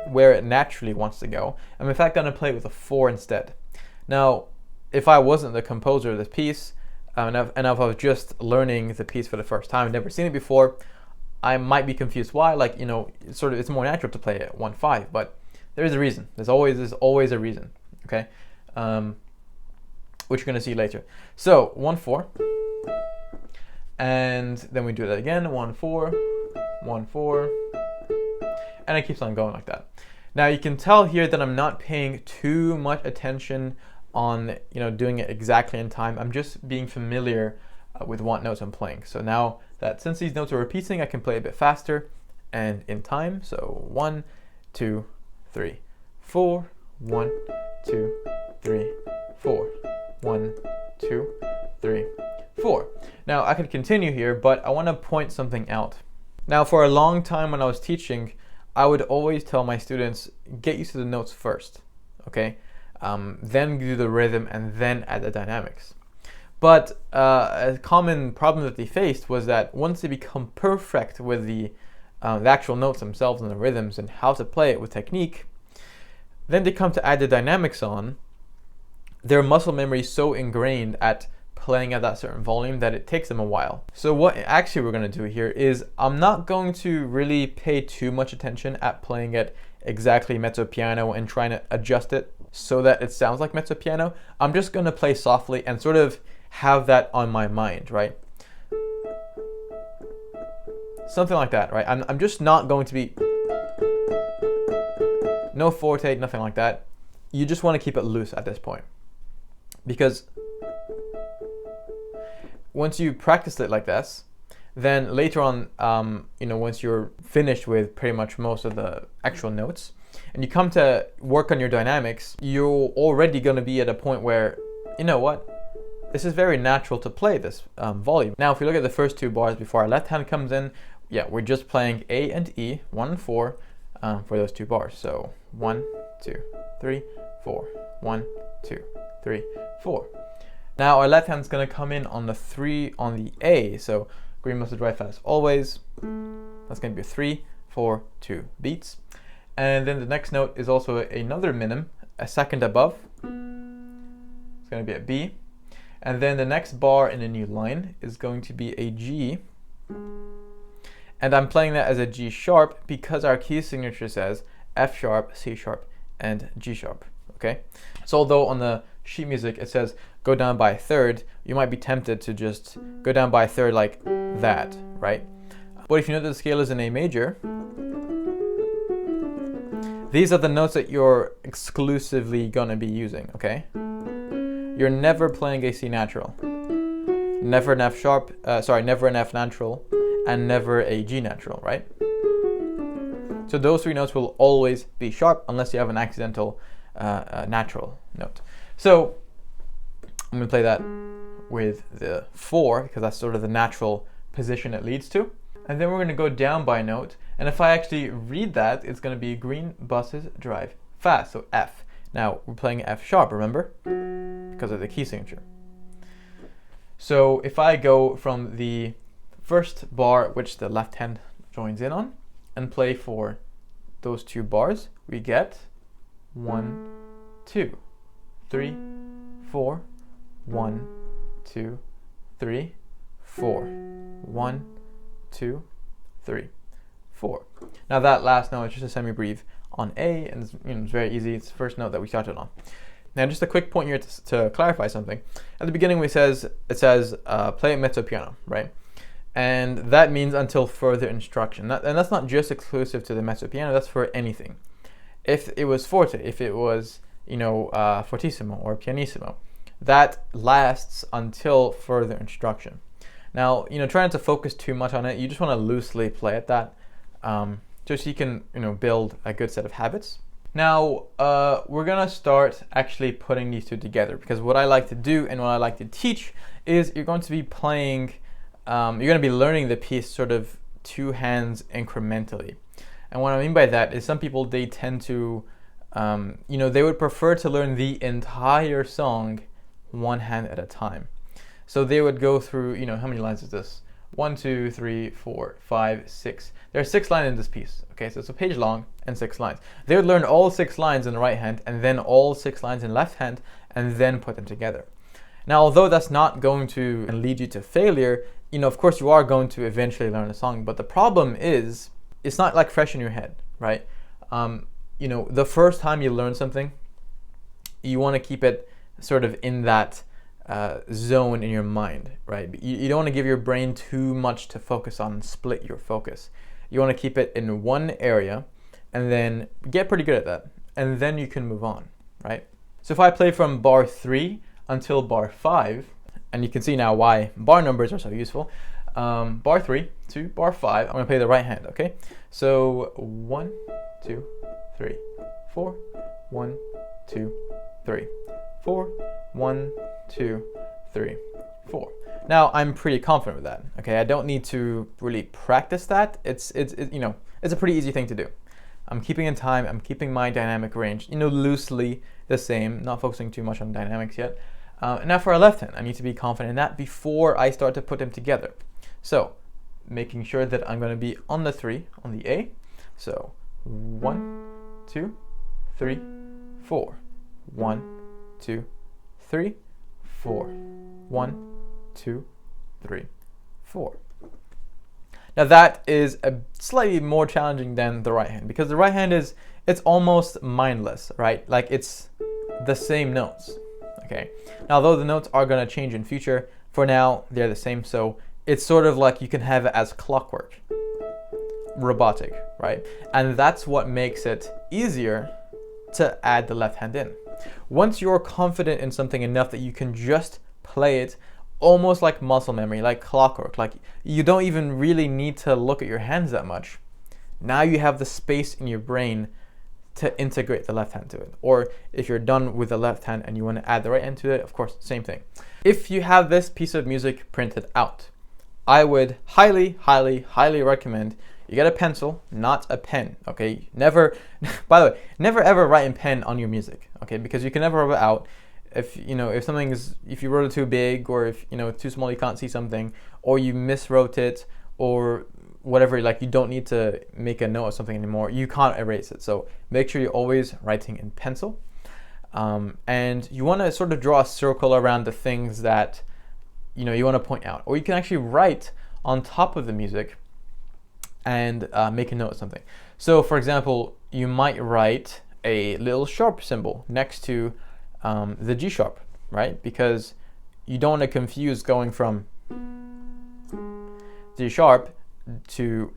Speaker 4: where it naturally wants to go. I'm in fact going to play it with a 4 instead. Now, if I wasn't the composer of this piece, and if I was just learning the piece for the first time, I've never seen it before, I might be confused why. Like, you know, it's more natural to play it 1-5, but there is a reason. There's always a reason. Okay, which you're going to see later. So 1-4. And then we do that again, 1-4, 1-4, and it keeps on going like that. Now you can tell here that I'm not paying too much attention on, you know, doing it exactly in time. I'm just being familiar with what notes I'm playing. So now that since these notes are repeating, I can play a bit faster and in time. So 1, 2, 3, 4, 1, 2, 3, 4, 1, 2, 3, 4. Now I could continue here, but I want to point something out. Now for a long time when I was teaching, I would always tell my students, get used to the notes first, okay? Then do the rhythm and then add the dynamics. But a common problem that they faced was that once they become perfect with the actual notes themselves and the rhythms and how to play it with technique, then they come to add the dynamics on. Their muscle memory is so ingrained at playing at that certain volume that it takes them a while. So what actually we're going to do here is I'm not going to really pay too much attention at playing it exactly mezzo piano and trying to adjust it so that it sounds like mezzo piano. I'm just going to play softly and sort of have that on my mind, right? Something like that, right? I'm just not going to be no forte, nothing like that. You just want to keep it loose at this point, because once you practice it like this, then later on, you know, once you're finished with pretty much most of the actual notes, and you come to work on your dynamics, you're already going to be at a point where, you know what, this is very natural to play this volume. Now, if we look at the first 2 bars before our left hand comes in, yeah, we're just playing A and E, 1 and 4, for those 2 bars. So 1, 2, 3, 4, 1, 2, 3, 4. Now our left hand's going to come in on the 3 on the A, so green mustard right fast always. That's going to be a 3, 4, 2 beats. And then the next note is also another minim, a second above. It's going to be a B. And then the next bar in a new line is going to be a G. And I'm playing that as a G sharp because our key signature says F sharp, C sharp, and G sharp. Okay? So although on the sheet music it says go down by a third, you might be tempted to just go down by a third like that, right? But if you know that the scale is in A major, these are the notes that you're exclusively going to be using, okay? You're never playing a C natural, never an F sharp, never an F natural, and never a G natural, right? So those 3 notes will always be sharp unless you have an accidental natural note. So I'm going to play that with the 4 because that's sort of the natural position it leads to. And then we're going to go down by note. And if I actually read that, it's going to be green buses drive fast, so F. Now we're playing F sharp, remember? Because of the key signature. So if I go from the first bar, which the left hand joins in on, and play for those 2 bars, we get 1, 2, 3, 4, 1, 2, 3, 4, 1, 2, 3, 4. Now that last note is just a semi-breve on A, and it's very easy. It's the first note that we started on. Now just a quick point here to clarify something. At the beginning it says play a mezzo piano, right? And that means until further instruction. And that's not just exclusive to the mezzo piano, that's for anything. If it was forte, if it was, fortissimo or pianissimo, that lasts until further instruction. Now, try not to focus too much on it. You just want to loosely play at that. just so you can build a good set of habits. Now we're gonna start actually putting these two together, because what I like to do and what I like to teach is you're going to be playing, you're going to be learning the piece sort of two hands incrementally. And what I mean by that is some people, they tend to, they would prefer to learn the entire song one hand at a time. So they would go through, how many lines is this? 1, 2, 3, 4, 5, 6. There are 6 lines in this piece. Okay, so it's a page long and 6 lines. They would learn all 6 lines in the right hand and then all 6 lines in left hand and then put them together. Now, although that's not going to lead you to failure, of course you are going to eventually learn a song, but the problem is it's not like fresh in your head, right? The first time you learn something, you want to keep it sort of in that zone in your mind, right? You don't want to give your brain too much to focus on and split your focus. You want to keep it in one area and then get pretty good at that, and then you can move on, right? So if I play from bar 3 until bar 5, and you can see now why bar numbers are so useful. Bar 3 to bar 5, I'm going to play the right hand, okay? So 1, 2, 3, 4, 1, 2, 3, 4, 1, 2, 3, 4. Now I'm pretty confident with that, okay? I don't need to really practice that. It's a pretty easy thing to do. I'm keeping in time, I'm keeping my dynamic range, loosely the same, not focusing too much on dynamics yet. Now for a left hand, I need to be confident in that before I start to put them together. So making sure that I'm going to be on the 3, on the A. So 1, 2, 3, 4. 1, 2, 3, 4. 1, 2, 3, 4. Now that is a slightly more challenging than the right hand, because the right hand it's almost mindless, right? Like it's the same notes. Okay. Now, although the notes are going to change in future, for now they're the same. So it's sort of like you can have it as clockwork, robotic, right? And that's what makes it easier to add the left hand in. Once you're confident in something enough that you can just play it almost like muscle memory, like clockwork, like you don't even really need to look at your hands that much. Now you have the space in your brain to integrate the left hand to it. Or if you're done with the left hand and you want to add the right hand to it, of course, same thing. If you have this piece of music printed out, I would highly, highly, highly recommend you get a pencil, not a pen, okay? Never, by the way, never ever write in pen on your music, okay? Because you can never rub it out. If you wrote it too big, or if it's too small, you can't see something, or you miswrote it, or whatever, like you don't need to make a note of something anymore, you can't erase it. So make sure you're always writing in pencil. And you want to sort of draw a circle around the things that you want to point out, or you can actually write on top of the music and make a note of something. So for example, you might write a little sharp symbol next to the G sharp, right? Because you don't want to confuse going from G sharp to,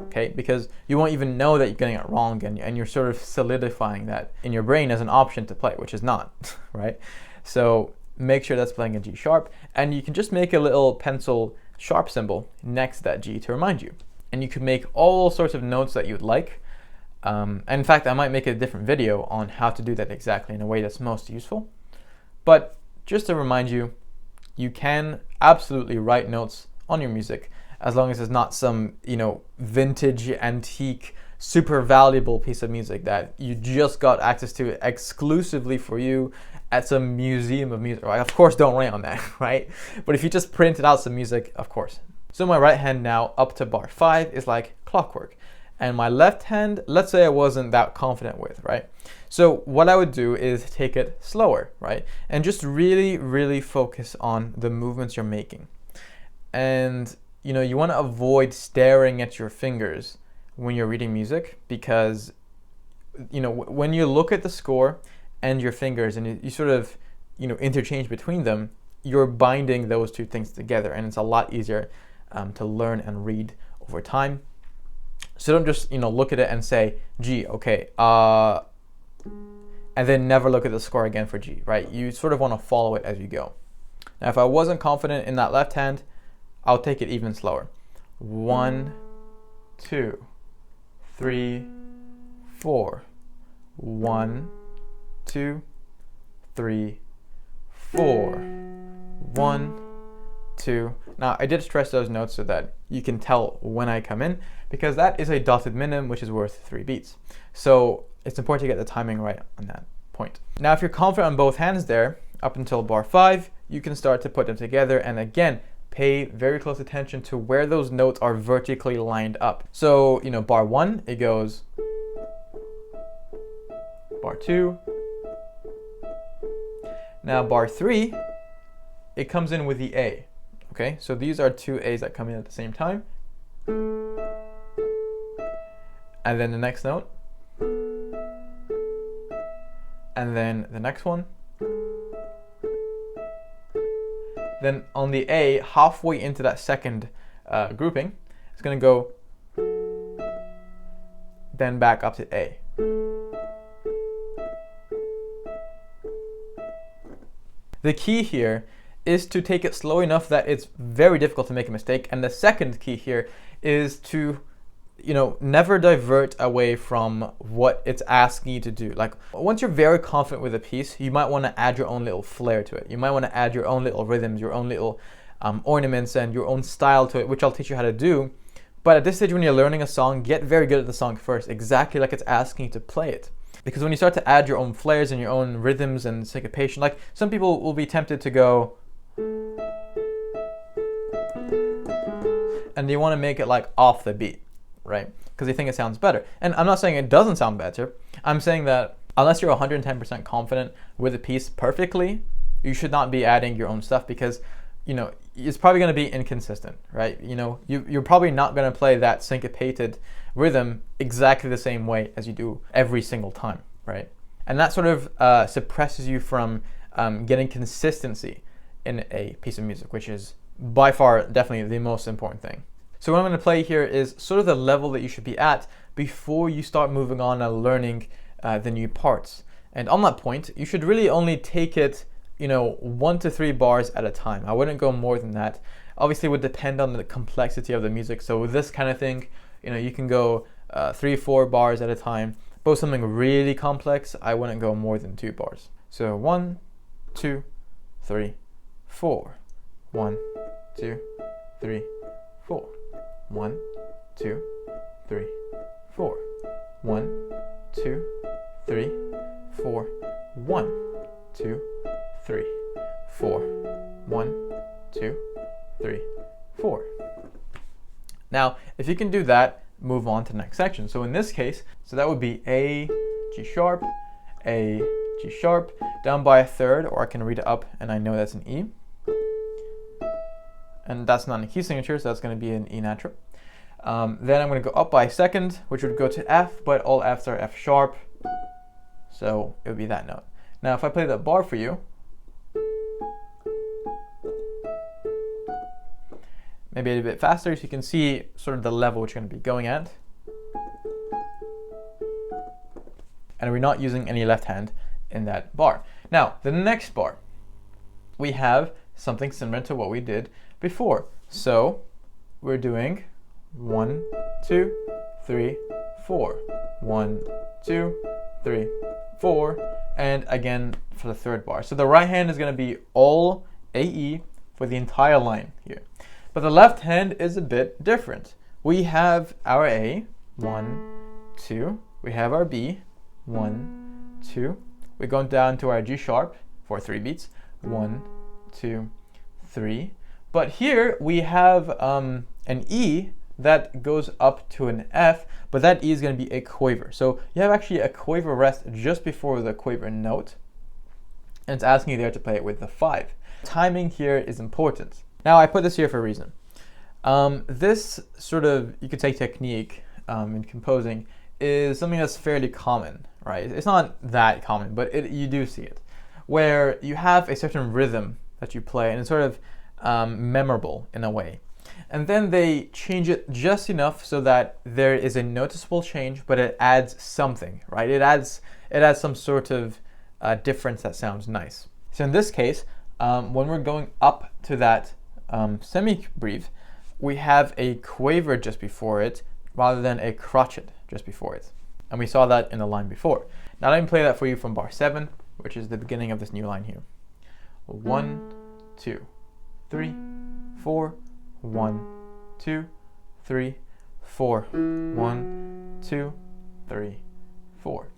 Speaker 4: okay, because you won't even know that you're getting it wrong, and you're sort of solidifying that in your brain as an option to play, which is not, right? So make sure that's playing a G sharp, and you can just make a little pencil sharp symbol next to that G to remind you. And you can make all sorts of notes that you'd like. And in fact, I might make a different video on how to do that exactly in a way that's most useful. But just to remind you, you can absolutely write notes on your music, as long as it's not some, vintage, antique, super valuable piece of music that you just got access to exclusively for you at some museum of music. Right? Of course, don't write on that, right? But if you just printed out some music, of course. So my right hand now up to bar 5 is like clockwork. And my left hand, let's say I wasn't that confident with, right? So what I would do is take it slower, right? And just really, really focus on the movements you're making. And you want to avoid staring at your fingers when you're reading music, because when you look at the score and your fingers and you sort of interchange between them, you're binding those two things together, and it's a lot easier to learn and read over time. So don't just look at it and say G, okay, and then never look at the score again for G, right? You sort of want to follow it as you go. Now if I wasn't confident in that left hand, I'll take it even slower. 1, 2, 3, 4. 1, 2, 3, 4. 1, 2. Now I did stress those notes so that you can tell when I come in, because that is a dotted minim, which is worth 3 beats. So it's important to get the timing right on that point. Now if you're confident on both hands there, up until bar 5, you can start to put them together, and again, pay very close attention to where those notes are vertically lined up. So, you know, bar 1, it goes bar 2. Now bar 3, it comes in with the A. Okay, so these are 2 A's that come in at the same time. And then the next note. And then the next one. Then on the A, halfway into that second grouping, it's going to go then back up to A. The key here is to take it slow enough that it's very difficult to make a mistake. And the second key here is to, you know, never divert away from what it's asking you to do. Like once you're very confident with a piece, you might want to add your own little flair to it. You might want to add your own little rhythms, your own little ornaments and your own style to it, which I'll teach you how to do. But at this stage when you're learning a song, get very good at the song first, exactly like it's asking you to play it. Because when you start to add your own flares and your own rhythms and syncopation, like some people will be tempted to go, and they want to make it like off the beat, right? Because they think it sounds better. And I'm not saying it doesn't sound better. I'm saying that unless you're 110% confident with a piece perfectly, you should not be adding your own stuff, because, you know, it's probably going to be inconsistent, right? You know, you're probably not going to play that syncopated rhythm exactly the same way as you do every single time, right? And that sort of suppresses you from getting consistency in a piece of music, which is by far definitely the most important thing. So what I'm going to play here is sort of the level that you should be at before you start moving on and learning the new parts. And on that point, you should really only take it, you know, 1 to 3 bars at a time. I wouldn't go more than that. Obviously, it would depend on the complexity of the music. So with this kind of thing, you know, you can go 3, 4 bars at a time. But with something really complex, I wouldn't go more than 2 bars. So 1, 2, 3, 4. 1, 2, 3, 4. 1, 2, 3, 4. 1, 2, 3, 4. 1, 2, 3, 4. 1, 2, 3, 4. Now, if you can do that, move on to the next section. So in this case, so that would be A, G sharp, A, G sharp, down by a third, or I can read it up and I know that's an E. And that's not a key signature, so that's going to be an E natural. Then I'm going to go up by a second, which would go to F, but all Fs are F sharp, so it would be that note. Now if I play that bar for you, maybe a bit faster so you can see sort of the level which you're going to be going at. And we're not using any left hand in that bar. Now, the next bar, we have something similar to what we did before. So we're doing 1, 2, 3, 4. 1, 2, 3, 4. And again for the third bar. So the right hand is going to be all AE for the entire line here. But the left hand is a bit different. We have our A, 1, 2. We have our B, 1, 2. We're going down to our G sharp for 3 beats. 1, 2, 3. But here we have an E that goes up to an F, but that E is going to be a quaver. So you have actually a quaver rest just before the quaver note. And it's asking you there to play it with the 5. Timing here is important. Now I put this here for a reason. This sort of, you could say, technique in composing is something that's fairly common, right? It's not that common, but you do see it, where you have a certain rhythm that you play and it's sort of memorable in a way. And then they change it just enough so that there is a noticeable change, but it adds something, right? It adds some sort of difference that sounds nice. So in this case, when we're going up to that semi-breve, we have a quaver just before it rather than a crotchet. just before it. And we saw that in the line before. Now let me play that for you from bar 7, which is the beginning of this new line here. 1, 2, 3, 4, 1, 2, 3, 4, 1, 2, 3, 4.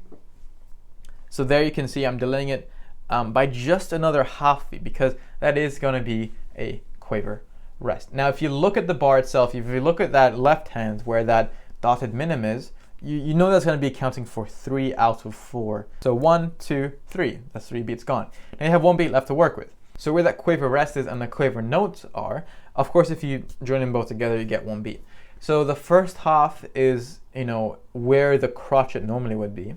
Speaker 4: So there you can see I'm delaying it by just another half beat, because that is going to be a quaver rest. Now if you look at the bar itself, if you look at that left hand where that dotted minim is, you know that's going to be accounting for 3 out of 4. So 1, 2, 3, that's 3 beats gone. Now you have 1 beat left to work with. So where that quaver rest is and the quaver notes are, of course if you join them both together you get 1 beat. So the first half is, you know, where the crotchet normally would be,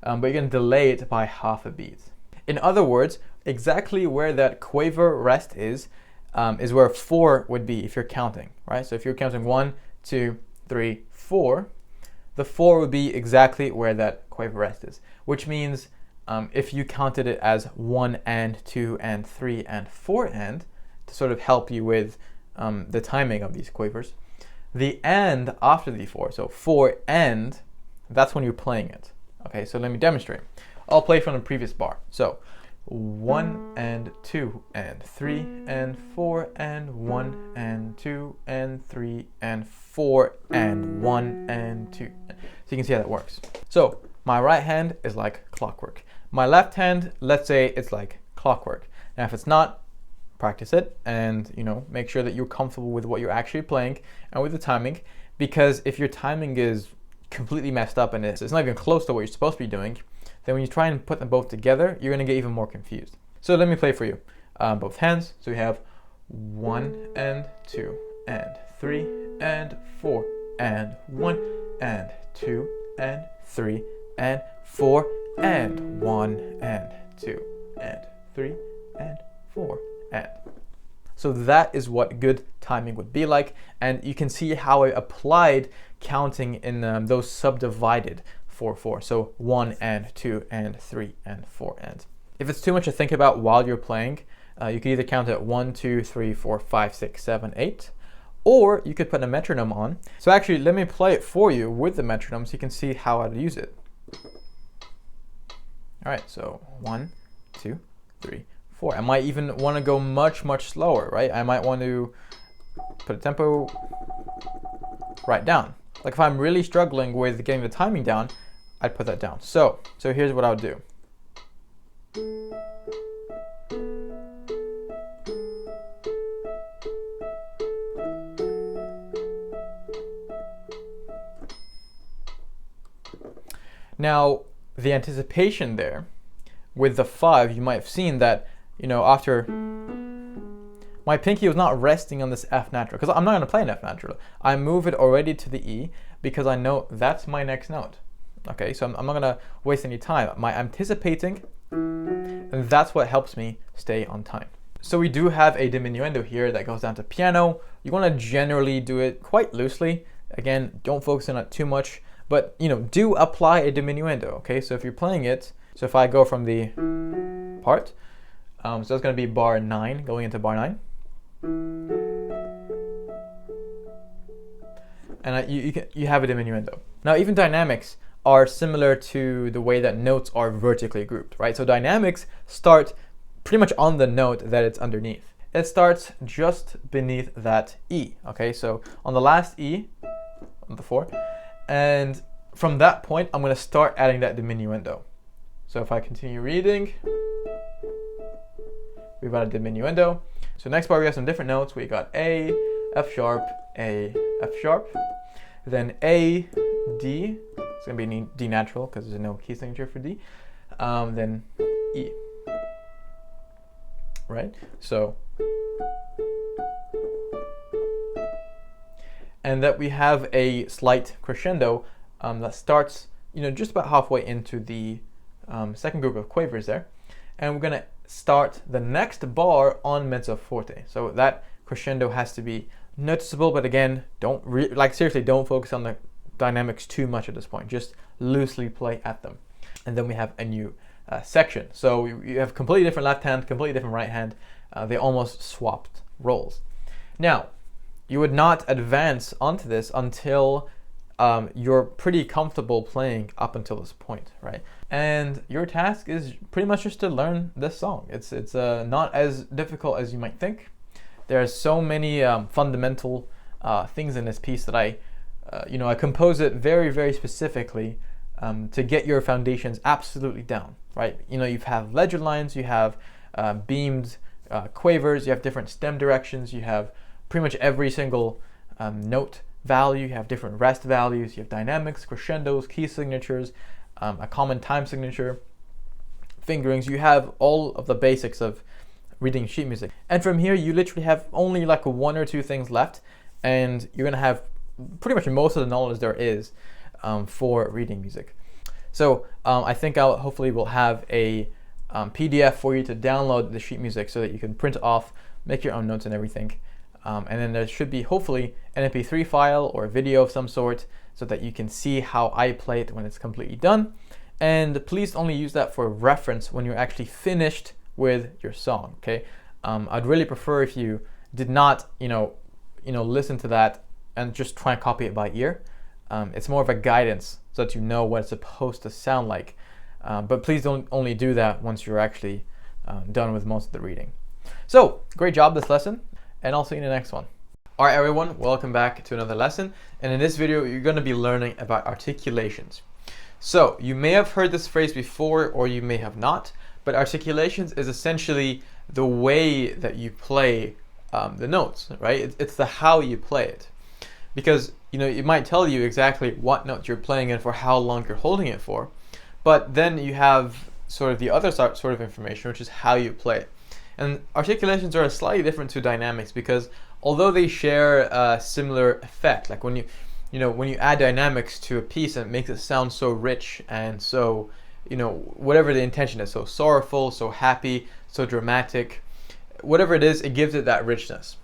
Speaker 4: but you're going to delay it by half a beat. In other words, exactly where that quaver rest is where 4 would be if you're counting, right? So if you're counting 1, 2, 3, 4, the 4 would be exactly where that quaver rest is, which means if you counted it as 1 and 2 and 3 and 4 and, to sort of help you with the timing of these quavers, the and after the 4, so 4 and, that's when you're playing it. Okay, so let me demonstrate. I'll play from the previous bar. So 1 and 2 and 3 and 4 and 1 and 2 and 3 and 4 and 1 and 2. So you can see how that works. So my right hand is like clockwork. My left hand, let's say it's like clockwork. Now if it's not, practice it and, you know, make sure that you're comfortable with what you're actually playing and with the timing, because if your timing is completely messed up and it's not even close to what you're supposed to be doing, then when you try and put them both together, you're going to get even more confused. So let me play for you both hands. So we have 1 and 2 and 3 and 4 and 1 and 2 and 3 and 4 and 1 and 2 and 3 and 4 and. So that is what good timing would be like, and you can see how I applied counting in those subdivided 4/4. So 1 and 2 and 3 and 4 and. If it's too much to think about while you're playing, you could either count at 1, 2, 3, 4, 5, 6, 7, 8, or you could put a metronome on. So actually, let me play it for you with the metronome so you can see how I'd use it. All right, so 1, 2, 3, 4. I might even want to go much slower, right? I might want to put a tempo right down. Like if I'm really struggling with getting the timing down, I'd put that down. So here's what I would do. Now, the anticipation there with the 5, you might have seen that, you know, after my pinky was not resting on this F natural, because I'm not going to play an F natural. I move it already to the E because I know that's my next note. Okay, so I'm not going to waste any time. I'm anticipating, and that's what helps me stay on time. So we do have a diminuendo here that goes down to piano. You want to generally do it quite loosely. Again, don't focus on it too much, but, you know, do apply a diminuendo. Okay, so if you're playing it, so if I go from the part, so that's going to be bar 9 going into bar 9. And you have a diminuendo. Now even dynamics are similar to the way that notes are vertically grouped, right? So dynamics start pretty much on the note that it's underneath. It starts just beneath that E, okay? So on the last E, on the 4, and from that point, I'm going to start adding that diminuendo. So if I continue reading, we've got a diminuendo. So next bar we have some different notes. We got A, F sharp, A, F sharp, then A, D. It's going to be D natural because there's no key signature for D. Then E. Right? So, and that we have a slight crescendo that starts, you know, just about halfway into the second group of quavers there, and we're gonna start the next bar on mezzo forte. So that crescendo has to be noticeable, but again, don't seriously don't focus on the dynamics too much at this point. Just loosely play at them, and then we have a new section. So you have completely different left hand, completely different right hand. They almost swapped roles. Now, you would not advance onto this until you're pretty comfortable playing up until this point, right? And your task is pretty much just to learn this song. It's not as difficult as you might think. There are so many fundamental things in this piece that I compose it very, very specifically to get your foundations absolutely down, right? You have ledger lines, you have beamed quavers, you have different stem directions, you have pretty much every single note value, you have different rest values, you have dynamics, crescendos, key signatures, a common time signature, fingerings. You have all of the basics of reading sheet music. And from here, you literally have only like one or two things left, and you're gonna have pretty much most of the knowledge there is for reading music. So I think I'll hopefully will have a PDF for you to download the sheet music so that you can print off, make your own notes and everything. And then there should be hopefully an MP3 file or a video of some sort so that you can see how I play it when it's completely done. And please only use that for reference when you're actually finished with your song, okay? I'd really prefer if you did not, listen to that and just try and copy it by ear. It's more of a guidance so that you know what it's supposed to sound like. But please don't only do that once you're actually done with most of the reading. So, great job this lesson, and I'll see you in the next one. All right, everyone, welcome back to another lesson. And in this video, you're going to be learning about articulations. So, you may have heard this phrase before, or you may have not, but articulations is essentially the way that you play the notes, right? It's the how you play it. Because, it might tell you exactly what note you're playing and for how long you're holding it for, but then you have sort of the other sort of information, which is how you play it. And articulations are slightly different to dynamics because although they share a similar effect, like when you add dynamics to a piece, and it makes it sound so rich and so, whatever the intention is, so sorrowful, so happy, so dramatic, whatever it is, it gives it that richness.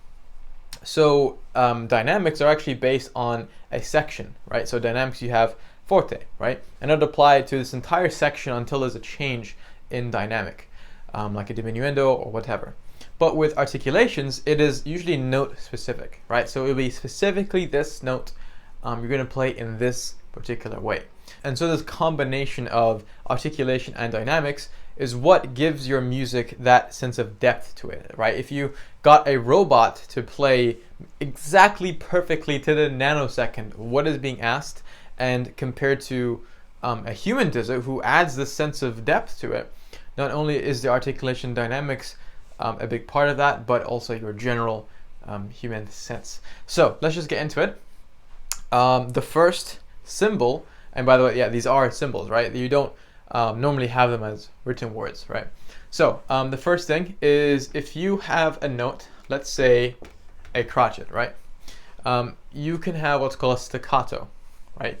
Speaker 4: So dynamics are actually based on a section, right? So dynamics, you have forte, right? And it would apply to this entire section until there's a change in dynamic, like a diminuendo or whatever. But with articulations, it is usually note specific, right? So it will be specifically this note you're going to play in this particular way. And so this combination of articulation and dynamics is what gives your music that sense of depth to it, right? If you got a robot to play exactly perfectly to the nanosecond what is being asked, and compared to a human does it, who adds this sense of depth to it, not only is the articulation dynamics a big part of that, but also your general human sense. So let's just get into it. The first symbol, and by the way, yeah, these are symbols, right? You don't normally have them as written words, right? So the first thing is, if you have a note, let's say a crotchet, right? You can have what's called a staccato, right?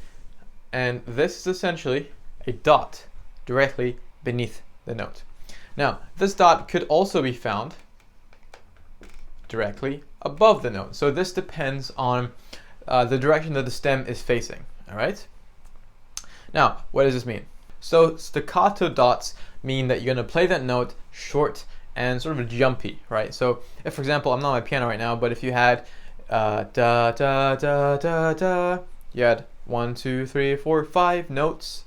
Speaker 4: And this is essentially a dot directly beneath the note. Now, this dot could also be found directly above the note. So this depends on the direction that the stem is facing, all right? Now, what does this mean? So staccato dots mean that you're going to play that note short and sort of jumpy, right? So if, for example, I'm not on my piano right now, but if you had da da da da da, you had 1, 2, 3, 4, 5 notes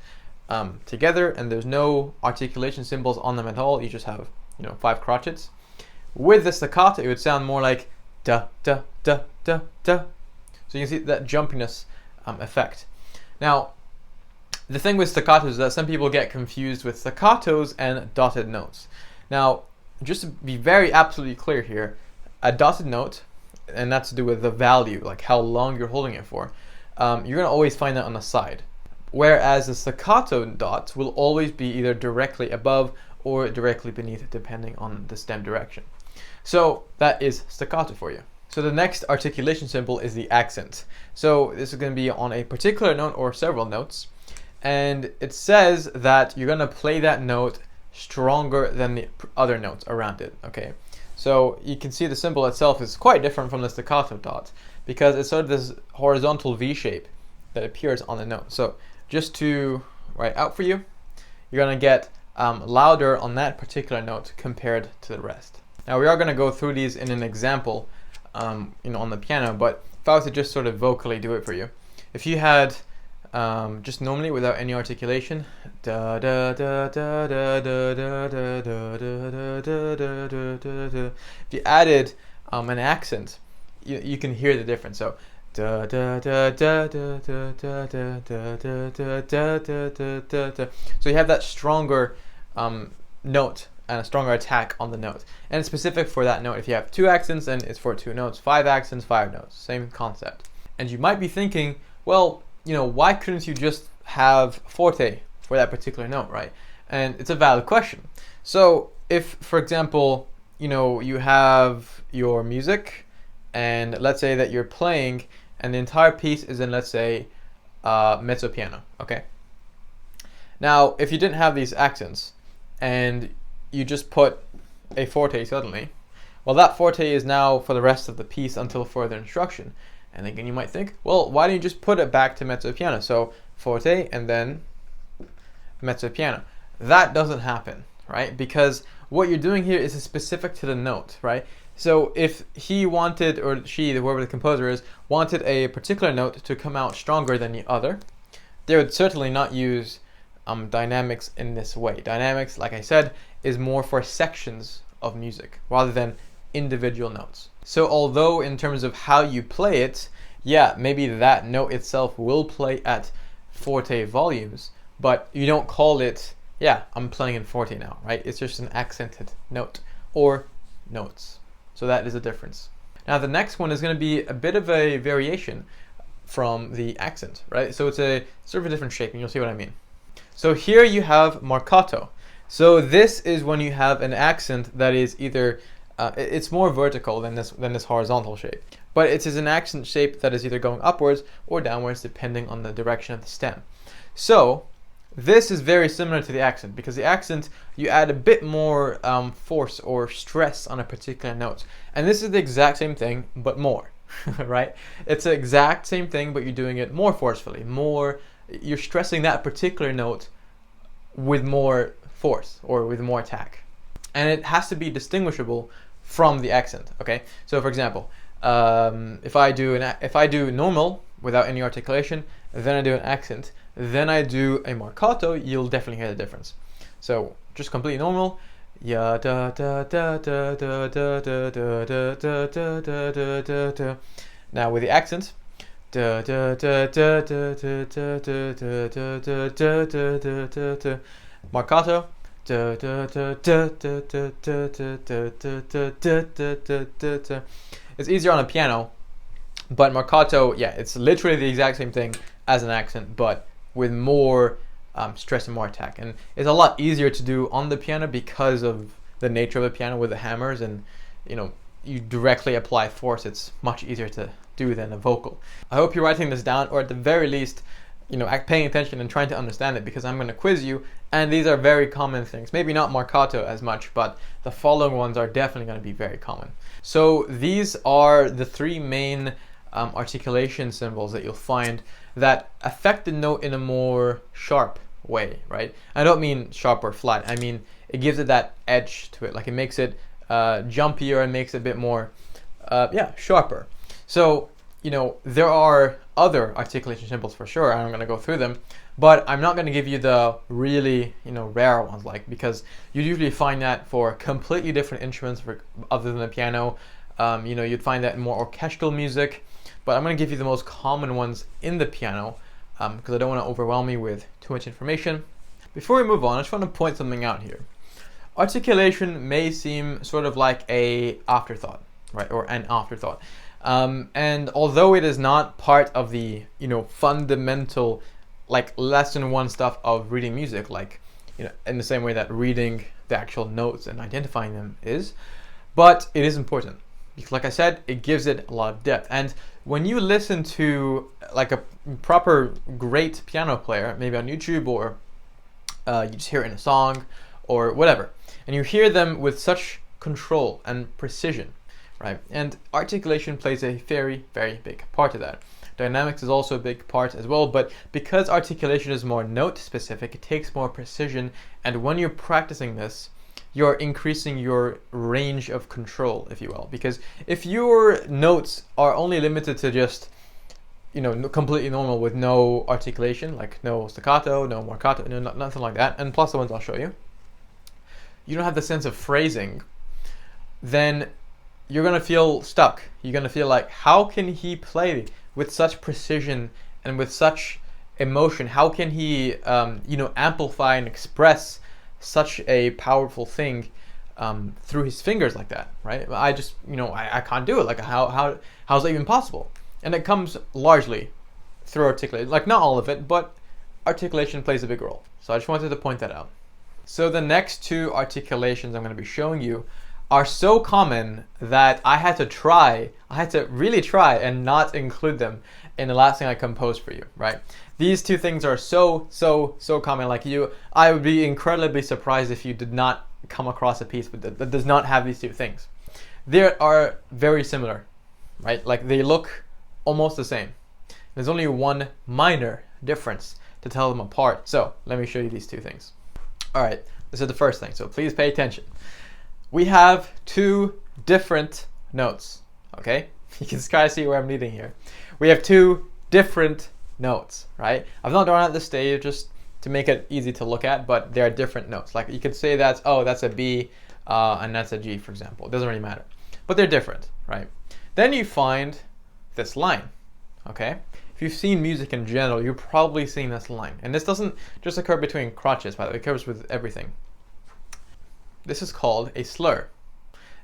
Speaker 4: together, and there's no articulation symbols on them at all. You just have 5 crotchets. With the staccato, it would sound more like da da da da da. So you can see that jumpiness effect. Now, the thing with staccatos is that some people get confused with staccatos and dotted notes. Now, just to be very absolutely clear here, a dotted note, and that's to do with the value, like how long you're holding it for, you're going to always find that on the side. Whereas the staccato dots will always be either directly above or directly beneath, depending on the stem direction. So that is staccato for you. So the next articulation symbol is the accent. So this is going to be on a particular note or several notes. And it says that you're going to play that note stronger than the other notes around it, okay? So you can see the symbol itself is quite different from the staccato dot because it's sort of this horizontal V shape that appears on the note. So just to write out for you, you're going to get louder on that particular note compared to the rest. Now we are going to go through these in an example on the piano, but if I was to just sort of vocally do it for you, if you had just normally without any articulation, da da da da da da da da da da da da da. If you added an accent, you can hear the difference. So da da da da da da da da da da da da da da. So you have that stronger note and a stronger attack on the note, and it's specific for that note. If you have 2 accents, then it's for 2 notes. 5 accents, 5 notes. Same concept. And you might be thinking, well, why couldn't you just have forte for that particular note, right? And it's a valid question. So if, for example, you have your music, and let's say that you're playing, and the entire piece is in, let's say, mezzo piano, okay? Now, if you didn't have these accents, and you just put a forte suddenly, well, that forte is now for the rest of the piece until further instruction. And again, you might think, well, why don't you just put it back to mezzo piano? So forte and then mezzo piano. That doesn't happen, right? Because what you're doing here is specific to the note, right? So if he wanted, or she, whoever the composer is, wanted a particular note to come out stronger than the other, they would certainly not use dynamics in this way. Dynamics, like I said, is more for sections of music rather than individual notes. So although in terms of how you play it, yeah, maybe that note itself will play at forte volumes, but you don't call it, yeah, I'm playing in forte now, right? It's just an accented note or notes. So that is a difference. Now the next one is going to be a bit of a variation from the accent, right? So it's a sort of a different shape, and you'll see what I mean. So here you have marcato. So this is when you have an accent that is either it's more vertical than this horizontal shape, but it is an accent shape that is either going upwards or downwards depending on the direction of the stem. So this is very similar to the accent, because the accent, you add a bit more force or stress on a particular note, and this is the exact same thing but more. Right? It's the exact same thing, but you're doing it more forcefully, you're stressing that particular note with more force or with more attack, and it has to be distinguishable from the accent. Okay, so for example, if I do normal without any articulation, then I do an accent, then I do a marcato, you'll definitely hear the difference. So just completely normal, ya da da da da da da da da da da da da da. Now with the accent, da da da da da da da da da da da da da da. Marcato, da da da da da da da da da da da da. It's easier on a piano, but marcato, yeah, it's literally the exact same thing as an accent, but with more stress and more attack. And it's a lot easier to do on the piano because of the nature of the piano with the hammers, and you directly apply force. It's much easier to do than a vocal. I hope you're writing this down, or at the very least, paying attention and trying to understand it, because I'm going to quiz you, and these are very common things. Maybe not marcato as much, but the following ones are definitely going to be very common. So these are the 3 main articulation symbols that you'll find that affect the note in a more sharp way, right? I don't mean sharp or flat. I mean, it gives it that edge to it. Like, it makes it jumpier and makes it a bit more, sharper. So, there are other articulation symbols for sure, and I'm going to go through them, but I'm not going to give you the really, rare ones, because you usually find that for completely different instruments other than the piano. You'd find that in more orchestral music, but I'm going to give you the most common ones in the piano, because I don't want to overwhelm you with too much information. Before we move on, I just want to point something out here. Articulation may seem sort of like a afterthought, right, or an afterthought. And although it is not part of the fundamental lesson 1 stuff of reading music, in the same way that reading the actual notes and identifying them is, but it is important, because like I said, it gives it a lot of depth. And when you listen to a proper great piano player, maybe on YouTube, or you just hear it in a song or whatever, and you hear them with such control and precision, right? And articulation plays a very, very big part of that. Dynamics is also a big part as well, but because articulation is more note specific, it takes more precision, and when you're practicing this, you're increasing your range of control, if you will. Because if your notes are only limited to just completely normal with no articulation, like no staccato, no marcato, nothing like that, and plus the ones I'll show you, you don't have the sense of phrasing, then you're going to feel stuck. You're going to feel like, how can he play with such precision and with such emotion? How can he, amplify and express such a powerful thing through his fingers like that, right? I just, I can't do it. Like, how's that even possible? And it comes largely through articulation. Like, not all of it, but articulation plays a big role. So I just wanted to point that out. So the next two articulations I'm going to be showing you are so common that I had to really try and not include them in the last thing I composed for you, right? These two things are so common. Like, I would be incredibly surprised if you did not come across a piece that does not have these two things. They are very similar, right? Like, they look almost the same. There's only one minor difference to tell them apart. So let me show you these two things. All right, this is the first thing, so please pay attention. We have two different notes, okay? You can kind of see where I'm leading here. We have two different notes, right? I've not drawn out the stage just to make it easy to look at, but they are different notes. Like, you could say that's a B and that's a G, for example. It doesn't really matter, but they're different, right? Then you find this line, okay? If you've seen music in general, you're probably seeing this line. And this doesn't just occur between crotchets, by the way, it occurs with everything. This is called a slur.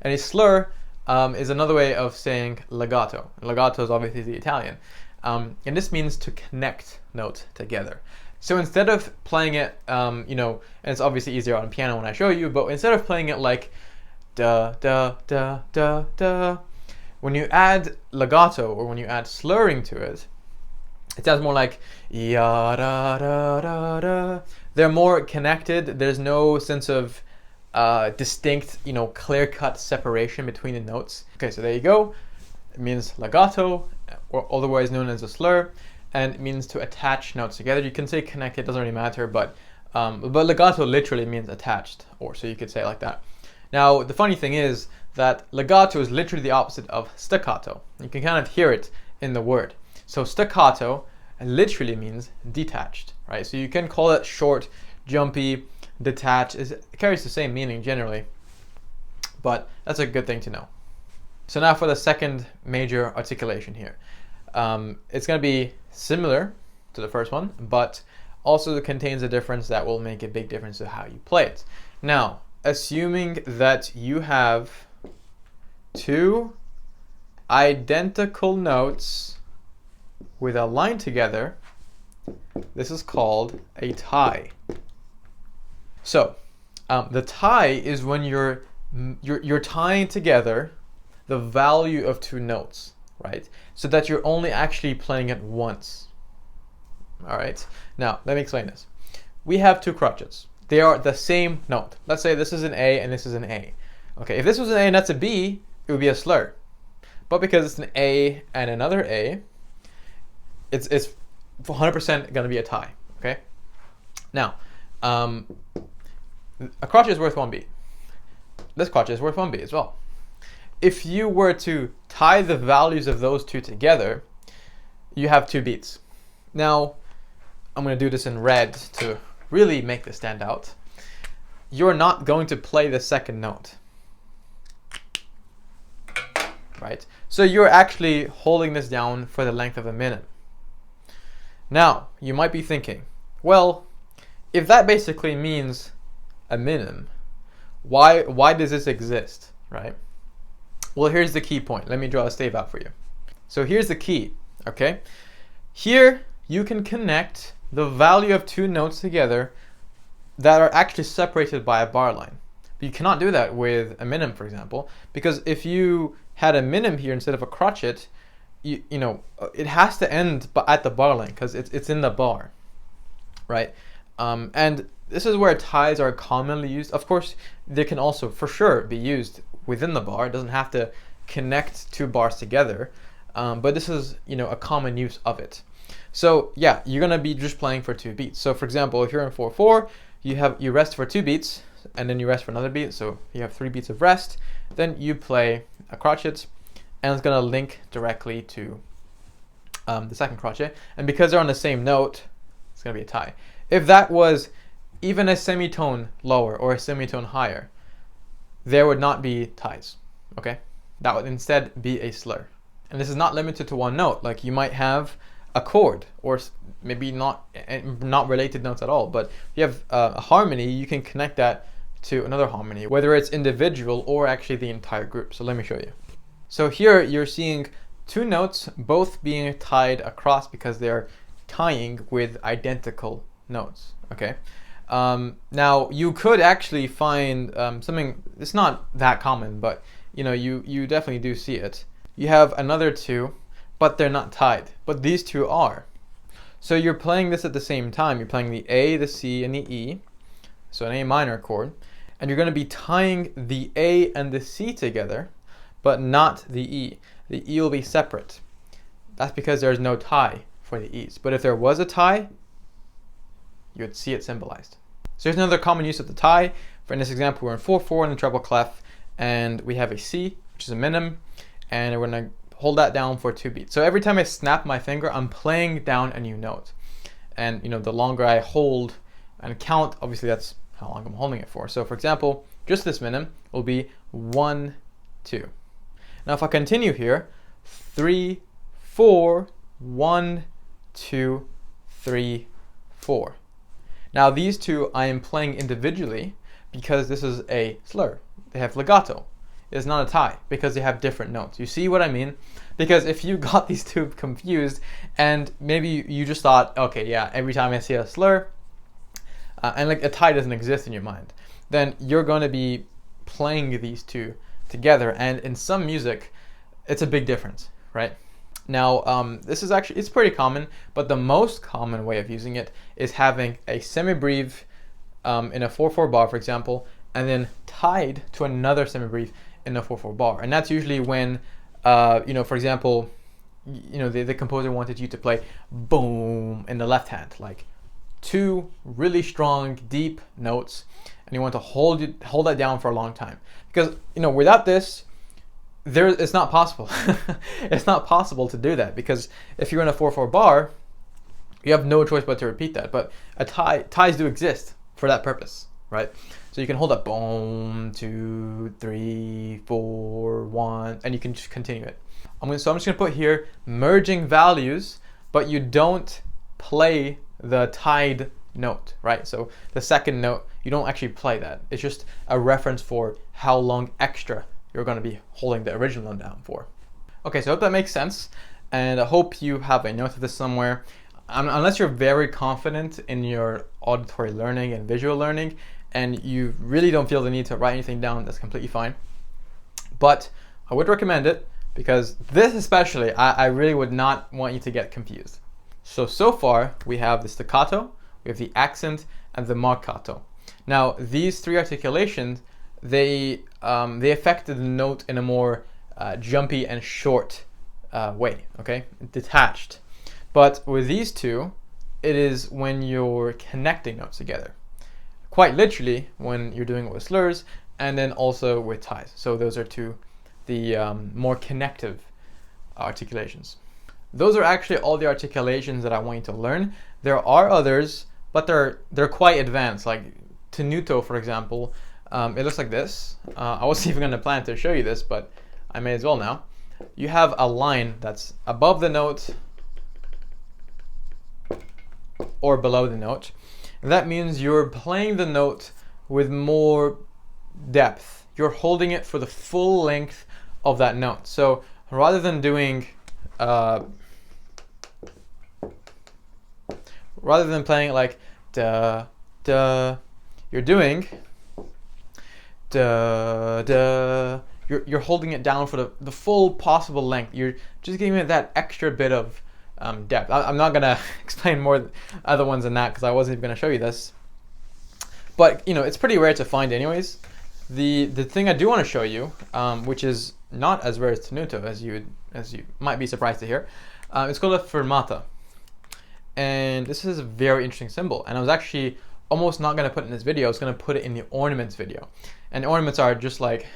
Speaker 4: And a slur is another way of saying legato. Legato is obviously the Italian. And this means to connect notes together. So instead of playing it, and it's obviously easier on piano when I show you, but instead of playing it like da, da, da, da, da, when you add legato or when you add slurring to it, it sounds more like ya da da da da. They're more connected. There's no sense of distinct, clear-cut separation between the notes. Okay, so there you go. It means legato, or otherwise known as a slur, and it means to attach notes together. You can say connected, doesn't really matter, but legato literally means attached, or so you could say it like that. Now, the funny thing is that legato is literally the opposite of staccato. You can kind of hear it in the word. So staccato literally means detached, right? So you can call it short, jumpy, detached. It carries the same meaning generally, but that's a good thing to know. So now for the second major articulation here. It's going to be similar to the first one, but also contains a difference that will make a big difference to how you play it. Now, assuming that you have two identical notes with a line together, this is called a tie. So the tie is when you're tying together the value of two notes, right? So that you're only actually playing it once. All right. Now let me explain this. We have two crotchets. They are the same note. Let's say this is an A and this is an A. Okay. If this was an A and that's a B, it would be a slur. But because it's an A and another A, it's 100% going to be a tie. Okay. Now, a crotchet is worth one beat. This crotchet is worth one beat as well. If you were to tie the values of those two together, you have two beats. Now, I'm going to do this in red to really make this stand out. You're not going to play the second note, right? So you're actually holding this down for the length of a minute. Now, you might be thinking, well, if that basically means a minim, why does this exist, right? Well, here's the key point. Let me draw a stave out for you. So here's the key, okay? Here, you can connect the value of two notes together that are actually separated by a bar line. But you cannot do that with a minim, for example, because if you had a minim here instead of a crotchet, it has to end at the bar line because it's in the bar, right? And this is where ties are commonly used. Of course, they can also for sure be used within the bar. It doesn't have to connect two bars together, but this is a common use of it. So yeah, you're gonna be just playing for two beats. So for example, if you're in 4/4, you rest for two beats and then you rest for another beat. So you have 3 beats of rest. Then you play a crotchet, and it's gonna link directly to the second crotchet, and because they're on the same note, it's going to be a tie. If that was even a semitone lower or a semitone higher, there would not be ties, okay? That would instead be a slur. And this is not limited to one note. Like, you might have a chord, or maybe not related notes at all, but if you have a harmony, you can connect that to another harmony, whether it's individual or actually the entire group. So let me show you. So here you're seeing two notes both being tied across because they're tying with identical notes, okay? Now you could actually find something, it's not that common, but you definitely do see it. You have another two, but they're not tied, but these two are. So you're playing this at the same time. You're playing the A, the C, and the E, so an A minor chord, and you're going to be tying the A and the C together, but not the E. The E will be separate. That's because there's no tie for the E's. But if there was a tie, you would see it symbolized. So here's another common use of the tie. For in this example, we're in 4/4 in the treble clef, and we have a C, which is a minim, and we're going to hold that down for 2 beats. So every time I snap my finger, I'm playing down a new note. And the longer I hold and count, obviously that's how long I'm holding it for. So for example, just this minim will be 1, 2. Now if I continue here, 3, 4, 1, 2, 3, 4. Now these two I am playing individually because this is a slur. They have legato. It's not a tie because they have different notes. You see what I mean? Because if you got these two confused and maybe you just thought, okay, yeah, every time I see a slur and like a tie doesn't exist in your mind, then you're going to be playing these two together, and in some music it's a big difference, right? Now this is actually, it's pretty common, but the most common way of using it is having a semibreve in a 4/4 bar, for example, and then tied to another semibreve in a 4/4 bar. And that's usually when for example, the composer wanted you to play boom in the left hand, like 2 really strong deep notes, and you want to hold that down for a long time, because without this it's not possible. It's not possible to do that, because if you're in a 4/4 bar, you have no choice but to repeat that. But ties do exist for that purpose, right? So you can hold up boom, 2, 3, 4, 1, and you can just continue it. I'm just gonna put here merging values, but you don't play the tied note, right? So the second note, you don't actually play that. It's just a reference for how long extra you're going to be holding the original note down for. Okay, so I hope that makes sense, and I hope you have a note of this somewhere. Unless you're very confident in your auditory learning and visual learning, and you really don't feel the need to write anything down, that's completely fine. But I would recommend it, because this especially, I really would not want you to get confused. So far we have the staccato, we have the accent, and the marcato. Now these 3 articulations, they affected the note in a more jumpy and short way, okay, detached. But with these two, it is when you're connecting notes together, quite literally when you're doing it with slurs, and then also with ties. So those are the more connective articulations. Those are actually all the articulations that I want you to learn. There are others, but they're quite advanced. Like tenuto, for example, it looks like this. I wasn't even going to plan to show you this, but I may as well now. You have a line that's above the note or below the note. And that means you're playing the note with more depth. You're holding it for the full length of that note. So rather than doing rather than playing it like da da, you're doing da da. You're holding it down for the full possible length. You're just giving it that extra bit of depth. I'm not gonna explain more other ones than that because I wasn't even gonna show you this. But it's pretty rare to find anyways. The thing I do want to show you, which is not as rare as tenuto, as you might be surprised to hear, it's called a fermata, and this is a very interesting symbol. And I was actually almost not going to put it in this video. I was going to put it in the ornaments video. And the ornaments are just like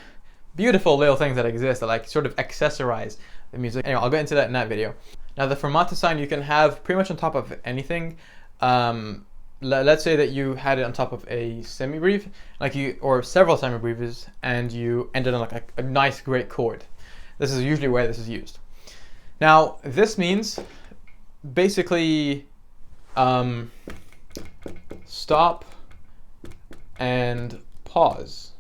Speaker 4: beautiful little things that exist that like sort of accessorize the music. Anyway, I'll get into that in that video. Now the fermata sign you can have pretty much on top of anything. Let's say that you had it on top of a semibreve, or several semibreves, and you ended on like a nice great chord. This is usually where this is used. Now this means basically stop and pause.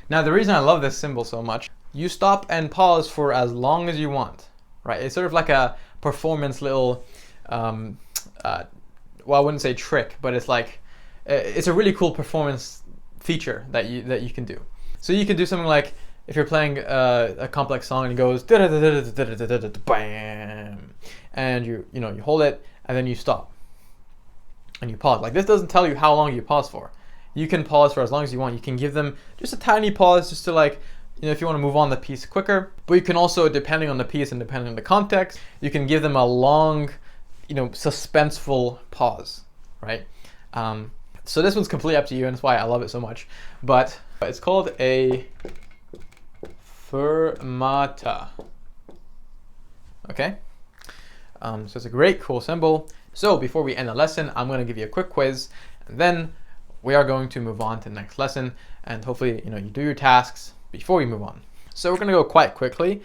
Speaker 4: Now the reason I love this symbol so much, you stop and pause for as long as you want, right? It's sort of like a performance little well, I wouldn't say trick, but it's like it's a really cool performance feature that you can do. So you can do something like if you're playing a complex song and it goes bam, and you hold it and then you stop and you pause. Like this doesn't tell you how long you pause for. You can pause for as long as you want. You can give them just a tiny pause just to like, if you want to move on the piece quicker. But you can also, depending on the piece and depending on the context, you can give them a long, suspenseful pause, right? So this one's completely up to you, and that's why I love it so much. But it's called a fermata. Okay? So it's a great, cool symbol. So before we end the lesson, I'm going to give you a quick quiz, and then we are going to move on to the next lesson, and hopefully, you do your tasks before we move on. So we're going to go quite quickly.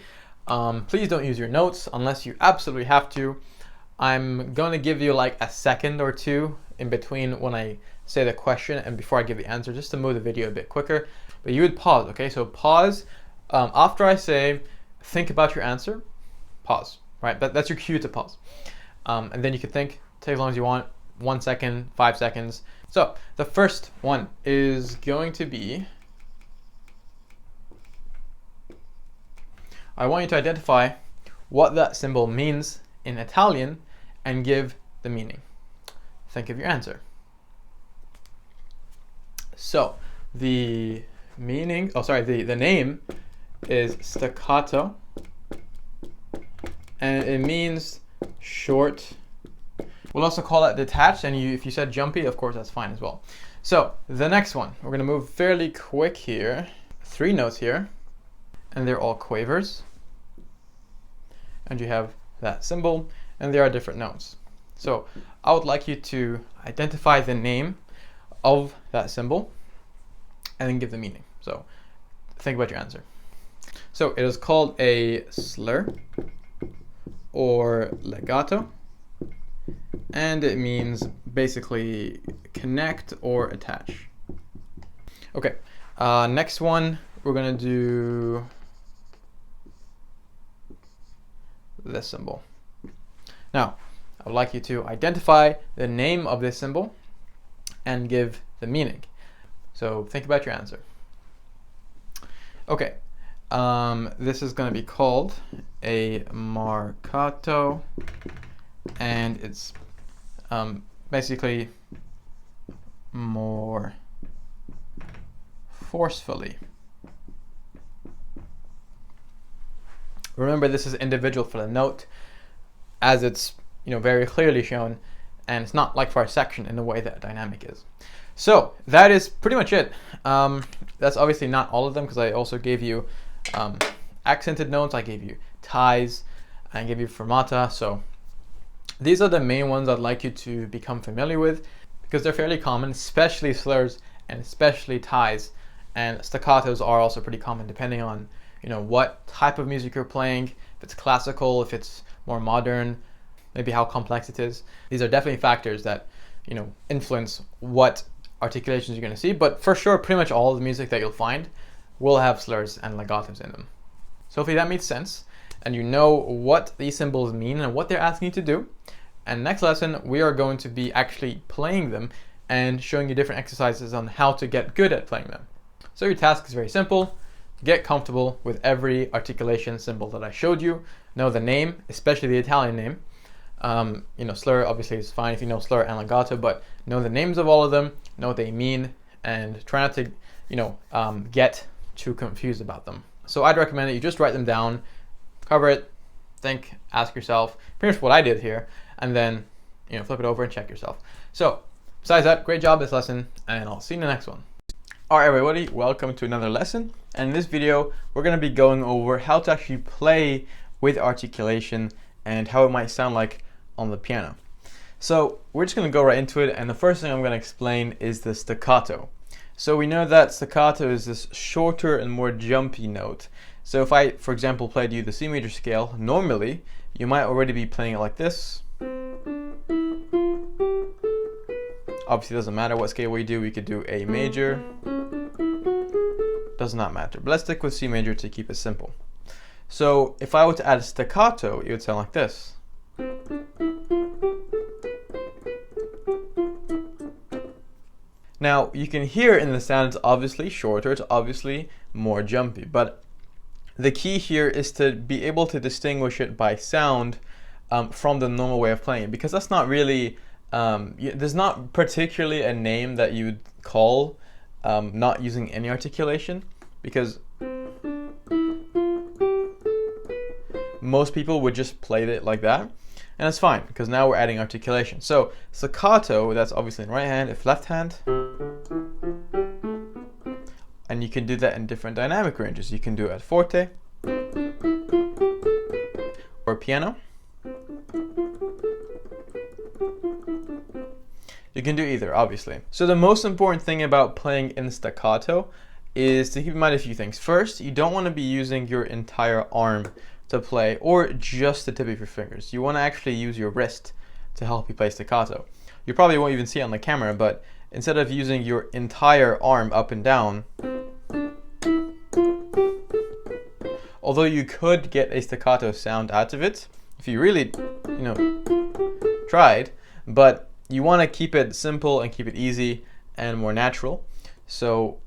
Speaker 4: Please don't use your notes unless you absolutely have to. I'm going to give you like a second or two in between when I say the question and before I give the answer, just to move the video a bit quicker. But you would pause, okay? So pause. After I say, think about your answer, pause, right? That's your cue to pause. And then you can think, take as long as you want, 1 second, 5 seconds. So the first one is going to be, I want you to identify what that symbol means in Italian and give the meaning. Think of your answer. So the meaning, the name is staccato, and it means short. We'll also call that detached, and if you said jumpy, of course that's fine as well. So the next one, we're gonna move fairly quick here. 3 notes here, and they're all quavers. And you have that symbol, and there are different notes. So I would like you to identify the name of that symbol and then give the meaning. So think about your answer. So it is called a slur or legato, and it means basically connect or attach. Okay, next one we're gonna do this symbol. Now, I would like you to identify the name of this symbol and give the meaning. So think about your answer. Okay, this is going to be called a marcato, and it's basically more forcefully. Remember, this is individual for the note, as it's very clearly shown, and it's not like for a section in the way that dynamic is. So that is pretty much it. That's obviously not all of them, because I also gave you accented notes, I gave you ties, I gave you fermata. So these are the main ones I'd like you to become familiar with, because they're fairly common, especially slurs and especially ties. And staccatos are also pretty common depending on what type of music you're playing, if it's classical, if it's more modern, maybe how complex it is. These are definitely factors that influence what articulations you're going to see, but for sure pretty much all of the music that you'll find will have slurs and legatos in them. So hopefully that makes sense, and you know what these symbols mean and what they're asking you to do. And next lesson we are going to be actually playing them and showing you different exercises on how to get good at playing them. So your task is very simple. Get comfortable with every articulation symbol that I showed you. Know the name, especially the Italian name. Slur obviously is fine if you know slur and legato, but know the names of all of them, know what they mean, and try not to, get too confused about them. So I'd recommend that you just write them down, cover it, think, ask yourself, pretty much what I did here, and then, flip it over and check yourself. So besides that, great job this lesson, and I'll see you in the next one. Alright everybody, welcome to another lesson, and in this video we're going to be going over how to actually play with articulation and how it might sound like on the piano. So we're just going to go right into it, and the first thing I'm going to explain is the staccato. So we know that staccato is this shorter and more jumpy note. So if I, for example, played you the C major scale, normally you might already be playing it like this. Obviously it doesn't matter what scale we do, we could do A major. Does not matter, but let's stick with C major to keep it simple. So if I were to add a staccato, it would sound like this. Now you can hear in the sound it's obviously shorter, it's obviously more jumpy, but the key here is to be able to distinguish it by sound from the normal way of playing it, because that's not really, there's not particularly a name that you would call not using any articulation, because most people would just play it like that, and that's fine because now we're adding articulation. So staccato, that's obviously in right hand, if left hand, and you can do that in different dynamic ranges. You can do it at forte or piano. You can do either, obviously. So the most important thing about playing in staccato is to keep in mind a few things. First, you don't want to be using your entire arm to play, or just the tip of your fingers. You want to actually use your wrist to help you play staccato. You probably won't even see it on the camera, but instead of using your entire arm up and down, although you could get a staccato sound out of it if you really, tried, but you want to keep it simple and keep it easy and more natural. So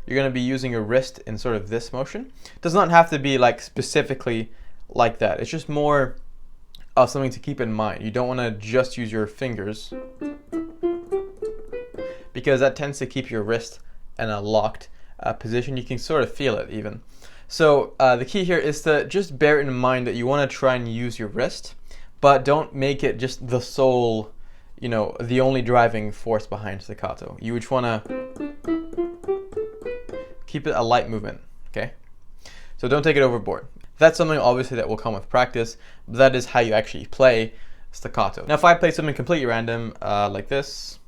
Speaker 4: you're going to be using your wrist in sort of this motion. It does not have to be like specifically like that. It's just more of something to keep in mind. You don't want to just use your fingers, because that tends to keep your wrist in a locked position. You can sort of feel it even. So the key here is to just bear in mind that you want to try and use your wrist, but don't make it just the sole, the only driving force behind staccato. You would want to keep it a light movement, okay? So don't take it overboard. That's something obviously that will come with practice, but that is how you actually play staccato. Now if I play something completely random, like this,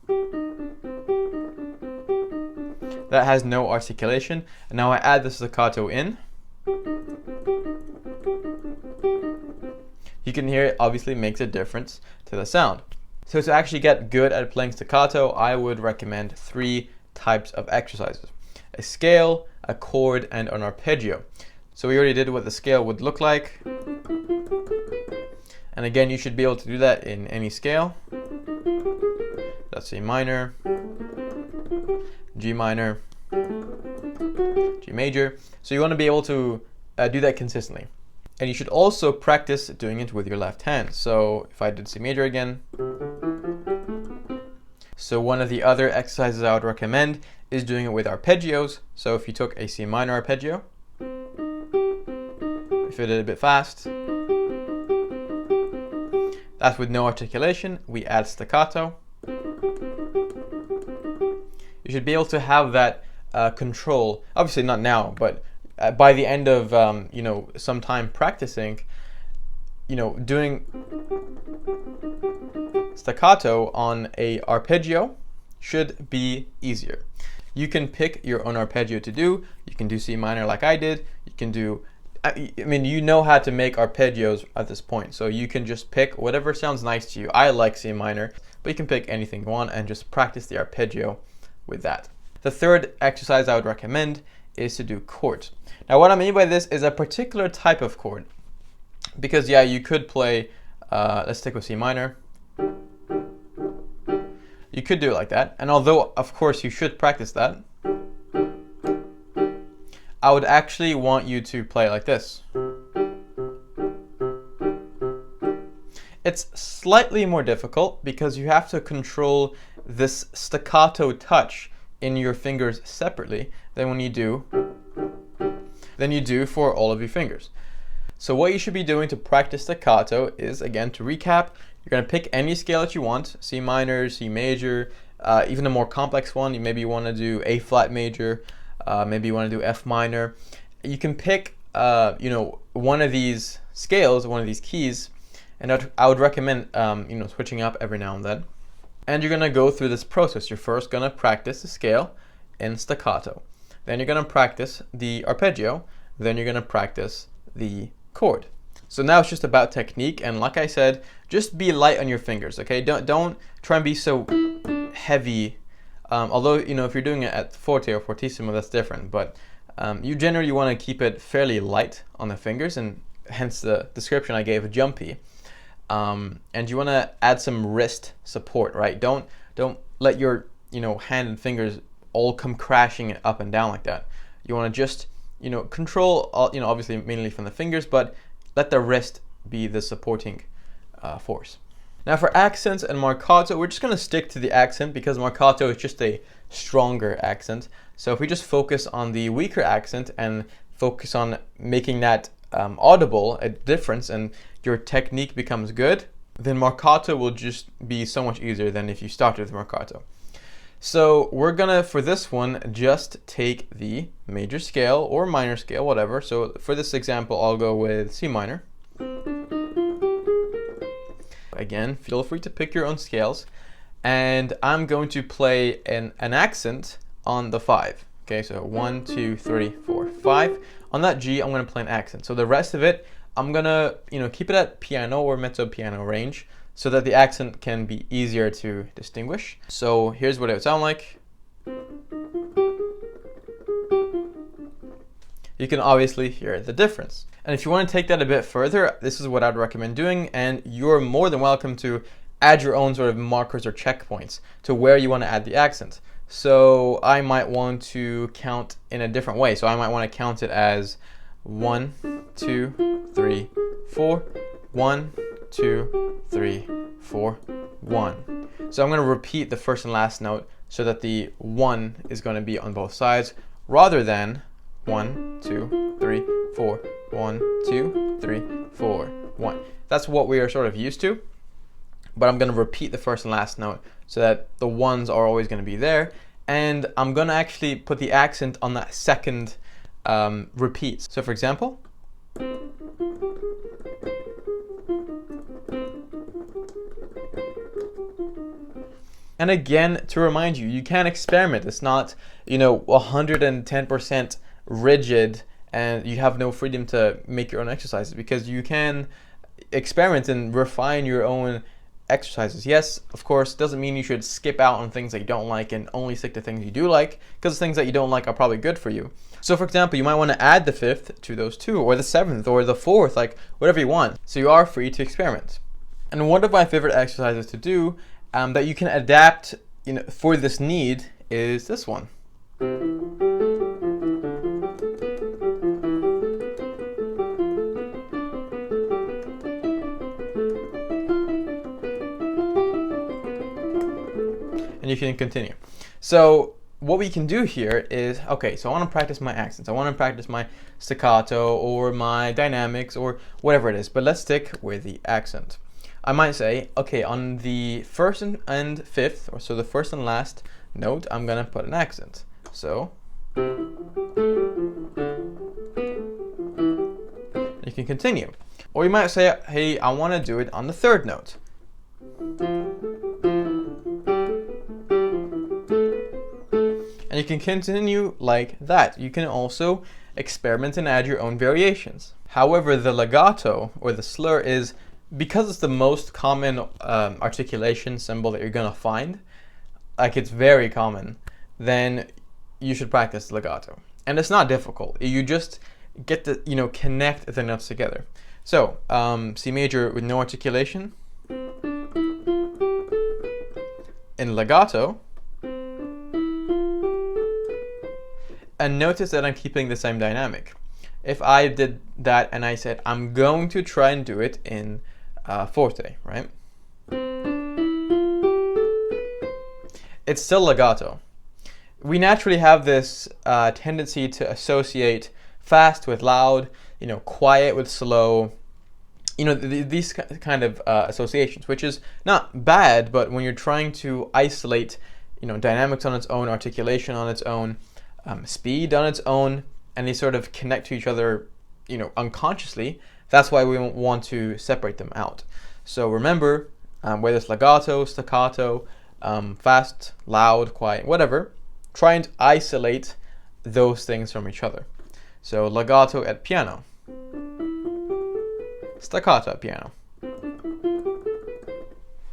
Speaker 4: that has no articulation, and now I add the staccato in, you can hear it obviously makes a difference to the sound. So to actually get good at playing staccato, I would recommend 3 types of exercises: a scale, a chord, and an arpeggio. So we already did what the scale would look like, and again you should be able to do that in any scale. That's A minor, G minor, G major. So you want to be able to do that consistently. And you should also practice doing it with your left hand. So if I did C major again. So one of the other exercises I would recommend is doing it with arpeggios. So if you took a C minor arpeggio, if you did it a bit fast, that's with no articulation. We add staccato. You should be able to have that control, obviously not now, but by the end of some time practicing, doing staccato on a arpeggio should be easier. You can pick your own arpeggio to do. You can do C minor like I did. You can do, you know how to make arpeggios at this point, so you can just pick whatever sounds nice to you. I like C minor, but you can pick anything you want and just practice the arpeggio with that. The third exercise I would recommend is to do chords. Now what I mean by this is a particular type of chord, because yeah, you could play, let's stick with C minor. You could do it like that, and although of course you should practice that, I would actually want you to play it like this. It's slightly more difficult because you have to control this staccato touch in your fingers separately than you do for all of your fingers. So what you should be doing to practice staccato is, again, to recap, you're going to pick any scale that you want, C minor, C major, even a more complex one. Maybe you want to do A flat major, maybe you want to do F minor. You can pick one of these scales, one of these keys, and I would recommend switching up every now and then. And you're gonna go through this process. You're first gonna practice the scale in staccato. Then you're gonna practice the arpeggio. Then you're gonna practice the chord. So now it's just about technique, and like I said, just be light on your fingers, okay? Don't try and be so heavy. Although if you're doing it at forte or fortissimo, that's different. But you generally want to keep it fairly light on the fingers, and hence the description I gave, jumpy. And you want to add some wrist support, right? Don't let your hand and fingers all come crashing up and down like that. You want to just control obviously mainly from the fingers, but let the wrist be the supporting force. Now for accents and marcato, we're just going to stick to the accent because marcato is just a stronger accent. So if we just focus on the weaker accent and focus on making that audible, a difference, and your technique becomes good, then marcato will just be so much easier than if you started with marcato. So we're gonna, for this one, just take the major scale or minor scale, whatever. So for this example, I'll go with C minor. Again, feel free to pick your own scales. And I'm going to play an accent on the 5. Okay, so 1, 2, 3, 4, 5. On that G, I'm gonna play an accent. So the rest of it, I'm gonna keep it at piano or mezzo piano range so that the accent can be easier to distinguish. So here's what it would sound like. You can obviously hear the difference. And if you want to take that a bit further, this is what I'd recommend doing, and you're more than welcome to add your own sort of markers or checkpoints to where you want to add the accent. So I might want to count in a different way. So I might want to count it as 1, 2, 3, 4, 1, 2, 3, 4, 1. So I'm going to repeat the first and last note so that the 1 is going to be on both sides rather than 1, 2, 3, 4, 1, 2, 3, 4, 1. That's what we are sort of used to. But I'm going to repeat the first and last note so that the ones are always going to be there. And I'm going to actually put the accent on that second repeat. So for example, and again, to remind you, you can experiment. It's not 110% rigid and you have no freedom to make your own exercises, because you can experiment and refine your own exercises. Yes, of course, doesn't mean you should skip out on things that you don't like and only stick to things you do like, because things that you don't like are probably good for you. So for example, you might want to add the 5th to those 2, or the 7th, or the 4th, like whatever you want. So you are free to experiment. And one of my favorite exercises to do that you can adapt for this need is this one. And you can continue. So what we can do here is, okay, so I want to practice my accents. I want to practice my staccato or my dynamics or whatever it is, but let's stick with the accent. I might say, okay, on the 1st and 5th, or so the first and last note, I'm going to put an accent. So you can continue. Or you might say, hey, I want to do it on the 3rd note. And you can continue like that. You can also experiment and add your own variations. However, the legato or the slur is, because it's the most common articulation symbol that you're gonna find, like it's very common, then you should practice legato. And it's not difficult. You just get to connect the notes together. So C major with no articulation. In legato. And notice that I'm keeping the same dynamic. If I did that and I said, I'm going to try and do it in forte, right? It's still legato. We naturally have this tendency to associate fast with loud, quiet with slow, these kind of associations, which is not bad, but when you're trying to isolate, dynamics on its own, articulation on its own, speed on its own, and they sort of connect to each other unconsciously. That's why we want to separate them out. So remember, whether it's legato, staccato, fast, loud, quiet, whatever, try and isolate those things from each other. So legato at piano, staccato at piano.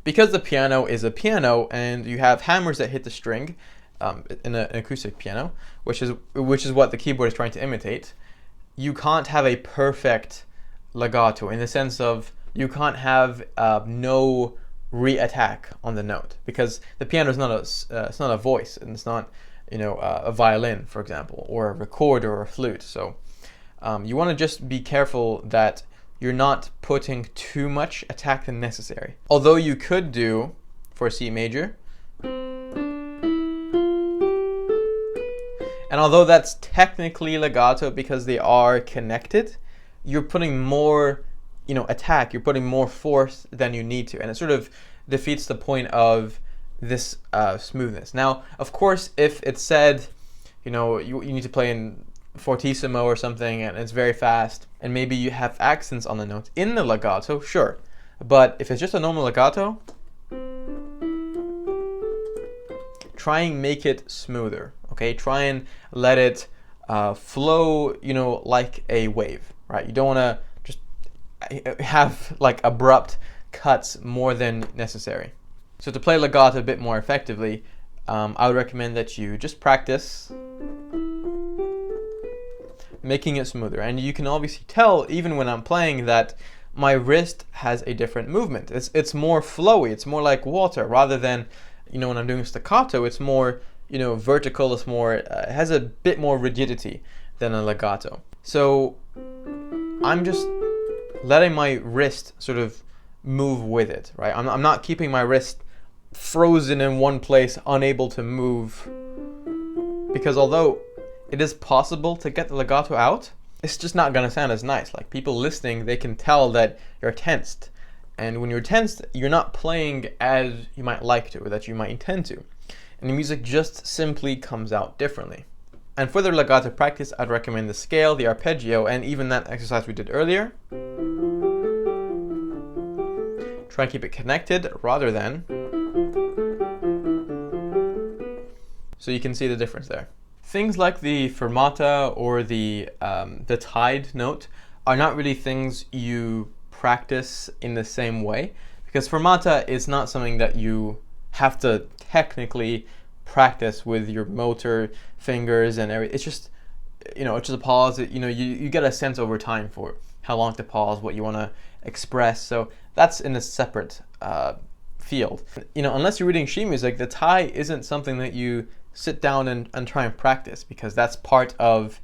Speaker 4: Because the piano is a piano and you have hammers that hit the string in an acoustic piano, which is what the keyboard is trying to imitate, you can't have a perfect legato in the sense of you can't have no re-attack on the note, because the piano is not a voice, and it's not a violin, for example, or a recorder or a flute. So you want to just be careful that you're not putting too much attack than necessary. Although you could do for C major, and although that's technically legato because they are connected, you're putting more attack, you're putting more force than you need to, and it sort of defeats the point of this smoothness. Now, of course, if it said, you need to play in fortissimo or something and it's very fast, and maybe you have accents on the notes in the legato, sure. But if it's just a normal legato, try and make it smoother, okay? Try and let it flow, like a wave, right? You don't want to just have like abrupt cuts more than necessary. So to play legato a bit more effectively, I would recommend that you just practice making it smoother. And you can obviously tell, even when I'm playing, that my wrist has a different movement. It's more flowy, it's more like water, rather than, when I'm doing staccato, it's more, vertical, it's more, it has a bit more rigidity than a legato. So I'm just letting my wrist sort of move with it, right? I'm not keeping my wrist frozen in one place, unable to move, because although it is possible to get the legato out, it's just not going to sound as nice. Like, people listening, they can tell that you're tensed, and when you're tensed, you're not playing as you might like to, or that you might intend to, and the music just simply comes out differently. And for the legato practice, I'd recommend the scale, the arpeggio, and even that exercise we did earlier. Try and keep it connected rather than, so you can see the difference there. Things like the fermata or the tied note are not really things you practice in the same way, because fermata is not something that you have to technically practice with your motor fingers and everything. It's just, it's just a pause. You get a sense over time for how long to pause, what you want to express. So that's in a separate field. Unless you're reading sheet music, the tie isn't something that you sit down and try and practice, because that's part of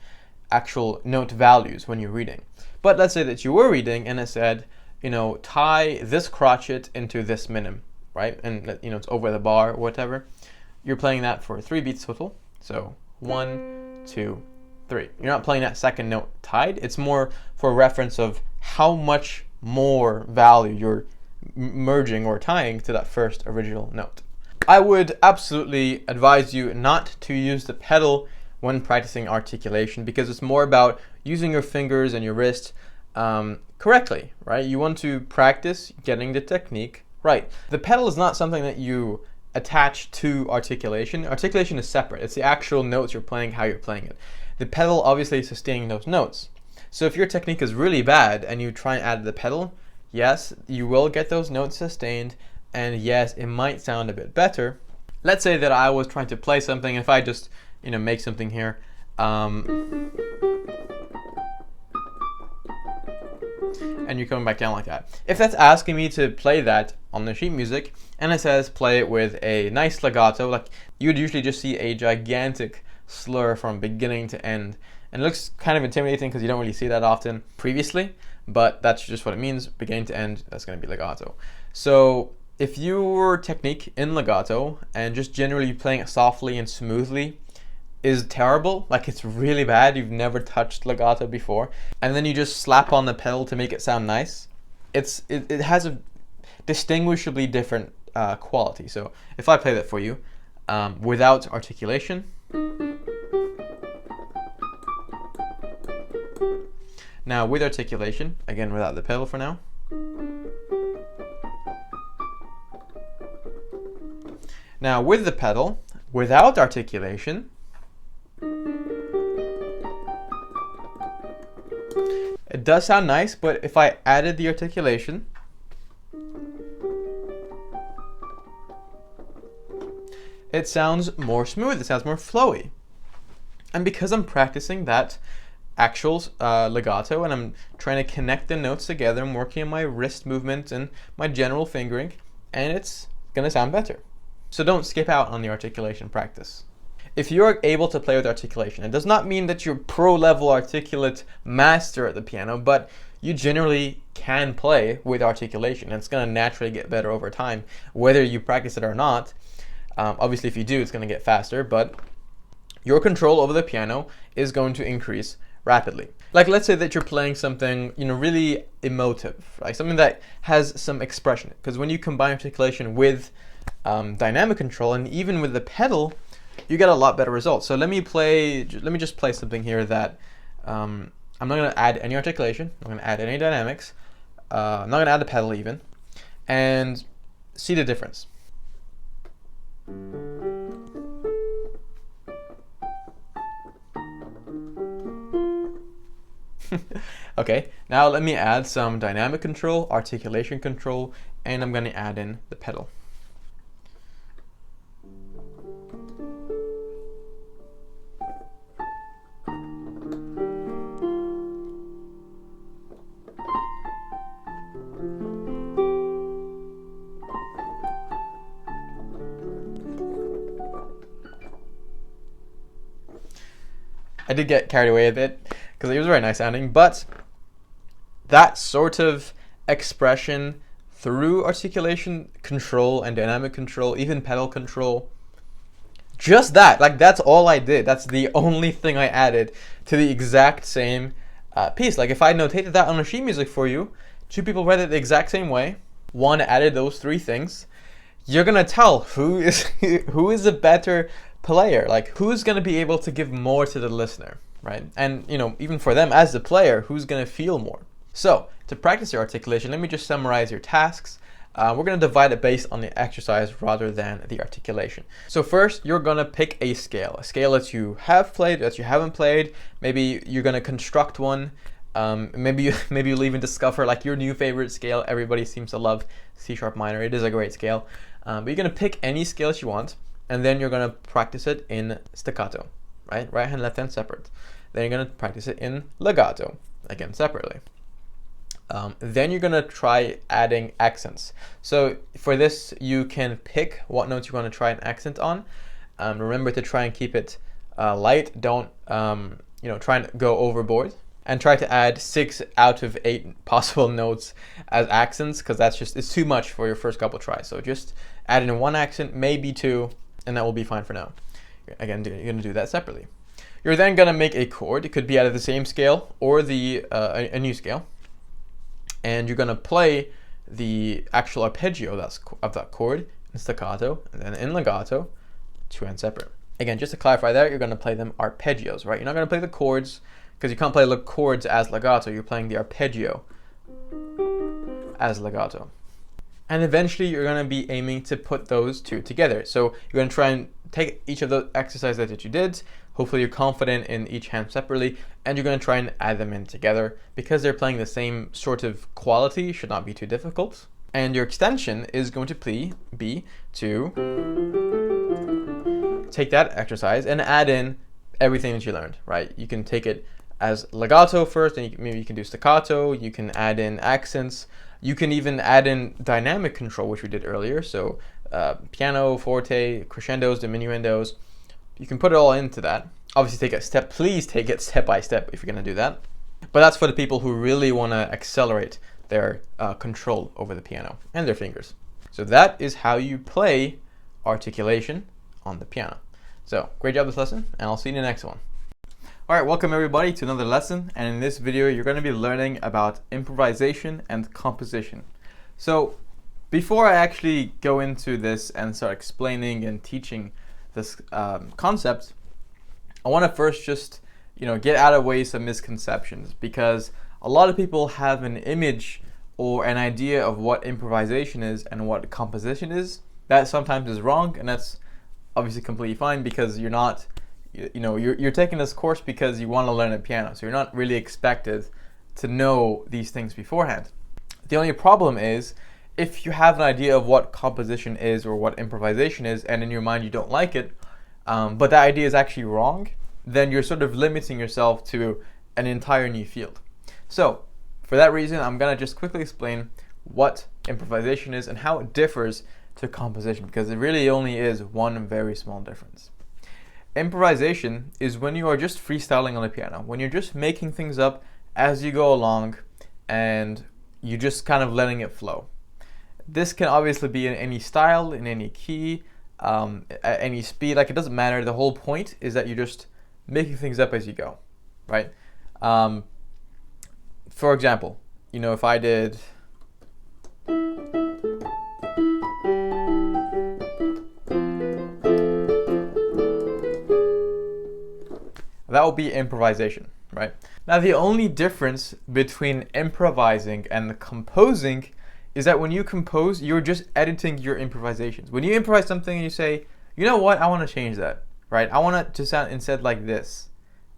Speaker 4: actual note values when you're reading. But let's say that you were reading and it said, tie this crotchet into this minim, right? And it's over the bar or whatever. You're playing that for 3 beats total. So 1, 2, 3. You're not playing that second note tied. It's more for reference of how much more value you're merging or tying to that first original note. I would absolutely advise you not to use the pedal when practicing articulation, because it's more about using your fingers and your wrist correctly, right? You want to practice getting the technique right. The pedal is not something that you attach to articulation. Articulation is separate. It's the actual notes you're playing, how you're playing it. The pedal obviously is sustaining those notes. So if your technique is really bad and you try and add the pedal, yes, you will get those notes sustained, and yes, it might sound a bit better. Let's say that I was trying to play something. If I just, make something here, and you're coming back down like that. If that's asking me to play that on the sheet music, and it says play it with a nice legato, like you would usually just see a gigantic slur from beginning to end. And it looks kind of intimidating because you don't really see that often previously, but that's just what it means. Beginning to end, that's going to be legato. So if your technique in legato and just generally playing it softly and smoothly is terrible, like it's really bad, you've never touched legato before, and then you just slap on the pedal to make it sound nice, it has a distinguishably different quality. So if I play that for you without articulation, Now with articulation, again without the pedal for now. Now with the pedal, without articulation, it does sound nice, but if I added the articulation, it sounds more smooth, it sounds more flowy. And because I'm practicing that actual legato and I'm trying to connect the notes together, I'm working on my wrist movement and my general fingering, and it's gonna sound better. So don't skip out on the articulation practice. If you're able to play with articulation, it does not mean that you're pro-level articulate master at the piano, but you generally can play with articulation. It's gonna naturally get better over time, whether you practice it or not. Obviously, if you do, it's gonna get faster, but your control over the piano is going to increase rapidly. Like, let's say that you're playing something, really emotive, right? Something that has some expression. Because when you combine articulation with dynamic control and even with the pedal, you get a lot better results. So let me just play something here that I'm not going to add any articulation. I'm not going to add any dynamics. I'm not going to add the pedal even, and see the difference. Okay, now let me add some dynamic control, articulation control, and I'm going to add in the pedal. I did get carried away a bit because it was very nice sounding, but that sort of expression through articulation control and dynamic control, even pedal control, just that, like that's all I did. That's the only thing I added to the exact same piece. Like if I notated that on a sheet music for you, two people read it the exact same way, one added those three things, you're gonna tell who is a better player, like who's going to be able to give more to the listener, right? And even for them as the player, who's going to feel more. So to practice your articulation, let me just summarize your tasks. We're going to divide it based on the exercise rather than the articulation. So first, you're going to pick a scale that you have played, that you haven't played. Maybe you're going to construct one. Maybe you'll even discover like your new favorite scale. Everybody seems to love C sharp minor. It is a great scale. But you're going to pick any scale that you want. And then you're going to practice it in staccato, right? Right hand, left hand separate. Then you're going to practice it in legato, again separately. Then you're going to try adding accents. So for this, you can pick what notes you want to try an accent on. Remember to try and keep it light. Don't try and go overboard. And try to add 6 out of 8 possible notes as accents, because it's too much for your first couple tries. So just add in one accent, maybe 2. And that will be fine for now. Again, you're going to do that separately. You're then going to make a chord. It could be either the same scale or a new scale. And you're going to play the actual arpeggio of that chord in staccato, and then in legato, 2 and separate. Again, just to clarify there, you're going to play them arpeggios, right? You're not going to play the chords, because you can't play the chords as legato. You're playing the arpeggio as legato. And eventually you're going to be aiming to put those two together. So you're going to try and take each of the exercises that you did. Hopefully you're confident in each hand separately, and you're going to try and add them in together. Because they're playing the same sort of quality, should not be too difficult. And your extension is going to be to take that exercise and add in everything that you learned, right? You can take it as legato first, and maybe you can do staccato, you can add in accents, you can even add in dynamic control, which we did earlier. So piano, forte, crescendos, diminuendos. You can put it all into that. Obviously please take it step by step if you're gonna do that. But that's for the people who really wanna accelerate their control over the piano and their fingers. So that is how you play articulation on the piano. So great job this lesson, and I'll see you in the next one. Alright, welcome everybody to another lesson, and in this video you're going to be learning about improvisation and composition. So before I actually go into this and start explaining and teaching this concept, I want to first just get out of the way some misconceptions, because a lot of people have an image or an idea of what improvisation is and what composition is. That sometimes is wrong, and that's obviously completely fine, because you're taking this course because you want to learn a piano, so you're not really expected to know these things beforehand. The only problem is if you have an idea of what composition is or what improvisation is, and in your mind you don't like it, but that idea is actually wrong, then you're sort of limiting yourself to an entire new field. So for that reason, I'm going to just quickly explain what improvisation is and how it differs to composition, because it really only is one very small difference. Improvisation is when you are just freestyling on the piano, when you're just making things up as you go along and you're just kind of letting it flow. This can obviously be in any style, in any key, at any speed. Like, it doesn't matter. The whole point is that you're just making things up as you go, right? For example, if I did that would be improvisation, right? Now, the only difference between improvising and composing is that when you compose, you're just editing your improvisations. When you improvise something and you say, you know what, I want to change that, right? I want it to sound instead like this.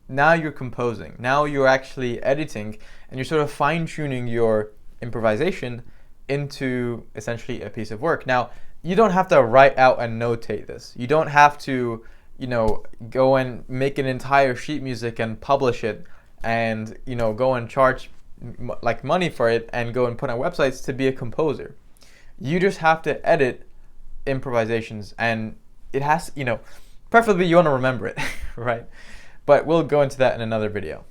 Speaker 4: Now you're composing. Now you're actually editing, and you're sort of fine-tuning your improvisation into essentially a piece of work. Now, you don't have to write out and notate this. You don't have to, go and make an entire sheet music and publish it, and go and charge like money for it and go and put on websites to be a composer. You just have to edit improvisations, and it has, preferably you want to remember it, right? But we'll go into that in another video.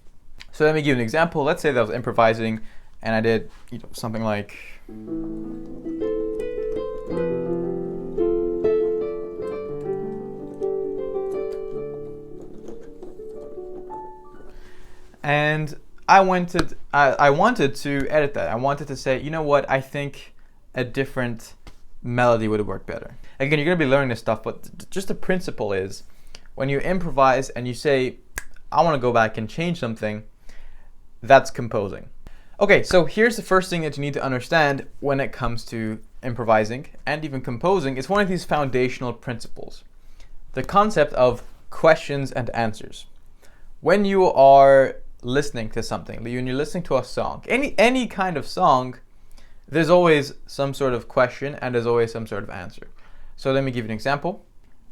Speaker 4: So let me give you an example. Let's say that I was improvising and I did something like and I wanted to edit that. I wanted to say, you know what, I think a different melody would work better. Again, you're going to be learning this stuff, but just the principle is, when you improvise and you say, I want to go back and change something, that's composing. Okay, so here's the first thing that you need to understand when it comes to improvising and even composing. It's one of these foundational principles. The concept of questions and answers. When you are listening to something, when you're listening to a song, any kind of song, there's always some sort of question and there's always some sort of answer. So let me give you an example.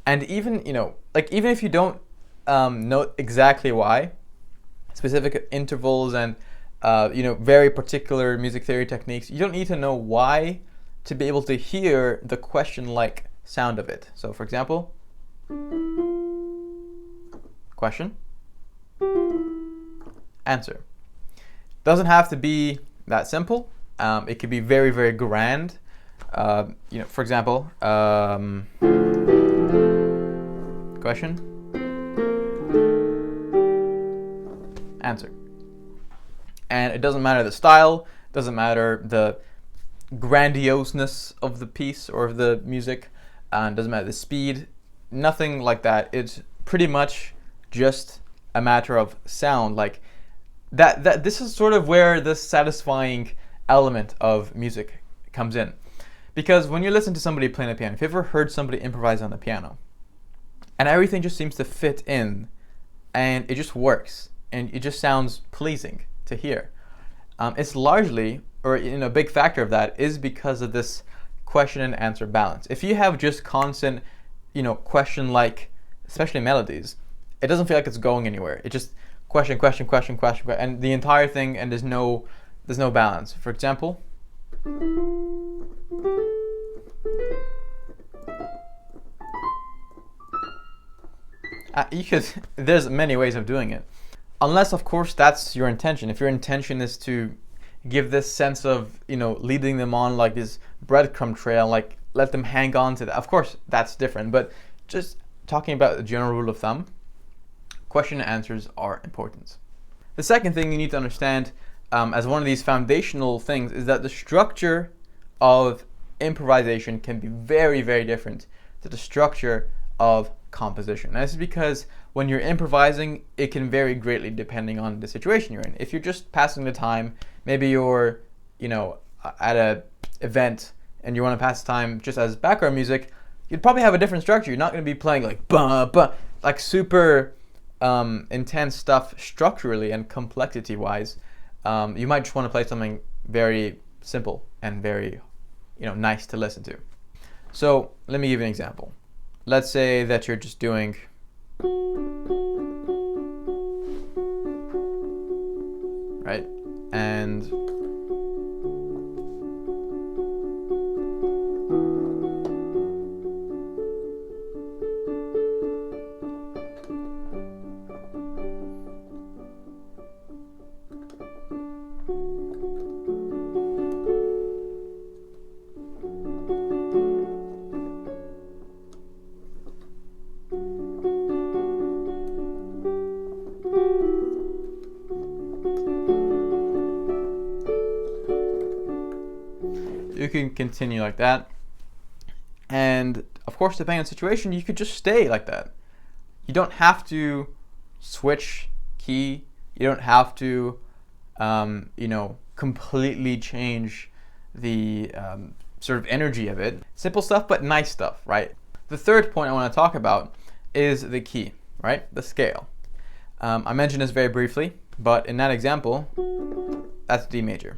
Speaker 4: And even, even if you don't know exactly why, specific intervals and, very particular music theory techniques, you don't need to know why to be able to hear the question-like sound of it. So, for example, question, answer. Doesn't have to be that simple. It could be very, very grand. For example, question, answer. And it doesn't matter the style, doesn't matter the grandioseness of the piece or of the music, doesn't matter the speed, nothing like that. It's pretty much just a matter of sound. Like that this is sort of where the satisfying element of music comes in. Because when you listen to somebody playing the piano, if you've ever heard somebody improvise on the piano, and everything just seems to fit in, and it just works, and it just sounds pleasing to hear. It's largely, or a big factor of that is because of this question and answer balance. If you have just constant, question-like, especially melodies, it doesn't feel like it's going anywhere. It just question, and the entire thing, and there's no balance. For example, there's many ways of doing it. Unless, of course, that's your intention. If your intention is to give this sense of, leading them on like this breadcrumb trail, like let them hang on to that, of course, that's different. But just talking about the general rule of thumb, question and answers are important. The second thing you need to understand as one of these foundational things is that the structure of improvisation can be very, very different to the structure of composition. And this is because when you're improvising, it can vary greatly depending on the situation you're in. If you're just passing the time, maybe you're, at a event and you want to pass the time just as background music, you'd probably have a different structure. You're not going to be playing like like super intense stuff structurally and complexity wise. You might just want to play something very simple and very, nice to listen to. So let me give you an example. Let's say that you're just doing right, and you can continue like that. And of course, depending on the situation, you could just stay like that. You don't have to switch key. You don't have to, completely change the sort of energy of it. Simple stuff, but nice stuff, right? The third point I want to talk about is the key, right? The scale. I mentioned this very briefly, but in that example, that's D major.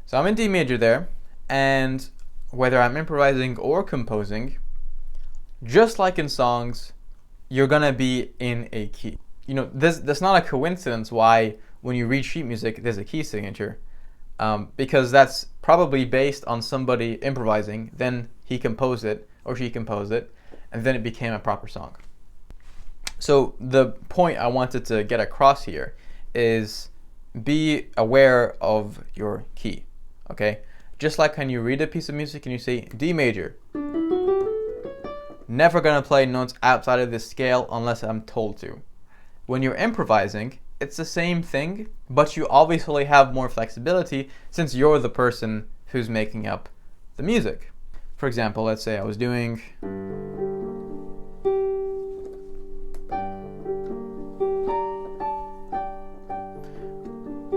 Speaker 4: So I'm in D major there, and whether I'm improvising or composing, just like in songs, you're gonna be in a key. That's not a coincidence why when you read sheet music, there's a key signature, because that's probably based on somebody improvising, then he composed it or she composed it, and then it became a proper song. So the point I wanted to get across here is be aware of your key. Okay, just like when you read a piece of music and you say D major, never gonna play notes outside of this scale unless I'm told to. When you're improvising, it's the same thing, but you obviously have more flexibility since you're the person who's making up the music. For example, let's say I was doing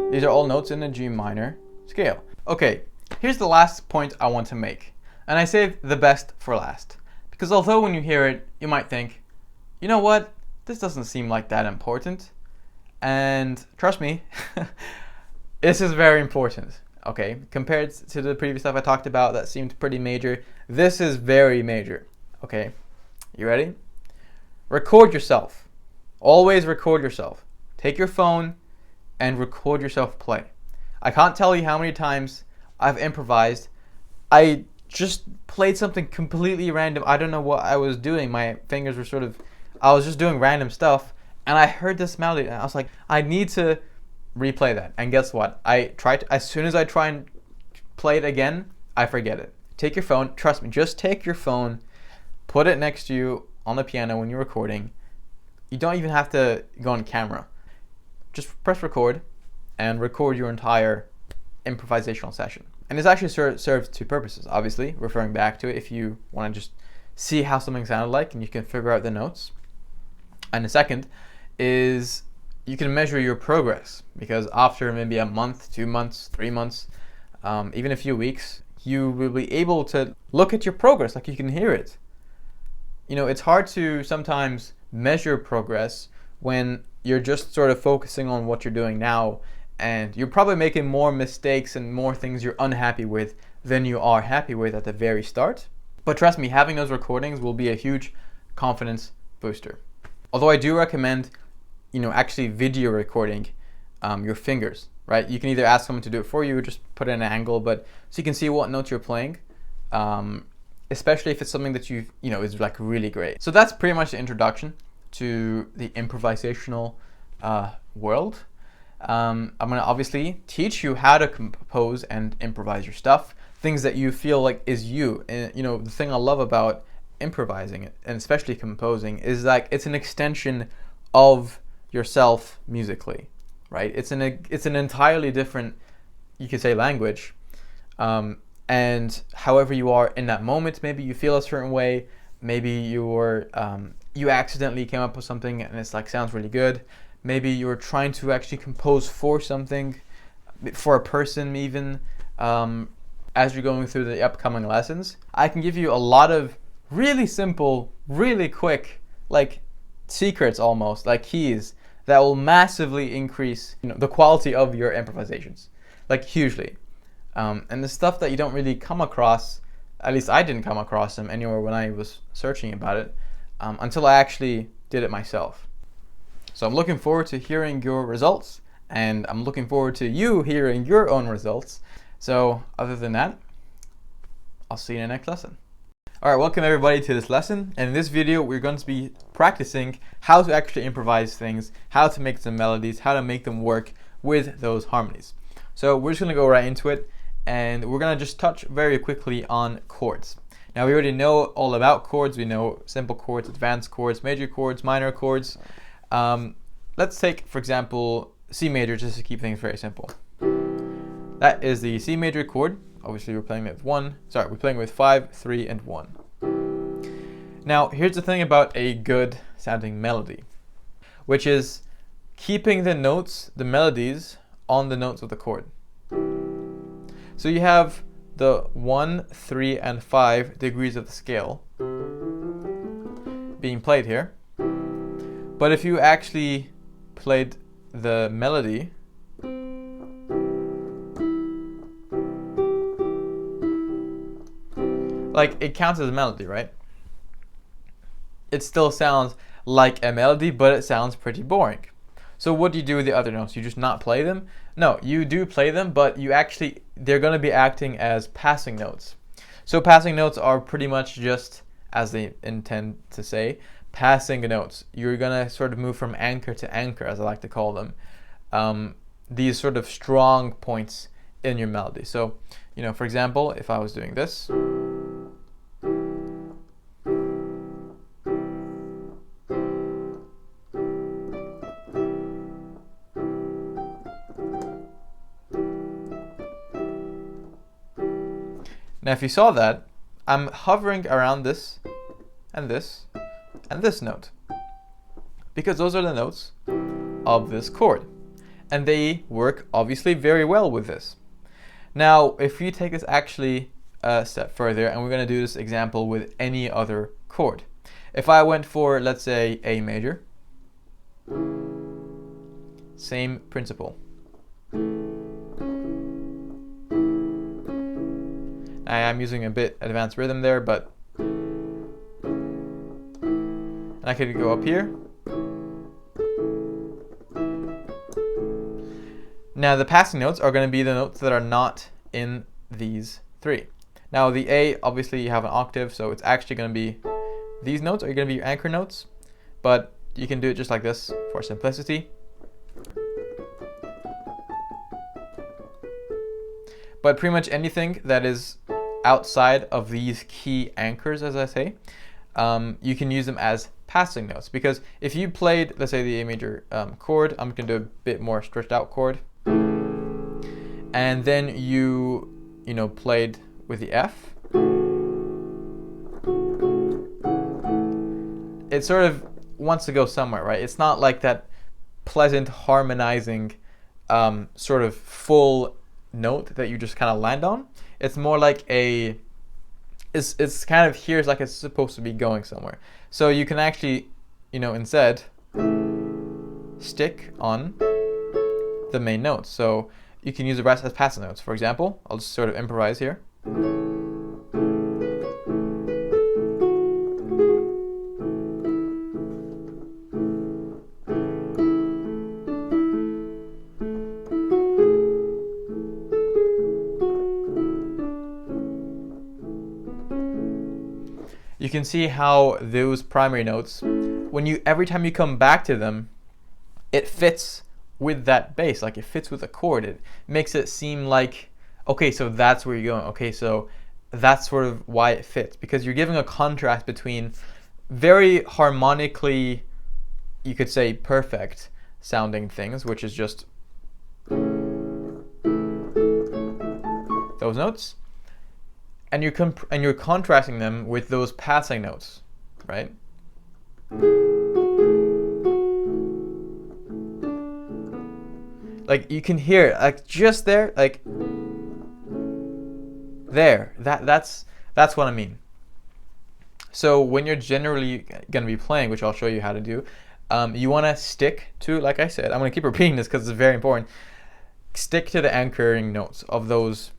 Speaker 4: these are all notes in a G minor scale. Okay, here's the last point I want to make, and I saved the best for last, because although when you hear it, you might think, you know what, this doesn't seem like that important, and trust me, this is very important, okay? Compared to the previous stuff I talked about that seemed pretty major, this is very major, okay? You ready? Record yourself. Always record yourself. Take your phone and record yourself play. I can't tell you how many times I've improvised. I just played something completely random. I don't know what I was doing. My fingers were I was just doing random stuff, and I heard this melody, and I was like, I need to replay that. And guess what? As soon as I try and play it again, I forget it. Take your phone. Trust me, just take your phone, put it next to you on the piano when you're recording. You don't even have to go on camera. Just press record and record your entire improvisational session. And this actually serves two purposes. Obviously, referring back to it if you want to just see how something sounded like and you can figure out the notes. And the second is you can measure your progress, because after maybe a month, 2 months, 3 months, even a few weeks, you will be able to look at your progress, like you can hear it. It's hard to sometimes measure progress when you're just sort of focusing on what you're doing now, and you're probably making more mistakes and more things you're unhappy with than you are happy with at the very start. But trust me, having those recordings will be a huge confidence booster. Although I do recommend, actually video recording your fingers, right? You can either ask someone to do it for you or just put it in an angle, but so you can see what notes you're playing, especially if it's something that is like really great. So that's pretty much the introduction to the improvisational world. I'm going to obviously teach you how to compose and improvise your stuff, things that you feel like is you. And the thing I love about improvising and especially composing is like it's an extension of yourself musically, right? It's an entirely different, you could say, language. And however you are in that moment, maybe you feel a certain way, maybe you accidentally came up with something and it's like sounds really good. Maybe you're trying to actually compose for something, for a person even, as you're going through the upcoming lessons. I can give you a lot of really simple, really quick, like secrets almost, like keys that will massively increase, the quality of your improvisations, like hugely. And the stuff that you don't really come across, at least I didn't come across them anywhere when I was searching about it, until I actually did it myself. So I'm looking forward to hearing your results, and I'm looking forward to you hearing your own results. So other than that, I'll see you in the next lesson. Alright, welcome everybody to this lesson, and in this video we're going to be practicing how to actually improvise things, how to make some melodies, how to make them work with those harmonies. So we're just going to go right into it, and we're going to just touch very quickly on chords. Now we already know all about chords. We know simple chords, advanced chords, major chords, minor chords. Let's take, for example, C major, just to keep things very simple. That is the C major chord. Obviously we're playing with 5, 3, and 1. Now here's the thing about a good sounding melody, which is keeping the notes, the melodies, on the notes of the chord. So you have the 1, 3, and 5 degrees of the scale being played here. But if you actually played the melody, like it counts as a melody, right? It still sounds like a melody, but it sounds pretty boring. So what do you do with the other notes? You just not play them? No, you do play them, but they're going to be acting as passing notes. So passing notes are pretty much just, as they intend to say, passing notes. You're going to sort of move from anchor to anchor, as I like to call them. These sort of strong points in your melody. So, for example, if I was doing this, now if you saw that, I'm hovering around this and this and this note, because those are the notes of this chord, and they work obviously very well with this. Now if you take this actually a step further, and we're going to do this example with any other chord. If I went for, let's say, A major, same principle. I am using a bit advanced rhythm there, but and I could go up here. Now the passing notes are going to be the notes that are not in these three. Now the A, obviously you have an octave, so it's actually going to be, these notes are going to be your anchor notes, but you can do it just like this for simplicity. But pretty much anything that is outside of these key anchors, as I say, you can use them as passing notes. Because if you played, let's say, the A major chord, I'm going to do a bit more stretched out chord, and then you played with the F, it sort of wants to go somewhere, right? It's not like that pleasant harmonizing sort of full note that you just kind of land on. It's more like it's kind of here's like it's supposed to be going somewhere. So you can actually, instead stick on the main notes. So you can use the rest as passing notes. For example, I'll just sort of improvise here. You can see how those primary notes, every time you come back to them, it fits with that bass, like it fits with the chord. It makes it seem like, okay, so that's where you're going. Okay, so that's sort of why it fits, because you're giving a contrast between very harmonically, you could say, perfect sounding things, which is just those notes, and you're contrasting them with those passing notes, right? Like you can hear, like just there, like there. That's what I mean. So when you're generally going to be playing, which I'll show you how to do, you want to stick to, like I said, I'm going to keep repeating this because it's very important. Stick to the anchoring notes of those,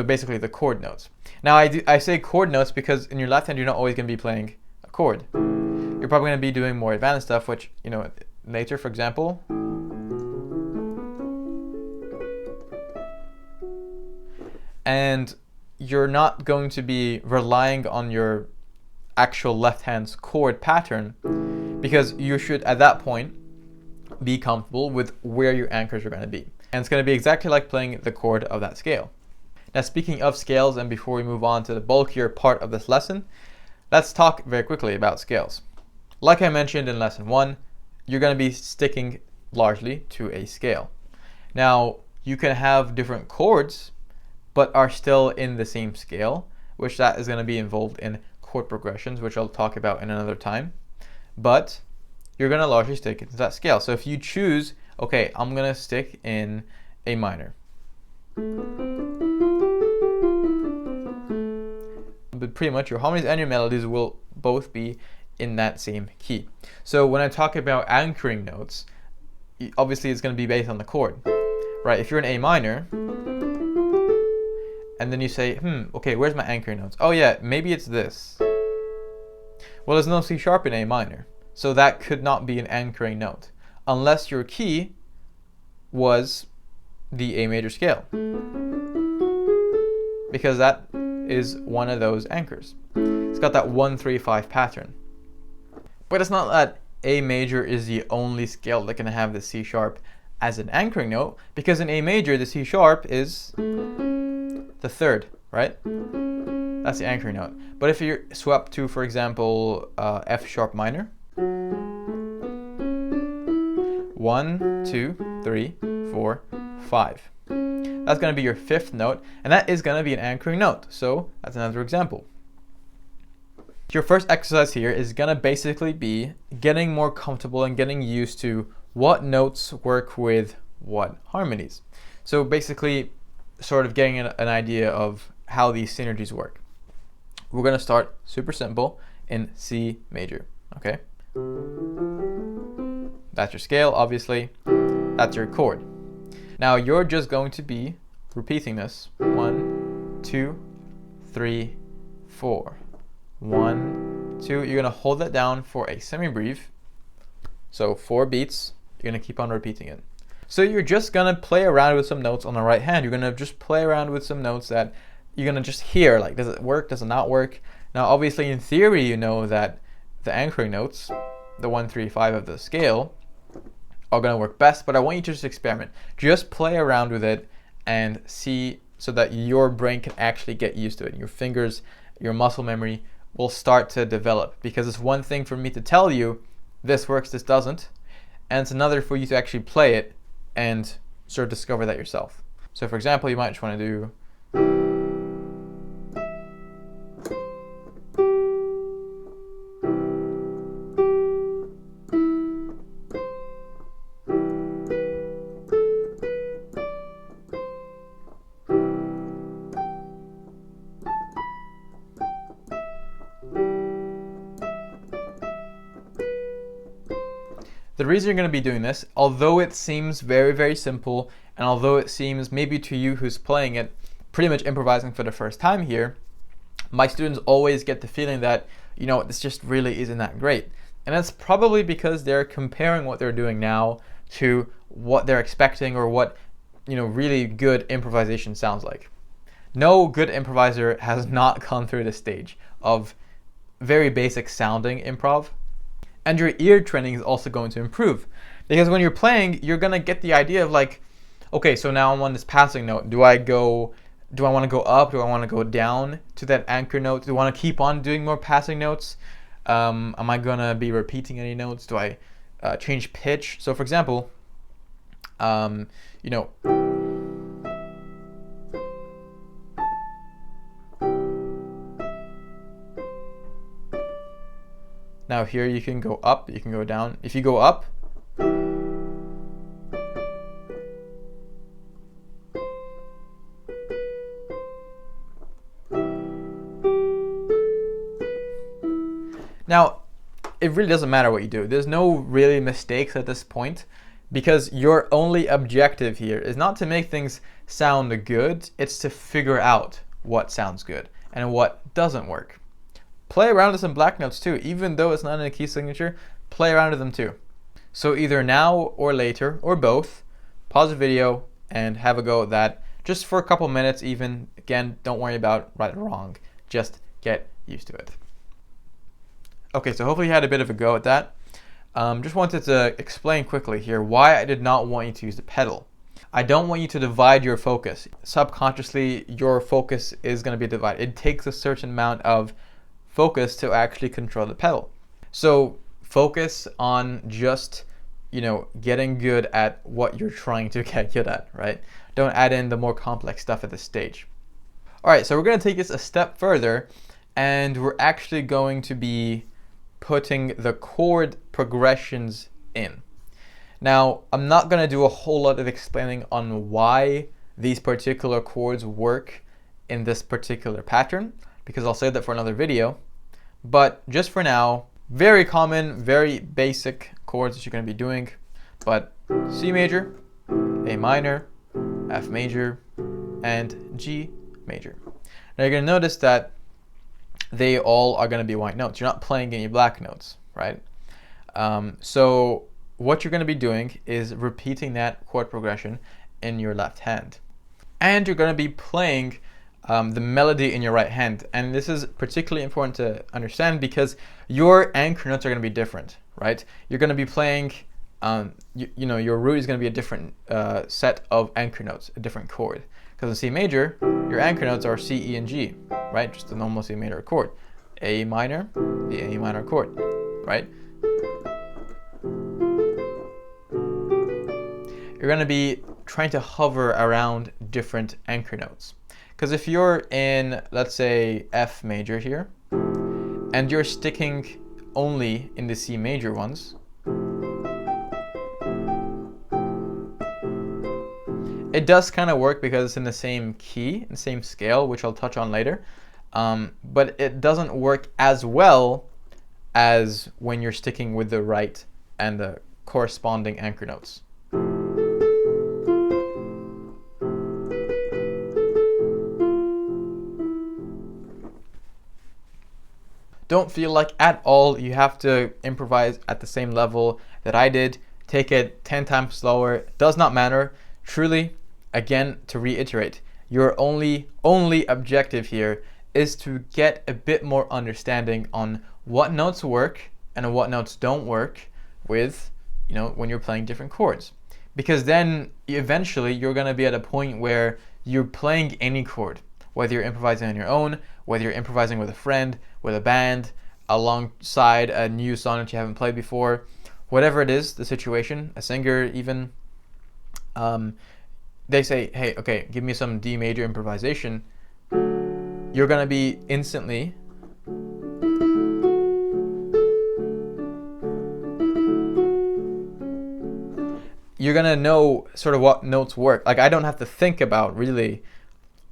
Speaker 4: basically the chord notes. Now I say chord notes because in your left hand you're not always going to be playing a chord. You're probably going to be doing more advanced stuff, which, you know, later, for example. And you're not going to be relying on your actual left hand's chord pattern, because you should at that point be comfortable with where your anchors are going to be. And it's going to be exactly like playing the chord of that scale. Now, speaking of scales, and before we move on to the bulkier part of this lesson, let's talk very quickly about scales. Like I mentioned in lesson 1, you're going to be sticking largely to a scale. Now, you can have different chords, but are still in the same scale, which that is going to be involved in chord progressions, which I'll talk about in another time. But you're going to largely stick into that scale. So if you choose, okay, I'm going to stick in A minor. But pretty much your harmonies and your melodies will both be in that same key. So when I talk about anchoring notes, obviously it's going to be based on the chord, right? If you're in A minor, and then you say, okay, where's my anchoring notes? Oh yeah, maybe it's this. Well, there's no C sharp in A minor, so that could not be an anchoring note, unless your key was the A major scale, because that is one of those anchors. It's got that 1-3-5 pattern. But it's not that A major is the only scale that can have the C sharp as an anchoring note, because in A major, the C sharp is the third, right? That's the anchoring note. But if you swap to, for example, F sharp minor, 1, 2, 3, 4, 5. That's going to be your 5th note, and that is going to be an anchoring note. So that's another example. Your first exercise here is going to basically be getting more comfortable and getting used to what notes work with what harmonies. So basically, sort of getting an idea of how these synergies work. We're going to start super simple in C major, okay? That's your scale, obviously. That's your chord. Now you're just going to be repeating this. 1, 2, 3, 4. 1, 2. You're going to hold that down for a semi-brief. So 4 beats. You're going to keep on repeating it. So you're just going to play around with some notes on the right hand. You're going to just play around with some notes that you're going to just hear. Like, does it work? Does it not work? Now, obviously, in theory, you know that the anchoring notes, the 1, 3, 5 of the scale, are going to work best. But I want you to just experiment. Just play around with it and see, so that your brain can actually get used to it. Your fingers, your muscle memory will start to develop. Because it's one thing for me to tell you, this works, this doesn't. And it's another for you to actually play it and sort of discover that yourself. So for example, you might just want to do The reason you're going to be doing this, although it seems very, very simple, and although it seems maybe to you who's playing it pretty much improvising for the first time here, my students always get the feeling that, you know, this just really isn't that great. And that's probably because they're comparing what they're doing now to what they're expecting, or what, you know, really good improvisation sounds like. No good improviser has not gone through this stage of very basic sounding improv. And your ear training is also going to improve, because when you're playing, you're going to get the idea of like, okay, so now I'm on this passing note. Do I want to go up? Do I want to go down to that anchor note? Do I want to keep on doing more passing notes? Am I going to be repeating any notes? Do I change pitch? So for example, you know, Now here you can go up, you can go down. If you go up, now it really doesn't matter what you do. There's no really mistakes at this point, because your only objective here is not to make things sound good, it's to figure out what sounds good and what doesn't work. Play around with some black notes too, even though it's not in a key signature, play around with them too. So either now or later, or both, pause the video and have a go at that, just for a couple minutes even. Again, don't worry about right or wrong, just get used to it. Okay, so hopefully you had a bit of a go at that. Just wanted to explain quickly here why I did not want you to use the pedal. I don't want you to divide your focus. Subconsciously, your focus is going to be divided. It takes a certain amount of focus to actually control the pedal. So focus on just, getting good at what you're trying to get good at, right? Don't add in the more complex stuff at this stage. All right, so we're going to take this a step further, and we're actually going to be putting the chord progressions in. Now, I'm not going to do a whole lot of explaining on why these particular chords work in this particular pattern, because I'll save that for another video. But just for now, very common, very basic chords that you're going to be doing, but C major, A minor, F major, and G major. Now you're going to notice that they all are going to be white notes. You're not playing any black notes, right? So what you're going to be doing is repeating that chord progression in your left hand. And you're going to be playing the melody in your right hand. And this is particularly important to understand because your anchor notes are going to be different, right? You're going to be playing, your root is going to be a different set of anchor notes, a different chord. Because in C major, your anchor notes are C, E, and G, right? Just a normal C major chord. A minor, the A minor chord, right? You're going to be trying to hover around different anchor notes. Because if you're in, let's say, F major here, and you're sticking only in the C major ones, it does kind of work because it's in the same key, the same scale, which I'll touch on later. But it doesn't work as well as when you're sticking with the right and the corresponding anchor notes. Don't feel like at all you have to improvise at the same level that I did. Take it 10 times slower. It does not matter. Truly, again, to reiterate, your only objective here is to get a bit more understanding on what notes work and what notes don't work with, when you're playing different chords. Because then eventually you're going to be at a point where you're playing any chord, whether you're improvising on your own, whether you're improvising with a friend, with a band, alongside a new song that you haven't played before, whatever it is, the situation, a singer even, they say, hey, okay, give me some D major improvisation. You're going to be instantly you're going to know sort of what notes work. Like, I don't have to think about really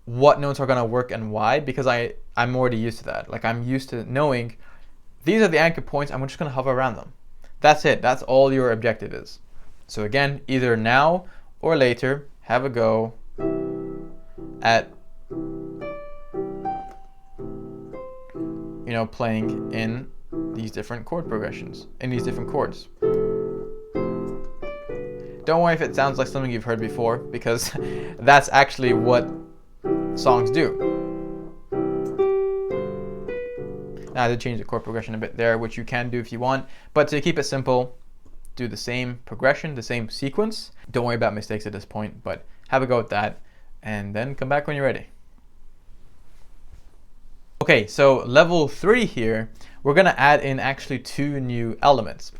Speaker 4: what notes are going to work and why, because I'm already used to that. Like, I'm used to knowing these are the anchor points, I'm just going to hover around them. That's it. That's all your objective is. So again, either now or later, have a go at playing in these different chord progressions, in these different chords. Don't worry if it sounds like something you've heard before, because that's actually what songs do. Now I did change the chord progression a bit there, which you can do if you want, but to keep it simple, do the same progression, the same sequence. Don't worry about mistakes at this point, but have a go at that, and then come back when you're ready. Okay, so level 3 here, we're going to add in actually 2 new elements.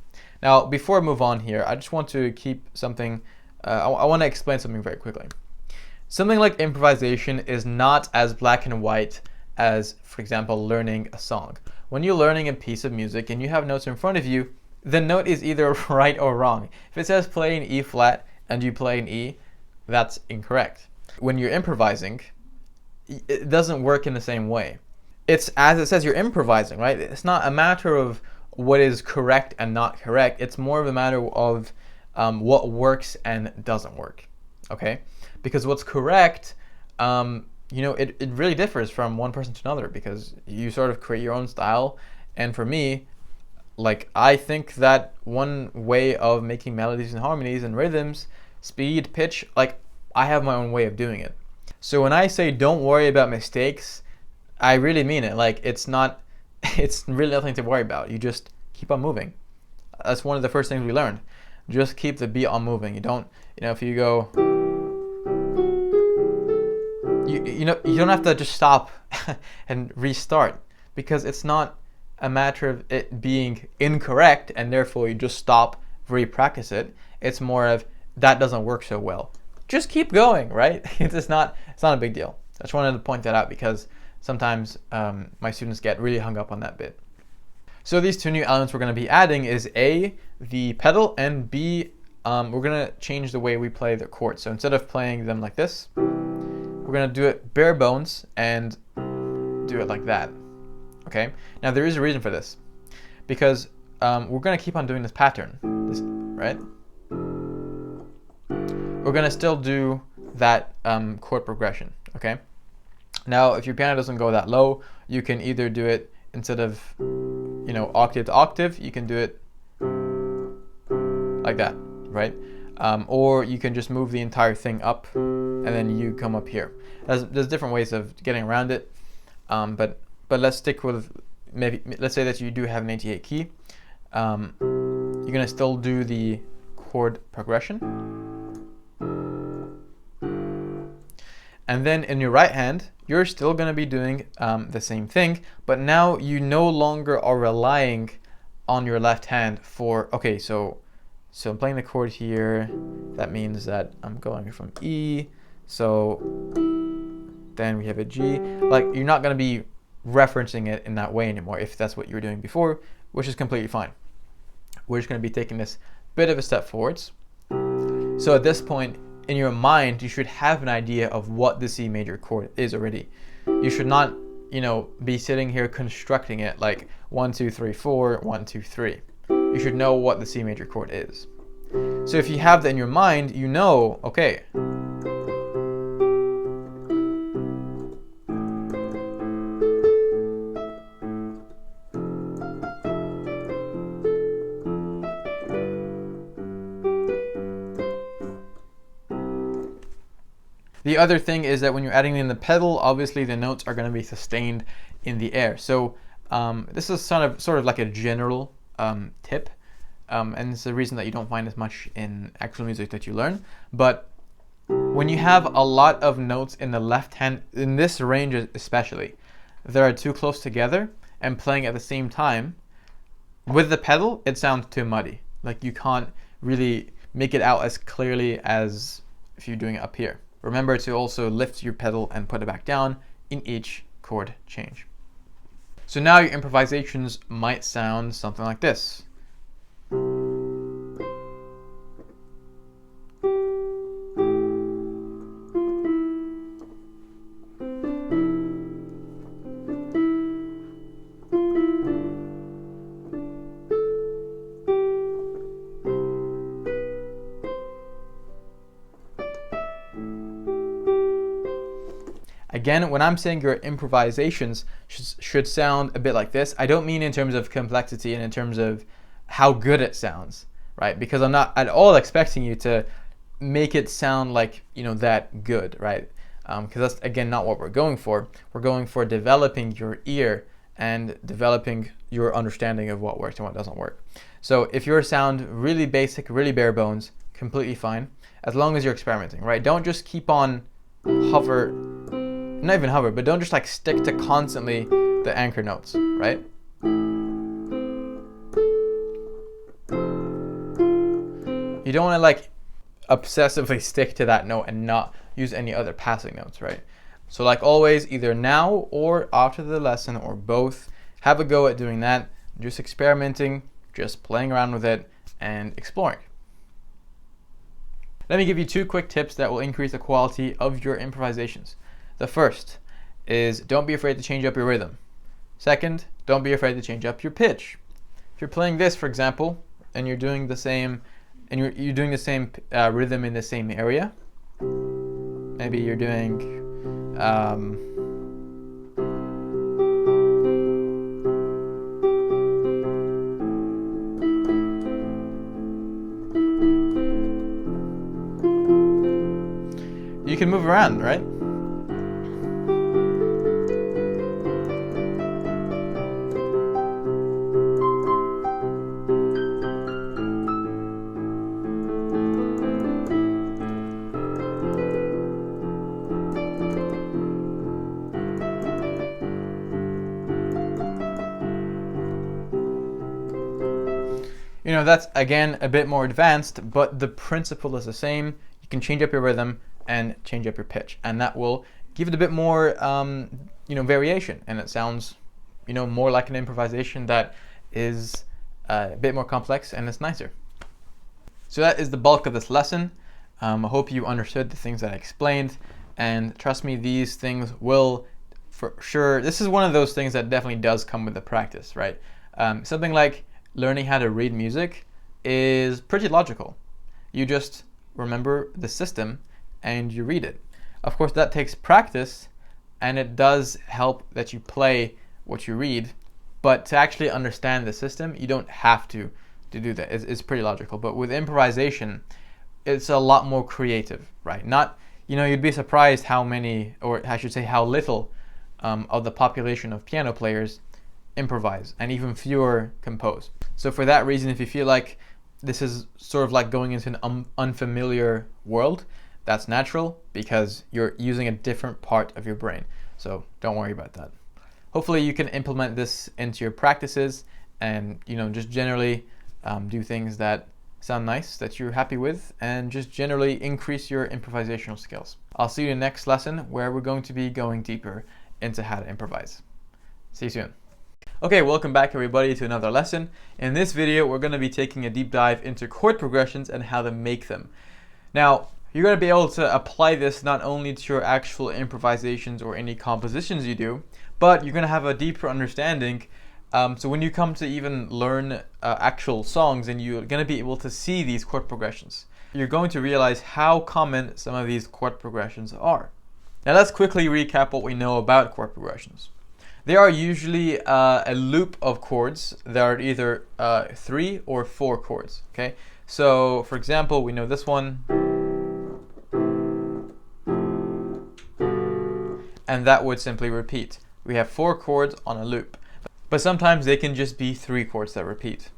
Speaker 4: Now, before I move on here, I just want to keep something, I want to explain something very quickly. Something like improvisation is not as black and white as, for example, learning a song. when you're learning a piece of music and you have notes in front of you, the note is either right or wrong. If it says play an E flat and you play an E, that's incorrect. When you're improvising, it doesn't work in the same way. It's as it says, you're improvising, right? It's not a matter of what is correct and not correct. It's more of a matter of what works and doesn't work, okay? Because what's correct, it really differs from one person to another, because you sort of create your own style. And for me, like, I think that one way of making melodies and harmonies and rhythms, speed, pitch, like, I have my own way of doing it. So when I say don't worry about mistakes, I really mean it. Like, it's really nothing to worry about. You just keep on moving. That's one of the first things we learned. Just keep the beat on moving. You don't, if you go, you don't have to just stop and restart, because it's not a matter of it being incorrect and therefore you just stop, re-practice it. It's more of that doesn't work so well. Just keep going, right? It's not a big deal. I just wanted to point that out because sometimes my students get really hung up on that bit. So these two new elements we're going to be adding is A, the pedal, and B, we're going to change the way we play the chords. So instead of playing them like this, we're going to do it bare bones and do it like that. Okay? Now there is a reason for this, because we're going to keep on doing this pattern, right? We're going to still do that chord progression, okay? Now, if your piano doesn't go that low, you can either do it instead of, octave to octave, you can do it like that, right? Or you can just move the entire thing up and then you come up here. There's different ways of getting around it, but let's stick with let's say that you do have an 88 key. You're gonna still do the chord progression, and then in your right hand, you're still going to be doing the same thing, but now you no longer are relying on your left hand for, okay, so I'm playing the chord here. That means that I'm going from E, so then we have a G. Like, you're not going to be referencing it in that way anymore if that's what you were doing before, which is completely fine. We're just going to be taking this bit of a step forwards. So at this point, in your mind, you should have an idea of what the C major chord is already. You should not, be sitting here constructing it like 1, 2, 3, 4, 1, 2, 3. You should know what the C major chord is. So if you have that in your mind, okay, the other thing is that when you're adding in the pedal, obviously the notes are going to be sustained in the air. So this is sort of like a general tip, and it's the reason that you don't find as much in actual music that you learn. But when you have a lot of notes in the left hand, in this range especially, that are too close together and playing at the same time, with the pedal, it sounds too muddy. Like, you can't really make it out as clearly as if you're doing it up here. Remember to also lift your pedal and put it back down in each chord change. So now your improvisations might sound something like this. Again, when I'm saying your improvisations should sound a bit like this, I don't mean in terms of complexity and in terms of how good it sounds, right? Because I'm not at all expecting you to make it sound like, that good, right? Because that's, again, not what we're going for. We're going for developing your ear and developing your understanding of what works and what doesn't work. So if your sound really basic, really bare bones, completely fine, as long as you're experimenting, right? Don't just keep on not even hover, but don't just like stick to constantly the anchor notes, right? You don't want to like obsessively stick to that note and not use any other passing notes, right? So like always, either now or after the lesson or both, have a go at doing that, just experimenting, just playing around with it and exploring. Let me give you 2 quick tips that will increase the quality of your improvisations. The first is don't be afraid to change up your rhythm. Second, don't be afraid to change up your pitch. If you're playing this, for example, and you're doing the same, and you're doing the same rhythm in the same area, maybe you're doing you can move around, right? You know, that's again a bit more advanced, but the principle is the same. You can change up your rhythm and change up your pitch, and that will give it a bit more variation, and it sounds more like an improvisation that is a bit more complex and it's nicer. So that is the bulk of this lesson. I hope you understood the things that I explained, and trust me, these things will for sure, this is one of those things that definitely does come with the practice, right? Something like learning how to read music is pretty logical. You just remember the system and you read it. Of course, that takes practice, and it does help that you play what you read, but to actually understand the system, you don't have to do that. It's pretty logical. But with improvisation, it's a lot more creative, right? Not, you'd be surprised how many, or I should say how little of the population of piano players improvise, and even fewer compose. So for that reason, if you feel like this is sort of like going into an unfamiliar world, that's natural because you're using a different part of your brain. So don't worry about that. Hopefully you can implement this into your practices and just generally do things that sound nice, that you're happy with, and just generally increase your improvisational skills. I'll see you in the next lesson where we're going to be going deeper into how to improvise. See you soon. Okay, welcome back everybody to another lesson. In this video, we're going to be taking a deep dive into chord progressions and how to make them. Now, you're going to be able to apply this not only to your actual improvisations or any compositions you do, but you're going to have a deeper understanding. So when you come to even learn actual songs, and you're going to be able to see these chord progressions, you're going to realize how common some of these chord progressions are. Now let's quickly recap what we know about chord progressions. They are usually a loop of chords that are either 3 or 4 chords. Okay, so for example, we know this one, and that would simply repeat. We have 4 chords on a loop, but sometimes they can just be 3 chords that repeat.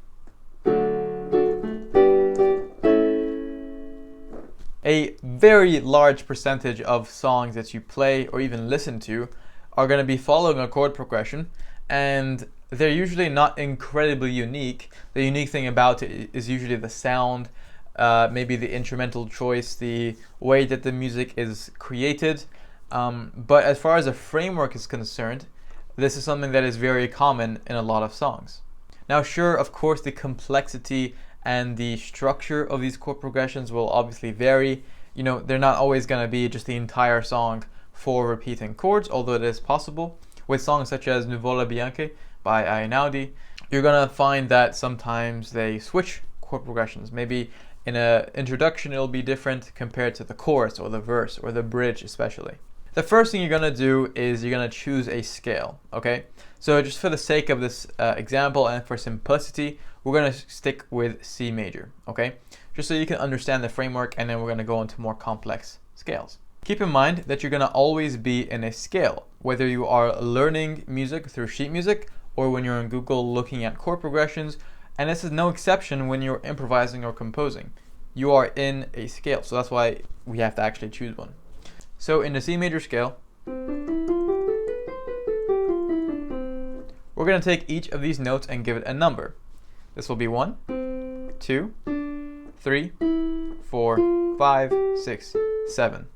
Speaker 4: A very large percentage of songs that you play or even listen to are going to be following a chord progression, and they're usually not incredibly unique. The unique thing about it is usually the sound, maybe the instrumental choice, the way that the music is created. But as far as a framework is concerned, this is something that is very common in a lot of songs. Now, sure, of course, the complexity and the structure of these chord progressions will obviously vary. They're not always going to be just the entire song 4 repeating chords, although it is possible. With songs such as Nuvola Bianche by Einaudi, you're going to find that sometimes they switch chord progressions. Maybe in an introduction it'll be different compared to the chorus or the verse or the bridge especially. The first thing you're going to do is you're going to choose a scale, okay? So just for the sake of this example and for simplicity, we're going to stick with C major, okay? Just so you can understand the framework, and then we're going to go into more complex scales. Keep in mind that you're going to always be in a scale, whether you are learning music through sheet music or when you're on Google looking at chord progressions, and this is no exception when you're improvising or composing. You are in a scale, so that's why we have to actually choose one. So in the C major scale, we're going to take each of these notes and give it a number. This will be 1, 2, 3, 4, 5, 6, 7.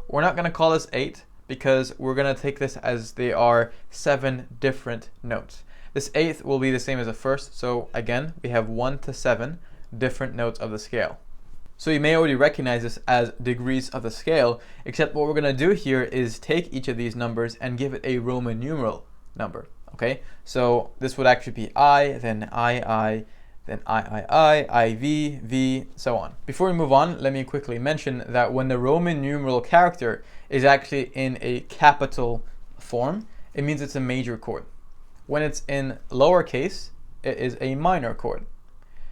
Speaker 4: We're not going to call this 8 because we're going to take this as they are 7 different notes. This 8th will be the same as the first, so again, we have 1 to 7 different notes of the scale. So you may already recognize this as degrees of the scale, except what we're going to do here is take each of these numbers and give it a Roman numeral number. Okay, so this would actually be I, then I, then I, V, V, so on. Before we move on, let me quickly mention that when the Roman numeral character is actually in a capital form, it means it's a major chord. When it's in lowercase, it is a minor chord.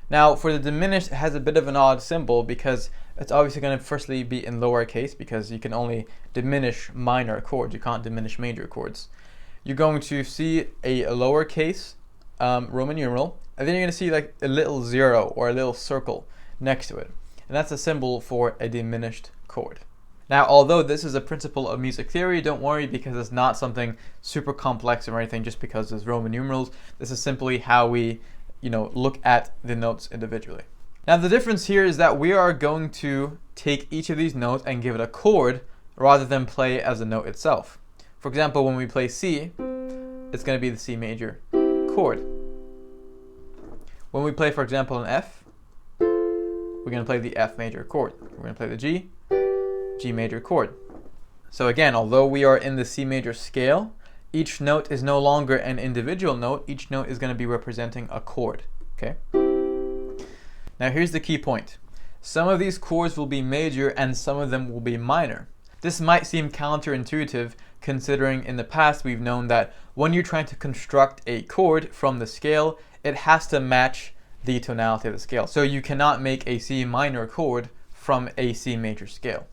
Speaker 4: Now, for the diminished, it has a bit of an odd symbol because it's obviously going to firstly be in lowercase because you can only diminish minor chords, you can't diminish major chords. You're going to see a lowercase Roman numeral, and then you're going to see like a little 0 or a little circle next to it. And that's a symbol for a diminished chord. Now, although this is a principle of music theory, don't worry because it's not something super complex or anything just because there's Roman numerals. This is simply how we, look at the notes individually. Now, the difference here is that we are going to take each of these notes and give it a chord rather than play as a note itself. For example, when we play C, it's going to be the C major chord. When we play, for example, an F, we're going to play the F major chord. We're going to play the G major chord. So again, although we are in the C major scale, each note is no longer an individual note. Each note is going to be representing a chord. Okay. Now here's the key point. Some of these chords will be major and some of them will be minor. This might seem counterintuitive considering in the past we've known that when you're trying to construct a chord from the scale, it has to match the tonality of the scale. So you cannot make a C minor chord from a C major scale.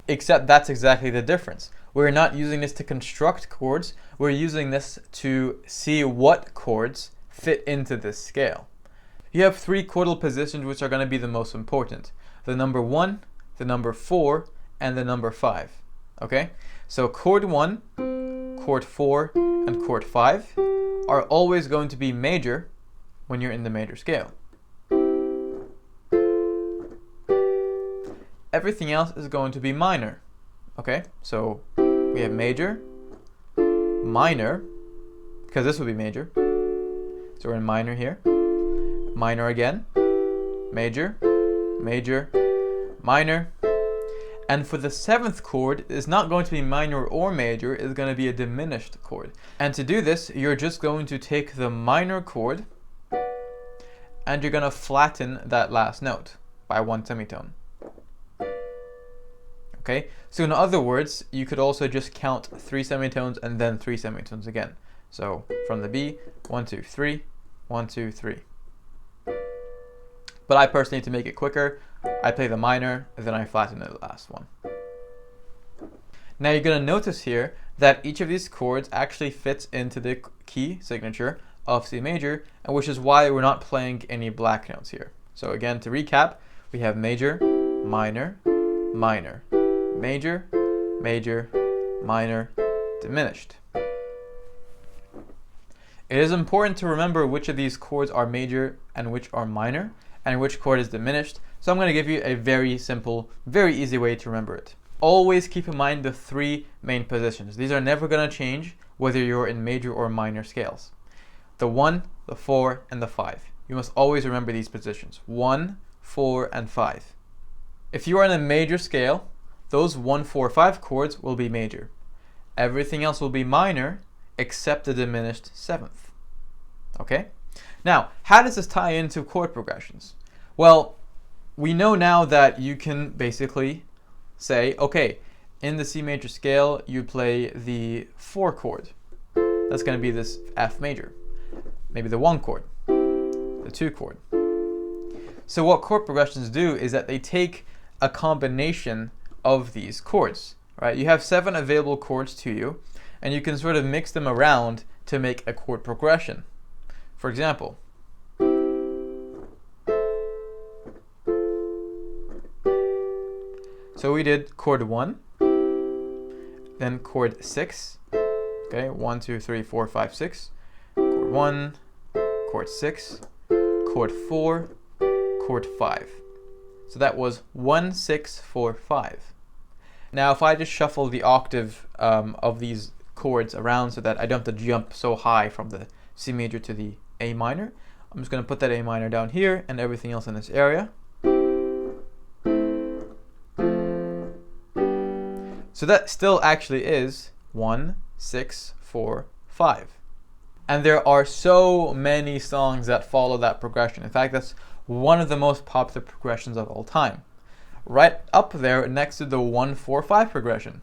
Speaker 4: Except that's exactly the difference. We're not using this to construct chords, we're using this to see what chords fit into this scale. You have 3 chordal positions which are going to be the most important. The number 1, the number 4, and the number 5. Okay? So chord 1, chord 4, and chord 5 are always going to be major when you're in the major scale. Everything else is going to be minor. Okay, so we have major, minor, because this would be major. So we're in minor here. Minor again. Major, major, minor. And for the 7th chord, it's not going to be minor or major, it's going to be a diminished chord. And to do this, you're just going to take the minor chord and you're going to flatten that last note by 1 semitone. Okay, so in other words, you could also just count 3 semitones and then 3 semitones again. So from the B, 1, 2, 3, 1, 2, 3. But I personally, to make it quicker, I play the minor and then I flatten the last one. Now you're going to notice here that each of these chords actually fits into the key signature of C major, and which is why we're not playing any black notes here. So again, to recap, we have major, minor, minor, major, major, minor, diminished. It is important to remember which of these chords are major and which are minor, and which chord is diminished. So I'm going to give you a very simple, very easy way to remember it. Always keep in mind the 3 main positions. These are never going to change whether you're in major or minor scales. The 1, the 4, and the 5. You must always remember these positions. 1, 4, and 5. If you are in a major scale, those 1, 4, 5 chords will be major. Everything else will be minor except the diminished 7th. Okay? Now, how does this tie into chord progressions? Well, we know now that you can basically say, okay, in the C major scale, you play the 4 chord. That's going to be this F major. Maybe the 1 chord, the 2 chord. So what chord progressions do is that they take a combination of these chords, right? You have 7 available chords to you, and you can sort of mix them around to make a chord progression. For example, so we did chord 1, then chord 6, okay, 1, 2, 3, 4, 5, 6, chord 1, chord 6, chord 4, chord 5. So that was 1, 6, 4, 5. Now if I just shuffle the octave of these chords around so that I don't have to jump so high from the C major to the A minor, I'm just going to put that A minor down here and everything else in this area. So that still actually is 1, 6, 4, 5. And there are so many songs that follow that progression. In fact, that's one of the most popular progressions of all time. Right up there next to the 1, 4, 5 progression.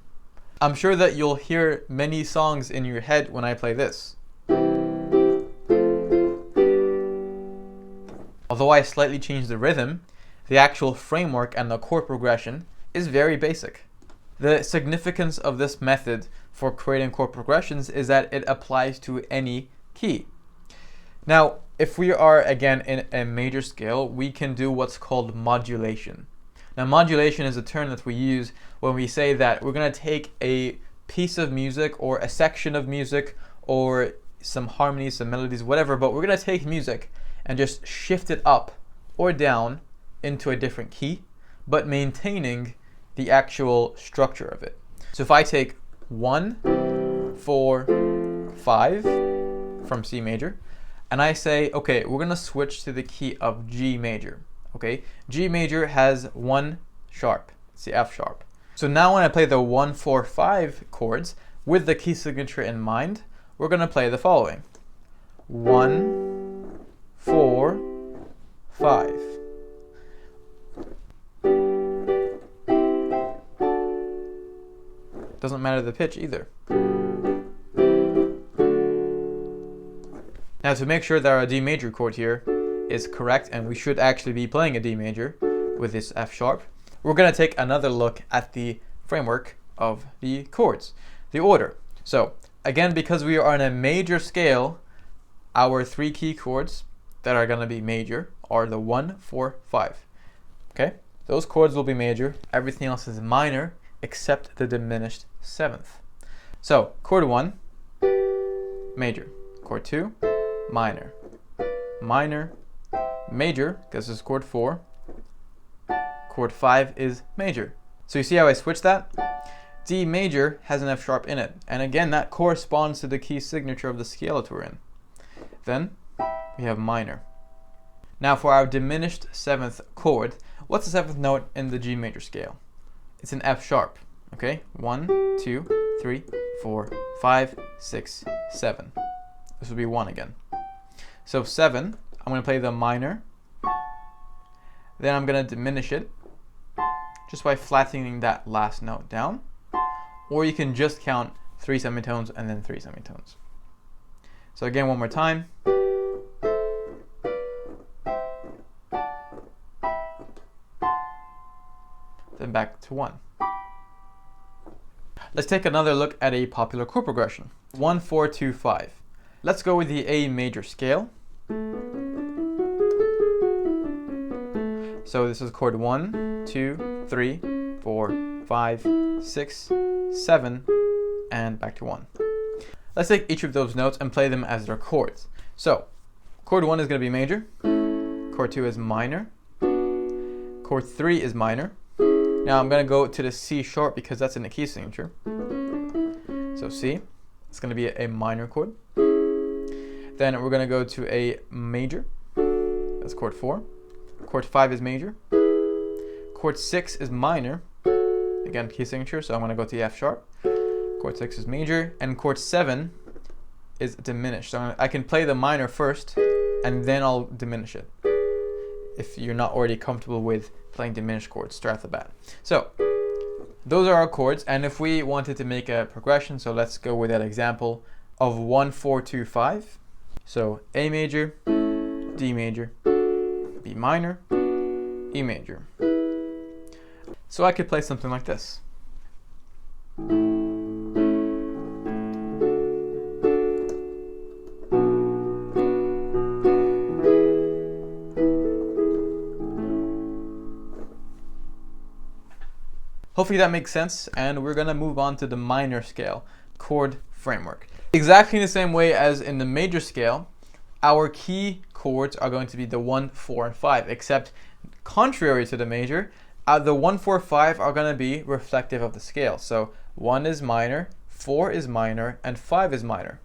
Speaker 4: I'm sure that you'll hear many songs in your head when I play this. Although I slightly changed the rhythm, the actual framework and the chord progression is very basic. The significance of this method for creating chord progressions is that it applies to any key. Now, if we are again in a major scale, we can do what's called modulation. Now, modulation is a term that we use when we say that we're going to take a piece of music or a section of music or some harmonies, some melodies, whatever, but we're going to take music and just shift it up or down into a different key, but maintaining the actual structure of it. So if I take 1, 4, 5 from C major, and I say, okay, we're gonna switch to the key of G major. Okay, G major has 1 sharp, it's the F sharp. So now when I play the 1, 4, 5 chords with the key signature in mind, we're gonna play the following: 1, 4, 5. Doesn't matter the pitch either. Now to make sure that our D major chord here is correct, and we should actually be playing a D major with this F sharp, we're going to take another look at the framework of the chords, the order. So again, because we are on a major scale, our 3 key chords that are going to be major are the 1, 4, 5. Okay, those chords will be major, everything else is minor except the diminished 7th. So chord 1, major. Chord 2, minor. Minor, major, because this is chord 4. Chord 5 is major. So you see how I switched that? D major has an F sharp in it, and again that corresponds to the key signature of the scale that we're in. Then we have minor. Now for our diminished 7th chord, what's the 7th note in the G major scale? It's an F sharp. Okay, 1, 2, 3, 4, 5, 6, 7. This will be 1 again. So 7, I'm going to play the minor. Then I'm going to diminish it just by flattening that last note down. Or you can just count 3 semitones and then 3 semitones. So again, one more time. Then back to 1. Let's take another look at a popular chord progression. 1, 4, 2, 5. Let's go with the A major scale. So this is chord 1, 2, 3, 4, 5, 6, 7, and back to 1. Let's take each of those notes and play them as their chords. So chord 1 is going to be major. Chord 2 is minor. Chord 3 is minor. Now I'm going to go to the C sharp because that's in the key signature. So C, it's going to be a minor chord. Then we're going to go to a major. That's chord 4. Chord 5 is major. Chord 6 is minor. Again, key signature, so I'm going to go to the F sharp. Chord 6 is major. And chord 7 is diminished. So I can play the minor first, and then I'll diminish it, if you're not already comfortable with playing diminished chords straight off the bat. So those are our chords, and if we wanted to make a progression, so let's go with that example of 1, 4, 2, 5. So A major, D major, B minor, E major. So I could play something like this. Hopefully that makes sense, and we're gonna move on to the minor scale chord framework. Exactly in the same way as in the major scale, our key chords are going to be the 1, 4, and 5, except contrary to the major, The 1, 4, 5 are going to be reflective of the scale. So 1 is minor, 4 is minor, and 5 is minor.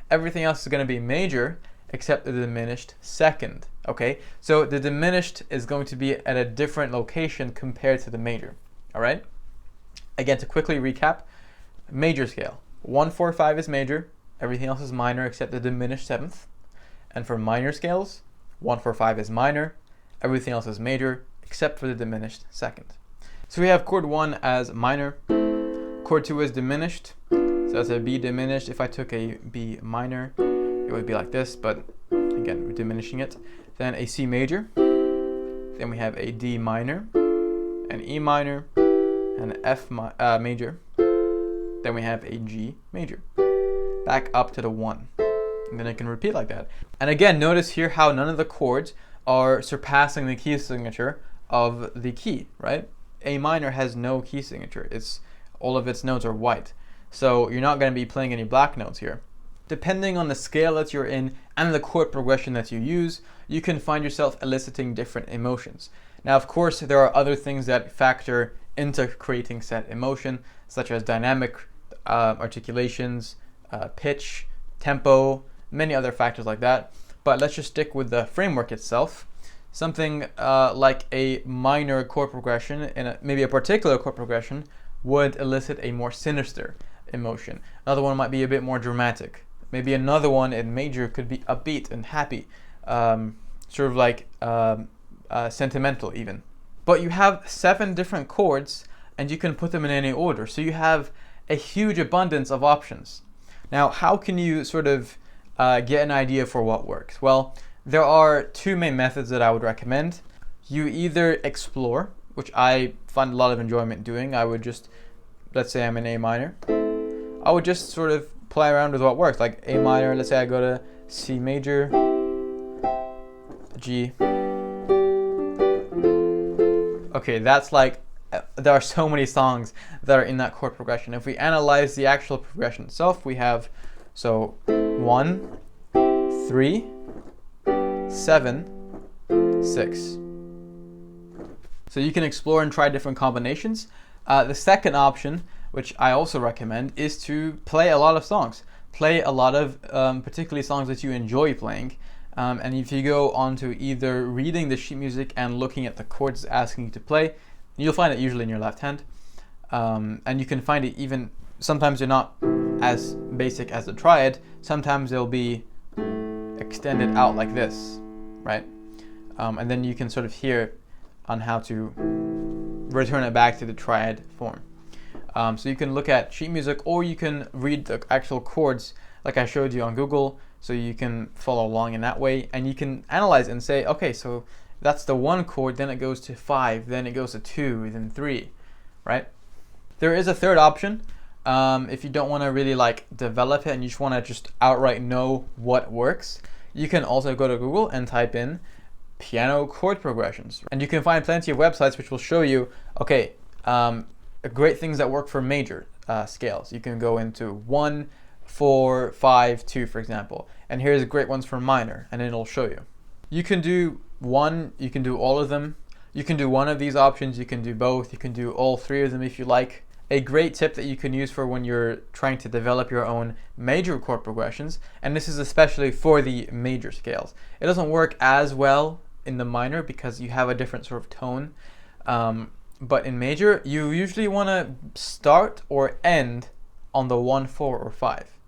Speaker 4: Everything else is going to be major except the diminished second. Okay, so the diminished is going to be at a different location compared to the major. All right, again, to quickly recap, major scale 1, 4, 5 is major, everything else is minor except the diminished seventh. And for minor scales, 1, 4, 5 is minor, everything else is major except for the diminished second. So we have chord 1 as minor, chord 2 is diminished, so that's a B diminished. If I took a B minor, it would be like this, but again, we're diminishing it. Then a C major, then we have a D minor, an E minor, and an F major, then we have a G major, back up to the 1, and then it can repeat like that. And again, notice here how none of the chords are surpassing the key signature of the key, right? A minor has no key signature. All of its notes are white, so you're not going to be playing any black notes here. Depending on the scale that you're in and the chord progression that you use, you can find yourself eliciting different emotions. Now, of course, there are other things that factor into creating said emotion, such as dynamic articulations, pitch, tempo, many other factors like that. But let's just stick with the framework itself. Something like a minor chord progression in maybe a particular chord progression would elicit a more sinister emotion. Another one might be a bit more dramatic. Maybe another one in major could be upbeat and happy, sort of like sentimental even. But you have 7 different chords and you can put them in any order. So you have a huge abundance of options. Now, how can you sort of get an idea for what works? Well, there are 2 main methods that I would recommend. You either explore, which I find a lot of enjoyment doing. I would just, let's say I'm in A minor. I would just sort of play around with what works, like A minor, let's say I go to C major, G. Okay, that's like, there are so many songs that are in that chord progression. If we analyze the actual progression itself, we have, so 1, 3, 7, 6. So you can explore and try different combinations. The second option, which I also recommend, is to play a lot of songs. Play a lot of particularly songs that you enjoy playing. And if you go on to either reading the sheet music and looking at the chords asking you to play, you'll find it usually in your left hand. And you can find it even, sometimes they're not as basic as the triad, sometimes they'll be extended out like this, right? And then you can sort of hear on how to return it back to the triad form. So you can look at sheet music, or you can read the actual chords like I showed you on Google, so you can follow along in that way, and you can analyze and say, okay, so that's the 1 chord, then it goes to 5, then it goes to 2, then 3, right? There is a third option. If you don't want to really like develop it and you just want to just outright know what works, you can also go to Google and type in piano chord progressions, and you can find plenty of websites which will show you, okay, great things that work for major scales. You can go into 1, 4, 5, 2, for example, and here's great ones for minor, and it'll show you. You can do one, you can do all of them, you can do one of these options, you can do both, you can do all 3 of them if you like. A great tip that you can use for when you're trying to develop your own major chord progressions, and this is especially for the major scales. It doesn't work as well in the minor because you have a different sort of tone, but in major you usually want to start or end on the 1, 4, or 5.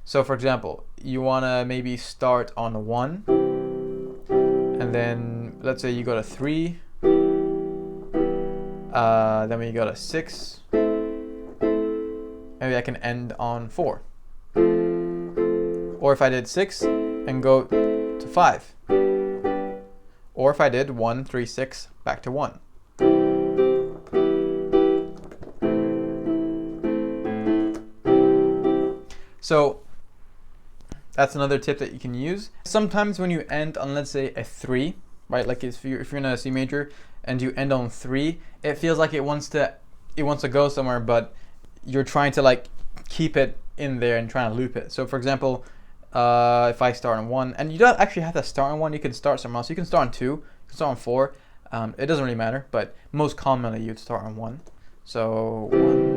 Speaker 4: So for example, you want to maybe start on the 1, and then let's say you go to 3, then when you go to 6, maybe I can end on 4. Or if I did 6 and go to 5. Or if I did 1, 3, 6, back to 1. So that's another tip that you can use. Sometimes when you end on, let's say, a 3, right? Like if you're in a C major and you end on 3, it feels like it wants to go somewhere, but you're trying to like keep it in there and trying to loop it. So for example, if I start on 1, and you don't actually have to start on 1, you can start somewhere else. You can start on 2, you can start on 4. It doesn't really matter, but most commonly you'd start on 1. So 1.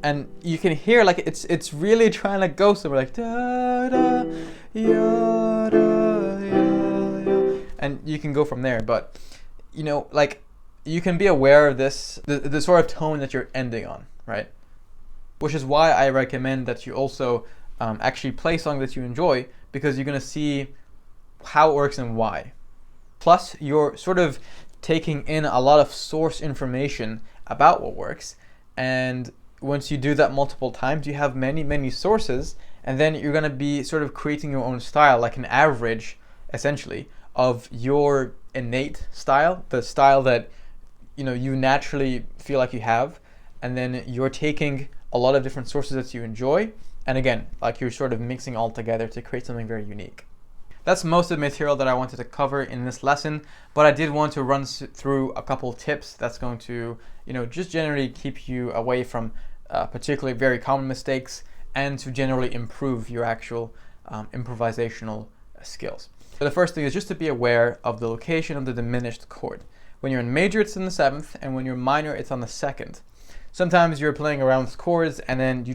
Speaker 4: And you can hear like it's really trying to go somewhere, like da da ya da ya ya, and you can go from there. But you know, like you can be aware of this, the sort of tone that you're ending on, right? Which is why I recommend that you also actually play songs that you enjoy, because you're gonna see how it works and why. Plus, you're sort of taking in a lot of source information about what works, and once you do that multiple times, you have many sources, and then you're going to be sort of creating your own style, like an average essentially of your innate style, the style that you naturally feel like you have, and then you're taking a lot of different sources that you enjoy, and again, like you're sort of mixing all together to create something very unique. That's most of the material that I wanted to cover in this lesson, but I did want to run through a couple tips that's going to, just generally keep you away from particularly very common mistakes, and to generally improve your actual improvisational skills. So the first thing is just to be aware of the location of the diminished chord. When you're in major, it's in the 7th, and when you're minor, it's on the 2nd. Sometimes you're playing around with chords, and then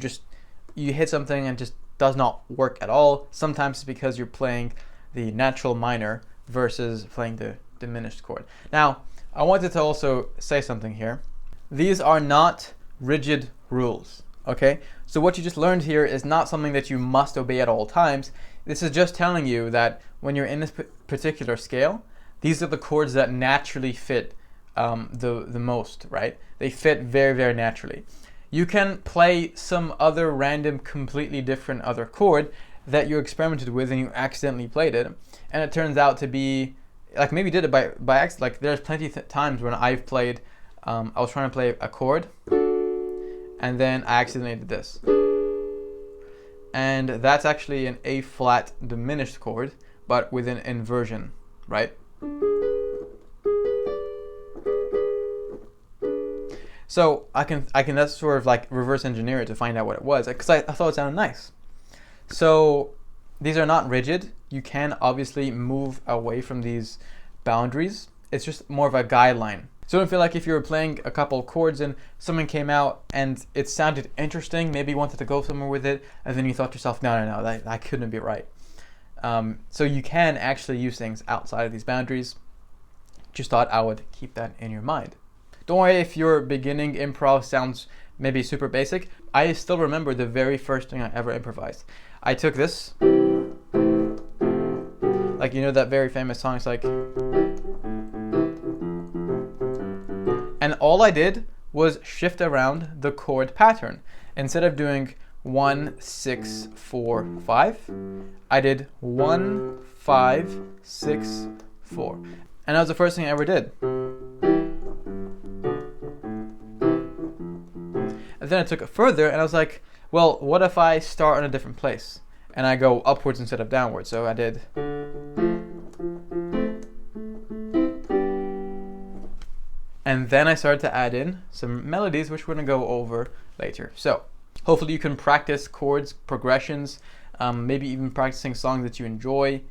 Speaker 4: you hit something and just does not work at all. Sometimes it's because you're playing the natural minor versus playing the diminished chord. Now, I wanted to also say something here. These are not rigid rules, okay? So what you just learned here is not something that you must obey at all times. This is just telling you that when you're in this particular scale, these are the chords that naturally fit the most, right? They fit very naturally. You can play some other random, completely different other chord that you experimented with and you accidentally played it, and it turns out to be like, maybe did it by accident. Like there's plenty times when I've played I was trying to play a chord and then I accidentally did this, and that's actually an A flat diminished chord but with an inversion, right? So I can that's sort of like reverse engineer it to find out what it was, because I thought it sounded nice. So these are not rigid. You can obviously move away from these boundaries. It's just more of a guideline. So don't feel like if you were playing a couple chords and something came out and it sounded interesting, maybe you wanted to go somewhere with it, and then you thought to yourself, no, that couldn't be right. So you can actually use things outside of these boundaries. Just thought I would keep that in your mind. Don't worry if your beginning improv sounds maybe super basic. I still remember the very first thing I ever improvised. I took this, like, that very famous song, it's like, and all I did was shift around the chord pattern. Instead of doing 1, 6, 4, 5, I did 1, 5, 6, 4. And that was the first thing I ever did. And then I took it further and I was like, well, what if I start in a different place and I go upwards instead of downwards? So I did. And then I started to add in some melodies, which we're going to go over later. So hopefully you can practice chords, progressions, maybe even practicing songs that you enjoy,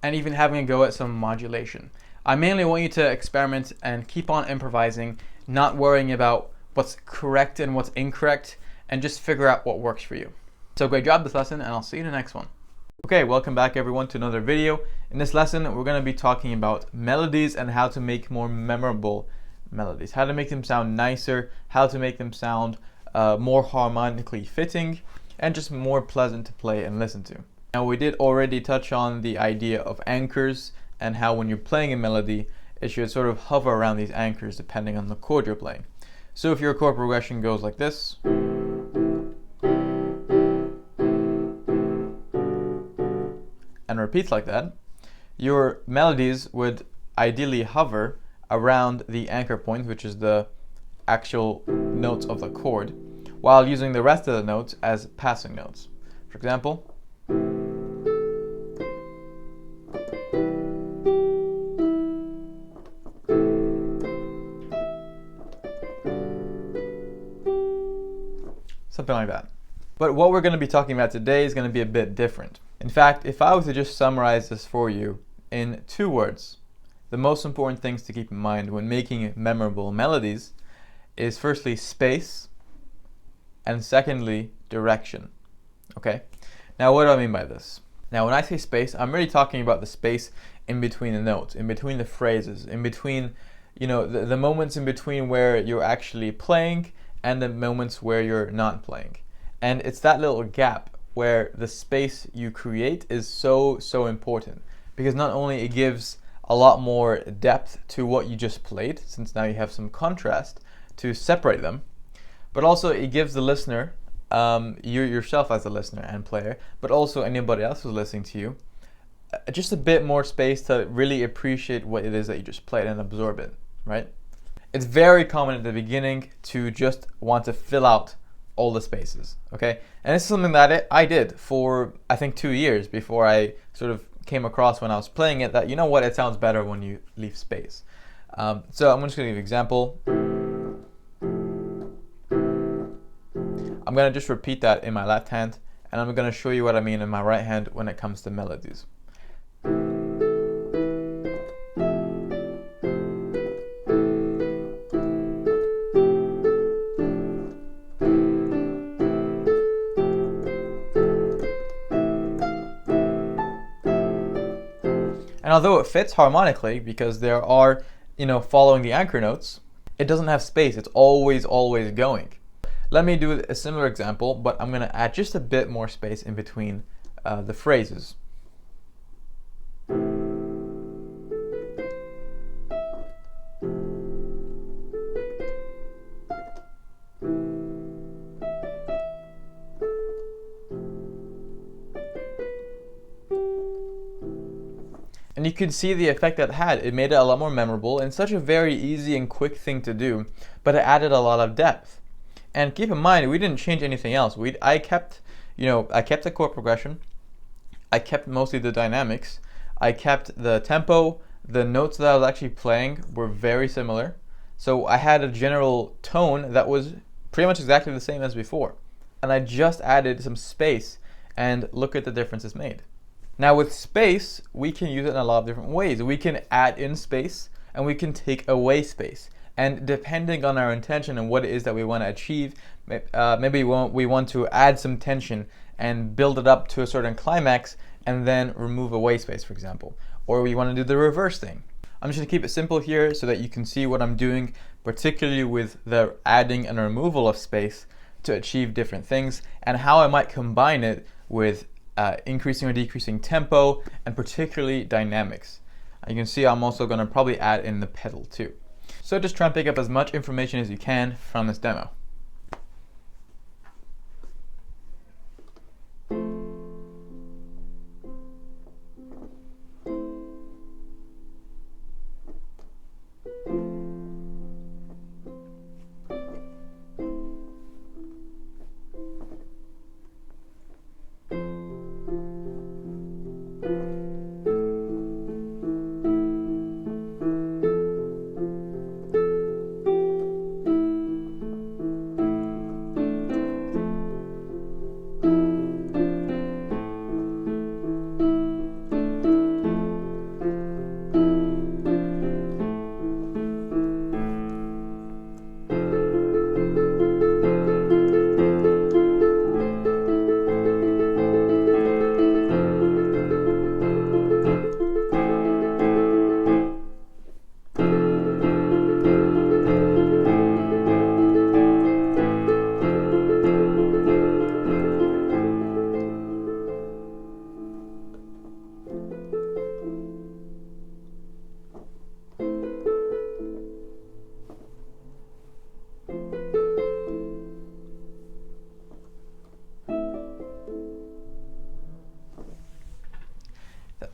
Speaker 4: and even having a go at some modulation. I mainly want you to experiment and keep on improvising, not worrying about what's correct and what's incorrect, and just figure out what works for you. So great job this lesson, and I'll see you in the next one. Okay, welcome back everyone to another video. In this lesson, we're going to be talking about melodies and how to make more memorable melodies, how to make them sound nicer, how to make them sound more harmonically fitting, and just more pleasant to play and listen to. Now, we did already touch on the idea of anchors and how when you're playing a melody, it should sort of hover around these anchors depending on the chord you're playing. So if your chord progression goes like this, and repeats like that, your melodies would ideally hover around the anchor point, which is the actual notes of the chord, while using the rest of the notes as passing notes. For example, something like that. But what we're going to be talking about today is going to be a bit different. In fact, if I was to just summarize this for you in 2 words, the most important things to keep in mind when making memorable melodies is firstly space, and secondly direction. Okay? Now what do I mean by this? Now when I say space, I'm really talking about the space in between the notes, in between the phrases, in between, the moments in between where you're actually playing and the moments where you're not playing. And it's that little gap where the space you create is so important, because not only it gives a lot more depth to what you just played, since now you have some contrast to separate them, but also it gives the listener, you yourself as a listener and player, but also anybody else who's listening to you, just a bit more space to really appreciate what it is that you just played and absorb it, right? It's very common at the beginning to just want to fill out all the spaces, okay? And this is something that I did for, I think, 2 years before I sort of came across when I was playing it that, it sounds better when you leave space. So I'm just going to give you an example. I'm going to just repeat that in my left hand, and I'm going to show you what I mean in my right hand when it comes to melodies. And although it fits harmonically because there are, following the anchor notes, it doesn't have space. It's always going. Let me do a similar example, but I'm going to add just a bit more space in between the phrases. And you could see the effect that had. It made it a lot more memorable and such a very easy and quick thing to do, but it added a lot of depth. And keep in mind, we didn't change anything else. I kept the chord progression. I kept mostly the dynamics. I kept the tempo. The notes that I was actually playing were very similar. So I had a general tone that was pretty much exactly the same as before. And I just added some space, and look at the difference it's made. Now with space, we can use it in a lot of different ways. We can add in space and we can take away space. And depending on our intention and what it is that we want to achieve, maybe we want to add some tension and build it up to a certain climax and then remove away space, for example. Or we want to do the reverse thing. I'm just going to keep it simple here so that you can see what I'm doing, particularly with the adding and removal of space to achieve different things, and how I might combine it with increasing or decreasing tempo, and particularly dynamics. You can see I'm also going to probably add in the pedal too. So just try and pick up as much information as you can from this demo.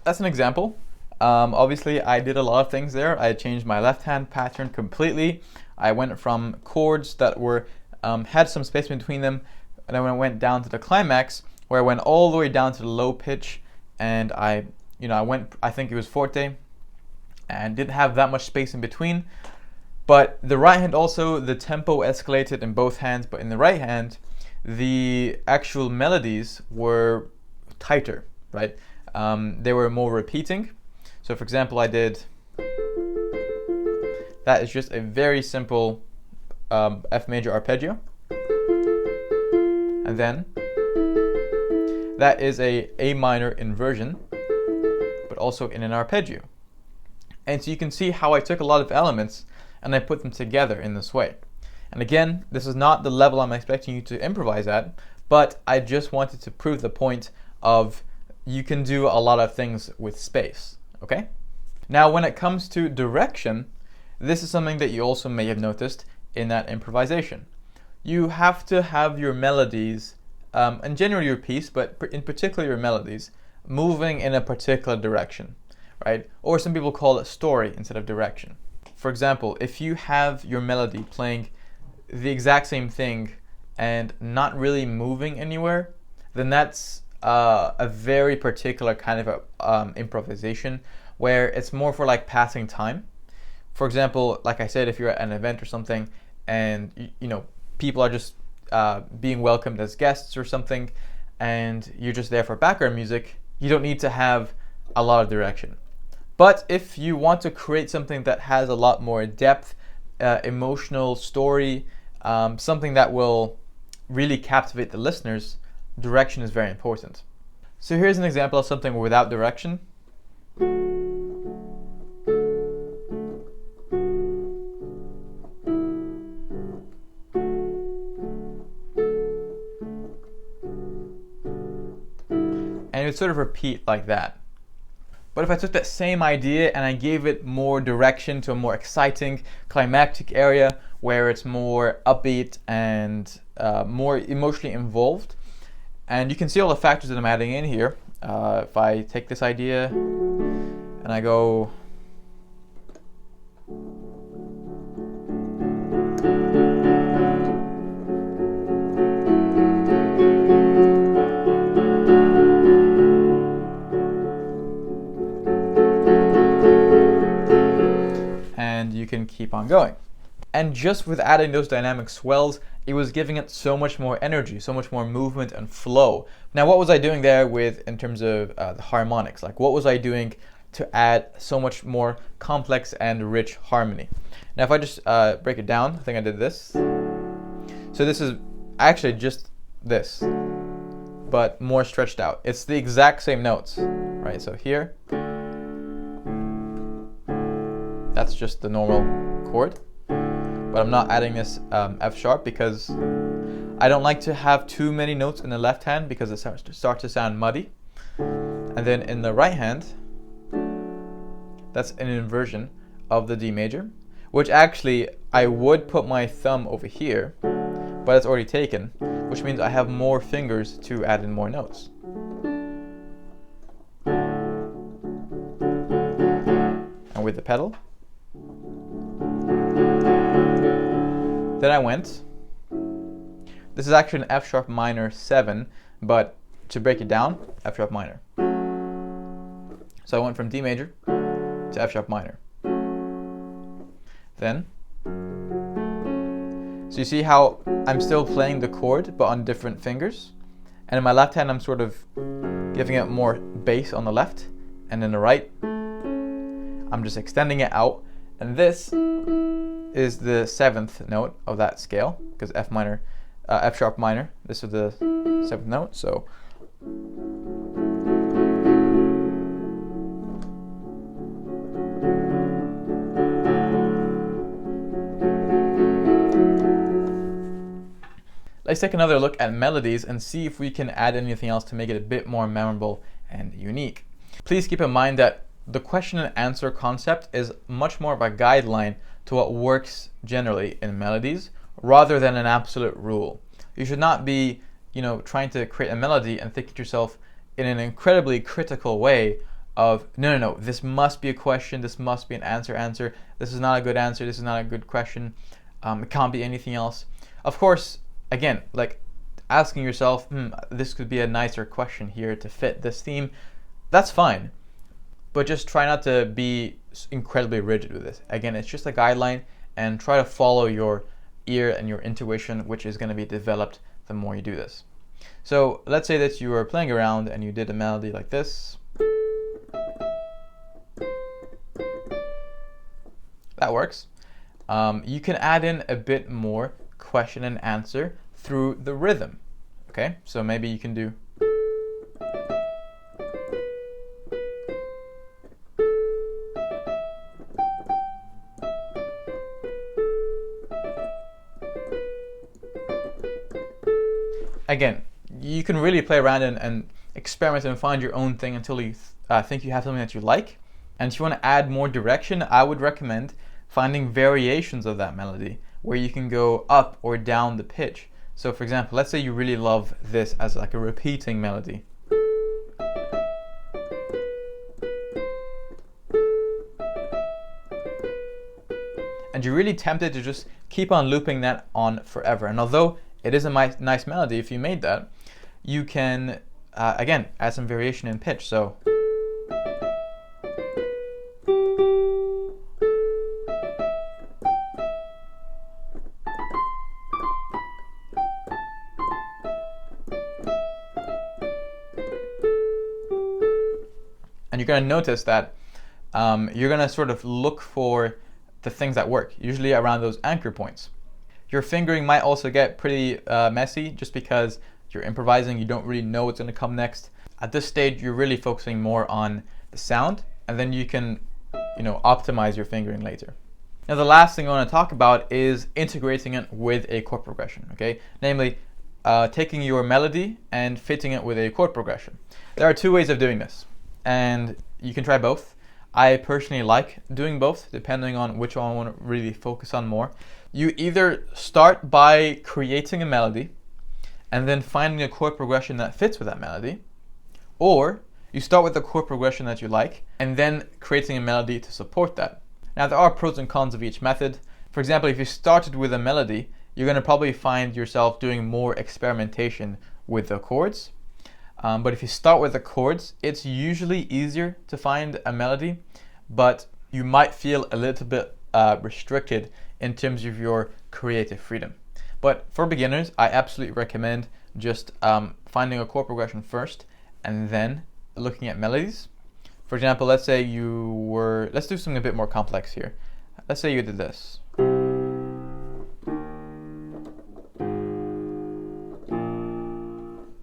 Speaker 4: That's an example. Obviously, I did a lot of things there. I changed my left hand pattern completely. I went from chords that were had some space between them, and then I went down to the climax, where I went all the way down to the low pitch, and I went, I think it was forte, and didn't have that much space in between. But the right hand also, the tempo escalated in both hands, but in the right hand, the actual melodies were tighter, right? They were more repeating. So for example, I did, that is just a very simple F major arpeggio. And then that is A minor inversion, but also in an arpeggio. And so you can see how I took a lot of elements and I put them together in this way. And again, this is not the level I'm expecting you to improvise at, but I just wanted to prove the point of you can do a lot of things with space, okay? Now, when it comes to direction, this is something that you also may have noticed in that improvisation. You have to have your melodies, and generally your piece, but in particular your melodies, moving in a particular direction, right? Or some people call it story instead of direction. For example, if you have your melody playing the exact same thing and not really moving anywhere, then that's a very particular kind of improvisation where it's more for like passing time. For example, like I said, if you're at an event or something and you know people are just being welcomed as guests or something and you're just there for background music, you don't need to have a lot of direction. But if you want to create something that has a lot more depth, emotional story, something that will really captivate the listeners, direction is very important. So here's an example of something without direction. And it would sort of repeat like that. But if I took that same idea and I gave it more direction to a more exciting climactic area where it's more upbeat and more emotionally involved, and you can see all the factors that I'm adding in here. If I take this idea and I go and you can keep on going. And just with adding those dynamic swells, it was giving it so much more energy, so much more movement and flow. Now, what was I doing there in terms of the harmonics? Like, what was I doing to add so much more complex and rich harmony? Now, if I just break it down, I think I did this. So this is actually just this, but more stretched out. It's the exact same notes, right? So here, that's just the normal chord. But I'm not adding this F sharp because I don't like to have too many notes in the left hand because it starts to sound muddy. And then in the right hand, that's an inversion of the D major, which actually I would put my thumb over here, but it's already taken, which means I have more fingers to add in more notes. And with the pedal, then I went, this is actually an F sharp minor 7, but to break it down, F sharp minor. So I went from D major to F sharp minor. Then, so you see how I'm still playing the chord, but on different fingers. And in my left hand, I'm sort of giving it more bass on the left, and in the right, I'm just extending it out. And this is the 7th note of that scale, because F sharp minor, this is the 7th note, so let's take another look at melodies and see if we can add anything else to make it a bit more memorable and unique. Please keep in mind that the question and answer concept is much more of a guideline to what works generally in melodies rather than an absolute rule. You should not be, trying to create a melody and think to yourself in an incredibly critical way of, no, this must be a question, this must be an answer, this is not a good answer, this is not a good question, it can't be anything else. Of course, again, like asking yourself, this could be a nicer question here to fit this theme, that's fine. But just try not to be incredibly rigid with this. Again, it's just a guideline, and try to follow your ear and your intuition, which is going to be developed the more you do this. So let's say that you were playing around and you did a melody like this. That works. You can add in a bit more question and answer through the rhythm. Okay, so maybe you can do. Again, you can really play around and experiment and find your own thing until you think you have something that you like. And if you want to add more direction, I would recommend finding variations of that melody where you can go up or down the pitch. So for example, let's say you really love this as like a repeating melody. And you're really tempted to just keep on looping that on forever. And although it is a nice melody, if you made that, you can, again, add some variation in pitch. So and you're going to notice that you're going to sort of look for the things that work, usually around those anchor points. Your fingering might also get pretty messy just because you're improvising, you don't really know what's going to come next. At this stage, you're really focusing more on the sound, and then you can, optimize your fingering later. Now, the last thing I want to talk about is integrating it with a chord progression, okay? Namely, taking your melody and fitting it with a chord progression. There are two ways of doing this, and you can try both. I personally like doing both, depending on which one I want to really focus on more. You either start by creating a melody and then finding a chord progression that fits with that melody, or you start with the chord progression that you like and then creating a melody to support that. Now, there are pros and cons of each method. For example, if you started with a melody, you're going to probably find yourself doing more experimentation with the chords. But if you start with the chords, it's usually easier to find a melody, but you might feel a little bit restricted in terms of your creative freedom. But for beginners, I absolutely recommend just finding a chord progression first and then looking at melodies. For example, let's say let's do something a bit more complex here. Let's say you did this.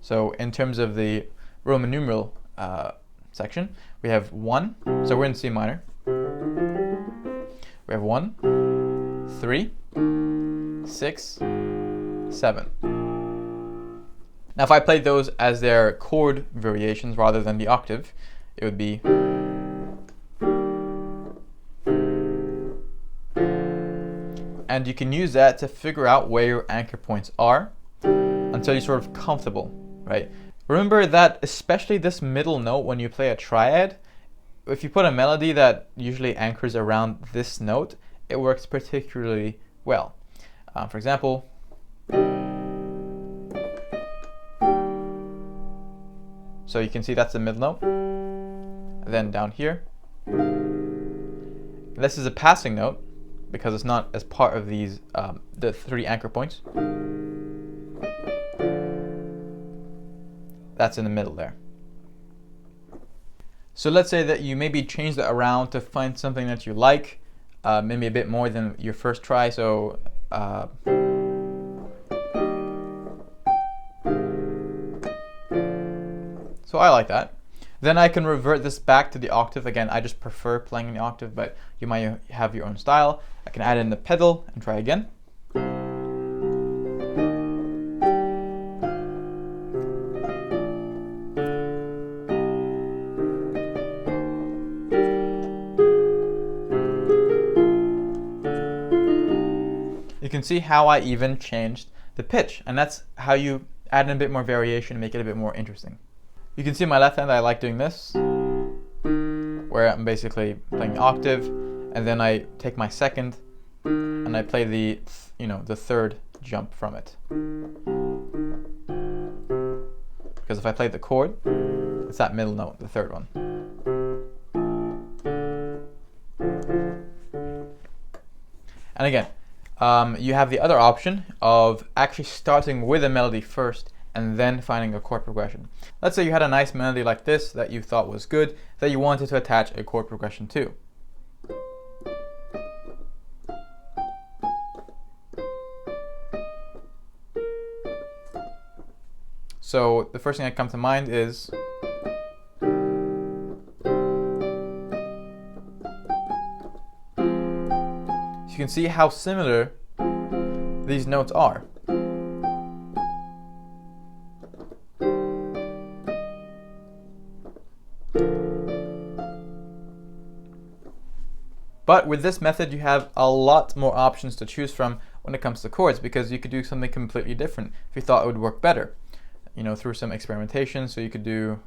Speaker 4: So in terms of the Roman numeral section, we have 1, so we're in C minor. We have 1, 3, 6, 7. Now if I played those as their chord variations rather than the octave, it would be. And you can use that to figure out where your anchor points are until you're sort of comfortable, right? Remember that especially this middle note when you play a triad, if you put a melody that usually anchors around this note, it works particularly well. For example, so you can see that's the middle note. And then down here, this is a passing note because it's not as part of these the 3 anchor points. That's in the middle there. So let's say that you maybe change that around to find something that you like, maybe a bit more than your first try. So I like that. Then I can revert this back to the octave. Again, I just prefer playing in the octave, but you might have your own style. I can add in the pedal and try again. You can see how I even changed the pitch, and that's how you add in a bit more variation and make it a bit more interesting. You can see my left hand, I like doing this, where I'm basically playing the octave, and then I take my second and I play the third jump from it. Because if I play the chord, it's that middle note, the third one. And again, you have the other option of actually starting with a melody first and then finding a chord progression. Let's say you had a nice melody like this that you thought was good, that you wanted to attach a chord progression to. So the first thing that comes to mind is you can see how similar these notes are. But with this method, you have a lot more options to choose from when it comes to chords, because you could do something completely different if you thought it would work better, you know, through some experimentation. So you could do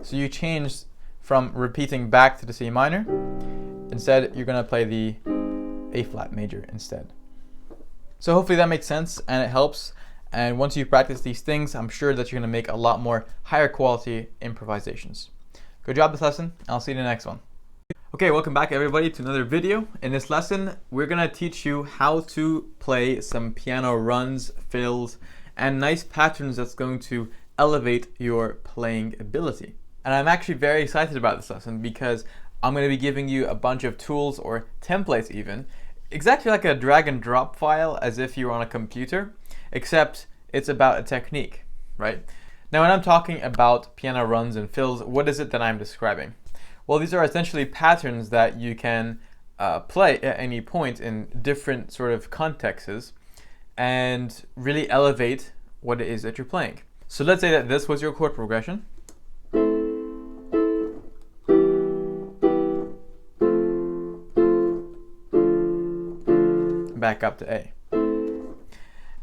Speaker 4: So you change from repeating back to the C minor. Instead, you're going to play the A flat major instead. So hopefully that makes sense and it helps. And once you practice these things, I'm sure that you're going to make a lot more higher quality improvisations. Good job this lesson. I'll see you in the next one. Okay, welcome back everybody to another video. In this lesson, we're going to teach you how to play some piano runs, fills, and nice patterns that's going to elevate your playing ability. And I'm actually very excited about this lesson because I'm going to be giving you a bunch of tools or templates even, exactly like a drag and drop file as if you were on a computer, except it's about a technique, right? Now when I'm talking about piano runs and fills, what is it that I'm describing? Well, these are essentially patterns that you can play at any point in different sort of contexts and really elevate what it is that you're playing. So let's say that this was your chord progression. Back up to A.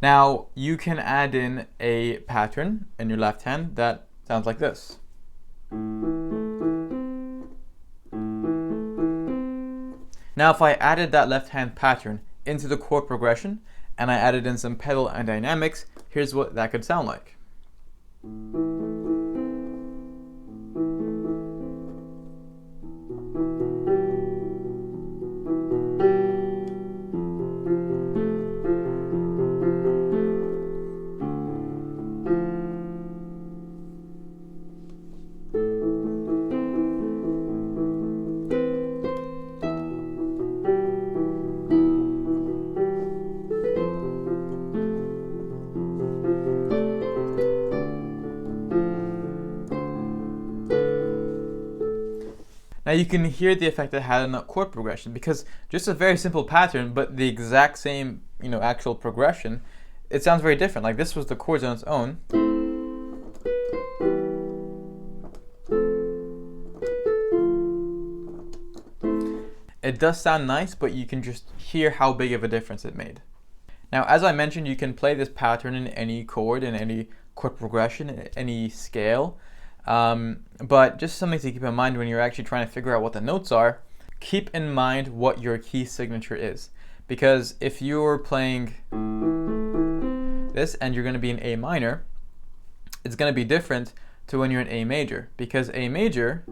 Speaker 4: Now you can add in a pattern in your left hand that sounds like this. Now if I added that left hand pattern into the chord progression and I added in some pedal and dynamics, here's what that could sound like. Now you can hear the effect it had on that chord progression, because just a very simple pattern, but the exact same, actual progression, it sounds very different. Like this was the chords on its own. It does sound nice, but you can just hear how big of a difference it made. Now, as I mentioned, you can play this pattern in any chord, in any chord progression, in any scale. But just something to keep in mind when you're actually trying to figure out what the notes are, keep in mind what your key signature is. Because if you're playing this and you're going to be in A minor, it's going to be different to when you're in A major. Because A major,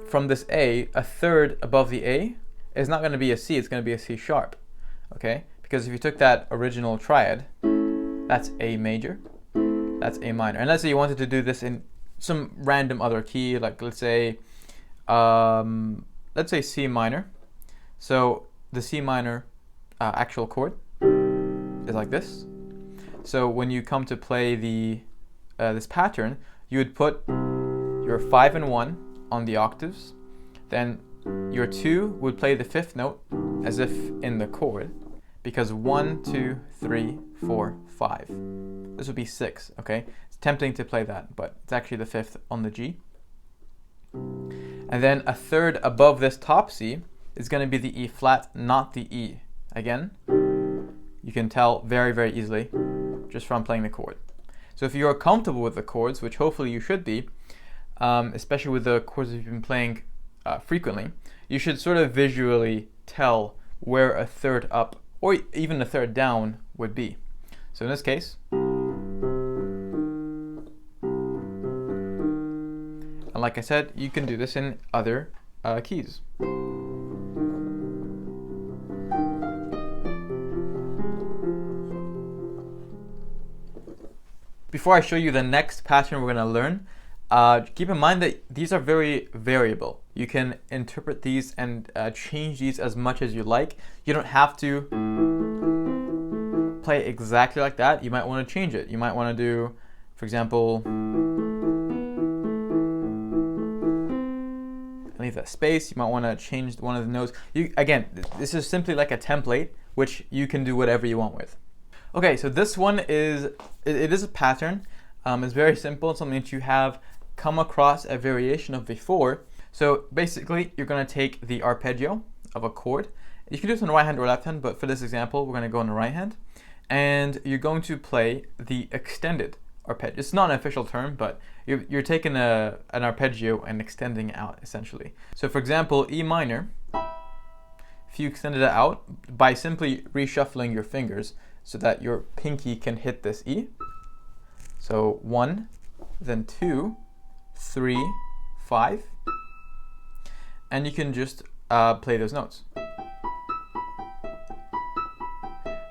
Speaker 4: from this A, a third above the A is not going to be a C, it's going to be a C sharp. Okay? Because if you took that original triad, that's A major, that's A minor. And let's say you wanted to do this in some random other key, like let's say C minor. So the C minor actual chord is like this. So when you come to play the this pattern, you would put your 5 and 1 on the octaves, then your 2 would play the 5th note as if in the chord, because 1, 2, 3, 4, 5. This would be 6, okay? It's tempting to play that, but it's actually the 5th on the G. And then a third above this top C is going to be the E flat, not the E. Again, you can tell very, very easily just from playing the chord. So if you're comfortable with the chords, which hopefully you should be, especially with the chords you've been playing frequently, you should sort of visually tell where a third up or even a third down would be. So in this case, like I said, you can do this in other keys. Before I show you the next pattern we're going to learn, keep in mind that these are very variable. You can interpret these and change these as much as you like. You don't have to play exactly like that. You might want to change it. You might want to do, for example, leave that space. You might want to change one of the notes. Again, this is simply like a template, which you can do whatever you want with. Okay, so this one is a pattern. It's very simple. It's something that you have come across a variation of before. So basically, you're going to take the arpeggio of a chord. You can do this on the right hand or left hand, but for this example, we're going to go on the right hand. And you're going to play the extended arpeggio. It's not an official term, but you're taking an arpeggio and extending it out, essentially. So for example, E minor, if you extended it out by simply reshuffling your fingers so that your pinky can hit this E. So 1, then 2, 3, 5. And you can just play those notes.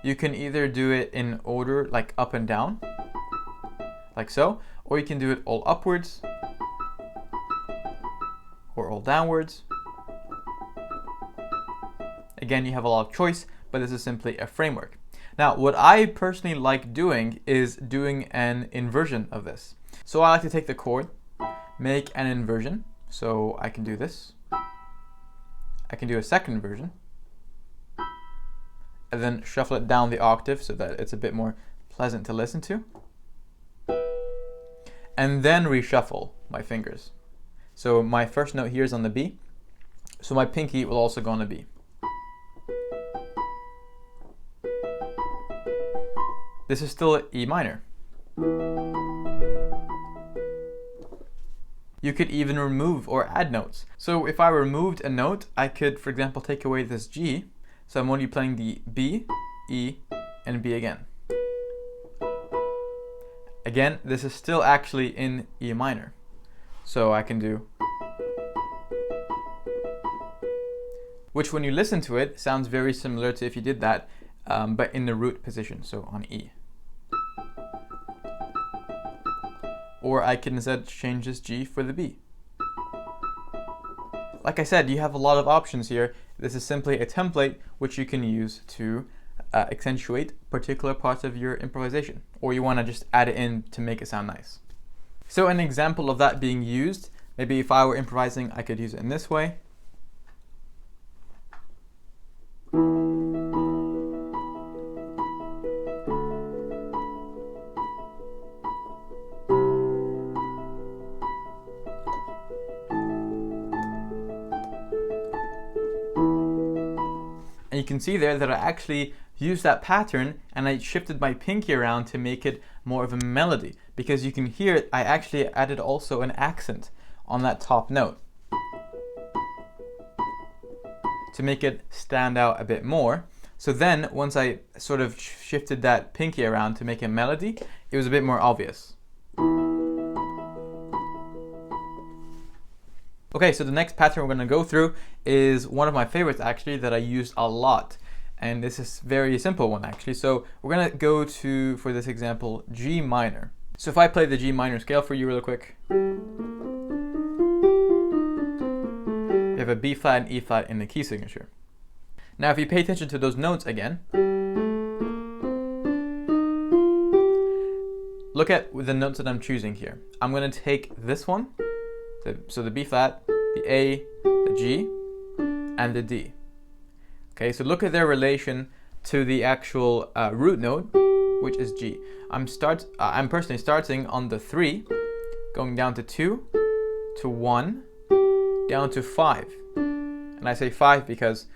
Speaker 4: You can either do it in order, like up and down, like so, or you can do it all upwards, or all downwards. Again, you have a lot of choice, but this is simply a framework. Now, what I personally like doing is doing an inversion of this. So I like to take the chord, make an inversion. So I can do this. I can do a second version, and then shuffle it down the octave so that it's a bit more pleasant to listen to. And then reshuffle my fingers. So my first note here is on the B. So my pinky will also go on the B. This is still E minor. You could even remove or add notes. So if I removed a note, I could, for example, take away this G. So I'm only playing the B, E, and B again. Again, this is still actually in E minor. So I can do, which when you listen to it, sounds very similar to if you did that, but in the root position, so on E. Or I can instead change this G for the B. Like I said, you have a lot of options here. This is simply a template which you can use to accentuate particular parts of your improvisation, or you want to just add it in to make it sound nice. So an example of that being used, maybe if I were improvising, I could use it in this way. And you can see there that I actually used that pattern and I shifted my pinky around to make it more of a melody, because you can hear it, I actually added also an accent on that top note to make it stand out a bit more. So then once I sort of shifted that pinky around to make a melody, it was a bit more obvious. Okay, so the next pattern we're going to go through is one of my favorites actually that I used a lot. And this is a very simple one actually. So we're going to go to, for this example, G minor. So if I play the G minor scale for you real quick. You have a B flat and E flat in the key signature. Now if you pay attention to those notes again, look at the notes that I'm choosing here. I'm going to take this one, so the B flat, the A, the G, and the D. Okay, so look at their relation to the actual root note, which is G. I'm personally starting on the 3, going down to 2, to 1, down to 5. And I say 5 because,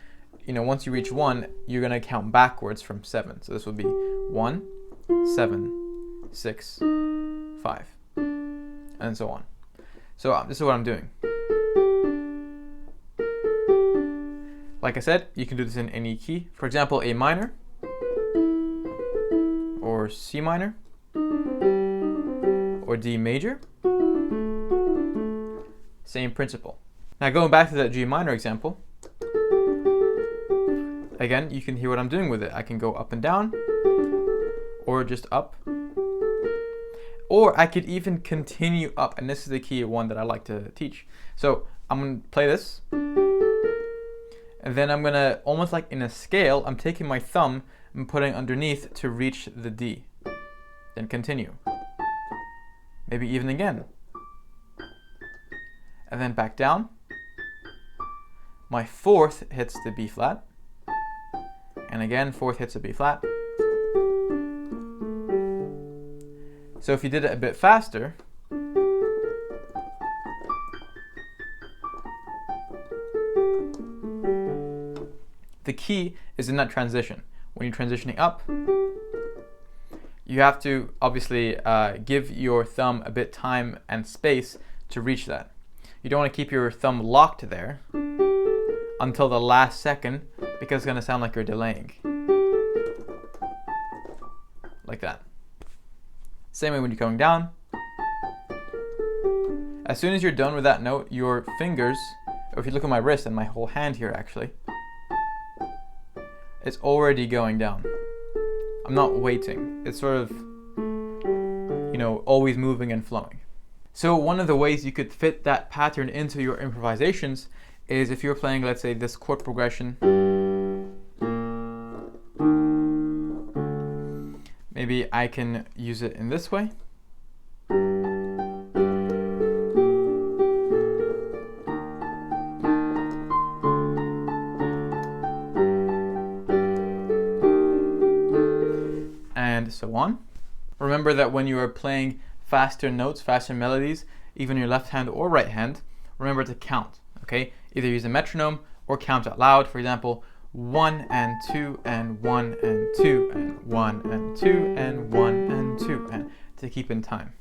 Speaker 4: you know, once you reach 1, you're going to count backwards from 7. So this will be 1, 7, 6, 5, and so on. So this is what I'm doing. Like I said, you can do this in any key. For example, A minor, or C minor, or D major, Same principle. Now going back to that G minor example, again, you can hear what I'm doing with it. I can go up and down, or just up, or I could even continue up, and this is the key one that I like to teach. So I'm going to play this, and then I'm going to, almost like in a scale, I'm taking my thumb and putting underneath to reach the D. Then continue. Maybe even again. And then back down. My fourth hits the B flat. And again, fourth hits a B flat. So if you did it a bit faster, the key is in that transition. When you're transitioning up, you have to obviously give your thumb a bit time and space to reach that. You don't want to keep your thumb locked there until the last second, because it's going to sound like you're delaying. Like that. Same way when you're going down. As soon as you're done with that note, your fingers, or if you look at my wrist and my whole hand here actually, it's already going down. I'm not waiting. It's sort of, always moving and flowing. So one of the ways you could fit that pattern into your improvisations is if you're playing, let's say, this chord progression. Maybe I can use it in this way. And so on. Remember that when you are playing faster notes, faster melodies, even your left hand or right hand, remember to count, okay? Either use a metronome or count out loud. For example, 1 and 2 and 1 and 2 and 1 and 2 and 1 and 2, and to keep in time.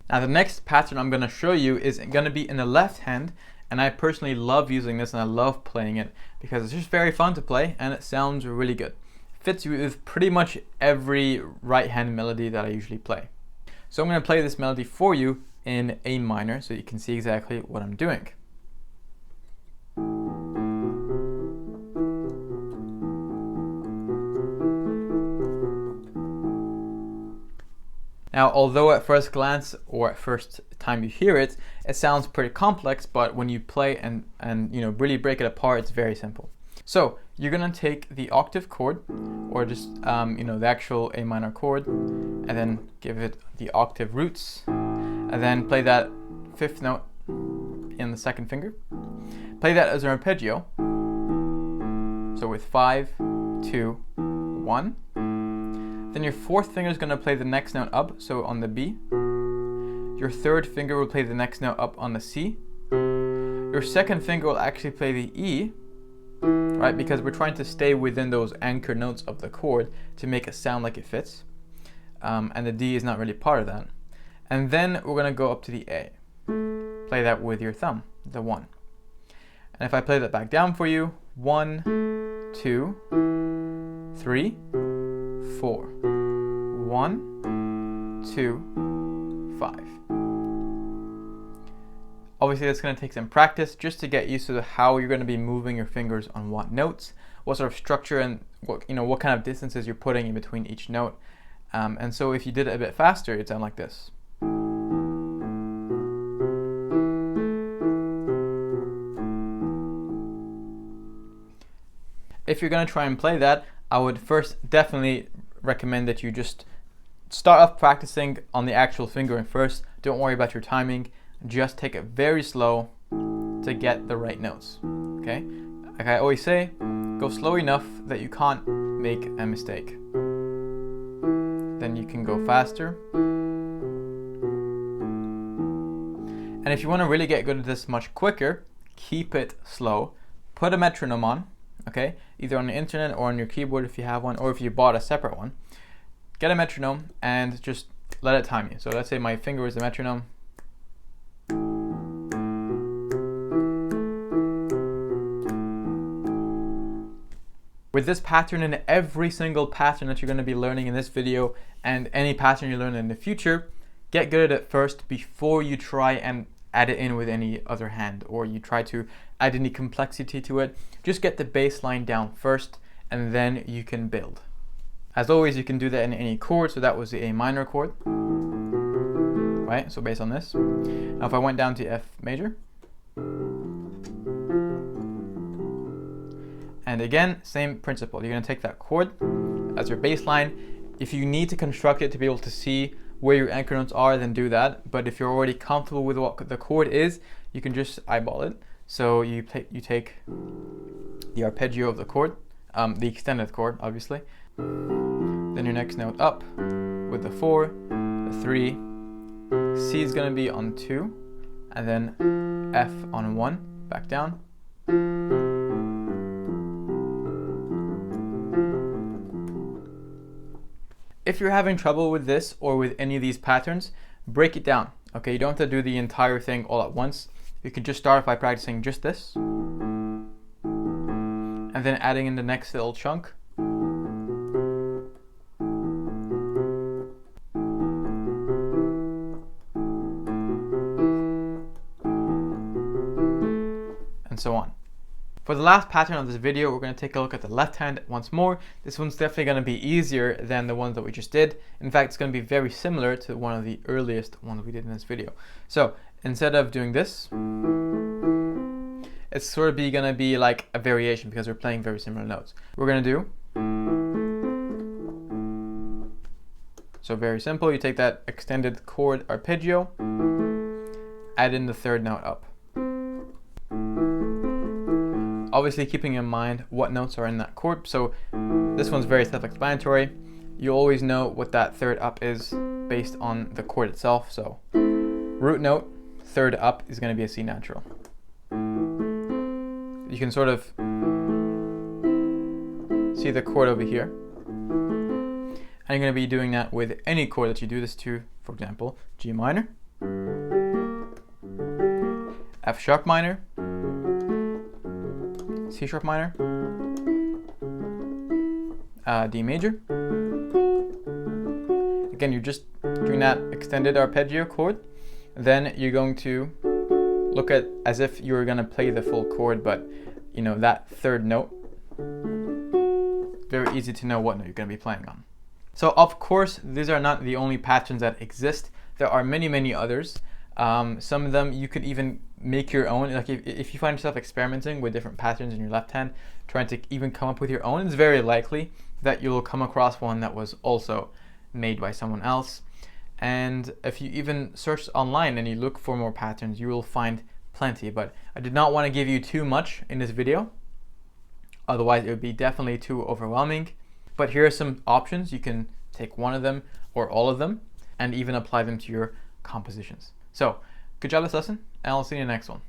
Speaker 4: Now the next pattern I'm going to show you is going to be in the left hand, and I personally love using this and I love playing it because it's just very fun to play and it sounds really good. Fits with pretty much every right hand melody that I usually play. So I'm going to play this melody for you in A minor so you can see exactly what I'm doing. Now, although at first glance or at first time you hear it, it sounds pretty complex, but when you play and really break it apart, it's very simple. So you're gonna take the octave chord, or just the actual A minor chord, and then give it the octave roots, and then play that fifth note in the second finger. Play that as an arpeggio. So with 5, 2, 1. Then your fourth finger is going to play the next note up, so on the B. Your third finger will play the next note up on the C. Your second finger will actually play the E, right? Because we're trying to stay within those anchor notes of the chord to make it sound like it fits. And the D is not really part of that. And then we're going to go up to the A. Play that with your thumb, the 1. And if I play that back down for you, 1, 2, 3, 4. 1, 2, 5. Obviously that's going to take some practice just to get used to how you're going to be moving your fingers on what notes, what sort of structure and what kind of distances you're putting in between each note. And so if you did it a bit faster, it'd sound like this. If you're going to try and play that, I would first definitely recommend that you just start off practicing on the actual fingering first. Don't worry about your timing. Just take it very slow to get the right notes. Okay? Like I always say, go slow enough that you can't make a mistake. Then you can go faster. And if you want to really get good at this much quicker, keep it slow. Put a metronome on. Okay, either on the internet or on your keyboard if you have one, or if you bought a separate one. Get a metronome and just let it time you. So let's say my finger is the metronome. With this pattern and every single pattern that you're going to be learning in this video and any pattern you learn in the future, get good at it first before you try and add it in with any other hand, or you try to add any complexity to it. Just get the bass line down first, and then you can build. As always, you can do that in any chord. So that was the A minor chord, right? So based on this. Now if I went down to F major, and again, same principle. You're going to take that chord as your bass line. If you need to construct it to be able to see where your anchor notes are, then do that. But if you're already comfortable with what the chord is, you can just eyeball it. So you take the arpeggio of the chord, the extended chord, obviously. Then your next note up with the 4, the 3, C is going to be on 2, and then F on 1, back down. If you're having trouble with this or with any of these patterns, break it down. Okay, you don't have to do the entire thing all at once. You can just start by practicing just this, and then adding in the next little chunk. And so on. For the last pattern of this video, we're going to take a look at the left hand once more. This one's definitely going to be easier than the ones that we just did. In fact, it's going to be very similar to one of the earliest ones we did in this video. So instead of doing this, it's sort of going to be like a variation because we're playing very similar notes. We're going to do, so very simple, you take that extended chord arpeggio, add in the third note up. Obviously keeping in mind what notes are in that chord. So this one's very self-explanatory. You always know what that third up is based on the chord itself. So root note, third up is going to be a C natural. You can sort of see the chord over here. And you're going to be doing that with any chord that you do this to. For example, G minor, F sharp minor, C sharp minor, D major. Again, you're just doing that extended arpeggio chord. Then you're going to look at as if you were going to play the full chord, but you know that third note. Very easy to know what note you're going to be playing on. So of course, these are not the only patterns that exist. There are many, many others. Some of them you could even make your own. Like if you find yourself experimenting with different patterns in your left hand, trying to even come up with your own, it's very likely that you'll come across one that was also made by someone else. And if you even search online and you look for more patterns, you will find plenty. But I did not want to give you too much in this video, otherwise it would be definitely too overwhelming. But here are some options. You can take one of them or all of them and even apply them to your compositions. So good job this lesson, and I'll see you in the next one.